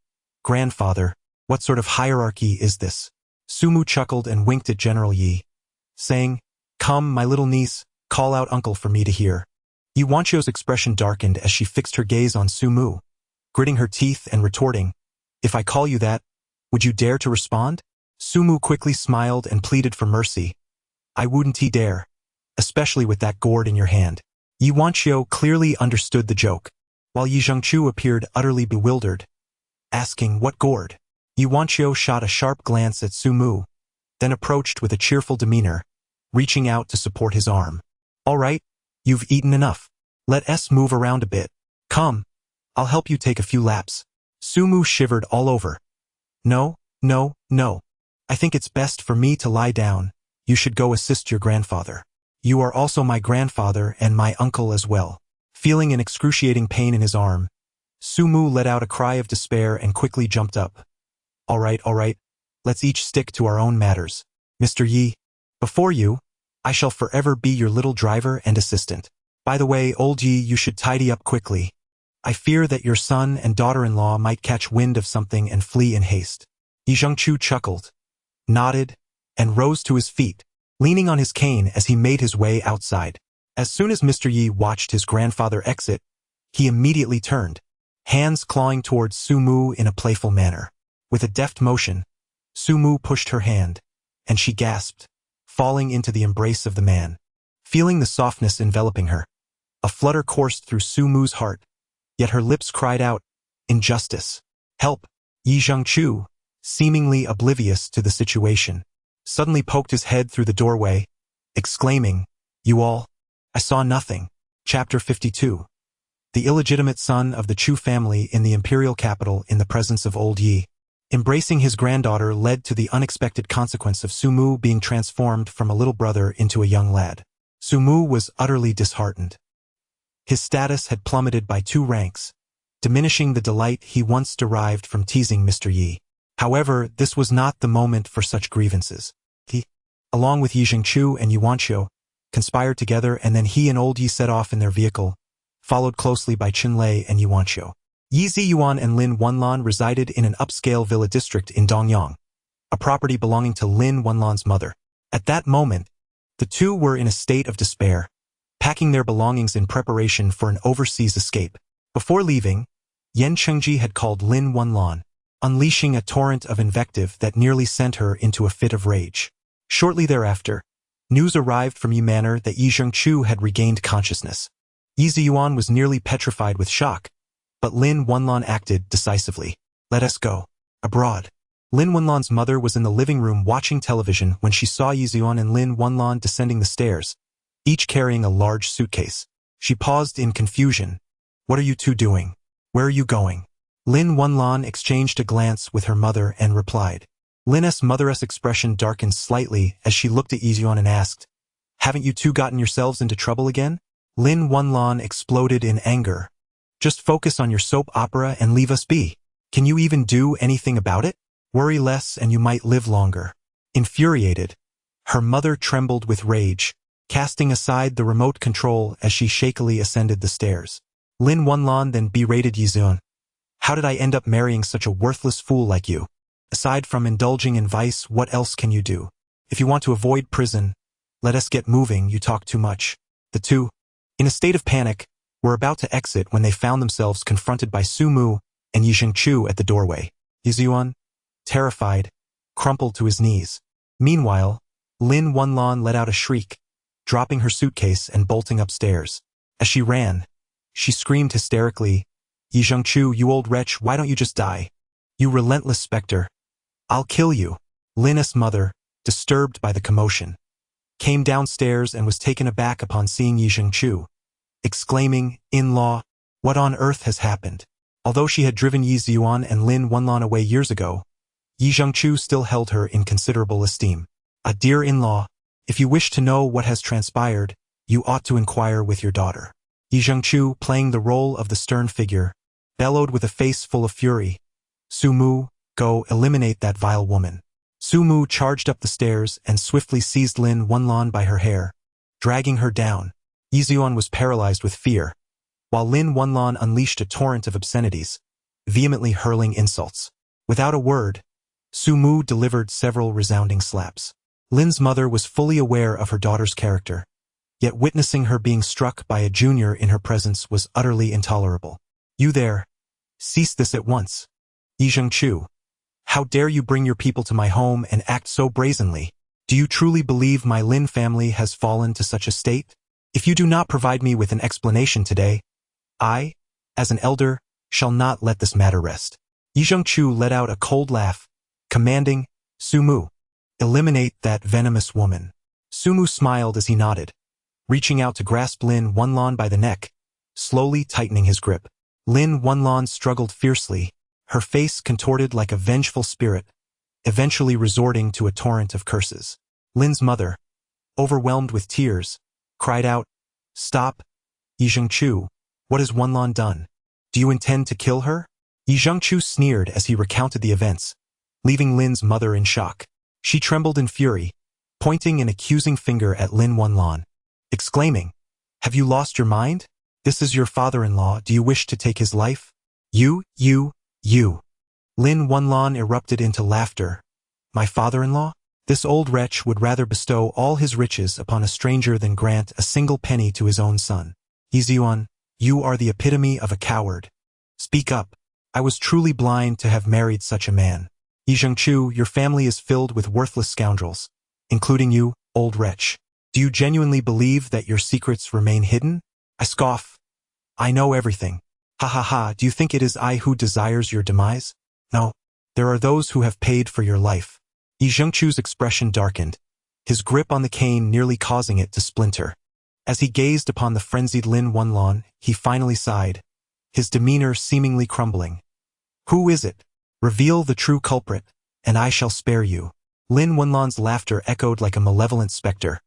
Grandfather, what sort of hierarchy is this? Su Mu chuckled and winked at General Yi, saying, Come, my little niece, call out uncle for me to hear. Yi Wancho's expression darkened as she fixed her gaze on Su Mu, gritting her teeth and retorting, If I call you that, would you dare to respond? Su Mu quickly smiled and pleaded for mercy. I wouldn't dare, especially with that gourd in your hand. Yi Wancho clearly understood the joke, while Yi Zhengchu appeared utterly bewildered, asking, What gourd? Yi Wancho shot a sharp glance at Su Mu, then approached with a cheerful demeanor, reaching out to support his arm. All right, you've eaten enough. Let us move around a bit. Come, I'll help you take a few laps. Su Mu shivered all over. No. I think it's best for me to lie down. You should go assist your grandfather. You are also my grandfather and my uncle as well. Feeling an excruciating pain in his arm, Su Mu let out a cry of despair and quickly jumped up. All right, let's each stick to our own matters. Mr. Yi, before you, I shall forever be your little driver and assistant. By the way, old Yi, you should tidy up quickly. I fear that your son and daughter-in-law might catch wind of something and flee in haste. Yi Zhengchu chuckled, nodded, and rose to his feet, leaning on his cane as he made his way outside. As soon as Mr. Yi watched his grandfather exit, he immediately turned, hands clawing towards Su Mu in a playful manner. With a deft motion, Su Mu pushed her hand, and she gasped, falling into the embrace of the man. Feeling the softness enveloping her, a flutter coursed through Su Mu's heart, yet her lips cried out, Injustice! Help! Yi Zhengchu, seemingly oblivious to the situation, suddenly poked his head through the doorway, exclaiming, You all? I saw nothing. Chapter 52. The illegitimate son of the Chu family in the imperial capital in the presence of old Yi. Embracing his granddaughter led to the unexpected consequence of Su Mu being transformed from a little brother into a young lad. Su Mu was utterly disheartened. His status had plummeted by 2 ranks, diminishing the delight he once derived from teasing Mr. Yi. However, this was not the moment for such grievances. He, along with Yi Zhengchu and Yi Wancho, conspired together, and then he and old Yi set off in their vehicle, followed closely by Chun Lei and Yi Wancho. Yi Ziyuan and Lin Wenlan resided in an upscale villa district in Dongyang, a property belonging to Lin Wenlan's mother. At that moment, the two were in a state of despair, packing their belongings in preparation for an overseas escape. Before leaving, Yan Chengji had called Lin Wenlan, unleashing a torrent of invective that nearly sent her into a fit of rage. Shortly thereafter, news arrived from Yi Manor that Yi Zhengchu had regained consciousness. Yi Ziyuan was nearly petrified with shock, but Lin Wenlan acted decisively. Let us go abroad. Lin Wenlan's mother was in the living room watching television when she saw Yi Ziyuan and Lin Wenlan descending the stairs, each carrying a large suitcase. She paused in confusion. What are you two doing? Where are you going? Lin Wenlan exchanged a glance with her mother and replied. Lin's mother's expression darkened slightly as she looked at Yi Ziyuan and asked, Haven't you two gotten yourselves into trouble again? Lin Wenlan exploded in anger. Just focus on your soap opera and leave us be. Can you even do anything about it? Worry less and you might live longer. Infuriated, her mother trembled with rage, casting aside the remote control as she shakily ascended the stairs. Lin Wenlan then berated Yi Ziyuan. How did I end up marrying such a worthless fool like you? Aside from indulging in vice, what else can you do? If you want to avoid prison, let us get moving, you talk too much. The two, in a state of panic, were about to exit when they found themselves confronted by Su Mu and Yi Zhengchu at the doorway. Yi Ziyuan, terrified, crumpled to his knees. Meanwhile, Lin Wenlan let out a shriek, dropping her suitcase and bolting upstairs. As she ran, she screamed hysterically, Yi Zhengchu, you old wretch, why don't you just die? You relentless specter. I'll kill you. Lin's mother, disturbed by the commotion, came downstairs and was taken aback upon seeing Yi Zhengchu, exclaiming, In-law, what on earth has happened? Although she had driven Yi Ziyuan and Lin Wenlan away years ago, Yi Zhengchu still held her in considerable esteem. A dear in-law, if you wish to know what has transpired, you ought to inquire with your daughter. Yi Zhengchu, playing the role of the stern figure, bellowed with a face full of fury. Su Mu, go eliminate that vile woman. Su Mu charged up the stairs and swiftly seized Lin Wenlan by her hair, dragging her down. Yi Ziyuan was paralyzed with fear, while Lin Wenlan unleashed a torrent of obscenities, vehemently hurling insults. Without a word, Su Mu delivered several resounding slaps. Lin's mother was fully aware of her daughter's character, yet witnessing her being struck by a junior in her presence was utterly intolerable. You there, cease this at once. Yi Zhengchu, how dare you bring your people to my home and act so brazenly? Do you truly believe my Lin family has fallen to such a state? If you do not provide me with an explanation today, I, as an elder, shall not let this matter rest. Yi Zhengchu let out a cold laugh, commanding, Su Mu, eliminate that venomous woman. Su Mu smiled as he nodded, reaching out to grasp Lin Wenlan by the neck, slowly tightening his grip. Lin Wenlan struggled fiercely, her face contorted like a vengeful spirit, eventually resorting to a torrent of curses. Lin's mother, overwhelmed with tears, cried out, Stop, Yi Zhengchu, what has Wenlan done? Do you intend to kill her? Yi Zhengchu sneered as he recounted the events, leaving Lin's mother in shock. She trembled in fury, pointing an accusing finger at Lin Wenlan, exclaiming, Have you lost your mind? This is your father-in-law, do you wish to take his life? You. Lin Wenlan erupted into laughter. My father-in-law? This old wretch would rather bestow all his riches upon a stranger than grant a single penny to his own son. Yi Ziyuan, you are the epitome of a coward. Speak up. I was truly blind to have married such a man. Yi Zhengchu, your family is filled with worthless scoundrels, including you, old wretch. Do you genuinely believe that your secrets remain hidden? I scoff. I know everything. Ha ha ha, do you think it is I who desires your demise? No. There are those who have paid for your life. Yi Zhengchu's expression darkened, his grip on the cane nearly causing it to splinter. As he gazed upon the frenzied Lin Wenlan, he finally sighed, his demeanor seemingly crumbling. Who is it? Reveal the true culprit, and I shall spare you. Lin Wenlan's laughter echoed like a malevolent specter.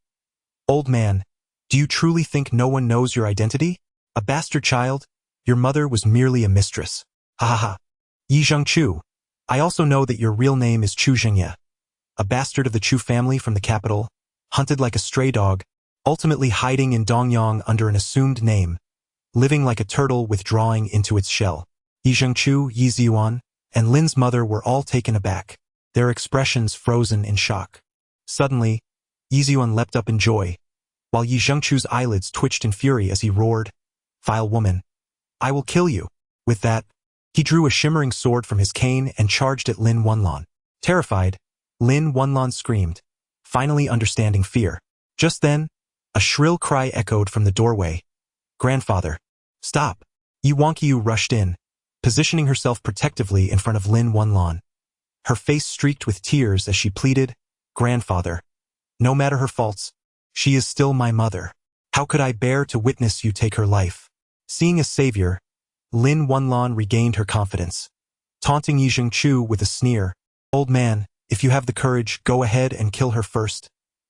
Old man, do you truly think no one knows your identity? A bastard child? Your mother was merely a mistress. Ha ha ha. Yi Zhengchu, I also know that your real name is Chu Zhengye, a bastard of the Chu family from the capital, hunted like a stray dog, ultimately hiding in Dongyang under an assumed name, living like a turtle withdrawing into its shell. Yi Zhengchu, Yi Ziyuan, and Lin's mother were all taken aback, their expressions frozen in shock. Suddenly, Yi Ziyuan leapt up in joy, while Yi Zhengchu's eyelids twitched in fury as he roared, Vile woman, I will kill you. With that, he drew a shimmering sword from his cane and charged at Lin Wenlan. Terrified, Lin Wenlan screamed, finally understanding fear. Just then, a shrill cry echoed from the doorway. Grandfather, stop! Yi Wangqiu rushed in, positioning herself protectively in front of Lin Wenlan. her face streaked with tears as she pleaded, "Grandfather, no matter her faults, she is still my mother. How could I bear to witness you take her life?" Seeing a savior, Lin Wunlan regained her confidence, taunting Yi Zhengchu with a sneer. "Old man, if you have the courage, go ahead and kill her first,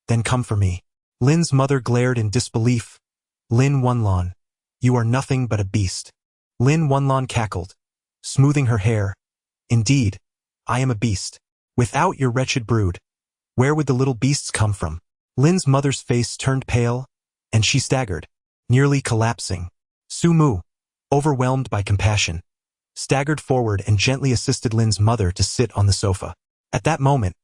then come for me." Lin's mother glared in disbelief. "Lin Wunlan, you are nothing but a beast." Lin Wunlan cackled, smoothing her hair. "Indeed, I am a beast. Without your wretched brood, where would the little beasts come from?" Lin's mother's face turned pale, and she staggered, nearly collapsing. Su Mu, overwhelmed by compassion, staggered forward and gently assisted Lin's mother to sit on the sofa. At that moment,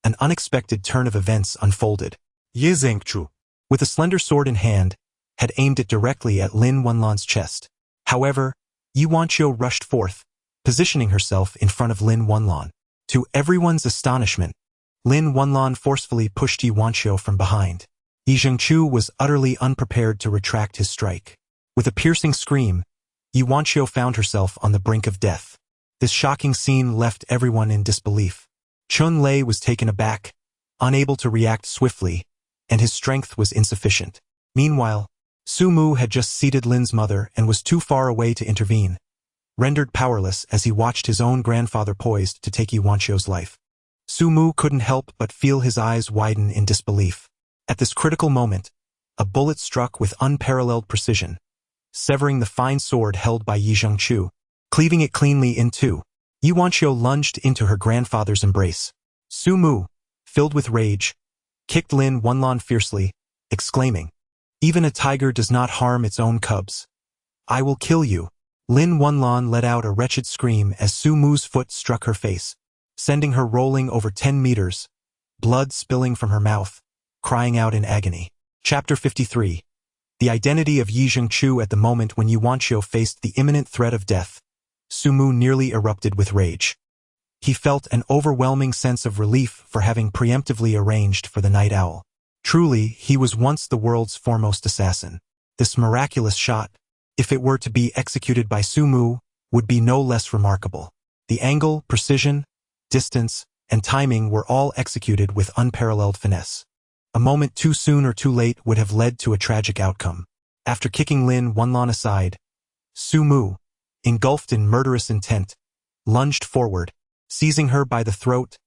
an unexpected turn of events unfolded.
Ye Zhengchu,
With a slender sword in hand, had aimed it directly at Lin Wunlan's chest. However, Yi Wanqiu rushed forth, positioning herself in front of Lin Wunlan. To everyone's astonishment, Lin Wunlan forcefully pushed Yi Wanqiu from behind. Yi Zhengchu was utterly unprepared to retract his strike. With a piercing scream, Yi Wanqiu found herself on the brink of death. This shocking scene left everyone in disbelief. Chun Lei was taken aback, unable to react swiftly, and his strength was insufficient. Meanwhile, Su Mu had just seated Lin's mother and was too far away to intervene, rendered powerless as he watched his own grandfather poised to take Yi Wanqiu's life. Su Mu couldn't help but feel his eyes widen in disbelief. At this critical moment, a bullet struck with unparalleled precision, severing the fine sword held by Yi Zhengchu, cleaving it cleanly in two. Yi Wanqiu lunged into her grandfather's embrace. Su Mu, filled with rage, kicked Lin Wunlan fiercely, exclaiming, "Even a tiger does not harm its own cubs. I will kill you." Lin Wunlan let out a wretched scream as Su Mu's foot struck her face, sending her rolling over 10 meters, blood spilling from her mouth, crying out in agony. Chapter 53. The identity of Yi Zhengchu. At the moment when Yi Wanqiu faced the imminent threat of death, Su Mu nearly erupted with rage. He felt an overwhelming sense of relief for having preemptively arranged for the night owl. Truly, he was once the world's foremost assassin. This miraculous shot, if it were to be executed by Su Mu, would be no less remarkable. The angle, precision, distance, and timing were all executed with unparalleled finesse. A moment too soon or too late would have led to a tragic outcome. After kicking Lin Wunlan aside, Su Mu, engulfed in murderous intent, lunged forward, seizing her by the throat,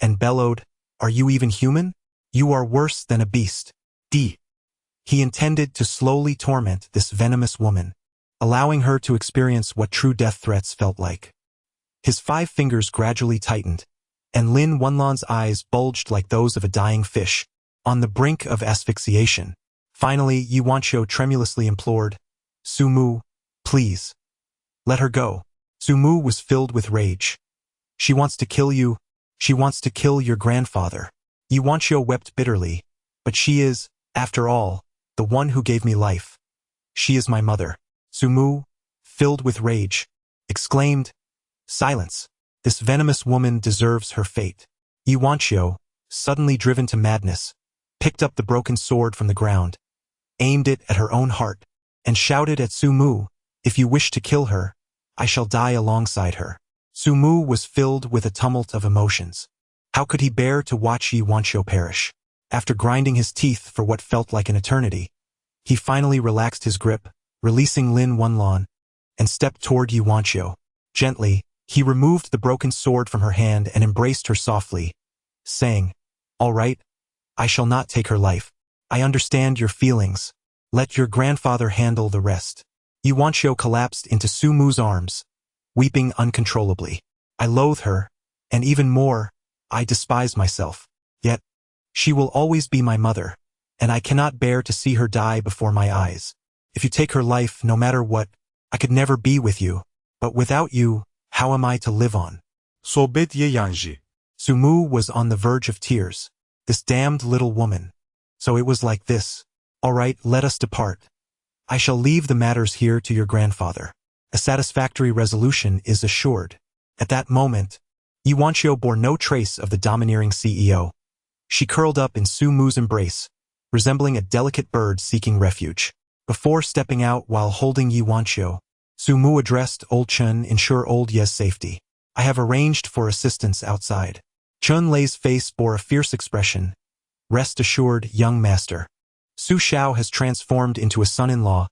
and bellowed, "Are you even human? You are worse than a beast." He intended to slowly torment this venomous woman, allowing her to experience what true death threats felt like. His 5 fingers gradually tightened, and Lin Wunlan's eyes bulged like those of a dying fish, on the brink of asphyxiation. Finally, Yi Wanqiu tremulously implored, "Su Mu, please, let her go." Su Mu was filled with rage. "She wants to kill you. She wants to kill your grandfather." Yi Wanqiu wept bitterly. "But she is, after all, the one who gave me life. She is my mother." Su Mu, filled with rage, exclaimed, "Silence. This venomous woman deserves her fate." Yi Wanqiu, suddenly driven to madness, picked up the broken sword from the ground, aimed it at her own heart, and shouted at Su Mu, "If you wish to kill her, I shall die alongside her." Su Mu was filled with a tumult of emotions. How could he bear to watch Yi Wanqiu perish? After grinding his teeth for what felt like an eternity, he finally relaxed his grip, releasing Lin Wunlan, and stepped toward Yi Wanqiu. Gently, he removed the broken sword from her hand and embraced her softly, saying, "All right, I shall not take her life. I understand your feelings. Let your grandfather handle the rest." Yi Wanqiu collapsed into Su Mu's arms, weeping uncontrollably. "I loathe her, and even more, I despise myself. Yet, she will always be my mother, and I cannot bear to see her die before my eyes. If you take her life, no matter what, I could never be with you. But without you, how am I to live on?"
Sobet Ye Yanji.
Su Mu was on the verge of tears. This damned little woman. So it was like this. "All right, let us depart. I shall leave the matters here to your grandfather. A satisfactory resolution is assured." At that moment, Yi Wanqiu bore no trace of the domineering CEO. She curled up in Su Mu's embrace, resembling a delicate bird seeking refuge. Before stepping out while holding Yi Wanqiu, Su Mu addressed Old Chen, "Ensure Old Ye's safety. I have arranged for assistance outside. Chun Lei's face bore a fierce expression. Rest assured, young master. Su Xiao has transformed into a son-in-law,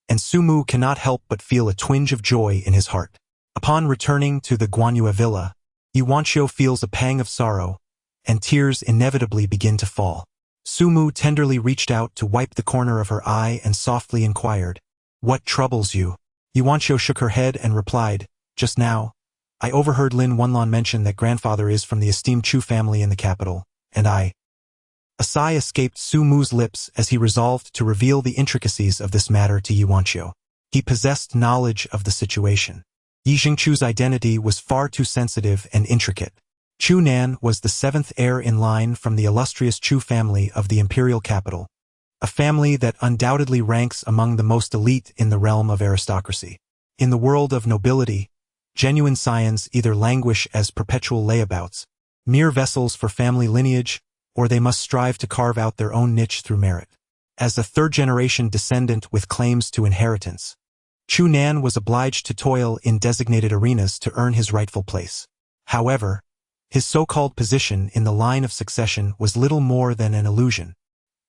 and Su Mu cannot help but feel a twinge of joy in his heart. Upon returning to the Guanyue villa, Yuanqiu feels a pang of sorrow, and tears inevitably begin to fall. Su Mu tenderly reached out to wipe the corner of her eye and softly inquired, "What troubles you?" Yuanqiu shook her head and replied, "Just now, I overheard Lin Wenlan mention that grandfather is from the esteemed Chu family in the capital, and I—" A sigh escaped Su Mu's lips as he resolved to reveal the intricacies of this matter to Yuanqiu. He possessed knowledge of the situation. Yi Jingchu's identity was far too sensitive and intricate. Chu Nan was the seventh heir in line from the illustrious Chu family of the imperial capital, a family that undoubtedly ranks among the most elite in the realm of aristocracy. In the world of nobility, genuine scions either languish as perpetual layabouts, mere vessels for family lineage, or they must strive to carve out their own niche through merit. As a third-generation descendant with claims to inheritance, Chu Nan was obliged to toil in designated arenas to earn his rightful place. However, his so-called position in the line of succession was little more than an illusion.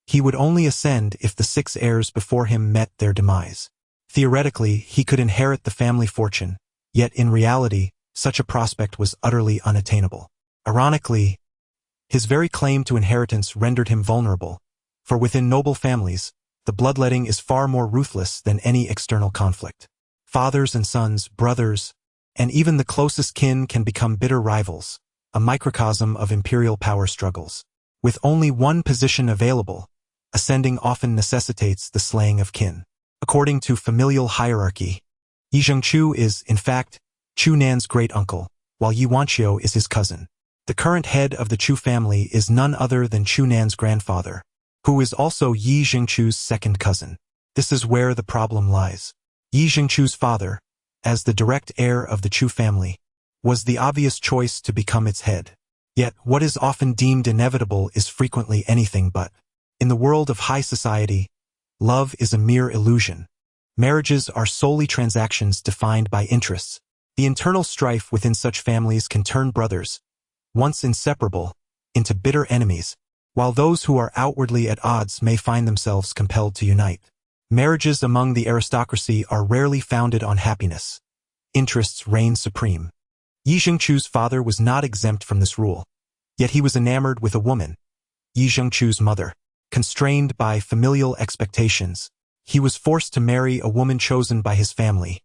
He would only ascend if the 6 heirs before him met their demise. Theoretically, he could inherit the family fortune, yet in reality, such a prospect was utterly unattainable. Ironically, his very claim to inheritance rendered him vulnerable, for within noble families, the bloodletting is far more ruthless than any external conflict. Fathers and sons, brothers, and even the closest kin can become bitter rivals, a microcosm of imperial power struggles. With only one position available, ascending often necessitates the slaying of kin. According to familial hierarchy, Yi Zhengqiu is, in fact, Chu Nan's great-uncle, while Yuanqiu is his cousin. The current head of the Chu family is none other than Chu Nan's grandfather, who is also Yi Jingchu's second cousin. This is where the problem lies. Yi Jingchu's father, as the direct heir of the Chu family, was the obvious choice to become its head. Yet what is often deemed inevitable is frequently anything but. In the world of high society, love is a mere illusion. Marriages are solely transactions defined by interests. The internal strife within such families can turn brothers, once inseparable, into bitter enemies, while those who are outwardly at odds may find themselves compelled to unite. Marriages among the aristocracy are rarely founded on happiness. Interests reign supreme. Yi Jingchu's father was not exempt from this rule, yet he was enamored with a woman, Yi Jingchu's mother. Constrained by familial expectations, he was forced to marry a woman chosen by his family,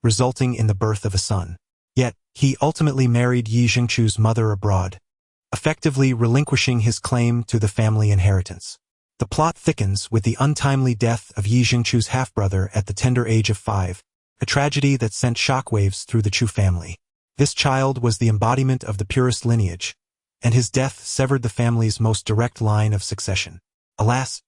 resulting in the birth of a son. Yet, he ultimately married Yi Jingchu's mother abroad, effectively relinquishing his claim to the family inheritance. The plot thickens with the untimely death of Yi Jingchu's half-brother at the tender age of 5, a tragedy that sent shockwaves through the Chu family. This child was the embodiment of the purest lineage, and his death severed the family's most direct line of succession. Alas,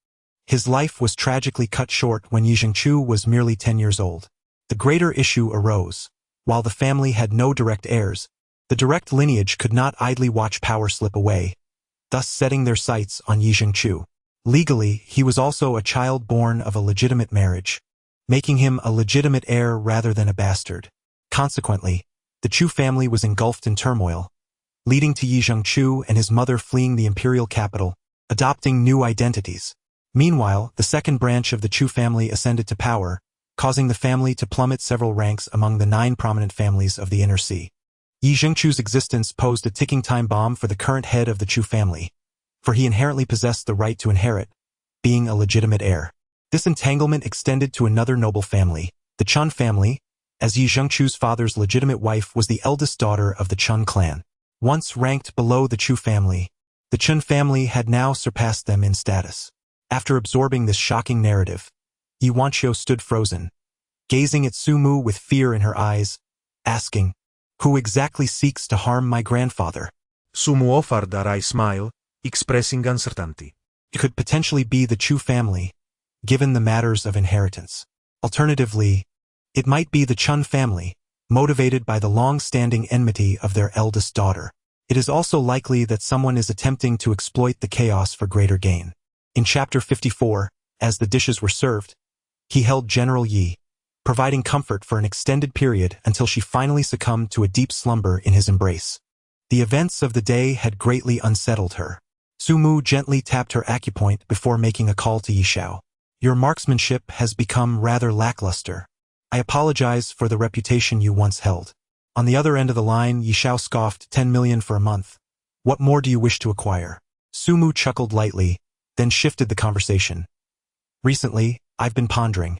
his life was tragically cut short when Yi Jingchu was merely 10 years old. The greater issue arose. While the family had no direct heirs, the direct lineage could not idly watch power slip away, thus setting their sights on Yi Jingchu. Legally, he was also a child born of a legitimate marriage, making him a legitimate heir rather than a bastard. Consequently, the Chu family was engulfed in turmoil, leading to Yi Jingchu and his mother fleeing the imperial capital, adopting new identities. Meanwhile, the second branch of the Chu family ascended to power, causing the family to plummet several ranks among the 9 prominent families of the Inner Sea. Yi Jingchu's existence posed a ticking time bomb for the current head of the Chu family, for he inherently possessed the right to inherit, being a legitimate heir. This entanglement extended to another noble family, the Chun family, as Yi Jingchu's father's legitimate wife was the eldest daughter of the Chun clan. Once ranked below the Chu family, the Chun family had now surpassed them in status. After absorbing this shocking narrative, Yuanqiu stood frozen, gazing at Su Mu with fear in her eyes, asking, "Who exactly seeks to harm my grandfather?"
Su Mu offered a wry smile, expressing uncertainty.
It could potentially be the Chu family, given the matters of inheritance. Alternatively, it might be the Chun family, motivated by the long-standing enmity of their eldest daughter. It is also likely that someone is attempting to exploit the chaos for greater gain. In Chapter 54, as the dishes were served, he held General Yi, providing comfort for an extended period until she finally succumbed to a deep slumber in his embrace. The events of the day had greatly unsettled her. Sumu gently tapped her acupoint before making a call to Yishao. Your marksmanship has become rather lackluster. I apologize for the reputation you once held. On the other end of the line, Yishao scoffed, 10 million for a month. What more do you wish to acquire? Sumu chuckled lightly, then shifted the conversation. Recently, I've been pondering.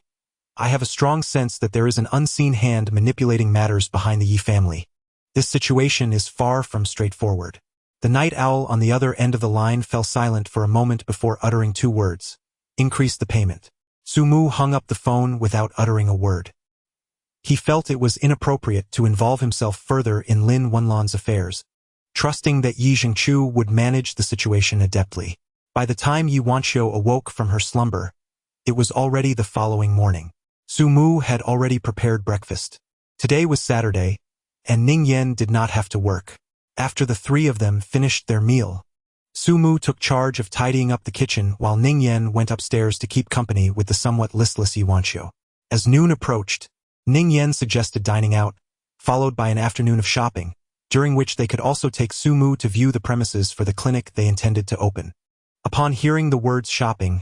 I have a strong sense that there is an unseen hand manipulating matters behind the Yi family. This situation is far from straightforward. The night owl on the other end of the line fell silent for a moment before uttering two words. Increase the payment. Sumu hung up the phone without uttering a word. He felt it was inappropriate to involve himself further in Lin Wenlan's affairs, trusting that Yi Jingchu would manage the situation adeptly. By the time Yi Wanqiu awoke from her slumber, it was already the following morning. Sumu had already prepared breakfast. Today was Saturday, and Ning Yan did not have to work. After the three of them finished their meal, Sumu took charge of tidying up the kitchen while Ning Yan went upstairs to keep company with the somewhat listless Yi Wanqiu. As noon approached, Ning Yan suggested dining out, followed by an afternoon of shopping, during which they could also take Sumu to view the premises for the clinic they intended to open. Upon hearing the words shopping,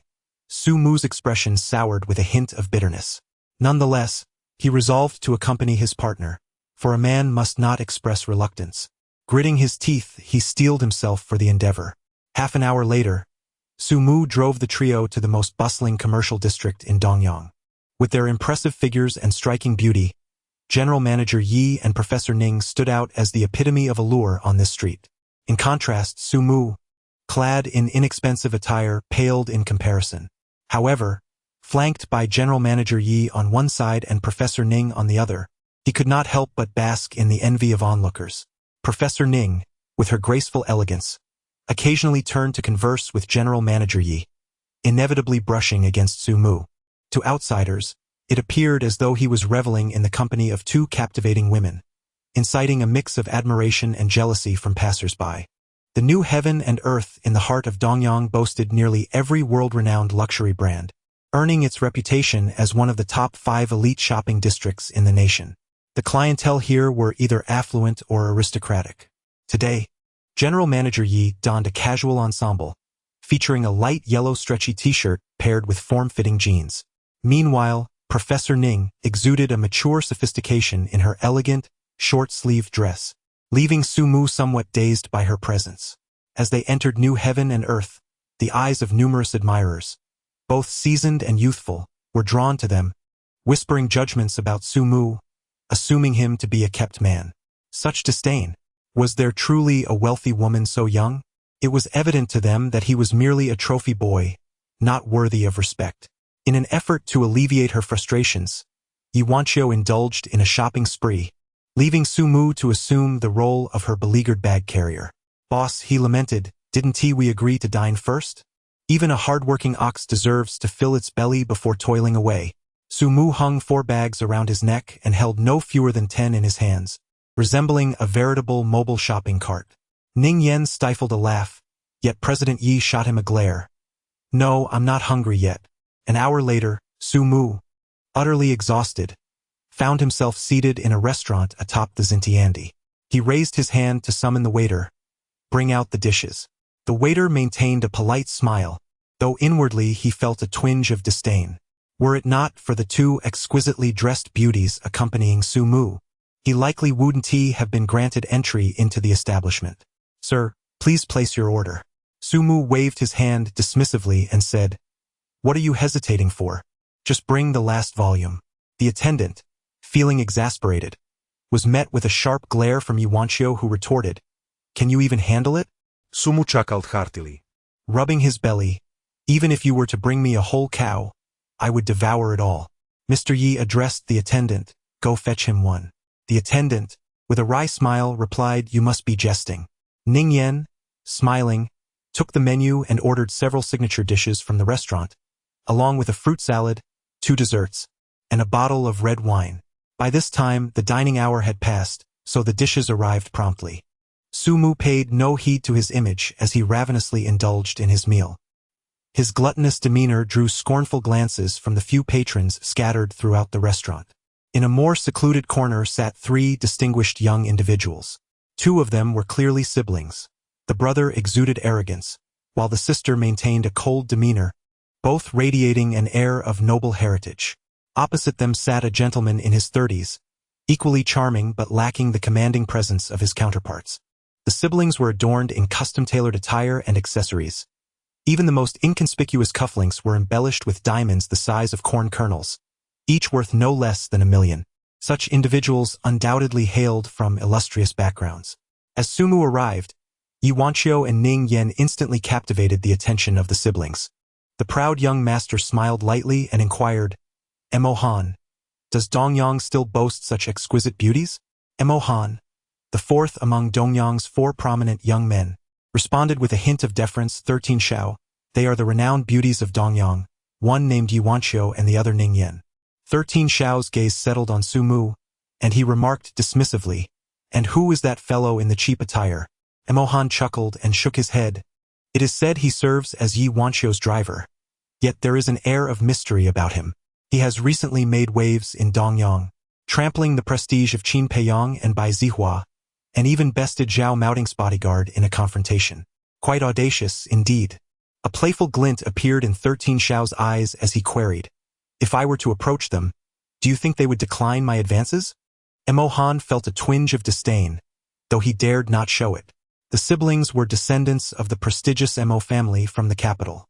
Sumu's expression soured with a hint of bitterness. Nonetheless, he resolved to accompany his partner, for a man must not express reluctance. Gritting his teeth, he steeled himself for the endeavor. Half an hour later, Sumu drove the trio to the most bustling commercial district in Dongyang. With their impressive figures and striking beauty, General Manager Yi and Professor Ning stood out as the epitome of allure on this street. In contrast, Sumu, clad in inexpensive attire, paled in comparison. However, flanked by General Manager Yi on one side and Professor Ning on the other, he could not help but bask in the envy of onlookers. Professor Ning, with her graceful elegance, occasionally turned to converse with General Manager Yi, inevitably brushing against Sumu. To outsiders, it appeared as though he was reveling in the company of two captivating women, inciting a mix of admiration and jealousy from passers-by. The new heaven and earth in the heart of Dongyang boasted nearly every world-renowned luxury brand, earning its reputation as one of the top 5 elite shopping districts in the nation. The clientele here were either affluent or aristocratic. Today, General Manager Yi donned a casual ensemble, featuring a light yellow stretchy t-shirt paired with form-fitting jeans. Meanwhile, Professor Ning exuded a mature sophistication in her elegant, short-sleeved dress, leaving Sumu somewhat dazed by her presence. As they entered new heaven and earth, the eyes of numerous admirers, both seasoned and youthful, were drawn to them, whispering judgments about Sumu, assuming him to be a kept man. Such disdain. Was there truly a wealthy woman so young? It was evident to them that he was merely a trophy boy, not worthy of respect. In an effort to alleviate her frustrations, Yi Wanqiu indulged in a shopping spree, leaving Sumu to assume the role of her beleaguered bag carrier. Boss, he lamented, didn't we agree to dine first? Even a hard-working ox deserves to fill its belly before toiling away. Sumu hung 4 bags around his neck and held no fewer than 10 in his hands, resembling a veritable mobile shopping cart. Ning Yan stifled a laugh, yet President Yi shot him a glare. No, I'm not hungry yet. An hour later, Sumu, utterly exhausted, found himself seated in a restaurant atop the Xintiandi. He raised his hand to summon the waiter. Bring out the dishes. The waiter maintained a polite smile, though inwardly he felt a twinge of disdain. Were it not for the 2 exquisitely dressed beauties accompanying Sumu, he likely wouldn't have been granted entry into the establishment. Sir, please place your order. Sumu waved his hand dismissively and said, What are you hesitating for? Just bring the last volume. The attendant, feeling exasperated, was met with a sharp glare from Yi Wanqiu, who retorted, Can you even handle it?
Sumu chuckled heartily.
Rubbing his belly, Even if you were to bring me a whole cow, I would devour it all. Mr. Yi addressed the attendant, Go fetch him one. The attendant, with a wry smile, replied, You must be jesting. Ning Yan, smiling, took the menu and ordered several signature dishes from the restaurant, along with a fruit salad, 2 desserts, and a bottle of red wine. By this time, the dining hour had passed, so the dishes arrived promptly. Sumu paid no heed to his image as he ravenously indulged in his meal. His gluttonous demeanor drew scornful glances from the few patrons scattered throughout the restaurant. In a more secluded corner sat 3 distinguished young individuals. 2 of them were clearly siblings. The brother exuded arrogance, while the sister maintained a cold demeanor, both radiating an air of noble heritage. Opposite them sat a gentleman in his 30s, equally charming but lacking the commanding presence of his counterparts. The siblings were adorned in custom-tailored attire and accessories. Even the most inconspicuous cufflinks were embellished with diamonds the size of corn kernels, each worth no less than $1 million. Such individuals undoubtedly hailed from illustrious backgrounds. As Sumu arrived, Yuanqiu and Ning Yen instantly captivated the attention of the siblings. The proud young master smiled lightly and inquired, "Mo Han, does Dongyang still boast such exquisite beauties?" Mo Han, the fourth among Dongyang's 4 prominent young men, responded with a hint of deference, 13 Xiao, they are the renowned beauties of Dongyang, one named Yuanqiu and the other Ning Yen. 13 Xiao's gaze settled on Sumu, and he remarked dismissively, "And who is that fellow in the cheap attire?" Mo Han chuckled and shook his head. "It is said he serves as Yi Wanqiu's driver. Yet there is an air of mystery about him. He has recently made waves in Dongyang, trampling the prestige of Qin Peiyang and Bai Zihua, and even bested Zhao Maoting's bodyguard in a confrontation. Quite audacious, indeed." A playful glint appeared in 13 Xiao's eyes as he queried, "If I were to approach them, do you think they would decline my advances?" Mo Han felt a twinge of disdain, though he dared not show it. The siblings were descendants of the prestigious Mo family from the capital.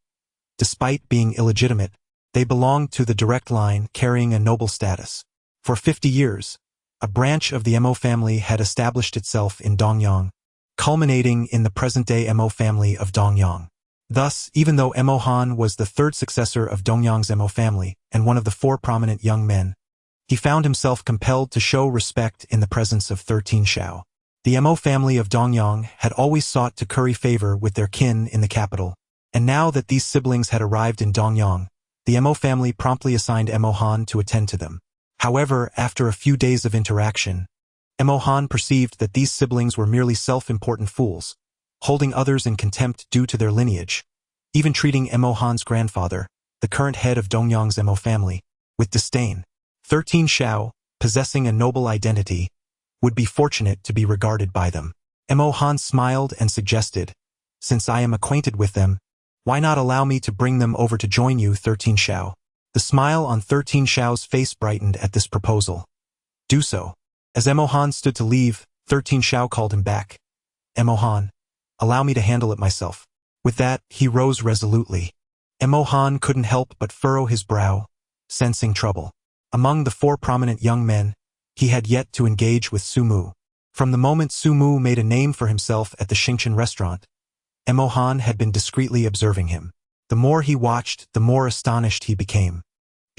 Despite being illegitimate, they belonged to the direct line carrying a noble status. For 50 years, a branch of the Mo family had established itself in Dongyang, culminating in the present-day Mo family of Dongyang. Thus, even though Mo Han was the 3rd successor of Dongyang's Mo family and one of the 4 prominent young men, he found himself compelled to show respect in the presence of 13 Xiao. The Mo family of Dongyang had always sought to curry favor with their kin in the capital, and now that these siblings had arrived in Dongyang, the Mo family promptly assigned Mo Han to attend to them. However, after a few days of interaction, Mo Han perceived that these siblings were merely self-important fools, holding others in contempt due to their lineage, even treating Mo Han's grandfather, the current head of Dongyang's Mo family, with disdain. 13 Xiao, possessing a noble identity, would be fortunate to be regarded by them. Mo Han smiled and suggested, "Since I am acquainted with them, why not allow me to bring them over to join you, 13 Xiao?" The smile on 13 Xiao's face brightened at this proposal. "Do so." As Mo Han stood to leave, 13 Xiao called him back. "Mo Han, allow me to handle it myself." With that, he rose resolutely. Mo Han couldn't help but furrow his brow, sensing trouble. Among the 4 prominent young men, he had yet to engage with Sumu. From the moment Sumu made a name for himself at the Xingchen restaurant, Mo Han had been discreetly observing him. The more he watched, the more astonished he became.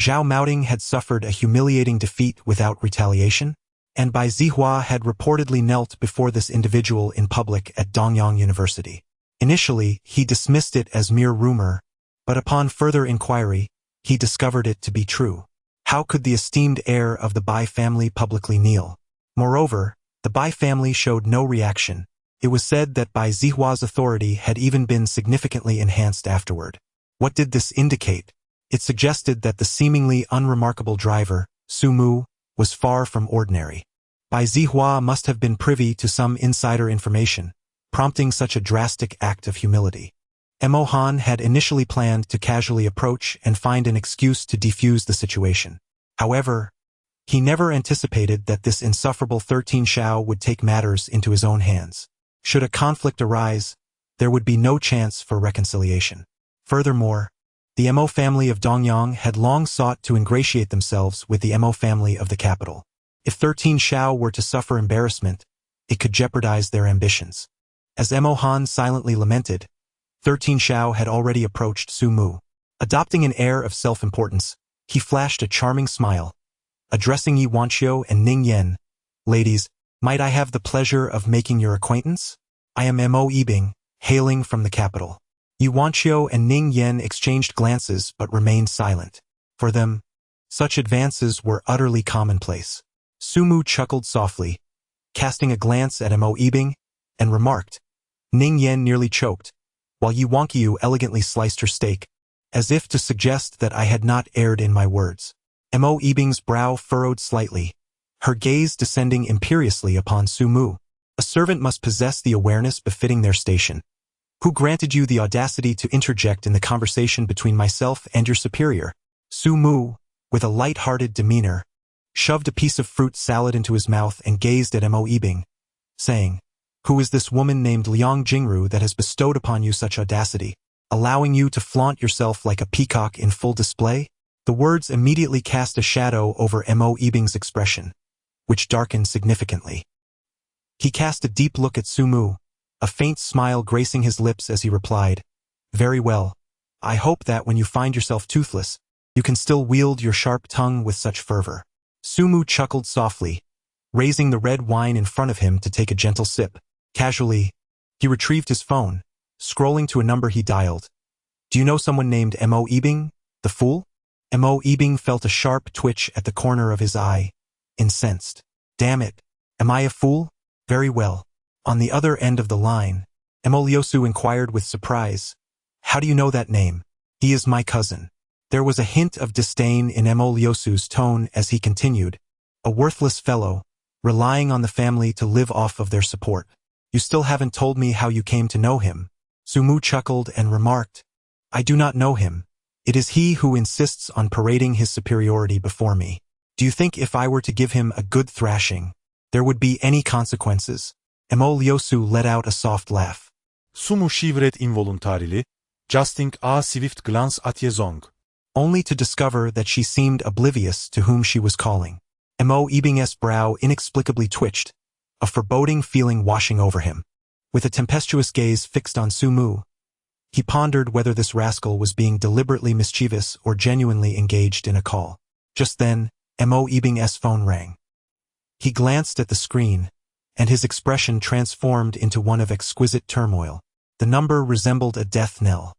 Zhao Maoting had suffered a humiliating defeat without retaliation, and Bai Zihua had reportedly knelt before this individual in public at Dongyang University. Initially, he dismissed it as mere rumor, but upon further inquiry, he discovered it to be true. How could the esteemed heir of the Bai family publicly kneel? Moreover, the Bai family showed no reaction. It was said that Bai Zihua's authority had even been significantly enhanced afterward. What did this indicate? It suggested that the seemingly unremarkable driver, Sumu, was far from ordinary. Bai Zihua must have been privy to some insider information, prompting such a drastic act of humility. Mo Han had initially planned to casually approach and find an excuse to defuse the situation. However, he never anticipated that this insufferable 13 Xiao would take matters into his own hands. Should a conflict arise, there would be no chance for reconciliation. Furthermore, the Mo family of Dongyang had long sought to ingratiate themselves with the Mo family of the capital. If 13 Xiao were to suffer embarrassment, it could jeopardize their ambitions. As Mo Han silently lamented, 13 Xiao had already approached Sumu. Adopting an air of self-importance, he flashed a charming smile. Addressing Yi Wanqiu and Ning Yen, "Ladies, might I have the pleasure of making your acquaintance? I am Mo Yibing, hailing from the capital." Yi Wanqiu and Ning Yen exchanged glances but remained silent. For them, such advances were utterly commonplace. Sumu chuckled softly, casting a glance at Mo Yibing, and remarked, "Ning Yen nearly choked, while Yi Wanqiu elegantly sliced her steak, as if to suggest that I had not erred in my words." Mo Yibing's brow furrowed slightly, her gaze descending imperiously upon Su Mu. A servant must possess the awareness befitting their station. Who granted you the audacity to interject in the conversation between myself and your superior? Su Mu, with a light-hearted demeanor, shoved a piece of fruit salad into his mouth and gazed at Mo Yibing, saying, "Who is this woman named Liang Jingru that has bestowed upon you such audacity, allowing you to flaunt yourself like a peacock in full display?" The words immediately cast a shadow over Mo Yibing's expression, which darkened significantly. He cast a deep look at Su Mu, a faint smile gracing his lips as he replied, "Very well. I hope that when you find yourself toothless, you can still wield your sharp tongue with such fervor." Su Mu chuckled softly, raising the red wine in front of him to take a gentle sip. Casually, he retrieved his phone, scrolling to a number he dialed. "Do you know someone named Mo Yibing, the fool?" Mo Yibing felt a sharp twitch at the corner of his eye, incensed. "Damn it, am I a fool? Very well." On the other end of the line, Mo Liusu inquired with surprise, "How do you know that name?" "He is my cousin." There was a hint of disdain in Mo Liusu's tone as he continued, "A worthless fellow, relying on the family to live off of their support. You still haven't told me how you came to know him." Su Mu chuckled and remarked, "I do not know him. It is he who insists on parading his superiority before me. Do you think if I were to give him a good thrashing, there would be any consequences?" Mo Liusu let out a soft laugh.
Su Mu shivered involuntarily, casting a swift glance at Yezong,
only to discover that she seemed oblivious to whom she was calling. Mo Yibing's brow inexplicably twitched, a foreboding feeling washing over him. With a tempestuous gaze fixed on Su Mu, he pondered whether this rascal was being deliberately mischievous or genuinely engaged in a call. Just then, Mo Yibing's phone rang. He glanced at the screen, and his expression transformed into one of exquisite turmoil. The number resembled a death knell.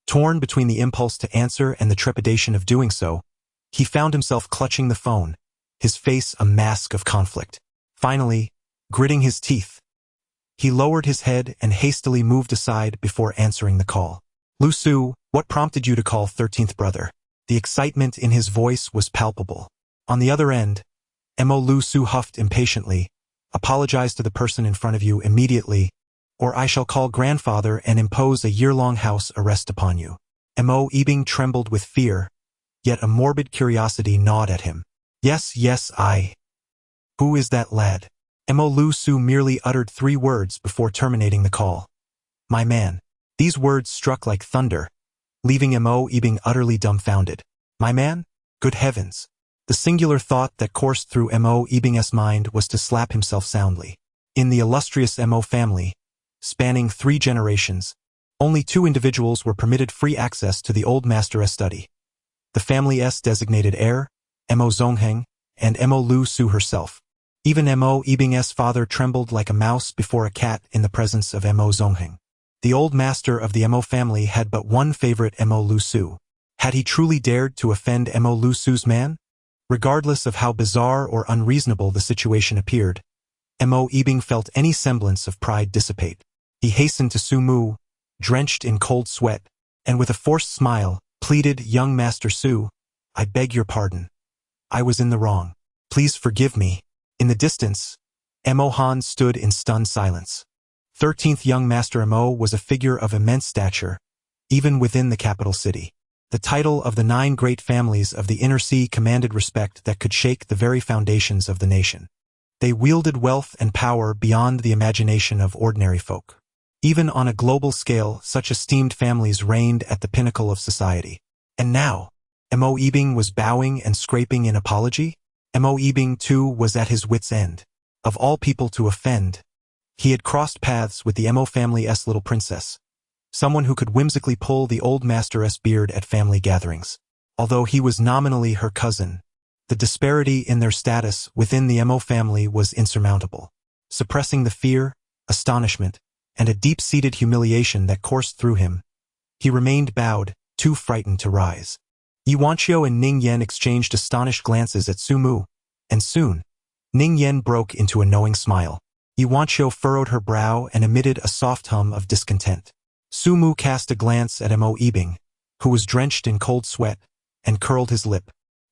Torn between the impulse to answer and the trepidation of doing so, he found himself clutching the phone, his face a mask of conflict. Finally, gritting his teeth, he lowered his head and hastily moved aside before answering the call. "Lu Su, what prompted you to call 13th brother?" The excitement in his voice was palpable. On the other end, Mo Lu Su huffed impatiently, "Apologize to the person in front of you immediately, or I shall call grandfather and impose a year-long house arrest upon you." Mo Yibing trembled with fear, yet a morbid curiosity gnawed at him. Yes, I. Who is that lad?" Mo Lu Su merely uttered 3 words before terminating the call. "My man." These words struck like thunder, leaving Mo Yibing utterly dumbfounded. "My man? Good heavens." The singular thought that coursed through Mo Yibing's mind was to slap himself soundly. In the illustrious Mo family, spanning 3 generations, only 2 individuals were permitted free access to the old master's study. The family's designated heir, Mo Zongheng, and Mo Lu Su herself. Even Mo Yibing's father trembled like a mouse before a cat in the presence of Mo Zongheng. The old master of the Mo family had but one favorite, Mo Lu Su. Had he truly dared to offend Mo Lu Su's man? Regardless of how bizarre or unreasonable the situation appeared, Mo Yibing felt any semblance of pride dissipate. He hastened to Su Mu, drenched in cold sweat, and with a forced smile, pleaded, "Young Master Su, I beg your pardon. I was in the wrong. Please forgive me." In the distance, Mo Han stood in stunned silence. 13th young Master Mo was a figure of immense stature, even within the capital city. The title of the 9 great families of the Inner Sea commanded respect that could shake the very foundations of the nation. They wielded wealth and power beyond the imagination of ordinary folk. Even on a global scale, such esteemed families reigned at the pinnacle of society. And now, Mo Yibing was bowing and scraping in apology? Mo Yibing, too, was at his wit's end. Of all people to offend, he had crossed paths with the Mo family's little princess, someone who could whimsically pull the old master's beard at family gatherings. Although he was nominally her cousin, the disparity in their status within the Mo family was insurmountable. Suppressing the fear, astonishment, and a deep-seated humiliation that coursed through him, he remained bowed, too frightened to rise. Yuanqiu and Ning Yan exchanged astonished glances at Su Mu, and soon, Ning Yan broke into a knowing smile. Yuanqiu furrowed her brow and emitted a soft hum of discontent. Su Mu cast a glance at Mo Yibing, who was drenched in cold sweat, and curled his lip.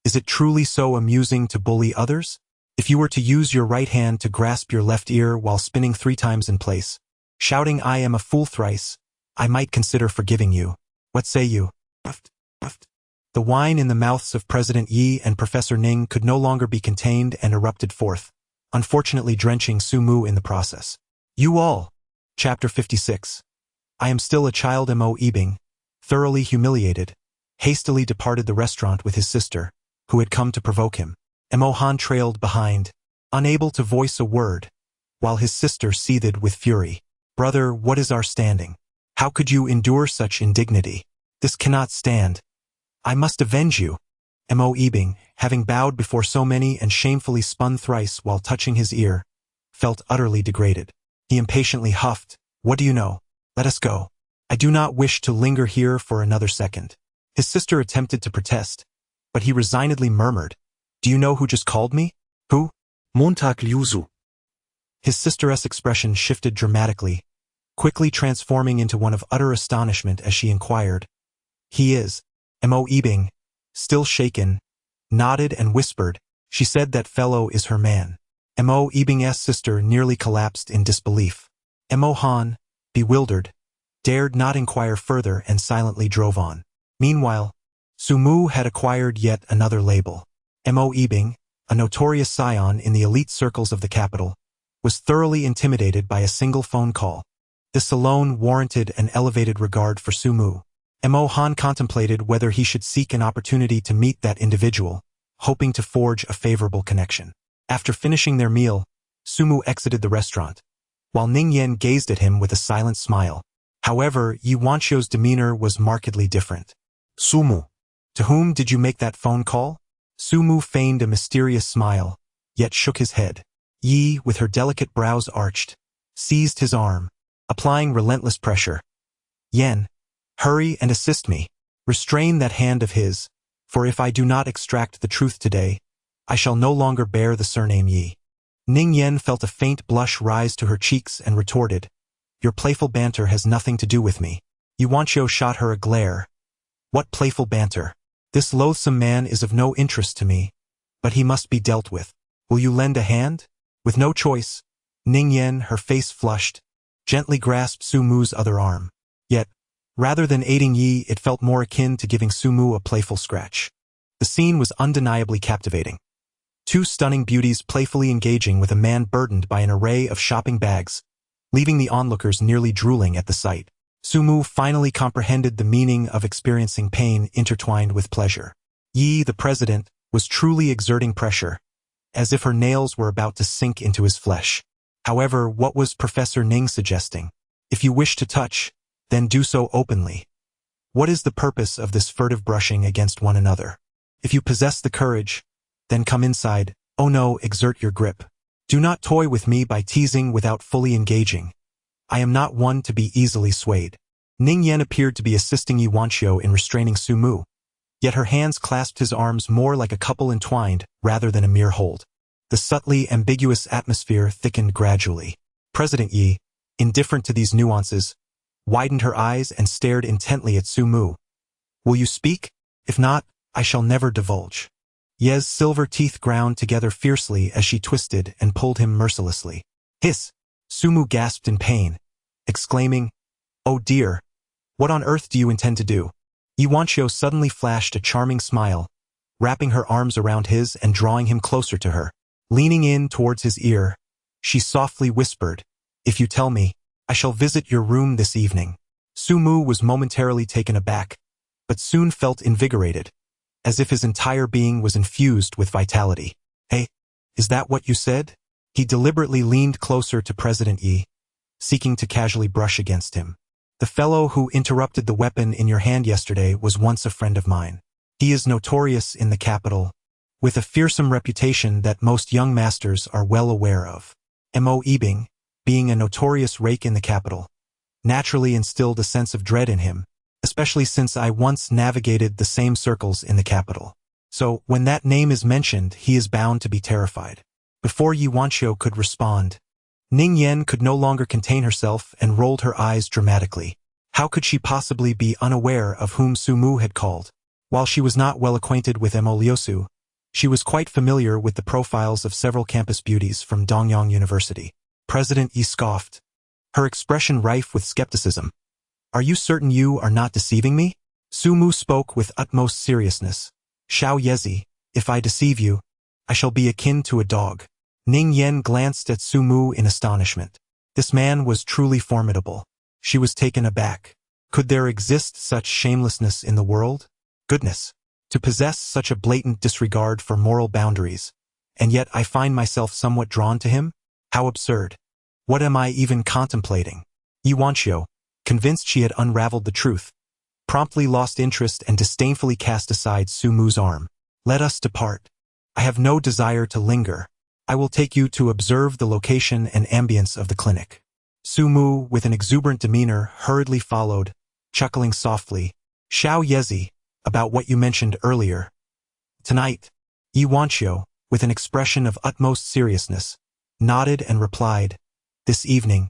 Is it truly so amusing to bully others? If you were to use your right hand to grasp your left ear while spinning 3 times in place, shouting I am a fool thrice, I might consider forgiving you. What say you? Puffed, puffed. The wine in the mouths of President Yi and Professor Ning could no longer be contained and erupted forth, unfortunately drenching Su Mu in the process. You all. Chapter 56. I am still a child. Mo Yibing, thoroughly humiliated, hastily departed the restaurant with his sister, who had come to provoke him. Mo Han trailed behind, unable to voice a word, while his sister seethed with fury. Brother, what is our standing? How could you endure such indignity? This cannot stand. I must avenge you. Mo Yibing, having bowed before so many and shamefully spun thrice while touching his ear, felt utterly degraded. He impatiently huffed, What do you know? Let us go. I do not wish to linger here for another second. His sister attempted to protest, but he resignedly murmured, Do you know who just called me? Who?
Montag Liuzu.
His sister's expression shifted dramatically, quickly transforming into one of utter astonishment as she inquired, He is. Mo Yibing, still shaken, nodded and whispered, She said that fellow is her man. Mo Yibing's sister nearly collapsed in disbelief. Mo Han, bewildered, dared not inquire further and silently drove on. Meanwhile, Su Mu had acquired yet another label. Mo Yibing, a notorious scion in the elite circles of the capital, was thoroughly intimidated by a single phone call. This alone warranted an elevated regard for Su Mu. Mo Han contemplated whether he should seek an opportunity to meet that individual, hoping to forge a favorable connection. After finishing their meal, Su Mu exited the restaurant, while Ning Yan gazed at him with a silent smile. However, Yi Wanqiu's demeanor was markedly different.
Su Mu.
To whom did you make that phone call? Su Mu feigned a mysterious smile, yet shook his head. Yi, with her delicate brows arched, seized his arm, applying relentless pressure. Yan, hurry and assist me. Restrain that hand of his, for if I do not extract the truth today, I shall no longer bear the surname Yi. Ning Yan felt a faint blush rise to her cheeks and retorted, Your playful banter has nothing to do with me. Yi Wanqiu shot her a glare. What playful banter? This loathsome man is of no interest to me, but he must be dealt with. Will you lend a hand? With no choice, Ning Yan, her face flushed, gently grasped Su Mu's other arm. Yet, rather than aiding Yi, it felt more akin to giving Su Mu a playful scratch. The scene was undeniably captivating. 2 stunning beauties playfully engaging with a man burdened by an array of shopping bags, leaving the onlookers nearly drooling at the sight. Su Mu finally comprehended the meaning of experiencing pain intertwined with pleasure. Yi, the president, was truly exerting pressure, as if her nails were about to sink into his flesh. However, what was Professor Ning suggesting? If you wish to touch, then do so openly. What is the purpose of this furtive brushing against one another? If you possess the courage, then come inside. Oh no, exert your grip. Do not toy with me by teasing without fully engaging. I am not one to be easily swayed. Ning Yan appeared to be assisting Yi Wanqiu in restraining Su Mu, yet her hands clasped his arms more like a couple entwined rather than a mere hold. The subtly ambiguous atmosphere thickened gradually. President Yi, indifferent to these nuances, widened her eyes and stared intently at Su Mu. Will you speak? If not, I shall never divulge. Ye's silver teeth ground together fiercely as she twisted and pulled him mercilessly. Hiss! Su Mu gasped in pain, exclaiming, Oh dear! What on earth do you intend to do? Yi Wanqiu suddenly flashed a charming smile, wrapping her arms around his and drawing him closer to her. Leaning in towards his ear, she softly whispered, If you tell me, I shall visit your room this evening. Su Mu was momentarily taken aback, but soon felt invigorated, as if his entire being was infused with vitality. Hey, is that what you said? He deliberately leaned closer to President Yi, seeking to casually brush against him. The fellow who interrupted the weapon in your hand yesterday was once a friend of mine. He is notorious in the capital, with a fearsome reputation that most young masters are well aware of. Mo Yibing, being a notorious rake in the capital, naturally instilled a sense of dread in him, especially since I once navigated the same circles in the capital. So, when that name is mentioned, he is bound to be terrified. Before Yi Wanqiu could respond, Ning Yan could no longer contain herself and rolled her eyes dramatically. How could she possibly be unaware of whom Su Mu had called? While she was not well acquainted with Mo Liusu, She was quite familiar with the profiles of several campus beauties from Dongyang University. President Yi scoffed, her expression rife with skepticism. Are you certain you are not deceiving me? Sumu spoke with utmost seriousness. Xiao Yezi, if I deceive you, I shall be akin to a dog. Ning Yan glanced at Sumu in astonishment. This man was truly formidable. She was taken aback. Could there exist such shamelessness in the world? Goodness! To possess such a blatant disregard for moral boundaries, and yet I find myself somewhat drawn to him? How absurd. What am I even contemplating? Yi Wanqiu, convinced she had unraveled the truth, promptly lost interest and disdainfully cast aside Sumu's arm. Let us depart. I have no desire to linger. I will take you to observe the location and ambience of the clinic. Sumu, with an exuberant demeanor, hurriedly followed, chuckling softly. Xiao Yezi, about what you mentioned earlier. Tonight, Yi Wanqiu, with an expression of utmost seriousness, nodded and replied, this evening,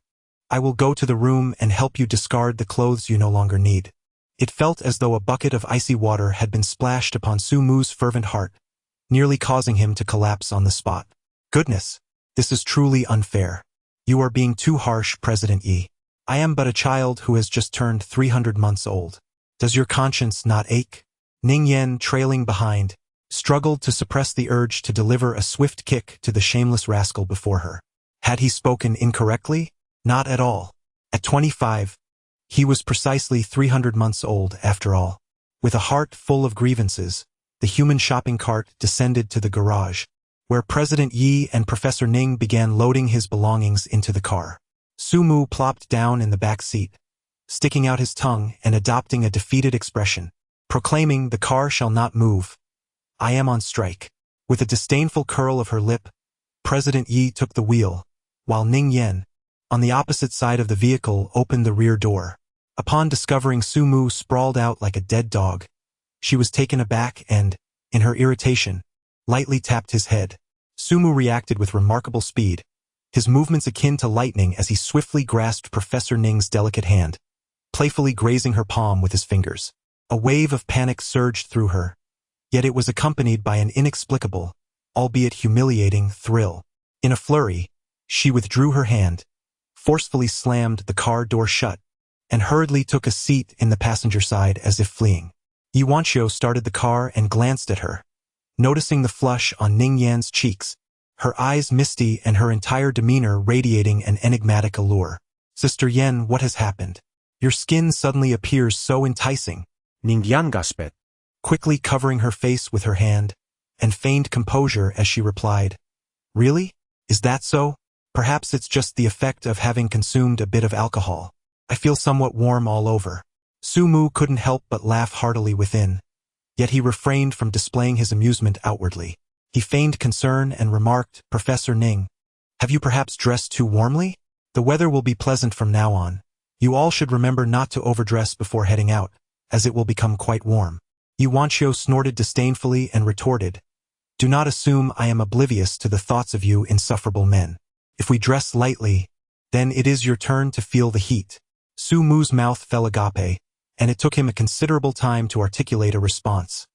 I will go to the room and help you discard the clothes you no longer need. It felt as though a bucket of icy water had been splashed upon Sumu's fervent heart, nearly causing him to collapse on the spot. Goodness, this is truly unfair. You are being too harsh, President Yi. I am but a child who has just turned 300 months old. Does your conscience not ache? Ning Yan, trailing behind, struggled to suppress the urge to deliver a swift kick to the shameless rascal before her. Had he spoken incorrectly? Not at all. At 25, he was precisely 300 months old after all. With a heart full of grievances, the human shopping cart descended to the garage, where President Yi and Professor Ning began loading his belongings into the car. Sumu plopped down in the back seat, sticking out his tongue and adopting a defeated expression, proclaiming the car shall not move. I am on strike. With a disdainful curl of her lip, President Yi took the wheel, while Ning Yan, on the opposite side of the vehicle, opened the rear door. Upon discovering Sumu sprawled out like a dead dog, she was taken aback and, in her irritation, lightly tapped his head. Sumu reacted with remarkable speed, his movements akin to lightning as he swiftly grasped Professor Ning's delicate hand, playfully grazing her palm with his fingers. A wave of panic surged through her, yet it was accompanied by an inexplicable, albeit humiliating, thrill. In a flurry, she withdrew her hand, forcefully slammed the car door shut, and hurriedly took a seat in the passenger side as if fleeing. Yi Wanqiu started the car and glanced at her, noticing the flush on Ning Yan's cheeks, her eyes misty and her entire demeanor radiating an enigmatic allure. Sister Yan, what has happened? Your skin suddenly appears so enticing.
Ning Yan gasped.
Quickly covering her face with her hand, and feigned composure as she replied, Really? Is that so? Perhaps it's just the effect of having consumed a bit of alcohol. I feel somewhat warm all over. Sumu couldn't help but laugh heartily within, yet he refrained from displaying his amusement outwardly. He feigned concern and remarked, Professor Ning, have you perhaps dressed too warmly? The weather will be pleasant from now on. You all should remember not to overdress before heading out, as it will become quite warm. Yi Wanqiu snorted disdainfully and retorted, Do not assume I am oblivious to the thoughts of you insufferable men. If we dress lightly, then it is your turn to feel the heat. Sumu's mouth fell agape, and it took him a considerable time to articulate a response.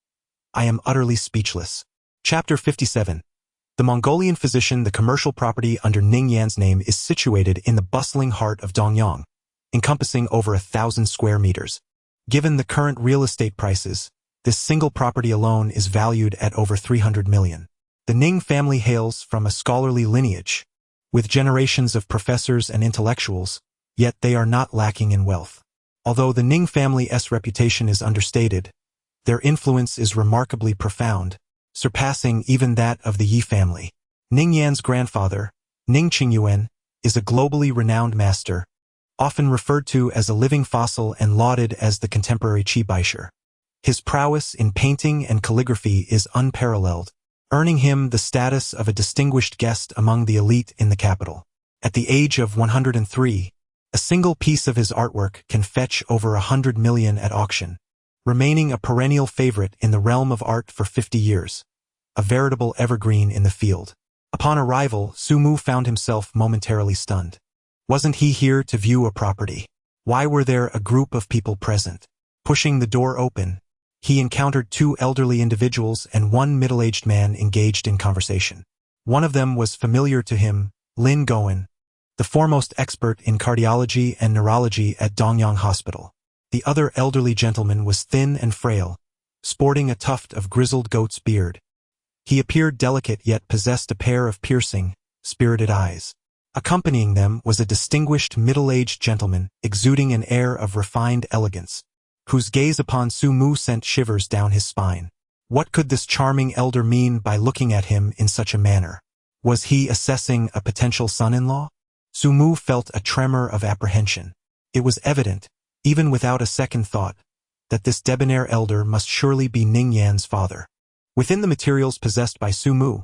I am utterly speechless. Chapter 57. The Mongolian physician. The commercial property under Ning Yan's name is situated in the bustling heart of Dongyang, encompassing over 1,000 square meters. Given the current real estate prices, this single property alone is valued at over 300 million. The Ning family hails from a scholarly lineage, with generations of professors and intellectuals, yet they are not lacking in wealth. Although the Ning family's reputation is understated, their influence is remarkably profound, surpassing even that of the Yi family. Ning Yan's grandfather, Ning Qingyuan, is a globally renowned master, often referred to as a living fossil and lauded as the contemporary Qi Baisher. His prowess in painting and calligraphy is unparalleled, earning him the status of a distinguished guest among the elite in the capital. At the age of 103, a single piece of his artwork can fetch over 100 million at auction, remaining a perennial favorite in the realm of art for 50 years, a veritable evergreen in the field. Upon arrival, Sumu found himself momentarily stunned. Wasn't he here to view a property? Why were there a group of people present? Pushing the door open, he encountered two elderly individuals and one middle-aged man engaged in conversation. One of them was familiar to him, Lin Goen, the foremost expert in cardiology and neurology at Dongyang Hospital. The other elderly gentleman was thin and frail, sporting a tuft of grizzled goat's beard. He appeared delicate yet possessed a pair of piercing, spirited eyes. Accompanying them was a distinguished middle-aged gentleman exuding an air of refined elegance, whose gaze upon Su Mu sent shivers down his spine. What could this charming elder mean by looking at him in such a manner? Was he assessing a potential son-in-law? Su Mu felt a tremor of apprehension. It was evident, even without a second thought, that this debonair elder must surely be Ning Yan's father. Within the materials possessed by Su Mu,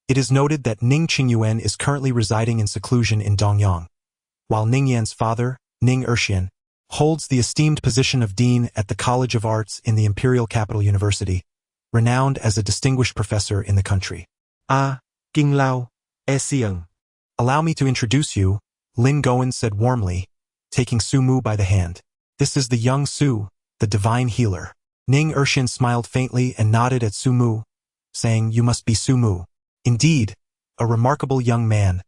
it is noted that Ning Qingyuan is currently residing in seclusion in Dongyang, while Ning Yan's father, Ning Erxian, holds the esteemed position of dean at the College of Arts in the Imperial Capital University, renowned as a distinguished professor in the country.
King Lao, Siang.
Allow me to introduce you, Lin Goen said warmly, taking Su Mu by the hand. This is the young Su, the divine healer. Ning Erxian smiled faintly and nodded at Su Mu, saying, "You must be Su Mu. Indeed, a remarkable young man,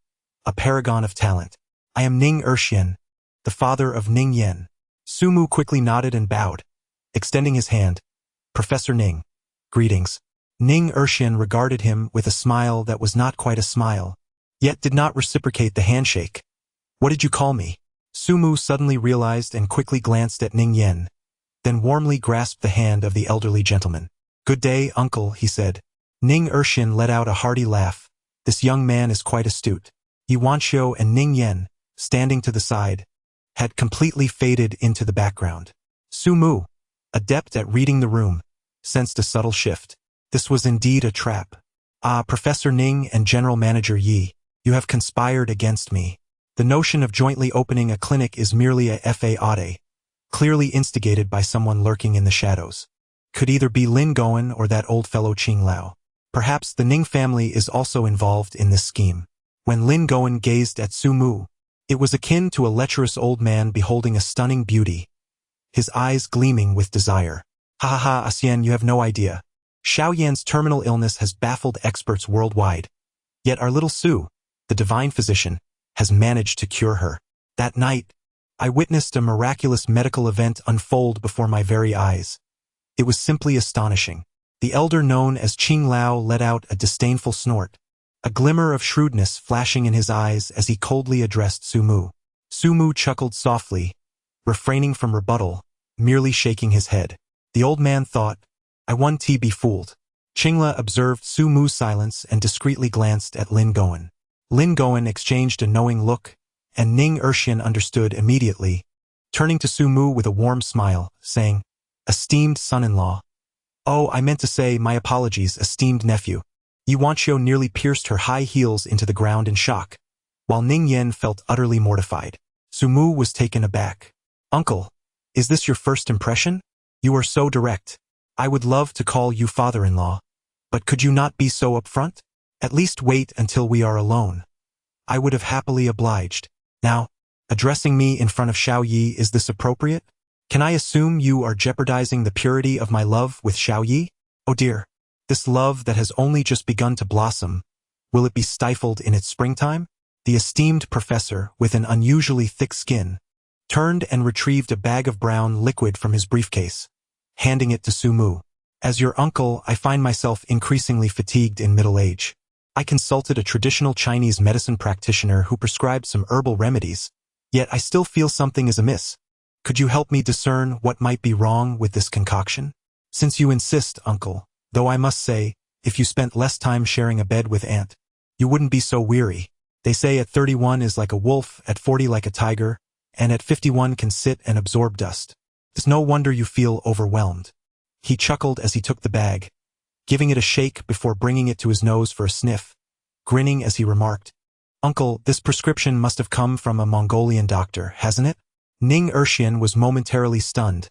a paragon of talent. I am Ning Erxian, the father of Ning Yan." Su Mu quickly nodded and bowed, extending his hand. "Professor Ning, greetings." Ning Erxian regarded him with a smile that was not quite a smile, yet did not reciprocate the handshake. "What did you call me?" Su Mu suddenly realized and quickly glanced at Ning Yan, then warmly grasped the hand of the elderly gentleman. "Good day, uncle," he said. Ning Erxian let out a hearty laugh. This young man is quite astute. Yi Wanxiu and Ning Yan, standing to the side, had completely faded into the background. Su Mu, adept at reading the room, sensed a subtle shift. This was indeed a trap. Professor Ning and General Manager Yi, you have conspired against me. The notion of jointly opening a clinic is merely a faude, clearly instigated by someone lurking in the shadows. Could either be Lin Goen or that old fellow Qing Lao. Perhaps the Ning family is also involved in this scheme. When Lin Goen gazed at Su Mu, it was akin to a lecherous old man beholding a stunning beauty, his eyes gleaming with desire. Ha, Asian, you have no idea. Xiao Yan's terminal illness has baffled experts worldwide. Yet our little Su, the divine physician, has managed to cure her. That night, I witnessed a miraculous medical event unfold before my very eyes. It was simply astonishing. The elder known as Qing Lao let out a disdainful snort, a glimmer of shrewdness flashing in his eyes as he coldly addressed Su Mu. Su Mu chuckled softly, refraining from rebuttal, merely shaking his head. The old man thought, I won't be fooled. Qingla observed Su Mu's silence and discreetly glanced at Lin Goen. Lin Goen exchanged a knowing look, and Ning Erxian understood immediately, turning to Su Mu with a warm smile, saying, "Esteemed son-in-law." "Oh, I meant to say, my apologies, esteemed nephew." Yi Wanxiu nearly pierced her high heels into the ground in shock, while Ning Yan felt utterly mortified. Su Mu was taken aback. "Uncle, is this your first impression? You are so direct. I would love to call you father-in-law, but could you not be so upfront? At least wait until we are alone. I would have happily obliged. Now, addressing me in front of Xiao Yi, is this appropriate? Can I assume you are jeopardizing the purity of my love with Xiao Yi? Oh dear, this love that has only just begun to blossom, will it be stifled in its springtime?" The esteemed professor, with an unusually thick skin, turned and retrieved a bag of brown liquid from his briefcase, handing it to Su Mu. "As your uncle, I find myself increasingly fatigued in middle age. I consulted a traditional Chinese medicine practitioner who prescribed some herbal remedies, yet I still feel something is amiss. Could you help me discern what might be wrong with this concoction? Since you insist, uncle, though I must say, if you spent less time sharing a bed with Aunt, you wouldn't be so weary. They say at 31 is like a wolf, at 40 like a tiger, and at 51 can sit and absorb dust. It's no wonder you feel overwhelmed." He chuckled as he took the bag, giving it a shake before bringing it to his nose for a sniff, grinning as he remarked, "Uncle, this prescription must have come from a Mongolian doctor, hasn't it?" Ning Erxian was momentarily stunned,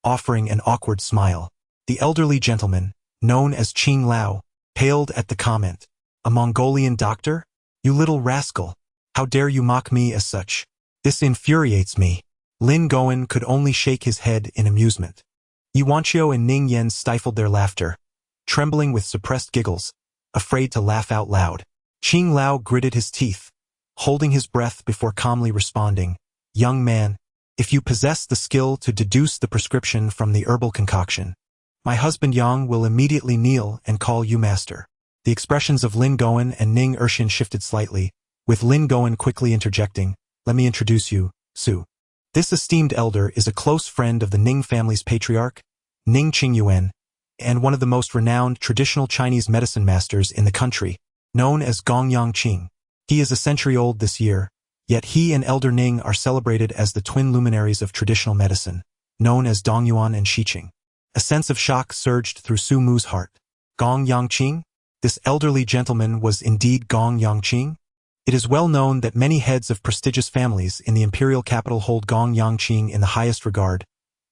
offering an awkward smile. The elderly gentleman, known as Qing Lao, paled at the comment. "A Mongolian doctor? You little rascal! How dare you mock me as such? This infuriates me." Lin Goen could only shake his head in amusement. Yuanqiu and Ning Yan stifled their laughter, trembling with suppressed giggles, afraid to laugh out loud. Qing Lao gritted his teeth, holding his breath before calmly responding, "Young man, if you possess the skill to deduce the prescription from the herbal concoction, my husband Yang will immediately kneel and call you master." The expressions of Lin Goen and Ning Erxian shifted slightly, with Lin Goen quickly interjecting, "Let me introduce you, Su. This esteemed elder is a close friend of the Ning family's patriarch, Ning Qingyuan, and one of the most renowned traditional Chinese medicine masters in the country, known as Gongyang Qing. He is a century old this year, yet he and Elder Ning are celebrated as the twin luminaries of traditional medicine, known as Dongyuan and Shiqing." A sense of shock surged through Su Mu's heart. Gongyang Qing? This elderly gentleman was indeed Gongyang Qing? It is well known that many heads of prestigious families in the imperial capital hold Gongyang Qing in the highest regard,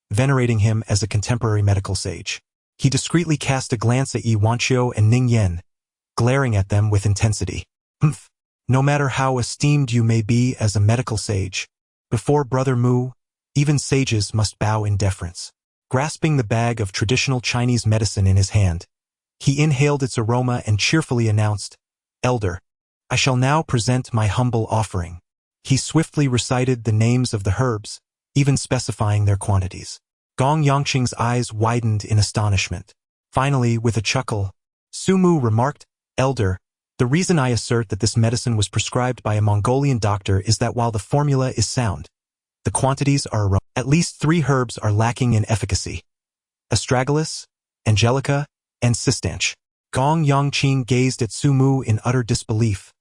venerating him as a contemporary medical sage. He discreetly cast a glance at Yi Wanqiu and Ning Yan, glaring at them with intensity. "Humph. No matter how esteemed you may be as a medical sage, before Brother Mu, even sages must bow in deference." Grasping the bag of traditional Chinese medicine in his hand, he inhaled its aroma and cheerfully announced, "Elder, I shall now present my humble offering." He swiftly recited the names of the herbs, even specifying their quantities. Gong Yangqing's eyes widened in astonishment. Finally, with a chuckle, Su Mu remarked, "Elder, the reason I assert that this medicine was prescribed by a Mongolian doctor is that while the formula is sound, the quantities are erroneous. At least 3 herbs are lacking in efficacy: astragalus, angelica, and cistanche." Gong Yangqing gazed at Su Mu in utter disbelief,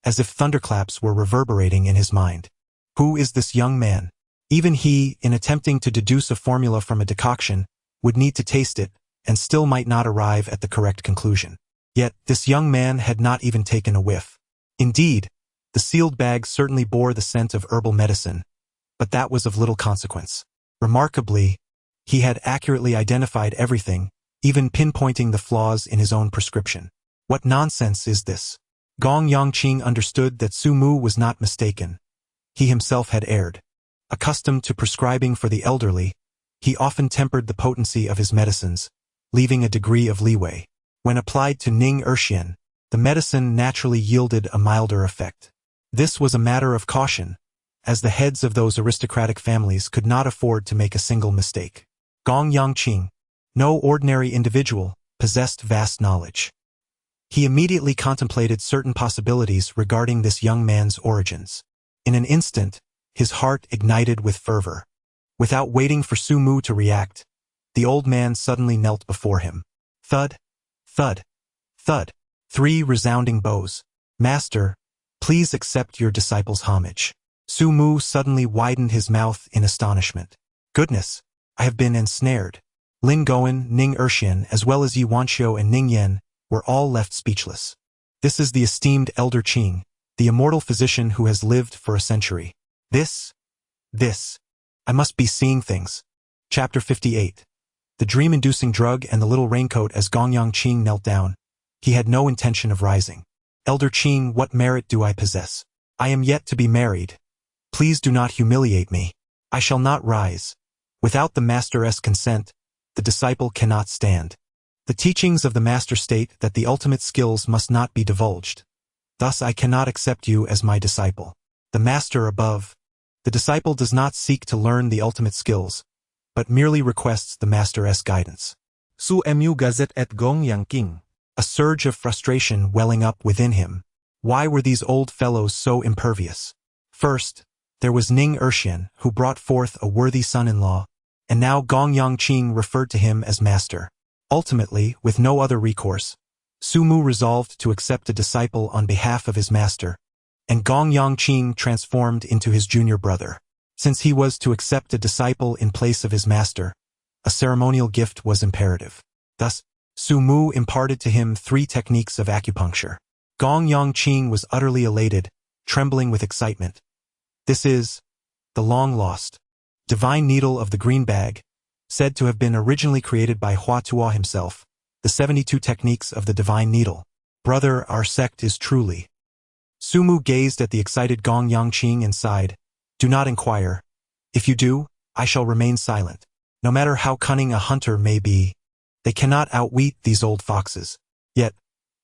as if thunderclaps were reverberating in his mind. Who is this young man? Even he, in attempting to deduce a formula from a decoction, would need to taste it, and still might not arrive at the correct conclusion. Yet, this young man had not even taken a whiff. Indeed, the sealed bag certainly bore the scent of herbal medicine, but that was of little consequence. Remarkably, he had accurately identified everything, even pinpointing the flaws in his own prescription. What nonsense is this? Gong Yangqing understood that Su Mu was not mistaken. He himself had erred. Accustomed to prescribing for the elderly, he often tempered the potency of his medicines, leaving a degree of leeway. When applied to Ning Erxian, the medicine naturally yielded a milder effect. This was a matter of caution, as the heads of those aristocratic families could not afford to make a single mistake. Gong Yangqing, no ordinary individual, possessed vast knowledge. He immediately contemplated certain possibilities regarding this young man's origins. In an instant, his heart ignited with fervor. Without waiting for Su Mu to react, the old man suddenly knelt before him. Thud, thud, thud. 3 resounding bows. "Master, please accept your disciple's homage." Su Mu suddenly widened his mouth in astonishment. "Goodness, I have been ensnared." Lin Goen, Ning Erxian, as well as Yi Wanqiu and Ning Yan, were all left speechless. This is the esteemed Elder Qing, the immortal physician who has lived for a century. This. I must be seeing things. Chapter 58. The dream-inducing drug and the little raincoat. As Gongyang Qing knelt down, he had no intention of rising. "Elder Qing, what merit do I possess? I am yet to be married. Please do not humiliate me. I shall not rise. Without the master's consent, the disciple cannot stand. The teachings of the master state that the ultimate skills must not be divulged. Thus I cannot accept you as my disciple. The master above. The disciple does not seek to learn the ultimate skills, but merely requests the master's guidance."
Su Mu Gazette at Gong Yangqing.
A surge of frustration welling up within him. Why were these old fellows so impervious? First, there was Ning Erxian, who brought forth a worthy son-in-law, and now Gong Yangqing referred to him as master. Ultimately, with no other recourse, Su Mu resolved to accept a disciple on behalf of his master, and Gong Yangqing transformed into his junior brother. Since he was to accept a disciple in place of his master, a ceremonial gift was imperative. Thus, Su Mu imparted to him 3 techniques of acupuncture. Gong Yangqing was utterly elated, trembling with excitement. This is the long-lost divine needle of the green bag, said to have been originally created by Hua himself, the 72 techniques of the divine needle. Brother, our sect is truly. Su Mu gazed at the excited Gong Yangqing and sighed. "Do not inquire. If you do, I shall remain silent." No matter how cunning a hunter may be, they cannot outwit these old foxes. Yet,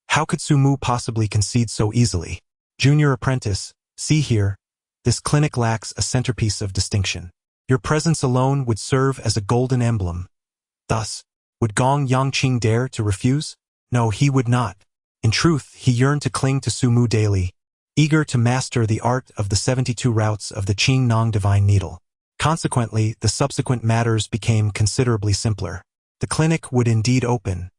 how could Sumu possibly concede so easily? Junior apprentice, see here, this clinic lacks a centerpiece of distinction. Your presence alone would serve as a golden emblem. Thus, would Gong Yongqing dare to refuse? No, he would not. In truth, he yearned to cling to Sumu daily, eager to master the art of the 72 routes of the Qing Nong Divine Needle. Consequently, the subsequent matters became considerably simpler. The clinic would indeed open,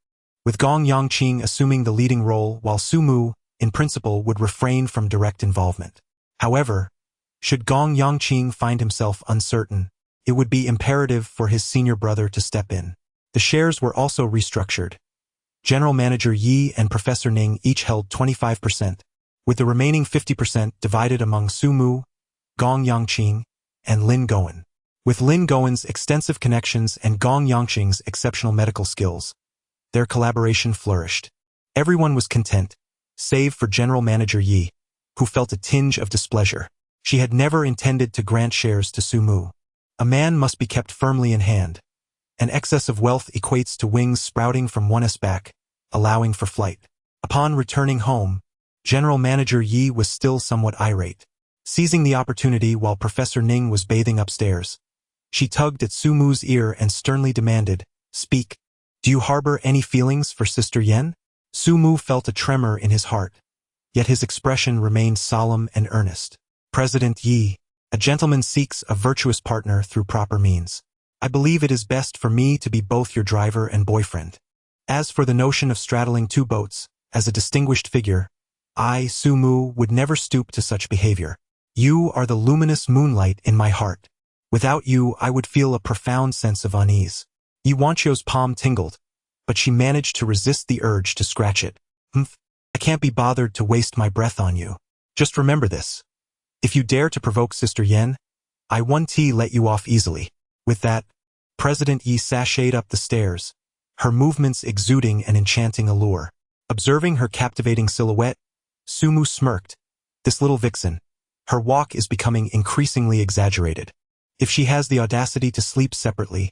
with Gong Yongqing assuming the leading role while Sumu, in principle, would refrain from direct involvement. However, should Gong Yongqing find himself uncertain, it would be imperative for his senior brother to step in. The shares were also restructured. General Manager Yi and Professor Ning each held 25%, with the remaining 50% divided among Sumu, Gong Yongqing, and Lin Gowen. With Lin Gowen's extensive connections and Gong Yongqing's exceptional medical skills, their collaboration flourished. Everyone was content, save for General Manager Yi, who felt a tinge of displeasure. She had never intended to grant shares to Sumu. A man must be kept firmly in hand. An excess of wealth equates to wings sprouting from one's back, allowing for flight. Upon returning home, General Manager Yi was still somewhat irate. Seizing the opportunity while Professor Ning was bathing upstairs, she tugged at Sumu's ear and sternly demanded, "Speak. Do you harbor any feelings for Sister Yen?" Sumu felt a tremor in his heart, yet his expression remained solemn and earnest. "President Yi, a gentleman seeks a virtuous partner through proper means. I believe it is best for me to be both your driver and boyfriend. As for the notion of straddling two boats, as a distinguished figure, I, Sumu, would never stoop to such behavior. You are the luminous moonlight in my heart. Without you, I would feel a profound sense of unease." Yi Wanchio's palm tingled, but she managed to resist the urge to scratch it. I can't be bothered to waste my breath on you. Just remember this. If you dare to provoke Sister Yen, I won't let you off easily." With that, President Yi sashayed up the stairs, her movements exuding an enchanting allure. Observing her captivating silhouette, Sumu smirked. This little vixen. Her walk is becoming increasingly exaggerated. If she has the audacity to sleep separately,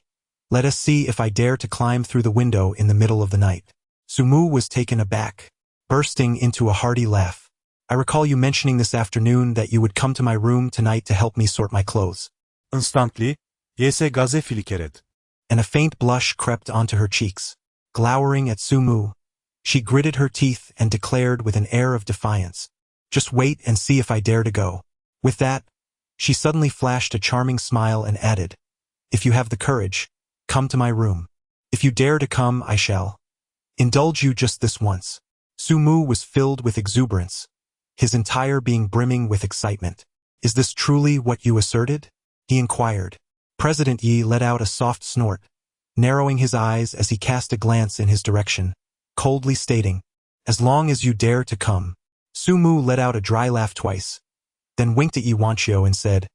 let us see if I dare to climb through the window in the middle of the night. Sumu was taken aback, bursting into a hearty laugh. "I recall you mentioning this afternoon that you would come to my room tonight to help me sort my clothes."
Instantly, yese gaze filikeret.
And a faint blush crept onto her cheeks. Glowering at Sumu, she gritted her teeth and declared with an air of defiance, "Just wait and see if I dare to go." With that, she suddenly flashed a charming smile and added, "If you have the courage, come to my room. If you dare to come, I shall indulge you just this once." Sumu was filled with exuberance, his entire being brimming with excitement. "Is this truly what you asserted?" he inquired. President Yi let out a soft snort, narrowing his eyes as he cast a glance in his direction, coldly stating, "As long as you dare to come." Sumu let out a dry laugh twice, then winked at Yi Wanchio and said,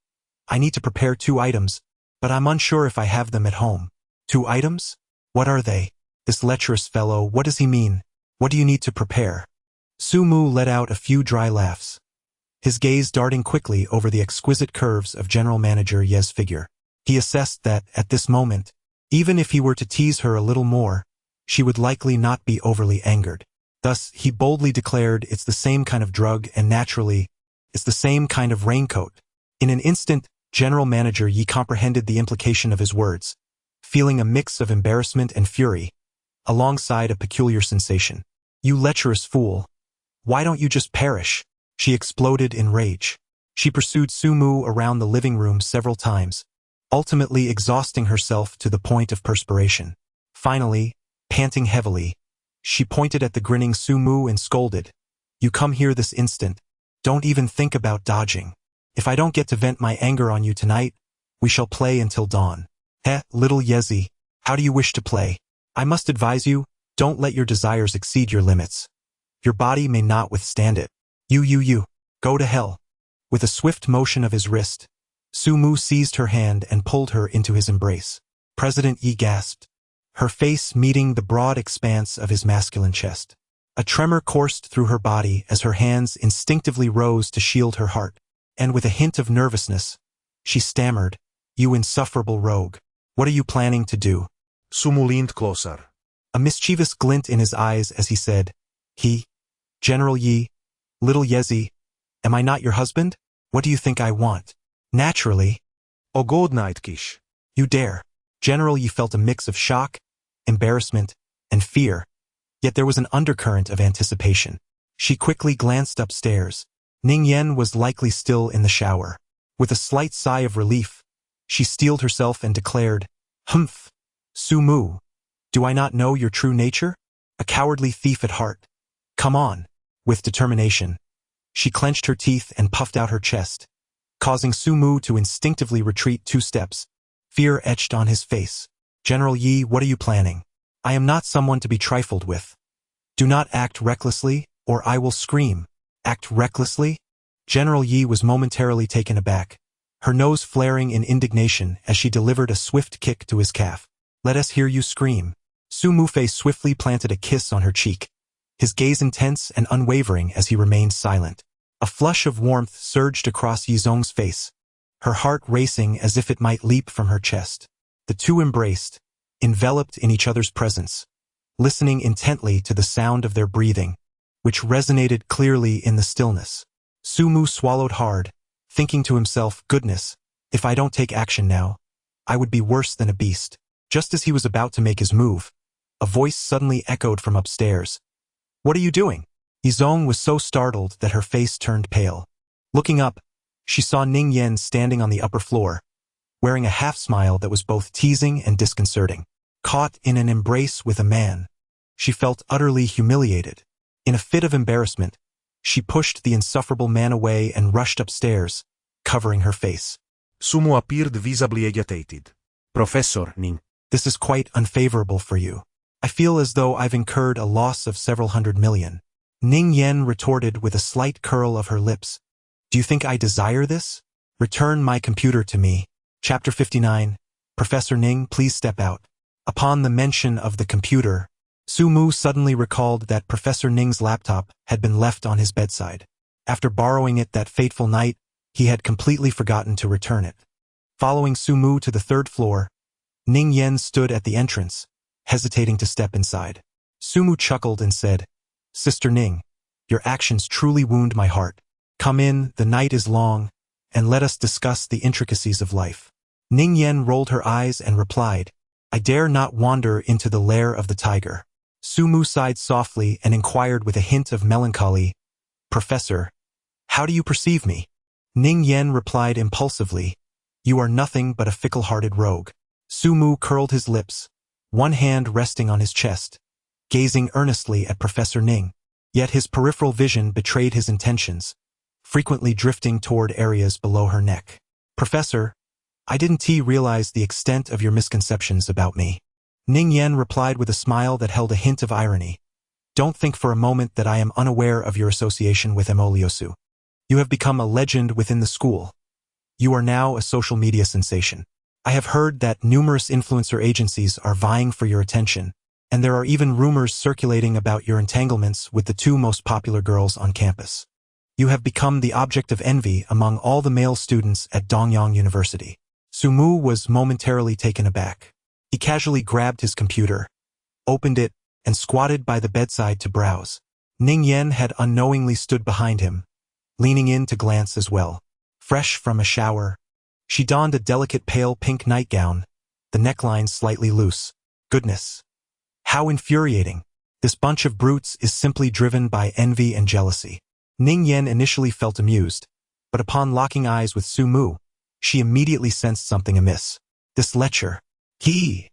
"I need to prepare 2 items, but I'm unsure if I have them at home." "2 items? What are they? This lecherous fellow, what does he mean? What do you need to prepare?" Sumu let out a few dry laughs, his gaze darting quickly over the exquisite curves of General Manager Ye's figure. He assessed that, at this moment, even if he were to tease her a little more, she would likely not be overly angered. Thus, he boldly declared, "It's the same kind of drug, and naturally, it's the same kind of raincoat." In an instant, General Manager Yi comprehended the implication of his words, feeling a mix of embarrassment and fury, alongside a peculiar sensation. "You lecherous fool. Why don't you just perish?" she exploded in rage. She pursued Sumu around the living room several times, ultimately exhausting herself to the point of perspiration. Finally, panting heavily, she pointed at the grinning Sumu and scolded, "You come here this instant. Don't even think about dodging. If I don't get to vent my anger on you tonight, we shall play until dawn." Little Yezi, how do you wish to play? I must advise you, don't let your desires exceed your limits. Your body may not withstand it. You, go to hell." With a swift motion of his wrist, Sumu seized her hand and pulled her into his embrace. President Yi gasped, her face meeting the broad expanse of his masculine chest. A tremor coursed through her body as her hands instinctively rose to shield her heart, and with a hint of nervousness, she stammered, "You insufferable rogue. What are you planning to do?
Sumu leaned closer.
A mischievous glint in his eyes as he said, He, General Yi, little Yezi, am I not your husband? What do you think I want? Naturally.
O god night kish.
You dare. General Yi felt a mix of shock, embarrassment, and fear, yet there was an undercurrent of anticipation. She quickly glanced upstairs. Ning Yen was likely still in the shower. With a slight sigh of relief, she steeled herself and declared, Humph, Su Mu, do I not know your true nature? A cowardly thief at heart. Come on. With determination, she clenched her teeth and puffed out her chest, causing Su Mu to instinctively retreat 2 steps. Fear etched on his face. General Yi, what are you planning? I am not someone to be trifled with. Do not act recklessly, or I will scream. Act recklessly? General Yi was momentarily taken aback, her nose flaring in indignation as she delivered a swift kick to his calf. Let us hear you scream. Su Mufei swiftly planted a kiss on her cheek, his gaze intense and unwavering as he remained silent. A flush of warmth surged across Yizong's face, her heart racing as if it might leap from her chest. The two embraced, enveloped in each other's presence, listening intently to the sound of their breathing, which resonated clearly in the stillness. Su Mu swallowed hard, thinking to himself, goodness, if I don't take action now, I would be worse than a beast. Just as he was about to make his move, a voice suddenly echoed from upstairs. What are you doing? Yizong was so startled that her face turned pale. Looking up, she saw Ning Yen standing on the upper floor, wearing a half-smile that was both teasing and disconcerting. Caught in an embrace with a man, she felt utterly humiliated. In a fit of embarrassment, she pushed the insufferable man away and rushed upstairs, covering her face.
Sumu appeared visibly agitated.
Professor Ning.
This is quite unfavorable for you. I feel as though I've incurred a loss of several 100 million. Ning Yen retorted with a slight curl of her lips. Do you think I desire this? Return my computer to me. Chapter 59. Professor Ning, please step out. Upon the mention of the computer, Su Mu suddenly recalled that Professor Ning's laptop had been left on his bedside. After borrowing it that fateful night, he had completely forgotten to return it. Following Su Mu to the 3rd floor, Ning Yen stood at the entrance, hesitating to step inside. Su Mu chuckled and said, Sister Ning, your actions truly wound my heart. Come in, the night is long, and let us discuss the intricacies of life. Ning Yen rolled her eyes and replied, I dare not wander into the lair of the tiger. Su Mu sighed softly and inquired with a hint of melancholy, Professor, how do you perceive me? Ning Yen replied impulsively, You are nothing but a fickle-hearted rogue. Su Mu curled his lips, one hand resting on his chest, gazing earnestly at Professor Ning. Yet his peripheral vision betrayed his intentions, frequently drifting toward areas below her neck. Professor, I didn't realize the extent of your misconceptions about me. Ning Yen replied with a smile that held a hint of irony. Don't think for a moment that I am unaware of your association with Emoliosu. You have become a legend within the school. You are now a social media sensation. I have heard that numerous influencer agencies are vying for your attention, and there are even rumors circulating about your entanglements with the 2 most popular girls on campus. You have become the object of envy among all the male students at Dongyang University. Su Mu was momentarily taken aback. He casually grabbed his computer, opened it, and squatted by the bedside to browse. Ning Yen had unknowingly stood behind him, leaning in to glance as well. Fresh from a shower, she donned a delicate pale pink nightgown, the neckline slightly loose. Goodness! How infuriating! This bunch of brutes is simply driven by envy and jealousy. Ning Yen initially felt amused, but upon locking eyes with Su Mu, she immediately sensed something amiss. This lecher. He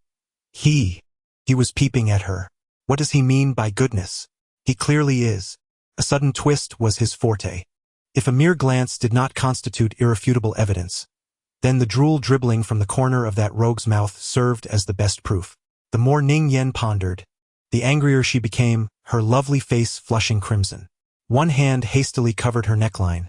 was peeping at her. What does he mean by goodness? He clearly is. A sudden twist was his forte. If a mere glance did not constitute irrefutable evidence, then the drool dribbling from the corner of that rogue's mouth served as the best proof. The more Ning Yen pondered, the angrier she became, her lovely face flushing crimson. One hand hastily covered her neckline,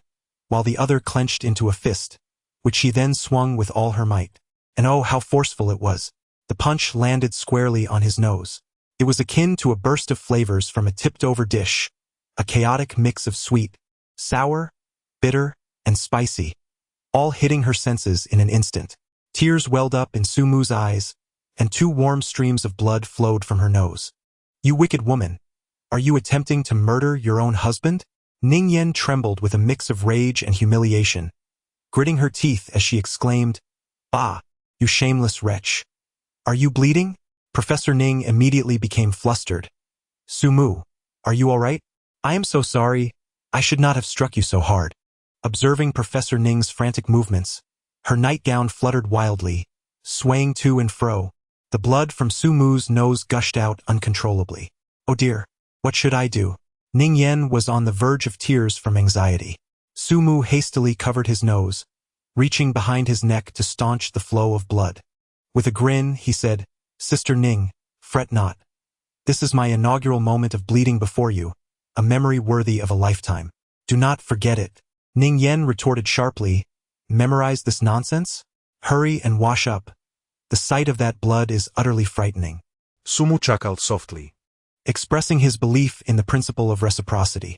while the other clenched into a fist, which she then swung with all her might. And oh, how forceful it was! The punch landed squarely on his nose. It was akin to a burst of flavors from a tipped-over dish, a chaotic mix of sweet, sour, bitter, and spicy, all hitting her senses in an instant. Tears welled up in Sumu's eyes, and 2 warm streams of blood flowed from her nose. You wicked woman! Are you attempting to murder your own husband? Ning Yen trembled with a mix of rage and humiliation, gritting her teeth as she exclaimed, "Bah, you shameless wretch! Are you bleeding?" Professor Ning immediately became flustered. "Sumu, are you all right? I am so sorry. I should not have struck you so hard." Observing Professor Ning's frantic movements, her nightgown fluttered wildly, swaying to and fro. The blood from Sumu's nose gushed out uncontrollably. Oh dear, what should I do? Ning Yen was on the verge of tears from anxiety. Sumu hastily covered his nose, reaching behind his neck to staunch the flow of blood. With a grin, he said, "Sister Ning, fret not. This is my inaugural moment of bleeding before you, a memory worthy of a lifetime. Do not forget it." Ning Yen retorted sharply, "Memorize this nonsense? Hurry and wash up. The sight of that blood is utterly frightening."
Sumu chuckled softly.
Expressing his belief in the principle of reciprocity.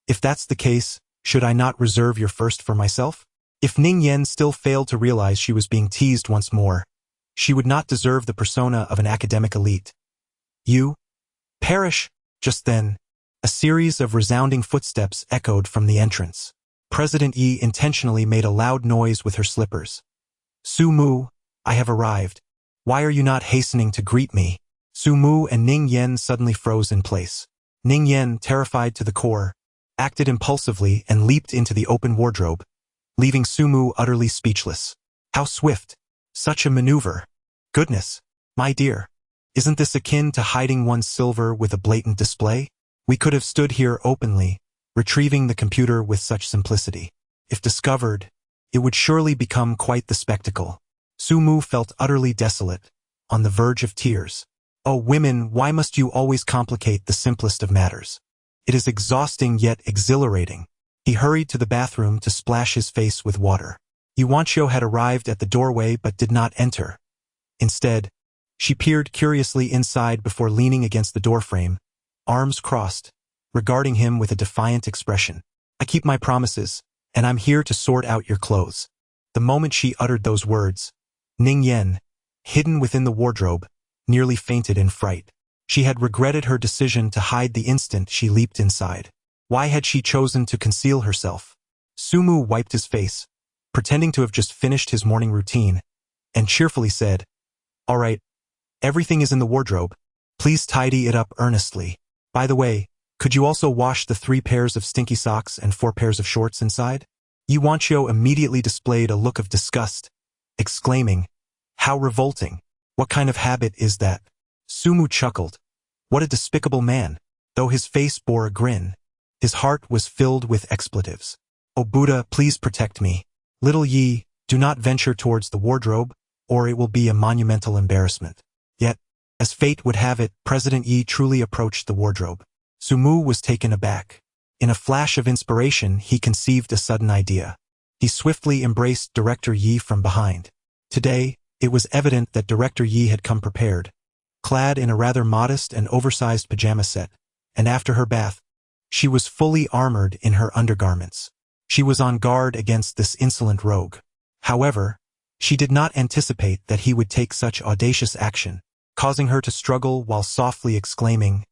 "If that's the case, should I not reserve your first for myself?" If Ning Yen still failed to realize she was being teased once more, she would not deserve the persona of an academic elite. "You? Perish!" Just then, a series of resounding footsteps echoed from the entrance. President Yi intentionally made a loud noise with her slippers. "Sumu, I have arrived. Why are you not hastening to greet me?" Sumu and Ning Yen suddenly froze in place. Ning Yen, terrified to the core, acted impulsively and leaped into the open wardrobe, leaving Sumu utterly speechless. How swift! Such a maneuver! Goodness! My dear, isn't this akin to hiding one's silver with a blatant display? We could have stood here openly, retrieving the computer with such simplicity. If discovered, it would surely become quite the spectacle. Sumu felt utterly desolate, on the verge of tears. Oh women, why must you always complicate the simplest of matters? It is exhausting yet exhilarating. He hurried to the bathroom to splash his face with water. Yuanchio had arrived at the doorway but did not enter. Instead, she peered curiously inside before leaning against the doorframe, arms crossed, regarding him with a defiant expression. "I keep my promises, and I'm here to sort out your clothes." The moment she uttered those words, Ning Yen, hidden within the wardrobe, nearly fainted in fright. She had regretted her decision to hide the instant she leaped inside. Why had she chosen to conceal herself? Sumu wiped his face, pretending to have just finished his morning routine, and cheerfully said, "All right, everything is in the wardrobe. Please tidy it up earnestly. By the way, could you also wash the 3 pairs of stinky socks and 4 pairs of shorts inside?" Yuanchio immediately displayed a look of disgust, exclaiming, "How revolting! What kind of habit is that?" Sumu chuckled. What a despicable man! Though his face bore a grin, his heart was filled with expletives. "Oh Buddha, please protect me. Little Yi, do not venture towards the wardrobe, or it will be a monumental embarrassment." Yet, as fate would have it, President Yi truly approached the wardrobe. Sumu was taken aback. In a flash of inspiration, he conceived a sudden idea. He swiftly embraced Director Yi from behind. Today, it was evident that Director Yi had come prepared, clad in a rather modest and oversized pajama set, and after her bath, she was fully armored in her undergarments. She was on guard against this insolent rogue. However, she did not anticipate that he would take such audacious action, causing her to struggle while softly exclaiming,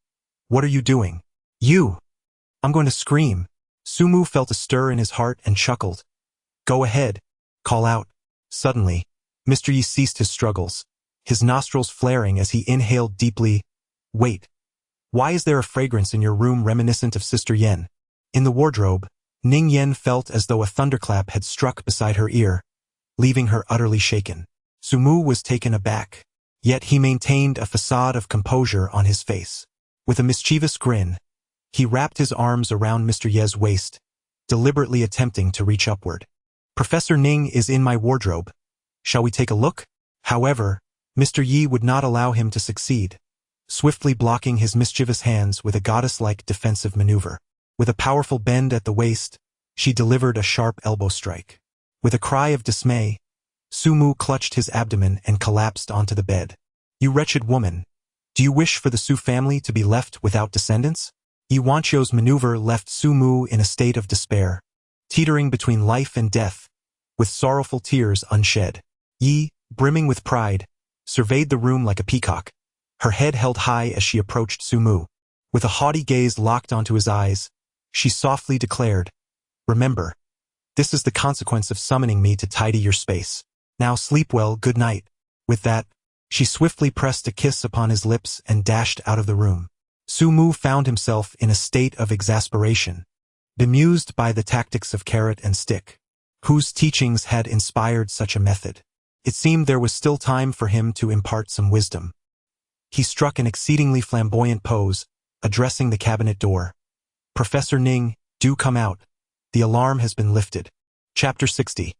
"What are you doing? You!" "I'm going to scream." Sumu felt a stir in his heart and chuckled. "Go ahead. Call out." Suddenly, Mr. Yi ceased his struggles, his nostrils flaring as he inhaled deeply. "Wait. Why is there a fragrance in your room reminiscent of Sister Yen?" In the wardrobe, Ning Yen felt as though a thunderclap had struck beside her ear, leaving her utterly shaken. Sumu was taken aback, yet he maintained a facade of composure on his face. With a mischievous grin, he wrapped his arms around Mr. Ye's waist, deliberately attempting to reach upward. "Professor Ning is in my wardrobe. Shall we take a look?" However, Mr. Yi would not allow him to succeed, swiftly blocking his mischievous hands with a goddess-like defensive maneuver. With a powerful bend at the waist, she delivered a sharp elbow strike. With a cry of dismay, Sumu clutched his abdomen and collapsed onto the bed. "You wretched woman, do you wish for the Su family to be left without descendants?" Yuanchio's maneuver left Sumu in a state of despair, teetering between life and death, with sorrowful tears unshed. Yi, brimming with pride, surveyed the room like a peacock, her head held high as she approached Sumu. With a haughty gaze locked onto his eyes, she softly declared, "Remember, this is the consequence of summoning me to tidy your space. Now sleep well, good night." With that, she swiftly pressed a kiss upon his lips and dashed out of the room. Sumu found himself in a state of exasperation, bemused by the tactics of carrot and stick. Whose teachings had inspired such a method? It seemed there was still time for him to impart some wisdom. He struck an exceedingly flamboyant pose, addressing the cabinet door. "Professor Ning, do come out. The alarm has been lifted." Chapter 60.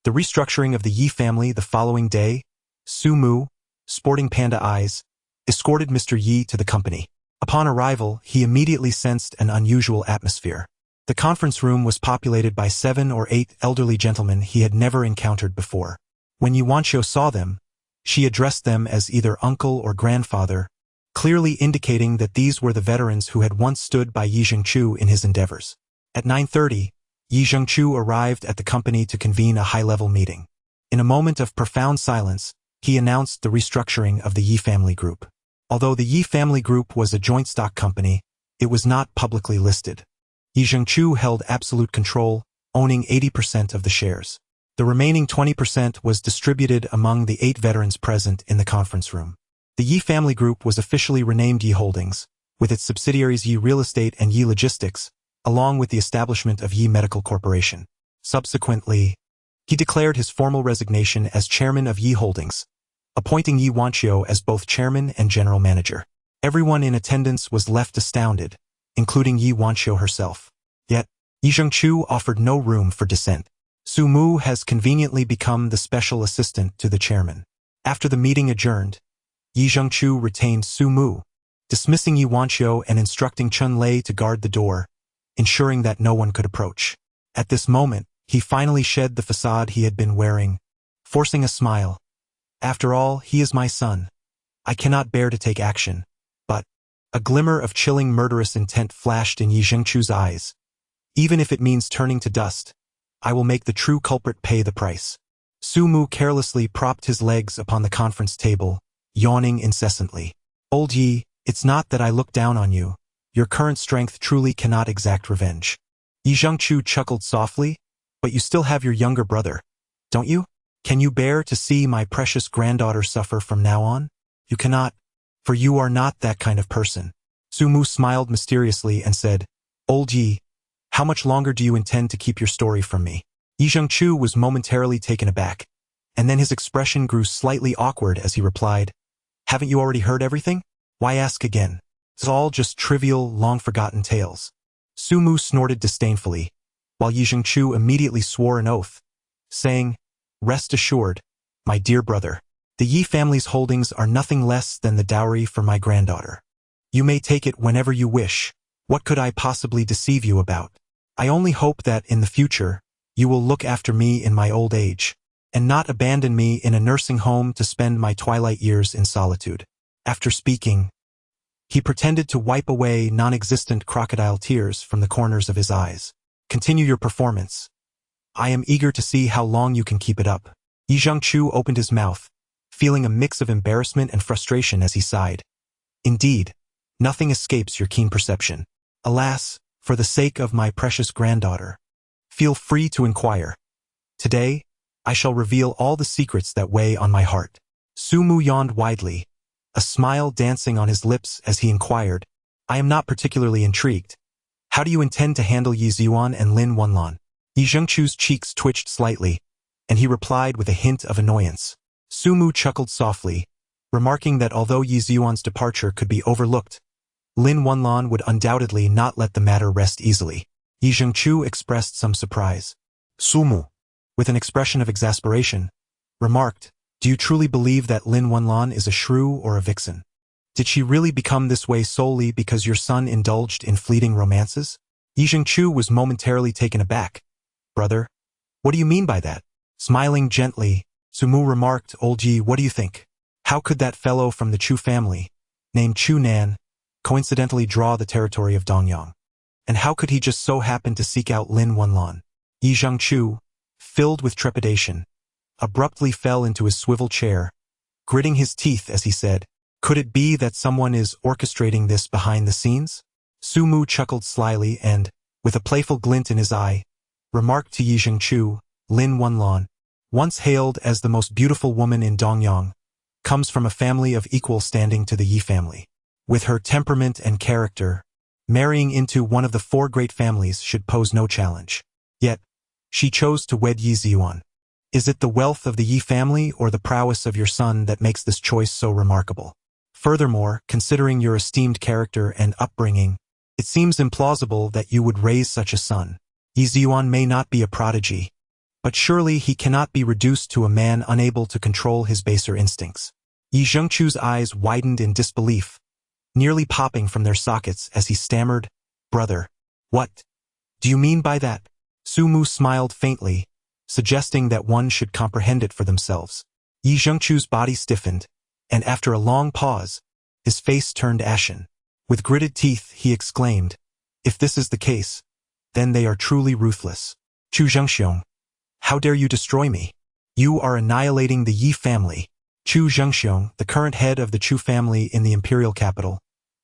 The restructuring of the Yi family the following day, Sumu, sporting panda eyes, escorted Mr. Yi to the company. Upon arrival, he immediately sensed an unusual atmosphere. The conference room was populated by 7 or 8 elderly gentlemen he had never encountered before. When Yi Wanqiu saw them, she addressed them as either uncle or grandfather, clearly indicating that these were the veterans who had once stood by Yi Zhengqiu in his endeavors. At 9:30, Yi Zhengqiu arrived at the company to convene a high-level meeting. In a moment of profound silence, he announced the restructuring of the Yi family group. Although the Yi family group was a joint stock company, it was not publicly listed. Yi Zhengqiu held absolute control, owning 80% of the shares. The remaining 20% was distributed among the 8 veterans present in the conference room. The Yi family group was officially renamed Yi Holdings, with its subsidiaries Yi Real Estate and Yi Logistics, along with the establishment of Yi Medical Corporation. Subsequently, he declared his formal resignation as chairman of Yi Holdings, appointing Yi Wanqiu as both chairman and general manager. Everyone in attendance was left astounded, including Yi Wanqiu herself. Yet, Yi Zhengqiu offered no room for dissent. Sumu has conveniently become the special assistant to the chairman. After the meeting adjourned, Yi Zhengqiu retained Sumu, dismissing Yi Wanqiu and instructing Chun Lei to guard the door, ensuring that no one could approach. At this moment, he finally shed the facade he had been wearing, forcing a smile. "After all, he is my son. I cannot bear to take action." But a glimmer of chilling murderous intent flashed in Yi Zhengqiu's eyes. "Even if it means turning to dust, I will make the true culprit pay the price." Sumu carelessly propped his legs upon the conference table, yawning incessantly. "Old Yi, it's not that I look down on you. Your current strength truly cannot exact revenge." Yi Zhengqiu chuckled softly, "But you still have your younger brother, don't you? Can you bear to see my precious granddaughter suffer from now on? You cannot, for you are not that kind of person." Sumu smiled mysteriously and said, "Old Yi, how much longer do you intend to keep your story from me?" Yi Zhengqiu was momentarily taken aback, and then his expression grew slightly awkward as he replied, "Haven't you already heard everything? Why ask again? It's all just trivial, long-forgotten tales." Sumu snorted disdainfully, while Yi Zhengqiu immediately swore an oath, saying, "Rest assured, my dear brother, the Yi family's holdings are nothing less than the dowry for my granddaughter. You may take it whenever you wish. What could I possibly deceive you about? I only hope that, in the future, you will look after me in my old age, and not abandon me in a nursing home to spend my twilight years in solitude." After speaking, he pretended to wipe away non-existent crocodile tears from the corners of his eyes. "Continue your performance. I am eager to see how long you can keep it up." Yi Zhengqiu opened his mouth, feeling a mix of embarrassment and frustration as he sighed. "Indeed, nothing escapes your keen perception. Alas, for the sake of my precious granddaughter. Feel free to inquire. Today, I shall reveal all the secrets that weigh on my heart." Sumu yawned widely, a smile dancing on his lips as he inquired, "I am not particularly intrigued. How do you intend to handle Yi Ziyuan and Lin Wenlan?" Yi Zhengqiu's cheeks twitched slightly, and he replied with a hint of annoyance. Sumu chuckled softly, remarking that although Yi Ziyuan's departure could be overlooked, Lin Wenlan would undoubtedly not let the matter rest easily. Yi Zhengqiu expressed some surprise. Sumu, with an expression of exasperation, remarked, "Do you truly believe that Lin Wenlan is a shrew or a vixen? Did she really become this way solely because your son indulged in fleeting romances?" Yi Zhengqiu was momentarily taken aback. "Brother, what do you mean by that?" Smiling gently, Sumu remarked, "Old Yi, what do you think? How could that fellow from the Chu family, named Chu Nan, coincidentally draw the territory of Dongyang? And how could he just so happen to seek out Lin Wenlan?" Yi Zhengqiu, filled with trepidation, abruptly fell into his swivel chair, gritting his teeth as he said, "Could it be that someone is orchestrating this behind the scenes?" Su-mu chuckled slyly and, with a playful glint in his eye, remarked to Yi Zhengchu, Lin Wenlan, once hailed as the most beautiful woman in Dongyang, comes from a family of equal standing to the Yi family. With her temperament and character, marrying into one of the four great families should pose no challenge. Yet, she chose to wed Yi Ziyuan. Is it the wealth of the Yi family or the prowess of your son that makes this choice so remarkable? Furthermore, considering your esteemed character and upbringing, it seems implausible that you would raise such a son. Yi Ziyuan may not be a prodigy, but surely he cannot be reduced to a man unable to control his baser instincts. Yi Zhengchu's eyes widened in disbelief, nearly popping from their sockets as he stammered, "Brother, what do you mean by that?" Su-mu smiled faintly, suggesting that one should comprehend it for themselves. Yi Zhengchu's body stiffened, and after a long pause, his face turned ashen. With gritted teeth, he exclaimed, "If this is the case, then they are truly ruthless. Chu Zhengxiong, how dare you destroy me? You are annihilating the Yi family." Chu Zhengxiong, the current head of the Chu family in the imperial capital,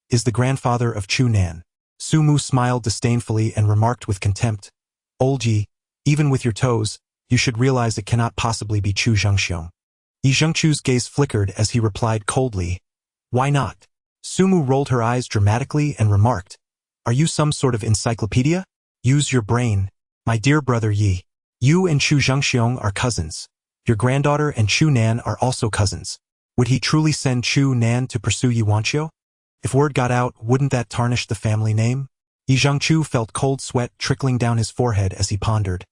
is the grandfather of Chu Nan. Su-mu smiled disdainfully and remarked with contempt, "Old Yi, even with your toes, you should realize it cannot possibly be Chu Zhengxiong." Yi Zhengchu's gaze flickered as he replied coldly, "Why not?" Su-mu rolled her eyes dramatically and remarked, "Are you some sort of encyclopedia? Use your brain, my dear brother Yi. You and Chu Zhengxiong are cousins. Your granddaughter and Chu Nan are also cousins. Would he truly send Chu Nan to pursue Yi Wanqiu? If word got out, wouldn't that tarnish the family name?" Yi Zhengchu felt cold sweat trickling down his forehead as he pondered.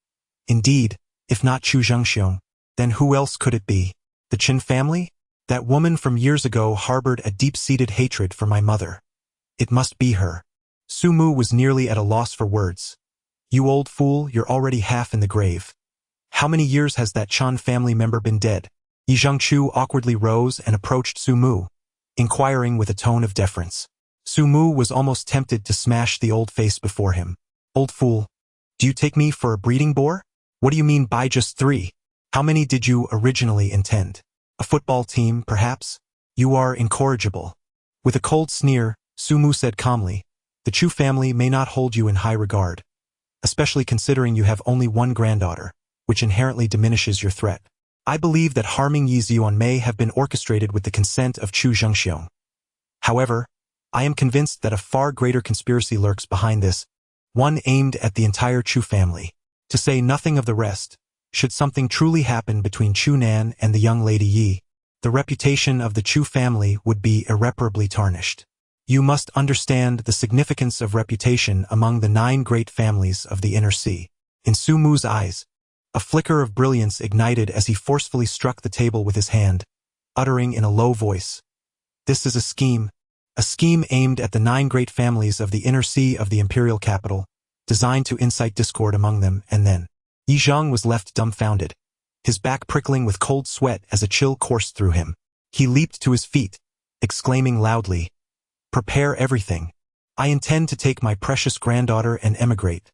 Indeed, if not Chu Zhengxiong, then who else could it be? The Qin family? That woman from years ago harbored a deep-seated hatred for my mother. It must be her. Su-mu was nearly at a loss for words. "You old fool, you're already half in the grave. How many years has that Chan family member been dead?" Yi Zhengchu awkwardly rose and approached Su-mu, inquiring with a tone of deference. Su-mu was almost tempted to smash the old face before him. "Old fool, do you take me for a breeding boar? What do you mean by just 3? How many did you originally intend? A football team, perhaps? You are incorrigible." With a cold sneer, Su-mu said calmly, "The Chu family may not hold you in high regard, especially considering you have only one granddaughter, which inherently diminishes your threat. I believe that harming Yi Ziyuan may have been orchestrated with the consent of Chu Zhengxiong. However, I am convinced that a far greater conspiracy lurks behind this, one aimed at the entire Chu family. To say nothing of the rest, should something truly happen between Chu Nan and the young lady Yi, the reputation of the Chu family would be irreparably tarnished. You must understand the significance of reputation among the 9 great families of the Inner Sea." In Su-mu's eyes, a flicker of brilliance ignited as he forcefully struck the table with his hand, uttering in a low voice, "This is a scheme aimed at the 9 great families of the Inner Sea of the imperial capital, designed to incite discord among them." And then, Yi Zheng was left dumbfounded, his back prickling with cold sweat as a chill coursed through him. He leaped to his feet, exclaiming loudly, "Prepare everything. I intend to take my precious granddaughter and emigrate.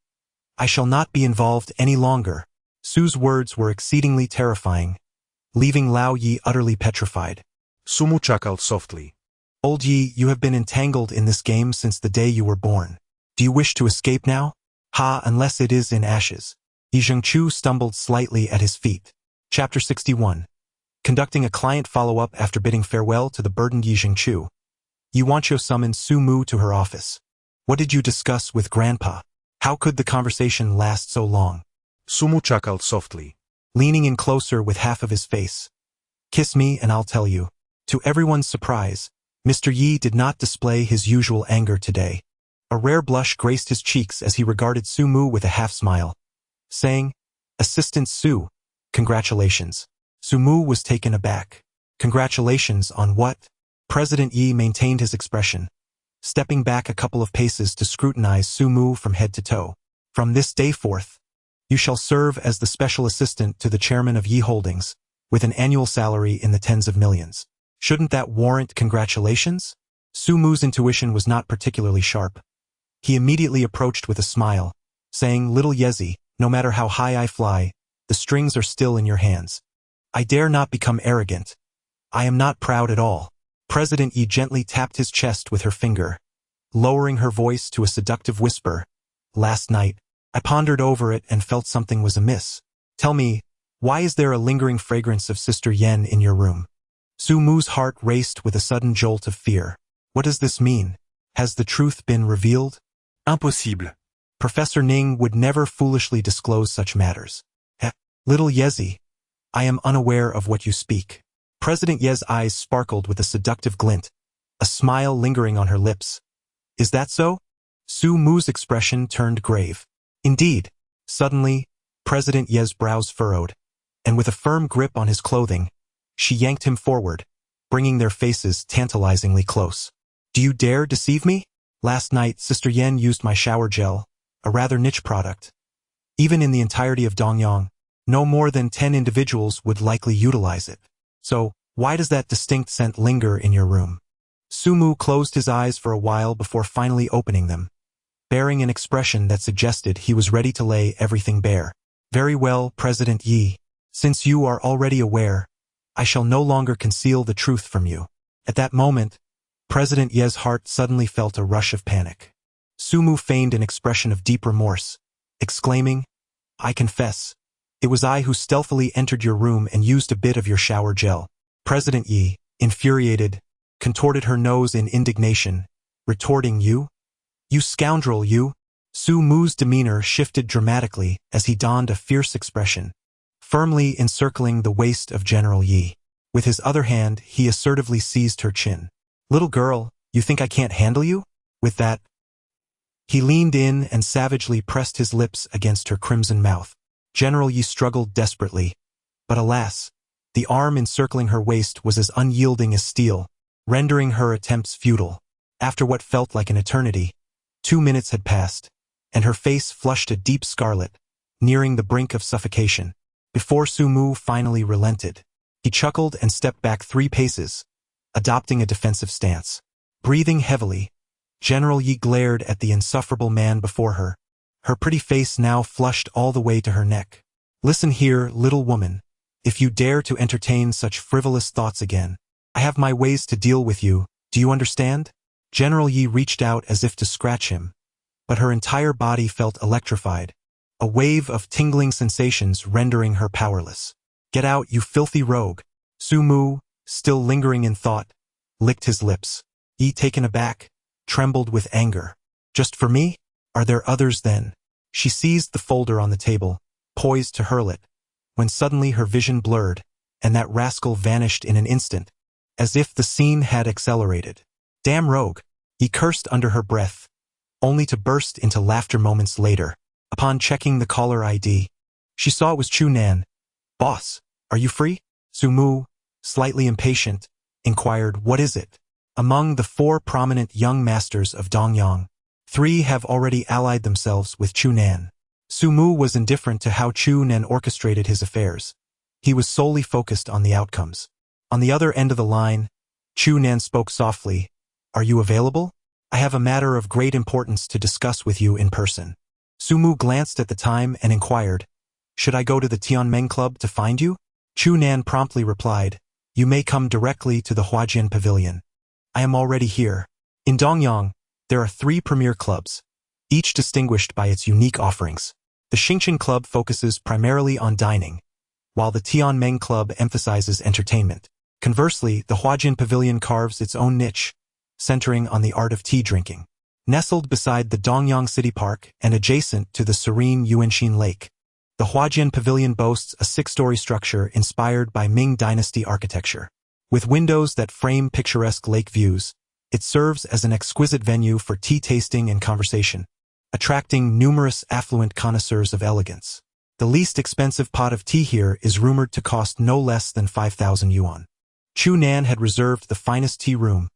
I shall not be involved any longer." Su's words were exceedingly terrifying, leaving Lao Yi utterly petrified.
Su-mu chuckled softly.
"Old Yi, you have been entangled in this game since the day you were born. Do you wish to escape now? Ha, unless it is in ashes." Yi Zhengchu stumbled slightly at his feet. Chapter 61. Conducting a client follow-up after bidding farewell to the burdened Yi Zhengchu, Yi Wanqiu summoned Su-mu to her office. "What did you discuss with Grandpa? How could the conversation last so long?"
Su-mu chuckled softly.
Leaning in closer with half of his face, "Kiss me and I'll tell you." To everyone's surprise, Mr. Yi did not display his usual anger today. A rare blush graced his cheeks as he regarded Su-mu with a half-smile, saying, "Assistant Su, congratulations." Su-mu was taken aback. "Congratulations on what?" President Yi maintained his expression, stepping back a couple of paces to scrutinize Su-mu from head to toe. "From this day forth, you shall serve as the special assistant to the chairman of Yi Holdings, with an annual salary in the tens of millions. Shouldn't that warrant congratulations?" Su-mu's intuition was not particularly sharp. He immediately approached with a smile, saying, "Little Yezi, no matter how high I fly, the strings are still in your hands. I dare not become arrogant. I am not proud at all. President Yi gently tapped his chest with her finger, lowering her voice to a seductive whisper. Last night, I pondered over it and felt something was amiss. Tell me, why is there a lingering fragrance of Sister Yen in your room? Su Mu's heart raced with a sudden jolt of fear. What does this mean? Has the truth been revealed?
Impossible.
Professor Ning would never foolishly disclose such matters. Little Yezi, I am unaware of what you speak. President Ye's eyes sparkled with a seductive glint, a smile lingering on her lips. Is that so? Su Mu's expression turned grave. Indeed. Suddenly, President Ye's brows furrowed, and with a firm grip on his clothing, she yanked him forward, bringing their faces tantalizingly close. Do you dare deceive me? Last night, Sister Yen used my shower gel, a rather niche product. Even in the entirety of Dongyang, no more than 10 individuals would likely utilize it. So, why does that distinct scent linger in your room? Su Mu closed his eyes for a while before finally opening them, bearing an expression that suggested he was ready to lay everything bare. Very well, President Yi. Since you are already aware, I shall no longer conceal the truth from you. At that moment, President Ye's heart suddenly felt a rush of panic. Su Mu feigned an expression of deep remorse, exclaiming, I confess, it was I who stealthily entered your room and used a bit of your shower gel. President Yi, infuriated, contorted her nose in indignation, retorting, You? You scoundrel, you! Su Mu's demeanor shifted dramatically as he donned a fierce expression, firmly encircling the waist of General Yi. With his other hand, he assertively seized her chin. Little girl, you think I can't handle you? With that, he leaned in and savagely pressed his lips against her crimson mouth. General Yi struggled desperately, but alas, the arm encircling her waist was as unyielding as steel, rendering her attempts futile. After what felt like an eternity, 2 minutes had passed, and her face flushed a deep scarlet, nearing the brink of suffocation. Before Su Mu finally relented, he chuckled and stepped back 3 paces, adopting a defensive stance. Breathing heavily, General Yi glared at the insufferable man before her, her pretty face now flushed all the way to her neck. Listen here, little woman. If you dare to entertain such frivolous thoughts again, I have my ways to deal with you, do you understand? General Yi reached out as if to scratch him, but her entire body felt electrified, a wave of tingling sensations rendering her powerless. Get out, you filthy rogue. Su Mu, still lingering in thought, licked his lips. Yi, taken aback, trembled with anger. Just for me? Are there others then? She seized the folder on the table, poised to hurl it, when suddenly her vision blurred, and that rascal vanished in an instant, as if the scene had accelerated. Damn rogue! He cursed under her breath, only to burst into laughter moments later. Upon checking the caller ID, she saw it was Chu Nan. Boss, are you free? Su Mu, slightly impatient, inquired, What is it? Among the 4 prominent young masters of Dongyang, 3 have already allied themselves with Chu Nan. Su Mu was indifferent to how Chu Nan orchestrated his affairs. He was solely focused on the outcomes. On the other end of the line, Chu Nan spoke softly. Are you available? I have a matter of great importance to discuss with you in person. Su Mu glanced at the time and inquired, Should I go to the Tianmeng Club to find you? Chu Nan promptly replied, You may come directly to the Huajian Pavilion. I am already here. In Dongyang, there are 3 premier clubs, each distinguished by its unique offerings. The Xingqian Club focuses primarily on dining, while the Tianmeng Club emphasizes entertainment. Conversely, the Huajian Pavilion carves its own niche, centering on the art of tea drinking. Nestled beside the Dongyang City Park and adjacent to the serene Yuanxin Lake, the Huajian Pavilion boasts a 6-story structure inspired by Ming Dynasty architecture. With windows that frame picturesque lake views, it serves as an exquisite venue for tea tasting and conversation, attracting numerous affluent connoisseurs of elegance. The least expensive pot of tea here is rumored to cost no less than 5,000 yuan. Chu Nan had reserved the finest tea room,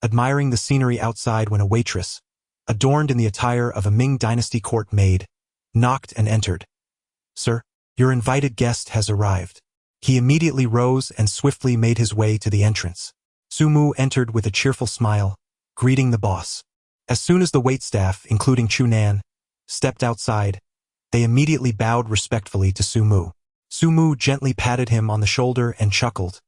admiring the scenery outside when a waitress, adorned in the attire of a Ming Dynasty court maid, knocked and entered. Sir, your invited guest has arrived. He immediately rose and swiftly made his way to the entrance. Su Mu entered with a cheerful smile, greeting the boss. As soon as the waitstaff, including Chu Nan, stepped outside, they immediately bowed respectfully to Su Mu. Su Mu gently patted him on the shoulder and chuckled.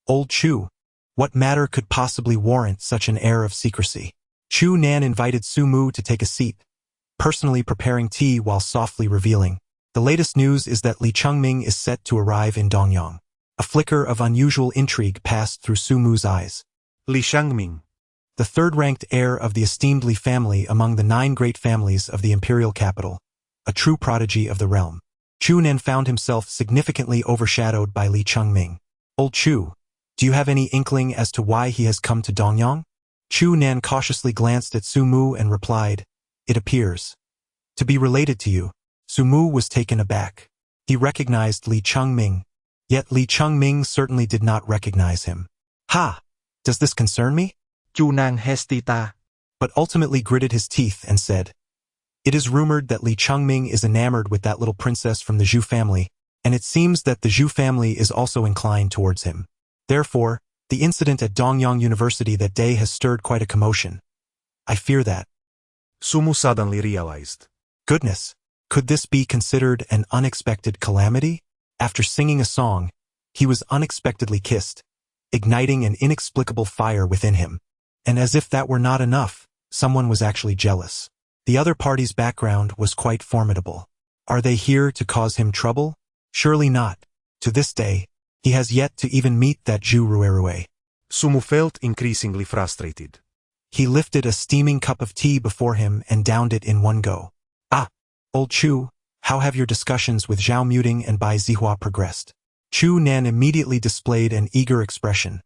Old Chu, what matter could possibly warrant such an air of secrecy? Chu Nan invited Su Mu to take a seat, personally preparing tea while softly revealing. The latest news is that Li Chengming is set to arrive in Dongyang. A flicker of unusual intrigue passed through Su Mu's eyes.
Li Chengming.
The third-ranked heir of the esteemed Li family among the 9 great families of the imperial capital, a true prodigy of the realm. Chu Nan found himself significantly overshadowed by Li Chengming. Old Chu, do you have any inkling as to why he has come to Dongyang? Chu Nan cautiously glanced at Su Mu and replied, it appears to be related to you. Su Mu was taken aback. He recognized Li Chengming, yet Li Chengming certainly did not recognize him. Ha! Does this concern me?
Chu Nang hesita.
But ultimately gritted his teeth and said, it is rumored that Li Chengming is enamored with that little princess from the Zhu family, and it seems that the Zhu family is also inclined towards him. Therefore, the incident at Dongyang University that day has stirred quite a commotion. I fear that.
Su Mu suddenly realized.
Goodness, could this be considered an unexpected calamity? After singing a song, he was unexpectedly kissed, igniting an inexplicable fire within him. And as if that were not enough, someone was actually jealous. The other party's background was quite formidable. Are they here to cause him trouble? Surely not. To this day, he has yet to even meet that Zhu Ruerue.
Su Mu felt increasingly frustrated.
He lifted a steaming cup of tea before him and downed it in one go. Ah, old Chu, how have your discussions with Zhao Muting and Bai Zihua progressed? Chu Nan immediately displayed an eager expression,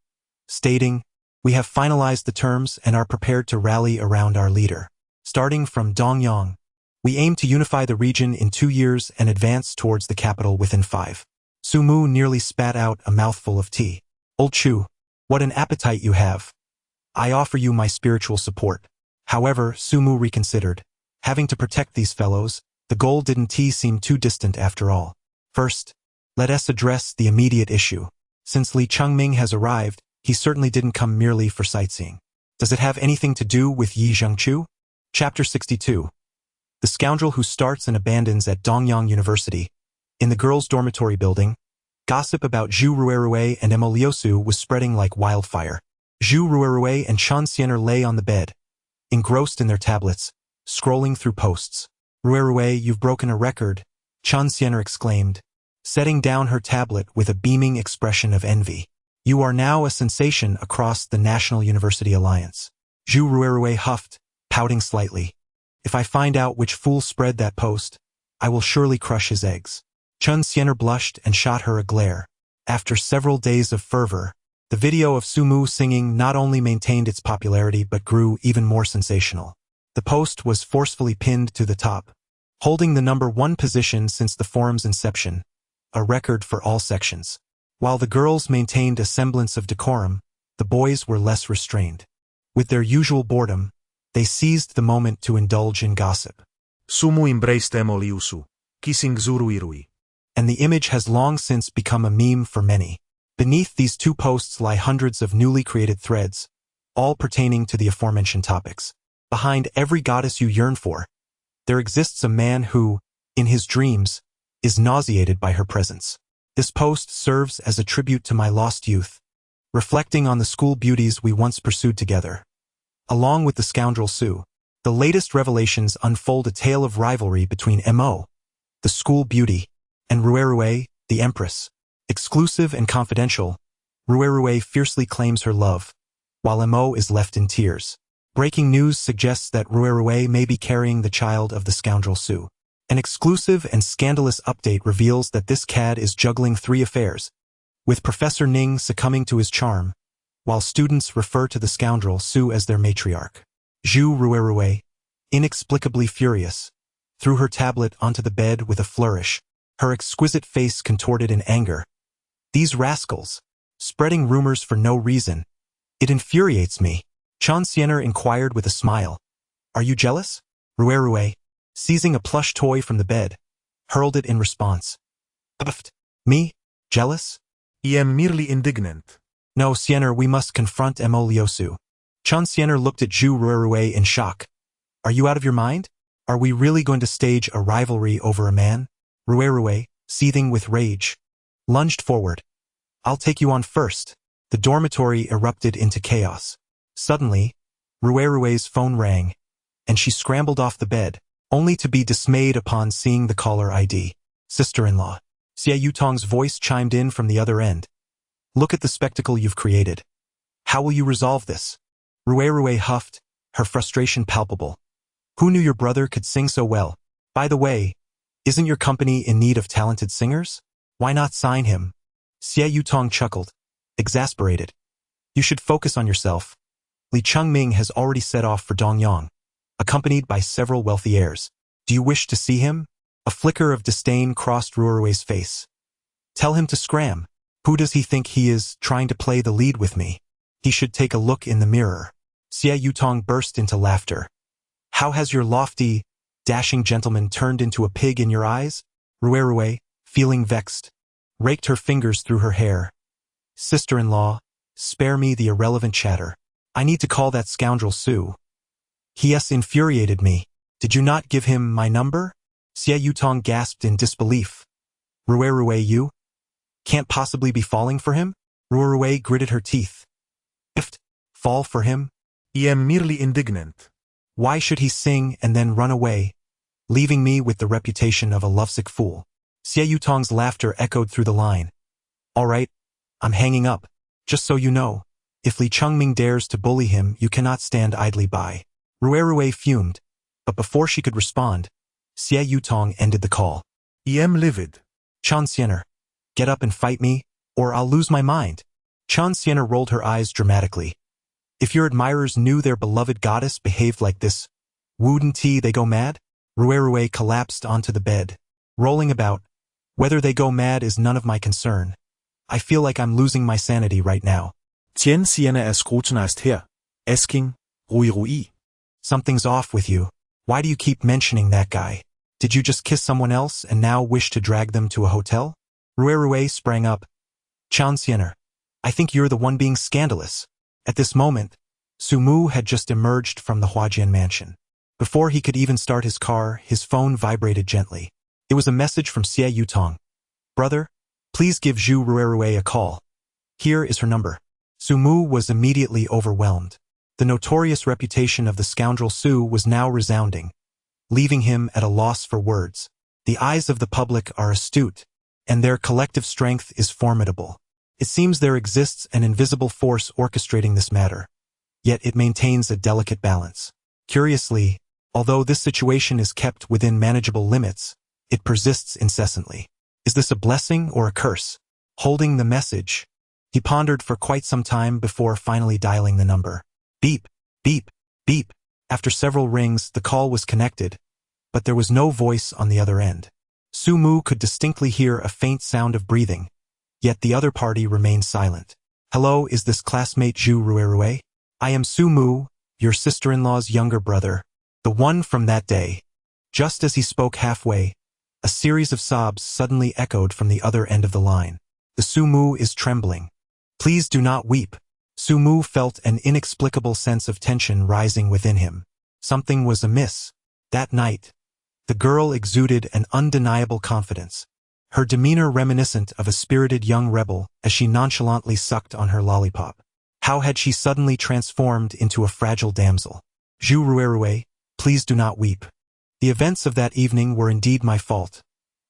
stating, we have finalized the terms and are prepared to rally around our leader. Starting from Dongyang, we aim to unify the region in 2 years and advance towards the capital within 5. Su Mu nearly spat out a mouthful of tea. Old Chu, what an appetite you have. I offer you my spiritual support. However, Su Mu reconsidered. Having to protect these fellows, the goal didn't seem too distant after all. First, let us address the immediate issue. Since Li Chengming has arrived, he certainly didn't come merely for sightseeing. Does it have anything to do with Yi Zhengchu? Chapter 62. The scoundrel who starts and abandons at Dongyang University. In the girls' dormitory building, gossip about Zhu Ruerue and Mo Liusu was spreading like wildfire. Zhu Ruerue and Chen Xian'er lay on the bed, engrossed in their tablets, scrolling through posts. Ruerue, you've broken a record, Chen Xian'er exclaimed, setting down her tablet with a beaming expression of envy. You are now a sensation across the National University Alliance. Zhu Ruerue huffed, pouting slightly. If I find out which fool spread that post, I will surely crush his eggs. Chen Xian'er blushed and shot her a glare. After several days of fervor, the video of Su Mu singing not only maintained its popularity but grew even more sensational. The post was forcefully pinned to the top, holding the number 1 position since the forum's inception, a record for all sections. While the girls maintained a semblance of decorum, the boys were less restrained. With their usual boredom, they seized the moment to indulge in gossip.
Su Mu embraced Mo Liusu, kissing Zhu Ruerue.
And the image has long since become a meme for many. Beneath these 2 posts lie hundreds of newly created threads, all pertaining to the aforementioned topics. Behind every goddess you yearn for, there exists a man who, in his dreams, is nauseated by her presence. This post serves as a tribute to my lost youth, reflecting on the school beauties we once pursued together. Along with the scoundrel Su, the latest revelations unfold a tale of rivalry between Mo, the school beauty, and Ruerue, the empress. Exclusive and confidential, Ruerue fiercely claims her love, while Mo is left in tears. Breaking news suggests that Ruerue may be carrying the child of the scoundrel Su. An exclusive and scandalous update reveals that this cad is juggling 3 affairs, with Professor Ning succumbing to his charm, while students refer to the scoundrel Su as their matriarch. Zhu Ruerue, inexplicably furious, threw her tablet onto the bed with a flourish, her exquisite face contorted in anger. These rascals, spreading rumors for no reason. It infuriates me. Chen Xian'er inquired with a smile. Are you jealous? Ruerue, seizing a plush toy from the bed, hurled it in response. Puffed. Me? Jealous?
I am merely indignant.
No, Xian'er, we must confront Mo Liusu. Chen Xian'er looked at Zhu Ruerue in shock. Are you out of your mind? Are we really going to stage a rivalry over a man? Ruerue, seething with rage, lunged forward. I'll take you on first. The dormitory erupted into chaos. Suddenly, Ruerue's phone rang, and she scrambled off the bed, only to be dismayed upon seeing the caller ID. Sister-in-law. Xie Yutong's voice chimed in from the other end. Look at the spectacle you've created. How will you resolve this? Ruerue huffed, her frustration palpable. Who knew your brother could sing so well? By the way, isn't your company in need of talented singers? Why not sign him? Xie Yutong chuckled, exasperated. You should focus on yourself. Li Chengming has already set off for Dongyang, accompanied by several wealthy heirs. Do you wish to see him? A flicker of disdain crossed Ruerue's face. Tell him to scram. Who does he think he is, trying to play the lead with me? He should take a look in the mirror. Xie Yutong burst into laughter. How has your lofty, dashing gentleman turned into a pig in your eyes? Ruerue, feeling vexed, raked her fingers through her hair. Sister-in-law, spare me the irrelevant chatter. I need to call that scoundrel Su. He has infuriated me. Did you not give him my number? Xie Yutong gasped in disbelief. Ruerue, you can't possibly be falling for him? Ruerue gritted her teeth. If fall for him?
I am merely indignant.
Why should he sing and then run away, leaving me with the reputation of a lovesick fool? Xie Yutong's laughter echoed through the line. All right, I'm hanging up. Just so you know, if Li Chengming dares to bully him, you cannot stand idly by. Ruerue fumed, but before she could respond, Xie Yutong ended the call.
I am livid.
Chan Xiener, get up and fight me, or I'll lose my mind. Chan Xiener rolled her eyes dramatically. If your admirers knew their beloved goddess behaved like this, wouldn't they go mad? Ruerue collapsed onto the bed, rolling about. Whether they go mad is none of my concern. I feel like I'm losing my sanity right now.
Tiensierne er skrutenejst her. Asking, Ruirui.
Something's off with you. Why do you keep mentioning that guy? Did you just kiss someone else and now wish to drag them to a hotel? Ruerue sprang up. Chan Xiener, I think you're the one being scandalous. At this moment, Su Mu had just emerged from the Huajian mansion. Before he could even start his car, his phone vibrated gently. It was a message from Xie Yutong. Brother, please give Zhu Ruerue a call. Here is her number. Su Mu was immediately overwhelmed. The notorious reputation of the scoundrel Su was now resounding, leaving him at a loss for words. The eyes of the public are astute, and their collective strength is formidable. It seems there exists an invisible force orchestrating this matter, yet it maintains a delicate balance. Curiously, although this situation is kept within manageable limits, it persists incessantly. Is this a blessing or a curse? Holding the message, he pondered for quite some time before finally dialing the number. Beep, beep, beep. After several rings, the call was connected, but there was no voice on the other end. Su Mu could distinctly hear a faint sound of breathing, yet the other party remained silent. Hello, is this classmate Zhu Ruerue? I am Su Mu, your sister-in-law's younger brother, the one from that day. Just as he spoke halfway, a series of sobs suddenly echoed from the other end of the line. The Su Mu is trembling. Please do not weep. Su Mu felt an inexplicable sense of tension rising within him. Something was amiss. That night, the girl exuded an undeniable confidence, her demeanor reminiscent of a spirited young rebel as she nonchalantly sucked on her lollipop. How had she suddenly transformed into a fragile damsel? Zhu Ruerue, please do not weep. The events of that evening were indeed my fault.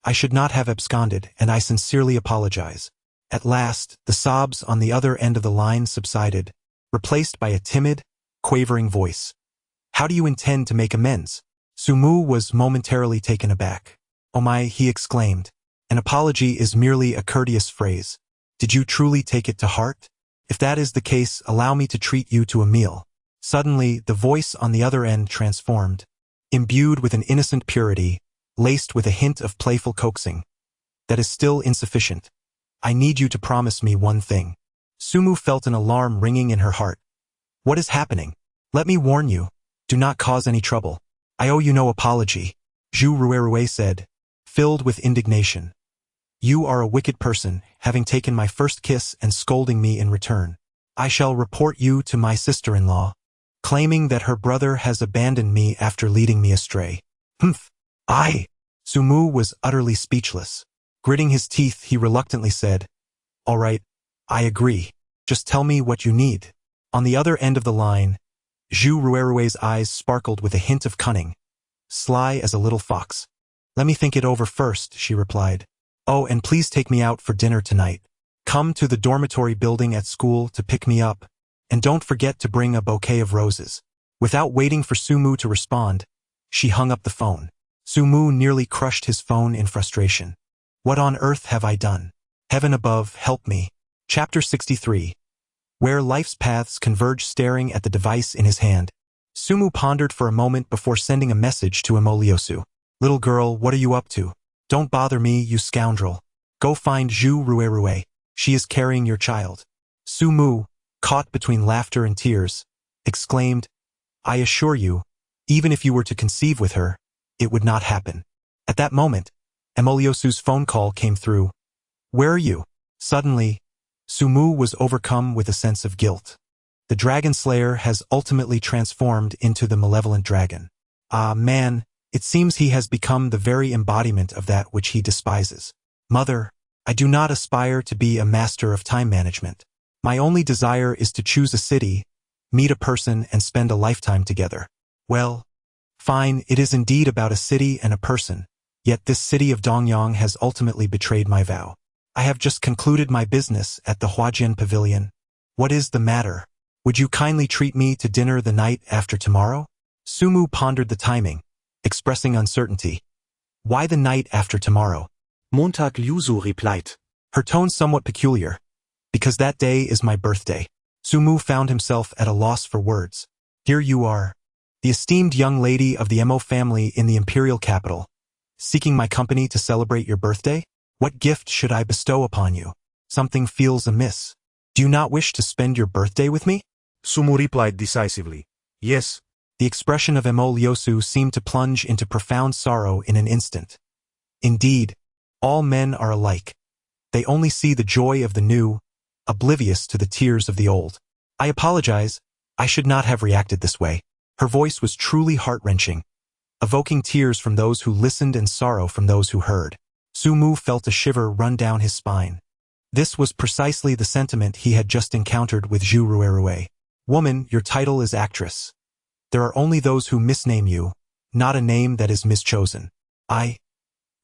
I should not have absconded, and I sincerely apologize. At last, the sobs on the other end of the line subsided, replaced by a timid, quavering voice. How do you intend to make amends? Su Mu was momentarily taken aback. Oh my, he exclaimed. An apology is merely a courteous phrase. Did you truly take it to heart? If that is the case, allow me to treat you to a meal. Suddenly, the voice on the other end transformed, imbued with an innocent purity, laced with a hint of playful coaxing. That is still insufficient. I need you to promise me one thing. Su Mu felt an alarm ringing in her heart. What is happening? Let me warn you. Do not cause any trouble. I owe you no apology, Zhu Ruerue said, filled with indignation. You are a wicked person, having taken my first kiss and scolding me in return. I shall report you to my sister-in-law, claiming that her brother has abandoned me after leading me astray. Humph! Su Mu was utterly speechless. Gritting his teeth, he reluctantly said, "All right, I agree. Just tell me what you need." On the other end of the line, Zhu Ruerue's eyes sparkled with a hint of cunning, sly as a little fox. "Let me think it over first," she replied. "Oh, and please take me out for dinner tonight. Come to the dormitory building at school to pick me up, and don't forget to bring a bouquet of roses." Without waiting for Sumu to respond, she hung up the phone. Sumu nearly crushed his phone in frustration. What on earth have I done? Heaven above, help me. Chapter 63. Where life's paths converge. Staring at the device in his hand, Sumu pondered for a moment before sending a message to Emoliosu. "Little girl, what are you up to? Don't bother me, you scoundrel. Go find Zhu Ruerue. She is carrying your child." Sumu, caught between laughter and tears, exclaimed, "I assure you, even if you were to conceive with her, it would not happen." At that moment, Emoliosu's phone call came through. "Where are you?" Suddenly, Sumu was overcome with a sense of guilt. The dragon slayer has ultimately transformed into the malevolent dragon. Ah, man, it seems he has become the very embodiment of that which he despises. "Mother, I do not aspire to be a master of time management. My only desire is to choose a city, meet a person, and spend a lifetime together." Well, fine, it is indeed about a city and a person, yet this city of Dongyang has ultimately betrayed my vow. I have just concluded my business at the Huajian Pavilion. What is the matter? Would you kindly treat me to dinner the night after tomorrow? Sumu pondered the timing, expressing uncertainty. Why the night after tomorrow?
Montag Liusu replied.
Her tone somewhat peculiar. Because that day is my birthday. Sumu found himself at a loss for words. Here you are, the esteemed young lady of the Mo family in the imperial capital, seeking my company to celebrate your birthday? What gift should I bestow upon you? Something feels amiss. Do you not wish to spend your birthday with me?
Sumu replied decisively, "Yes."
The expression of Emo Lyosu seemed to plunge into profound sorrow in an instant. Indeed, all men are alike. They only see the joy of the new, oblivious to the tears of the old. I apologize, I should not have reacted this way. Her voice was truly heart-wrenching, evoking tears from those who listened and sorrow from those who heard. Sumu felt a shiver run down his spine. This was precisely the sentiment he had just encountered with Zhu Ruerue. Woman, your title is actress. There are only those who misname you, not a name that is mischosen. I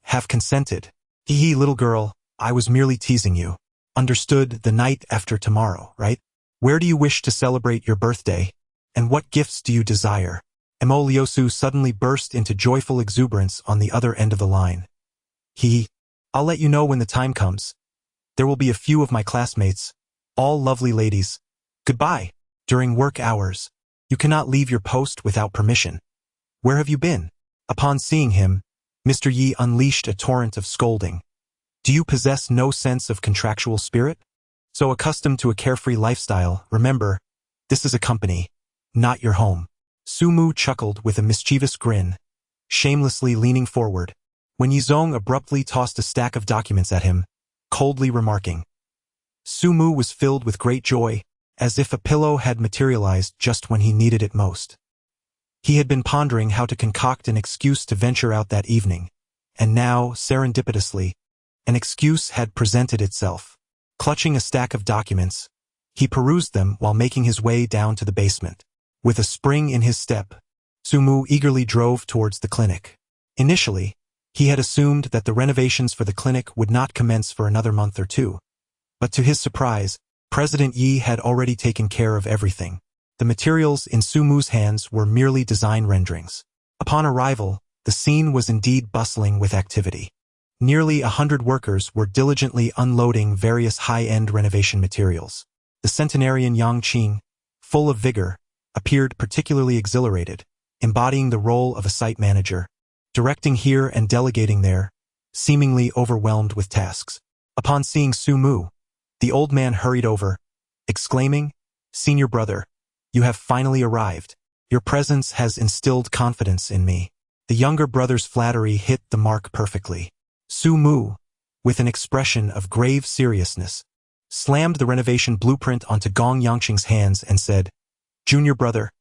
have consented. Hee, little girl, I was merely teasing you. Understood, the night after tomorrow, right? Where do you wish to celebrate your birthday? And what gifts do you desire? Emo Lyosu suddenly burst into joyful exuberance on the other end of the line. I'll let you know when the time comes. There will be a few of my classmates, all lovely ladies. Goodbye. During work hours, you cannot leave your post without permission. Where have you been? Upon seeing him, Mr. Yi unleashed a torrent of scolding. Do you possess no sense of contractual spirit? So accustomed to a carefree lifestyle, remember, this is a company, not your home. Sumu chuckled with a mischievous grin, shamelessly leaning forward, when Yizong abruptly tossed a stack of documents at him, coldly remarking. Sumu was filled with great joy, as if a pillow had materialized just when he needed it most. He had been pondering how to concoct an excuse to venture out that evening, and now, serendipitously, an excuse had presented itself. Clutching a stack of documents, he perused them while making his way down to the basement. With a spring in his step, Sumu eagerly drove towards the clinic. Initially, he had assumed that the renovations for the clinic would not commence for another month or two. But to his surprise, President Yi had already taken care of everything. The materials in Sumu's hands were merely design renderings. Upon arrival, the scene was indeed bustling with activity. Nearly 100 workers were diligently unloading various high-end renovation materials. The centenarian Yang Qing, full of vigor, appeared particularly exhilarated, embodying the role of a site manager, directing here and delegating there, seemingly overwhelmed with tasks. Upon seeing Sumu, the old man hurried over, exclaiming, "Senior brother, you have finally arrived. Your presence has instilled confidence in me." The younger brother's flattery hit the mark perfectly. Sumu, with an expression of grave seriousness, slammed the renovation blueprint onto Gong Yangqing's hands and said, "Junior brother,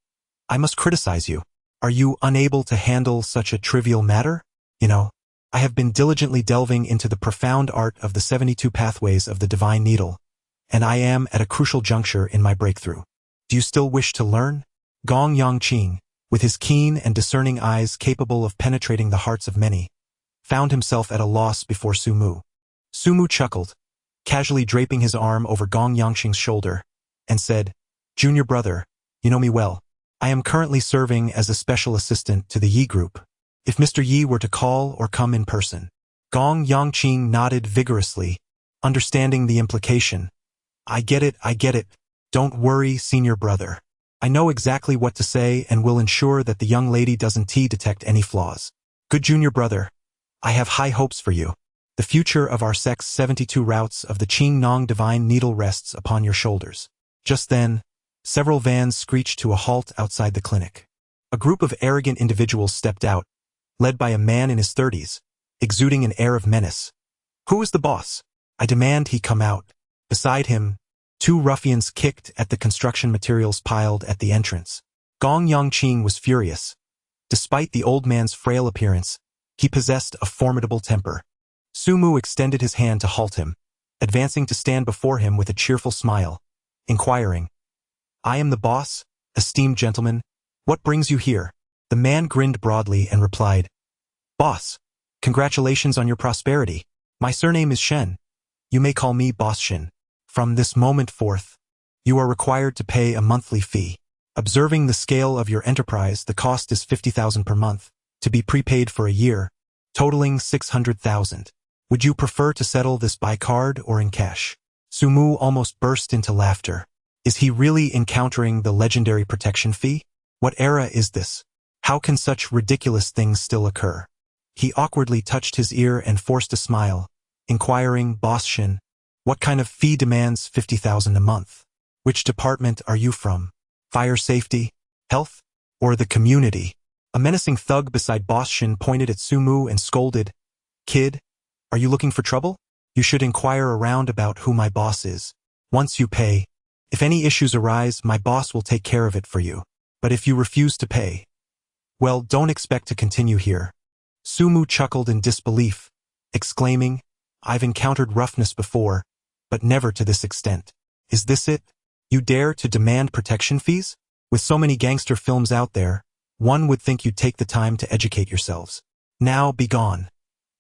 I must criticize you. Are you unable to handle such a trivial matter? You know, I have been diligently delving into the profound art of the 72 pathways of the divine needle, and I am at a crucial juncture in my breakthrough. Do you still wish to learn? Gong Yangqing, with his keen and discerning eyes capable of penetrating the hearts of many, found himself at a loss before Su Mu. Su Mu chuckled, casually draping his arm over Gong Yangqing's shoulder, and said, "Junior brother, you know me well. I am currently serving as a special assistant to the Yi group. If Mr. Yi were to call or come in person." Gong Yangqing nodded vigorously, understanding the implication. I get it. Don't worry, senior brother. I know exactly what to say and will ensure that the young lady doesn't detect any flaws. Good junior brother, I have high hopes for you. The future of our sect's 72 routes of the Qing Nong divine needle rests upon your shoulders. Just then, several vans screeched to a halt outside the clinic. A group of arrogant individuals stepped out, led by a man in his 30s, exuding an air of menace. Who is the boss? I demand he come out. Beside him, two ruffians kicked at the construction materials piled at the entrance. Gong Yangqing was furious. Despite the old man's frail appearance, he possessed a formidable temper. Su Mu extended his hand to halt him, advancing to stand before him with a cheerful smile, inquiring, I am the boss, esteemed gentleman. What brings you here? The man grinned broadly and replied, Boss, congratulations on your prosperity. My surname is Shen. You may call me Boss Shen. From this moment forth, you are required to pay a monthly fee. Observing the scale of your enterprise, the cost is 50,000 per month, to be prepaid for a year, totaling 600,000. Would you prefer to settle this by card or in cash? Su Mu almost burst into laughter. Is he really encountering the legendary protection fee? What era is this? How can such ridiculous things still occur? He awkwardly touched his ear and forced a smile, inquiring, Boss Shin, what kind of fee demands 50,000 a month? Which department are you from? Fire safety, health, or the community? A menacing thug beside Boss Shin pointed at Su Mu and scolded, Kid, are you looking for trouble? You should inquire around about who my boss is. Once you pay, if any issues arise, my boss will take care of it for you. But if you refuse to pay, well, don't expect to continue here. Su Mu chuckled in disbelief, exclaiming, I've encountered roughness before, but never to this extent. Is this it? You dare to demand protection fees? With so many gangster films out there, one would think you'd take the time to educate yourselves. Now be gone.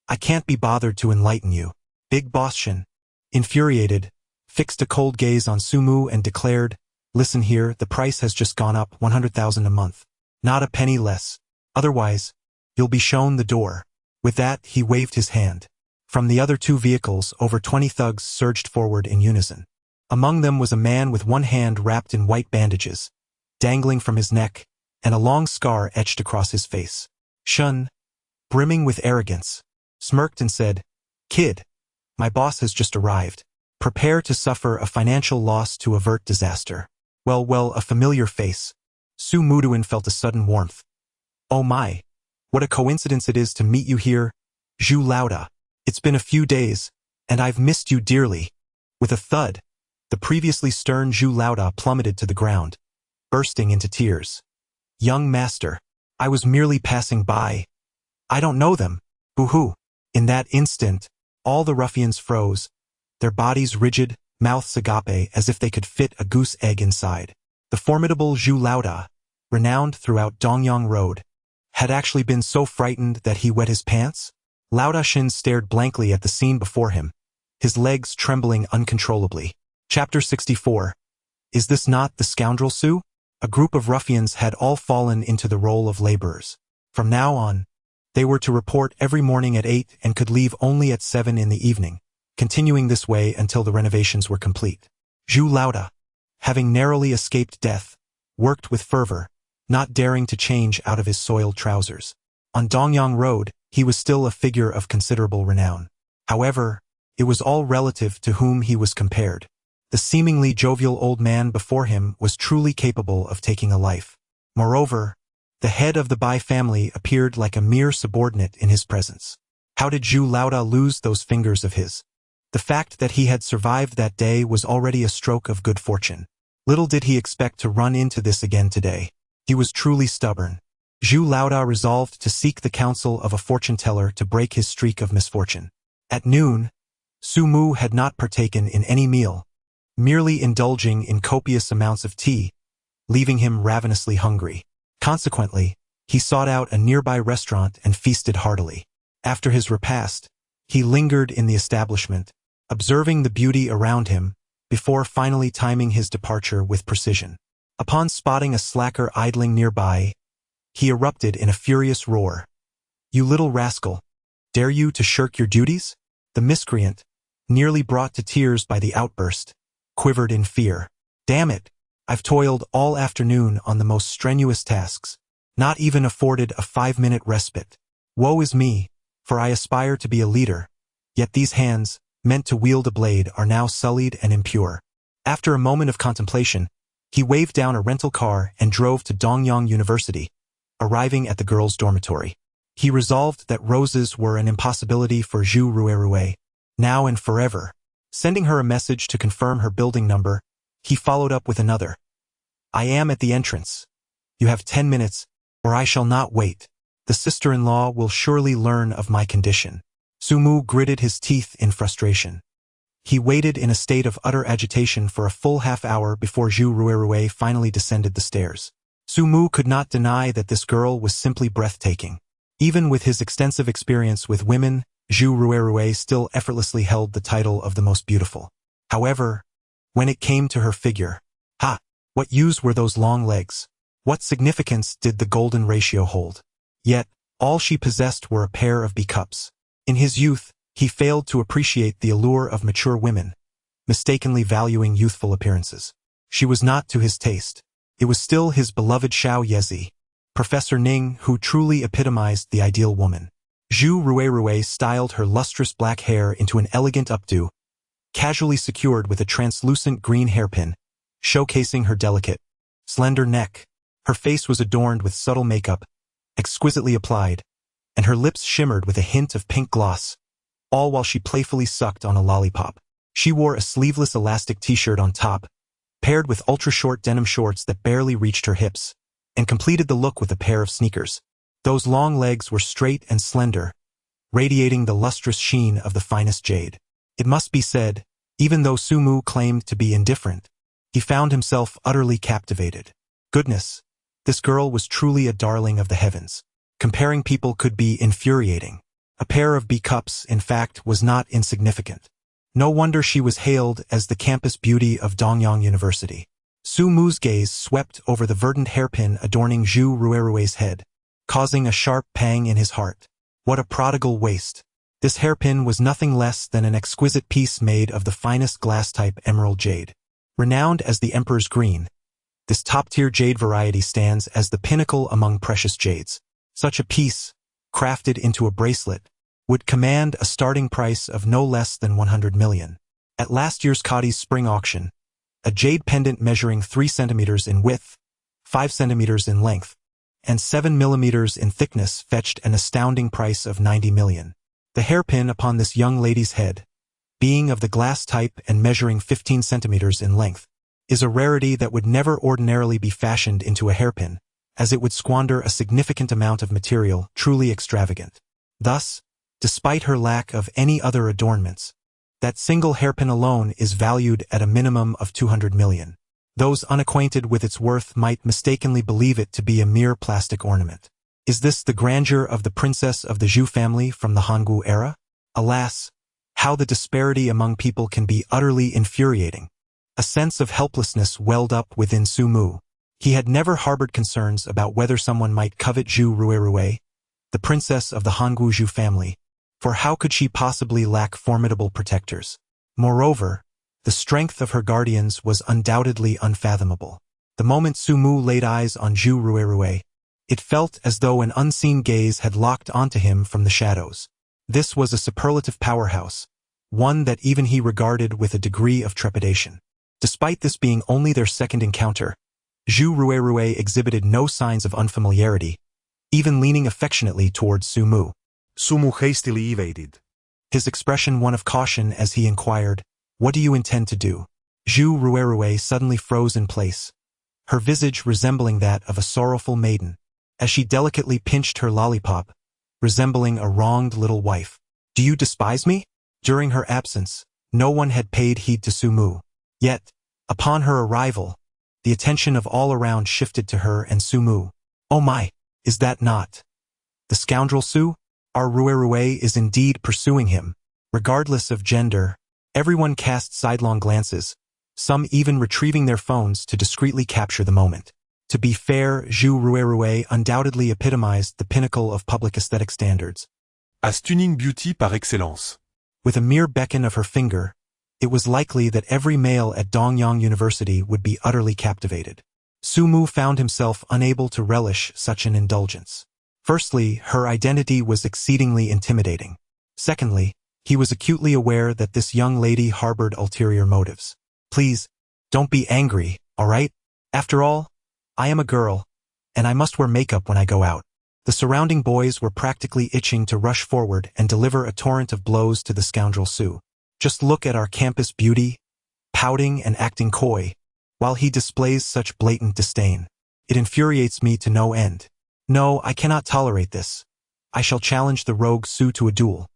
I can't be bothered to enlighten you. Big Boss Shin, infuriated, fixed a cold gaze on Su Mu and declared, Listen here, the price has just gone up 100,000 a month. Not a penny less. Otherwise, you'll be shown the door. With that, he waved his hand. From the other two vehicles, over 20 thugs surged forward in unison. Among them was a man with one hand wrapped in white bandages, dangling from his neck, and a long scar etched across his face. Shun, brimming with arrogance, smirked and said, Kid, my boss has just arrived. Prepare to suffer a financial loss to avert disaster. Well, a familiar face. Su Muduin felt a sudden warmth. Oh my, what a coincidence it is to meet you here, Zhu Lauda. It's been a few days, and I've missed you dearly. With a thud, the previously stern Zhu Lauda plummeted to the ground, bursting into tears. Young master, I was merely passing by. I don't know them. Boo-hoo. In that instant, all the ruffians froze, their bodies rigid, mouths agape as if they could fit a goose egg inside. The formidable Zhu Lauda, renowned throughout Dongyang Road, had actually been so frightened that he wet his pants? Lauda Shin stared blankly at the scene before him, his legs trembling uncontrollably. Chapter 64. Is this not the scoundrel Su? A group of ruffians had all fallen into the role of laborers. From now on, they were to report every morning at 8 and could leave only at 7 in the evening, continuing this way until the renovations were complete. Zhu Lauda, having narrowly escaped death, worked with fervor, not daring to change out of his soiled trousers. On Dongyang Road, he was still a figure of considerable renown. However, it was all relative to whom he was compared. The seemingly jovial old man before him was truly capable of taking a life. Moreover, the head of the Bai family appeared like a mere subordinate in his presence. How did Zhu Lauda lose those fingers of his? The fact that he had survived that day was already a stroke of good fortune. Little did he expect to run into this again today. He was truly stubborn. Zhu Laoda resolved to seek the counsel of a fortune-teller to break his streak of misfortune. At noon, Su Mu had not partaken in any meal, merely indulging in copious amounts of tea, leaving him ravenously hungry. Consequently, he sought out a nearby restaurant and feasted heartily. After his repast, he lingered in the establishment, observing the beauty around him, before finally timing his departure with precision. Upon spotting a slacker idling nearby, he erupted in a furious roar. "You little rascal! Dare you to shirk your duties?" The miscreant, nearly brought to tears by the outburst, quivered in fear. "Damn it! I've toiled all afternoon on the most strenuous tasks, not even afforded a 5-minute respite. Woe is me, for I aspire to be a leader, yet these hands, meant to wield a blade, are now sullied and impure." After a moment of contemplation, he waved down a rental car and drove to Dongyang University, arriving at the girls' dormitory. He resolved that roses were an impossibility for Zhu Ruerue, now and forever. Sending her a message to confirm her building number, he followed up with another. "I am at the entrance. You have 10 minutes, or I shall not wait. The sister-in-law will surely learn of my condition." Su Mu gritted his teeth in frustration. He waited in a state of utter agitation for a full half-hour before Zhu Ruerue finally descended the stairs. Su Mu could not deny that this girl was simply breathtaking. Even with his extensive experience with women, Zhu Ruerue still effortlessly held the title of the most beautiful. However, when it came to her figure, what use were those long legs? What significance did the golden ratio hold? Yet, all she possessed were a pair of B-cups. In his youth, he failed to appreciate the allure of mature women, mistakenly valuing youthful appearances. She was not to his taste. It was still his beloved Xiao Yezi, Professor Ning, who truly epitomized the ideal woman. Zhu Ruerue styled her lustrous black hair into an elegant updo, casually secured with a translucent green hairpin, showcasing her delicate, slender neck. Her face was adorned with subtle makeup, exquisitely applied, and her lips shimmered with a hint of pink gloss, all while she playfully sucked on a lollipop. She wore a sleeveless elastic t-shirt on top, paired with ultra-short denim shorts that barely reached her hips, and completed the look with a pair of sneakers. Those long legs were straight and slender, radiating the lustrous sheen of the finest jade. It must be said, even though Su Mu claimed to be indifferent, he found himself utterly captivated. Goodness, this girl was truly a darling of the heavens. Comparing people could be infuriating. A pair of B-cups, in fact, was not insignificant. No wonder she was hailed as the campus beauty of Dongyang University. Su Mu's gaze swept over the verdant hairpin adorning Zhu Ruerue's head, causing a sharp pang in his heart. What a prodigal waste! This hairpin was nothing less than an exquisite piece made of the finest glass-type emerald jade. Renowned as the Emperor's Green, this top-tier jade variety stands as the pinnacle among precious jades. Such a piece, crafted into a bracelet, would command a starting price of no less than 100 million. At last year's Kadi's spring auction, a jade pendant measuring 3 centimeters in width, 5 centimeters in length, and 7 millimeters in thickness fetched an astounding price of 90 million. The hairpin upon this young lady's head, being of the glass type and measuring 15 centimeters in length, is a rarity that would never ordinarily be fashioned into a hairpin, as it would squander a significant amount of material truly extravagant. Thus, despite her lack of any other adornments, that single hairpin alone is valued at a minimum of 200 million. Those unacquainted with its worth might mistakenly believe it to be a mere plastic ornament. Is this the grandeur of the princess of the Zhu family from the Hangul era? Alas, how the disparity among people can be utterly infuriating. A sense of helplessness welled up within Su Mu. He had never harbored concerns about whether someone might covet Zhu Ruerue, the princess of the Hangul Zhu family, for how could she possibly lack formidable protectors? Moreover, the strength of her guardians was undoubtedly unfathomable. The moment Su Mu laid eyes on Zhu Ruerue, it felt as though an unseen gaze had locked onto him from the shadows. This was a superlative powerhouse, one that even he regarded with a degree of trepidation. Despite this being only their second encounter, Zhu Ruerue exhibited no signs of unfamiliarity, even leaning affectionately towards Su Mu.
Su Mu hastily evaded.
His expression one of caution as he inquired, "What do you intend to do?" Zhu Ruerue suddenly froze in place, her visage resembling that of a sorrowful maiden. as she delicately pinched her lollipop, resembling a wronged little wife. Do you despise me? During her absence, no one had paid heed to Sumu. Yet, upon her arrival, the attention of all around shifted to her and Sumu. Oh my, is that not the scoundrel Su? Our Rue is indeed pursuing him. Regardless of gender, everyone cast sidelong glances, some even retrieving their phones to discreetly capture the moment. To be fair, Zhu Rue undoubtedly epitomized the pinnacle of public aesthetic standards.
A stunning beauty par excellence.
With a mere beckon of her finger, it was likely that every male at Dongyang University would be utterly captivated. Sumu found himself unable to relish such an indulgence. Firstly, her identity was exceedingly intimidating. Secondly, he was acutely aware that this young lady harbored ulterior motives. Please, don't be angry, all right? After all, I am a girl, and I must wear makeup when I go out. The surrounding boys were practically itching to rush forward and deliver a torrent of blows to the scoundrel Su. Just look at our campus beauty, pouting and acting coy, while he displays such blatant disdain. It infuriates me to no end. No, I cannot tolerate this. I shall challenge the rogue Su to a duel.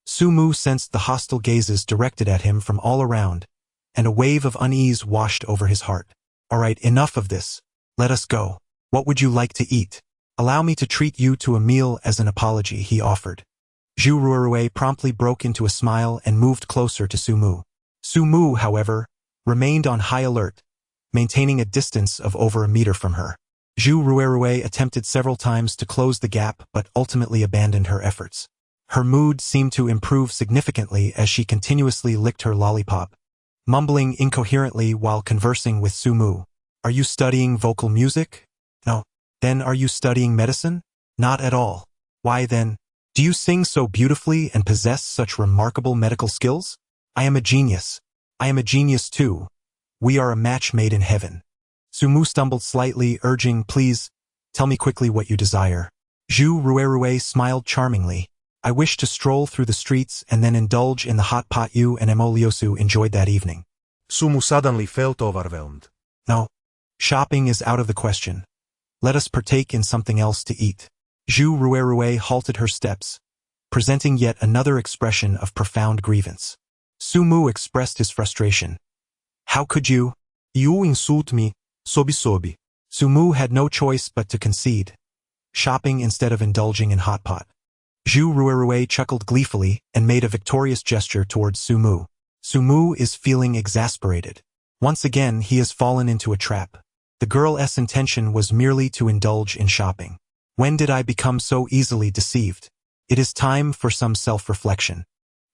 Sumu sensed the hostile gazes directed at him from all around, and a wave of unease washed over his heart. All right, enough of this. Let us go. What would you like to eat? Allow me to treat you to a meal as an apology, he offered. Zhu Ruerue promptly broke into a smile and moved closer to Sumu. Sumu, however, remained on high alert, maintaining a distance of over a meter from her. Zhu Ruerue attempted several times to close the gap but ultimately abandoned her efforts. Her mood seemed to improve significantly as she continuously licked her lollipop, mumbling incoherently while conversing with Sumu. Are you studying vocal music? No. Then are you studying medicine? Not at all. Why then? Do you sing so beautifully and possess such remarkable medical skills? I am a genius. I am a genius too. We are a match made in heaven. Sumu stumbled slightly, urging, please, tell me quickly what you desire. Zhu Ruerue smiled charmingly. I wish to stroll through the streets and then indulge in the hot pot you and Emoliosu enjoyed that evening.
Sumu suddenly felt overwhelmed.
No. Shopping is out of the question. Let us partake in something else to eat. Zhu Ruerue halted her steps, presenting yet another expression of profound grievance. Sumu expressed his frustration. How could you? You insult me, sobi. Sumu had no choice but to concede, shopping instead of indulging in hot pot. Zhu Ruerue chuckled gleefully and made a victorious gesture towards Sumu. Sumu is feeling exasperated. Once again he has fallen into a trap. The girl's intention was merely to indulge in shopping. When did I become so easily deceived? It is time for some self-reflection.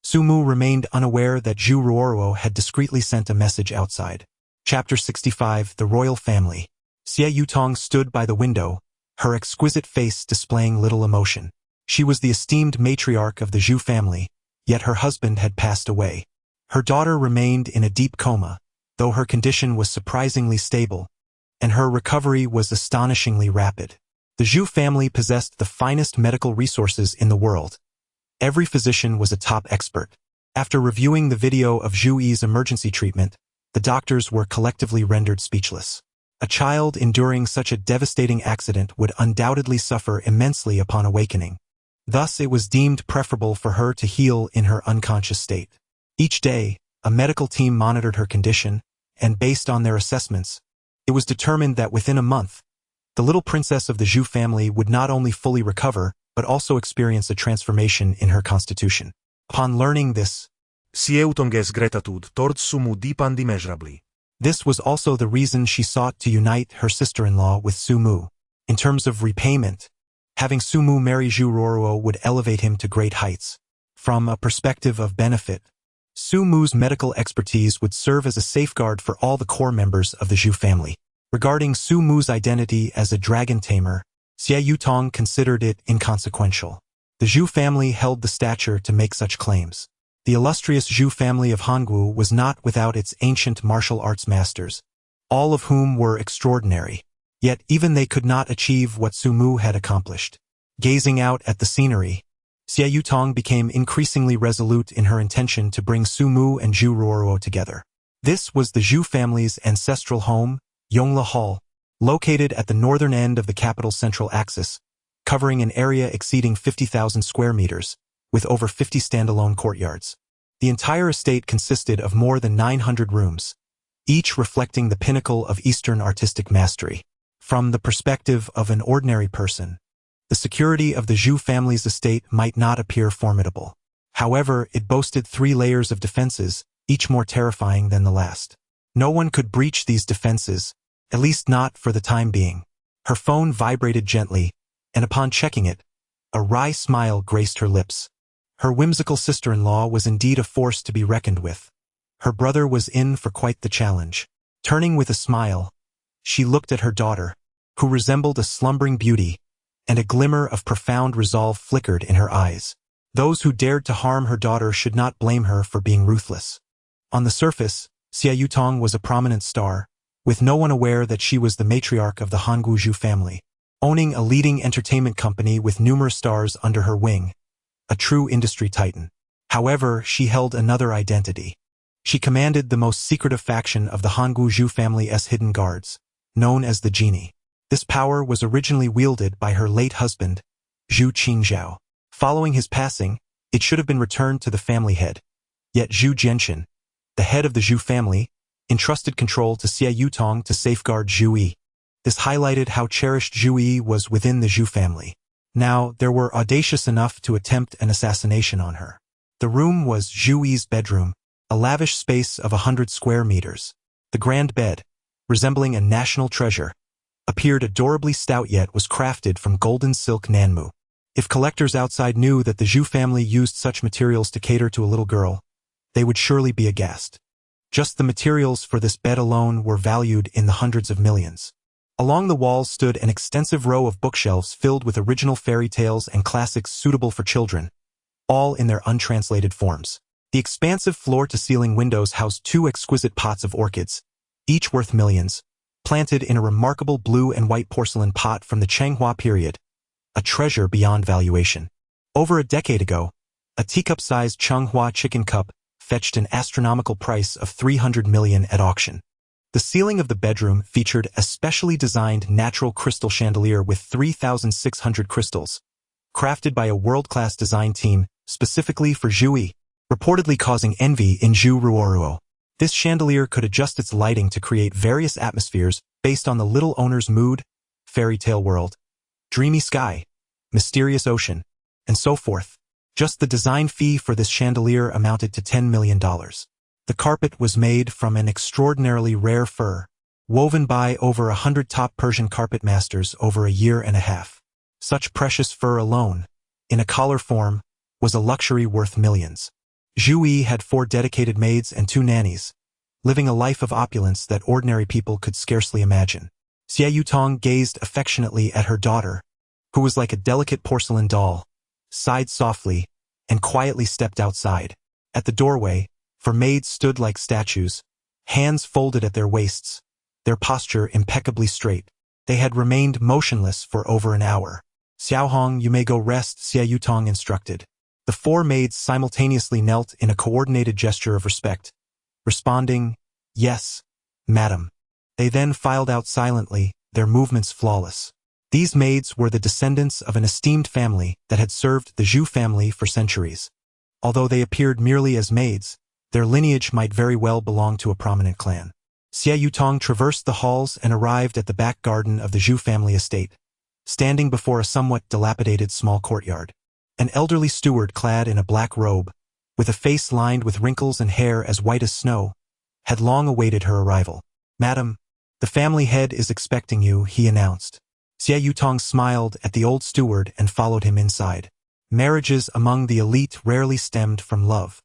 Sumu remained unaware that Zhu Ruoruo had discreetly sent a message outside. Chapter 65 The Royal Family. Xie Yutong stood by the window, her exquisite face displaying little emotion. She was the esteemed matriarch of the Zhu family, yet her husband had passed away. Her daughter remained in a deep coma, though her condition was surprisingly stable, and her recovery was astonishingly rapid. The Zhu family possessed the finest medical resources in the world. Every physician was a top expert. After reviewing the video of Zhu Yi's emergency treatment, the doctors were collectively rendered speechless. A child enduring such a devastating accident would undoubtedly suffer immensely upon awakening. Thus, it was deemed preferable for her to heal in her unconscious state. Each day, a medical team monitored her condition, and based on their assessments, it was determined that within a month, the little princess of the Zhu family would not only fully recover, but also experience a transformation in her constitution. Upon learning this,
Xie Yutong's gratitude towards Sumu deepened immeasurably.
This was also the reason she sought to unite her sister-in-law with Sumu. In terms of repayment, having Sumu marry Zhu Ruoruo would elevate him to great heights. From a perspective of benefit, Sumu's medical expertise would serve as a safeguard for all the core members of the Zhu family. Regarding Sumu's identity as a dragon tamer, Xie Yutong considered it inconsequential. The Zhu family held the stature to make such claims. The illustrious Zhu family of Hanggu was not without its ancient martial arts masters, all of whom were extraordinary. Yet even they could not achieve what Sumu had accomplished. Gazing out at the scenery, Xie Yutong became increasingly resolute in her intention to bring Sumu and Zhu Ruoruo together. This was the Zhu family's ancestral home, Yongla Hall, located at the northern end of the capital's central axis, covering an area exceeding 50,000 square meters, with over 50 standalone courtyards. The entire estate consisted of more than 900 rooms, each reflecting the pinnacle of Eastern artistic mastery. From the perspective of an ordinary person, the security of the Zhu family's estate might not appear formidable. However, it boasted 3 layers of defenses, each more terrifying than the last. No one could breach these defenses, at least not for the time being. Her phone vibrated gently, and upon checking it, a wry smile graced her lips. Her whimsical sister-in-law was indeed a force to be reckoned with. Her brother was in for quite the challenge. Turning with a smile, she looked at her daughter, who resembled a slumbering beauty, and a glimmer of profound resolve flickered in her eyes. Those who dared to harm her daughter should not blame her for being ruthless. On the surface, Xia Yutong was a prominent star, with no one aware that she was the matriarch of the Hanggu Zhu family, owning a leading entertainment company with numerous stars under her wing, a true industry titan. However, she held another identity. She commanded the most secretive faction of the Hanggu Zhu family's hidden guards, known as the Genie. This power was originally wielded by her late husband, Zhu Qingzhao. Following his passing, it should have been returned to the family head. Yet Zhu Jianxin, the head of the Zhu family, entrusted control to Xia Yutong to safeguard Zhu Yi. This highlighted how cherished Zhu Yi was within the Zhu family. Now, there were audacious enough to attempt an assassination on her. The room was Zhu Yi's bedroom, a lavish space of 100 square meters. The grand bed, resembling a national treasure, appeared adorably stout yet was crafted from golden silk nanmu. If collectors outside knew that the Zhu family used such materials to cater to a little girl, they would surely be aghast. Just the materials for this bed alone were valued in the hundreds of millions. Along the walls stood an extensive row of bookshelves filled with original fairy tales and classics suitable for children, all in their untranslated forms. The expansive floor-to-ceiling windows housed 2 exquisite pots of orchids, each worth millions, planted in a remarkable blue and white porcelain pot from the Changhua period, a treasure beyond valuation. Over a decade ago, a teacup-sized Changhua chicken cup fetched an astronomical price of 300 million at auction. The ceiling of the bedroom featured a specially designed natural crystal chandelier with 3,600 crystals, crafted by a world-class design team specifically for Zhu Yi, reportedly causing envy in Zhu Ruoruo. This chandelier could adjust its lighting to create various atmospheres based on the little owner's mood, fairy tale world, dreamy sky, mysterious ocean, and so forth. Just the design fee for this chandelier amounted to $10 million. The carpet was made from an extraordinarily rare fur, woven by over 100 top Persian carpet masters over a year and a half. Such precious fur alone, in a collar form, was a luxury worth millions. Zhu Yi had 4 dedicated maids and 2 nannies, living a life of opulence that ordinary people could scarcely imagine. Xia Yutong gazed affectionately at her daughter, who was like a delicate porcelain doll, sighed softly, and quietly stepped outside. At the doorway, 4 maids stood like statues, hands folded at their waists, their posture impeccably straight. They had remained motionless for over an hour. "Xiaohong, you may go rest," Xia Yutong instructed. The 4 maids simultaneously knelt in a coordinated gesture of respect, responding, "Yes, madam." They then filed out silently, their movements flawless. These maids were the descendants of an esteemed family that had served the Zhu family for centuries. Although they appeared merely as maids, their lineage might very well belong to a prominent clan. Xia Yutong traversed the halls and arrived at the back garden of the Zhu family estate, standing before a somewhat dilapidated small courtyard. An elderly steward clad in a black robe, with a face lined with wrinkles and hair as white as snow, had long awaited her arrival. "Madam, the family head is expecting you," he announced. Xia Yutong smiled at the old steward and followed him inside. Marriages among the elite rarely stemmed from love.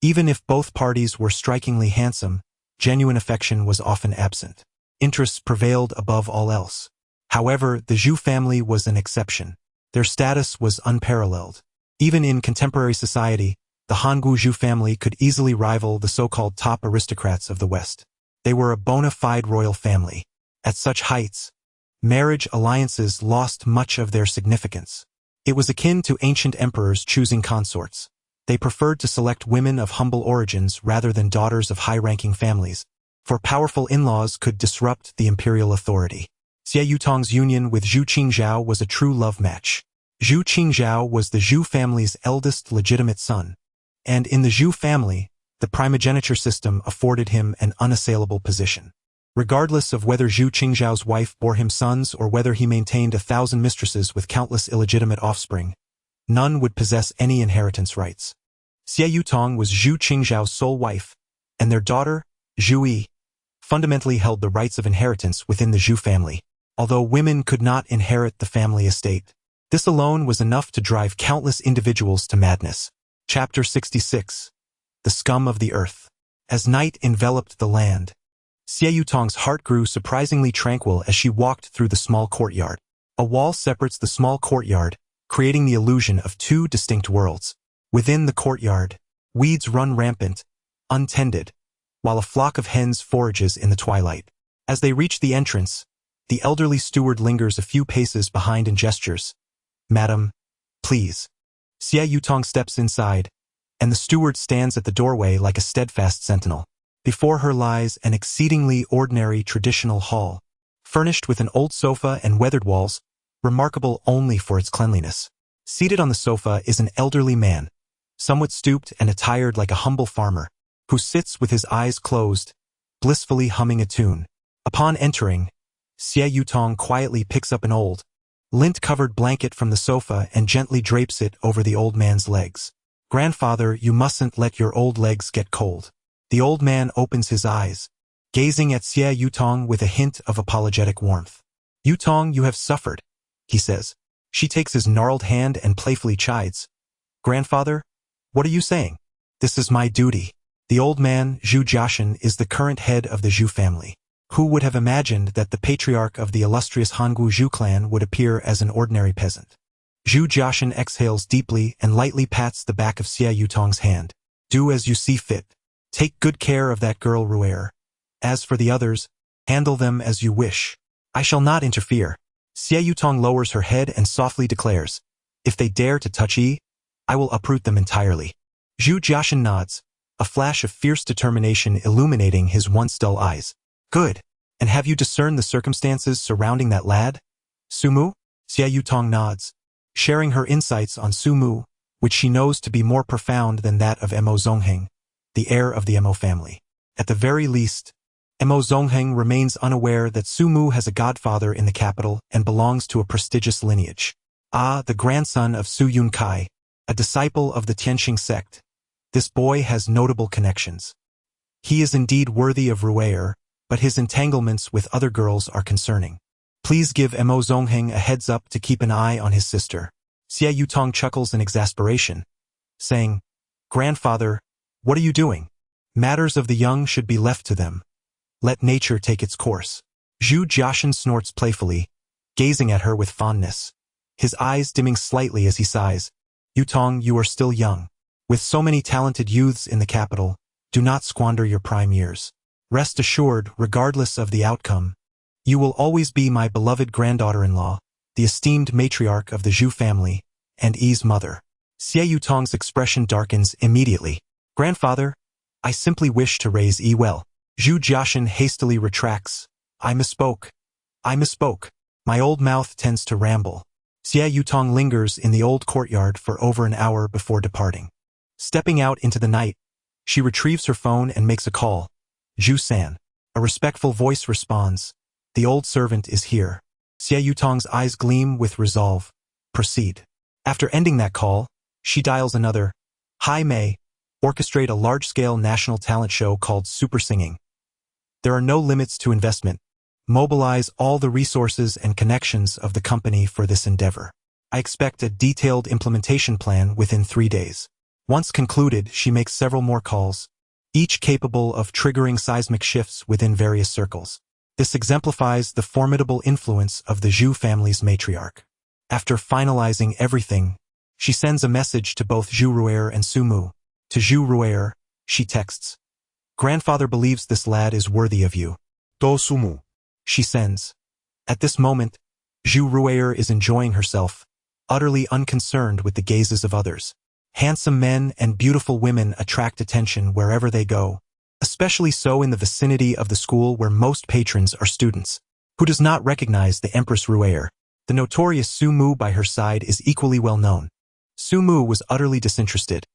Even if both parties were strikingly handsome, genuine affection was often absent. Interests prevailed above all else. However, the Zhu family was an exception. Their status was unparalleled. Even in contemporary society, the Hanggu Zhu family could easily rival the so-called top aristocrats of the West. They were a bona fide royal family. At such heights, marriage alliances lost much of their significance. It was akin to ancient emperors choosing consorts. They preferred to select women of humble origins rather than daughters of high-ranking families, for powerful in-laws could disrupt the imperial authority. Xie Yutong's union with Zhu Qingzhao was a true love match. Zhu Qingzhao was the Zhu family's eldest legitimate son, and in the Zhu family, the primogeniture system afforded him an unassailable position. Regardless of whether Zhu Qingzhao's wife bore him sons or whether he maintained 1,000 mistresses with countless illegitimate offspring, none would possess any inheritance rights. Xie Yutong was Zhu Qingzhao's sole wife, and their daughter, Zhu Yi, fundamentally held the rights of inheritance within the Zhu family, although women could not inherit the family estate. This alone was enough to drive countless individuals to madness. Chapter 66. The Scum of the Earth. As night enveloped the land, Xie Yutong's heart grew surprisingly tranquil as she walked through the small courtyard. A wall separates the small courtyard, creating the illusion of two distinct worlds. Within the courtyard, weeds run rampant, untended, while a flock of hens forages in the twilight. As they reach the entrance, the elderly steward lingers a few paces behind and gestures, "Madam, please." Xie Yutong steps inside, and the steward stands at the doorway like a steadfast sentinel. Before her lies an exceedingly ordinary traditional hall, furnished with an old sofa and weathered walls, remarkable only for its cleanliness. Seated on the sofa is an elderly man, somewhat stooped and attired like a humble farmer, who sits with his eyes closed, blissfully humming a tune. Upon entering, Xie Yutong quietly picks up an old, lint-covered blanket from the sofa and gently drapes it over the old man's legs. "Grandfather, you mustn't let your old legs get cold." The old man opens his eyes, gazing at Xie Yutong with a hint of apologetic warmth. "Yutong, you have suffered," he says. She takes his gnarled hand and playfully chides. "Grandfather, what are you saying? This is my duty." The old man, Zhu Jiaxin, is the current head of the Zhu family. Who would have imagined that the patriarch of the illustrious Hangu Zhu clan would appear as an ordinary peasant? Zhu Jiaxin exhales deeply and lightly pats the back of Xie Yutong's hand. "Do as you see fit. Take good care of that girl Ru'er. As for the others, handle them as you wish. I shall not interfere." Xie Yutong lowers her head and softly declares, "If they dare to touch Yi, I will uproot them entirely." Zhu Jiaxin nods, a flash of fierce determination illuminating his once dull eyes. "Good. And have you discerned the circumstances surrounding that lad, Sumu?" Xie Yutong nods, sharing her insights on Sumu, which she knows to be more profound than that of Mo Zongheng, the heir of the Mo family. At the very least, Mo Zongheng remains unaware that Sumu has a godfather in the capital and belongs to a prestigious lineage. The grandson of Su Yunkai, a disciple of the Tianxing sect. This boy has notable connections. He is indeed worthy of Ru'er, but his entanglements with other girls are concerning. Please give Mo Zongheng a heads up to keep an eye on his sister. Xie Yutong chuckles in exasperation, saying, "Grandfather, what are you doing? Matters of the young should be left to them. Let nature take its course." Zhu Jiaxin snorts playfully, gazing at her with fondness, his eyes dimming slightly as he sighs. "Yutong, you are still young. With so many talented youths in the capital, do not squander your prime years. Rest assured, regardless of the outcome, you will always be my beloved granddaughter-in-law, the esteemed matriarch of the Zhu family, and Yi's mother." Xie Yutong's expression darkens immediately. "Grandfather, I simply wish to raise Yi well." Zhu Jiaxin hastily retracts. I misspoke. My old mouth tends to ramble." Xie Yutong lingers in the old courtyard for over an hour before departing. Stepping out into the night, she retrieves her phone and makes a call. "Zhu-san." A respectful voice responds. "The old servant is here." Xie Yutong's eyes gleam with resolve. "Proceed." After ending that call, she dials another. "Hi, May. Orchestrate a large-scale national talent show called Super Singing. There are no limits to investment. Mobilize all the resources and connections of the company for this endeavor. I expect a detailed implementation plan within 3 days." Once concluded, she makes several more calls, each capable of triggering seismic shifts within various circles. This exemplifies the formidable influence of the Zhu family's matriarch. After finalizing everything, she sends a message to both Zhu Ru'er and Sumu. To Zhu Ru'er, she texts, "Grandfather believes this lad is worthy of you."
To Sumu.
She sends. At this moment, Zhu Ru'er is enjoying herself, utterly unconcerned with the gazes of others. Handsome men and beautiful women attract attention wherever they go, especially so in the vicinity of the school where most patrons are students. Who does not recognize the Empress Rueer? The notorious Su Mu by her side is equally well known. Su Mu was utterly disinterested.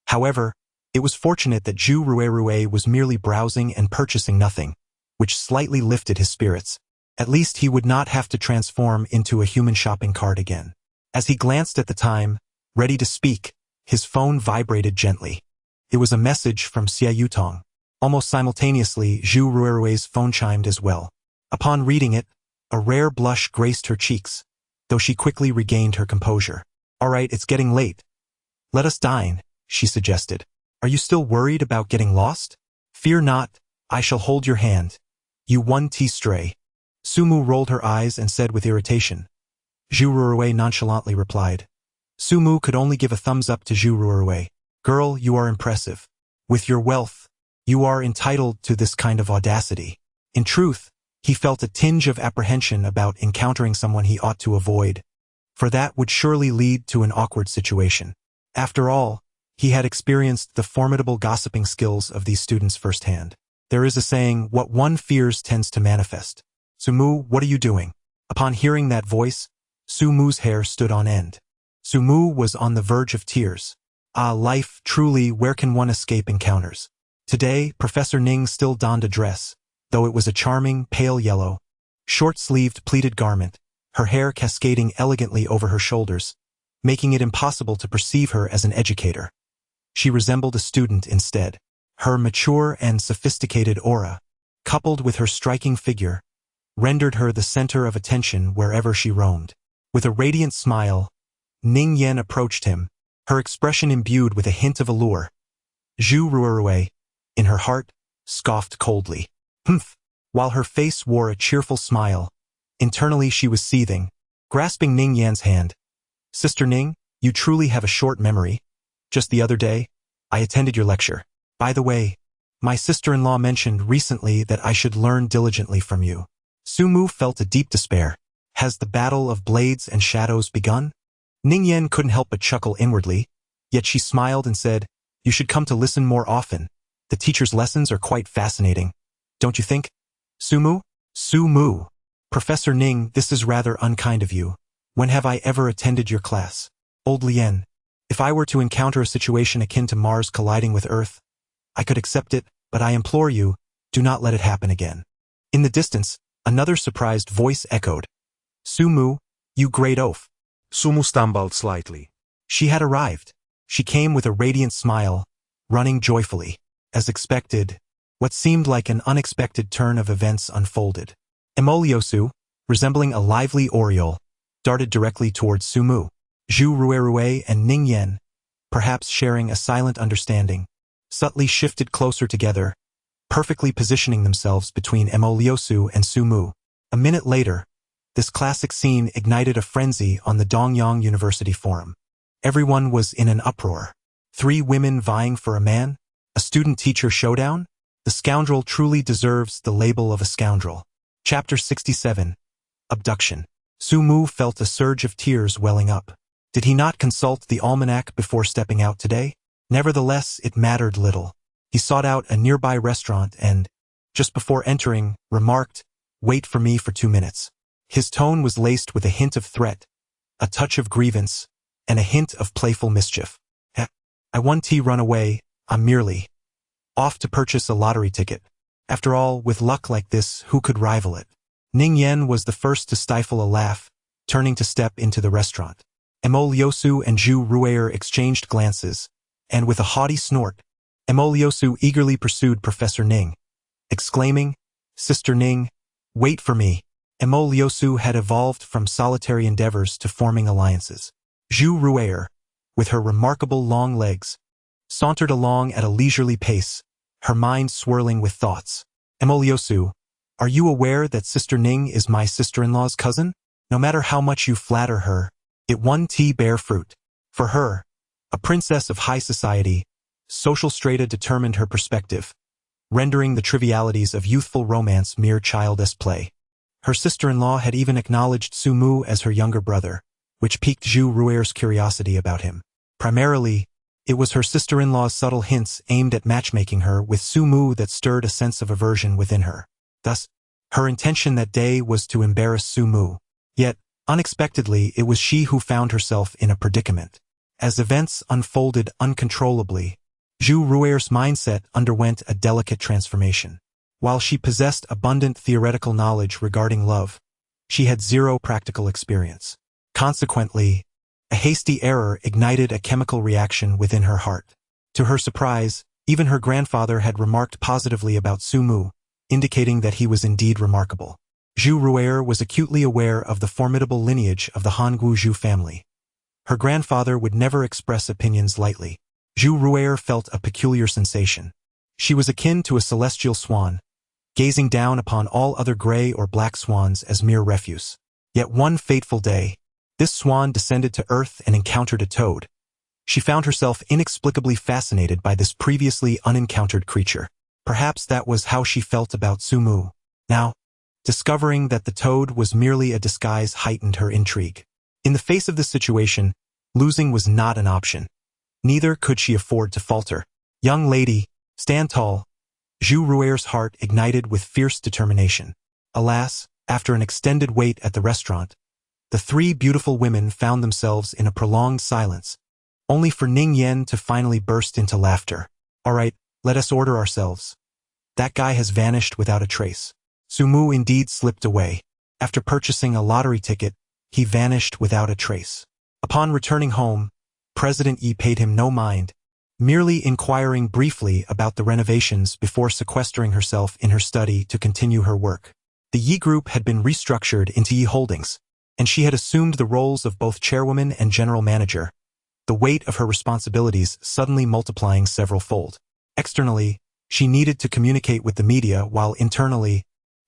However, it was fortunate that Zhu Ruerue was merely browsing and purchasing nothing, which slightly lifted his spirits. At least he would not have to transform into a human shopping cart again. As he glanced at the time, ready to speak, his phone vibrated gently. It was a message from Xie Yutong. Almost simultaneously, Zhu Ruerue's phone chimed as well. Upon reading it, a rare blush graced her cheeks, though she quickly regained her composure. "All right, it's getting late. Let us dine," she suggested. "Are you still worried about getting lost? Fear not, I shall hold your hand. You 1T stray." Su Mu rolled her eyes and said with irritation. Zhu Ruerue nonchalantly replied. Su Mu could only give a thumbs up to Zhu Ruerue. "Girl, you are impressive. With your wealth, you are entitled to this kind of audacity." In truth, he felt a tinge of apprehension about encountering someone he ought to avoid, for that would surely lead to an awkward situation. After all, he had experienced the formidable gossiping skills of these students firsthand. There is a saying, what one fears tends to manifest. "Su Mu, what are you doing?" Upon hearing that voice, Su Mu's hair stood on end. Su Mu was on the verge of tears. Ah, life, truly, where can one escape encounters? Today, Professor Ning still donned a dress, though it was a charming, pale yellow, short-sleeved pleated garment, her hair cascading elegantly over her shoulders, making it impossible to perceive her as an educator. She resembled a student instead. Her mature and sophisticated aura, coupled with her striking figure, rendered her the center of attention wherever she roamed. With a radiant smile, Ning Yan approached him, her expression imbued with a hint of allure. Zhu Ruerue, in her heart, scoffed coldly. Humph! While her face wore a cheerful smile, internally she was seething, grasping Ning Yan's hand. "Sister Ning, you truly have a short memory. Just the other day, I attended your lecture. By the way, my sister-in-law mentioned recently that I should learn diligently from you." Su Mu felt a deep despair. Has the battle of blades and shadows begun? Ning Yan couldn't help but chuckle inwardly, yet she smiled and said, "You should come to listen more often. The teacher's lessons are quite fascinating. Don't you think?" "Su Mu? Su Mu. Professor Ning, this is rather unkind of you. When have I ever attended your class? Old Lien, if I were to encounter a situation akin to Mars colliding with Earth, I could accept it, but I implore you, do not let it happen again." In the distance, another surprised voice echoed. "Su Mu, you great oaf."
Su Mu stumbled slightly.
She had arrived. She came with a radiant smile, running joyfully. As expected, what seemed like an unexpected turn of events unfolded. Emoliosu, resembling a lively oriole, darted directly towards Su Mu. Zhu Ruerue and Ning Yan, perhaps sharing a silent understanding, subtly shifted closer together, perfectly positioning themselves between Emoliosu and Su Mu. A minute later, this classic scene ignited a frenzy on the Dongyang University Forum. Everyone was in an uproar. 3 women vying for a man? A student-teacher showdown? The scoundrel truly deserves the label of a scoundrel. Chapter 67. Abduction. Su Mu felt a surge of tears welling up. Did he not consult the almanac before stepping out today? Nevertheless, it mattered little. He sought out a nearby restaurant and, just before entering, remarked, "Wait for me for 2 minutes." His tone was laced with a hint of threat, a touch of grievance, and a hint of playful mischief. "I 1T run away, I'm merely off to purchase a lottery ticket. After all, with luck like this, who could rival it?" Ning Yan was the first to stifle a laugh, turning to step into the restaurant. Emoliosu and Zhu Ruer exchanged glances, and with a haughty snort, Emoliosu eagerly pursued Professor Ning, exclaiming, "Sister Ning, wait for me." Emoliosu had evolved from solitary endeavors to forming alliances. Zhu Ruer, with her remarkable long legs, sauntered along at a leisurely pace, her mind swirling with thoughts. "Emoliosu, are you aware that Sister Ning is my sister-in-law's cousin? No matter how much you flatter her, it 1T bear fruit. For her, a princess of high society, social strata determined her perspective, rendering the trivialities of youthful romance mere childish play. Her sister-in-law had even acknowledged Su Mu as her younger brother, which piqued Zhu Ruer's curiosity about him. Primarily, it was her sister-in-law's subtle hints aimed at matchmaking her with Su Mu that stirred a sense of aversion within her. Thus, Her intention that day was to embarrass Su Mu. Yet, unexpectedly, it was she who found herself in a predicament. As events unfolded uncontrollably, Zhu Ruer's mindset underwent a delicate transformation. While she possessed abundant theoretical knowledge regarding love, she had zero practical experience. Consequently, a hasty error ignited a chemical reaction within her heart. To her surprise, even her grandfather had remarked positively about Su Mu, indicating that he was indeed remarkable. Zhu Ruer was acutely aware of the formidable lineage of the Hangu Zhu family. Her grandfather would never express opinions lightly. Zhu Ruer felt a peculiar sensation. She was akin to a celestial swan, gazing down upon all other gray or black swans as mere refuse. Yet one fateful day, this swan descended to earth and encountered a toad. She found herself inexplicably fascinated by this previously unencountered creature. Perhaps that was how she felt about Su Mu. Now, discovering that the toad was merely a disguise heightened her intrigue. In the face of this situation, losing was not an option. Neither could she afford to falter. Young lady, stand tall. Zhu Ruer's heart ignited with fierce determination. Alas, after an extended wait at the restaurant, the three beautiful women found themselves in a prolonged silence, only for Ning Yan to finally burst into laughter. All right, let us order ourselves. That guy has vanished without a trace. Su Mu indeed slipped away. After purchasing a lottery ticket, he vanished without a trace. Upon returning home, President Yi paid him no mind, merely inquiring briefly about the renovations before sequestering herself in her study to continue her work. The Yi Group had been restructured into Yi Holdings, and she had assumed the roles of both chairwoman and general manager, the weight of her responsibilities suddenly multiplying several-fold. Externally, she needed to communicate with the media, while internally,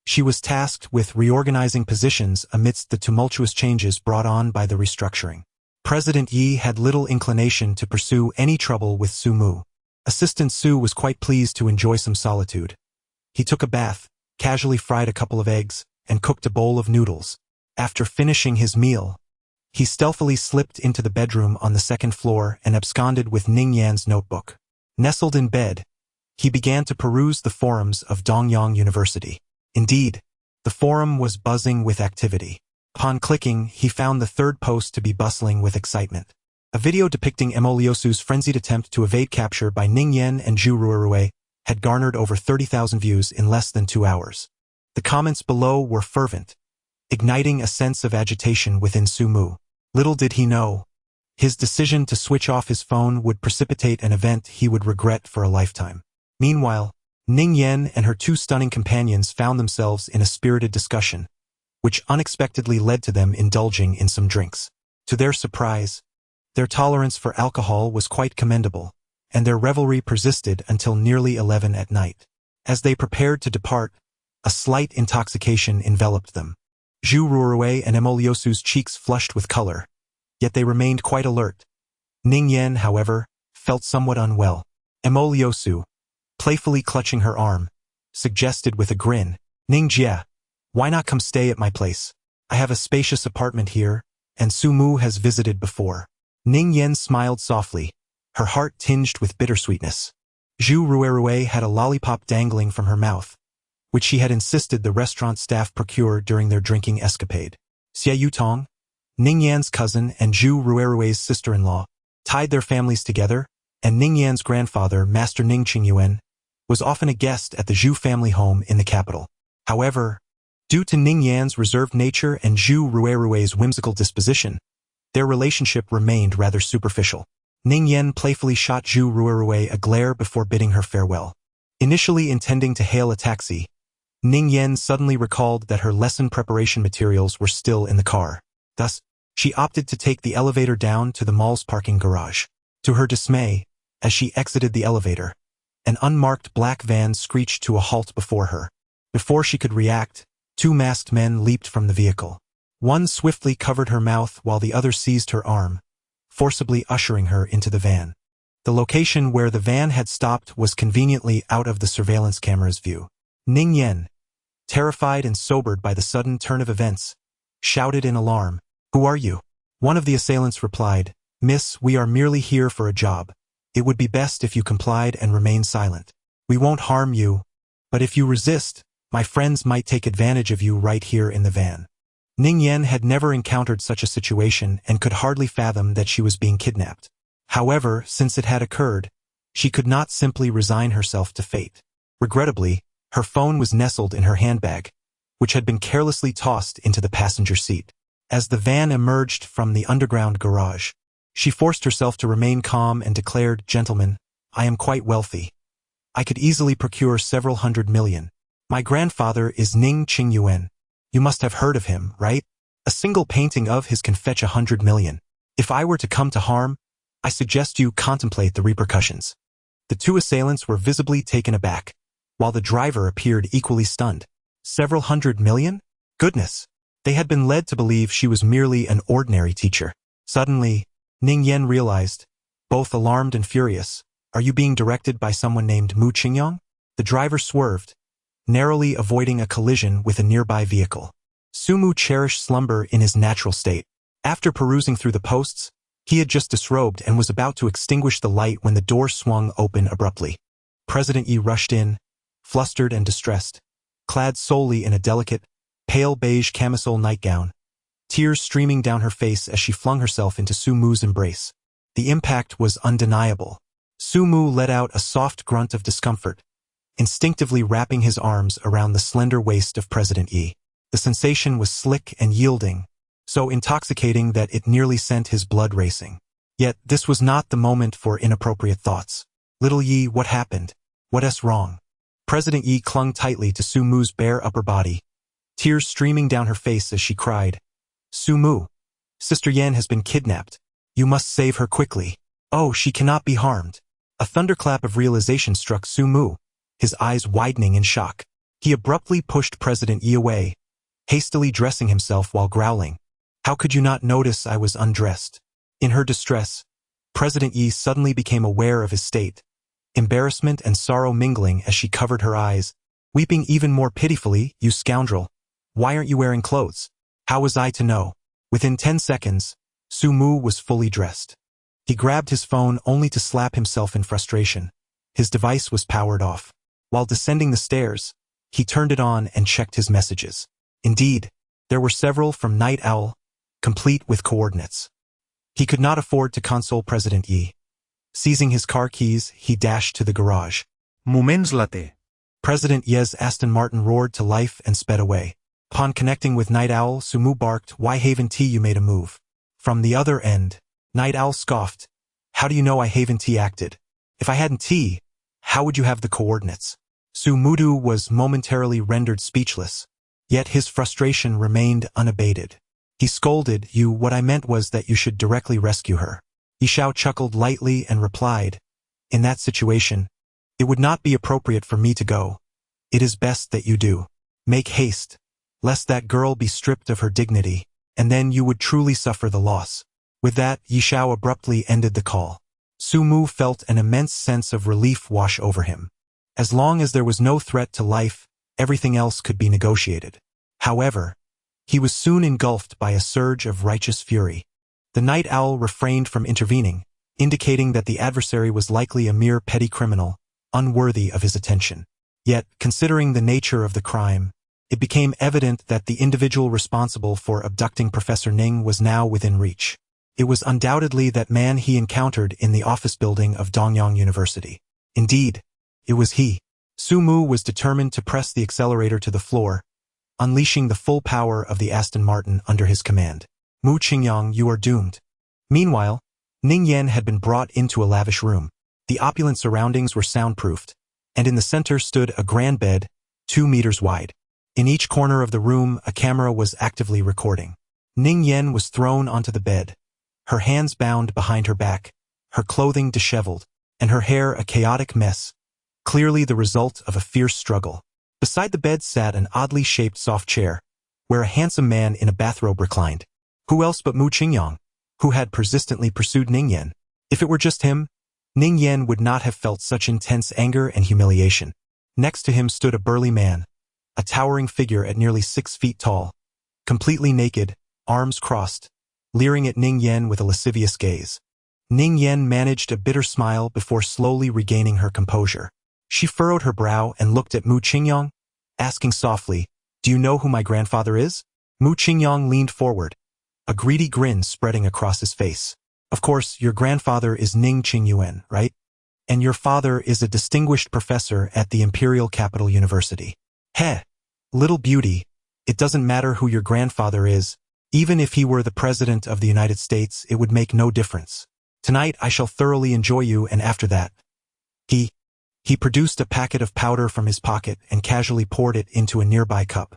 she was tasked with reorganizing positions amidst the tumultuous changes brought on by the restructuring. President Yi had little inclination to pursue any trouble with Su Mu. Assistant Su was quite pleased to enjoy some solitude. He took a bath, casually fried a couple of eggs, and cooked a bowl of noodles. After finishing his meal, he stealthily slipped into the bedroom on the second floor and absconded with Ning Yan's notebook. Nestled in bed, he began to peruse the forums of Dongyang University. Indeed, the forum was buzzing with activity. Upon clicking, he found the third post to be bustling with excitement. A video depicting Emoliosu's frenzied attempt to evade capture by Ning Yan and Zhu Ruerue had garnered over 30,000 views in less than 2 hours. The comments below were fervent, igniting a sense of agitation within Su Mu. Little did he know, his decision to switch off his phone would precipitate an event he would regret for a lifetime. Meanwhile, Ning Yan and her two stunning companions found themselves in a spirited discussion, which unexpectedly led to them indulging in some drinks. To their surprise, their tolerance for alcohol was quite commendable, and their revelry persisted until nearly 11 at night. As they prepared to depart, a slight intoxication enveloped them. Zhu Ruerue and Emoliosu's cheeks flushed with color, yet they remained quite alert. Ning Yan, however, felt somewhat unwell. Emoliosu, playfully clutching her arm, suggested with a grin, "Ning Jia, why not come stay at my place? I have a spacious apartment here, and Su Mu has visited before." Ning Yan smiled softly, her heart tinged with bittersweetness. Zhu Ruerue had a lollipop dangling from her mouth, which she had insisted the restaurant staff procure during their drinking escapade. Xie Yutong, Ning Yan's cousin and Zhu Ruerue's sister-in-law, tied their families together, and Ning Yan's grandfather, Master Ning Qingyuan, was often a guest at the Zhu family home in the capital. However, due to Ning Yan's reserved nature and Zhu Ruerue's whimsical disposition, their relationship remained rather superficial. Ning Yan playfully shot Zhu Ruerue a glare before bidding her farewell. Initially intending to hail a taxi, Ning Yan suddenly recalled that her lesson preparation materials were still in the car. Thus, she opted to take the elevator down to the mall's parking garage. To her dismay, as she exited the elevator, an unmarked black van screeched to a halt before her. Before she could react, two masked men leaped from the vehicle. One swiftly covered her mouth while the other seized her arm, forcibly ushering her into the van. The location where the van had stopped was conveniently out of the surveillance camera's view. Ning Yan, terrified and sobered by the sudden turn of events, shouted in alarm, "Who are you?" One of the assailants replied, "Miss, we are merely here for a job. It would be best if you complied and remained silent. We won't harm you, but if you resist, My friends might take advantage of you right here in the van. Ning Yan had never encountered such a situation and could hardly fathom that she was being kidnapped. However, since it had occurred, she could not simply resign herself to fate. Regrettably, her phone was nestled in her handbag, which had been carelessly tossed into the passenger seat. As the van emerged from the underground garage, she forced herself to remain calm and declared, "Gentlemen, I am quite wealthy. I could easily procure several hundred million. My grandfather is Ning Qingyuan. You must have heard of him, right? A single painting of his can fetch 100 million. If I were to come to harm, I suggest you contemplate the repercussions." The two assailants were visibly taken aback, while the driver appeared equally stunned. Several hundred million? Goodness! They had been led to believe she was merely an ordinary teacher. Suddenly, Ning Yan realized, both alarmed and furious, "Are you being directed by someone named Mu Qingyang?" The driver swerved, narrowly avoiding a collision with a nearby vehicle. Sumu cherished slumber in his natural state. After perusing through the posts, he had just disrobed and was about to extinguish the light when the door swung open abruptly. President Yi rushed in, flustered and distressed, clad solely in a delicate, pale beige camisole nightgown, tears streaming down her face as she flung herself into Sumu's embrace. The impact was undeniable. Sumu let out a soft grunt of discomfort, instinctively wrapping his arms around the slender waist of President Yi. The sensation was slick and yielding, so intoxicating that it nearly sent his blood racing. Yet this was not the moment for inappropriate thoughts. "Little Yi, what happened? What's wrong?" President Yi clung tightly to Sumu's bare upper body, tears streaming down her face as she cried, "Sumu, Sister Yan has been kidnapped. You must save her quickly. Oh, she cannot be harmed." A thunderclap of realization struck Sumu, his eyes widening in shock. He abruptly pushed President Yi away, hastily dressing himself while growling, "How could you not notice I was undressed?" In her distress, President Yi suddenly became aware of his state, embarrassment and sorrow mingling as she covered her eyes, weeping even more pitifully, "You scoundrel! Why aren't you wearing clothes? How was I to know?" Within 10 seconds, Sumu was fully dressed. He grabbed his phone only to slap himself in frustration. His device was powered off. While descending the stairs, he turned it on and checked his messages. Indeed, there were several from Night Owl, complete with coordinates. He could not afford to console President Yi. Seizing his car keys, he dashed to the garage.
Moments later.
President Yi's Aston Martin roared to life and sped away. Upon connecting with Night Owl, Sumu barked, "Why Haven T, you made a move." From the other end, Night Owl scoffed, "How do you know I Haven T acted? If I hadn't T, how would you have the coordinates?" Sumudu was momentarily rendered speechless, yet his frustration remained unabated. He scolded, What I meant was that you should directly rescue her." Yishao chuckled lightly and replied, "In that situation, it would not be appropriate for me to go. It is best that you do. Make haste, lest that girl be stripped of her dignity, and then you would truly suffer the loss." With that, Yishao abruptly ended the call. Sumu felt an immense sense of relief wash over him. As long as there was no threat to life, everything else could be negotiated. However, he was soon engulfed by a surge of righteous fury. The Night Owl refrained from intervening, indicating that the adversary was likely a mere petty criminal, unworthy of his attention. Yet, considering the nature of the crime, it became evident that the individual responsible for abducting Professor Ning was now within reach. It was undoubtedly that man he encountered in the office building of Dongyang University. Indeed, it was he. Sumu was determined to press the accelerator to the floor, unleashing the full power of the Aston Martin under his command. "Mu Qingyang, you are doomed." Meanwhile, Ning Yan had been brought into a lavish room. The opulent surroundings were soundproofed, and in the center stood a grand bed, 2 meters wide. In each corner of the room, a camera was actively recording. Ning Yan was thrown onto the bed, her hands bound behind her back, her clothing disheveled, and her hair a chaotic mess, clearly the result of a fierce struggle. Beside the bed sat an oddly shaped soft chair, where a handsome man in a bathrobe reclined. Who else but Mu Qingyang, who had persistently pursued Ning Yan? If it were just him, Ning Yan would not have felt such intense anger and humiliation. Next to him stood a burly man, a towering figure at nearly 6 feet tall, completely naked, arms crossed, leering at Ning Yan with a lascivious gaze. Ning Yan managed a bitter smile before slowly regaining her composure. She furrowed her brow and looked at Mu Qingyang, asking softly, "Do you know who my grandfather is?" Mu Qingyang leaned forward, a greedy grin spreading across his face. "Of course, your grandfather is Ning Qingyuan, right? And your father is a distinguished professor at the Imperial Capital University." "Heh, little beauty, it doesn't matter who your grandfather is. Even if he were the President of the United States, it would make no difference. Tonight I shall thoroughly enjoy you, and after that." He produced a packet of powder from his pocket and casually poured it into a nearby cup.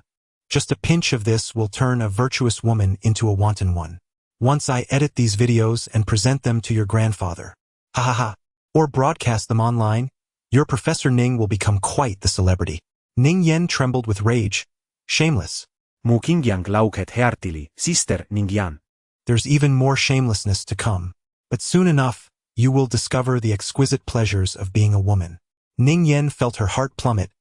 "Just a pinch of this will turn a virtuous woman into a wanton one. Once I edit these videos and present them to your grandfather, ha ha ha, or broadcast them online, your Professor Ning will become quite the celebrity." Ning Yen trembled with rage. "Shameless."
Mu Qingyang laughed heartily, "Sister Ningyan."
"There's even more shamelessness to come. But soon enough, you will discover the exquisite pleasures of being a woman." Ning Yen felt her heart plummet,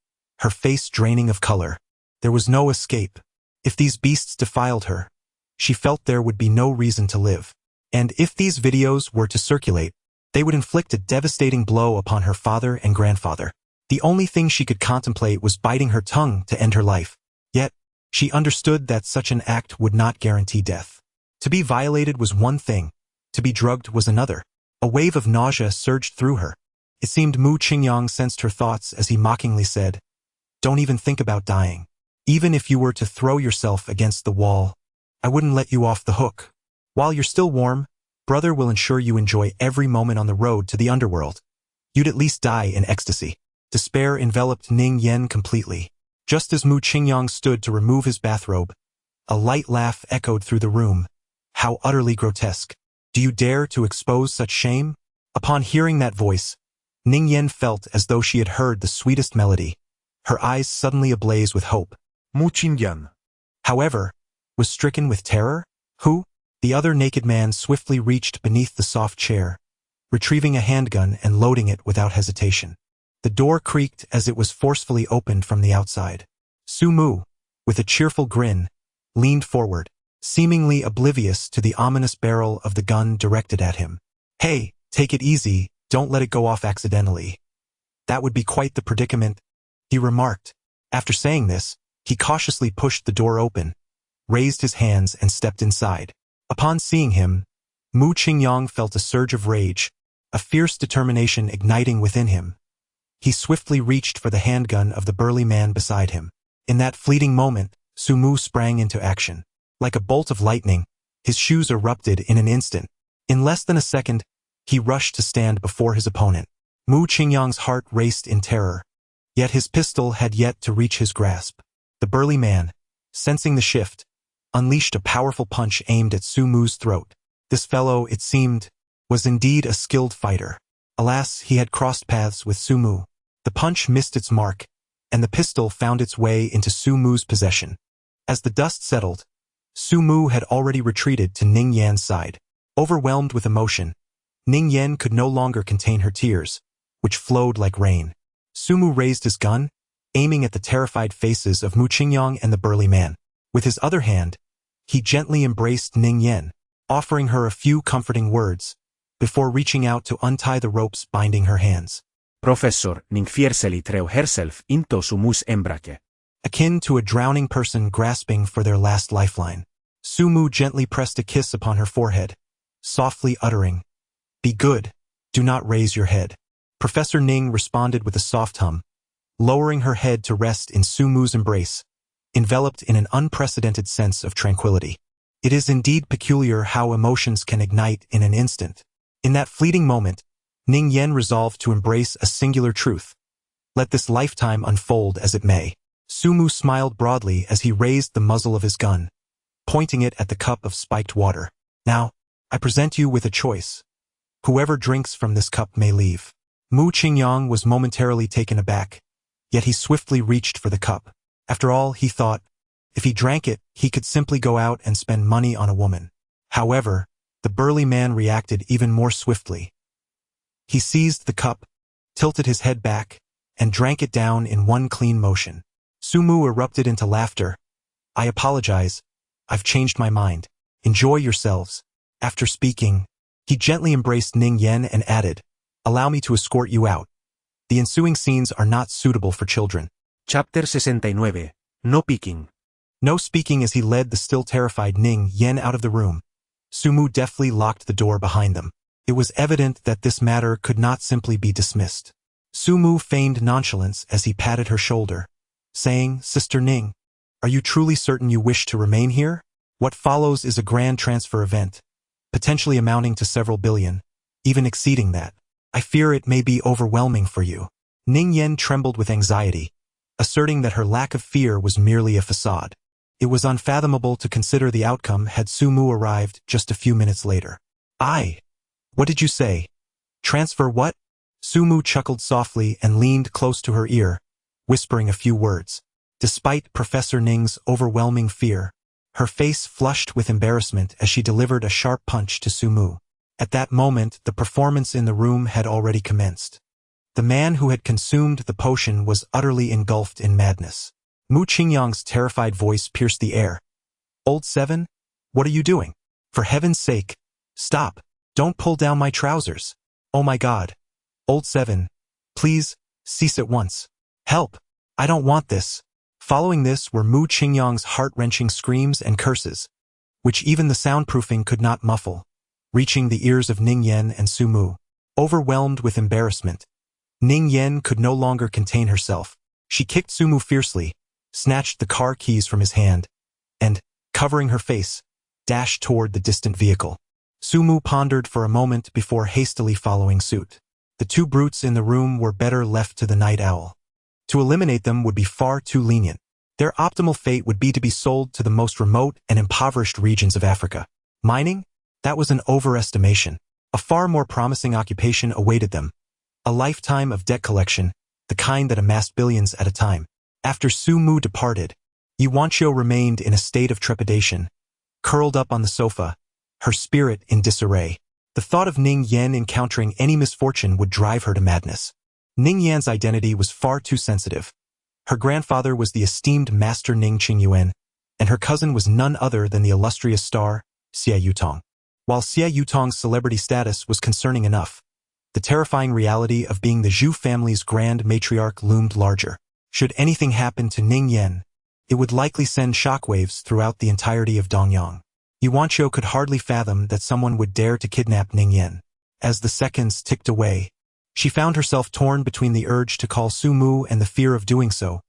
her face draining of color. There was no escape. If these beasts defiled her, she felt there would be no reason to live. And if these videos were to circulate, they would inflict a devastating blow upon her father and grandfather. The only thing she could contemplate was biting her tongue to end her life. Yet, she understood that such an act would not guarantee death. To be violated was one thing, to be drugged was another. A wave of nausea surged through her. It seemed Mu Qingyang sensed her thoughts as he mockingly said, "Don't even think about dying. Even if you were to throw yourself against the wall, I wouldn't let you off the hook. While you're still warm, brother will ensure you enjoy every moment on the road to the underworld. You'd at least die in ecstasy." Despair enveloped Ning Yen completely. Just as Mu Qingyang stood to remove his bathrobe, a light laugh echoed through the room. "How utterly grotesque. Do you dare to expose such shame?" Upon hearing that voice, Ning Yen felt as though she had heard the sweetest melody. Her eyes suddenly ablaze with hope.
Mu Qingyang.
However, was stricken with terror? Who? The other naked man swiftly reached beneath the soft chair, retrieving a handgun and loading it without hesitation. The door creaked as it was forcefully opened from the outside. Su Mu, with a cheerful grin, leaned forward, seemingly oblivious to the ominous barrel of the gun directed at him. "Hey, take it easy, don't let it go off accidentally. That would be quite the predicament," he remarked. After saying this, he cautiously pushed the door open, raised his hands and stepped inside. Upon seeing him, Mu Qingyang felt a surge of rage, a fierce determination igniting within him. He swiftly reached for the handgun of the burly man beside him. In that fleeting moment, Su Mu sprang into action. Like a bolt of lightning, his shoes erupted in an instant. In less than a second, he rushed to stand before his opponent. Mu Qingyang's heart raced in terror, yet his pistol had yet to reach his grasp. The burly man, sensing the shift, unleashed a powerful punch aimed at Su Mu's throat. This fellow, it seemed, was indeed a skilled fighter. Alas, he had crossed paths with Su Mu. The punch missed its mark, and the pistol found its way into Su Mu's possession. As the dust settled, Su Mu had already retreated to Ning Yan's side. Overwhelmed with emotion, Ning Yan could no longer contain her tears, which flowed like rain. Su Mu raised his gun, aiming at the terrified faces of Mu Qingyang and the burly man. With his other hand, he gently embraced Ning Yan, offering her a few comforting words, before reaching out to untie the ropes binding her hands.
Professor Ning fiersely threw herself into Su Mu's embrace.
Akin to a drowning person grasping for their last lifeline, Su Mu gently pressed a kiss upon her forehead, softly uttering, "Be good, do not raise your head." Professor Ning responded with a soft hum, lowering her head to rest in Su Mu's embrace, enveloped in an unprecedented sense of tranquility. It is indeed peculiar how emotions can ignite in an instant. In that fleeting moment, Ning Yan resolved to embrace a singular truth. Let this lifetime unfold as it may. Su Mu smiled broadly as he raised the muzzle of his gun, pointing it at the cup of spiked water. "Now, I present you with a choice. Whoever drinks from this cup may leave." Mu Qingyang was momentarily taken aback, yet he swiftly reached for the cup. After all, he thought, if he drank it, he could simply go out and spend money on a woman. However, the burly man reacted even more swiftly. He seized the cup, tilted his head back, and drank it down in one clean motion. Su Mu erupted into laughter. "I apologize. I've changed my mind. Enjoy yourselves." After speaking, he gently embraced Ning Yan and added, "Allow me to escort you out. The ensuing scenes are not suitable for children."
Chapter 69. No peeking.
No speaking as he led the still terrified Ning Yen out of the room. Sumu deftly locked the door behind them. It was evident that this matter could not simply be dismissed. Sumu feigned nonchalance as he patted her shoulder, saying, "Sister Ning, are you truly certain you wish to remain here? What follows is a grand transfer event, potentially amounting to several billion, even exceeding that. I fear it may be overwhelming for you." Ning Yen trembled with anxiety, asserting that her lack of fear was merely a facade. It was unfathomable to consider the outcome had Sumu arrived just a few minutes later. What did you say? Transfer what? Sumu chuckled softly and leaned close to her ear, whispering a few words. Despite Professor Ning's overwhelming fear, her face flushed with embarrassment as she delivered a sharp punch to Sumu. At that moment, the performance in the room had already commenced. The man who had consumed the potion was utterly engulfed in madness. Mu Qingyang's terrified voice pierced the air. "Old Seven, what are you doing? For heaven's sake, stop. Don't pull down my trousers. Oh my God. Old Seven, please, cease at once. Help. I don't want this." Following this were Mu Qingyang's heart-wrenching screams and curses, which even the soundproofing could not muffle, reaching the ears of Ning Yen and Sumu. Overwhelmed with embarrassment, Ning Yen could no longer contain herself. She kicked Sumu fiercely, snatched the car keys from his hand, and, covering her face, dashed toward the distant vehicle. Sumu pondered for a moment before hastily following suit. The two brutes in the room were better left to the night owl. To eliminate them would be far too lenient. Their optimal fate would be to be sold to the most remote and impoverished regions of Africa. Mining? That was an overestimation. A far more promising occupation awaited them. A lifetime of debt collection, the kind that amassed billions at a time. After Sumu departed, Yuanqiu remained in a state of trepidation, curled up on the sofa, her spirit in disarray. The thought of Ning Yen encountering any misfortune would drive her to madness. Ning Yan's identity was far too sensitive. Her grandfather was the esteemed Master Ning Qingyuan, and her cousin was none other than the illustrious star, Xie Yutong. While Xie Yutong's celebrity status was concerning enough, the terrifying reality of being the Zhu family's grand matriarch loomed larger. Should anything happen to Ning Yen, it would likely send shockwaves throughout the entirety of Dongyang. Yuanqiu could hardly fathom that someone would dare to kidnap Ning Yen. As the seconds ticked away, she found herself torn between the urge to call Sumu and the fear of doing so,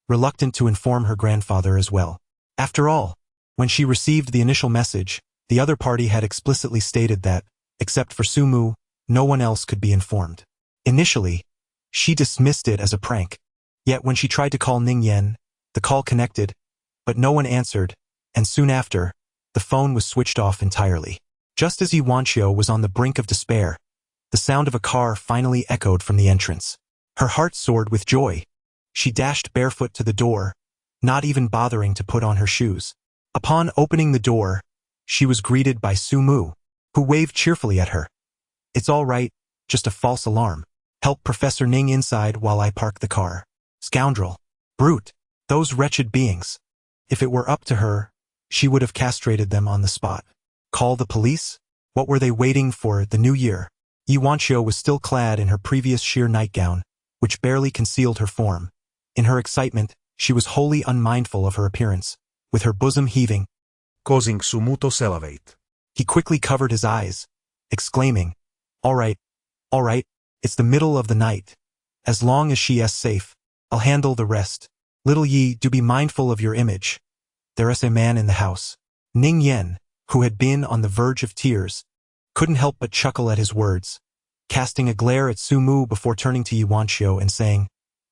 reluctant to inform her grandfather as well. After all, when she received the initial message, the other party had explicitly stated that, except for Sumu, no one else could be informed. Initially, she dismissed it as a prank. Yet when she tried to call Ning Yen, the call connected, but no one answered, and soon after, the phone was switched off entirely. Just as Yuanqiu was on the brink of despair, the sound of a car finally echoed from the entrance. Her heart soared with joy. She dashed barefoot to the door, not even bothering to put on her shoes. Upon opening the door, she was greeted by Sumu, who waved cheerfully at her. "It's all right, just a false alarm. Help Professor Ning inside while I park the car." Scoundrel. Brute. Those wretched beings. If it were up to her, she would have castrated them on the spot. Call the police? What were they waiting for? The new year? Yuanqiu was still clad in her previous sheer nightgown, which barely concealed her form. In her excitement, she was wholly unmindful of her appearance, with her bosom heaving,
causing Sumu to salivate.
He quickly covered his eyes, exclaiming, all right, it's the middle of the night. As long as she is safe, I'll handle the rest. Little Yi, do be mindful of your image. There is a man in the house." Ning Yen, who had been on the verge of tears, couldn't help but chuckle at his words, casting a glare at Sumu before turning to Yuanqiu and saying,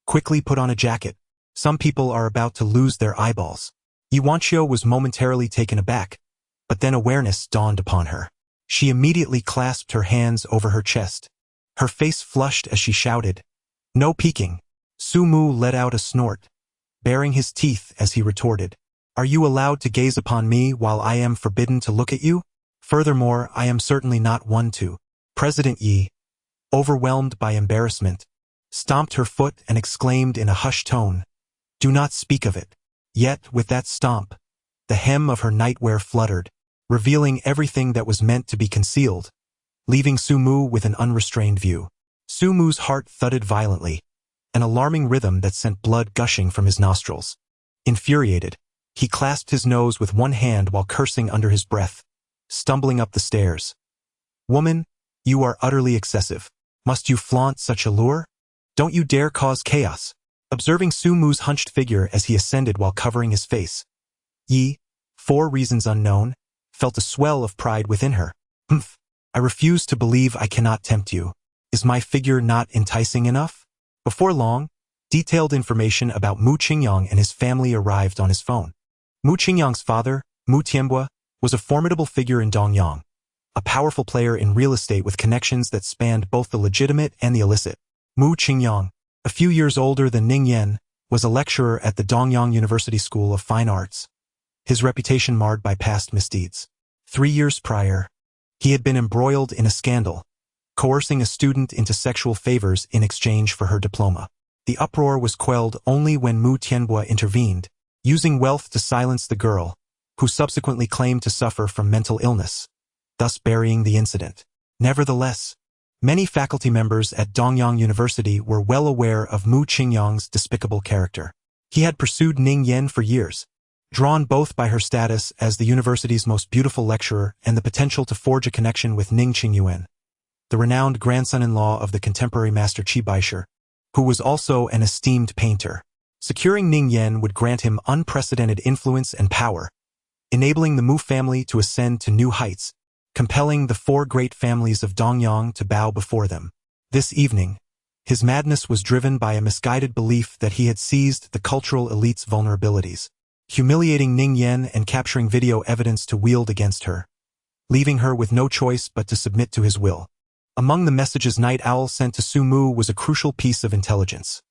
"Quickly put on a jacket. Some people are about to lose their eyeballs." Yuanqiu was momentarily taken aback, but then awareness dawned upon her. She immediately clasped her hands over her chest. Her face flushed as she shouted, "No peeking." Sumu let out a snort, baring his teeth as he retorted, "Are you allowed to gaze upon me while I am forbidden to look at you? Furthermore, I am certainly not one to." President Yi, overwhelmed by embarrassment, stomped her foot and exclaimed in a hushed tone, "Do not speak of it." Yet, with that stomp, the hem of her nightwear fluttered, revealing everything that was meant to be concealed, leaving Sumu with an unrestrained view. Sumu's heart thudded violently, an alarming rhythm that sent blood gushing from his nostrils. Infuriated, he clasped his nose with one hand while cursing under his breath, stumbling up the stairs. Woman, you are utterly excessive. Must you flaunt such allure? Don't you dare cause chaos. Observing Su Mu's hunched figure as he ascended while covering his face, Yi, for reasons unknown, felt a swell of pride within her. Humph, I refuse to believe I cannot tempt you. Is my figure not enticing enough? Before long, detailed information about Mu Qingyang and his family arrived on his phone. Mu Qingyang's father, Mu Tianbua, was a formidable figure in Dongyang, a powerful player in real estate with connections that spanned both the legitimate and the illicit. Mu Qingyang, a few years older than Ning Yan, was a lecturer at the Dongyang University School of Fine Arts, his reputation marred by past misdeeds. 3 years prior, he had been embroiled in a scandal, coercing a student into sexual favors in exchange for her diploma. The uproar was quelled only when Mu Tianbua intervened, using wealth to silence the girl, who subsequently claimed to suffer from mental illness, thus burying the incident. Nevertheless, many faculty members at Dongyang University were well aware of Mu Qingyang's despicable character. He had pursued Ning Yan for years, drawn both by her status as the university's most beautiful lecturer and the potential to forge a connection with Ning Qingyuan, the renowned grandson-in-law of the contemporary master Qi Baisher, who was also an esteemed painter. Securing Ning Yan would grant him unprecedented influence and power, enabling the Mu family to ascend to new heights, compelling the 4 great families of Dongyang to bow before them. This evening, his madness was driven by a misguided belief that he had seized the cultural elite's vulnerabilities, humiliating Ning Yan and capturing video evidence to wield against her, leaving her with no choice but to submit to his will. Among the messages Night Owl sent to Su Mu was a crucial piece of intelligence.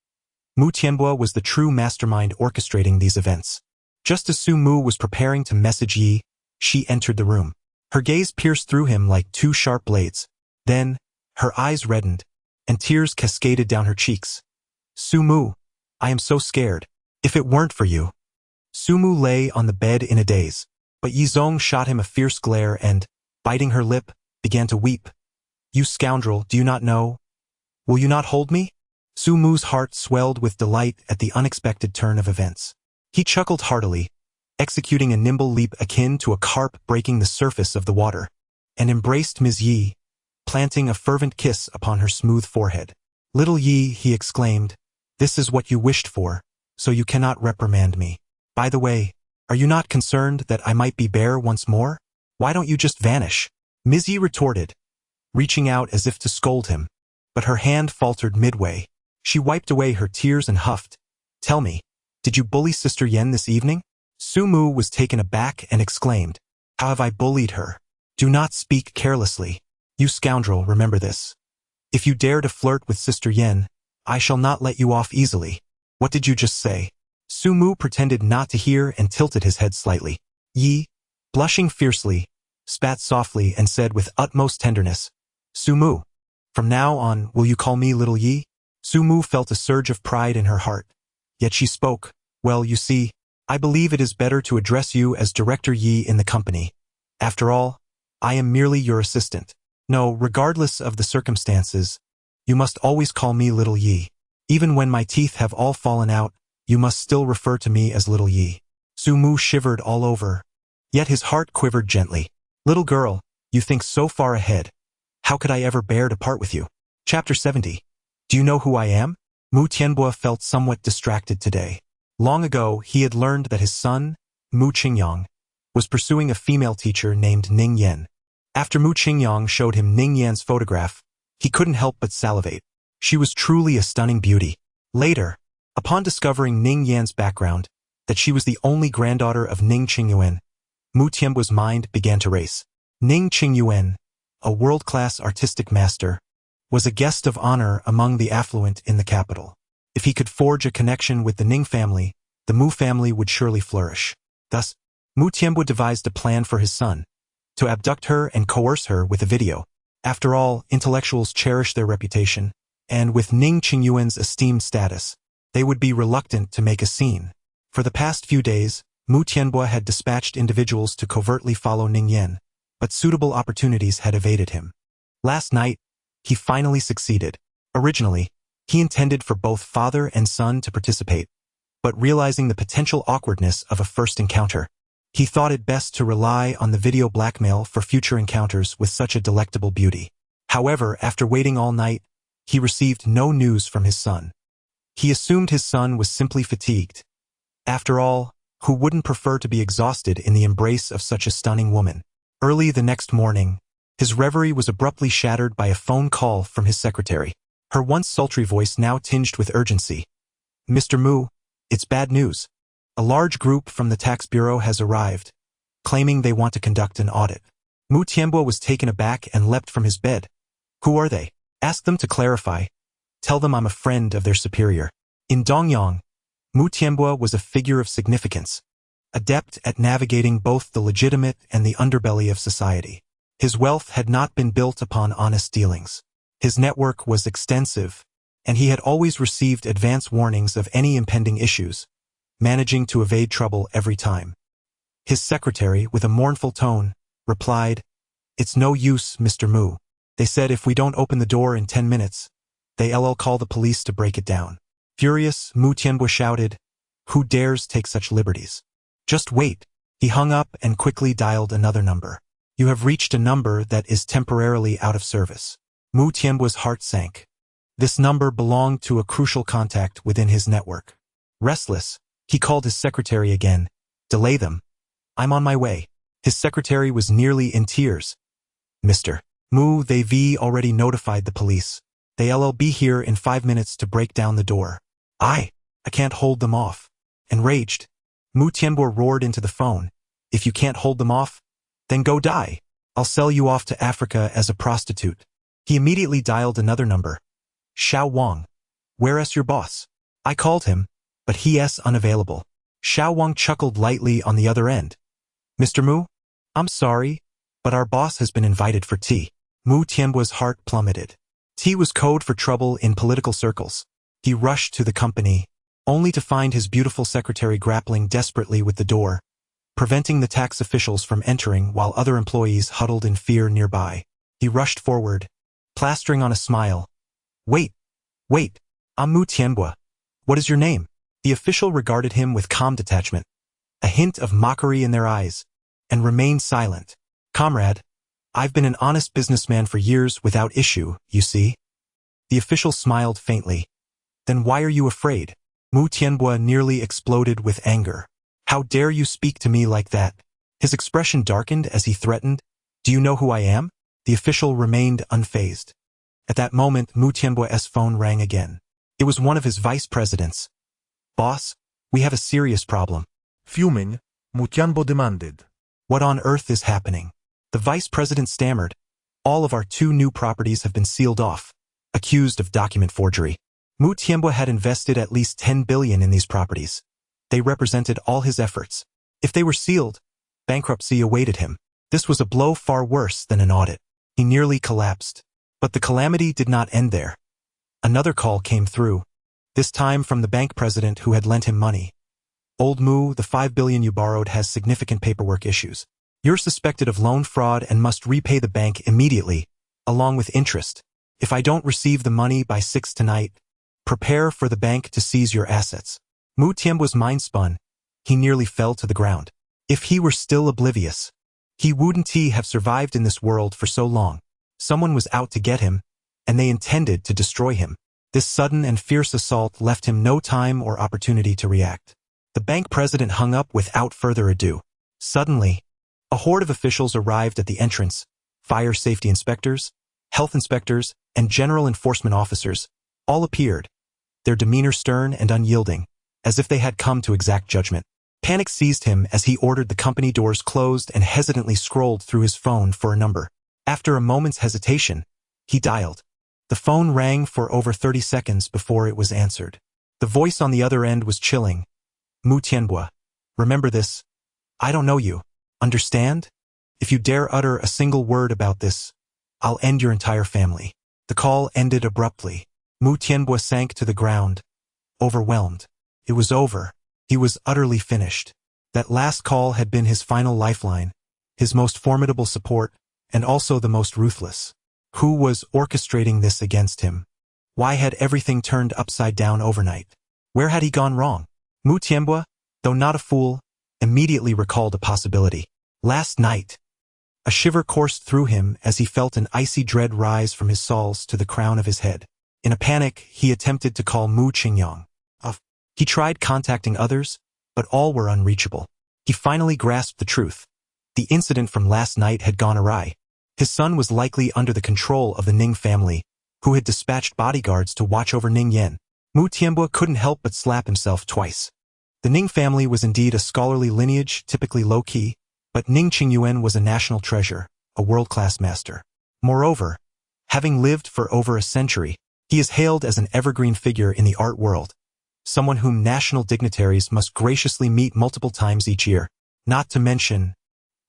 Mu Tianbua was the true mastermind orchestrating these events. Just as Su Mu was preparing to message Yi, she entered the room. Her gaze pierced through him like 2 sharp blades. Then, her eyes reddened, and tears cascaded down her cheeks. Su Mu, I am so scared. If it weren't for you. Su Mu lay on the bed in a daze, but Yi Zong shot him a fierce glare and, biting her lip, began to weep. You scoundrel, do you not know? Will you not hold me? Su Mu's heart swelled with delight at the unexpected turn of events. He chuckled heartily, executing a nimble leap akin to a carp breaking the surface of the water, and embraced Ms. Yi, planting a fervent kiss upon her smooth forehead. Little Yi, he exclaimed, this is what you wished for, so you cannot reprimand me. By the way, are you not concerned that I might be bare once more? Why don't you just vanish? Ms. Yi retorted, reaching out as if to scold him, but her hand faltered midway. She wiped away her tears and huffed. Tell me, did you bully Sister Yen this evening? Su Mu was taken aback and exclaimed, how have I bullied her? Do not speak carelessly. You scoundrel, remember this. If you dare to flirt with Sister Yen, I shall not let you off easily. What did you just say? Su Mu pretended not to hear and tilted his head slightly. Yi, blushing fiercely, spat softly and said with utmost tenderness, Su Mu, from now on, will you call me Little Yi? Su Mu felt a surge of pride in her heart. Yet she spoke, well, you see, I believe it is better to address you as Director Yi in the company. After all, I am merely your assistant. No, regardless of the circumstances, you must always call me Little Yi. Even when my teeth have all fallen out, you must still refer to me as Little Yi. Su Mu shivered all over, yet his heart quivered gently. Little girl, you think so far ahead. How could I ever bear to part with you? Chapter 70. Do you know who I am? Mu Tianbua felt somewhat distracted today. Long ago, he had learned that his son, Mu Qingyang, was pursuing a female teacher named Ning Yan. After Mu Qingyang showed him Ning Yan's photograph, he couldn't help but salivate. She was truly a stunning beauty. Later, upon discovering Ning Yan's background, that she was the only granddaughter of Ning Qingyuan, Mu Tianbua's mind began to race. Ning Qingyuan, a world-class artistic master, was a guest of honor among the affluent in the capital. If he could forge a connection with the Ning family, the Mu family would surely flourish. Thus, Mu Tianbua devised a plan for his son, to abduct her and coerce her with a video. After all, intellectuals cherish their reputation, and with Ning Qingyuan's esteemed status, they would be reluctant to make a scene. For the past few days, Mu Tianbua had dispatched individuals to covertly follow Ning Yan, but suitable opportunities had evaded him. Last night, he finally succeeded. Originally, He intended for both father and son to participate, but realizing the potential awkwardness of a first encounter, he thought it best to rely on the video blackmail for future encounters with such a delectable beauty. However, after waiting all night, he received no news from his son. He assumed his son was simply fatigued. After all, who wouldn't prefer to be exhausted in the embrace of such a stunning woman? Early the next morning, his reverie was abruptly shattered by a phone call from his secretary. Her once sultry voice now tinged with urgency. "Mr. Mu, it's bad news. A large group from the tax bureau has arrived, claiming they want to conduct an audit." Mu Tianbo was taken aback and leapt from his bed. "Who are they? Ask them to clarify. Tell them I'm a friend of their superior." In Dongyang, Mu Tianbo was a figure of significance, adept at navigating both the legitimate and the underbelly of society. His wealth had not been built upon honest dealings. His network was extensive, and he had always received advance warnings of any impending issues, managing to evade trouble every time. His secretary, with a mournful tone, replied, "It's no use, Mr. Mu. They said if we don't open the door in 10 minutes, they'll call the police to break it down." Furious, Mu Tianbo shouted, "Who dares take such liberties? Just wait." He hung up and quickly dialed another number. "You have reached a number that is temporarily out of service." Mu Tianbo's heart sank. This number belonged to a crucial contact within his network. Restless, he called his secretary again. "Delay them. I'm on my way." His secretary was nearly in tears. "Mr. Mu, they've already notified the police. They'll be here in 5 minutes to break down the door." I can't hold them off." Enraged, Mu Tianbo roared into the phone. "If you can't hold them off, then go die. I'll sell you off to Africa as a prostitute." He immediately dialed another number. "Xiao Wang, where's your boss?" I called him, but he's unavailable. Xiao Wang chuckled lightly on the other end. "Mr. Mu, I'm sorry, but our boss has been invited for tea." Mu Tianbo's heart plummeted. Tea was code for trouble in political circles. He rushed to the company, only to find his beautiful secretary grappling desperately with the door, preventing the tax officials from entering while other employees huddled in fear nearby. He rushed forward, plastering on a smile. Wait, I'm Mu Tianbo. What is your name?" The official regarded him with calm detachment, a hint of mockery in their eyes, and remained silent. "Comrade, I've been an honest businessman for years without issue, you see." The official smiled faintly. "Then why are you afraid?" Mu Tianbo nearly exploded with anger. "How dare you speak to me like that?" His expression darkened as he threatened, "Do you know who I am?" The official remained unfazed. At that moment, Mu Tianbo's phone rang again. It was one of his vice presidents. "Boss, we have a serious problem."
Fuming, Mu Tianbo demanded.
"What on earth is happening?" The vice president stammered. "All of our 2 new properties have been sealed off, accused of document forgery." Mu Tianbo had invested at least 10 billion in these properties. They represented all his efforts. If they were sealed, bankruptcy awaited him. This was a blow far worse than an audit. He nearly collapsed. But the calamity did not end there. Another call came through, this time from the bank president who had lent him money. "Old Mu, the 5 billion you borrowed has significant paperwork issues. You're suspected of loan fraud and must repay the bank immediately, along with interest. If I don't receive the money by 6 tonight, prepare for the bank to seize your assets." Mu Tianbo's mind spun. He nearly fell to the ground. If he were still oblivious, he wouldn't have survived in this world for so long. Someone was out to get him, and they intended to destroy him. This sudden and fierce assault left him no time or opportunity to react. The bank president hung up without further ado. Suddenly, a horde of officials arrived at the entrance. Fire safety inspectors, health inspectors, and general enforcement officers all appeared, their demeanor stern and unyielding, as if they had come to exact judgment. Panic seized him as he ordered the company doors closed and hesitantly scrolled through his phone for a number. After a moment's hesitation, he dialed. The phone rang for over 30 seconds before it was answered. The voice on the other end was chilling. "Mu Tianbo, remember this. I don't know you. Understand? If you dare utter a single word about this, I'll end your entire family." The call ended abruptly. Mu Tianbo sank to the ground, overwhelmed. It was over. He was utterly finished. That last call had been his final lifeline, his most formidable support, and also the most ruthless. Who was orchestrating this against him? Why had everything turned upside down overnight? Where had he gone wrong? Mu Tianbua, though not a fool, immediately recalled a possibility. Last night. A shiver coursed through him as he felt an icy dread rise from his soles to the crown of his head. In a panic, he attempted to call Mu Qingyang. He tried contacting others, but all were unreachable. He finally grasped the truth. The incident from last night had gone awry. His son was likely under the control of the Ning family, who had dispatched bodyguards to watch over Ning Yen. Mu Tianbua couldn't help but slap himself twice. The Ning family was indeed a scholarly lineage, typically low-key, but Ning Qingyuan was a national treasure, a world-class master. Moreover, having lived for over a century, he is hailed as an evergreen figure in the art world, someone whom national dignitaries must graciously meet multiple times each year. Not to mention,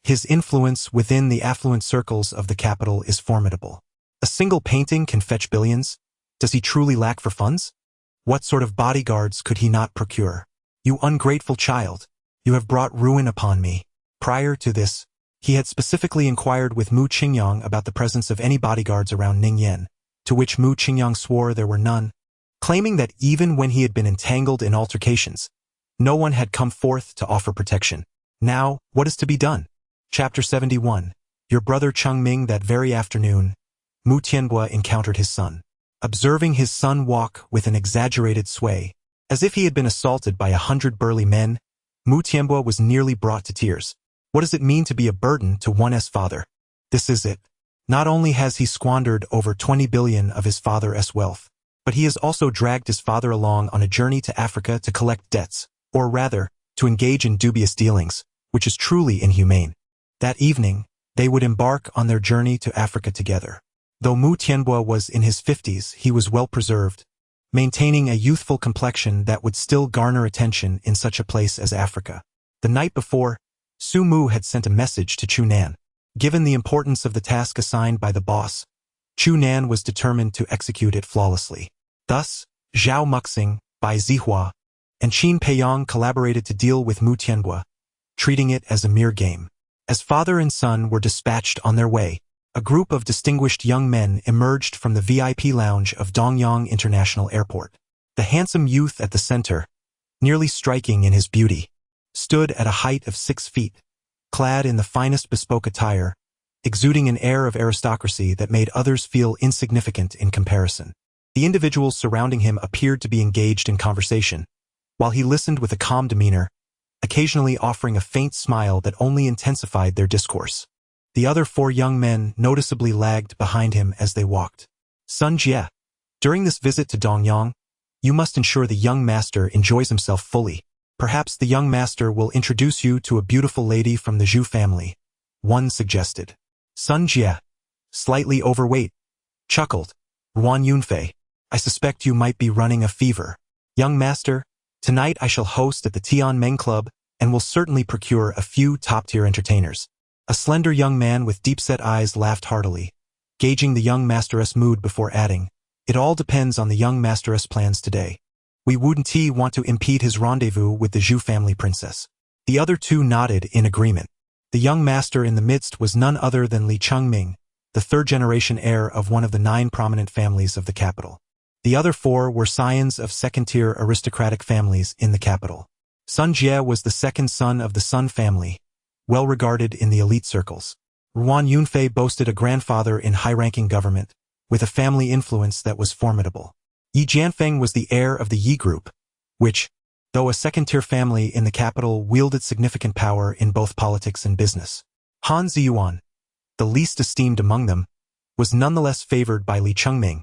his influence within the affluent circles of the capital is formidable. A single painting can fetch billions. Does he truly lack for funds? What sort of bodyguards could he not procure? You ungrateful child, you have brought ruin upon me. Prior to this, he had specifically inquired with Mu Qingyang about the presence of any bodyguards around Ning Yen, to which Mu Qingyang swore there were none, claiming that even when he had been entangled in altercations, no one had come forth to offer protection. Now, what is to be done? Chapter 71. Your brother Chengming. That very afternoon, Mu Tianbua encountered his son. Observing his son walk with an exaggerated sway, as if he had been assaulted by 100 burly men, Mu Tianbua was nearly brought to tears. What does it mean to be a burden to one's father? This is it. Not only has he squandered over 20 billion of his father's wealth, but he has also dragged his father along on a journey to Africa to collect debts, or rather, to engage in dubious dealings, which is truly inhumane. That evening, they would embark on their journey to Africa together. Though Mu Tianbua was in his 50s, he was well preserved, maintaining a youthful complexion that would still garner attention in such a place as Africa. The night before, Su Mu had sent a message to Chu Nan. Given the importance of the task assigned by the boss, Chu Nan was determined to execute it flawlessly. Thus, Zhao Muxing, Bai Zihua, and Qin Peiyong collaborated to deal with Mu Tianbua, treating it as a mere game. As father and son were dispatched on their way, a group of distinguished young men emerged from the VIP lounge of Dongyang International Airport. The handsome youth at the center, nearly striking in his beauty, stood at a height of 6 feet, clad in the finest bespoke attire, exuding an air of aristocracy that made others feel insignificant in comparison. The individuals surrounding him appeared to be engaged in conversation, while he listened with a calm demeanor, occasionally offering a faint smile that only intensified their discourse. The other 4 young men noticeably lagged behind him as they walked. Sun Jie, during this visit to Dongyang, you must ensure the young master enjoys himself fully. Perhaps the young master will introduce you to a beautiful lady from the Zhu family, one suggested. Sun Jie, slightly overweight, chuckled. Ruan Yunfei, I suspect you might be running a fever. Young master, tonight I shall host at the Tian Meng Club and will certainly procure a few top-tier entertainers. A slender young man with deep-set eyes laughed heartily, gauging the young master's mood before adding, it all depends on the young master's plans today. We wouldn't want to impede his rendezvous with the Zhu family princess. The other 2 nodded in agreement. The young master in the midst was none other than Li Chengming, the 3rd-generation heir of one of the 9 prominent families of the capital. The other 4 were scions of second-tier aristocratic families in the capital. Sun Jie was the 2nd son of the Sun family, well regarded in the elite circles. Ruan Yunfei boasted a grandfather in high-ranking government, with a family influence that was formidable. Yi Jianfeng was the heir of the Yi group, which, though a second-tier family in the capital, wielded significant power in both politics and business. Han Ziyuan, the least esteemed among them, was nonetheless favored by Li Chengming.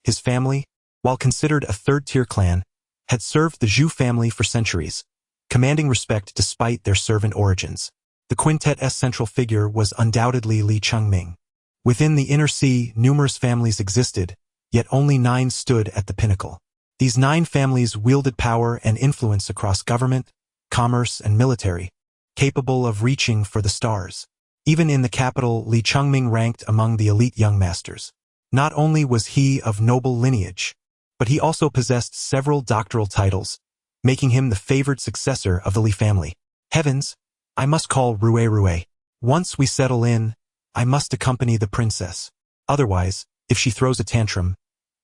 His family, while considered a 3rd-tier clan, had served the Zhu family for centuries, commanding respect despite their servant origins. The quintet's central figure was undoubtedly Li Chengming. Within the inner sea, numerous families existed, yet only 9 stood at the pinnacle. These 9 families wielded power and influence across government, commerce, and military, capable of reaching for the stars. Even in the capital, Li Chengming ranked among the elite young masters. Not only was he of noble lineage, but he also possessed several doctoral titles, making him the favored successor of the Li family. Heavens, I must call Rue. Once we settle in, I must accompany the princess. Otherwise, if she throws a tantrum,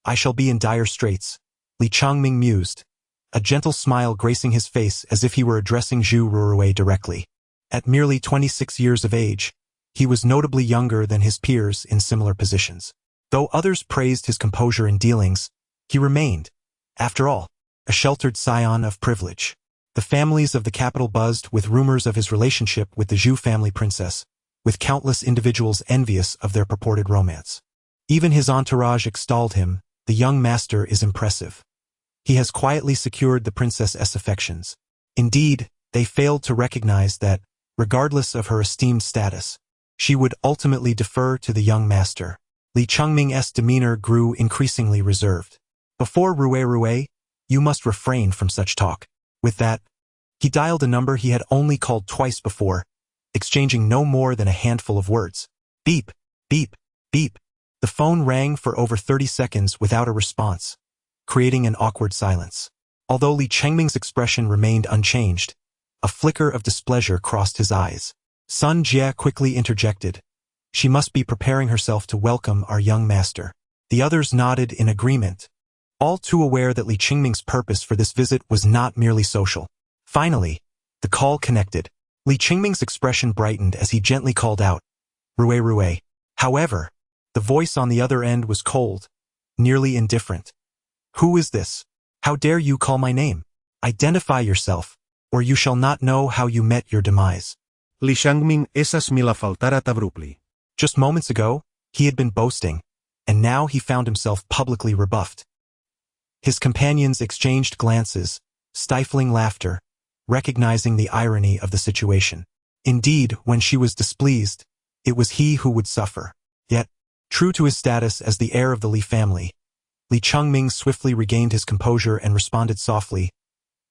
I shall be in dire straits, Li Changming mused, a gentle smile gracing his face as if he were addressing Zhu Ruirui directly. At merely 26 years of age, he was notably younger than his peers in similar positions. Though others praised his composure in dealings, he remained, after all, a sheltered scion of privilege. The families of the capital buzzed with rumors of his relationship with the Zhu family princess, with countless individuals envious of their purported romance. Even his entourage extolled him. The young master is impressive. He has quietly secured the princess's affections. Indeed, they failed to recognize that, regardless of her esteemed status, she would ultimately defer to the young master. Li Changming's demeanor grew increasingly reserved. Before Ruirui, you must refrain from such talk. With that, he dialed a number he had only called twice before, exchanging no more than a handful of words. Beep, beep, beep. The phone rang for over 30 seconds without a response, creating an awkward silence. Although Li Changming's expression remained unchanged, a flicker of displeasure crossed his eyes. Sun Jie quickly interjected. She must be preparing herself to welcome our young master. The others nodded in agreement, all too aware that Li Changming's purpose for this visit was not merely social. Finally, the call connected. Li Changming's expression brightened as he gently called out, Ruirui. However, the voice on the other end was cold, nearly indifferent. Who is this? How dare you call my name? Identify yourself, or you shall not know how you met your demise.
Li Changming esas mila faltara abruptly.
Just moments ago, he had been boasting, and now he found himself publicly rebuffed. His companions exchanged glances, stifling laughter, recognizing the irony of the situation. Indeed, when she was displeased, it was he who would suffer. Yet, true to his status as the heir of the Li family, Li Changming swiftly regained his composure and responded softly,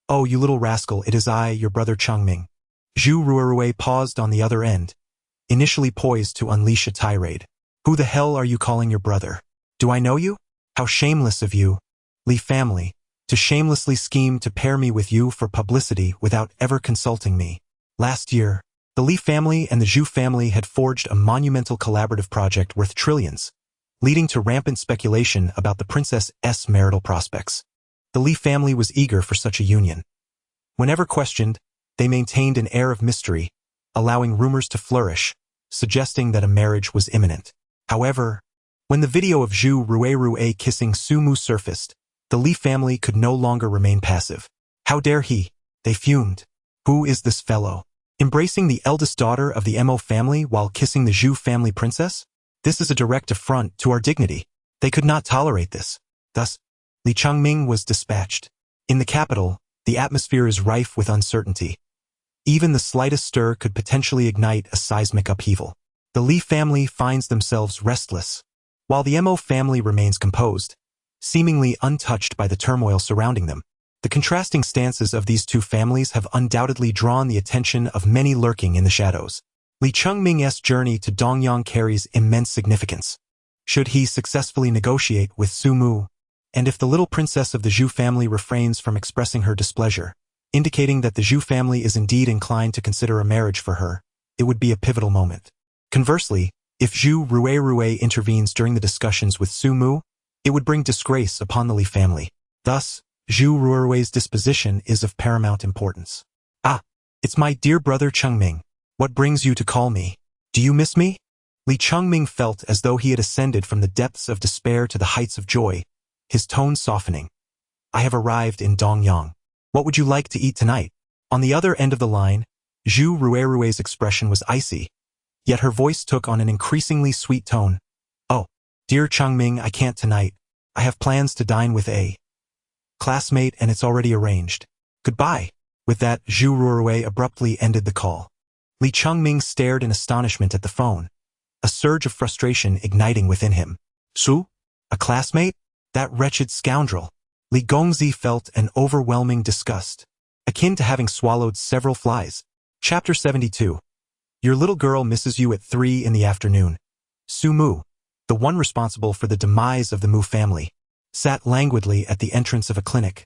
Oh, you little rascal, it is I, your brother Changming. Zhu Ruirui paused on the other end, initially poised to unleash a tirade. Who the hell are you calling your brother? Do I know you? How shameless of you, Li family, to shamelessly scheme to pair me with you for publicity without ever consulting me. Last year, the Li family and the Zhu family had forged a monumental collaborative project worth trillions, leading to rampant speculation about the princess's marital prospects. The Li family was eager for such a union. Whenever questioned, they maintained an air of mystery, allowing rumors to flourish, suggesting that a marriage was imminent. However, when the video of Zhu Ruirui kissing Su Mu surfaced, the Li family could no longer remain passive. How dare he? They fumed. Who is this fellow? Embracing the eldest daughter of the Mo family while kissing the Zhu family princess? This is a direct affront to our dignity. They could not tolerate this. Thus, Li Changming was dispatched. In the capital, the atmosphere is rife with uncertainty. Even the slightest stir could potentially ignite a seismic upheaval. The Li family finds themselves restless, while the Mo family remains composed, seemingly untouched by the turmoil surrounding them. The contrasting stances of these two families have undoubtedly drawn the attention of many lurking in the shadows. Li Changming's journey to Dongyang carries immense significance. Should he successfully negotiate with Su Mu, and if the little princess of the Zhu family refrains from expressing her displeasure, indicating that the Zhu family is indeed inclined to consider a marriage for her, it would be a pivotal moment. Conversely, if Zhu Ruirui intervenes during the discussions with Su Mu, it would bring disgrace upon the Li family. Thus, Zhu Ruirui's disposition is of paramount importance. Ah, it's my dear brother Changming. What brings you to call me? Do you miss me? Li Changming felt as though he had ascended from the depths of despair to the heights of joy, his tone softening. I have arrived in Dongyang. What would you like to eat tonight? On the other end of the line, Zhu Ruirui's expression was icy, yet her voice took on an increasingly sweet tone. Oh, dear Changming, I can't tonight. I have plans to dine with a classmate and it's already arranged. Goodbye. With that, Zhu Ruirui abruptly ended the call. Li Changming stared in astonishment at the phone, a surge of frustration igniting within him. Su? A classmate? That wretched scoundrel. Li Gongzi felt an overwhelming disgust, akin to having swallowed several flies. Chapter 72. Your little girl misses you at 3 in the afternoon. Su Mu, the one responsible for the demise of the Mu family, sat languidly at the entrance of a clinic,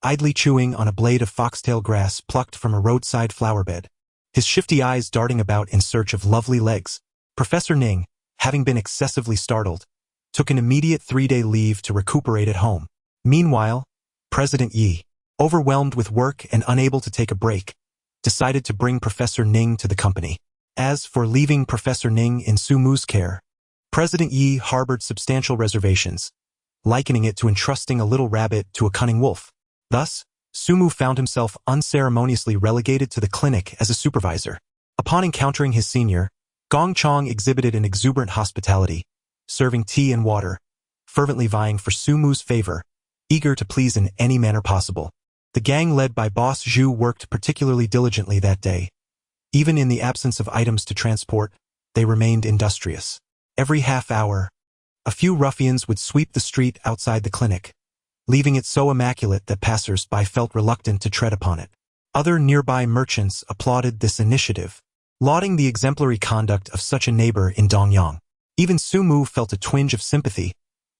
idly chewing on a blade of foxtail grass plucked from a roadside flower bed, his shifty eyes darting about in search of lovely legs. Professor Ning, having been excessively startled, took an immediate 3-day leave to recuperate at home. Meanwhile, President Yi, overwhelmed with work and unable to take a break, decided to bring Professor Ning to the company. As for leaving Professor Ning in Sumu's care, President Yi harbored substantial reservations, likening it to entrusting a little rabbit to a cunning wolf. Thus, Sumu found himself unceremoniously relegated to the clinic as a supervisor. Upon encountering his senior, Gong Chong exhibited an exuberant hospitality, serving tea and water, fervently vying for Sumu's favor, eager to please in any manner possible. The gang led by Boss Zhu worked particularly diligently that day. Even in the absence of items to transport, they remained industrious. Every half hour, a few ruffians would sweep the street outside the clinic, leaving it so immaculate that passers-by felt reluctant to tread upon it. Other nearby merchants applauded this initiative, lauding the exemplary conduct of such a neighbor in Dongyang. Even Sumu felt a twinge of sympathy,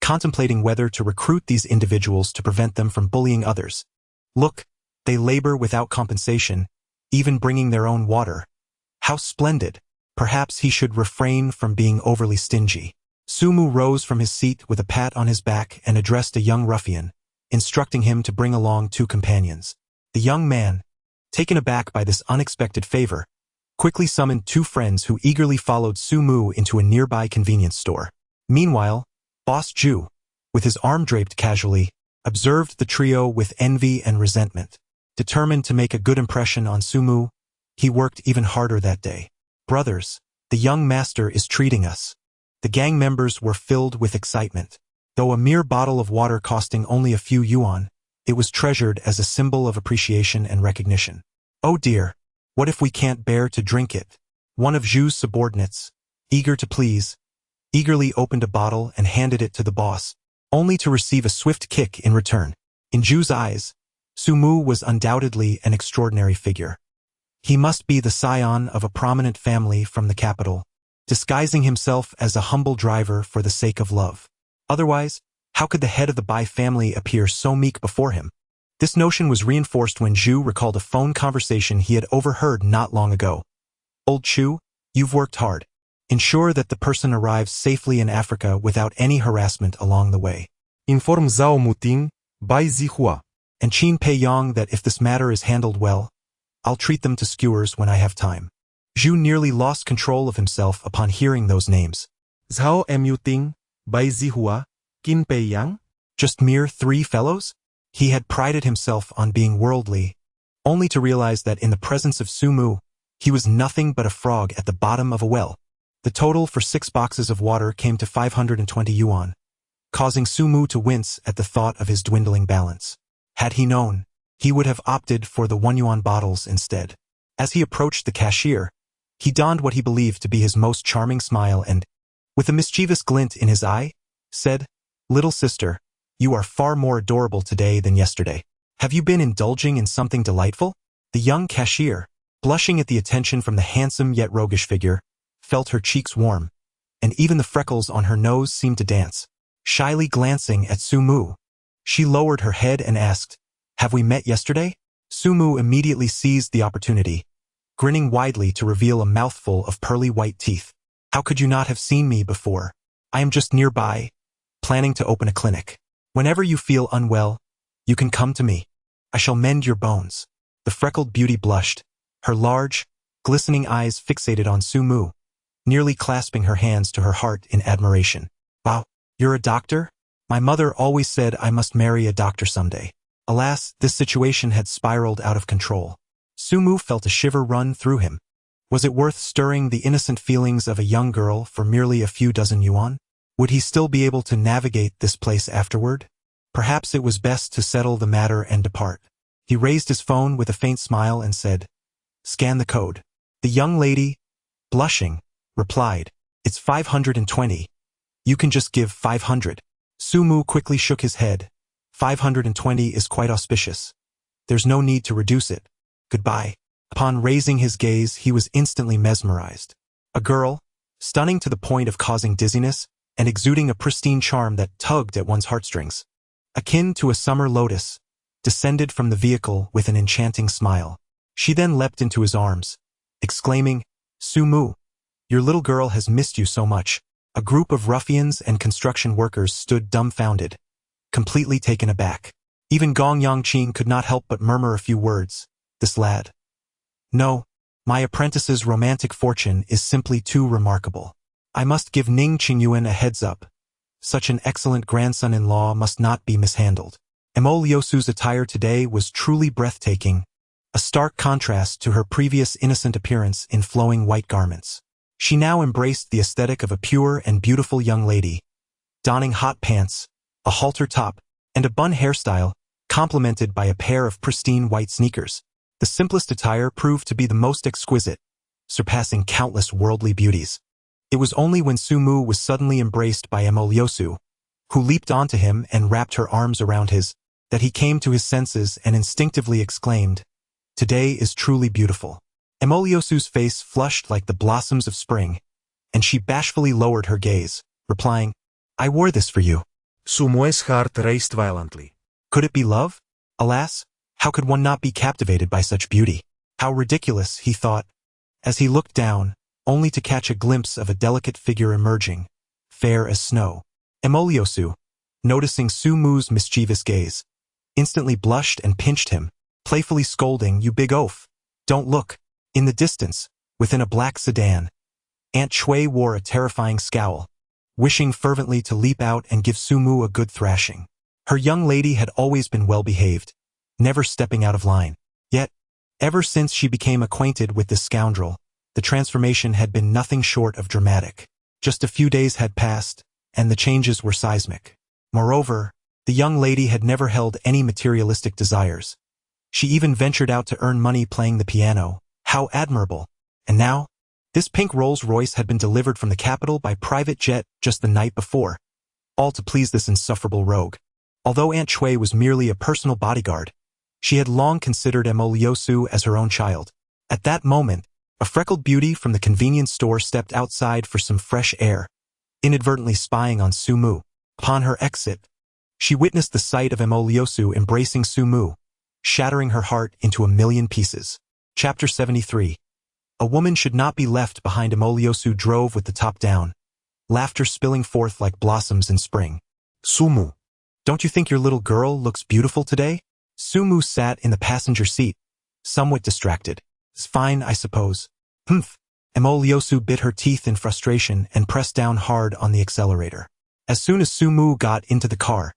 contemplating whether to recruit these individuals to prevent them from bullying others. Look, they labor without compensation, even bringing their own water. How splendid! Perhaps he should refrain from being overly stingy. Sumu rose from his seat with a pat on his back and addressed a young ruffian, instructing him to bring along 2 companions. The young man, taken aback by this unexpected favor, quickly summoned 2 friends who eagerly followed Sumu into a nearby convenience store. Meanwhile, Boss Zhu, with his arm draped casually, observed the trio with envy and resentment. Determined to make a good impression on Sumu, he worked even harder that day. Brothers, the young master is treating us. The gang members were filled with excitement. Though a mere bottle of water costing only a few yuan, it was treasured as a symbol of appreciation and recognition. Oh dear, what if we can't bear to drink it? One of Zhu's subordinates, eager to please, eagerly opened a bottle and handed it to the boss, only to receive a swift kick in return. In Zhu's eyes, Sumu was undoubtedly an extraordinary figure. He must be the scion of a prominent family from the capital, disguising himself as a humble driver for the sake of love. Otherwise, how could the head of the Bai family appear so meek before him? This notion was reinforced when Zhu recalled a phone conversation he had overheard not long ago. Old Chu, you've worked hard. Ensure that the person arrives safely in Africa without any harassment along the way.
Inform Zhao Muting, Bai Zihua.
And Qin Pei Yang that if this matter is handled well, I'll treat them to skewers when I have time. Zhu nearly lost control of himself upon hearing those names.
Zhao Muting, Bai Zihua, Qin Pei Yang?
Just mere 3 fellows? He had prided himself on being worldly, only to realize that in the presence of Sumu, he was nothing but a frog at the bottom of a well. The total for 6 boxes of water came to 520 yuan, causing Sumu to wince at the thought of his dwindling balance. Had he known, he would have opted for the 1 yuan bottles instead. As he approached the cashier, he donned what he believed to be his most charming smile and, with a mischievous glint in his eye, said, "Little sister, you are far more adorable today than yesterday. Have you been indulging in something delightful?" The young cashier, blushing at the attention from the handsome yet roguish figure, felt her cheeks warm, and even the freckles on her nose seemed to dance. Shyly glancing at Sumu, she lowered her head and asked, "Have we met yesterday?" Sumu immediately seized the opportunity, grinning widely to reveal a mouthful of pearly white teeth. "How could you not have seen me before? I am just nearby, planning to open a clinic. Whenever you feel unwell, you can come to me. I shall mend your bones." The freckled beauty blushed, her large, glistening eyes fixated on Sumu, nearly clasping her hands to her heart in admiration. "Wow, you're a doctor? My mother always said I must marry a doctor someday." Alas, this situation had spiraled out of control. Sumu felt a shiver run through him. Was it worth stirring the innocent feelings of a young girl for merely a few dozen yuan? Would he still be able to navigate this place afterward? Perhaps it was best to settle the matter and depart. He raised his phone with a faint smile and said, "Scan the code." The young lady, blushing, replied, "It's 520. You can just give 500. Sumu quickly shook his head. 520 is quite auspicious. There's no need to reduce it. Goodbye. Upon raising his gaze, he was instantly mesmerized. A girl, stunning to the point of causing dizziness, and exuding a pristine charm that tugged at one's heartstrings. Akin to a summer lotus, descended from the vehicle with an enchanting smile. She then leapt into his arms, exclaiming, "Sumu, your little girl has missed you so much. A group of ruffians and construction workers stood dumbfounded, completely taken aback. Even Gong Yongqing could not help but murmur a few words. This lad. No, my apprentice's romantic fortune is simply too remarkable. I must give Ning Qingyuan a heads up. Such an excellent grandson-in-law must not be mishandled. Mo Liusu's attire today was truly breathtaking, a stark contrast to her previous innocent appearance in flowing white garments. She now embraced the aesthetic of a pure and beautiful young lady, donning hot pants, a halter top, and a bun hairstyle, complemented by a pair of pristine white sneakers. The simplest attire proved to be the most exquisite, surpassing countless worldly beauties. It was only when Su Mu was suddenly embraced by Mo Liusu, who leaped onto him and wrapped her arms around his, that he came to his senses and instinctively exclaimed, "Today is truly beautiful." Mo Liusu's face flushed like the blossoms of spring, and she bashfully lowered her gaze, replying, "I wore this for you."
Su Mu's heart raced violently.
Could it be love? Alas, how could one not be captivated by such beauty? How ridiculous, he thought, as he looked down, only to catch a glimpse of a delicate figure emerging, fair as snow. Mo Liusu, noticing Su Mu's mischievous gaze, instantly blushed and pinched him, playfully scolding, "You big oaf, don't look." In the distance, within a black sedan, Aunt Chui wore a terrifying scowl, wishing fervently to leap out and give Su Mu a good thrashing. Her young lady had always been well-behaved, never stepping out of line. Yet, ever since she became acquainted with this scoundrel, the transformation had been nothing short of dramatic. Just a few days had passed, and the changes were seismic. Moreover, the young lady had never held any materialistic desires. She even ventured out to earn money playing the piano. How admirable! And now, this pink Rolls-Royce had been delivered from the capital by private jet just the night before, all to please this insufferable rogue. Although Aunt Chui was merely a personal bodyguard, she had long considered Mo Liusu as her own child. At that moment, a freckled beauty from the convenience store stepped outside for some fresh air, inadvertently spying on Su Mu. Upon her exit, she witnessed the sight of Mo Liusu embracing Su Mu, shattering her heart into a million pieces. Chapter 73. A woman should not be left behind. Mo Liusu drove with the top down, laughter spilling forth like blossoms in spring. "Su Mu, don't you think your little girl looks beautiful today?" Su Mu sat in the passenger seat, somewhat distracted. "It's fine, I suppose." "Humph." Mo Liusu bit her teeth in frustration and pressed down hard on the accelerator. As soon as Su Mu got into the car,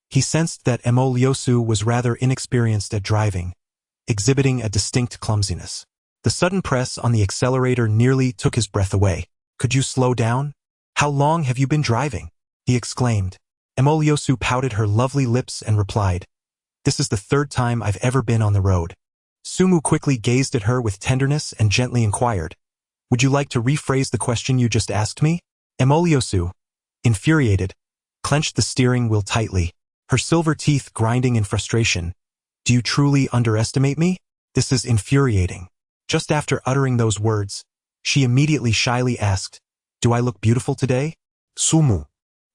he sensed that Mo Liusu was rather inexperienced at driving, exhibiting a distinct clumsiness. The sudden press on the accelerator nearly took his breath away. "Could you slow down? How long have you been driving?" he exclaimed. Mo Liusu pouted her lovely lips and replied, "This is the third time I've ever been on the road." Su Mu quickly gazed at her with tenderness and gently inquired, "Would you like to rephrase the question you just asked me?" Mo Liusu, infuriated, clenched the steering wheel tightly, her silver teeth grinding in frustration. "Do you truly underestimate me? This is infuriating." Just after uttering those words, she immediately shyly asked, "Do I look beautiful today?" Su Mu,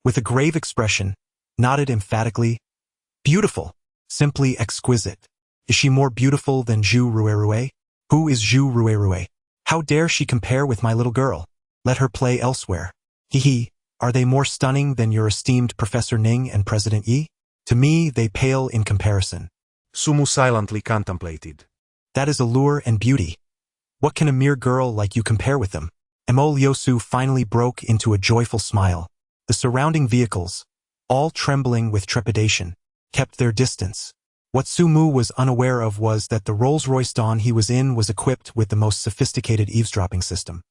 with a grave expression, nodded emphatically. "Beautiful. Simply exquisite. Is she more beautiful than Zhu Ruerue? Who is Zhu Ruerue? How dare she compare with my little girl? Let her play elsewhere. He. Are they more stunning than your esteemed Professor Ning and President Yi? To me, they pale in comparison."
Su Mu silently contemplated.
"That is allure and beauty. What can a mere girl like you compare with them?" Mo Liusu finally broke into a joyful smile. The surrounding vehicles, all trembling with trepidation, kept their distance. What Su Mu was unaware of was that the Rolls-Royce Dawn he was in was equipped with the most sophisticated eavesdropping system.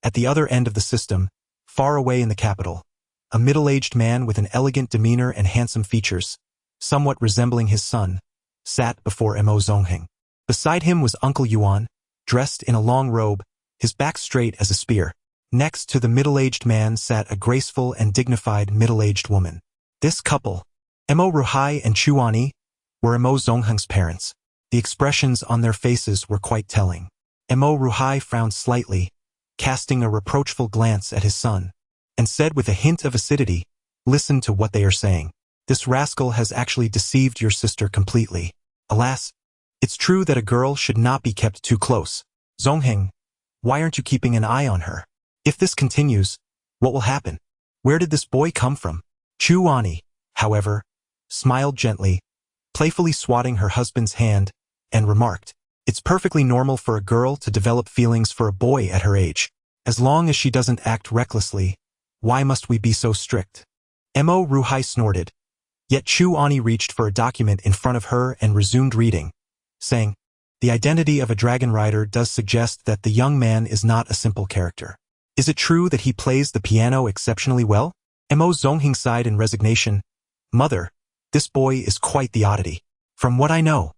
At the other end of the system, far away in the capital, a middle-aged man with an elegant demeanor and handsome features, somewhat resembling his son, sat before Mo Zongheng. Beside him was Uncle Yuan, dressed in a long robe, his back straight as a spear. Next to the middle-aged man sat a graceful and dignified middle-aged woman. This couple, Mo Ruhai and Chuani, were Mo Zongheng's parents. The expressions on their faces were quite telling. Mo Ruhai frowned slightly, casting a reproachful glance at his son, and said with a hint of acidity, "Listen to what they are saying. This rascal has actually deceived your sister completely. Alas, it's true that a girl should not be kept too close. Zongheng, why aren't you keeping an eye on her? If this continues, what will happen?" Where did this boy come from? Chu-Ani, however, smiled gently, playfully swatting her husband's hand, and remarked, "It's perfectly normal for a girl to develop feelings for a boy at her age. As long as she doesn't act recklessly, why must we be so strict?" Mo Ruhai snorted. Yet Chu-Ani reached for a document in front of her and resumed reading, saying, "The identity of a dragon rider does suggest that the young man is not a simple character. Is it true that he plays the piano exceptionally well?" Mo Zongheng sighed in resignation. "Mother, this boy is quite the oddity. From what I know,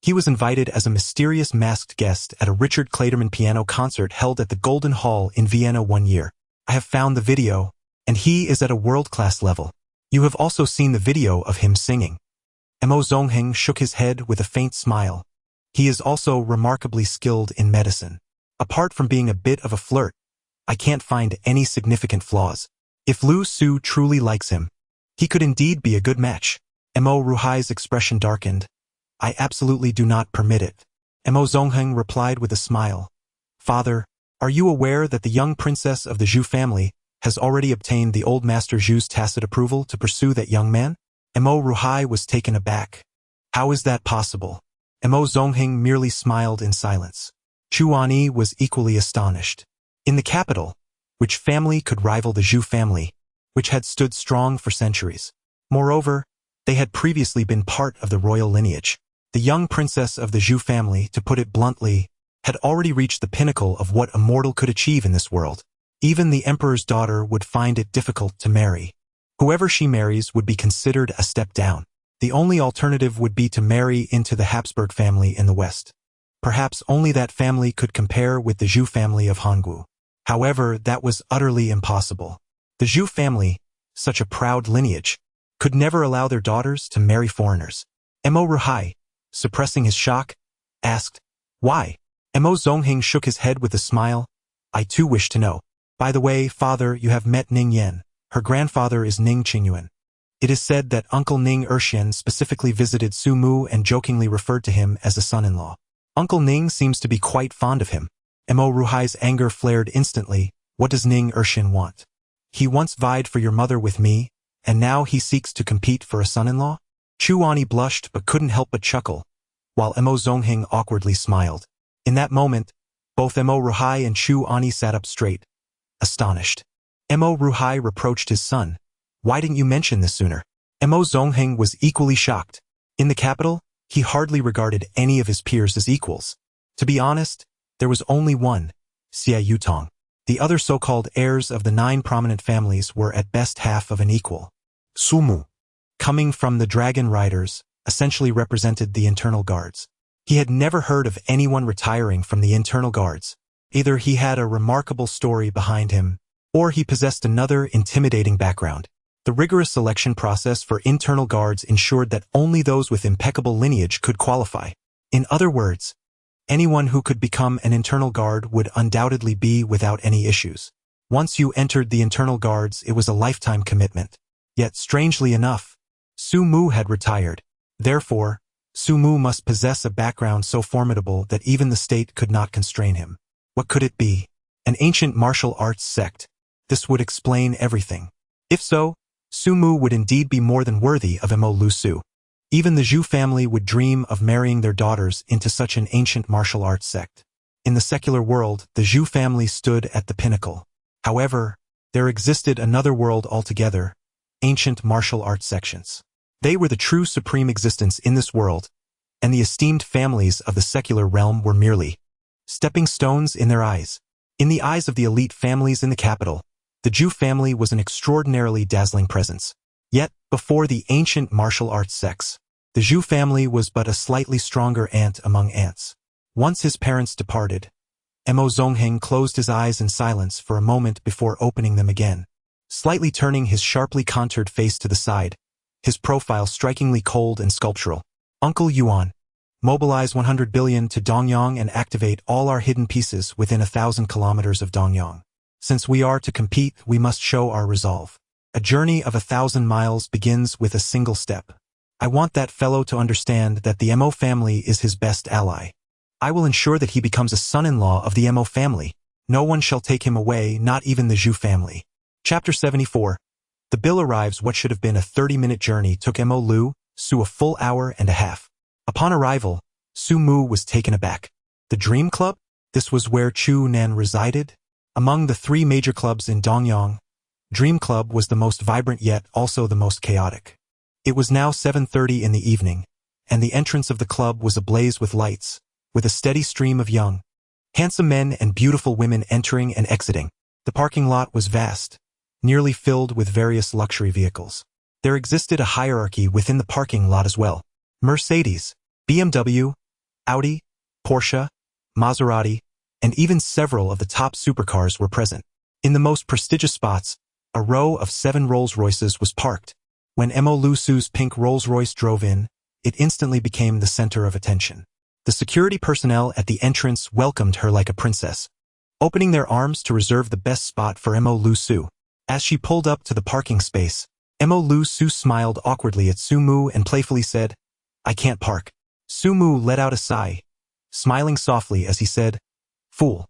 he was invited as a mysterious masked guest at a Richard Clayderman piano concert held at the Golden Hall in Vienna one year. I have found the video, and he is at a world-class level. You have also seen the video of him singing." Mo Zongheng shook his head with a faint smile. "He is also remarkably skilled in medicine. Apart from being a bit of a flirt, I can't find any significant flaws. If Lu Su truly likes him, he could indeed be a good match." Mo Ruhai's expression darkened. "I absolutely do not permit it." Mo Zongheng replied with a smile. "Father, are you aware that the young princess of the Zhu family has already obtained the old master Zhu's tacit approval to pursue that young man?" Mo Ruhai was taken aback. "How is that possible?" Mo Zongheng merely smiled in silence. Chu-Ani was equally astonished. In the capital, which family could rival the Zhu family, which had stood strong for centuries? Moreover, they had previously been part of the royal lineage. The young princess of the Zhu family, to put it bluntly, had already reached the pinnacle of what a mortal could achieve in this world. Even the emperor's daughter would find it difficult to marry. Whoever she marries would be considered a step down. The only alternative would be to marry into the Habsburg family in the West. Perhaps only that family could compare with the Zhu family of Hongwu. However, that was utterly impossible. The Zhu family, such a proud lineage, could never allow their daughters to marry foreigners. Mo Ruhai, suppressing his shock, asked, "Why?" Mo Zongheng shook his head with a smile. "I too wish to know. By the way, father, you have met Ning Yan. Her grandfather is Ning Qingyuan. It is said that Uncle Ning Erxian specifically visited Su Mu and jokingly referred to him as a son-in-law. Uncle Ning seems to be quite fond of him." Mo Ruhai's anger flared instantly. "What does Ning Erxian want? He once vied for your mother with me, and now he seeks to compete for a son-in-law?" Chu-Ani blushed but couldn't help but chuckle, while Mo Zongheng awkwardly smiled. In that moment, both Mo Ruhai and Chu-Ani sat up straight, astonished. Mo Ruhai reproached his son. "Why didn't you mention this sooner?" Mo Zongheng was equally shocked. In the capital, he hardly regarded any of his peers as equals. To be honest, there was only one, Xie Yutong. The other so-called heirs of the 9 prominent families were at best half of an equal. Su Mu, coming from the Dragon Riders, essentially represented the internal guards. He had never heard of anyone retiring from the internal guards. Either he had a remarkable story behind him, or he possessed another intimidating background. The rigorous selection process for internal guards ensured that only those with impeccable lineage could qualify. In other words, anyone who could become an internal guard would undoubtedly be without any issues. Once you entered the internal guards, it was a lifetime commitment. Yet, strangely enough, Su Mu had retired. Therefore, Su Mu must possess a background so formidable that even the state could not constrain him. What could it be? An ancient martial arts sect? This would explain everything. If so, Su Mu would indeed be more than worthy of Mo Lu Su. Even the Zhu family would dream of marrying their daughters into such an ancient martial arts sect. In the secular world, the Zhu family stood at the pinnacle. However, there existed another world altogether, ancient martial arts sections. They were the true supreme existence in this world, and the esteemed families of the secular realm were merely stepping stones in their eyes. In the eyes of the elite families in the capital, the Zhu family was an extraordinarily dazzling presence. Yet, before the ancient martial arts sects, the Zhu family was but a slightly stronger ant among ants. Once his parents departed, Mo Zongheng closed his eyes in silence for a moment before opening them again. Slightly turning his sharply contoured face to the side, his profile strikingly cold and sculptural. "Uncle Yuan, mobilize 100 billion to Dongyang and activate all our hidden pieces within 1,000 kilometers of Dongyang. Since we are to compete, we must show our resolve. A journey of 1,000 miles begins with a single step. I want that fellow to understand that the Mo family is his best ally. I will ensure that he becomes a son-in-law of the Mo family. No one shall take him away, not even the Zhu family." Chapter 74. The bill arrives. What should have been a 30-minute journey took Mo Su a full hour and a half. Upon arrival, Su Mu was taken aback. The Dream Club? This was where Chu Nan resided? Among the 3 major clubs in Dongyang, Dream Club was the most vibrant yet also the most chaotic. It was now 7:30 in the evening, and the entrance of the club was ablaze with lights, with a steady stream of young, handsome men and beautiful women entering and exiting. The parking lot was vast, nearly filled with various luxury vehicles. There existed a hierarchy within the parking lot as well. Mercedes, BMW, Audi, Porsche, Maserati, and even several of the top supercars were present. In the most prestigious spots, a row of 7 Rolls-Royces was parked. When Mo Su's pink Rolls-Royce drove in, it instantly became the center of attention. The security personnel at the entrance welcomed her like a princess, opening their arms to reserve the best spot for Mo Su. As she pulled up to the parking space, Mo Su smiled awkwardly at Su Mu and playfully said, "I can't park." Su Mu let out a sigh, smiling softly as he said, "Fool,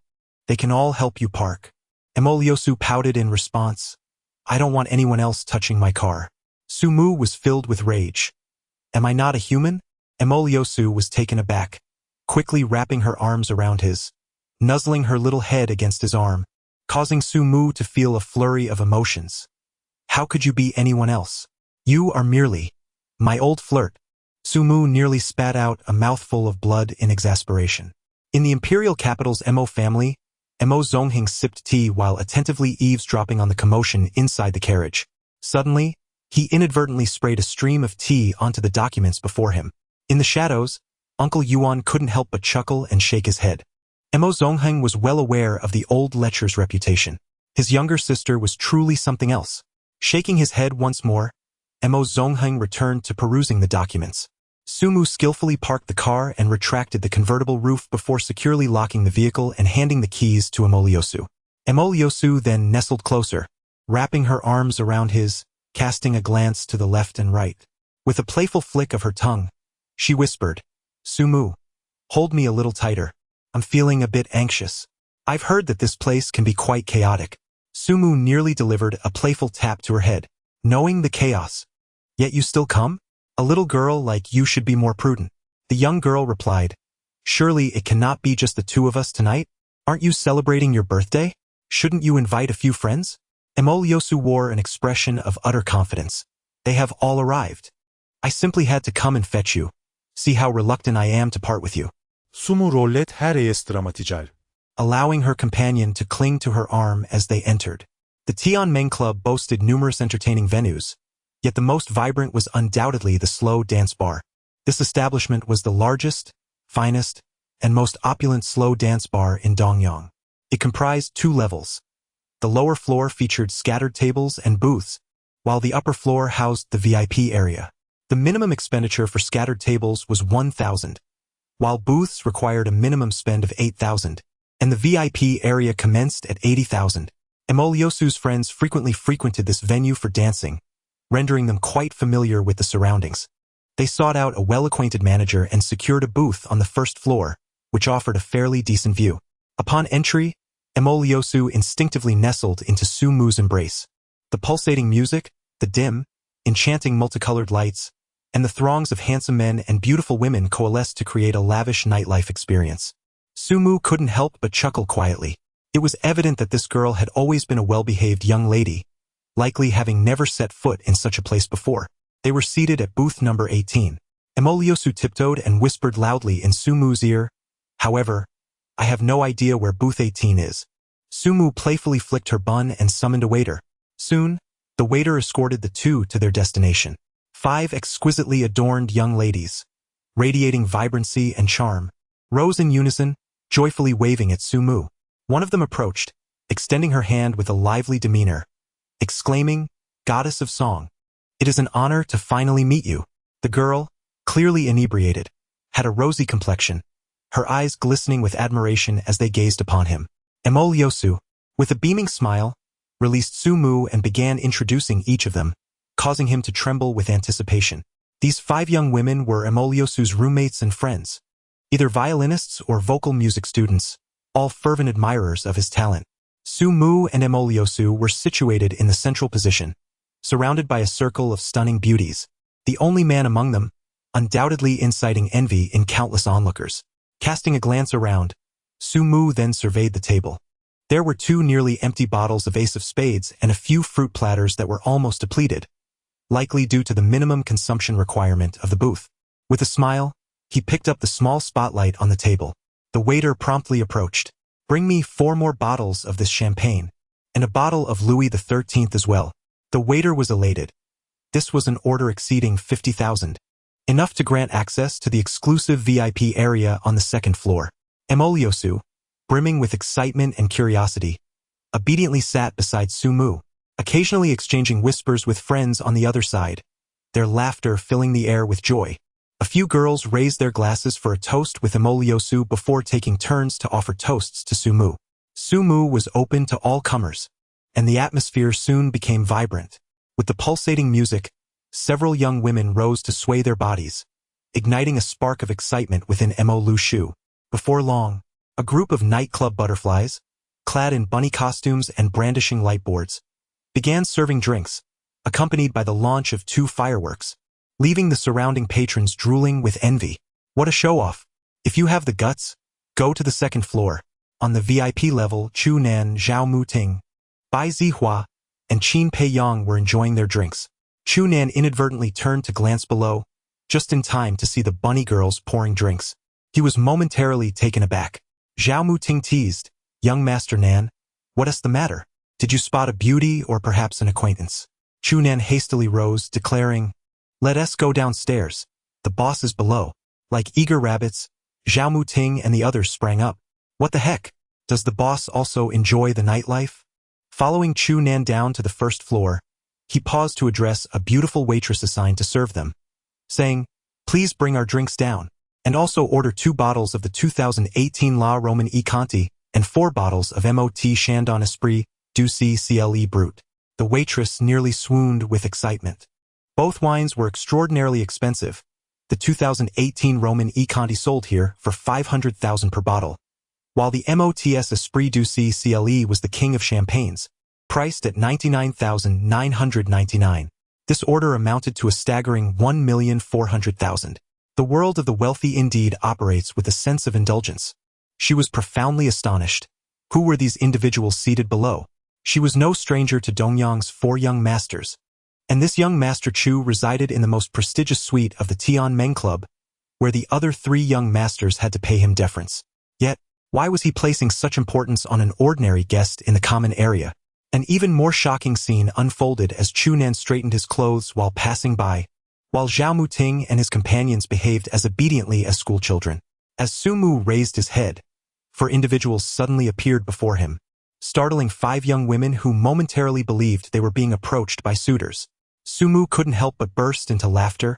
they can all help you park." Mo Su pouted in response, "I don't want anyone else touching my car." Su Mu was filled with rage. "Am I not a human?" Mo Su was taken aback, quickly wrapping her arms around his, nuzzling her little head against his arm, causing Su Mu to feel a flurry of emotions. "How could you be anyone else? You are merely my old flirt." Su Mu nearly spat out a mouthful of blood in exasperation. In the imperial capital's Mo family, Mo Zongheng sipped tea while attentively eavesdropping on the commotion inside the carriage. Suddenly, he inadvertently sprayed a stream of tea onto the documents before him. In the shadows, Uncle Yuan couldn't help but chuckle and shake his head. Mo Zongheng was well aware of the old lecher's reputation. His younger sister was truly something else. Shaking his head once more, Mo Zongheng returned to perusing the documents. Su Mu skillfully parked the car and retracted the convertible roof before securely locking the vehicle and handing the keys to Mo Su. Mo Su then nestled closer, wrapping her arms around his, casting a glance to the left and right. With a playful flick of her tongue, she whispered, "Su Mu, hold me a little tighter. I'm feeling a bit anxious. I've heard that this place can be quite chaotic." Su Mu nearly delivered a playful tap to her head, knowing the chaos. "Yet you still come? A little girl like you should be more prudent." The young girl replied, "Surely it cannot be just the 2 of us tonight? Aren't you celebrating your birthday? Shouldn't you invite a few friends?" Mo Su wore an expression of utter confidence. "They have all arrived. I simply had to come and fetch you. See how reluctant I am to part with you."
Su mu rollet heiress dramatical.
Allowing her companion to cling to her arm as they entered. The Tianmeng Club boasted numerous entertaining venues, yet the most vibrant was undoubtedly the slow dance bar. This establishment was the largest, finest, and most opulent slow dance bar in Dongyang. It comprised 2 levels. The lower floor featured scattered tables and booths, while the upper floor housed the VIP area. The minimum expenditure for scattered tables was 1,000, while booths required a minimum spend of 8,000, and the VIP area commenced at 80,000. Mo Su's friends frequently frequented this venue for dancing, rendering them quite familiar with the surroundings. They sought out a well-acquainted manager and secured a booth on the first floor, which offered a fairly decent view. Upon entry, Mo Su instinctively nestled into Su Mu's embrace. The pulsating music, the dim, enchanting multicolored lights, and the throngs of handsome men and beautiful women coalesced to create a lavish nightlife experience. Su Mu couldn't help but chuckle quietly. It was evident that this girl had always been a well-behaved young lady, likely having never set foot in such a place before. They were seated at booth number 18. Mo Su tiptoed and whispered loudly in Su Mu's ear, "However, I have no idea where booth 18 is." Su Mu playfully flicked her bun and summoned a waiter. Soon, the waiter escorted the 2 to their destination. 5 exquisitely adorned young ladies, radiating vibrancy and charm, rose in unison, joyfully waving at Su Mu. One of them approached, extending her hand with a lively demeanor, exclaiming, "Goddess of song, it is an honor to finally meet you." The girl, clearly inebriated, had a rosy complexion, her eyes glistening with admiration as they gazed upon him. Mo Su, with a beaming smile, released Su Mu and began introducing each of them, causing him to tremble with anticipation. These 5 young women were Mo Su's roommates and friends, either violinists or vocal music students, all fervent admirers of his talent. Su Mu and Mo Su were situated in the central position, surrounded by a circle of stunning beauties, the only man among them, undoubtedly inciting envy in countless onlookers. Casting a glance around, Su-mu then surveyed the table. There were 2 nearly empty bottles of Ace of Spades and a few fruit platters that were almost depleted, likely due to the minimum consumption requirement of the booth. With a smile, he picked up the small spotlight on the table. The waiter promptly approached. "Bring me 4 more bottles of this champagne, and a bottle of Louis XIII as well." The waiter was elated. This was an order exceeding 50,000, enough to grant access to the exclusive VIP area on the 2nd floor. Emoliosu, brimming with excitement and curiosity, obediently sat beside Su-mu, occasionally exchanging whispers with friends on the other side, their laughter filling the air with joy. A few girls raised their glasses for a toast with Emoliosu before taking turns to offer toasts to Su-mu. Su-mu was open to all comers, and the atmosphere soon became vibrant. With the pulsating music, several young women rose to sway their bodies, igniting a spark of excitement within Emoliosu. Before long, a group of nightclub butterflies, clad in bunny costumes and brandishing lightboards, began serving drinks, accompanied by the launch of 2 fireworks, leaving the surrounding patrons drooling with envy. What a show-off! If you have the guts, go to the 2nd floor. On the VIP level, Chu Nan, Zhao Muting, Bai Zihua, and Qin Peiyang were enjoying their drinks. Chu Nan inadvertently turned to glance below, just in time to see the bunny girls pouring drinks. He was momentarily taken aback. Zhao Muting teased, "Young Master Nan, what is the matter? Did you spot a beauty or perhaps an acquaintance?" Chu Nan hastily rose, declaring, "Let us go downstairs. The boss is below." Like eager rabbits, Zhao Muting and the others sprang up. "What the heck? Does the boss also enjoy the nightlife?" Following Chu Nan down to the 1st floor, he paused to address a beautiful waitress assigned to serve them, saying, "Please bring our drinks down, and also order 2 bottles of the 2018 La Roman E Conti and 4 bottles of Mot Chandon Esprit du Cle Brut." The waitress nearly swooned with excitement. Both wines were extraordinarily expensive. The 2018 Roman E Conti sold here for 500,000 per bottle, while the Mots Esprit du Cle was the king of champagnes, priced at 99,999. This order amounted to a staggering 1,400,000. The world of the wealthy indeed operates with a sense of indulgence. She was profoundly astonished. Who were these individuals seated below? She was no stranger to Dongyang's 4 young masters, and this young Master Chu resided in the most prestigious suite of the Tian Men Club, where the other 3 young masters had to pay him deference. Yet, why was he placing such importance on an ordinary guest in the common area? An even more shocking scene unfolded as Chu Nan straightened his clothes while passing by, while Zhao Muting and his companions behaved as obediently as schoolchildren. As Su-mu raised his head, 4 individuals suddenly appeared before him, startling 5 young women who momentarily believed they were being approached by suitors. Su-mu couldn't help but burst into laughter,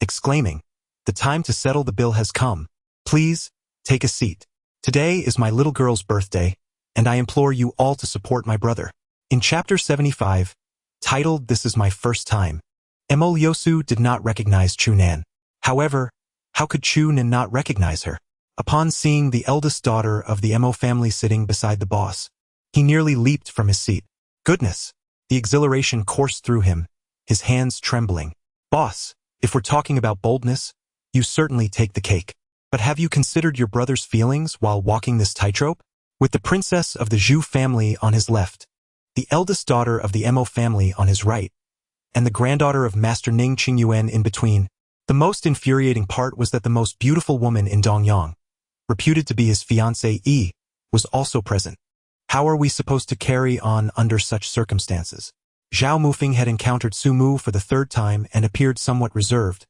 exclaiming, "The time to settle the bill has come. Please, take a seat. Today is my little girl's birthday, and I implore you all to support my brother." In Chapter 75, titled "This is My First Time," Emoliosu did not recognize Chu Nan. However, how could Chu Nan not recognize her? Upon seeing the eldest daughter of the Mo family sitting beside the boss, he nearly leaped from his seat. Goodness! The exhilaration coursed through him, his hands trembling. "Boss, if we're talking about boldness, you certainly take the cake. But have you considered your brother's feelings while walking this tightrope?" With the princess of the Zhu family on his left, the eldest daughter of the Mo family on his right, and the granddaughter of Master Ning Qingyuan in between, the most infuriating part was that the most beautiful woman in Dongyang, reputed to be his fiancée Yi, was also present. How are we supposed to carry on under such circumstances? Zhao Mufing had encountered Su-mu for the 3rd time and appeared somewhat reserved,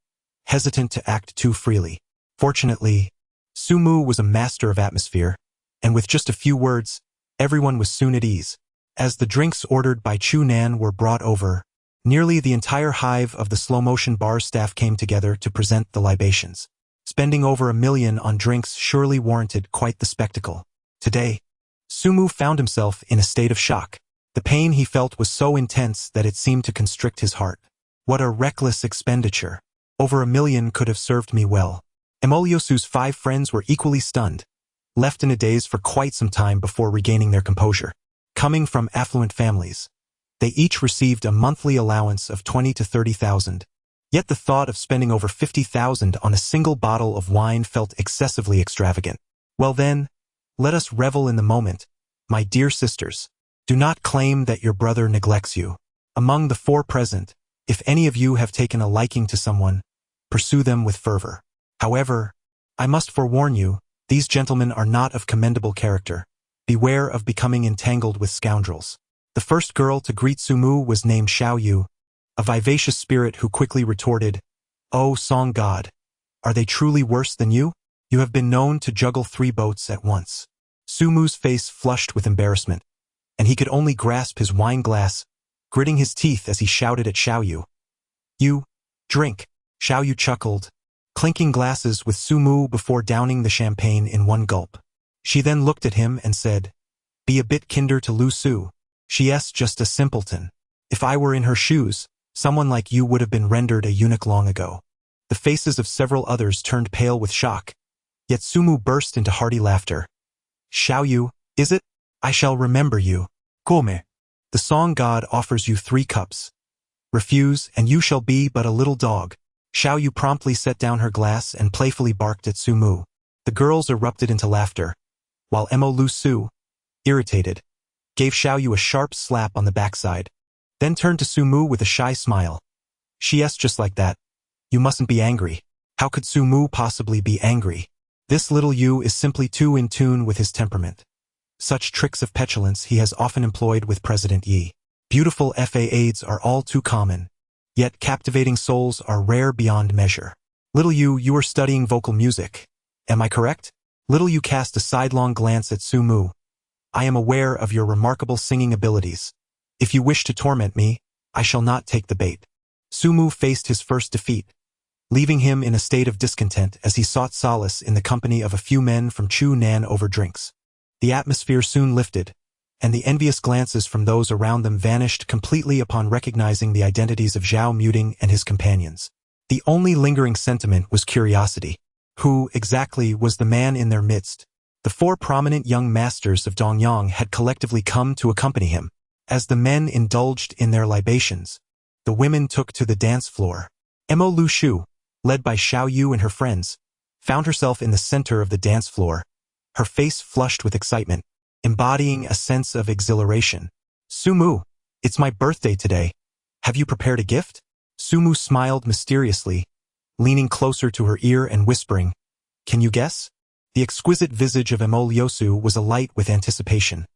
hesitant to act too freely. Fortunately, Su-mu was a master of atmosphere, and with just a few words, everyone was soon at ease. As the drinks ordered by Chu Nan were brought over, nearly the entire hive of the slow-motion bar staff came together to present the libations. Spending over $1 million on drinks surely warranted quite the spectacle. Today, Su-mu found himself in a state of shock. The pain he felt was so intense that it seemed to constrict his heart. What a reckless expenditure. Over $1 million could have served me well. Emoliosu's 5 friends were equally stunned, left in a daze for quite some time before regaining their composure. Coming from affluent families, They each received a monthly allowance of 20 to 30,000. Yet the thought of spending over 50,000 on a single bottle of wine felt excessively extravagant. Well then, let us revel in the moment, my dear sisters. Do not claim that your brother neglects you. Among the four present, if any of you have taken a liking to someone, pursue them with fervor. However, I must forewarn you, these gentlemen are not of commendable character. Beware of becoming entangled with scoundrels. The first girl to greet Sumu was named Xiao Yu, a vivacious spirit who quickly retorted, "Oh, song god, are they truly worse than you? You have been known to juggle 3 boats at once." Sumu's face flushed with embarrassment, and he could only grasp his wine glass, gritting his teeth as he shouted at Xiao Yu. "You, drink." Xiao Yu chuckled, clinking glasses with Sumu before downing the champagne in one gulp. She then looked at him and said, "Be a bit kinder to Lu Su. She's just a simpleton. If I were in her shoes, someone like you would have been rendered a eunuch long ago." The faces of several others turned pale with shock, yet Sumu burst into hearty laughter. "Xiao Yu, is it? I shall remember you. Come. The song god offers you 3 cups. Refuse, and you shall be but a little dog." Xiao Yu promptly set down her glass and playfully barked at Sumu. The girls erupted into laughter, while Mo Lu Su, irritated, gave Xiao Yu a sharp slap on the backside, then turned to Sumu with a shy smile. "She's just like that. You mustn't be angry." How could Sumu possibly be angry? This little Yu is simply too in tune with his temperament. Such tricks of petulance he has often employed with President Yi. Beautiful faids are all too common, yet captivating souls are rare beyond measure. Little Yu, you are studying vocal music. Am I correct? Little Yu cast a sidelong glance at Sumu. "I am aware of your remarkable singing abilities. If you wish to torment me, I shall not take the bait." Sumu faced his first defeat, leaving him in a state of discontent as he sought solace in the company of a few men from Chu Nan over drinks. The atmosphere soon lifted, and the envious glances from those around them vanished completely upon recognizing the identities of Zhao Muting and his companions. The only lingering sentiment was curiosity. Who, exactly, was the man in their midst? The 4 prominent young masters of Dongyang had collectively come to accompany him. As the men indulged in their libations, the women took to the dance floor. Mo Lu Shu, led by Xiao Yu and her friends, found herself in the center of the dance floor, her face flushed with excitement, embodying a sense of exhilaration. "Sumu, it's my birthday today. Have you prepared a gift?" Sumu smiled mysteriously, leaning closer to her ear and whispering, "Can you guess?" The exquisite visage of Mo Lyosu was alight with anticipation,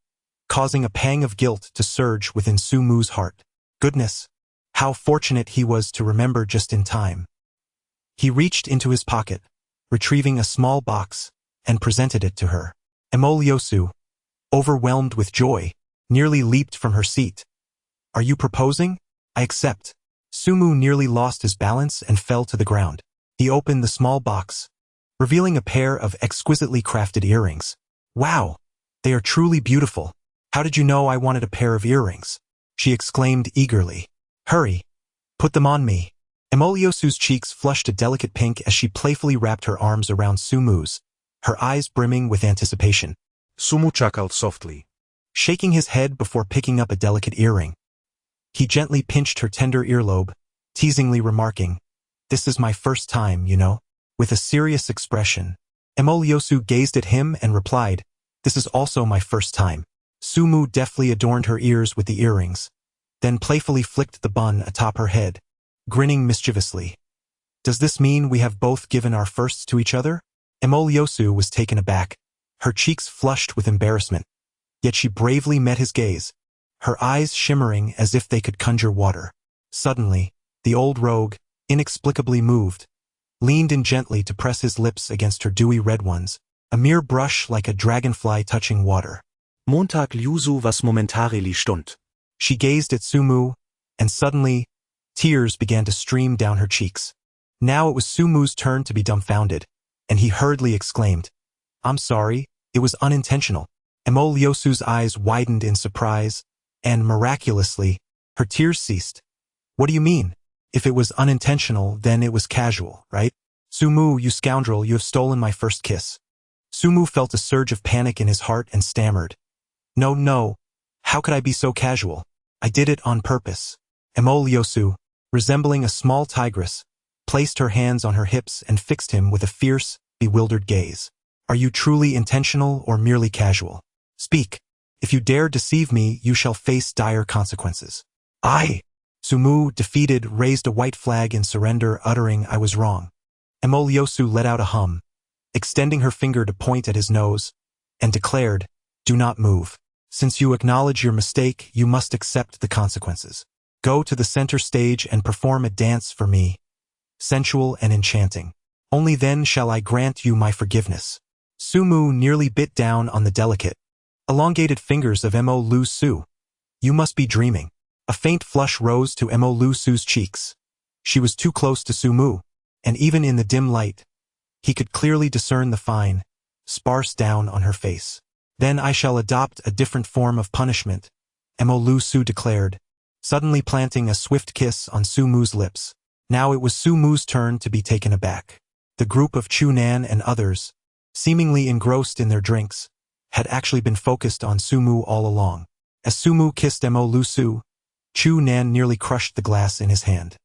causing a pang of guilt to surge within Sumu's heart. Goodness, how fortunate he was to remember just in time. He reached into his pocket, retrieving a small box, and presented it to her. Mo Lyosu, overwhelmed with joy, nearly leaped from her seat. "Are you proposing? I accept." Sumu nearly lost his balance and fell to the ground. He opened the small box, revealing a pair of exquisitely crafted earrings. "Wow, they are truly beautiful. How did you know I wanted a pair of earrings?" she exclaimed eagerly. "Hurry, put them on me." Mo Lyosu's cheeks flushed a delicate pink as she playfully wrapped her arms around Sumu's, her eyes brimming with anticipation.
Sumu chuckled softly.
Shaking his head before picking up a delicate earring, he gently pinched her tender earlobe, teasingly remarking, "This is my first time, you know." With a serious expression, Mo Lyosu gazed at him and replied, "This is also my first time." Sumu deftly adorned her ears with the earrings, then playfully flicked the bun atop her head, grinning mischievously. "Does this mean we have both given our firsts to each other?" Mo Lyosu was taken aback, her cheeks flushed with embarrassment, yet she bravely met his gaze, her eyes shimmering as if they could conjure water. Suddenly, the old rogue, inexplicably moved, leaned in gently to press his lips against her dewy red ones, a mere brush like a dragonfly touching water.
Montag Liusu was momentarily stund.
She gazed at Sumu, and suddenly, tears began to stream down her cheeks. Now it was Sumu's turn to be dumbfounded, and he hurriedly exclaimed, "I'm sorry, it was unintentional." Mo Lyosu's eyes widened in surprise, and miraculously, her tears ceased. "What do you mean? If it was unintentional, then it was casual, right? Sumu, you scoundrel, you have stolen my first kiss." Sumu felt a surge of panic in his heart and stammered, No, how could I be so casual? I did it on purpose. Emo Lyosu, resembling a small tigress, placed her hands on her hips and fixed him with a fierce, bewildered gaze. Are you truly intentional or merely casual? Speak. If you dare deceive me, you shall face dire consequences. I. Sumu, defeated, raised a white flag in surrender, uttering, I was wrong. Emo Lyosu let out a hum, extending her finger to point at his nose, and declared, do not move. Since you acknowledge your mistake, you must accept the consequences. Go to the center stage and perform a dance for me, sensual and enchanting. Only then shall I grant you my forgiveness. Sumu nearly bit down on the delicate, elongated fingers of Emo Lyosu. You must be dreaming. A faint flush rose to Emo Lyosu's cheeks. She was too close to Sumu, and even in the dim light, he could clearly discern the fine, sparse down on her face. Then I shall adopt a different form of punishment, Emo Lyosu declared, suddenly planting a swift kiss on Sumu's lips. Now it was Sumu's turn to be taken aback. The group of Chunan and others, seemingly engrossed in their drinks, had actually been focused on Sumu all along. As Sumu kissed Emo Lyosu, Chunan nearly crushed the glass in his hand.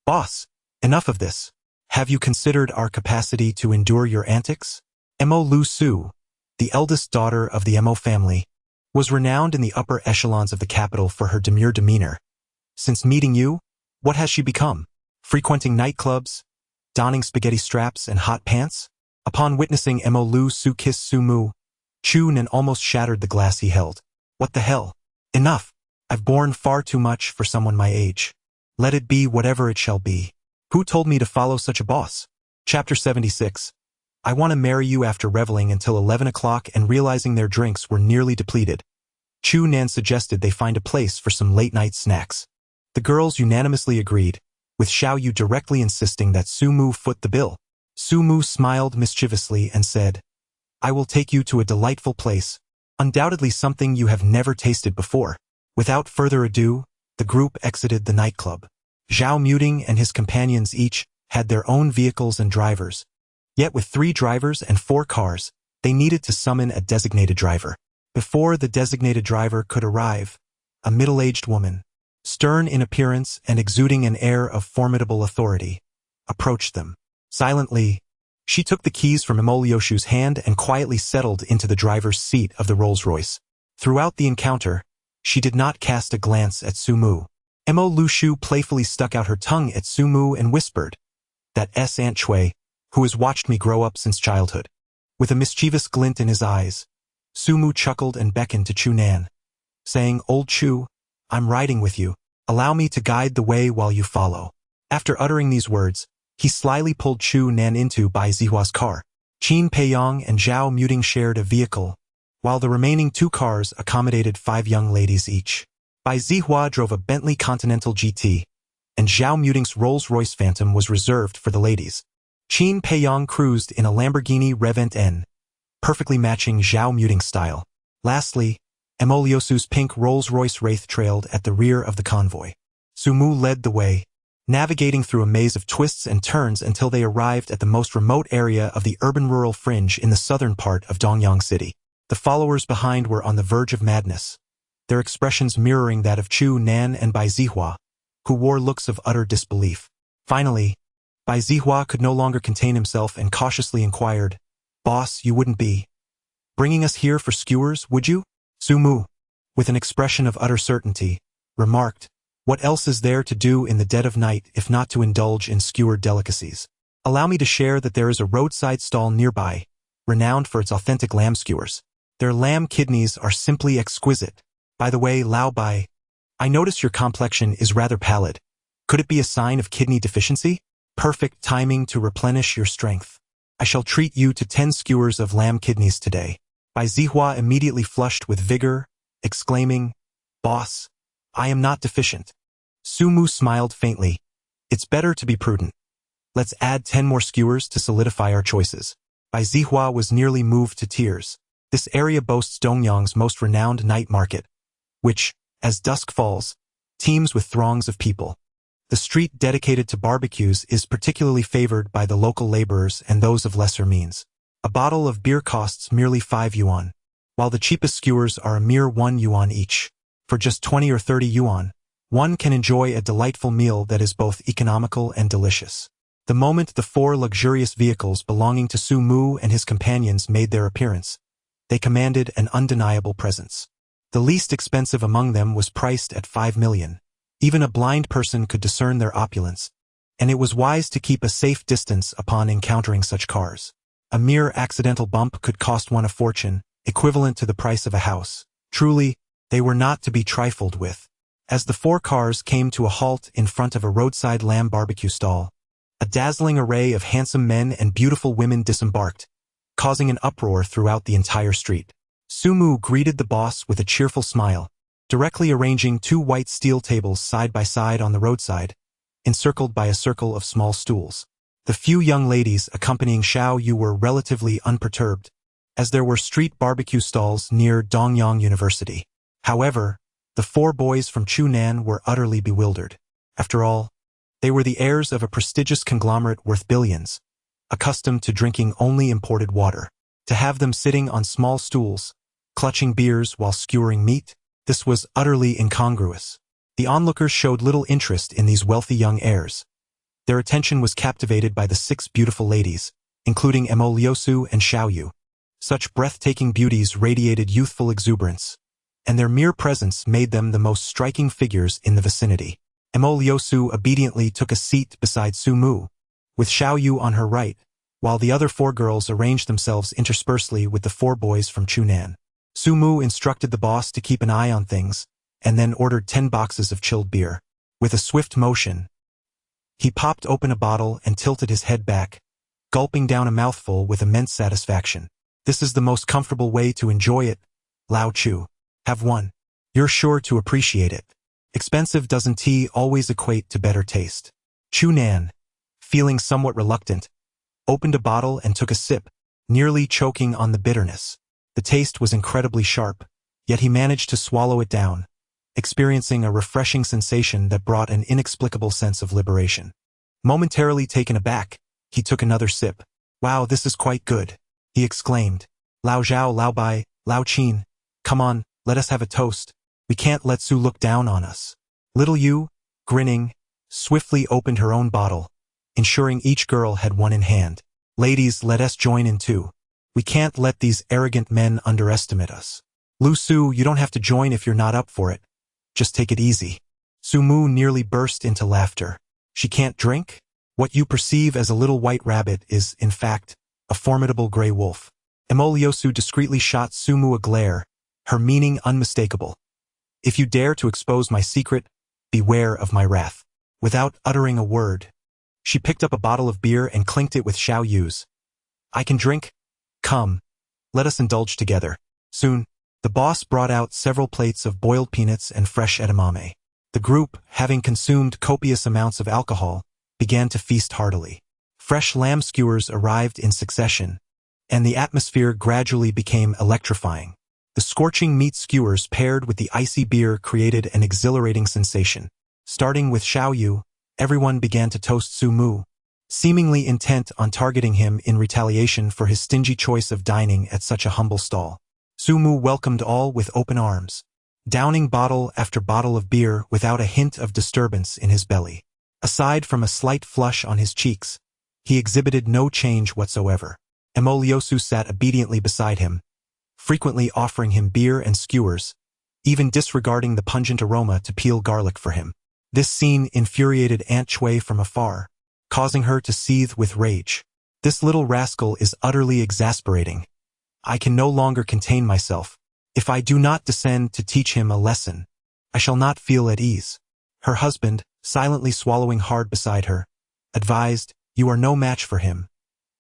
Boss, enough of this. Have you considered our capacity to endure your antics? Emo Lyosu, the eldest daughter of the Emo family, was renowned in the upper echelons of the capital for her demure demeanor. Since meeting you, what has she become? Frequenting nightclubs, donning spaghetti straps and hot pants? Upon witnessing Emo Lyosu kiss Sumu, Chunan almost shattered the glass he held. What the hell? Enough! I've borne far too much for someone my age. Let it be whatever it shall be. Who told me to follow such a boss? Chapter 76. I want to marry you. After reveling until 11 o'clock and realizing their drinks were nearly depleted, Chunan suggested they find a place for some late-night snacks. The girls unanimously agreed, with Xiao Yu directly insisting that Sumu foot the bill. Sumu smiled mischievously and said, I will take you to a delightful place, undoubtedly something you have never tasted before. Without further ado, the group exited the nightclub. Zhao Muting and his companions each had their own vehicles and drivers. Yet with 3 drivers and 4 cars, they needed to summon a designated driver. Before the designated driver could arrive, a middle-aged woman, stern in appearance and exuding an air of formidable authority, approached them. Silently, she took the keys from Emo Lyosu's hand and quietly settled into the driver's seat of the Rolls-Royce. Throughout the encounter, she did not cast a glance at Sumu. Emo Lyosu playfully stuck out her tongue at Sumu and whispered, that Aunt Chui, who has watched me grow up since childhood. With a mischievous glint in his eyes, Sumu chuckled and beckoned to Chunan, saying, Old Chu, I'm riding with you. Allow me to guide the way while you follow. After uttering these words, he slyly pulled Chunan into Bai Zihua's car. Qin Peiyong and Zhao Muting shared a vehicle, while the remaining 2 cars accommodated 5 young ladies each. Bai Zihua drove a Bentley Continental GT, and Zhao Muting's Rolls-Royce Phantom was reserved for the ladies. Qin Peiyong cruised in a Lamborghini Revent N, perfectly matching Zhao Muting's style. Lastly, Emo Lyosu's pink Rolls-Royce Wraith trailed at the rear of the convoy. Sumu led the way, navigating through a maze of twists and turns until they arrived at the most remote area of the urban-rural fringe in the southern part of Dongyang City. The followers behind were on the verge of madness, their expressions mirroring that of Chu Nan and Bai Zihua, who wore looks of utter disbelief. Finally, Bai Zihua could no longer contain himself and cautiously inquired, Boss, you wouldn't be bringing us here for skewers, would you? Sumu, with an expression of utter certainty, remarked, What else is there to do in the dead of night if not to indulge in skewered delicacies? Allow me to share that there is a roadside stall nearby, renowned for its authentic lamb skewers. Their lamb kidneys are simply exquisite. By the way, Lao Bai, I notice your complexion is rather pallid. Could it be a sign of kidney deficiency? Perfect timing to replenish your strength. I shall treat you to 10 skewers of lamb kidneys today. Bai Zihua immediately flushed with vigor, exclaiming, Boss, I am not deficient. Sumu smiled faintly. It's better to be prudent. Let's add 10 more skewers to solidify our choices. Bai Zihua was nearly moved to tears. This area boasts Dongyang's most renowned night market, which, as dusk falls, teems with throngs of people. The street dedicated to barbecues is particularly favored by the local laborers and those of lesser means. A bottle of beer costs merely 5 yuan, while the cheapest skewers are a mere 1 yuan each. For just 20 or 30 yuan, one can enjoy a delightful meal that is both economical and delicious. The moment the 4 luxurious vehicles belonging to Su Mu and his companions made their appearance, they commanded an undeniable presence. The least expensive among them was priced at 5 million. Even a blind person could discern their opulence, and it was wise to keep a safe distance upon encountering such cars. A mere accidental bump could cost one a fortune, equivalent to the price of a house. Truly, they were not to be trifled with. As the 4 cars came to a halt in front of a roadside lamb barbecue stall, a dazzling array of handsome men and beautiful women disembarked, causing an uproar throughout the entire street. Su Mu greeted the boss with a cheerful smile, directly arranging 2 white steel tables side by side on the roadside, encircled by a circle of small stools. The few young ladies accompanying Xiao Yu were relatively unperturbed, as there were street barbecue stalls near Dongyang University. However, the 4 boys from Chunan were utterly bewildered. After all, they were the heirs of a prestigious conglomerate worth billions, accustomed to drinking only imported water. To have them sitting on small stools, clutching beers while skewering meat, this was utterly incongruous. The onlookers showed little interest in these wealthy young heirs. Their attention was captivated by the 6 beautiful ladies, including Emo Liusu and Xiao Yu. Such breathtaking beauties radiated youthful exuberance, and their mere presence made them the most striking figures in the vicinity. Emo Liusu obediently took a seat beside Su Mu, with Xiao Yu on her right, while the other 4 girls arranged themselves interspersely with the 4 boys from Chunan. Su Mu instructed the boss to keep an eye on things, and then ordered 10 boxes of chilled beer. With a swift motion, he popped open a bottle and tilted his head back, gulping down a mouthful with immense satisfaction. This is the most comfortable way to enjoy it, Lao Chu. Have one. You're sure to appreciate it. Expensive doesn't tea always equate to better taste? Chunan, feeling somewhat reluctant, opened a bottle and took a sip, nearly choking on the bitterness. The taste was incredibly sharp, yet he managed to swallow it down, experiencing a refreshing sensation that brought an inexplicable sense of liberation. Momentarily taken aback, he took another sip. Wow, this is quite good, he exclaimed. Lao Zhao, Lao Bai, Lao Qin, come on, let us have a toast. We can't let Su look down on us. Little Yu, grinning, swiftly opened her own bottle, ensuring each girl had one in hand. Ladies, let us join in too. We can't let these arrogant men underestimate us. Lu Su, you don't have to join if you're not up for it. Just take it easy. Su Mu nearly burst into laughter. She can't drink? What you perceive as a little white rabbit is, in fact, a formidable gray wolf. Emoliosu discreetly shot Su Mu a glare, her meaning unmistakable. If you dare to expose my secret, beware of my wrath. Without uttering a word, she picked up a bottle of beer and clinked it with Xiao Yu's. I can drink? Come, let us indulge together. Soon, the boss brought out several plates of boiled peanuts and fresh edamame. The group, having consumed copious amounts of alcohol, began to feast heartily. Fresh lamb skewers arrived in succession, and the atmosphere gradually became electrifying. The scorching meat skewers paired with the icy beer created an exhilarating sensation. Starting with Xiao Yu, everyone began to toast Su Mu, seemingly intent on targeting him in retaliation for his stingy choice of dining at such a humble stall. Su Mu welcomed all with open arms, downing bottle after bottle of beer without a hint of disturbance in his belly. Aside from a slight flush on his cheeks, he exhibited no change whatsoever. Emoliosu sat obediently beside him, frequently offering him beer and skewers, even disregarding the pungent aroma to peel garlic for him. This scene infuriated Aunt Chui from afar, causing her to seethe with rage. This little rascal is utterly exasperating. I can no longer contain myself. If I do not descend to teach him a lesson, I shall not feel at ease. Her husband, silently swallowing hard beside her, advised, you are no match for him.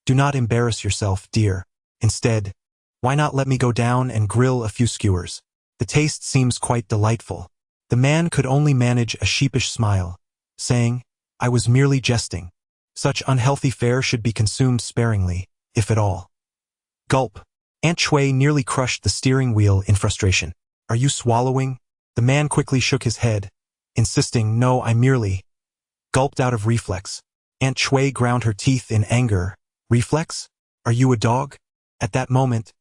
Do not embarrass yourself, dear. Instead, why not let me go down and grill a few skewers? The taste seems quite delightful. The man could only manage a sheepish smile, saying, I was merely jesting. Such unhealthy fare should be consumed sparingly, if at all. Gulp. Aunt Chui nearly crushed the steering wheel in frustration. Are you swallowing? The man quickly shook his head, insisting, no, I merely gulped out of reflex. Aunt Chui ground her teeth in anger. Reflex? Are you a dog? At that moment,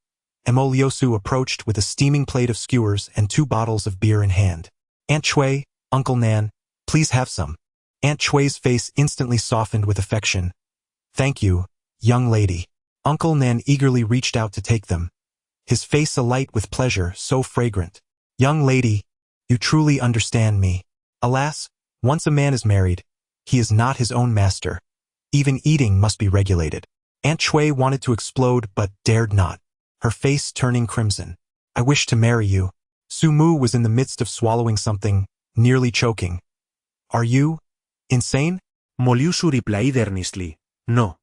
Emoliosu approached with a steaming plate of skewers and 2 bottles of beer in hand. Aunt Chui, Uncle Nan, please have some. Aunt Chui's face instantly softened with affection. Thank you, young lady. Uncle Nan eagerly reached out to take them, his face alight with pleasure, so fragrant. Young lady, you truly understand me. Alas, once a man is married, he is not his own master. Even eating must be regulated. Aunt Chui wanted to explode but dared not, her face turning crimson. I wish to marry you. Su Mu was in the midst of swallowing something, nearly choking. Are you insane?
Moliusu replied earnestly, no.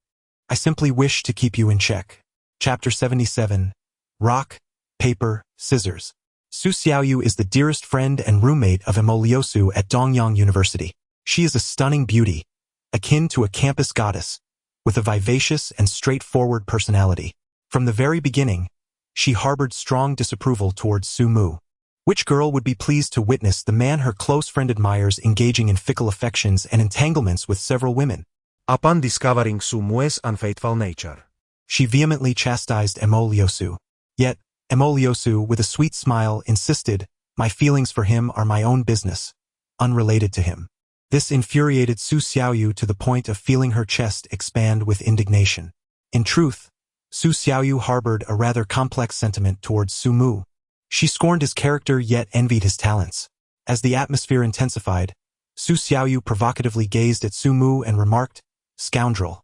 I simply wish to keep you in check. Chapter 77. Rock, Paper, Scissors. Su Xiaoyu is the dearest friend and roommate of Emoliosu at Dongyang University. She is a stunning beauty, akin to a campus goddess, with a vivacious and straightforward personality. From the very beginning, she harbored strong disapproval towards Su Mu. Which girl would be pleased to witness the man her close friend admires engaging in fickle affections and entanglements with several women?
Upon discovering Su Mu's unfaithful nature,
she vehemently chastised Emoliosu. Yet, Emoliosu, with a sweet smile, insisted, my feelings for him are my own business, unrelated to him. This infuriated Su Xiaoyu to the point of feeling her chest expand with indignation. In truth, Su Xiaoyu harbored a rather complex sentiment towards Su Mu. She scorned his character yet envied his talents. As the atmosphere intensified, Su Xiaoyu provocatively gazed at Su Mu and remarked, scoundrel.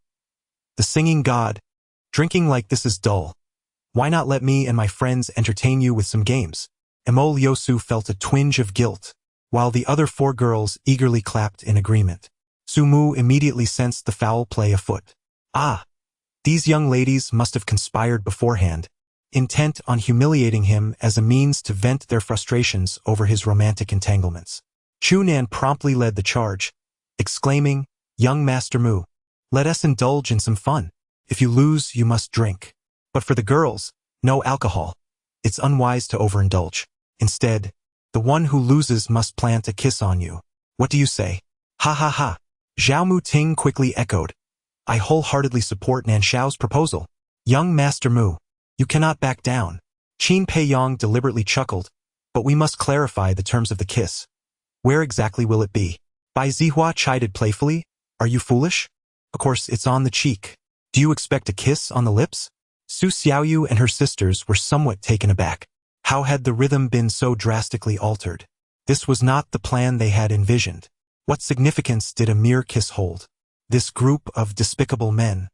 The singing god. Drinking like this is dull. Why not let me and my friends entertain you with some games? Emoliosu felt a twinge of guilt, while the other 4 girls eagerly clapped in agreement. Su Mu immediately sensed the foul play afoot. Ah! These young ladies must have conspired beforehand, intent on humiliating him as a means to vent their frustrations over his romantic entanglements. Chu Nan promptly led the charge, exclaiming, young Master Mu, let us indulge in some fun. If you lose, you must drink. But for the girls, no alcohol. It's unwise to overindulge. Instead, the one who loses must plant a kiss on you. What do you say? Ha ha ha. Zhao Mu Ting quickly echoed. I wholeheartedly support Nan Xiao's proposal. Young Master Mu, you cannot back down. Qin Peiyong deliberately chuckled, but we must clarify the terms of the kiss. Where exactly will it be? Bai Zihua chided playfully. Are you foolish? Of course, it's on the cheek. Do you expect a kiss on the lips? Su Xiaoyu and her sisters were somewhat taken aback. How had the rhythm been so drastically altered? This was not the plan they had envisioned. What significance did a mere kiss hold? This group of despicable men,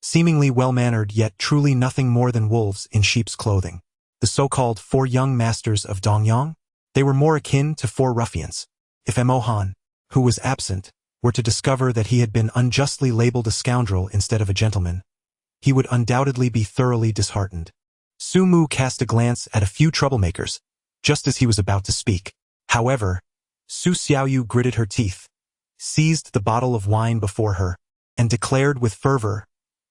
seemingly well-mannered yet truly nothing more than wolves in sheep's clothing. The so-called 4 young masters of Dongyang? They were more akin to 4 ruffians. If Emohan, who was absent, were to discover that he had been unjustly labeled a scoundrel instead of a gentleman, he would undoubtedly be thoroughly disheartened. Su Mu cast a glance at a few troublemakers, just as he was about to speak. However, Su Xiaoyu gritted her teeth, seized the bottle of wine before her, and declared with fervor,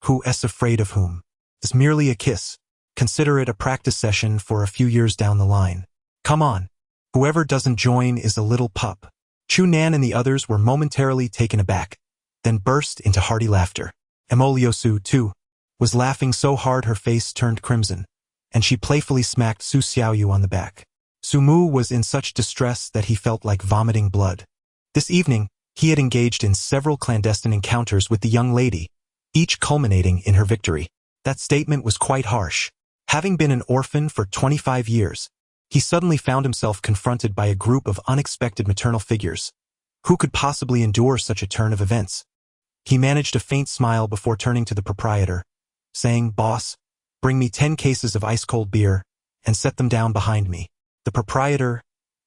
who is afraid of whom? It's merely a kiss. Consider it a practice session for a few years down the line. Come on. Whoever doesn't join is a little pup. Chu Nan and the others were momentarily taken aback, then burst into hearty laughter. Emoliosu, too, was laughing so hard her face turned crimson, and she playfully smacked Su Xiaoyu on the back. Su Mu was in such distress that he felt like vomiting blood. This evening, he had engaged in several clandestine encounters with the young lady, each culminating in her victory. That statement was quite harsh. Having been an orphan for 25 years, he suddenly found himself confronted by a group of unexpected maternal figures. Who could possibly endure such a turn of events? He managed a faint smile before turning to the proprietor, saying, Boss, bring me 10 cases of ice-cold beer, and set them down behind me. The proprietor,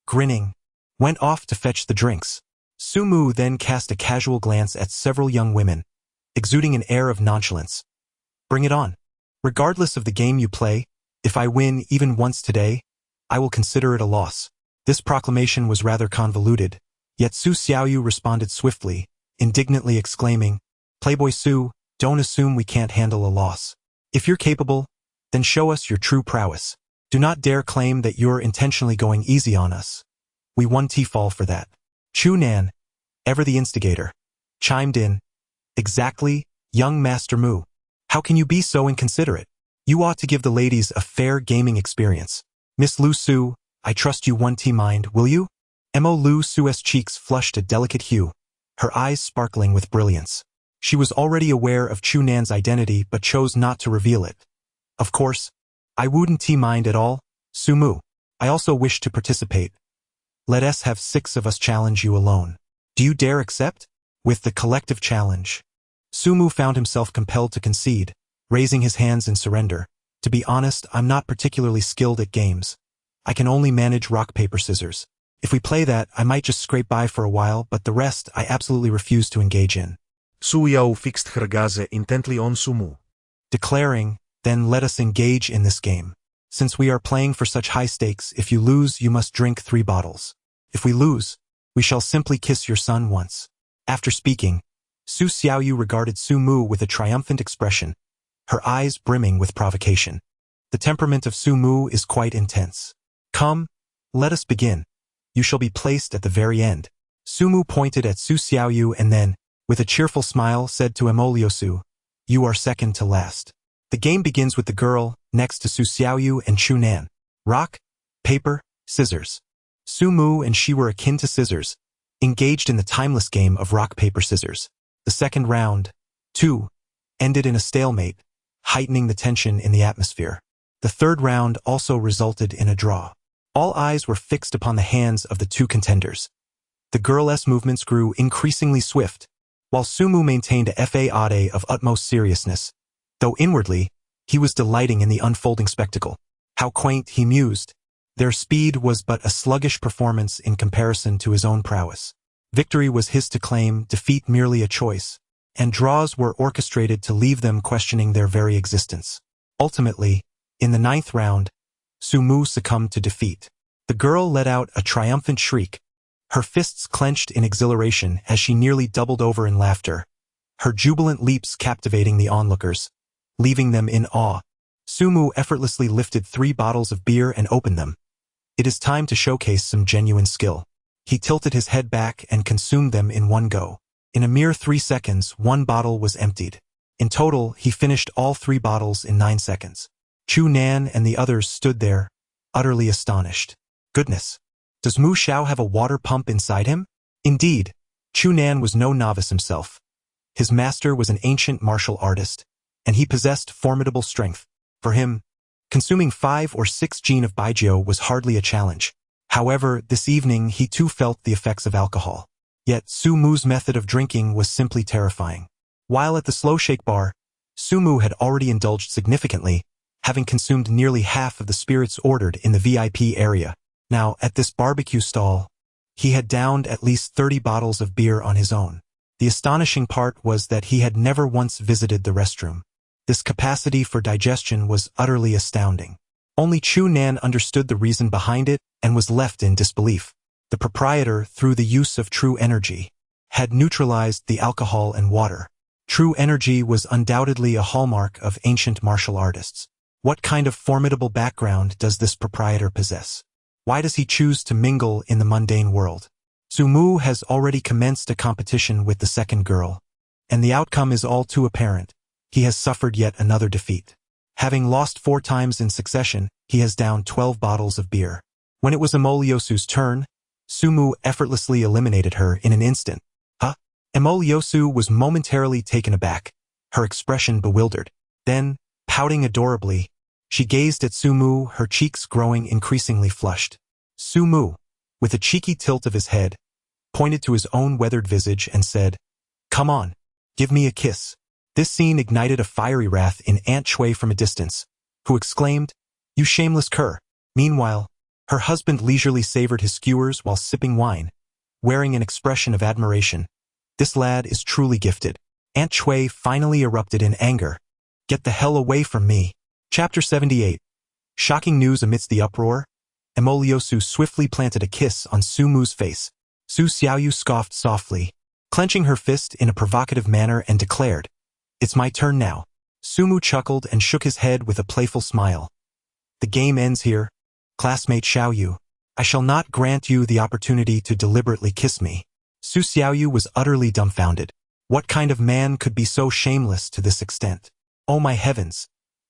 grinning, went off to fetch the drinks. Su Mu then cast a casual glance at several young women, exuding an air of nonchalance. Bring it on. Regardless of the game you play, if I win even once today, I will consider it a loss. This proclamation was rather convoluted, yet Su Xiaoyu responded swiftly, indignantly exclaiming, Playboy Su, don't assume we can't handle a loss. If you're capable, then show us your true prowess. Do not dare claim that you're intentionally going easy on us. We won T-fall for that. Chu Nan, ever the instigator, chimed in, Exactly, young Master Mu. How can you be so inconsiderate? You ought to give the ladies a fair gaming experience. Miss Lu Su, I trust you 1T mind, will you? Mo Lu Su's cheeks flushed a delicate hue, her eyes sparkling with brilliance. She was already aware of Chu Nan's identity but chose not to reveal it. Of course, I wouldn't mind at all, Su Mu. I also wish to participate. Let us have 6 of us challenge you alone. Do you dare accept? With the collective challenge, Su Mu found himself compelled to concede, raising his hands in surrender. To be honest, I'm not particularly skilled at games. I can only manage rock, paper, scissors. If we play that, I might just scrape by for a while, but the rest I absolutely refuse to engage in.
Su Yao fixed her gaze intently on Su Mu.
Declaring, then let us engage in this game. Since we are playing for such high stakes, if you lose, you must drink 3 bottles. If we lose, we shall simply kiss your son once. After speaking, Su Xiaoyu regarded Su Mu with a triumphant expression, her eyes brimming with provocation. The temperament of Su Mu is quite intense. Come, let us begin. You shall be placed at the very end. Su Mu pointed at Su Xiaoyu and then, with a cheerful smile, said to Emoliosu, you are second to last. The game begins with the girl, next to Su Xiaoyu and Chu Nan. Rock, paper, scissors. Su Mu and she were akin to scissors, engaged in the timeless game of rock, paper, scissors. The second round, 2, ended in a stalemate, heightening the tension in the atmosphere. The third round also resulted in a draw. All eyes were fixed upon the hands of the 2 contenders. The girl's movements grew increasingly swift, while Su Mu maintained a facade of utmost seriousness, though inwardly, he was delighting in the unfolding spectacle. How quaint, he mused. Their speed was but a sluggish performance in comparison to his own prowess. Victory was his to claim, defeat merely a choice, and draws were orchestrated to leave them questioning their very existence. Ultimately, in the 9th round, Su Mu succumbed to defeat. The girl let out a triumphant shriek, her fists clenched in exhilaration as she nearly doubled over in laughter, her jubilant leaps captivating the onlookers, leaving them in awe. Su Mu effortlessly lifted 3 bottles of beer and opened them. It is time to showcase some genuine skill. He tilted his head back and consumed them in one go. In a mere 3 seconds, 1 bottle was emptied. In total, he finished all 3 bottles in 9 seconds. Chu Nan and the others stood there, utterly astonished. Goodness! Does Mu Xiao have a water pump inside him? Indeed, Chu Nan was no novice himself. His master was an ancient martial artist, and he possessed formidable strength. For him, consuming 5 or 6 jin of baijiu was hardly a challenge. However, this evening he too felt the effects of alcohol. Yet Su Mu's method of drinking was simply terrifying. While at the slow shake bar, Su Mu had already indulged significantly, having consumed nearly half of the spirits ordered in the VIP area. Now, at this barbecue stall, he had downed at least 30 bottles of beer on his own. The astonishing part was that he had never once visited the restroom. This capacity for digestion was utterly astounding. Only Chu Nan understood the reason behind it and was left in disbelief. The proprietor, through the use of true energy, had neutralized the alcohol and water. True energy was undoubtedly a hallmark of ancient martial artists. What kind of formidable background does this proprietor possess? Why does he choose to mingle in the mundane world? Su Mu has already commenced a competition with the second girl, and the outcome is all too apparent. He has suffered yet another defeat. Having lost 4 times in succession, he has downed 12 bottles of beer. When it was Emoliosu's turn, Su Mu effortlessly eliminated her in an instant. Huh? Emoliosu was momentarily taken aback, her expression bewildered. Then, pouting adorably, she gazed at Su Mu, her cheeks growing increasingly flushed. Su Mu, with a cheeky tilt of his head, pointed to his own weathered visage and said, "Come on, give me a kiss." This scene ignited a fiery wrath in Aunt Shui from a distance, who exclaimed, "You shameless cur." Meanwhile, her husband leisurely savored his skewers while sipping wine, wearing an expression of admiration. This lad is truly gifted. Aunt Shui finally erupted in anger. "Get the hell away from me." Chapter 78. Shocking news amidst the uproar. Emoliosu swiftly planted a kiss on Su Mu's face. Su Xiaoyu scoffed softly, clenching her fist in a provocative manner and declared, "It's my turn now." Su Mu chuckled and shook his head with a playful smile. "The game ends here, classmate Xiaoyu. I shall not grant you the opportunity to deliberately kiss me." Su Xiaoyu was utterly dumbfounded. What kind of man could be so shameless to this extent? Oh my heavens!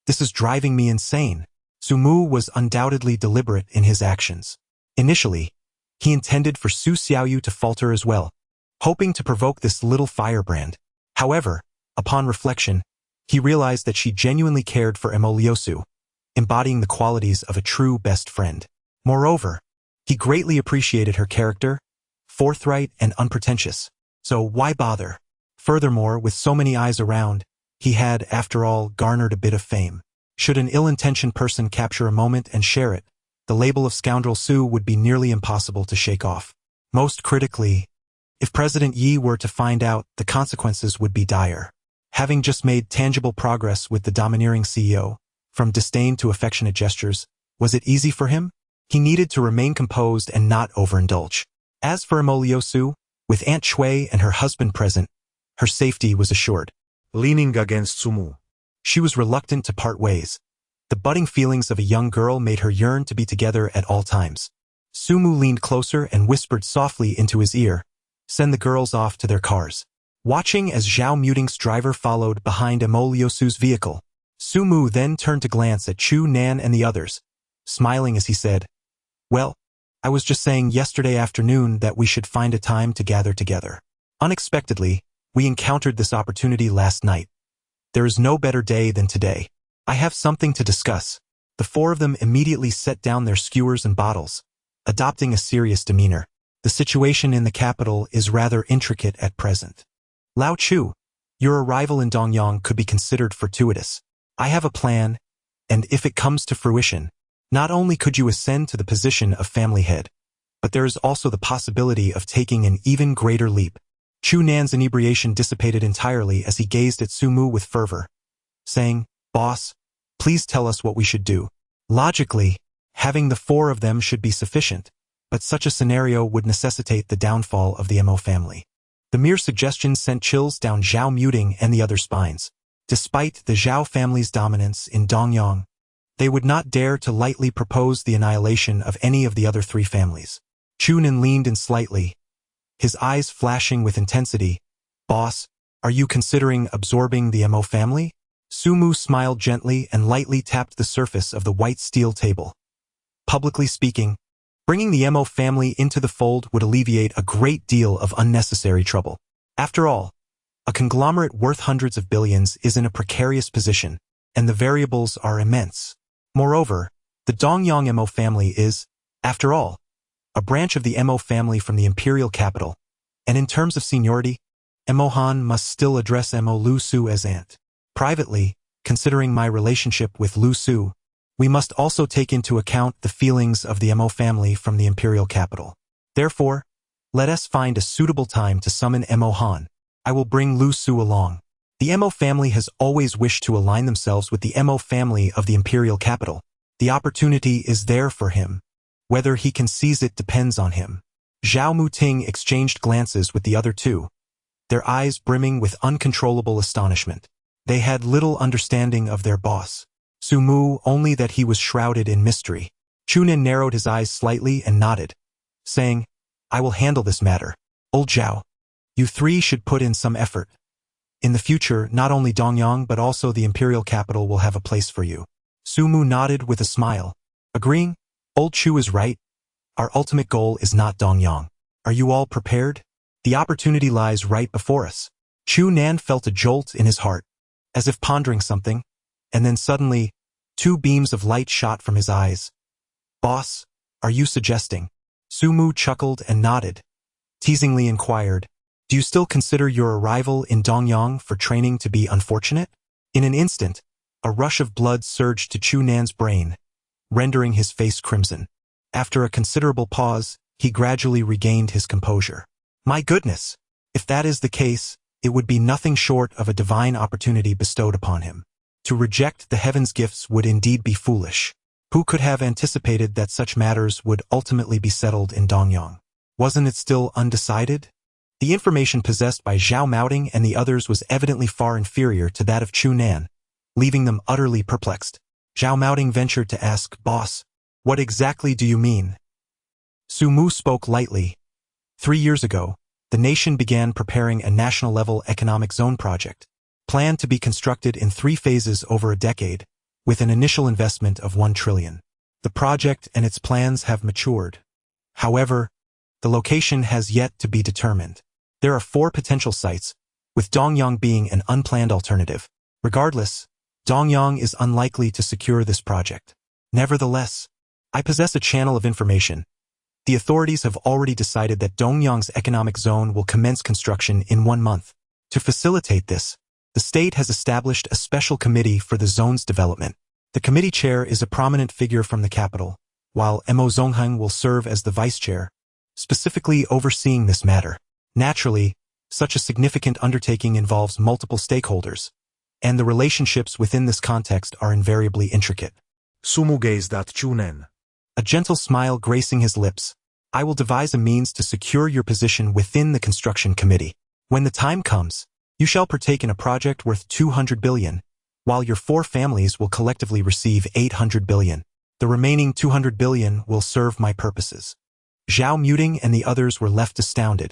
This is driving me insane. Su Mu was undoubtedly deliberate in his actions. Initially, he intended for Su Xiaoyu to falter as well, hoping to provoke this little firebrand. However, upon reflection, he realized that she genuinely cared for Mo Liusu, embodying the qualities of a true best friend. Moreover, he greatly appreciated her character, forthright and unpretentious. So why bother? Furthermore, with so many eyes around, he had, after all, garnered a bit of fame. Should an ill-intentioned person capture a moment and share it, the label of scoundrel Su would be nearly impossible to shake off. Most critically, if President Yi were to find out, the consequences would be dire. Having just made tangible progress with the domineering CEO, from disdain to affectionate gestures, was it easy for him? He needed to remain composed and not overindulge. As for Mo Liusu, with Aunt Shui and her husband present, her safety was assured.
Leaning against Su Mu.
She was reluctant to part ways. The budding feelings of a young girl made her yearn to be together at all times. Su Mu leaned closer and whispered softly into his ear, "Send the girls off to their cars." Watching as Zhao Muting's driver followed behind Mo Liusu's vehicle, Su Mu then turned to glance at Chu Nan and the others, smiling as he said, "Well, I was just saying yesterday afternoon that we should find a time to gather together. Unexpectedly, we encountered this opportunity last night. There is no better day than today. I have something to discuss." The four of them immediately set down their skewers and bottles, adopting a serious demeanor. The situation in the capital is rather intricate at present. Lao Chu, your arrival in Dongyang could be considered fortuitous. I have a plan, and if it comes to fruition, not only could you ascend to the position of family head, but there is also the possibility of taking an even greater leap. Chu Nan's inebriation dissipated entirely as he gazed at Su Mu with fervor, saying, "Boss, please tell us what we should do." Logically, having the four of them should be sufficient, but such a scenario would necessitate the downfall of the Mo family. The mere suggestion sent chills down Zhao Muting and the other spines. Despite the Zhao family's dominance in Dongyang, they would not dare to lightly propose the annihilation of any of the other three families. Chu Nan leaned in slightly, his eyes flashing with intensity. "Boss, are you considering absorbing the Mo family?" Su Mu smiled gently and lightly tapped the surface of the white steel table. Publicly speaking, bringing the Mo family into the fold would alleviate a great deal of unnecessary trouble. After all, a conglomerate worth hundreds of billions is in a precarious position, and the variables are immense. Moreover, the Dongyang Mo family is, after all, a branch of the Mo family from the imperial capital, and in terms of seniority, Mo Han must still address Mo Lu Su as aunt. Privately, considering my relationship with Lu Su, we must also take into account the feelings of the Mo family from the imperial capital. Therefore, let us find a suitable time to summon Mo Han. I will bring Lu Su along. The Mo family has always wished to align themselves with the Mo family of the imperial capital. The opportunity is there for him. Whether he can seize it depends on him. Zhao Muting exchanged glances with the other two, their eyes brimming with uncontrollable astonishment. They had little understanding of their boss, Su Mu, only that he was shrouded in mystery. Chu Nan narrowed his eyes slightly and nodded, saying, "I will handle this matter. Old Zhao, you three should put in some effort. In the future, not only Dongyang but also the imperial capital will have a place for you." Su Mu nodded with a smile, agreeing, "Old Chu is right. Our ultimate goal is not Dongyang. Are you all prepared? The opportunity lies right before us." Chu Nan felt a jolt in his heart, as if pondering something, and then suddenly, two beams of light shot from his eyes. "Boss, are you suggesting?" Su Mu chuckled and nodded, teasingly inquired, "Do you still consider your arrival in Dongyang for training to be unfortunate?" In an instant, a rush of blood surged to Chu Nan's brain, rendering his face crimson. After a considerable pause, he gradually regained his composure. "My goodness! If that is the case, it would be nothing short of a divine opportunity bestowed upon him. To reject the heavens' gifts would indeed be foolish. Who could have anticipated that such matters would ultimately be settled in Dongyang? Wasn't it still undecided? The information possessed by Zhao Muting and the others was evidently far inferior to that of Chu Nan, leaving them utterly perplexed. Zhao Muting ventured to ask, "Boss, what exactly do you mean?" Su Mu spoke lightly. 3 years ago, the nation began preparing a national-level economic zone project, planned to be constructed in 3 phases over a decade, with an initial investment of 1 trillion. The project and its plans have matured. However, the location has yet to be determined. There are 4 potential sites, with Dongyang being an unplanned alternative. Regardless, Dongyang is unlikely to secure this project. Nevertheless, I possess a channel of information. The authorities have already decided that Dongyang's economic zone will commence construction in 1 month. To facilitate this, the state has established a special committee for the zone's development. The committee chair is a prominent figure from the capital, while Mo Zongheng will serve as the vice chair, specifically overseeing this matter. Naturally, such a significant undertaking involves multiple stakeholders, and the relationships within this context are invariably intricate.
Sumu gazed at Chunen.
A gentle smile gracing his lips. I will devise a means to secure your position within the construction committee. When the time comes, you shall partake in a project worth 200 billion, while your 4 families will collectively receive 800 billion. The remaining 200 billion will serve my purposes. Zhao Muting and the others were left astounded,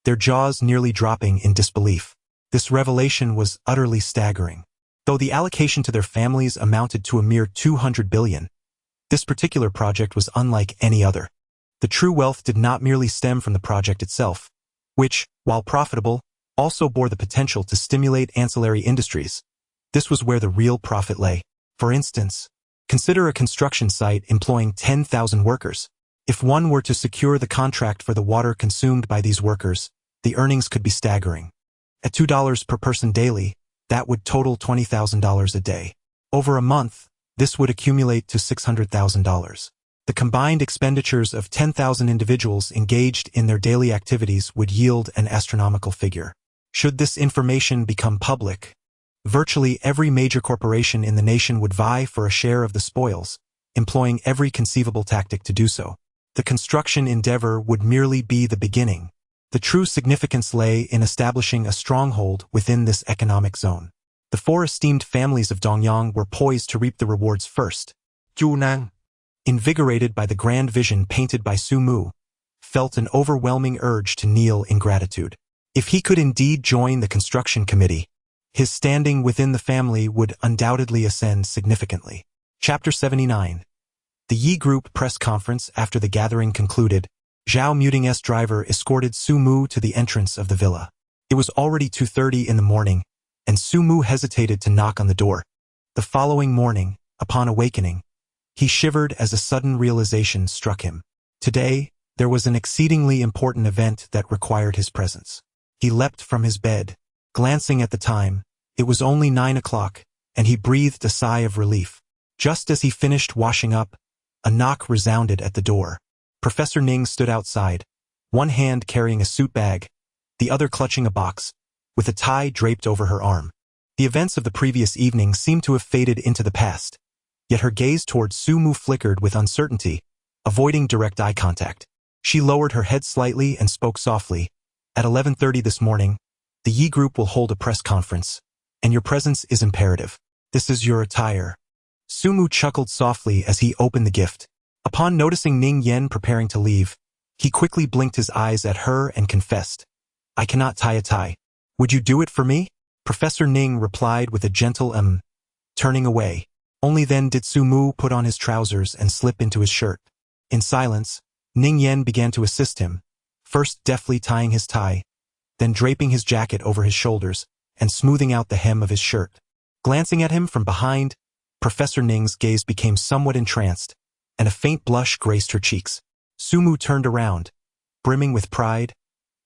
their jaws nearly dropping in disbelief. This revelation was utterly staggering. Though the allocation to their families amounted to a mere 200 billion, this particular project was unlike any other. The true wealth did not merely stem from the project itself, which, while profitable, also bore the potential to stimulate ancillary industries. This was where the real profit lay. For instance, consider a construction site employing 10,000 workers. If one were to secure the contract for the water consumed by these workers, the earnings could be staggering. At $2 per person daily, that would total $20,000 a day. Over a month, this would accumulate to $600,000. The combined expenditures of 10,000 individuals engaged in their daily activities would yield an astronomical figure. Should this information become public, virtually every major corporation in the nation would vie for a share of the spoils, employing every conceivable tactic to do so. The construction endeavor would merely be the beginning. The true significance lay in establishing a stronghold within this economic zone. The 4 esteemed families of Dongyang were poised to reap the rewards first.
Junang.
Invigorated by the grand vision painted by Su Mu, felt an overwhelming urge to kneel in gratitude. If he could indeed join the construction committee, his standing within the family would undoubtedly ascend significantly. Chapter 79. The Yi Group press conference. After the gathering concluded, Zhao Muting's driver escorted Su Mu to the entrance of the villa. It was already 2:30 in the morning, and Su Mu hesitated to knock on the door. The following morning, upon awakening, he shivered as a sudden realization struck him. Today, there was an exceedingly important event that required his presence. He leapt from his bed. Glancing at the time, it was only 9 o'clock, and he breathed a sigh of relief. Just as he finished washing up, a knock resounded at the door. Professor Ning stood outside, one hand carrying a suit bag, the other clutching a box, with a tie draped over her arm. The events of the previous evening seemed to have faded into the past, yet her gaze toward Su Mu flickered with uncertainty, avoiding direct eye contact. She lowered her head slightly and spoke softly. At 11:30 this morning, the Yi Group will hold a press conference, and your presence is imperative. This is your attire. Su Mu chuckled softly as he opened the gift. Upon noticing Ning Yen preparing to leave, he quickly blinked his eyes at her and confessed, I cannot tie a tie. Would you do it for me? Professor Ning replied with a gentle turning away. Only then did Su Mu put on his trousers and slip into his shirt. In silence, Ning Yen began to assist him, first deftly tying his tie, then draping his jacket over his shoulders and smoothing out the hem of his shirt. Glancing at him from behind, Professor Ning's gaze became somewhat entranced, and a faint blush graced her cheeks. Su Mu turned around, brimming with pride,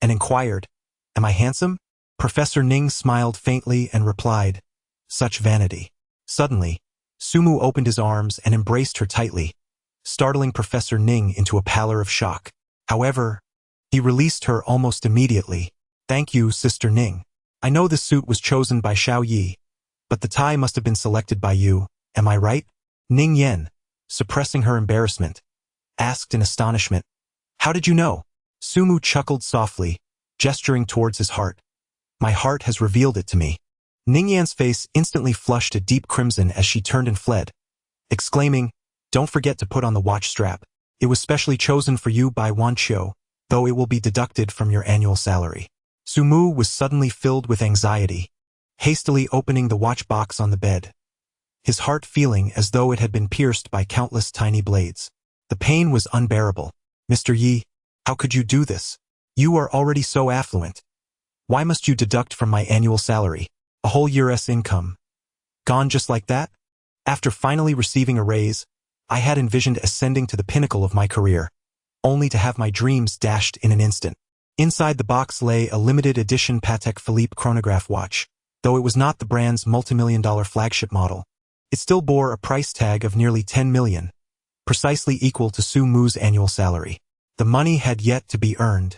and inquired, Am I handsome? Professor Ning smiled faintly and replied, Such vanity. Suddenly, Su Mu opened his arms and embraced her tightly, startling Professor Ning into a pallor of shock. However, he released her almost immediately. Thank you, Sister Ning. I know this suit was chosen by Xiao Yi, but the tie must have been selected by you, am I right? Ning Yen, suppressing her embarrassment, asked in astonishment. How did you know? Su Mu chuckled softly, gesturing towards his heart. My heart has revealed it to me. Ning Yan's face instantly flushed a deep crimson as she turned and fled, exclaiming, Don't forget to put on the watch strap. It was specially chosen for you by Wan Qiu, though it will be deducted from your annual salary. Su Mu was suddenly filled with anxiety, hastily opening the watch box on the bed. his heart feeling as though it had been pierced by countless tiny blades. The pain was unbearable. Mr. Yi, how could you do this? You are already so affluent. Why must you deduct from my annual salary a whole year's income? Gone just like that? After finally receiving a raise, I had envisioned ascending to the pinnacle of my career, only to have my dreams dashed in an instant. Inside the box lay a limited edition Patek Philippe chronograph watch. Though it was not the brand's multi-million-dollar flagship model, it still bore a price tag of nearly 10 million, precisely equal to Su Mu's annual salary. The money had yet to be earned,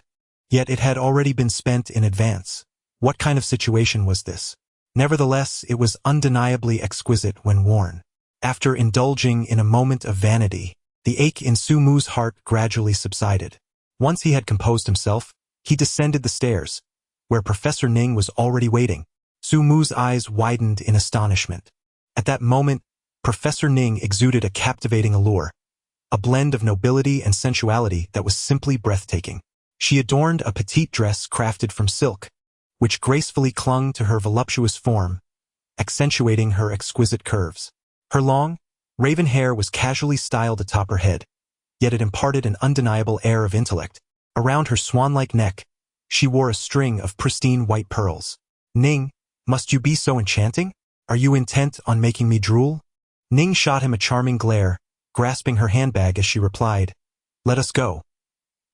yet it had already been spent in advance. What kind of situation was this? Nevertheless, it was undeniably exquisite when worn. After indulging in a moment of vanity, the ache in Su Mu's heart gradually subsided. Once he had composed himself, he descended the stairs, where Professor Ning was already waiting. Su Mu's eyes widened in astonishment. At that moment, Professor Ning exuded a captivating allure, a blend of nobility and sensuality that was simply breathtaking. She adorned a petite dress crafted from silk, which gracefully clung to her voluptuous form, accentuating her exquisite curves. Her long, raven hair was casually styled atop her head, yet it imparted an undeniable air of intellect. Around her swan-like neck, she wore a string of pristine white pearls. Ning, must you be so enchanting? Are you intent on making me drool? Ning shot him a charming glare, grasping her handbag as she replied, "Let us go.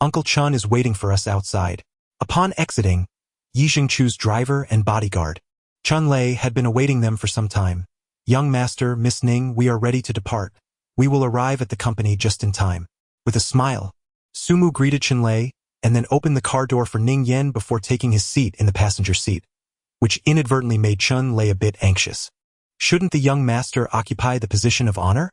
Uncle Chun is waiting for us outside." Upon exiting, Yi Jingchu's driver and bodyguard, Chun Lei, had been awaiting them for some time. "Young master, Miss Ning, we are ready to depart. We will arrive at the company just in time." With a smile, Su Mu greeted Chun Lei and then opened the car door for Ning Yen before taking his seat in the passenger seat, which inadvertently made Chun Lei a bit anxious. Shouldn't the young master occupy the position of honor?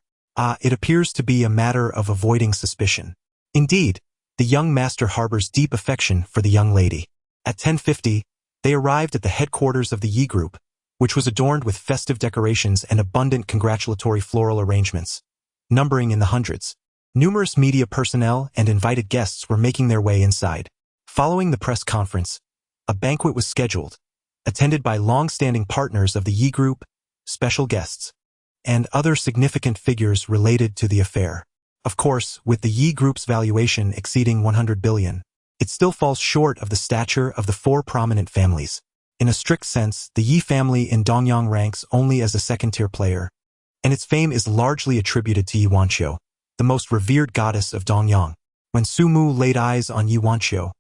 It appears to be a matter of avoiding suspicion. Indeed, the young master harbors deep affection for the young lady. At 10:50, they arrived at the headquarters of the Yi Group, which was adorned with festive decorations and abundant congratulatory floral arrangements, numbering in the hundreds. Numerous media personnel and invited guests were making their way inside. Following the press conference, a banquet was scheduled, attended by long-standing partners of the Yi Group, special guests, and other significant figures related to the affair. Of course, with the Yi Group's valuation exceeding 100 billion, it still falls short of the stature of the four prominent families. In a strict sense, the Yi family in Dongyang ranks only as a second-tier player, and its fame is largely attributed to Yi Wanqiu, the most revered goddess of Dongyang. When Su Mu laid eyes on Yi Wanqiu,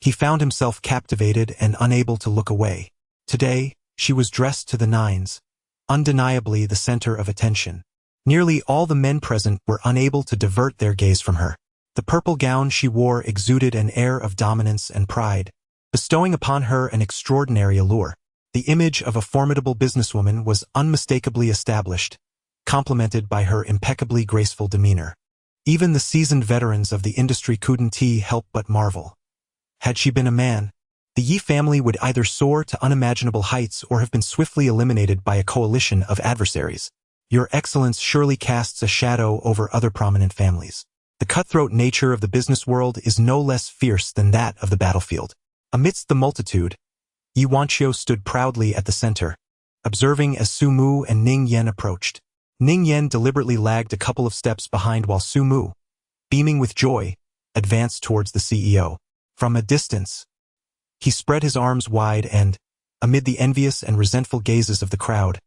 he found himself captivated and unable to look away. Today, she was dressed to the nines, undeniably the center of attention. Nearly all the men present were unable to divert their gaze from her. The purple gown she wore exuded an air of dominance and pride, bestowing upon her an extraordinary allure. The image of a formidable businesswoman was unmistakably established, complemented by her impeccably graceful demeanor. Even the seasoned veterans of the industry couldn't help but marvel. Had she been a man, the Yi family would either soar to unimaginable heights or have been swiftly eliminated by a coalition of adversaries. Your Excellence surely casts a shadow over other prominent families. The cutthroat nature of the business world is no less fierce than that of the battlefield. Amidst the multitude, Yi Wanqiu stood proudly at the center, observing as Su Mu and Ning Yen approached. Ning Yen deliberately lagged a couple of steps behind while Su Mu, beaming with joy, advanced towards the CEO. From a distance, he spread his arms wide and, amid the envious and resentful gazes of the crowd,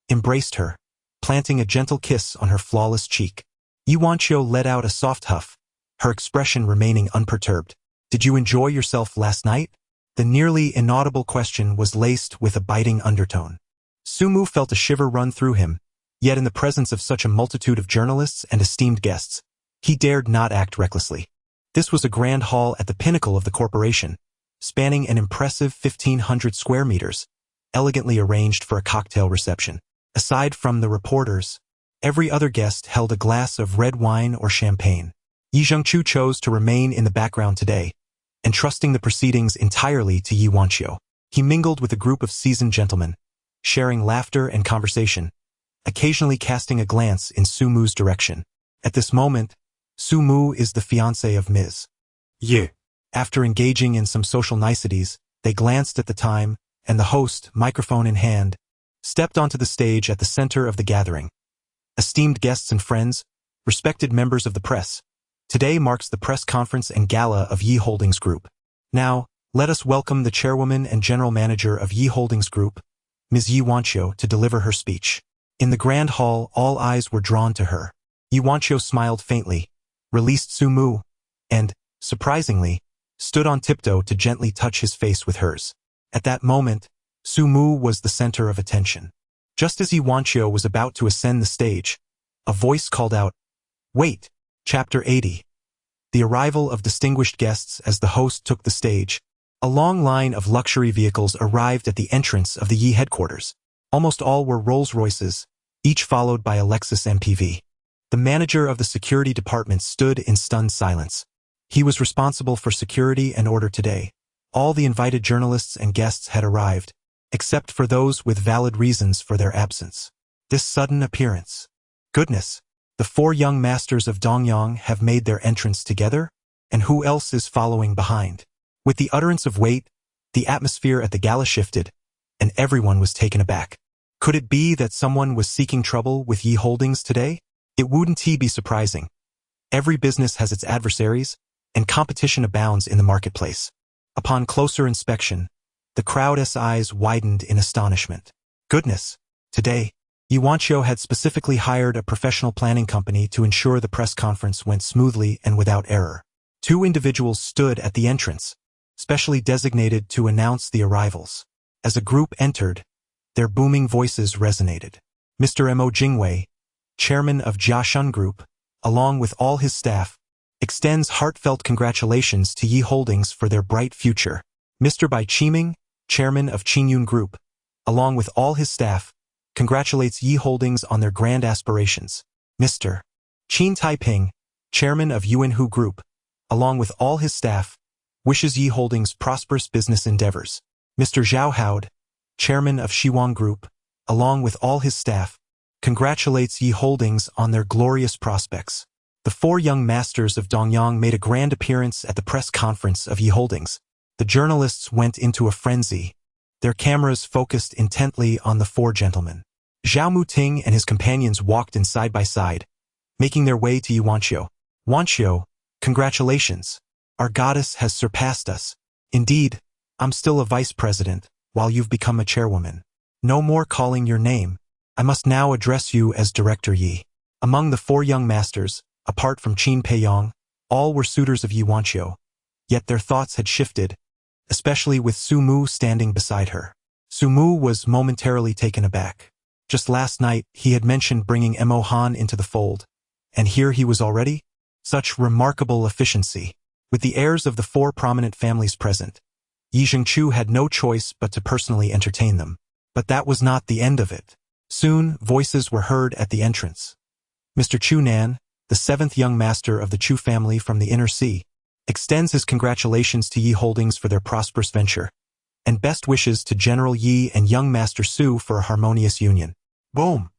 embraced her, planting a gentle kiss on her flawless cheek. Yi Wanqiu let out a soft huff, her expression remaining unperturbed. "Did you enjoy yourself last night?" The nearly inaudible question was laced with a biting undertone. Su Mu felt a shiver run through him, yet in the presence of such a multitude of journalists and esteemed guests, he dared not act recklessly. This was a grand hall at the pinnacle of the corporation, spanning an impressive 1,500 square meters, elegantly arranged for a cocktail reception. Aside from the reporters, every other guest held a glass of red wine or champagne. Yi Jingchu chose to remain in the background today, entrusting the proceedings entirely to Yi Wanqiu. He mingled with a group of seasoned gentlemen, sharing laughter and conversation, occasionally casting a glance in Su Mu's direction. At this moment, Su Mu is the fiancé of Ms. Yi. After engaging in some social niceties, they glanced at the time, and the host, microphone in hand, stepped onto the stage at the center of the gathering. Esteemed guests and friends, respected members of the press, today marks the press conference and gala of Ye Holdings Group. Now, let us welcome the chairwoman and general manager of Ye Holdings Group, Ms. Yi Wanqiu, to deliver her speech. In the grand hall, all eyes were drawn to her. Yi Wanqiu smiled faintly, released Su Mu, and, surprisingly, stood on tiptoe to gently touch his face with hers. At that moment, Su Mu was the center of attention. Just as Yi Wanqiu was about to ascend the stage, a voice called out, "Wait!" Chapter 80. The arrival of distinguished guests as the host took the stage. A long line of luxury vehicles arrived at the entrance of the Yi headquarters. Almost all were Rolls-Royces, each followed by a Lexus MPV. The manager of the security department stood in stunned silence. He was responsible for security and order today. All the invited journalists and guests had arrived, except for those with valid reasons for their absence. This sudden appearance. Goodness, the four young masters of Dongyang have made their entrance together? And who else is following behind? With the utterance of wait, the atmosphere at the gala shifted, and everyone was taken aback. Could it be that someone was seeking trouble with Ye Holdings today? It wouldn't be surprising. Every business has its adversaries, and competition abounds in the marketplace. Upon closer inspection, the crowd's eyes widened in astonishment. Goodness, today, Yi Wanqiu had specifically hired a professional planning company to ensure the press conference went smoothly and without error. Two individuals stood at the entrance, specially designated to announce the arrivals. As a group entered, their booming voices resonated. Mr. Mo Jingwei, chairman of Jiashun Group, along with all his staff, extends heartfelt congratulations to Ye Holdings for their bright future. Mr. Bai Qiming, chairman of Qingyun Group, along with all his staff, congratulates Ye Holdings on their grand aspirations. Mr. Qin Taiping, chairman of Yuanhu Group, along with all his staff, wishes Ye Holdings prosperous business endeavors. Mr. Zhao Haud, chairman of Shiwang Group, along with all his staff, congratulates Ye Holdings on their glorious prospects. The four young masters of Dongyang made a grand appearance at the press conference of Ye Holdings. The journalists went into a frenzy, their cameras focused intently on the four gentlemen. Zhao Muting and his companions walked in side by side, making their way to Yi Wanqiu. "Wanqiu, congratulations. Our goddess has surpassed us. Indeed, I'm still a vice president, while you've become a chairwoman. No more calling your name. I must now address you as Director Yi." Among the four young masters, apart from Qin Peiyong, all were suitors of Yi Wanqiu, yet their thoughts had shifted, especially with Su Mu standing beside her. Su Mu was momentarily taken aback. Just last night, he had mentioned bringing Mo Han into the fold, and here he was already? Such remarkable efficiency. With the heirs of the four prominent families present, Yi Zhengqiu had no choice but to personally entertain them. But that was not the end of it. Soon, voices were heard at the entrance. Mr. Chu Nan, the seventh young master of the Chu family from the Inner Sea, extends his congratulations to Ye Holdings for their prosperous venture, and best wishes to General Yi and young Master Su for a harmonious union. Boom!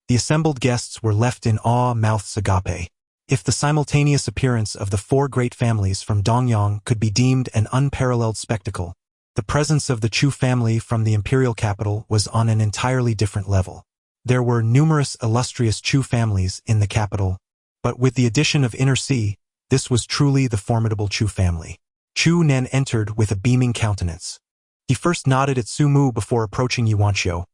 The assembled guests were left in awe, mouths agape. If the simultaneous appearance of the four great families from Dongyang could be deemed an unparalleled spectacle, the presence of the Chu family from the imperial capital was on an entirely different level. There were numerous illustrious Chu families in the capital, but with the addition of Inner Sea, this was truly the formidable Chu family. Chu Nan entered with a beaming countenance. He first nodded at Su Mu before approaching Yi Wanqiu,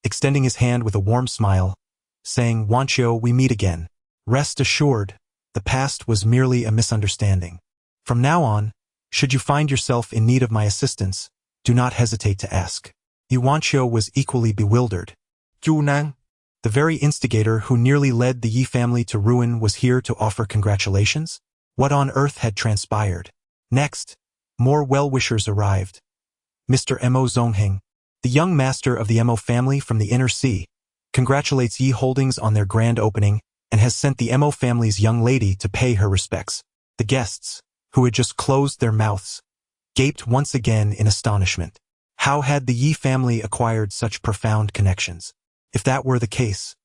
extending his hand with a warm smile, saying, "Wanqiu, we meet again. Rest assured, the past was merely a misunderstanding. From now on, should you find yourself in need of my assistance, do not hesitate to ask." Yi Wanqiu was equally bewildered.
Chu Nang,
The very instigator who nearly led the Yi family to ruin was here to offer congratulations? What on earth had transpired? Next, more well-wishers arrived. Mr. Mo Zongheng, the young master of the Mo family from the Inner Sea, congratulates Yi Holdings on their grand opening and has sent the Mo family's young lady to pay her respects. The guests, who had just closed their mouths, gaped once again in astonishment. How had the Yi family acquired such profound connections? If that were the case,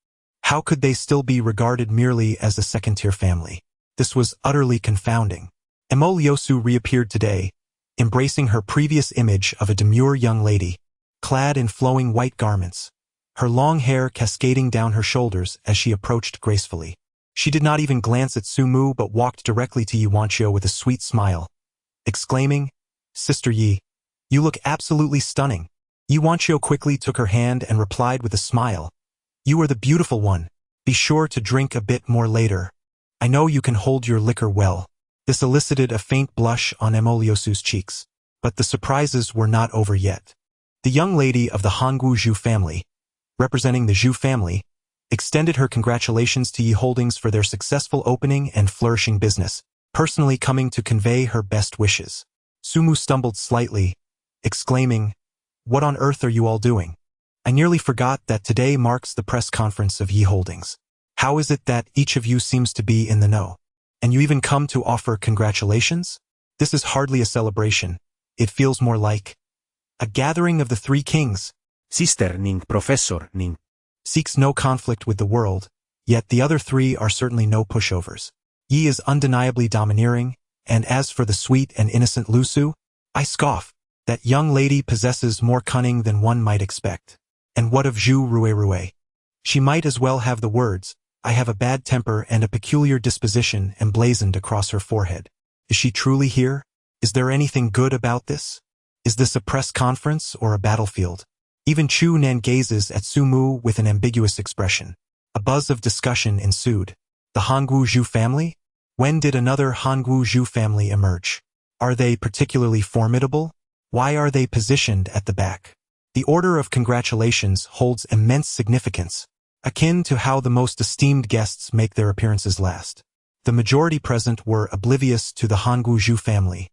how could they still be regarded merely as a second-tier family? This was utterly confounding. Mo Liusu reappeared today, embracing her previous image of a demure young lady, clad in flowing white garments. her long hair cascading down her shoulders as she approached gracefully. She did not even glance at Sumu but walked directly to Yuanchio with a sweet smile, exclaiming, "Sister Yi, you look absolutely stunning." Yuanchio quickly took her hand and replied with a smile, "You are the beautiful one. Be sure to drink a bit more later. I know you can hold your liquor well." This elicited a faint blush on Emoliosu's cheeks. But the surprises were not over yet. The young lady of the Hangwu Zhu family, representing the Zhu family, extended her congratulations to Yi Holdings for their successful opening and flourishing business, personally coming to convey her best wishes. Sumu stumbled slightly, exclaiming, "What on earth are you all doing? I nearly forgot that today marks the press conference of Yi Holdings. How is it that each of you seems to be in the know? And you even come to offer congratulations? This is hardly a celebration. It feels more like a gathering of the three kings."
Sister ning professor ning.
Seeks no conflict with the world, yet the other three are certainly no pushovers. Yi is undeniably domineering, and as for the sweet and innocent Lusu, I scoff. That young lady possesses more cunning than one might expect. And what of Zhu Ruerue? She might as well have the words, "I have a bad temper and a peculiar disposition," emblazoned across her forehead. Is she truly here? Is there anything good about this? Is this a press conference or a battlefield? Even Chu Nan gazes at Sumu with an ambiguous expression. A buzz of discussion ensued. The Hangwu Zhu family? When did another Hangwu Zhu family emerge? Are they particularly formidable? Why are they positioned at the back? The order of congratulations holds immense significance, akin to how the most esteemed guests make their appearances last. The majority present were oblivious to the Hangwu Zhu family,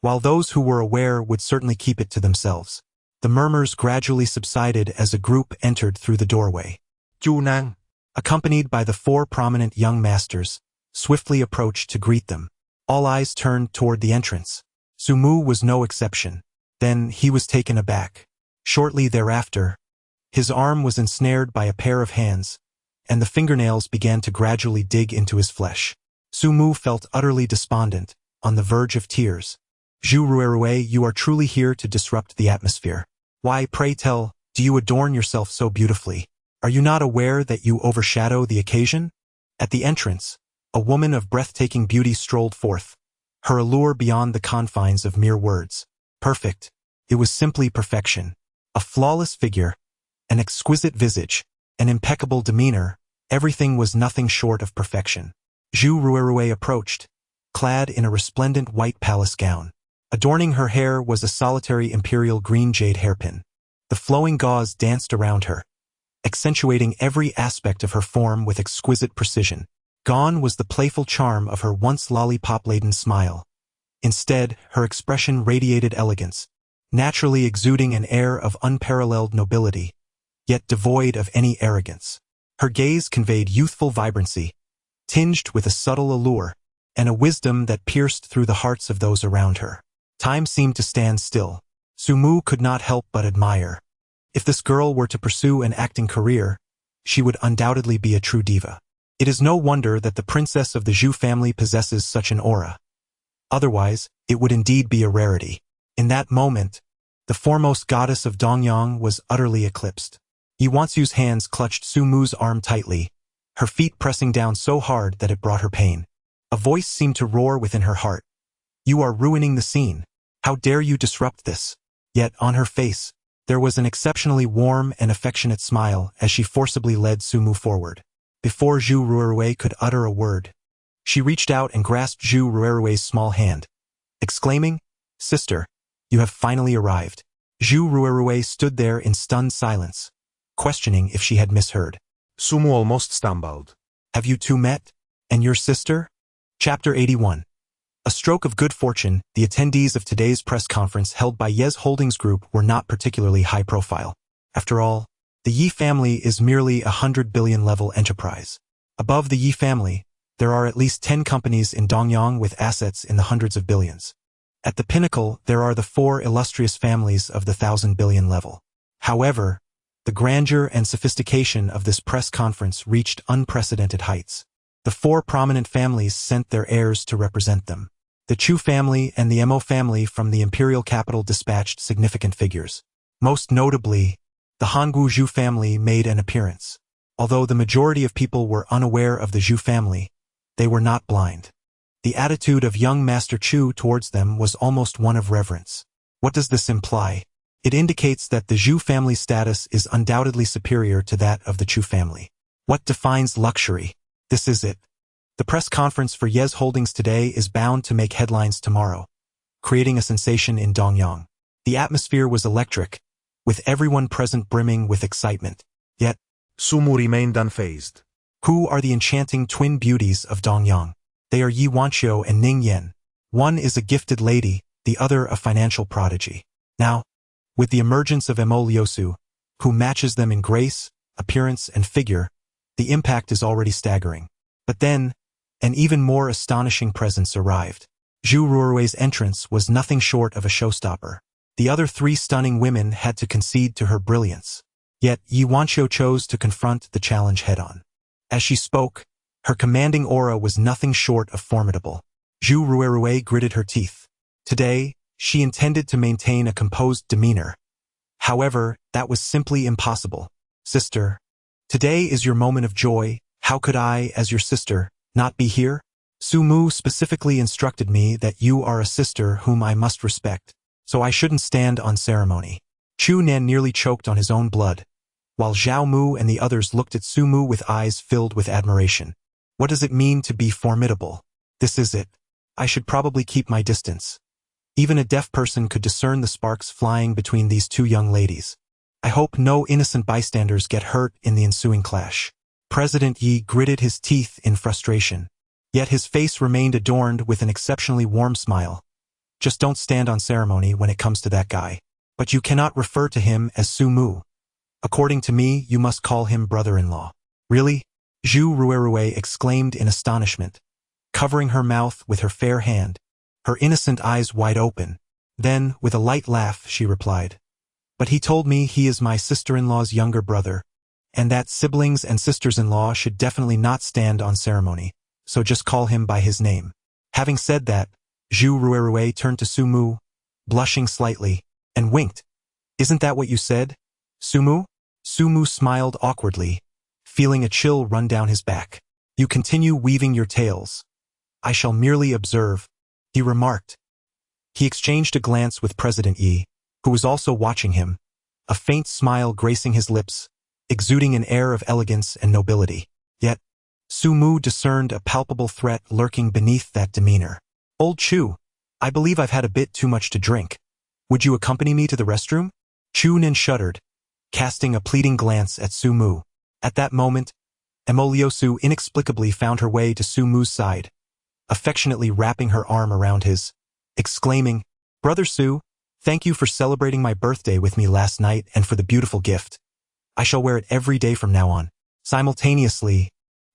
while those who were aware would certainly keep it to themselves. The murmurs gradually subsided as a group entered through the doorway.
Chu Nang,
Accompanied by the four prominent young masters, swiftly approached to greet them. All eyes turned toward the entrance. Sumu was no exception. Then he was taken aback. Shortly thereafter, his arm was ensnared by a pair of hands, and the fingernails began to gradually dig into his flesh. Sumu felt utterly despondent, on the verge of tears. "Zhu Ruerue, you are truly here to disrupt the atmosphere. Why, pray tell, do you adorn yourself so beautifully? Are you not aware that you overshadow the occasion?" At the entrance, a woman of breathtaking beauty strolled forth, her allure beyond the confines of mere words. Perfect. It was simply perfection. A flawless figure, an exquisite visage, an impeccable demeanor, everything was nothing short of perfection. Zhu Ruerue approached, clad in a resplendent white palace gown. Adorning her hair was a solitary imperial green jade hairpin. The flowing gauze danced around her, accentuating every aspect of her form with exquisite precision. Gone was the playful charm of her once lollipop-laden smile. Instead, her expression radiated elegance, naturally exuding an air of unparalleled nobility, yet devoid of any arrogance. Her gaze conveyed youthful vibrancy, tinged with a subtle allure, and a wisdom that pierced through the hearts of those around her. Time seemed to stand still. Sumu could not help but admire. If this girl were to pursue an acting career, she would undoubtedly be a true diva. It is no wonder that the princess of the Zhu family possesses such an aura. Otherwise, it would indeed be a rarity. In that moment, the foremost goddess of Dongyang was utterly eclipsed. Yuansu's hands clutched Sumu's arm tightly, her feet pressing down so hard that it brought her pain. A voice seemed to roar within her heart. "You are ruining the scene. How dare you disrupt this?" Yet on her face, there was an exceptionally warm and affectionate smile as she forcibly led Sumu forward. Before Zhu Ruerue could utter a word, she reached out and grasped Zhu Ruerue's small hand, exclaiming, "Sister, you have finally arrived." Zhu Ruerue stood there in stunned silence, questioning if she had misheard.
Sumu almost stumbled.
"Have you two met? And your sister?" Chapter 81. A stroke of good fortune, the attendees of today's press conference held by Yes Holdings Group were not particularly high profile. After all, the Yi family is merely a 100 billion level enterprise. Above the Yi family, there are at least 10 companies in Dongyang with assets in the hundreds of billions. At the pinnacle, there are the 4 illustrious families of the 1,000 billion level. However, the grandeur and sophistication of this press conference reached unprecedented heights. The 4 prominent families sent their heirs to represent them. The Chu family and the Mo family from the imperial capital dispatched significant figures. Most notably, The Hanggu Zhu family made an appearance. Although the majority of people were unaware of the Zhu family, they were not blind. The attitude of young Master Chu towards them was almost one of reverence. What does this imply? It indicates that the Zhu family status is undoubtedly superior to that of the Chu family. What defines luxury? This is it. The press conference for Ye's Holdings today is bound to make headlines tomorrow, creating a sensation in Dongyang. The atmosphere was electric, with everyone present brimming with excitement. Yet,
Sumu remained unfazed.
who are the enchanting twin beauties of Dongyang? They are Yi Wanqiu and Ning Yan. One is a gifted lady, the other a financial prodigy. Now, with the emergence of Emo Liusu, who matches them in grace, appearance, and figure, the impact is already staggering. But then, an even more astonishing presence arrived. Zhu Ruirui's entrance was nothing short of a showstopper. The other three stunning women had to concede to her brilliance. Yet Yi Wanqiu chose to confront the challenge head-on. As she spoke, her commanding aura was nothing short of formidable. Zhu Ruirui gritted her teeth. Today, she intended to maintain a composed demeanor. However, that was simply impossible. Sister, today is your moment of joy. How could I, as your sister, not be here? Su Mu specifically instructed me that you are a sister whom I must respect, so I shouldn't stand on ceremony. Chu Nan nearly choked on his own blood, while Zhao Mu and the others looked at Su Mu with eyes filled with admiration. What does it mean to be formidable? This is it. I should probably keep my distance. Even a deaf person could discern the sparks flying between these two young ladies. I hope no innocent bystanders get hurt in the ensuing clash. President Yi gritted his teeth in frustration, yet his face remained adorned with an exceptionally warm smile. Just don't stand on ceremony when it comes to that guy. But you cannot refer to him as Su Mu. According to me, you must call him brother-in-law. Really? Zhu Ruirui exclaimed in astonishment, covering her mouth with her fair hand, her innocent eyes wide open. Then, with a light laugh, she replied, "But he told me he is my sister-in-law's younger brother, and that siblings and sisters-in-law should definitely not stand on ceremony, so just call him by his name." Having said that, Zhu Ruirui turned to Su Mu, blushing slightly, and winked. "Isn't that what you said, Su Mu?" Su Mu smiled awkwardly, feeling a chill run down his back. "You continue weaving your tales. I shall merely observe," he remarked. He exchanged a glance with President Yi, who was also watching him, a faint smile gracing his lips, exuding an air of elegance and nobility. Yet, Su Mu discerned a palpable threat lurking beneath that demeanor. "Old Chu, I believe I've had a bit too much to drink. Would you accompany me to the restroom?" Chu Nin shuddered, casting a pleading glance at Su Mu. At that moment, Emo Liusu inexplicably found her way to Su Mu's side, affectionately wrapping her arm around his, exclaiming, "Brother Su, thank you for celebrating my birthday with me last night and for the beautiful gift. I shall wear it every day from now on." Simultaneously,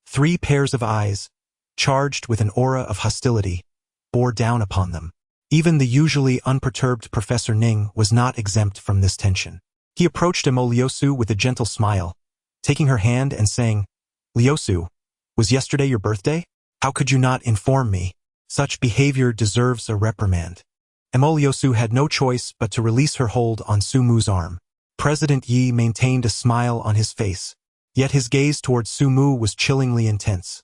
3 pairs of eyes, charged with an aura of hostility, bore down upon them. Even the usually unperturbed Professor Ning was not exempt from this tension. He approached Emo Liusu with a gentle smile, taking her hand and saying, "Liusu, was yesterday your birthday? How could you not inform me? Such behavior deserves a reprimand." Emo Liusu had no choice but to release her hold on Su Mu's arm. President Yi maintained a smile on his face, yet his gaze towards Su Mu was chillingly intense.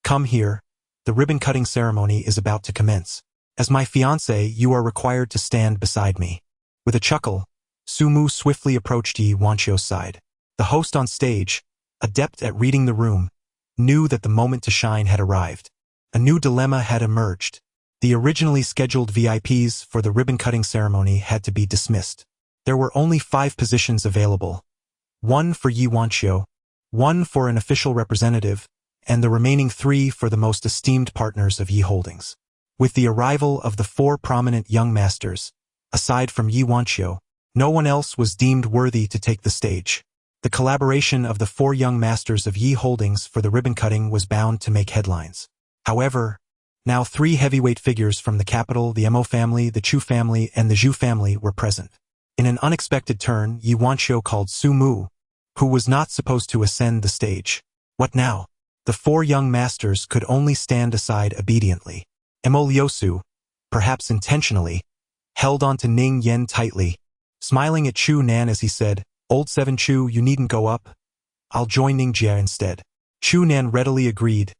"Come here, the ribbon-cutting ceremony is about to commence. As my fiancé, you are required to stand beside me." With a chuckle, Su Mu swiftly approached Yi Wanqiu's side. The host on stage, adept at reading the room, knew that the moment to shine had arrived. A new dilemma had emerged. The originally scheduled VIPs for the ribbon-cutting ceremony had to be dismissed. There were only 5 positions available. 1 for Yi Wanqiu, 1 for an official representative, and the remaining 3 for the most esteemed partners of Yi Holdings. With the arrival of the 4 prominent young masters, aside from Yi Wanqiu, no one else was deemed worthy to take the stage. The collaboration of the 4 young masters of Yi Holdings for the ribbon-cutting was bound to make headlines. However, now 3 heavyweight figures from the capital, the Emo family, the Chu family, and the Zhu family were present. In an unexpected turn, Yi Wanqiu called Su Mu, who was not supposed to ascend the stage. What now? The 4 young masters could only stand aside obediently. Emo Liusu, perhaps intentionally, held on to Ning Yan tightly, smiling at Chu Nan as he said, Old Seven Chu, you needn't go up. I'll join Ning Jie instead. Chu Nan readily agreed,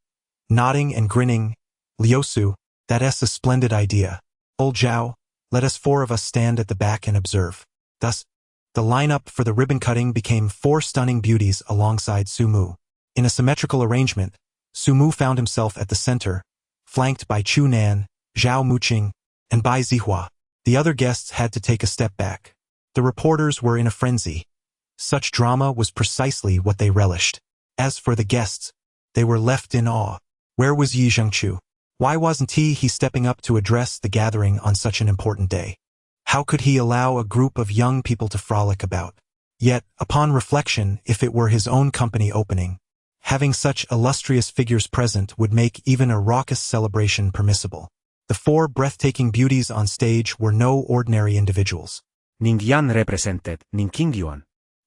nodding and grinning. Liusu, that's a splendid idea. Old Zhao, let us 4 of us stand at the back and observe. Thus, the lineup for the ribbon cutting became 4 stunning beauties alongside Su Mu. In a symmetrical arrangement, Su Mu found himself at the center, flanked by Chu Nan, Zhao Muqing, and Bai Zihua. The other guests had to take a step back. The reporters were in a frenzy. Such drama was precisely what they relished. As for the guests, they were left in awe. Where was Yi Zhengchu? Why wasn't he stepping up to address the gathering on such an important day? How could he allow a group of young people to frolic about? Yet, upon reflection, if it were his own company opening, having such illustrious figures present would make even a raucous celebration permissible. The 4 breathtaking beauties on stage were no ordinary individuals.
Ning Yan represented Ning Qingyuan,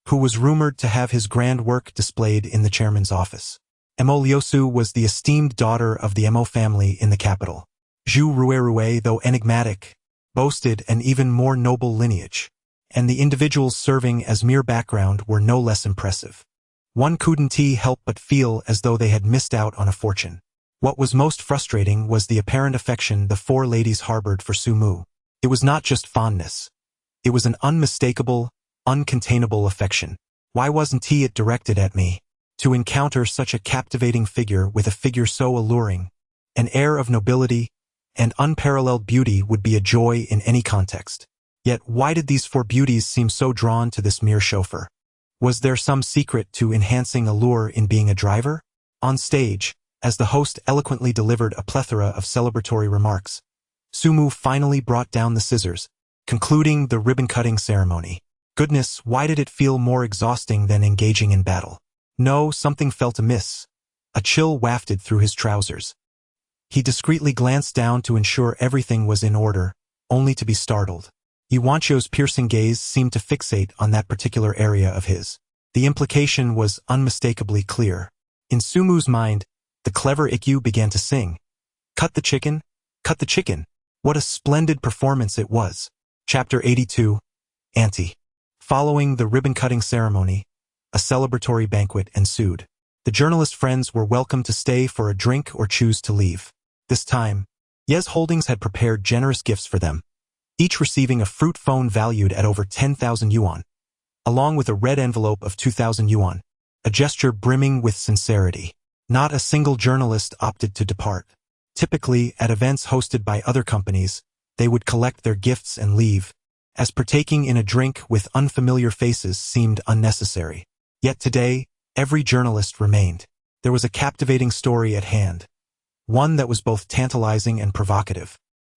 who was rumored to have his grand work displayed in the chairman's office. Mo Liusu was the esteemed daughter of the Mo family in the capital. Zhu Ruerue, though enigmatic, boasted an even more noble lineage, and the individuals serving as mere background were no less impressive. One couldn't help but feel as though they had missed out on a fortune. What was most frustrating was the apparent affection the 4 ladies harbored for Su Mu. It was not just fondness. It was an unmistakable, uncontainable affection. Why wasn't it directed at me? To encounter such a captivating figure with a figure so alluring, an air of nobility, and unparalleled beauty would be a joy in any context. Yet why did these 4 beauties seem so drawn to this mere chauffeur? Was there some secret to enhancing allure in being a driver? On stage, as the host eloquently delivered a plethora of celebratory remarks, Su Mu finally brought down the scissors, concluding the ribbon-cutting ceremony. Goodness, why did it feel more exhausting than engaging in battle? No, something felt amiss. A chill wafted through his trousers. He discreetly glanced down to ensure everything was in order, only to be startled. Yuanchio's piercing gaze seemed to fixate on that particular area of his. The implication was unmistakably clear. In Su Mu's mind, the clever Ikkyu began to sing. Cut the chicken, cut the chicken. What a splendid performance it was. Chapter 82, Ante. Following the ribbon-cutting ceremony, a celebratory banquet ensued. The journalist friends were welcome to stay for a drink or choose to leave. This time, Yes Holdings had prepared generous gifts for them, each receiving a fruit phone valued at over 10,000 yuan, along with a red envelope of 2,000 yuan, a gesture brimming with sincerity. Not a single journalist opted to depart. Typically, at events hosted by other companies, they would collect their gifts and leave, as partaking in a drink with unfamiliar faces seemed unnecessary. Yet today, every journalist remained. There was a captivating story at hand, one that was both tantalizing and provocative.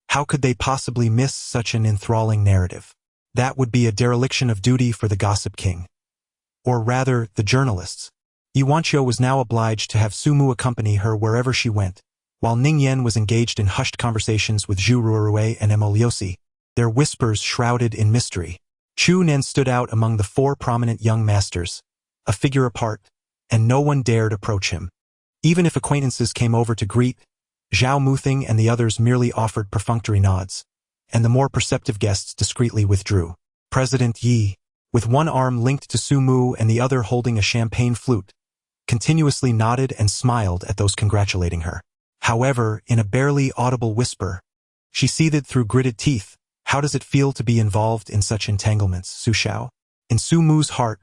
How could they possibly miss such an enthralling narrative? That would be a dereliction of duty for the gossip king. Or rather, the journalists. Yuanchio was now obliged to have Su Mu accompany her wherever she went, while Ning Yan was engaged in hushed conversations with Zhu Ruerue and Mo Liusi, their whispers shrouded in mystery. Chu Nan stood out among the 4 prominent young masters, a figure apart, and no one dared approach him. Even if acquaintances came over to greet, Zhao Muthing and the others merely offered perfunctory nods, and the more perceptive guests discreetly withdrew. President Yi, with one arm linked to Su Mu and the other holding a champagne flute, continuously nodded and smiled at those congratulating her. However, in a barely audible whisper, she seethed through gritted teeth. How does it feel to be involved in such entanglements, Su Xiao? In Su Mu's heart,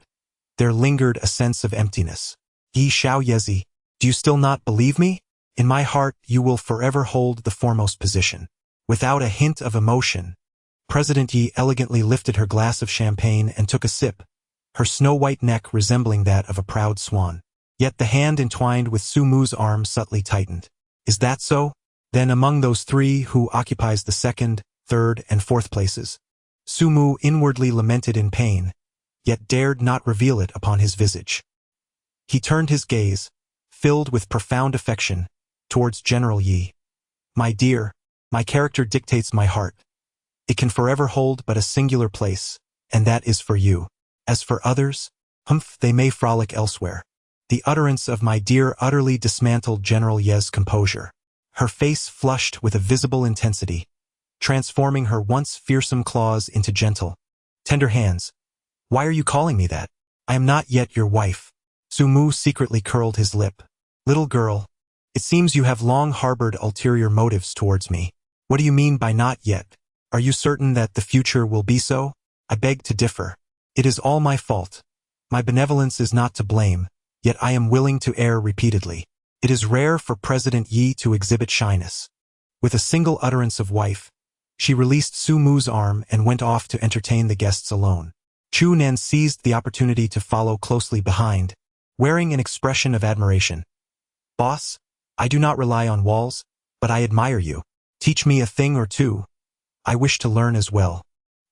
there lingered a sense of emptiness. Yi Xiao Yezi, do you still not believe me? In my heart, you will forever hold the foremost position. Without a hint of emotion, President Yi elegantly lifted her glass of champagne and took a sip, her snow-white neck resembling that of a proud swan. Yet the hand entwined with Su Mu's arm subtly tightened. Is that so? Then among those 3 who occupies the 2nd, 3rd, and 4th places, Su Mu inwardly lamented in pain, yet dared not reveal it upon his visage. He turned his gaze, filled with profound affection, towards General Yi. My dear, my character dictates my heart. It can forever hold but a singular place, and that is for you. As for others, they may frolic elsewhere. The utterance of my dear utterly dismantled General Ye's composure. Her face flushed with a visible intensity, transforming her once fearsome claws into gentle, tender hands. Why are you calling me that? I am not yet your wife. Su Mu secretly curled his lip. Little girl, it seems you have long harbored ulterior motives towards me. What do you mean by not yet? Are you certain that the future will be so? I beg to differ. It is all my fault. My benevolence is not to blame, yet I am willing to err repeatedly. It is rare for President Yi to exhibit shyness. With a single utterance of wife, she released Su Mu's arm and went off to entertain the guests alone. Chu Nan seized the opportunity to follow closely behind, wearing an expression of admiration. Boss, I do not rely on walls, but I admire you. Teach me a thing or two. I wish to learn as well.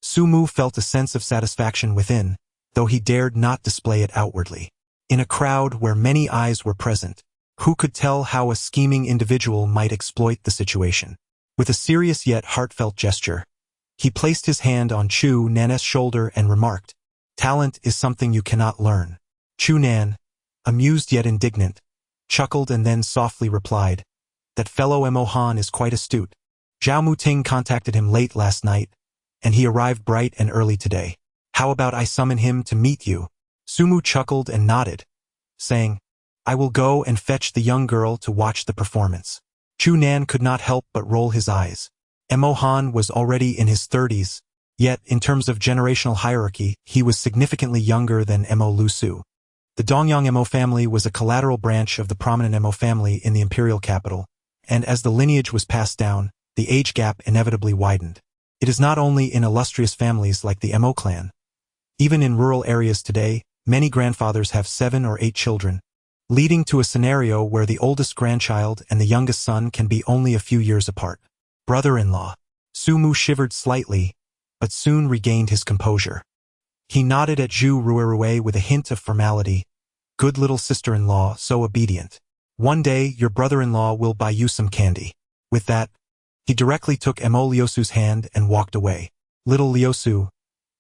Su Mu felt a sense of satisfaction within, though he dared not display it outwardly. In a crowd where many eyes were present, who could tell how a scheming individual might exploit the situation? With a serious yet heartfelt gesture, he placed his hand on Chu Nan's shoulder and remarked, "Talent is something you cannot learn." Chu Nan, amused yet indignant, chuckled and then softly replied, "That fellow Mo Han is quite astute. Zhao Muting contacted him late last night, and he arrived bright and early today. How about I summon him to meet you?" Su Mu chuckled and nodded, saying, "I will go and fetch the young girl to watch the performance." Chu Nan could not help but roll his eyes. Mo Han was already in his 30s, yet in terms of generational hierarchy, he was significantly younger than Mo Lu Su. The Dongyang Mo family was a collateral branch of the prominent Mo family in the imperial capital, and as the lineage was passed down, the age gap inevitably widened. It is not only in illustrious families like the Mo clan. Even in rural areas today, many grandfathers have 7 or 8 children, leading to a scenario where the oldest grandchild and the youngest son can be only a few years apart. Brother-in-law. Su Mu shivered slightly, but soon regained his composure. He nodded at Zhu Ruerue with a hint of formality. "Good little sister-in-law, so obedient. One day your brother-in-law will buy you some candy." With that, he directly took Mo Liusu's hand and walked away. "Little Liusu,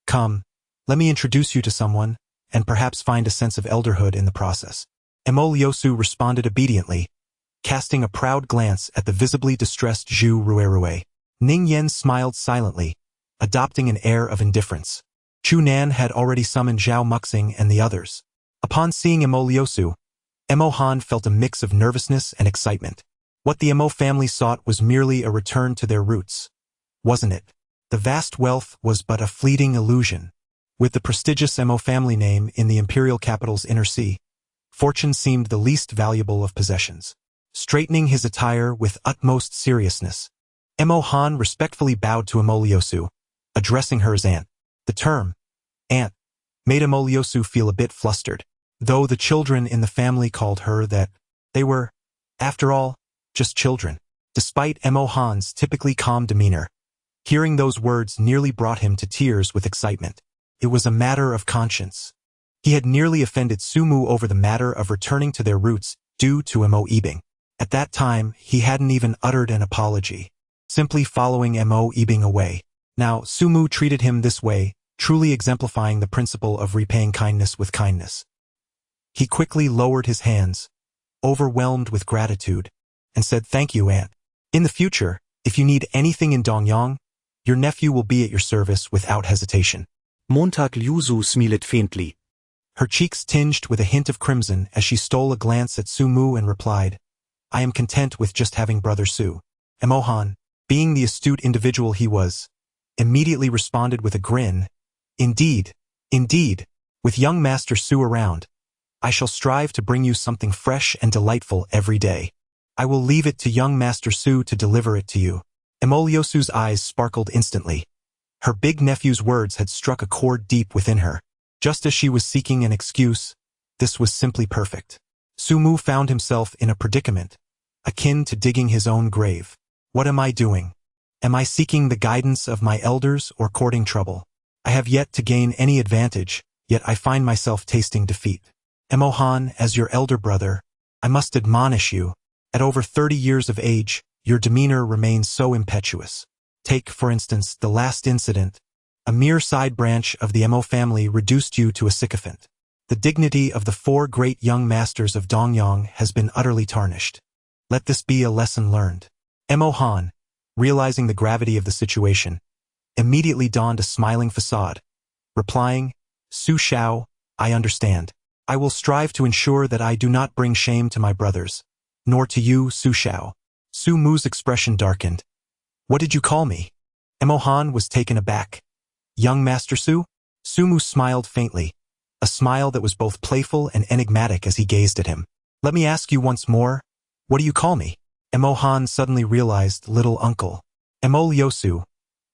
come, let me introduce you to someone, and perhaps find a sense of elderhood in the process." Mo Liusu responded obediently, casting a proud glance at the visibly distressed Zhu Ruerue. Ning Yen smiled silently, adopting an air of indifference. Chu Nan had already summoned Zhao Muxing and the others. Upon seeing Mo Liusu, Mo Han felt a mix of nervousness and excitement. What the Mo family sought was merely a return to their roots, wasn't it? The vast wealth was but a fleeting illusion. With the prestigious Mo family name in the imperial capital's inner sea, fortune seemed the least valuable of possessions. Straightening his attire with utmost seriousness, Mo Han respectfully bowed to Mo Liusu, addressing her as aunt. The term, aunt, made Mo Liusu feel a bit flustered, though the children in the family called her that. They were, after all, just children. Despite Mo Han's typically calm demeanor, hearing those words nearly brought him to tears with excitement. It was a matter of conscience. He had nearly offended Su Mu over the matter of returning to their roots due to Mo Yibing. At that time, he hadn't even uttered an apology, simply following Mo Yibing away. Now, Su Mu treated him this way, truly exemplifying the principle of repaying kindness with kindness. He quickly lowered his hands, overwhelmed with gratitude, and said, "Thank you, aunt. In the future, if you need anything in Dongyang, your nephew will be at your service without hesitation."
Montag Liusu smiled faintly.
Her cheeks tinged with a hint of crimson as she stole a glance at Su Mu and replied, "I am content with just having brother Su." Mo Han, being the astute individual he was, immediately responded with a grin, "Indeed, indeed, with young Master Su around, I shall strive to bring you something fresh and delightful every day. I will leave it to young Master Su to deliver it to you." Mo Liusu's eyes sparkled instantly. Her big nephew's words had struck a chord deep within her. Just as she was seeking an excuse, this was simply perfect. Su Mu found himself in a predicament, akin to digging his own grave. What am I doing? Am I seeking the guidance of my elders or courting trouble? I have yet to gain any advantage, yet I find myself tasting defeat. Mo Han, as your elder brother, I must admonish you. At over 30 years of age, your demeanor remains so impetuous. Take, for instance, the last incident. A mere side branch of the Mo family reduced you to a sycophant. The dignity of the 4 great young masters of Dongyang has been utterly tarnished. Let this be a lesson learned. Mo Han, realizing the gravity of the situation, immediately donned a smiling facade, replying, "Su Shao, I understand. I will strive to ensure that I do not bring shame to my brothers, nor to you, Su Shao. Su Mu's expression darkened. What did you call me? Emohan was taken aback. Young Master Su? Su Mu smiled faintly, a smile that was both playful and enigmatic as he gazed at him. Let me ask you once more, what do you call me? Emohan suddenly realized little uncle. Emo Yosu,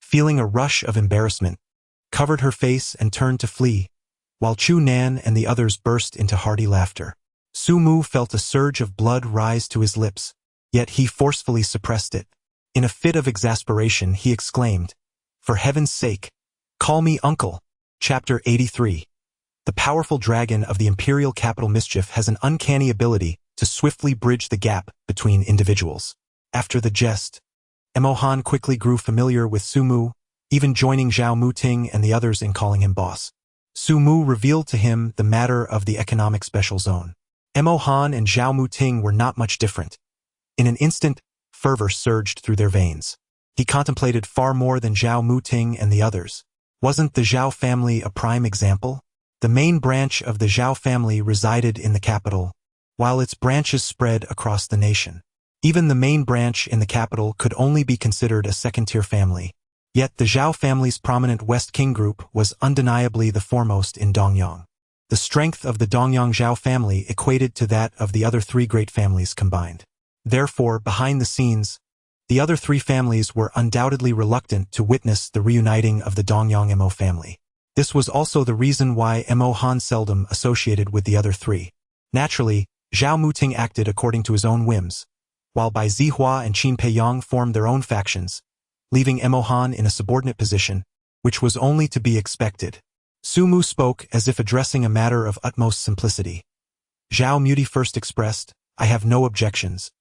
feeling a rush of embarrassment, covered her face and turned to flee, while Chu Nan and the others burst into hearty laughter. Su Mu felt a surge of blood rise to his lips, yet he forcefully suppressed it. In a fit of exasperation, he exclaimed, "For heaven's sake, call me uncle." Chapter 83. The powerful dragon of the imperial capital Mischief has an uncanny ability to swiftly bridge the gap between individuals. After the jest, Emohan quickly grew familiar with Su Mu, even joining Zhao Muting and the others in calling him boss. Su Mu revealed to him the matter of the economic special zone. Emohan and Zhao Muting were not much different. In an instant, fervor surged through their veins. He contemplated far more than Zhao Muting and the others. Wasn't the Zhao family a prime example? The main branch of the Zhao family resided in the capital, while its branches spread across the nation. Even the main branch in the capital could only be considered a second-tier family. Yet the Zhao family's prominent West King group was undeniably the foremost in Dongyang. The strength of the Dongyang Zhao family equated to that of the other three great families combined. Therefore, behind the scenes, the other three families were undoubtedly reluctant to witness the reuniting of the Dongyang Mo family. This was also the reason why Mo Han seldom associated with the other three. Naturally, Zhao Muting acted according to his own whims, while Bai Zihua and Qin Peiyang formed their own factions, leaving Mo Han in a subordinate position, which was only to be expected. Su Mu spoke as if addressing a matter of utmost simplicity. Zhao Muti first expressed, "I have no objections.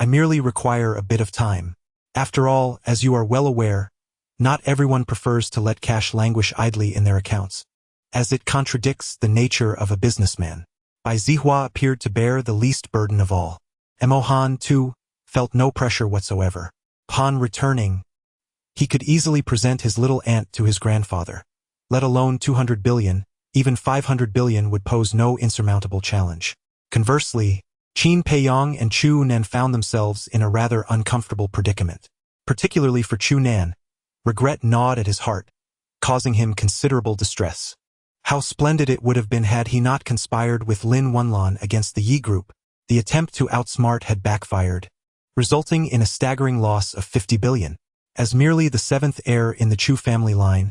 I merely require a bit of time. After all, as you are well aware, not everyone prefers to let cash languish idly in their accounts, as it contradicts the nature of a businessman." Bai Zihua appeared to bear the least burden of all. Mo Han, too, felt no pressure whatsoever. Upon returning, he could easily present his little aunt to his grandfather. Let alone 200 billion, even 500 billion would pose no insurmountable challenge. Conversely, Qin Peiyang and Chu Nan found themselves in a rather uncomfortable predicament. Particularly for Chu Nan, regret gnawed at his heart, causing him considerable distress. How splendid it would have been had he not conspired with Lin Wenlan against the Yi group. The attempt to outsmart had backfired, resulting in a staggering loss of 50 billion. As merely the seventh heir in the Chu family line,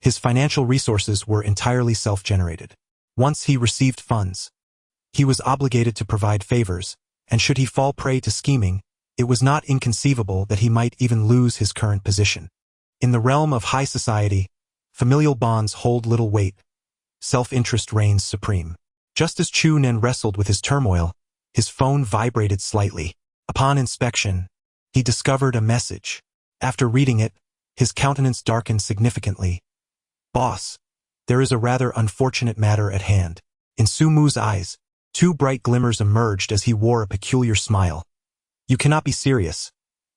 his financial resources were entirely self-generated. Once he received funds, he was obligated to provide favors, and should he fall prey to scheming, it was not inconceivable that he might even lose his current position. In the realm of high society, familial bonds hold little weight. Self-interest reigns supreme. Just as Chu Nan wrestled with his turmoil, his phone vibrated slightly. Upon inspection, he discovered a message. After reading it, his countenance darkened significantly. "Boss, there is a rather unfortunate matter at hand." In Su Mu's eyes, two bright glimmers emerged as he wore a peculiar smile. "You cannot be serious.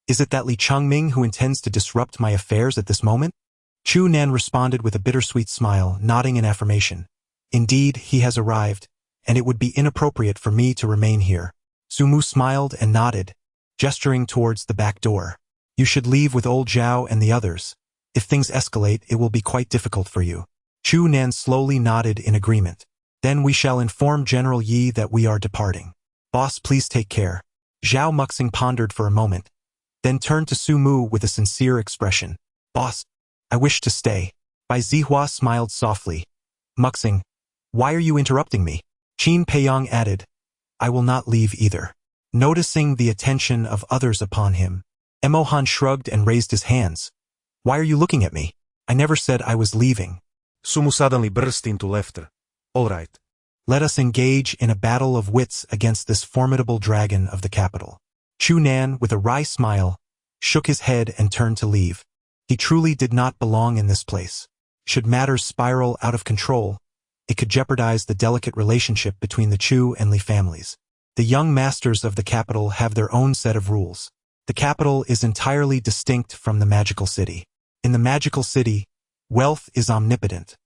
Is it that Li Chengming who intends to disrupt my affairs at this moment?" Chu Nan responded with a bittersweet smile, nodding in affirmation. "Indeed, he has arrived, and it would be inappropriate for me to remain here." Su Mu smiled and nodded, gesturing towards the back door. "You should leave with old Zhao and the others. If things escalate, it will be quite difficult for you." Chu Nan slowly nodded in agreement. "Then we shall inform General Yi that we are departing. Boss, please take care." Zhao Muxing pondered for a moment, then turned to Su Mu with a sincere expression. "Boss, I wish to stay." Bai Zihua smiled softly. "Muxing, why are you interrupting me?" Qin Peiyang added, "I will not leave either." Noticing the attention of others upon him, Mo Han shrugged and raised his hands. "Why are you looking at me? I never said I was leaving."
Su Mu suddenly burst into laughter. "All right.
Let us engage in a battle of wits against this formidable dragon of the capital." Chu Nan, with a wry smile, shook his head and turned to leave. He truly did not belong in this place. Should matters spiral out of control, it could jeopardize the delicate relationship between the Chu and Li families. The young masters of the capital have their own set of rules. The capital is entirely distinct from the magical city. In the magical city, wealth is omnipotent.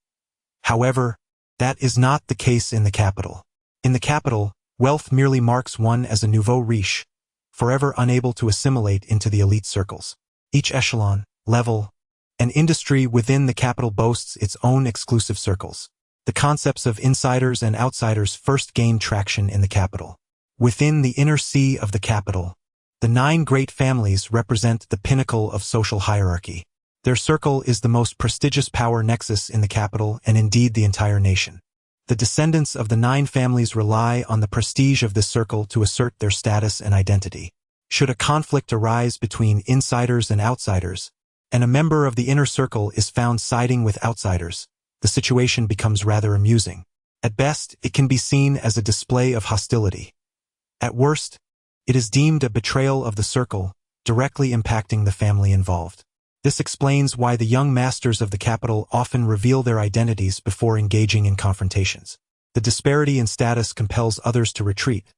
However, That is not the case in the capital. In the capital, wealth merely marks one as a nouveau riche, forever unable to assimilate into the elite circles. Each echelon, level, and industry within the capital boasts its own exclusive circles. The concepts of insiders and outsiders first gain traction in the capital. Within the inner sea of the capital, the 9 great families represent the pinnacle of social hierarchy. Their circle is the most prestigious power nexus in the capital and indeed the entire nation. The descendants of the 9 families rely on the prestige of this circle to assert their status and identity. Should a conflict arise between insiders and outsiders, and a member of the inner circle is found siding with outsiders, the situation becomes rather amusing. At best, it can be seen as a display of hostility. At worst, it is deemed a betrayal of the circle, directly impacting the family involved. This explains why the young masters of the capital often reveal their identities before engaging in confrontations. The disparity in status compels others to retreat.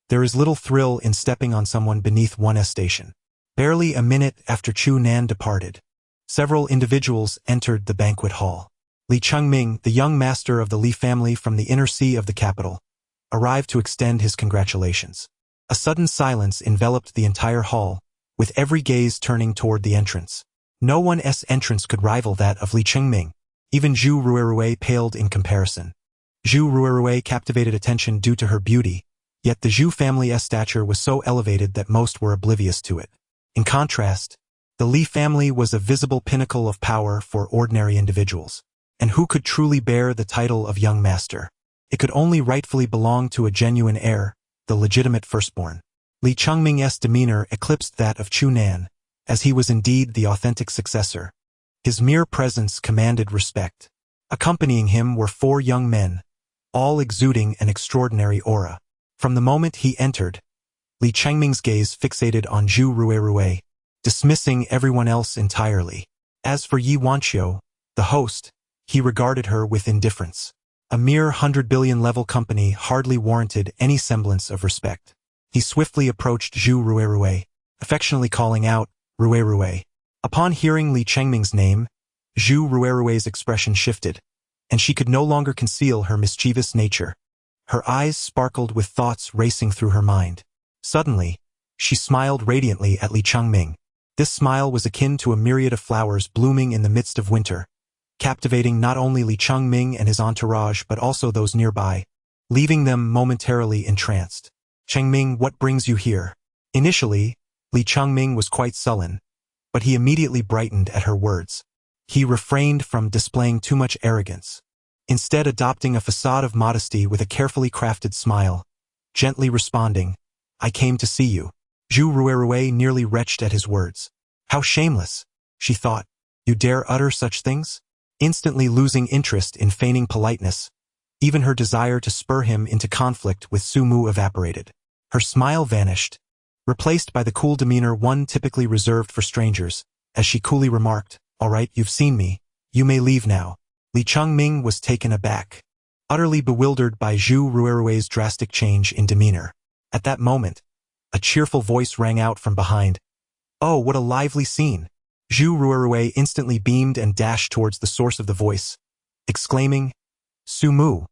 There is little thrill in stepping on someone beneath one's station. Barely a minute after Chu Nan departed, several individuals entered the banquet hall. Li Chengming, the young master of the Li family from the inner sea of the capital, arrived to extend his congratulations. A sudden silence enveloped the entire hall, with every gaze turning toward the entrance. No one's entrance could rival that of Li Chengming. Even Zhu Ruirui paled in comparison. Zhu Ruirui captivated attention due to her beauty, yet the Zhu family's stature was so elevated that most were oblivious to it. In contrast, the Li family was a visible pinnacle of power for ordinary individuals. And who could truly bear the title of young master? It could only rightfully belong to a genuine heir, the legitimate firstborn. Li Chengming's demeanor eclipsed that of Chu Nan, as he was indeed the authentic successor. His mere presence commanded respect. Accompanying him were 4 young men, all exuding an extraordinary aura. From the moment he entered, Li Chengming's gaze fixated on Zhu Ruirui, dismissing everyone else entirely. As for Yi Wanqiu, the host, he regarded her with indifference. A mere 100 billion level company hardly warranted any semblance of respect. He swiftly approached Zhu Ruirui, affectionately calling out, "Ruirui." Upon hearing Li Chengming's name, Zhu Ruirui's expression shifted, and she could no longer conceal her mischievous nature. Her eyes sparkled with thoughts racing through her mind. Suddenly, she smiled radiantly at Li Chengming. This smile was akin to a myriad of flowers blooming in the midst of winter, captivating not only Li Chengming and his entourage but also those nearby, leaving them momentarily entranced. "Chengming, what brings you here?" Initially, Li Chengming was quite sullen, but he immediately brightened at her words. He refrained from displaying too much arrogance, instead adopting a facade of modesty with a carefully crafted smile, gently responding, "I came to see you." Zhu Ruirui nearly retched at his words. How shameless, she thought. You dare utter such things? Instantly losing interest in feigning politeness, even her desire to spur him into conflict with Su Mu evaporated. Her smile vanished, replaced by the cool demeanor one typically reserved for strangers, as she coolly remarked, "All right, you've seen me. You may leave now." Li Chengming was taken aback, utterly bewildered by Zhu Ruirui's drastic change in demeanor. At that moment, a cheerful voice rang out from behind. "Oh, what a lively scene!" Zhu Ruirui instantly beamed and dashed towards the source of the voice, exclaiming, "Su Mu,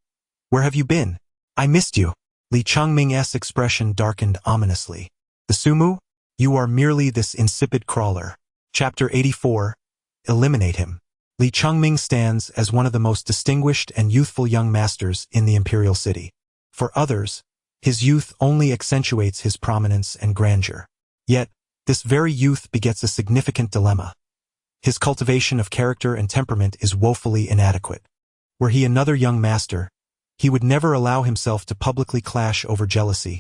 where have you been? I missed you." Li Chengming's expression darkened ominously. "The Su Mu? You are merely this insipid crawler." Chapter 84. Eliminate him. Li Chengming stands as one of the most distinguished and youthful young masters in the imperial city. For others, his youth only accentuates his prominence and grandeur. Yet, this very youth begets a significant dilemma. His cultivation of character and temperament is woefully inadequate. Were he another young master, he would never allow himself to publicly clash over jealousy,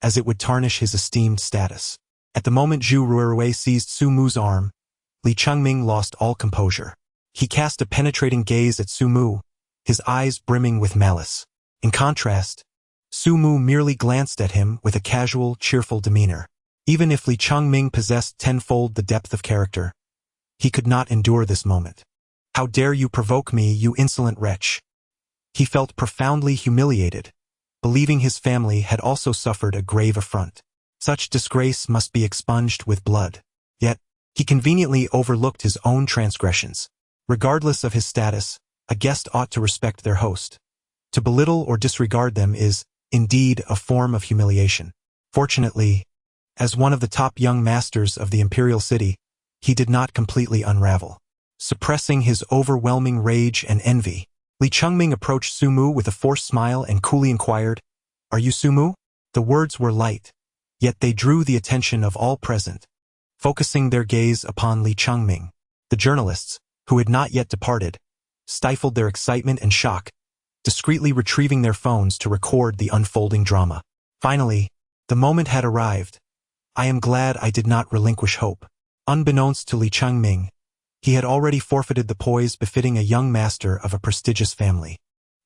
as it would tarnish his esteemed status. At the moment Zhu Ruirui seized Su Mu's arm, Li Chengming lost all composure. He cast a penetrating gaze at Su Mu, his eyes brimming with malice. In contrast, Su Mu merely glanced at him with a casual, cheerful demeanor. Even if Li Chengming possessed tenfold the depth of character, he could not endure this moment. "How dare you provoke me, you insolent wretch?" He felt profoundly humiliated, believing his family had also suffered a grave affront. Such disgrace must be expunged with blood. Yet, he conveniently overlooked his own transgressions. Regardless of his status, a guest ought to respect their host. To belittle or disregard them is, indeed, a form of humiliation. Fortunately, as one of the top young masters of the imperial city, he did not completely unravel. Suppressing his overwhelming rage and envy, Li Chengming approached Su Mu with a forced smile and coolly inquired, "Are you Su Mu?" The words were light, yet they drew the attention of all present, focusing their gaze upon Li Chengming. The journalists, who had not yet departed, stifled their excitement and shock, discreetly retrieving their phones to record the unfolding drama. Finally, the moment had arrived. I am glad I did not relinquish hope. Unbeknownst to Li Chengming, he had already forfeited the poise befitting a young master of a prestigious family.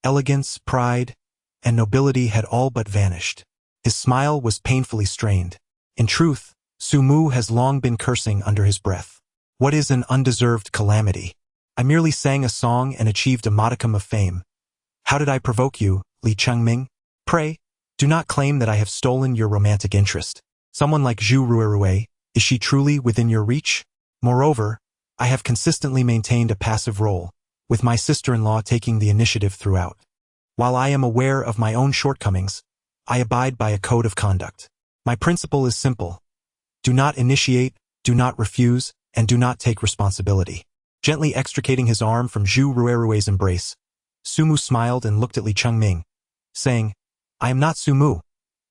Elegance, pride, and nobility had all but vanished. His smile was painfully strained. In truth, Su Mu has long been cursing under his breath. What is an undeserved calamity? I merely sang a song and achieved a modicum of fame. How did I provoke you, Li Chengming? Pray, do not claim that I have stolen your romantic interest. Someone like Zhu Ruirue, is she truly within your reach? Moreover, I have consistently maintained a passive role, with my sister-in-law taking the initiative throughout. While I am aware of my own shortcomings, I abide by a code of conduct. My principle is simple. Do not initiate, do not refuse, and do not take responsibility. Gently extricating his arm from Zhu Ruirue's embrace, Su Mu smiled and looked at Li Chengming, saying, I am not Su Mu.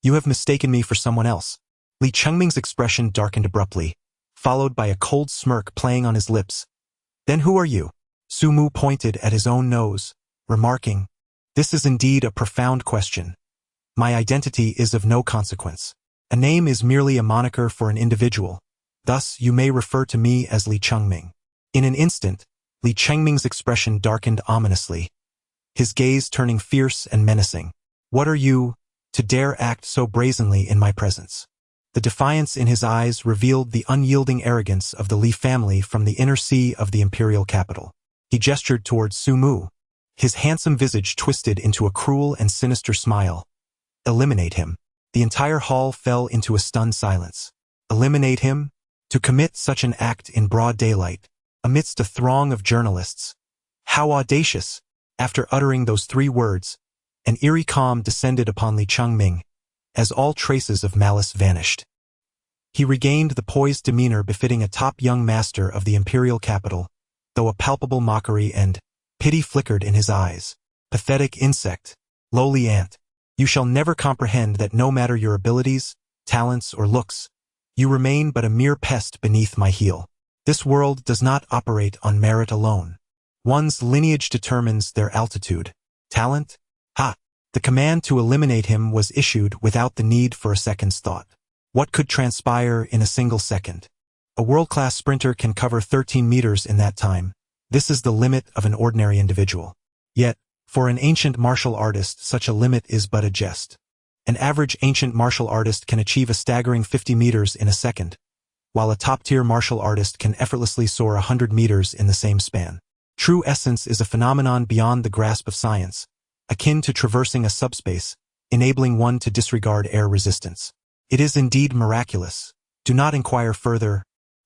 You have mistaken me for someone else. Li Chengming's expression darkened abruptly, followed by a cold smirk playing on his lips. Then who are you? Su Mu pointed at his own nose, remarking, This is indeed a profound question. My identity is of no consequence. A name is merely a moniker for an individual. Thus, you may refer to me as Li Chengming. In an instant, Li Chengming's expression darkened ominously, his gaze turning fierce and menacing. What are you, to dare act so brazenly in my presence? The defiance in his eyes revealed the unyielding arrogance of the Li family from the inner sea of the imperial capital. He gestured towards Su Mu, his handsome visage twisted into a cruel and sinister smile. Eliminate him. The entire hall fell into a stunned silence. Eliminate him? To commit such an act in broad daylight, amidst a throng of journalists. How audacious! After uttering those 3 words, an eerie calm descended upon Li Chengming, as all traces of malice vanished. He regained the poised demeanor befitting a top young master of the imperial capital, though a palpable mockery and pity flickered in his eyes. Pathetic insect, lowly ant, you shall never comprehend that no matter your abilities, talents, or looks, you remain but a mere pest beneath my heel. This world does not operate on merit alone. One's lineage determines their altitude. Talent? Ha! The command to eliminate him was issued without the need for a second's thought. What could transpire in a single second? A world-class sprinter can cover 13 meters in that time. This is the limit of an ordinary individual. Yet, for an ancient martial artist, such a limit is but a jest. An average ancient martial artist can achieve a staggering 50 meters in a second, while a top-tier martial artist can effortlessly soar 100 meters in the same span. True essence is a phenomenon beyond the grasp of science, akin to traversing a subspace, enabling one to disregard air resistance. It is indeed miraculous. Do not inquire further,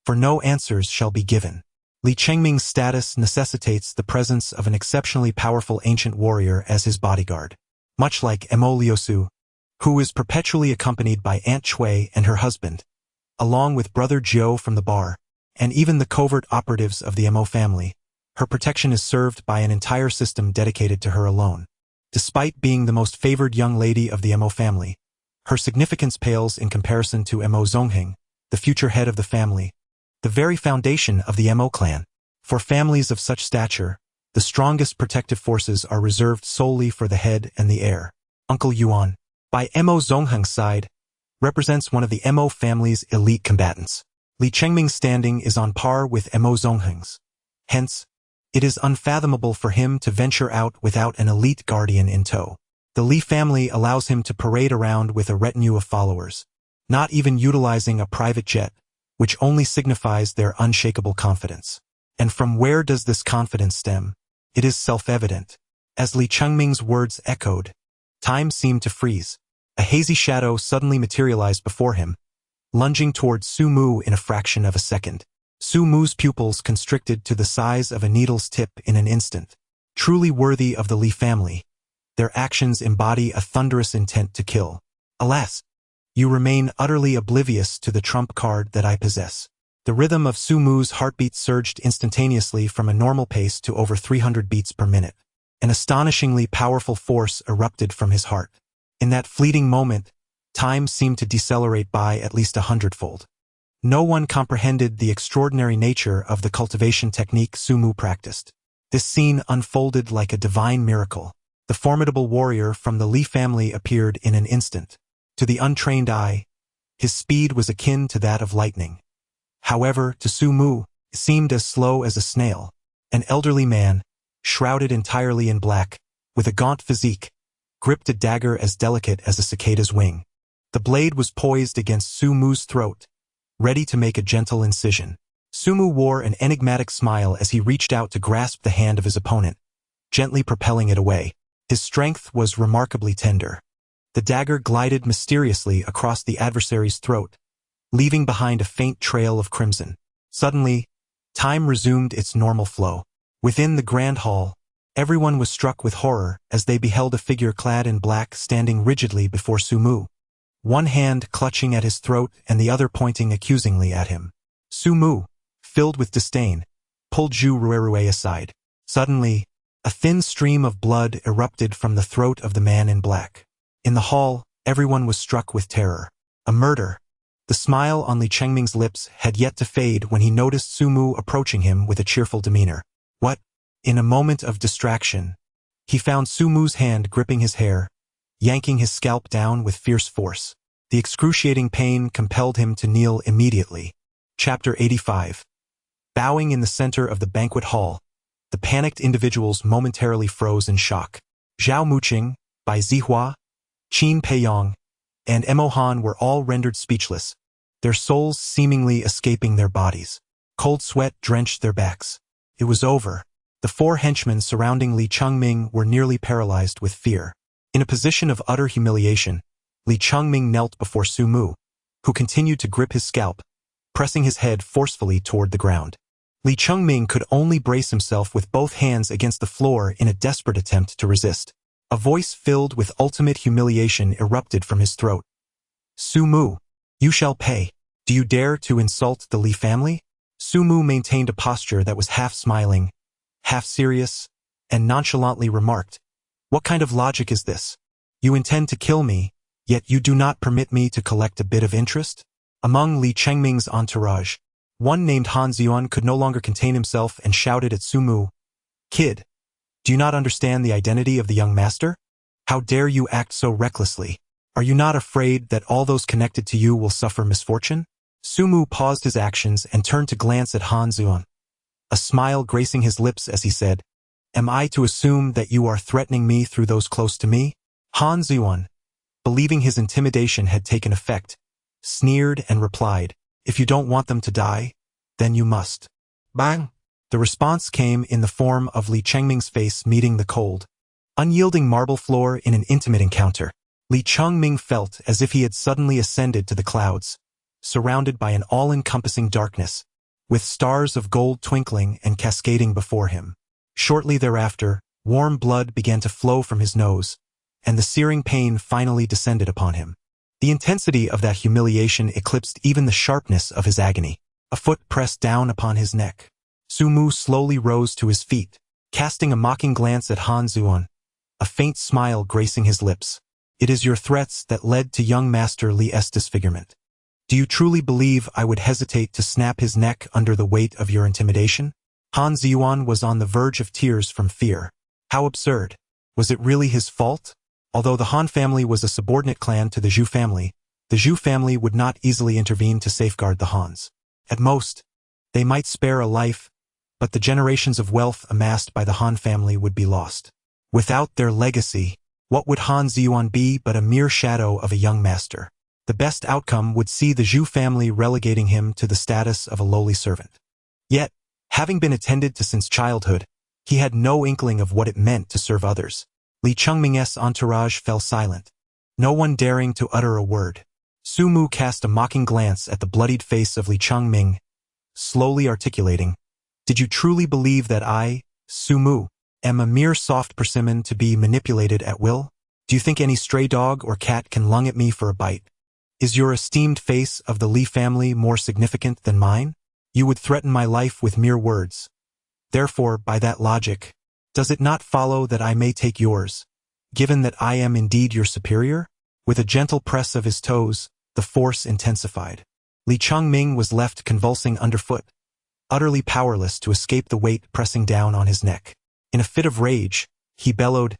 for no answers shall be given. Li Chengming's status necessitates the presence of an exceptionally powerful ancient warrior as his bodyguard. Much like Mo Liusu, who is perpetually accompanied by Aunt Chui and her husband, along with brother Jiu from the bar, and even the covert operatives of the Mo family, her protection is served by an entire system dedicated to her alone. Despite being the most favored young lady of the Mo family, her significance pales in comparison to Mo Zongheng, the future head of the family, the very foundation of the Mo clan. For families of such stature, the strongest protective forces are reserved solely for the head and the heir. Uncle Yuan, by Mo Zongheng's side, represents one of the Mo family's elite combatants. Li Chengming's standing is on par with Mo Zongheng's. Hence, it is unfathomable for him to venture out without an elite guardian in tow. The Li family allows him to parade around with a retinue of followers, not even utilizing a private jet, which only signifies their unshakable confidence. And from where does this confidence stem? It is self-evident. As Li Chengming's words echoed, time seemed to freeze. A hazy shadow suddenly materialized before him, lunging towards Su Mu in a fraction of a second. Su Mu's pupils constricted to the size of a needle's tip in an instant. Truly worthy of the Li family, Their actions embody a thunderous intent to kill. Alas, you remain utterly oblivious to the trump card that I possess. The rhythm of Su Mu's heartbeat surged instantaneously from a normal pace to over 300 beats per minute. An astonishingly powerful force erupted from his heart. In that fleeting moment, time seemed to decelerate by at least 100-fold. No one comprehended the extraordinary nature of the cultivation technique Su Mu practiced. This scene unfolded like a divine miracle. The formidable warrior from the Li family appeared in an instant. To the untrained eye, his speed was akin to that of lightning. However, to Su Mu, it seemed as slow as a snail. An elderly man, shrouded entirely in black, with a gaunt physique, gripped a dagger as delicate as a cicada's wing. The blade was poised against Su Mu's throat, ready to make a gentle incision. Su Mu wore an enigmatic smile as he reached out to grasp the hand of his opponent, gently propelling it away. His strength was remarkably tender. The dagger glided mysteriously across the adversary's throat, leaving behind a faint trail of crimson. Suddenly, time resumed its normal flow. Within the grand hall, everyone was struck with horror as they beheld a figure clad in black standing rigidly before Su Mu, one hand clutching at his throat and the other pointing accusingly at him. Su Mu, filled with disdain, pulled Zhu Ruerue aside. Suddenly, a thin stream of blood erupted from the throat of the man in black. In the hall, everyone was struck with terror. A murder. The smile on Li Chengming's lips had yet to fade when he noticed Su Mu approaching him with a cheerful demeanor. What? In a moment of distraction, he found Su Mu's hand gripping his hair, yanking his scalp down with fierce force. The excruciating pain compelled him to kneel immediately. Chapter 85. Bowing in the center of the banquet hall, the panicked individuals momentarily froze in shock. Zhao Muqing, Bai Zihua, Qin Peiyong, and Mo Han were all rendered speechless, their souls seemingly escaping their bodies. Cold sweat drenched their backs. It was over. The four henchmen surrounding Li Chengming were nearly paralyzed with fear. In a position of utter humiliation, Li Chengming knelt before Su Mu, who continued to grip his scalp, pressing his head forcefully toward the ground. Li Chengming could only brace himself with both hands against the floor in a desperate attempt to resist. A voice filled with ultimate humiliation erupted from his throat. Su Mu, you shall pay. Do you dare to insult the Li family? Su Mu maintained a posture that was half smiling, half serious, and nonchalantly remarked, "What kind of logic is this? You intend to kill me, yet you do not permit me to collect a bit of interest?" Among Li Chengming's entourage, one named Han Ziyuan could no longer contain himself and shouted at Su Mu, "Kid, do you not understand the identity of the young master? How dare you act so recklessly? Are you not afraid that all those connected to you will suffer misfortune?" Su Mu paused his actions and turned to glance at Han Ziyuan, a smile gracing his lips as he said, "Am I to assume that you are threatening me through those close to me?" Han Ziyuan, believing his intimidation had taken effect, sneered and replied, "If you don't want them to die, then you must."
Bang!
The response came in the form of Li Chengming's face meeting the cold, unyielding marble floor in an intimate encounter. Li Chengming felt as if he had suddenly ascended to the clouds, surrounded by an all-encompassing darkness, with stars of gold twinkling and cascading before him. Shortly thereafter, warm blood began to flow from his nose, and the searing pain finally descended upon him. The intensity of that humiliation eclipsed even the sharpness of his agony. A foot pressed down upon his neck. Su Mu slowly rose to his feet, casting a mocking glance at Han Ziyuan, a faint smile gracing his lips. "It is your threats that led to young Master Li's disfigurement. Do you truly believe I would hesitate to snap his neck under the weight of your intimidation?" Han Ziyuan was on the verge of tears from fear. How absurd. Was it really his fault? Although the Han family was a subordinate clan to the Zhu family would not easily intervene to safeguard the Hans. At most, they might spare a life, but the generations of wealth amassed by the Han family would be lost. Without their legacy, what would Han Ziyuan be but a mere shadow of a young master? The best outcome would see the Zhu family relegating him to the status of a lowly servant. Yet, having been attended to since childhood, he had no inkling of what it meant to serve others. Li Chengming's entourage fell silent, no one daring to utter a word. Su Mu cast a mocking glance at the bloodied face of Li Chengming, slowly articulating, "Did you truly believe that I, Su Mu, am a mere soft persimmon to be manipulated at will? Do you think any stray dog or cat can lung at me for a bite? Is your esteemed face of the Li family more significant than mine? You would threaten my life with mere words. Therefore, by that logic, does it not follow that I may take yours, given that I am indeed your superior? With a gentle press of his toes, the force intensified. Li Chengming was left convulsing underfoot, utterly powerless to escape the weight pressing down on his neck. In a fit of rage, he bellowed,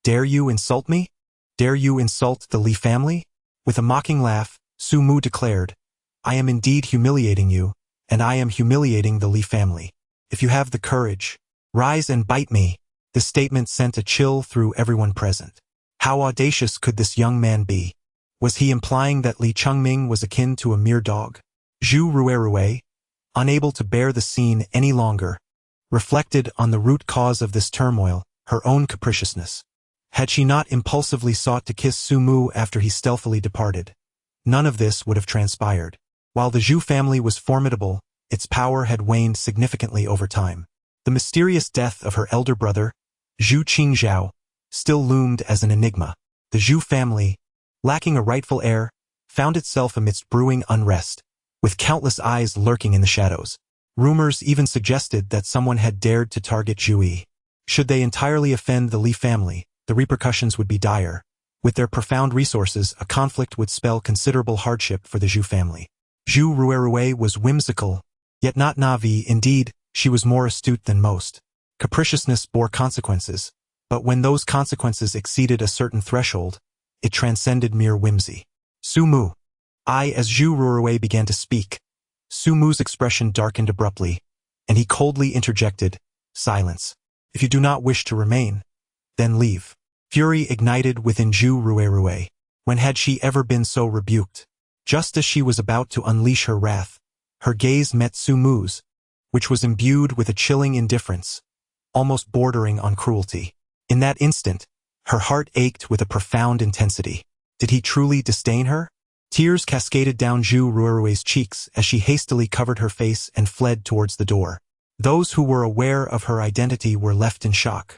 "Dare you insult me? Dare you insult the Li family?" With a mocking laugh, Su Mu declared, "I am indeed humiliating you, and I am humiliating the Li family. If you have the courage, rise and bite me." This statement sent a chill through everyone present. How audacious could this young man be? Was he implying that Li Chengming was akin to a mere dog? Zhu Ruerue, unable to bear the scene any longer, reflected on the root cause of this turmoil, her own capriciousness. Had she not impulsively sought to kiss Su Mu after he stealthily departed, none of this would have transpired. While the Zhu family was formidable, its power had waned significantly over time. The mysterious death of her elder brother, Zhu Qingzhao, still loomed as an enigma. The Zhu family, lacking a rightful heir, found itself amidst brewing unrest, with countless eyes lurking in the shadows. Rumors even suggested that someone had dared to target Zhu Yi. Should they entirely offend the Li family, the repercussions would be dire. With their profound resources, a conflict would spell considerable hardship for the Zhu family. Zhu Ruerue was whimsical, yet not naive. Indeed, she was more astute than most. Capriciousness bore consequences, but when those consequences exceeded a certain threshold, it transcended mere whimsy. Su Mu. As Zhu Ruerue began to speak, Su Mu's expression darkened abruptly, and he coldly interjected, "Silence. If you do not wish to remain, then leave." Fury ignited within Zhu Ruerue. When had she ever been so rebuked? Just as she was about to unleash her wrath, her gaze met Su Mu's, which was imbued with a chilling indifference, almost bordering on cruelty. In that instant, her heart ached with a profound intensity. Did he truly disdain her? Tears cascaded down Zhu Ruerue's cheeks as she hastily covered her face and fled towards the door. Those who were aware of her identity were left in shock,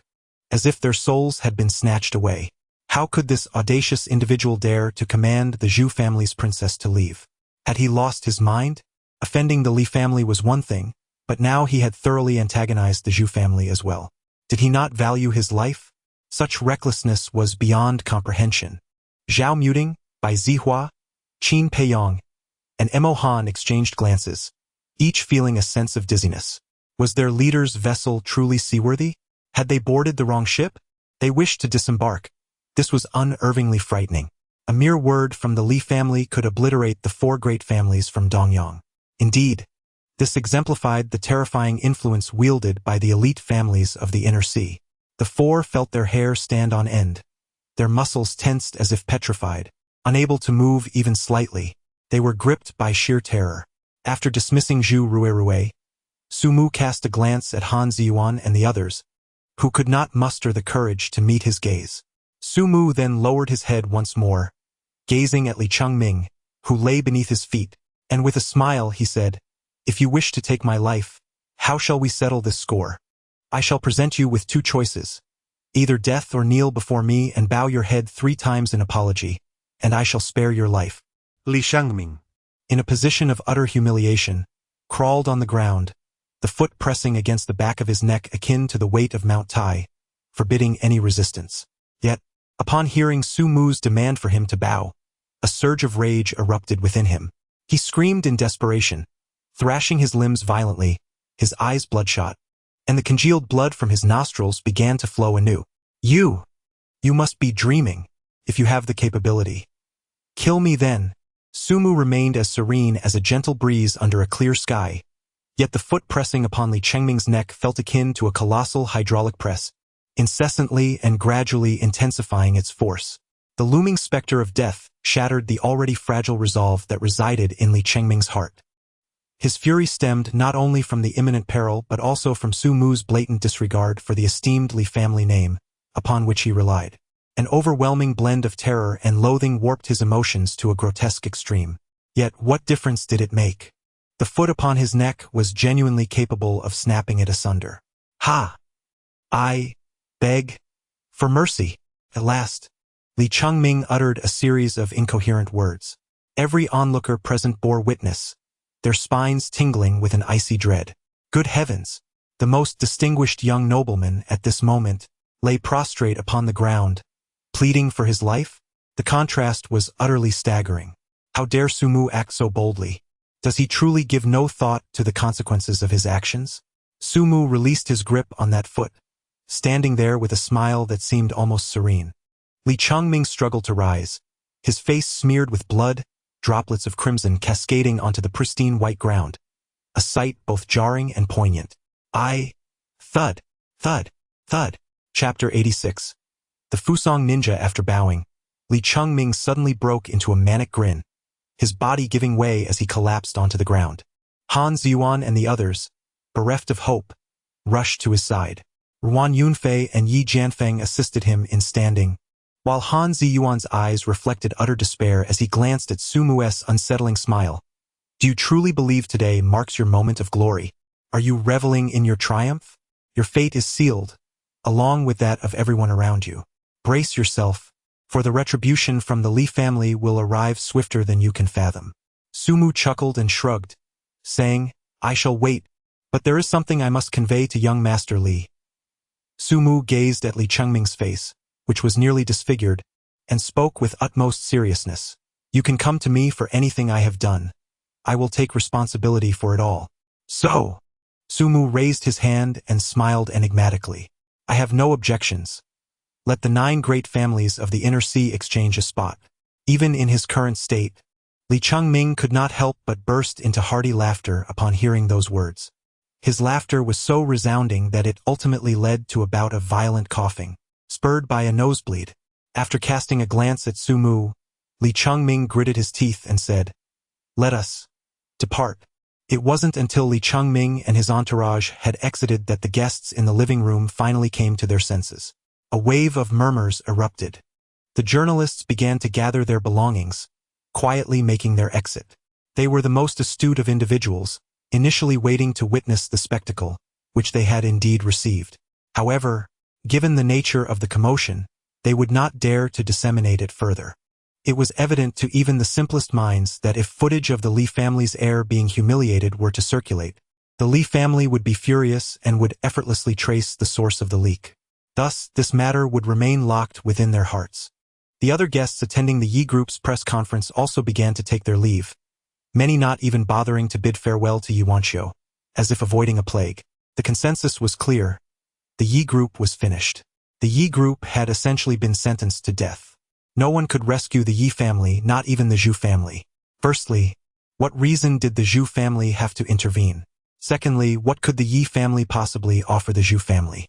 as if their souls had been snatched away. How could this audacious individual dare to command the Zhu family's princess to leave? Had he lost his mind? Offending the Li family was one thing, but now he had thoroughly antagonized the Zhu family as well. Did he not value his life? Such recklessness was beyond comprehension. Zhao Muting, Bai Zihua, Qin Peiyong, and Emo Han exchanged glances, each feeling a sense of dizziness. Was their leader's vessel truly seaworthy? Had they boarded the wrong ship? They wished to disembark. This was unnervingly frightening. A mere word from the Li family could obliterate the four great families from Dongyang. Indeed, this exemplified the terrifying influence wielded by the elite families of the Inner Sea. The four felt their hair stand on end, their muscles tensed as if petrified. Unable to move even slightly, they were gripped by sheer terror. After dismissing Zhu Ruerue, Su Mu cast a glance at Han Ziyuan and the others, who could not muster the courage to meet his gaze. Su Mu then lowered his head once more, gazing at Li Chengming, who lay beneath his feet, and with a smile he said, "If you wish to take my life, how shall we settle this score? I shall present you with two choices. Either death or kneel before me and bow your head 3 times in apology, and I shall spare your life."
Li Chengming,
in a position of utter humiliation, crawled on the ground, the foot pressing against the back of his neck akin to the weight of Mount Tai, forbidding any resistance. Yet, upon hearing Su Mu's demand for him to bow, a surge of rage erupted within him. He screamed in desperation, thrashing his limbs violently, his eyes bloodshot, and the congealed blood from his nostrils began to flow anew. You must be dreaming, if you have the capability. Kill me then." Su Mu remained as serene as a gentle breeze under a clear sky, yet the foot pressing upon Li Chengming's neck felt akin to a colossal hydraulic press, incessantly and gradually intensifying its force. The looming specter of death shattered the already fragile resolve that resided in Li Chengming's heart. His fury stemmed not only from the imminent peril but also from Su Mu's blatant disregard for the esteemed Li family name, upon which he relied. An overwhelming blend of terror and loathing warped his emotions to a grotesque extreme. Yet what difference did it make? The foot upon his neck was genuinely capable of snapping it asunder. "Ha! Beg for mercy. At last, Li Chengming uttered a series of incoherent words. Every onlooker present bore witness, their spines tingling with an icy dread. Good heavens! The most distinguished young nobleman at this moment lay prostrate upon the ground, pleading for his life? The contrast was utterly staggering. How dare Sumu act so boldly? Does he truly give no thought to the consequences of his actions? Sumu released his grip on that foot, standing there with a smile that seemed almost serene. Li Chengming struggled to rise, his face smeared with blood, droplets of crimson cascading onto the pristine white ground, a sight both jarring and poignant. Thud, thud, thud. Chapter 86. The Fusong ninja. After bowing, Li Chengming suddenly broke into a manic grin, his body giving way as he collapsed onto the ground. Han Ziyuan and the others, bereft of hope, rushed to his side. Ruan Yunfei and Yi Jianfeng assisted him in standing, while Han Ziyuan's eyes reflected utter despair as he glanced at Sumu's unsettling smile. Do you truly believe today marks your moment of glory? Are you reveling in your triumph? Your fate is sealed, along with that of everyone around you. Brace yourself, for the retribution from the Li family will arrive swifter than you can fathom. Sumu chuckled and shrugged, saying, I shall wait, but there is something I must convey to young Master Li. Sumu gazed at Li Chengming's face, which was nearly disfigured, and spoke with utmost seriousness. You can come to me for anything I have done. I will take responsibility for it all. So, Sumu raised his hand and smiled enigmatically. I have no objections. Let the 9 great families of the Inner Sea exchange a spot. Even in his current state, Li Chengming could not help but burst into hearty laughter upon hearing those words. His laughter was so resounding that it ultimately led to a bout of violent coughing, spurred by a nosebleed. After casting a glance at Sumu, Li Chengming gritted his teeth and said, Let us depart. It wasn't until Li Chengming and his entourage had exited that the guests in the living room finally came to their senses. A wave of murmurs erupted. The journalists began to gather their belongings, quietly making their exit. They were the most astute of individuals, initially waiting to witness the spectacle, which they had indeed received. However, given the nature of the commotion, they would not dare to disseminate it further. It was evident to even the simplest minds that if footage of the Li family's heir being humiliated were to circulate, the Li family would be furious and would effortlessly trace the source of the leak. Thus, this matter would remain locked within their hearts. The other guests attending the Yi Group's press conference also began to take their leave, many not even bothering to bid farewell to Yuanqiu, as if avoiding a plague. The consensus was clear. The Yi Group was finished. The Yi Group had essentially been sentenced to death. No one could rescue the Yi family, not even the Zhu family. Firstly, what reason did the Zhu family have to intervene? Secondly, what could the Yi family possibly offer the Zhu family?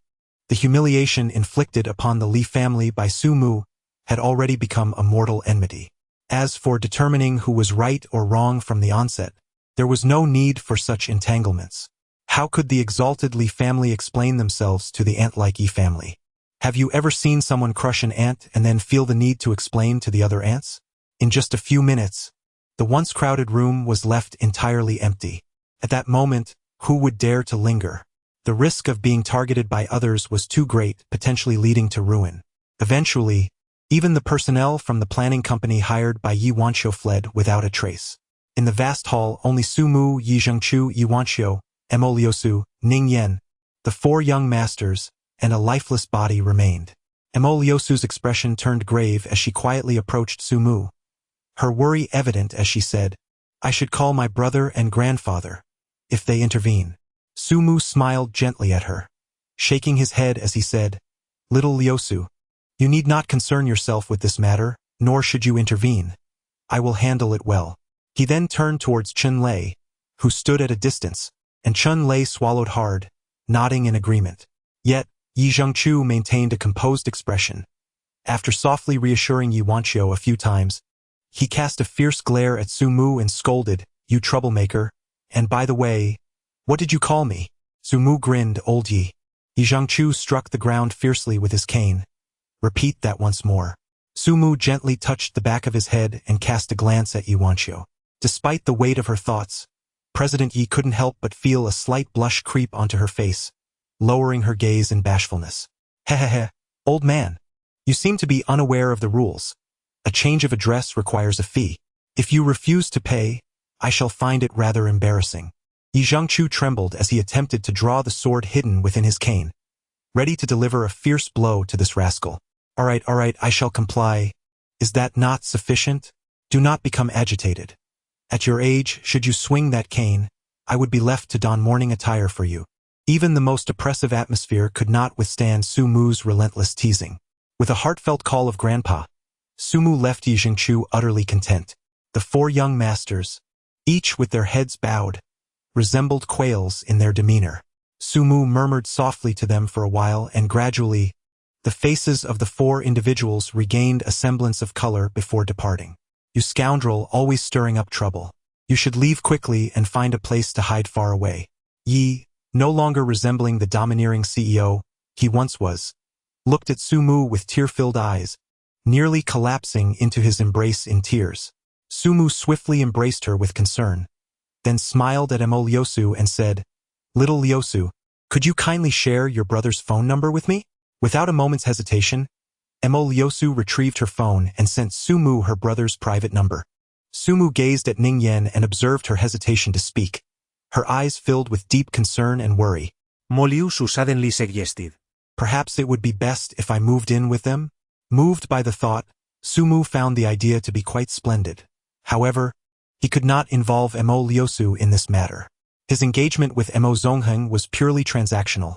The humiliation inflicted upon the Li family by Sumu had already become a mortal enmity. As for determining who was right or wrong from the onset, there was no need for such entanglements. How could the exalted Li family explain themselves to the ant-like Yi family? Have you ever seen someone crush an ant and then feel the need to explain to the other ants? In just a few minutes, the once crowded room was left entirely empty. At that moment, who would dare to linger? The risk of being targeted by others was too great, potentially leading to ruin. Eventually, even the personnel from the planning company hired by Yi Wanqiu fled without a trace. In the vast hall, only Sumu, Yi Zhengqiu, Yi Wanqiu, Mo Liusu, Ning Yan, the 4 young masters, and a lifeless body remained. Mo Liusu's expression turned grave as she quietly approached Sumu, her worry evident as she said, I should call my brother and grandfather, if they intervene. Sumu smiled gently at her, shaking his head as he said, Little Liusu, you need not concern yourself with this matter, nor should you intervene. I will handle it well. He then turned towards Chun Lei, who stood at a distance, and Chun Lei swallowed hard, nodding in agreement. Yet, Yi Zhengqiu maintained a composed expression. After softly reassuring Yi Wanqiu a few times, he cast a fierce glare at Sumu and scolded, You troublemaker, and by the way, what did you call me? Sumu grinned, Old Yi. Yi Zhengqiu struck the ground fiercely with his cane. Repeat that once more. Sumu gently touched the back of his head and cast a glance at Yi Wanqiu. Despite the weight of her thoughts, President Yi couldn't help but feel a slight blush creep onto her face, lowering her gaze in bashfulness. Hehehe, old man. You seem to be unaware of the rules. A change of address requires a fee. If you refuse to pay, I shall find it rather embarrassing. Yi Zhengqiu trembled as he attempted to draw the sword hidden within his cane, ready to deliver a fierce blow to this rascal. All right, I shall comply. Is that not sufficient? Do not become agitated. At your age, should you swing that cane, I would be left to don mourning attire for you. Even the most oppressive atmosphere could not withstand Su Mu's relentless teasing. With a heartfelt call of grandpa, Su Mu left Yi Zhengqiu utterly content. The four young masters, each with their heads bowed, resembled quails in their demeanor. Su Mu murmured softly to them for a while, and gradually, the faces of the four individuals regained a semblance of color before departing. You scoundrel, always stirring up trouble. You should leave quickly and find a place to hide far away. Yi, no longer resembling the domineering CEO he once was, looked at Su Mu with tear-filled eyes, nearly collapsing into his embrace in tears. Su Mu swiftly embraced her with concern, then smiled at Emo Liusu and said, "Little Liusu, could you kindly share your brother's phone number with me?" Without a moment's hesitation, Emo Liusu retrieved her phone and sent Su Mu her brother's private number. Su Mu gazed at Ning Yen and observed her hesitation to speak, her eyes filled with deep concern and worry.
Mo Liusu suddenly suggested,
"Perhaps it would be best if I moved in with them?" Moved by the thought, Su Mu found the idea to be quite splendid. However, he could not involve Emo Liusu in this matter. His engagement with Emo Zongheng was purely transactional,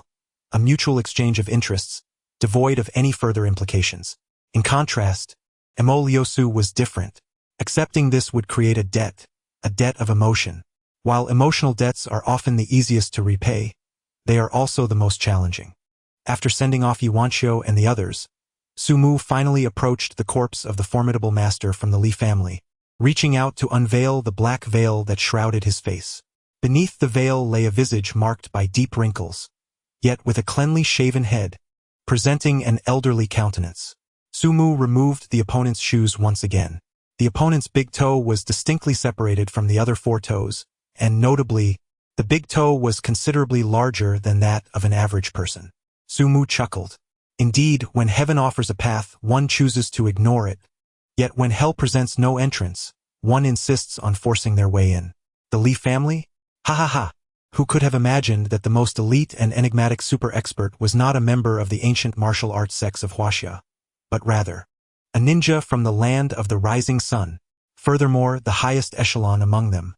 a mutual exchange of interests, devoid of any further implications. In contrast, Emo Liusu was different. Accepting this would create a debt of emotion. While emotional debts are often the easiest to repay, they are also the most challenging. After sending off Yuanqiu and the others, Su Mu finally approached the corpse of the formidable master from the Li family, reaching out to unveil the black veil that shrouded his face. Beneath the veil lay a visage marked by deep wrinkles, yet with a cleanly shaven head, presenting an elderly countenance. Su Mu removed the opponent's shoes once again. The opponent's big toe was distinctly separated from the other four toes, and notably, the big toe was considerably larger than that of an average person. Su Mu chuckled. Indeed, when heaven offers a path, one chooses to ignore it. Yet when hell presents no entrance, one insists on forcing their way in. The Li family? Ha ha ha! Who could have imagined that the most elite and enigmatic super-expert was not a member of the ancient martial arts sects of Huaxia, but rather a ninja from the land of the rising sun, furthermore the highest echelon among them.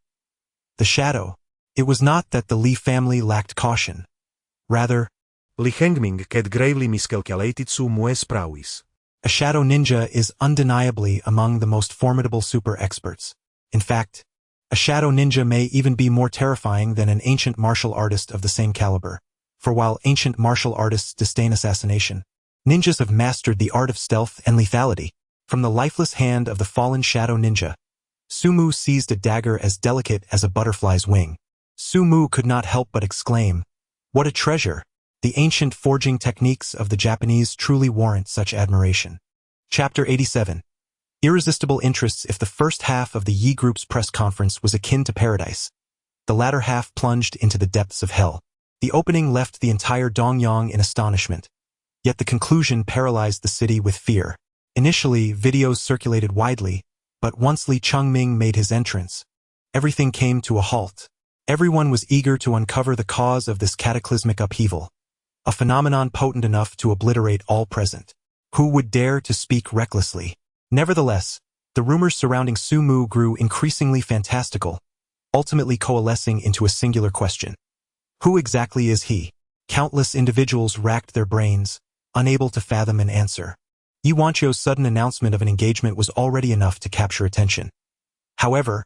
The shadow. It was not that the Li family lacked caution. Rather,
Li Hengming had gravely miscalculated Su Mu's prowess.
A shadow ninja is undeniably among the most formidable super-experts. In fact, a shadow ninja may even be more terrifying than an ancient martial artist of the same caliber. For while ancient martial artists disdain assassination, ninjas have mastered the art of stealth and lethality. From the lifeless hand of the fallen shadow ninja, Su Mu seized a dagger as delicate as a butterfly's wing. Su Mu could not help but exclaim, "What a treasure! The ancient forging techniques of the Japanese truly warrant such admiration." Chapter 87. Irresistible interests. If the first half of the Yi Group's press conference was akin to paradise, the latter half plunged into the depths of hell. The opening left the entire Dongyang in astonishment, yet the conclusion paralyzed the city with fear. Initially, videos circulated widely, but once Li Chengming made his entrance, everything came to a halt. Everyone was eager to uncover the cause of this cataclysmic upheaval, a phenomenon potent enough to obliterate all present. Who would dare to speak recklessly? Nevertheless, the rumors surrounding Su Mu grew increasingly fantastical, ultimately coalescing into a singular question. Who exactly is he? Countless individuals racked their brains, unable to fathom an answer. Yuanqiu's sudden announcement of an engagement was already enough to capture attention. However,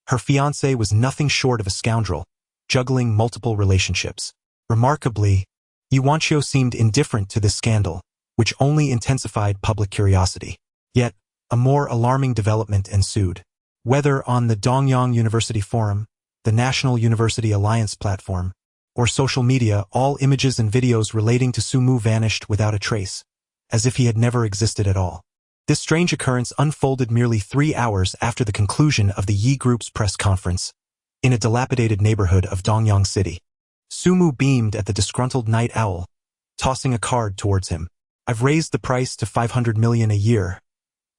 her fiancé was nothing short of a scoundrel, juggling multiple relationships. Remarkably, Yuanqiu seemed indifferent to this scandal, which only intensified public curiosity. Yet, a more alarming development ensued. Whether on the Dongyang University Forum, the National University Alliance platform, or social media, all images and videos relating to Su Mu vanished without a trace, as if he had never existed at all. This strange occurrence unfolded merely 3 hours after the conclusion of the Yi Group's press conference, in a dilapidated neighborhood of Dongyang City. Su Mu beamed at the disgruntled night owl, tossing a card towards him. I've raised the price to 500 million a year.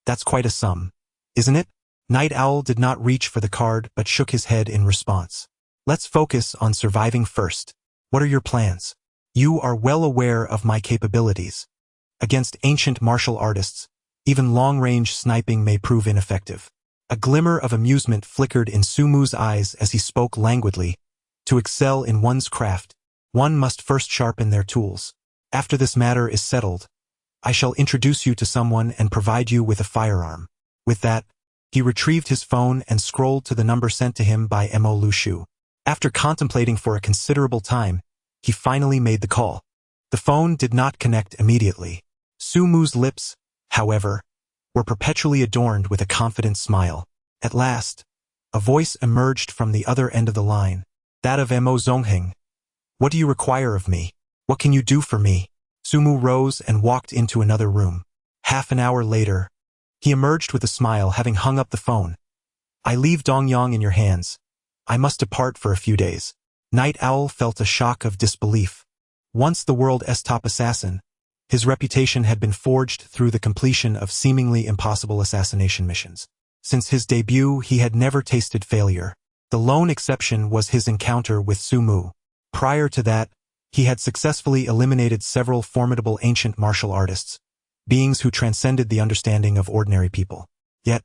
That's quite a sum, isn't it? Night Owl did not reach for the card but shook his head in response. Let's focus on surviving first. What are your plans? You are well aware of my capabilities. Against ancient martial artists, even long-range sniping may prove ineffective. A glimmer of amusement flickered in Sumu's eyes as he spoke languidly. To excel in one's craft, one must first sharpen their tools. After this matter is settled, I shall introduce you to someone and provide you with a firearm. With that, he retrieved his phone and scrolled to the number sent to him by Mo Lu Shu. After contemplating for a considerable time, he finally made the call. The phone did not connect immediately. Sumu's lips, however, were perpetually adorned with a confident smile. At last, a voice emerged from the other end of the line, that of Mo Zongheng. What do you require of me? What can you do for me? Sumu rose and walked into another room. Half an hour later, he emerged with a smile, having hung up the phone. I leave Dongyang in your hands. I must depart for a few days. Night Owl felt a shock of disbelief. Once the world's top assassin, his reputation had been forged through the completion of seemingly impossible assassination missions. Since his debut, he had never tasted failure. The lone exception was his encounter with Sumu. Prior to that, he had successfully eliminated several formidable ancient martial artists, beings who transcended the understanding of ordinary people. Yet,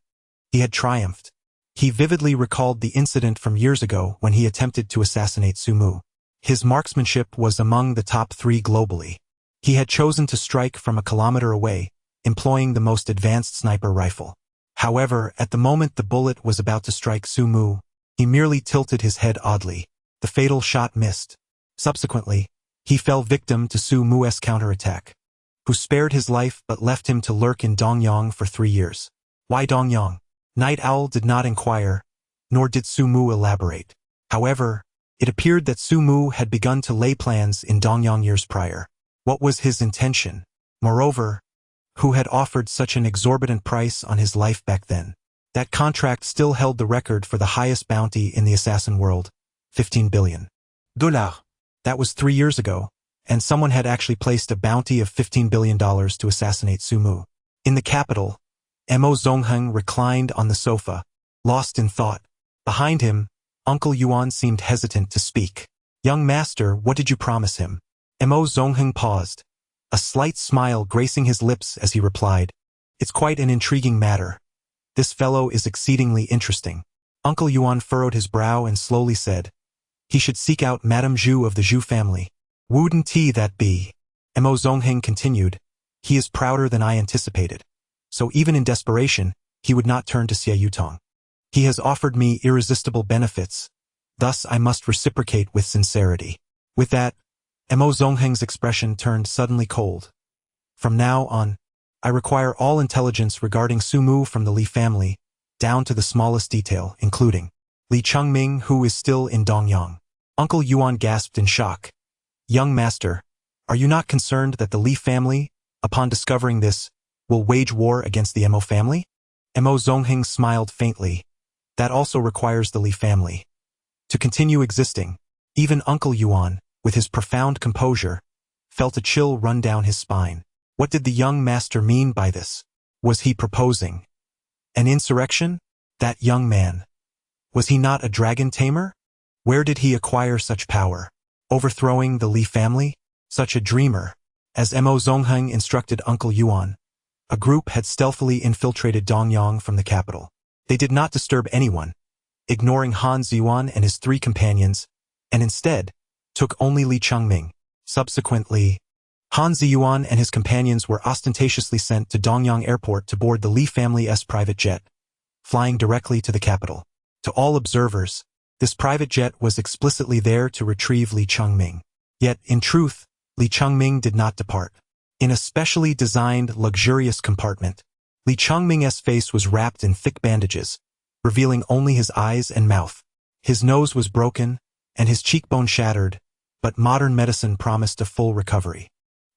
he had triumphed. He vividly recalled the incident from years ago when he attempted to assassinate Sumu. His marksmanship was among the top 3 globally. He had chosen to strike from a kilometer away, employing the most advanced sniper rifle. However, at the moment the bullet was about to strike Sumu, he merely tilted his head oddly. The fatal shot missed. Subsequently, he fell victim to Sumu's counterattack, who spared his life but left him to lurk in Dongyang for 3 years. Why Dongyang? Night Owl did not inquire, nor did Sumu elaborate. However, it appeared that Sumu had begun to lay plans in Dongyang years prior. What was his intention? Moreover, who had offered such an exorbitant price on his life back then? That contract still held the record for the highest bounty in the assassin world, $15 billion. That was 3 years ago, and someone had actually placed a bounty of $15 billion to assassinate Sumu. In the capital, Mo Zongheng reclined on the sofa, lost in thought. Behind him, Uncle Yuan seemed hesitant to speak. Young master, what did you promise him? Mo Zongheng paused, a slight smile gracing his lips as he replied, It's quite an intriguing matter. This fellow is exceedingly interesting. Uncle Yuan furrowed his brow and slowly said, He should seek out Madame Zhu of the Zhu family. Wouldn't he that be? Mo Zongheng continued, He is prouder than I anticipated. So even in desperation, he would not turn to Xie Yutong. He has offered me irresistible benefits. Thus I must reciprocate with sincerity. With that, Mo Zongheng's expression turned suddenly cold. From now on, I require all intelligence regarding Sumu from the Li family, down to the smallest detail, including Li Chengming, who is still in Dongyang. Uncle Yuan gasped in shock. Young master, are you not concerned that the Li family, upon discovering this, will wage war against the Mo family? Mo Zongheng smiled faintly. That also requires the Li family to continue existing. Even Uncle Yuan, with his profound composure, felt a chill run down his spine. What did the young master mean by this? Was he proposing an insurrection? That young man, was he not a dragon tamer? Where did he acquire such power? Overthrowing the Li family? Such a dreamer. As Mo Zongheng instructed Uncle Yuan, a group had stealthily infiltrated Dongyang from the capital. They did not disturb anyone, ignoring Han Ziyuan and his 3 companions, and instead took only Li Chengming. Subsequently, Han Ziyuan and his companions were ostentatiously sent to Dongyang Airport to board the Li family's private jet, flying directly to the capital. To all observers, this private jet was explicitly there to retrieve Li Chengming. Yet, in truth, Li Chengming did not depart. In a specially designed, luxurious compartment, Li Chengming's face was wrapped in thick bandages, revealing only his eyes and mouth. His nose was broken, and his cheekbone shattered, but modern medicine promised a full recovery.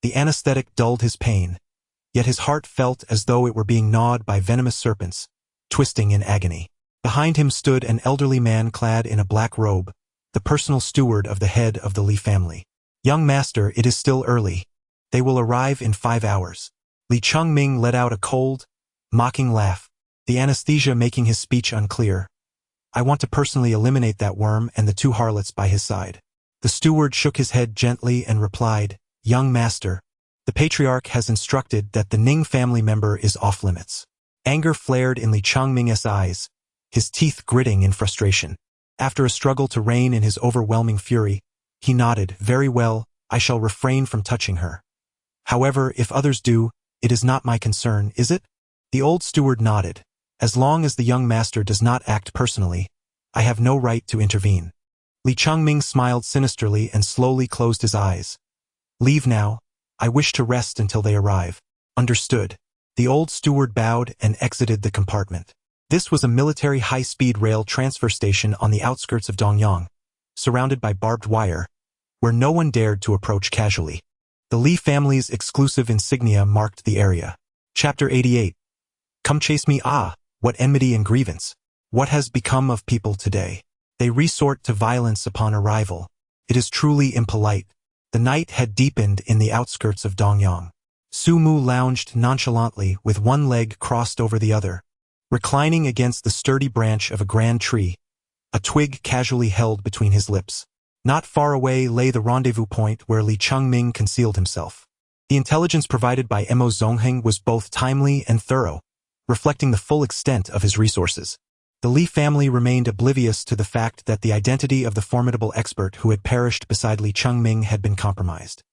The anesthetic dulled his pain, yet his heart felt as though it were being gnawed by venomous serpents, twisting in agony. Behind him stood an elderly man clad in a black robe, the personal steward of the head of the Li family. Young master, it is still early. They will arrive in 5 hours. Li Chengming let out a cold, mocking laugh, the anesthesia making his speech unclear. I want to personally eliminate that worm and the 2 harlots by his side. The steward shook his head gently and replied, Young master, the patriarch has instructed that the Ning family member is off limits. Anger flared in Li Chengming's eyes, his teeth gritting in frustration. After a struggle to rein in his overwhelming fury, he nodded, Very well, I shall refrain from touching her. However, if others do, it is not my concern, is it? The old steward nodded. As long as the young master does not act personally, I have no right to intervene. Li Chengming smiled sinisterly and slowly closed his eyes. Leave now. I wish to rest until they arrive. Understood. The old steward bowed and exited the compartment. This was a military high-speed rail transfer station on the outskirts of Dongyang, surrounded by barbed wire, where no one dared to approach casually. The Li family's exclusive insignia marked the area. Chapter 88. Come chase me, what enmity and grievance. What has become of people today? They resort to violence upon arrival. It is truly impolite. The night had deepened in the outskirts of Dongyang. Su Mu lounged nonchalantly with one leg crossed over the other, reclining against the sturdy branch of a grand tree, a twig casually held between his lips. Not far away lay the rendezvous point where Li Chengming concealed himself. The intelligence provided by Mo Zongheng was both timely and thorough, reflecting the full extent of his resources. The Li family remained oblivious to the fact that the identity of the formidable expert who had perished beside Li Chengming had been compromised.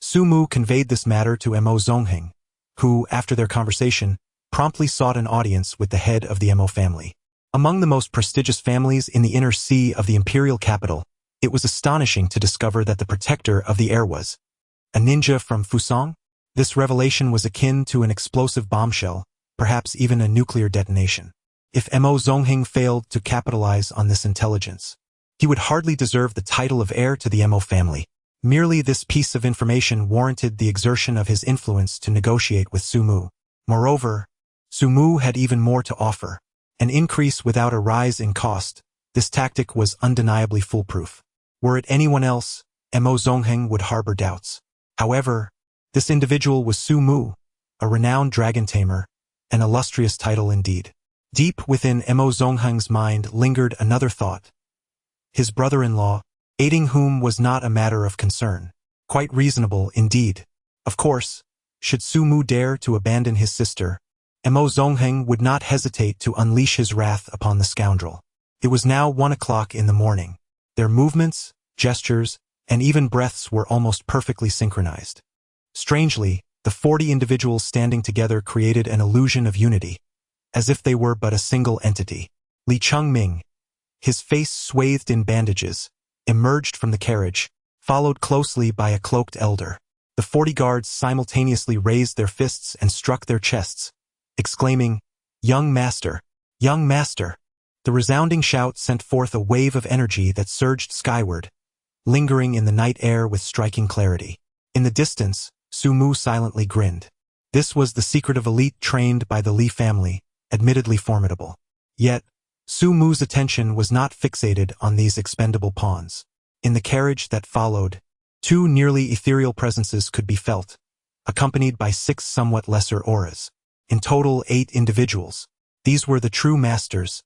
Su Mu conveyed this matter to Mo Zongheng, who, after their conversation, promptly sought an audience with the head of the Mo family. Among the most prestigious families in the inner sea of the imperial capital, it was astonishing to discover that the protector of the heir was a ninja from Fusang. This revelation was akin to an explosive bombshell, perhaps even a nuclear detonation. If Mo Zongheng failed to capitalize on this intelligence, he would hardly deserve the title of heir to the Mo family. Merely this piece of information warranted the exertion of his influence to negotiate with Su Mu. Moreover, Su Mu had even more to offer. An increase without a rise in cost. This tactic was undeniably foolproof. Were it anyone else, Mo Zongheng would harbor doubts. However, this individual was Su Mu, a renowned dragon tamer, an illustrious title indeed. Deep within Mo Zongheng's mind lingered another thought. His brother-in-law, aiding whom was not a matter of concern. Quite reasonable indeed. Of course, should Su Mu dare to abandon his sister, Mo Zongheng would not hesitate to unleash his wrath upon the scoundrel. It was now 1 o'clock in the morning. Their movements, gestures, and even breaths were almost perfectly synchronized. Strangely, the 40 individuals standing together created an illusion of unity, as if they were but a single entity. Li Chengming, his face swathed in bandages, emerged from the carriage, followed closely by a cloaked elder. The 40 guards simultaneously raised their fists and struck their chests, exclaiming, Young master! Young master! The resounding shout sent forth a wave of energy that surged skyward, lingering in the night air with striking clarity. In the distance, Su Mu silently grinned. This was the secret of elite trained by the Li family, admittedly formidable. Yet, Su Mu's attention was not fixated on these expendable pawns. In the carriage that followed, 2 nearly ethereal presences could be felt, accompanied by 6 somewhat lesser auras. In total, 8 individuals. These were the true masters,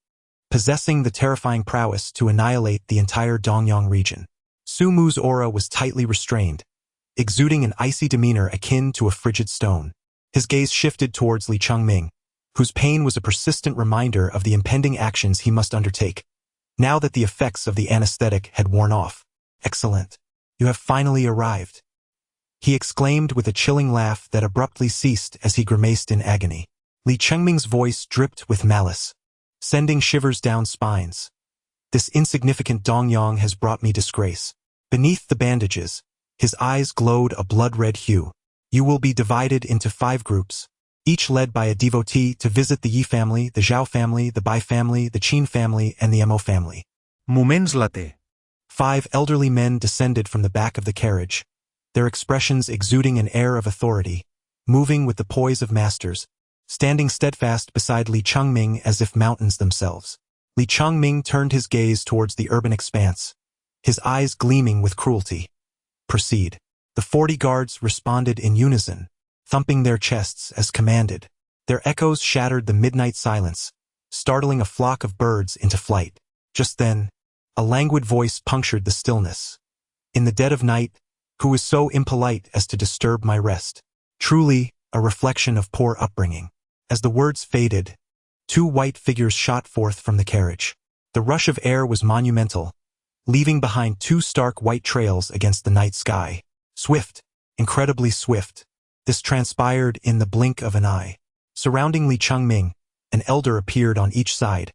possessing the terrifying prowess to annihilate the entire Dongyang region. Su Mu's aura was tightly restrained, exuding an icy demeanor akin to a frigid stone. His gaze shifted towards Li Chengming, whose pain was a persistent reminder of the impending actions he must undertake, now that the effects of the anesthetic had worn off. Excellent. You have finally arrived, he exclaimed with a chilling laugh that abruptly ceased as he grimaced in agony. Li Chengming's voice dripped with malice, sending shivers down spines. This insignificant Dongyang has brought me disgrace. Beneath the bandages, his eyes glowed a blood-red hue. You will be divided into 5 groups, each led by a devotee to visit the Yi family, the Zhao family, the Bai family, the Qin family, and the Mo family.
Moments later.
5 elderly men descended from the back of the carriage, their expressions exuding an air of authority, moving with the poise of masters, standing steadfast beside Li Chengming as if mountains themselves. Li Chengming turned his gaze towards the urban expanse, his eyes gleaming with cruelty. Proceed. The 40 guards responded in unison, thumping their chests as commanded. Their echoes shattered the midnight silence, startling a flock of birds into flight. Just then, a languid voice punctured the stillness. In the dead of night, who is so impolite as to disturb my rest? Truly, a reflection of poor upbringing. As the words faded, 2 white figures shot forth from the carriage. The rush of air was monumental, leaving behind 2 stark white trails against the night sky. Swift, incredibly swift. This transpired in the blink of an eye. Surrounding Li Chengming, an elder appeared on each side,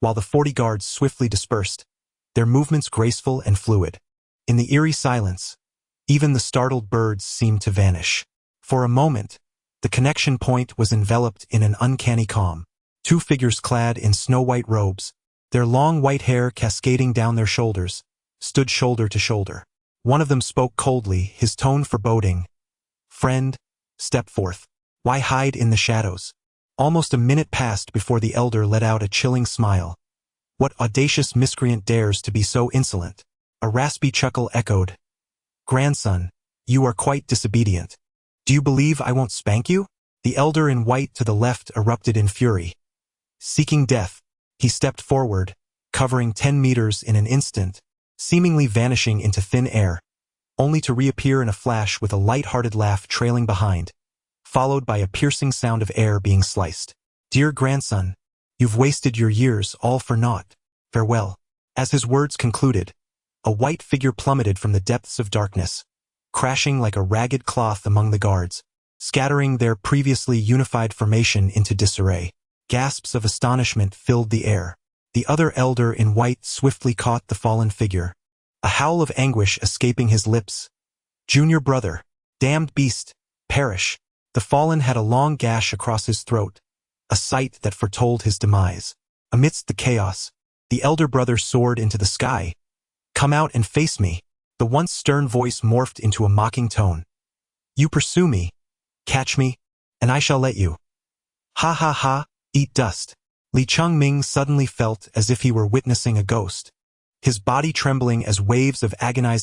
while the 40 guards swiftly dispersed, their movements graceful and fluid. In the eerie silence, even the startled birds seemed to vanish. For a moment, the connection point was enveloped in an uncanny calm. 2 figures clad in snow-white robes, their long white hair cascading down their shoulders, stood shoulder to shoulder. One of them spoke coldly, his tone foreboding. "Friend, step forth. Why hide in the shadows?" Almost a minute passed before the elder let out a chilling smile. "What audacious miscreant dares to be so insolent?" A raspy chuckle echoed. "Grandson, you are quite disobedient. Do you believe I won't spank you?" The elder in white to the left erupted in fury. Seeking death, he stepped forward, covering 10 meters in an instant, seemingly vanishing into thin air, only to reappear in a flash with a light-hearted laugh trailing behind, followed by a piercing sound of air being sliced. "Dear grandson, you've wasted your years all for naught. Farewell." As his words concluded, a white figure plummeted from the depths of darkness, crashing like a ragged cloth among the guards, scattering their previously unified formation into disarray. Gasps of astonishment filled the air. The other elder in white swiftly caught the fallen figure, a howl of anguish escaping his lips. "Junior brother, damned beast, perish." The fallen had a long gash across his throat, a sight that foretold his demise. Amidst the chaos, the elder brother soared into the sky. "Come out and face me." The once stern voice morphed into a mocking tone. "You pursue me, catch me, and I shall let you. Ha ha ha, eat dust." Li Chengming suddenly felt as if he were witnessing a ghost, his body trembling as waves of agonized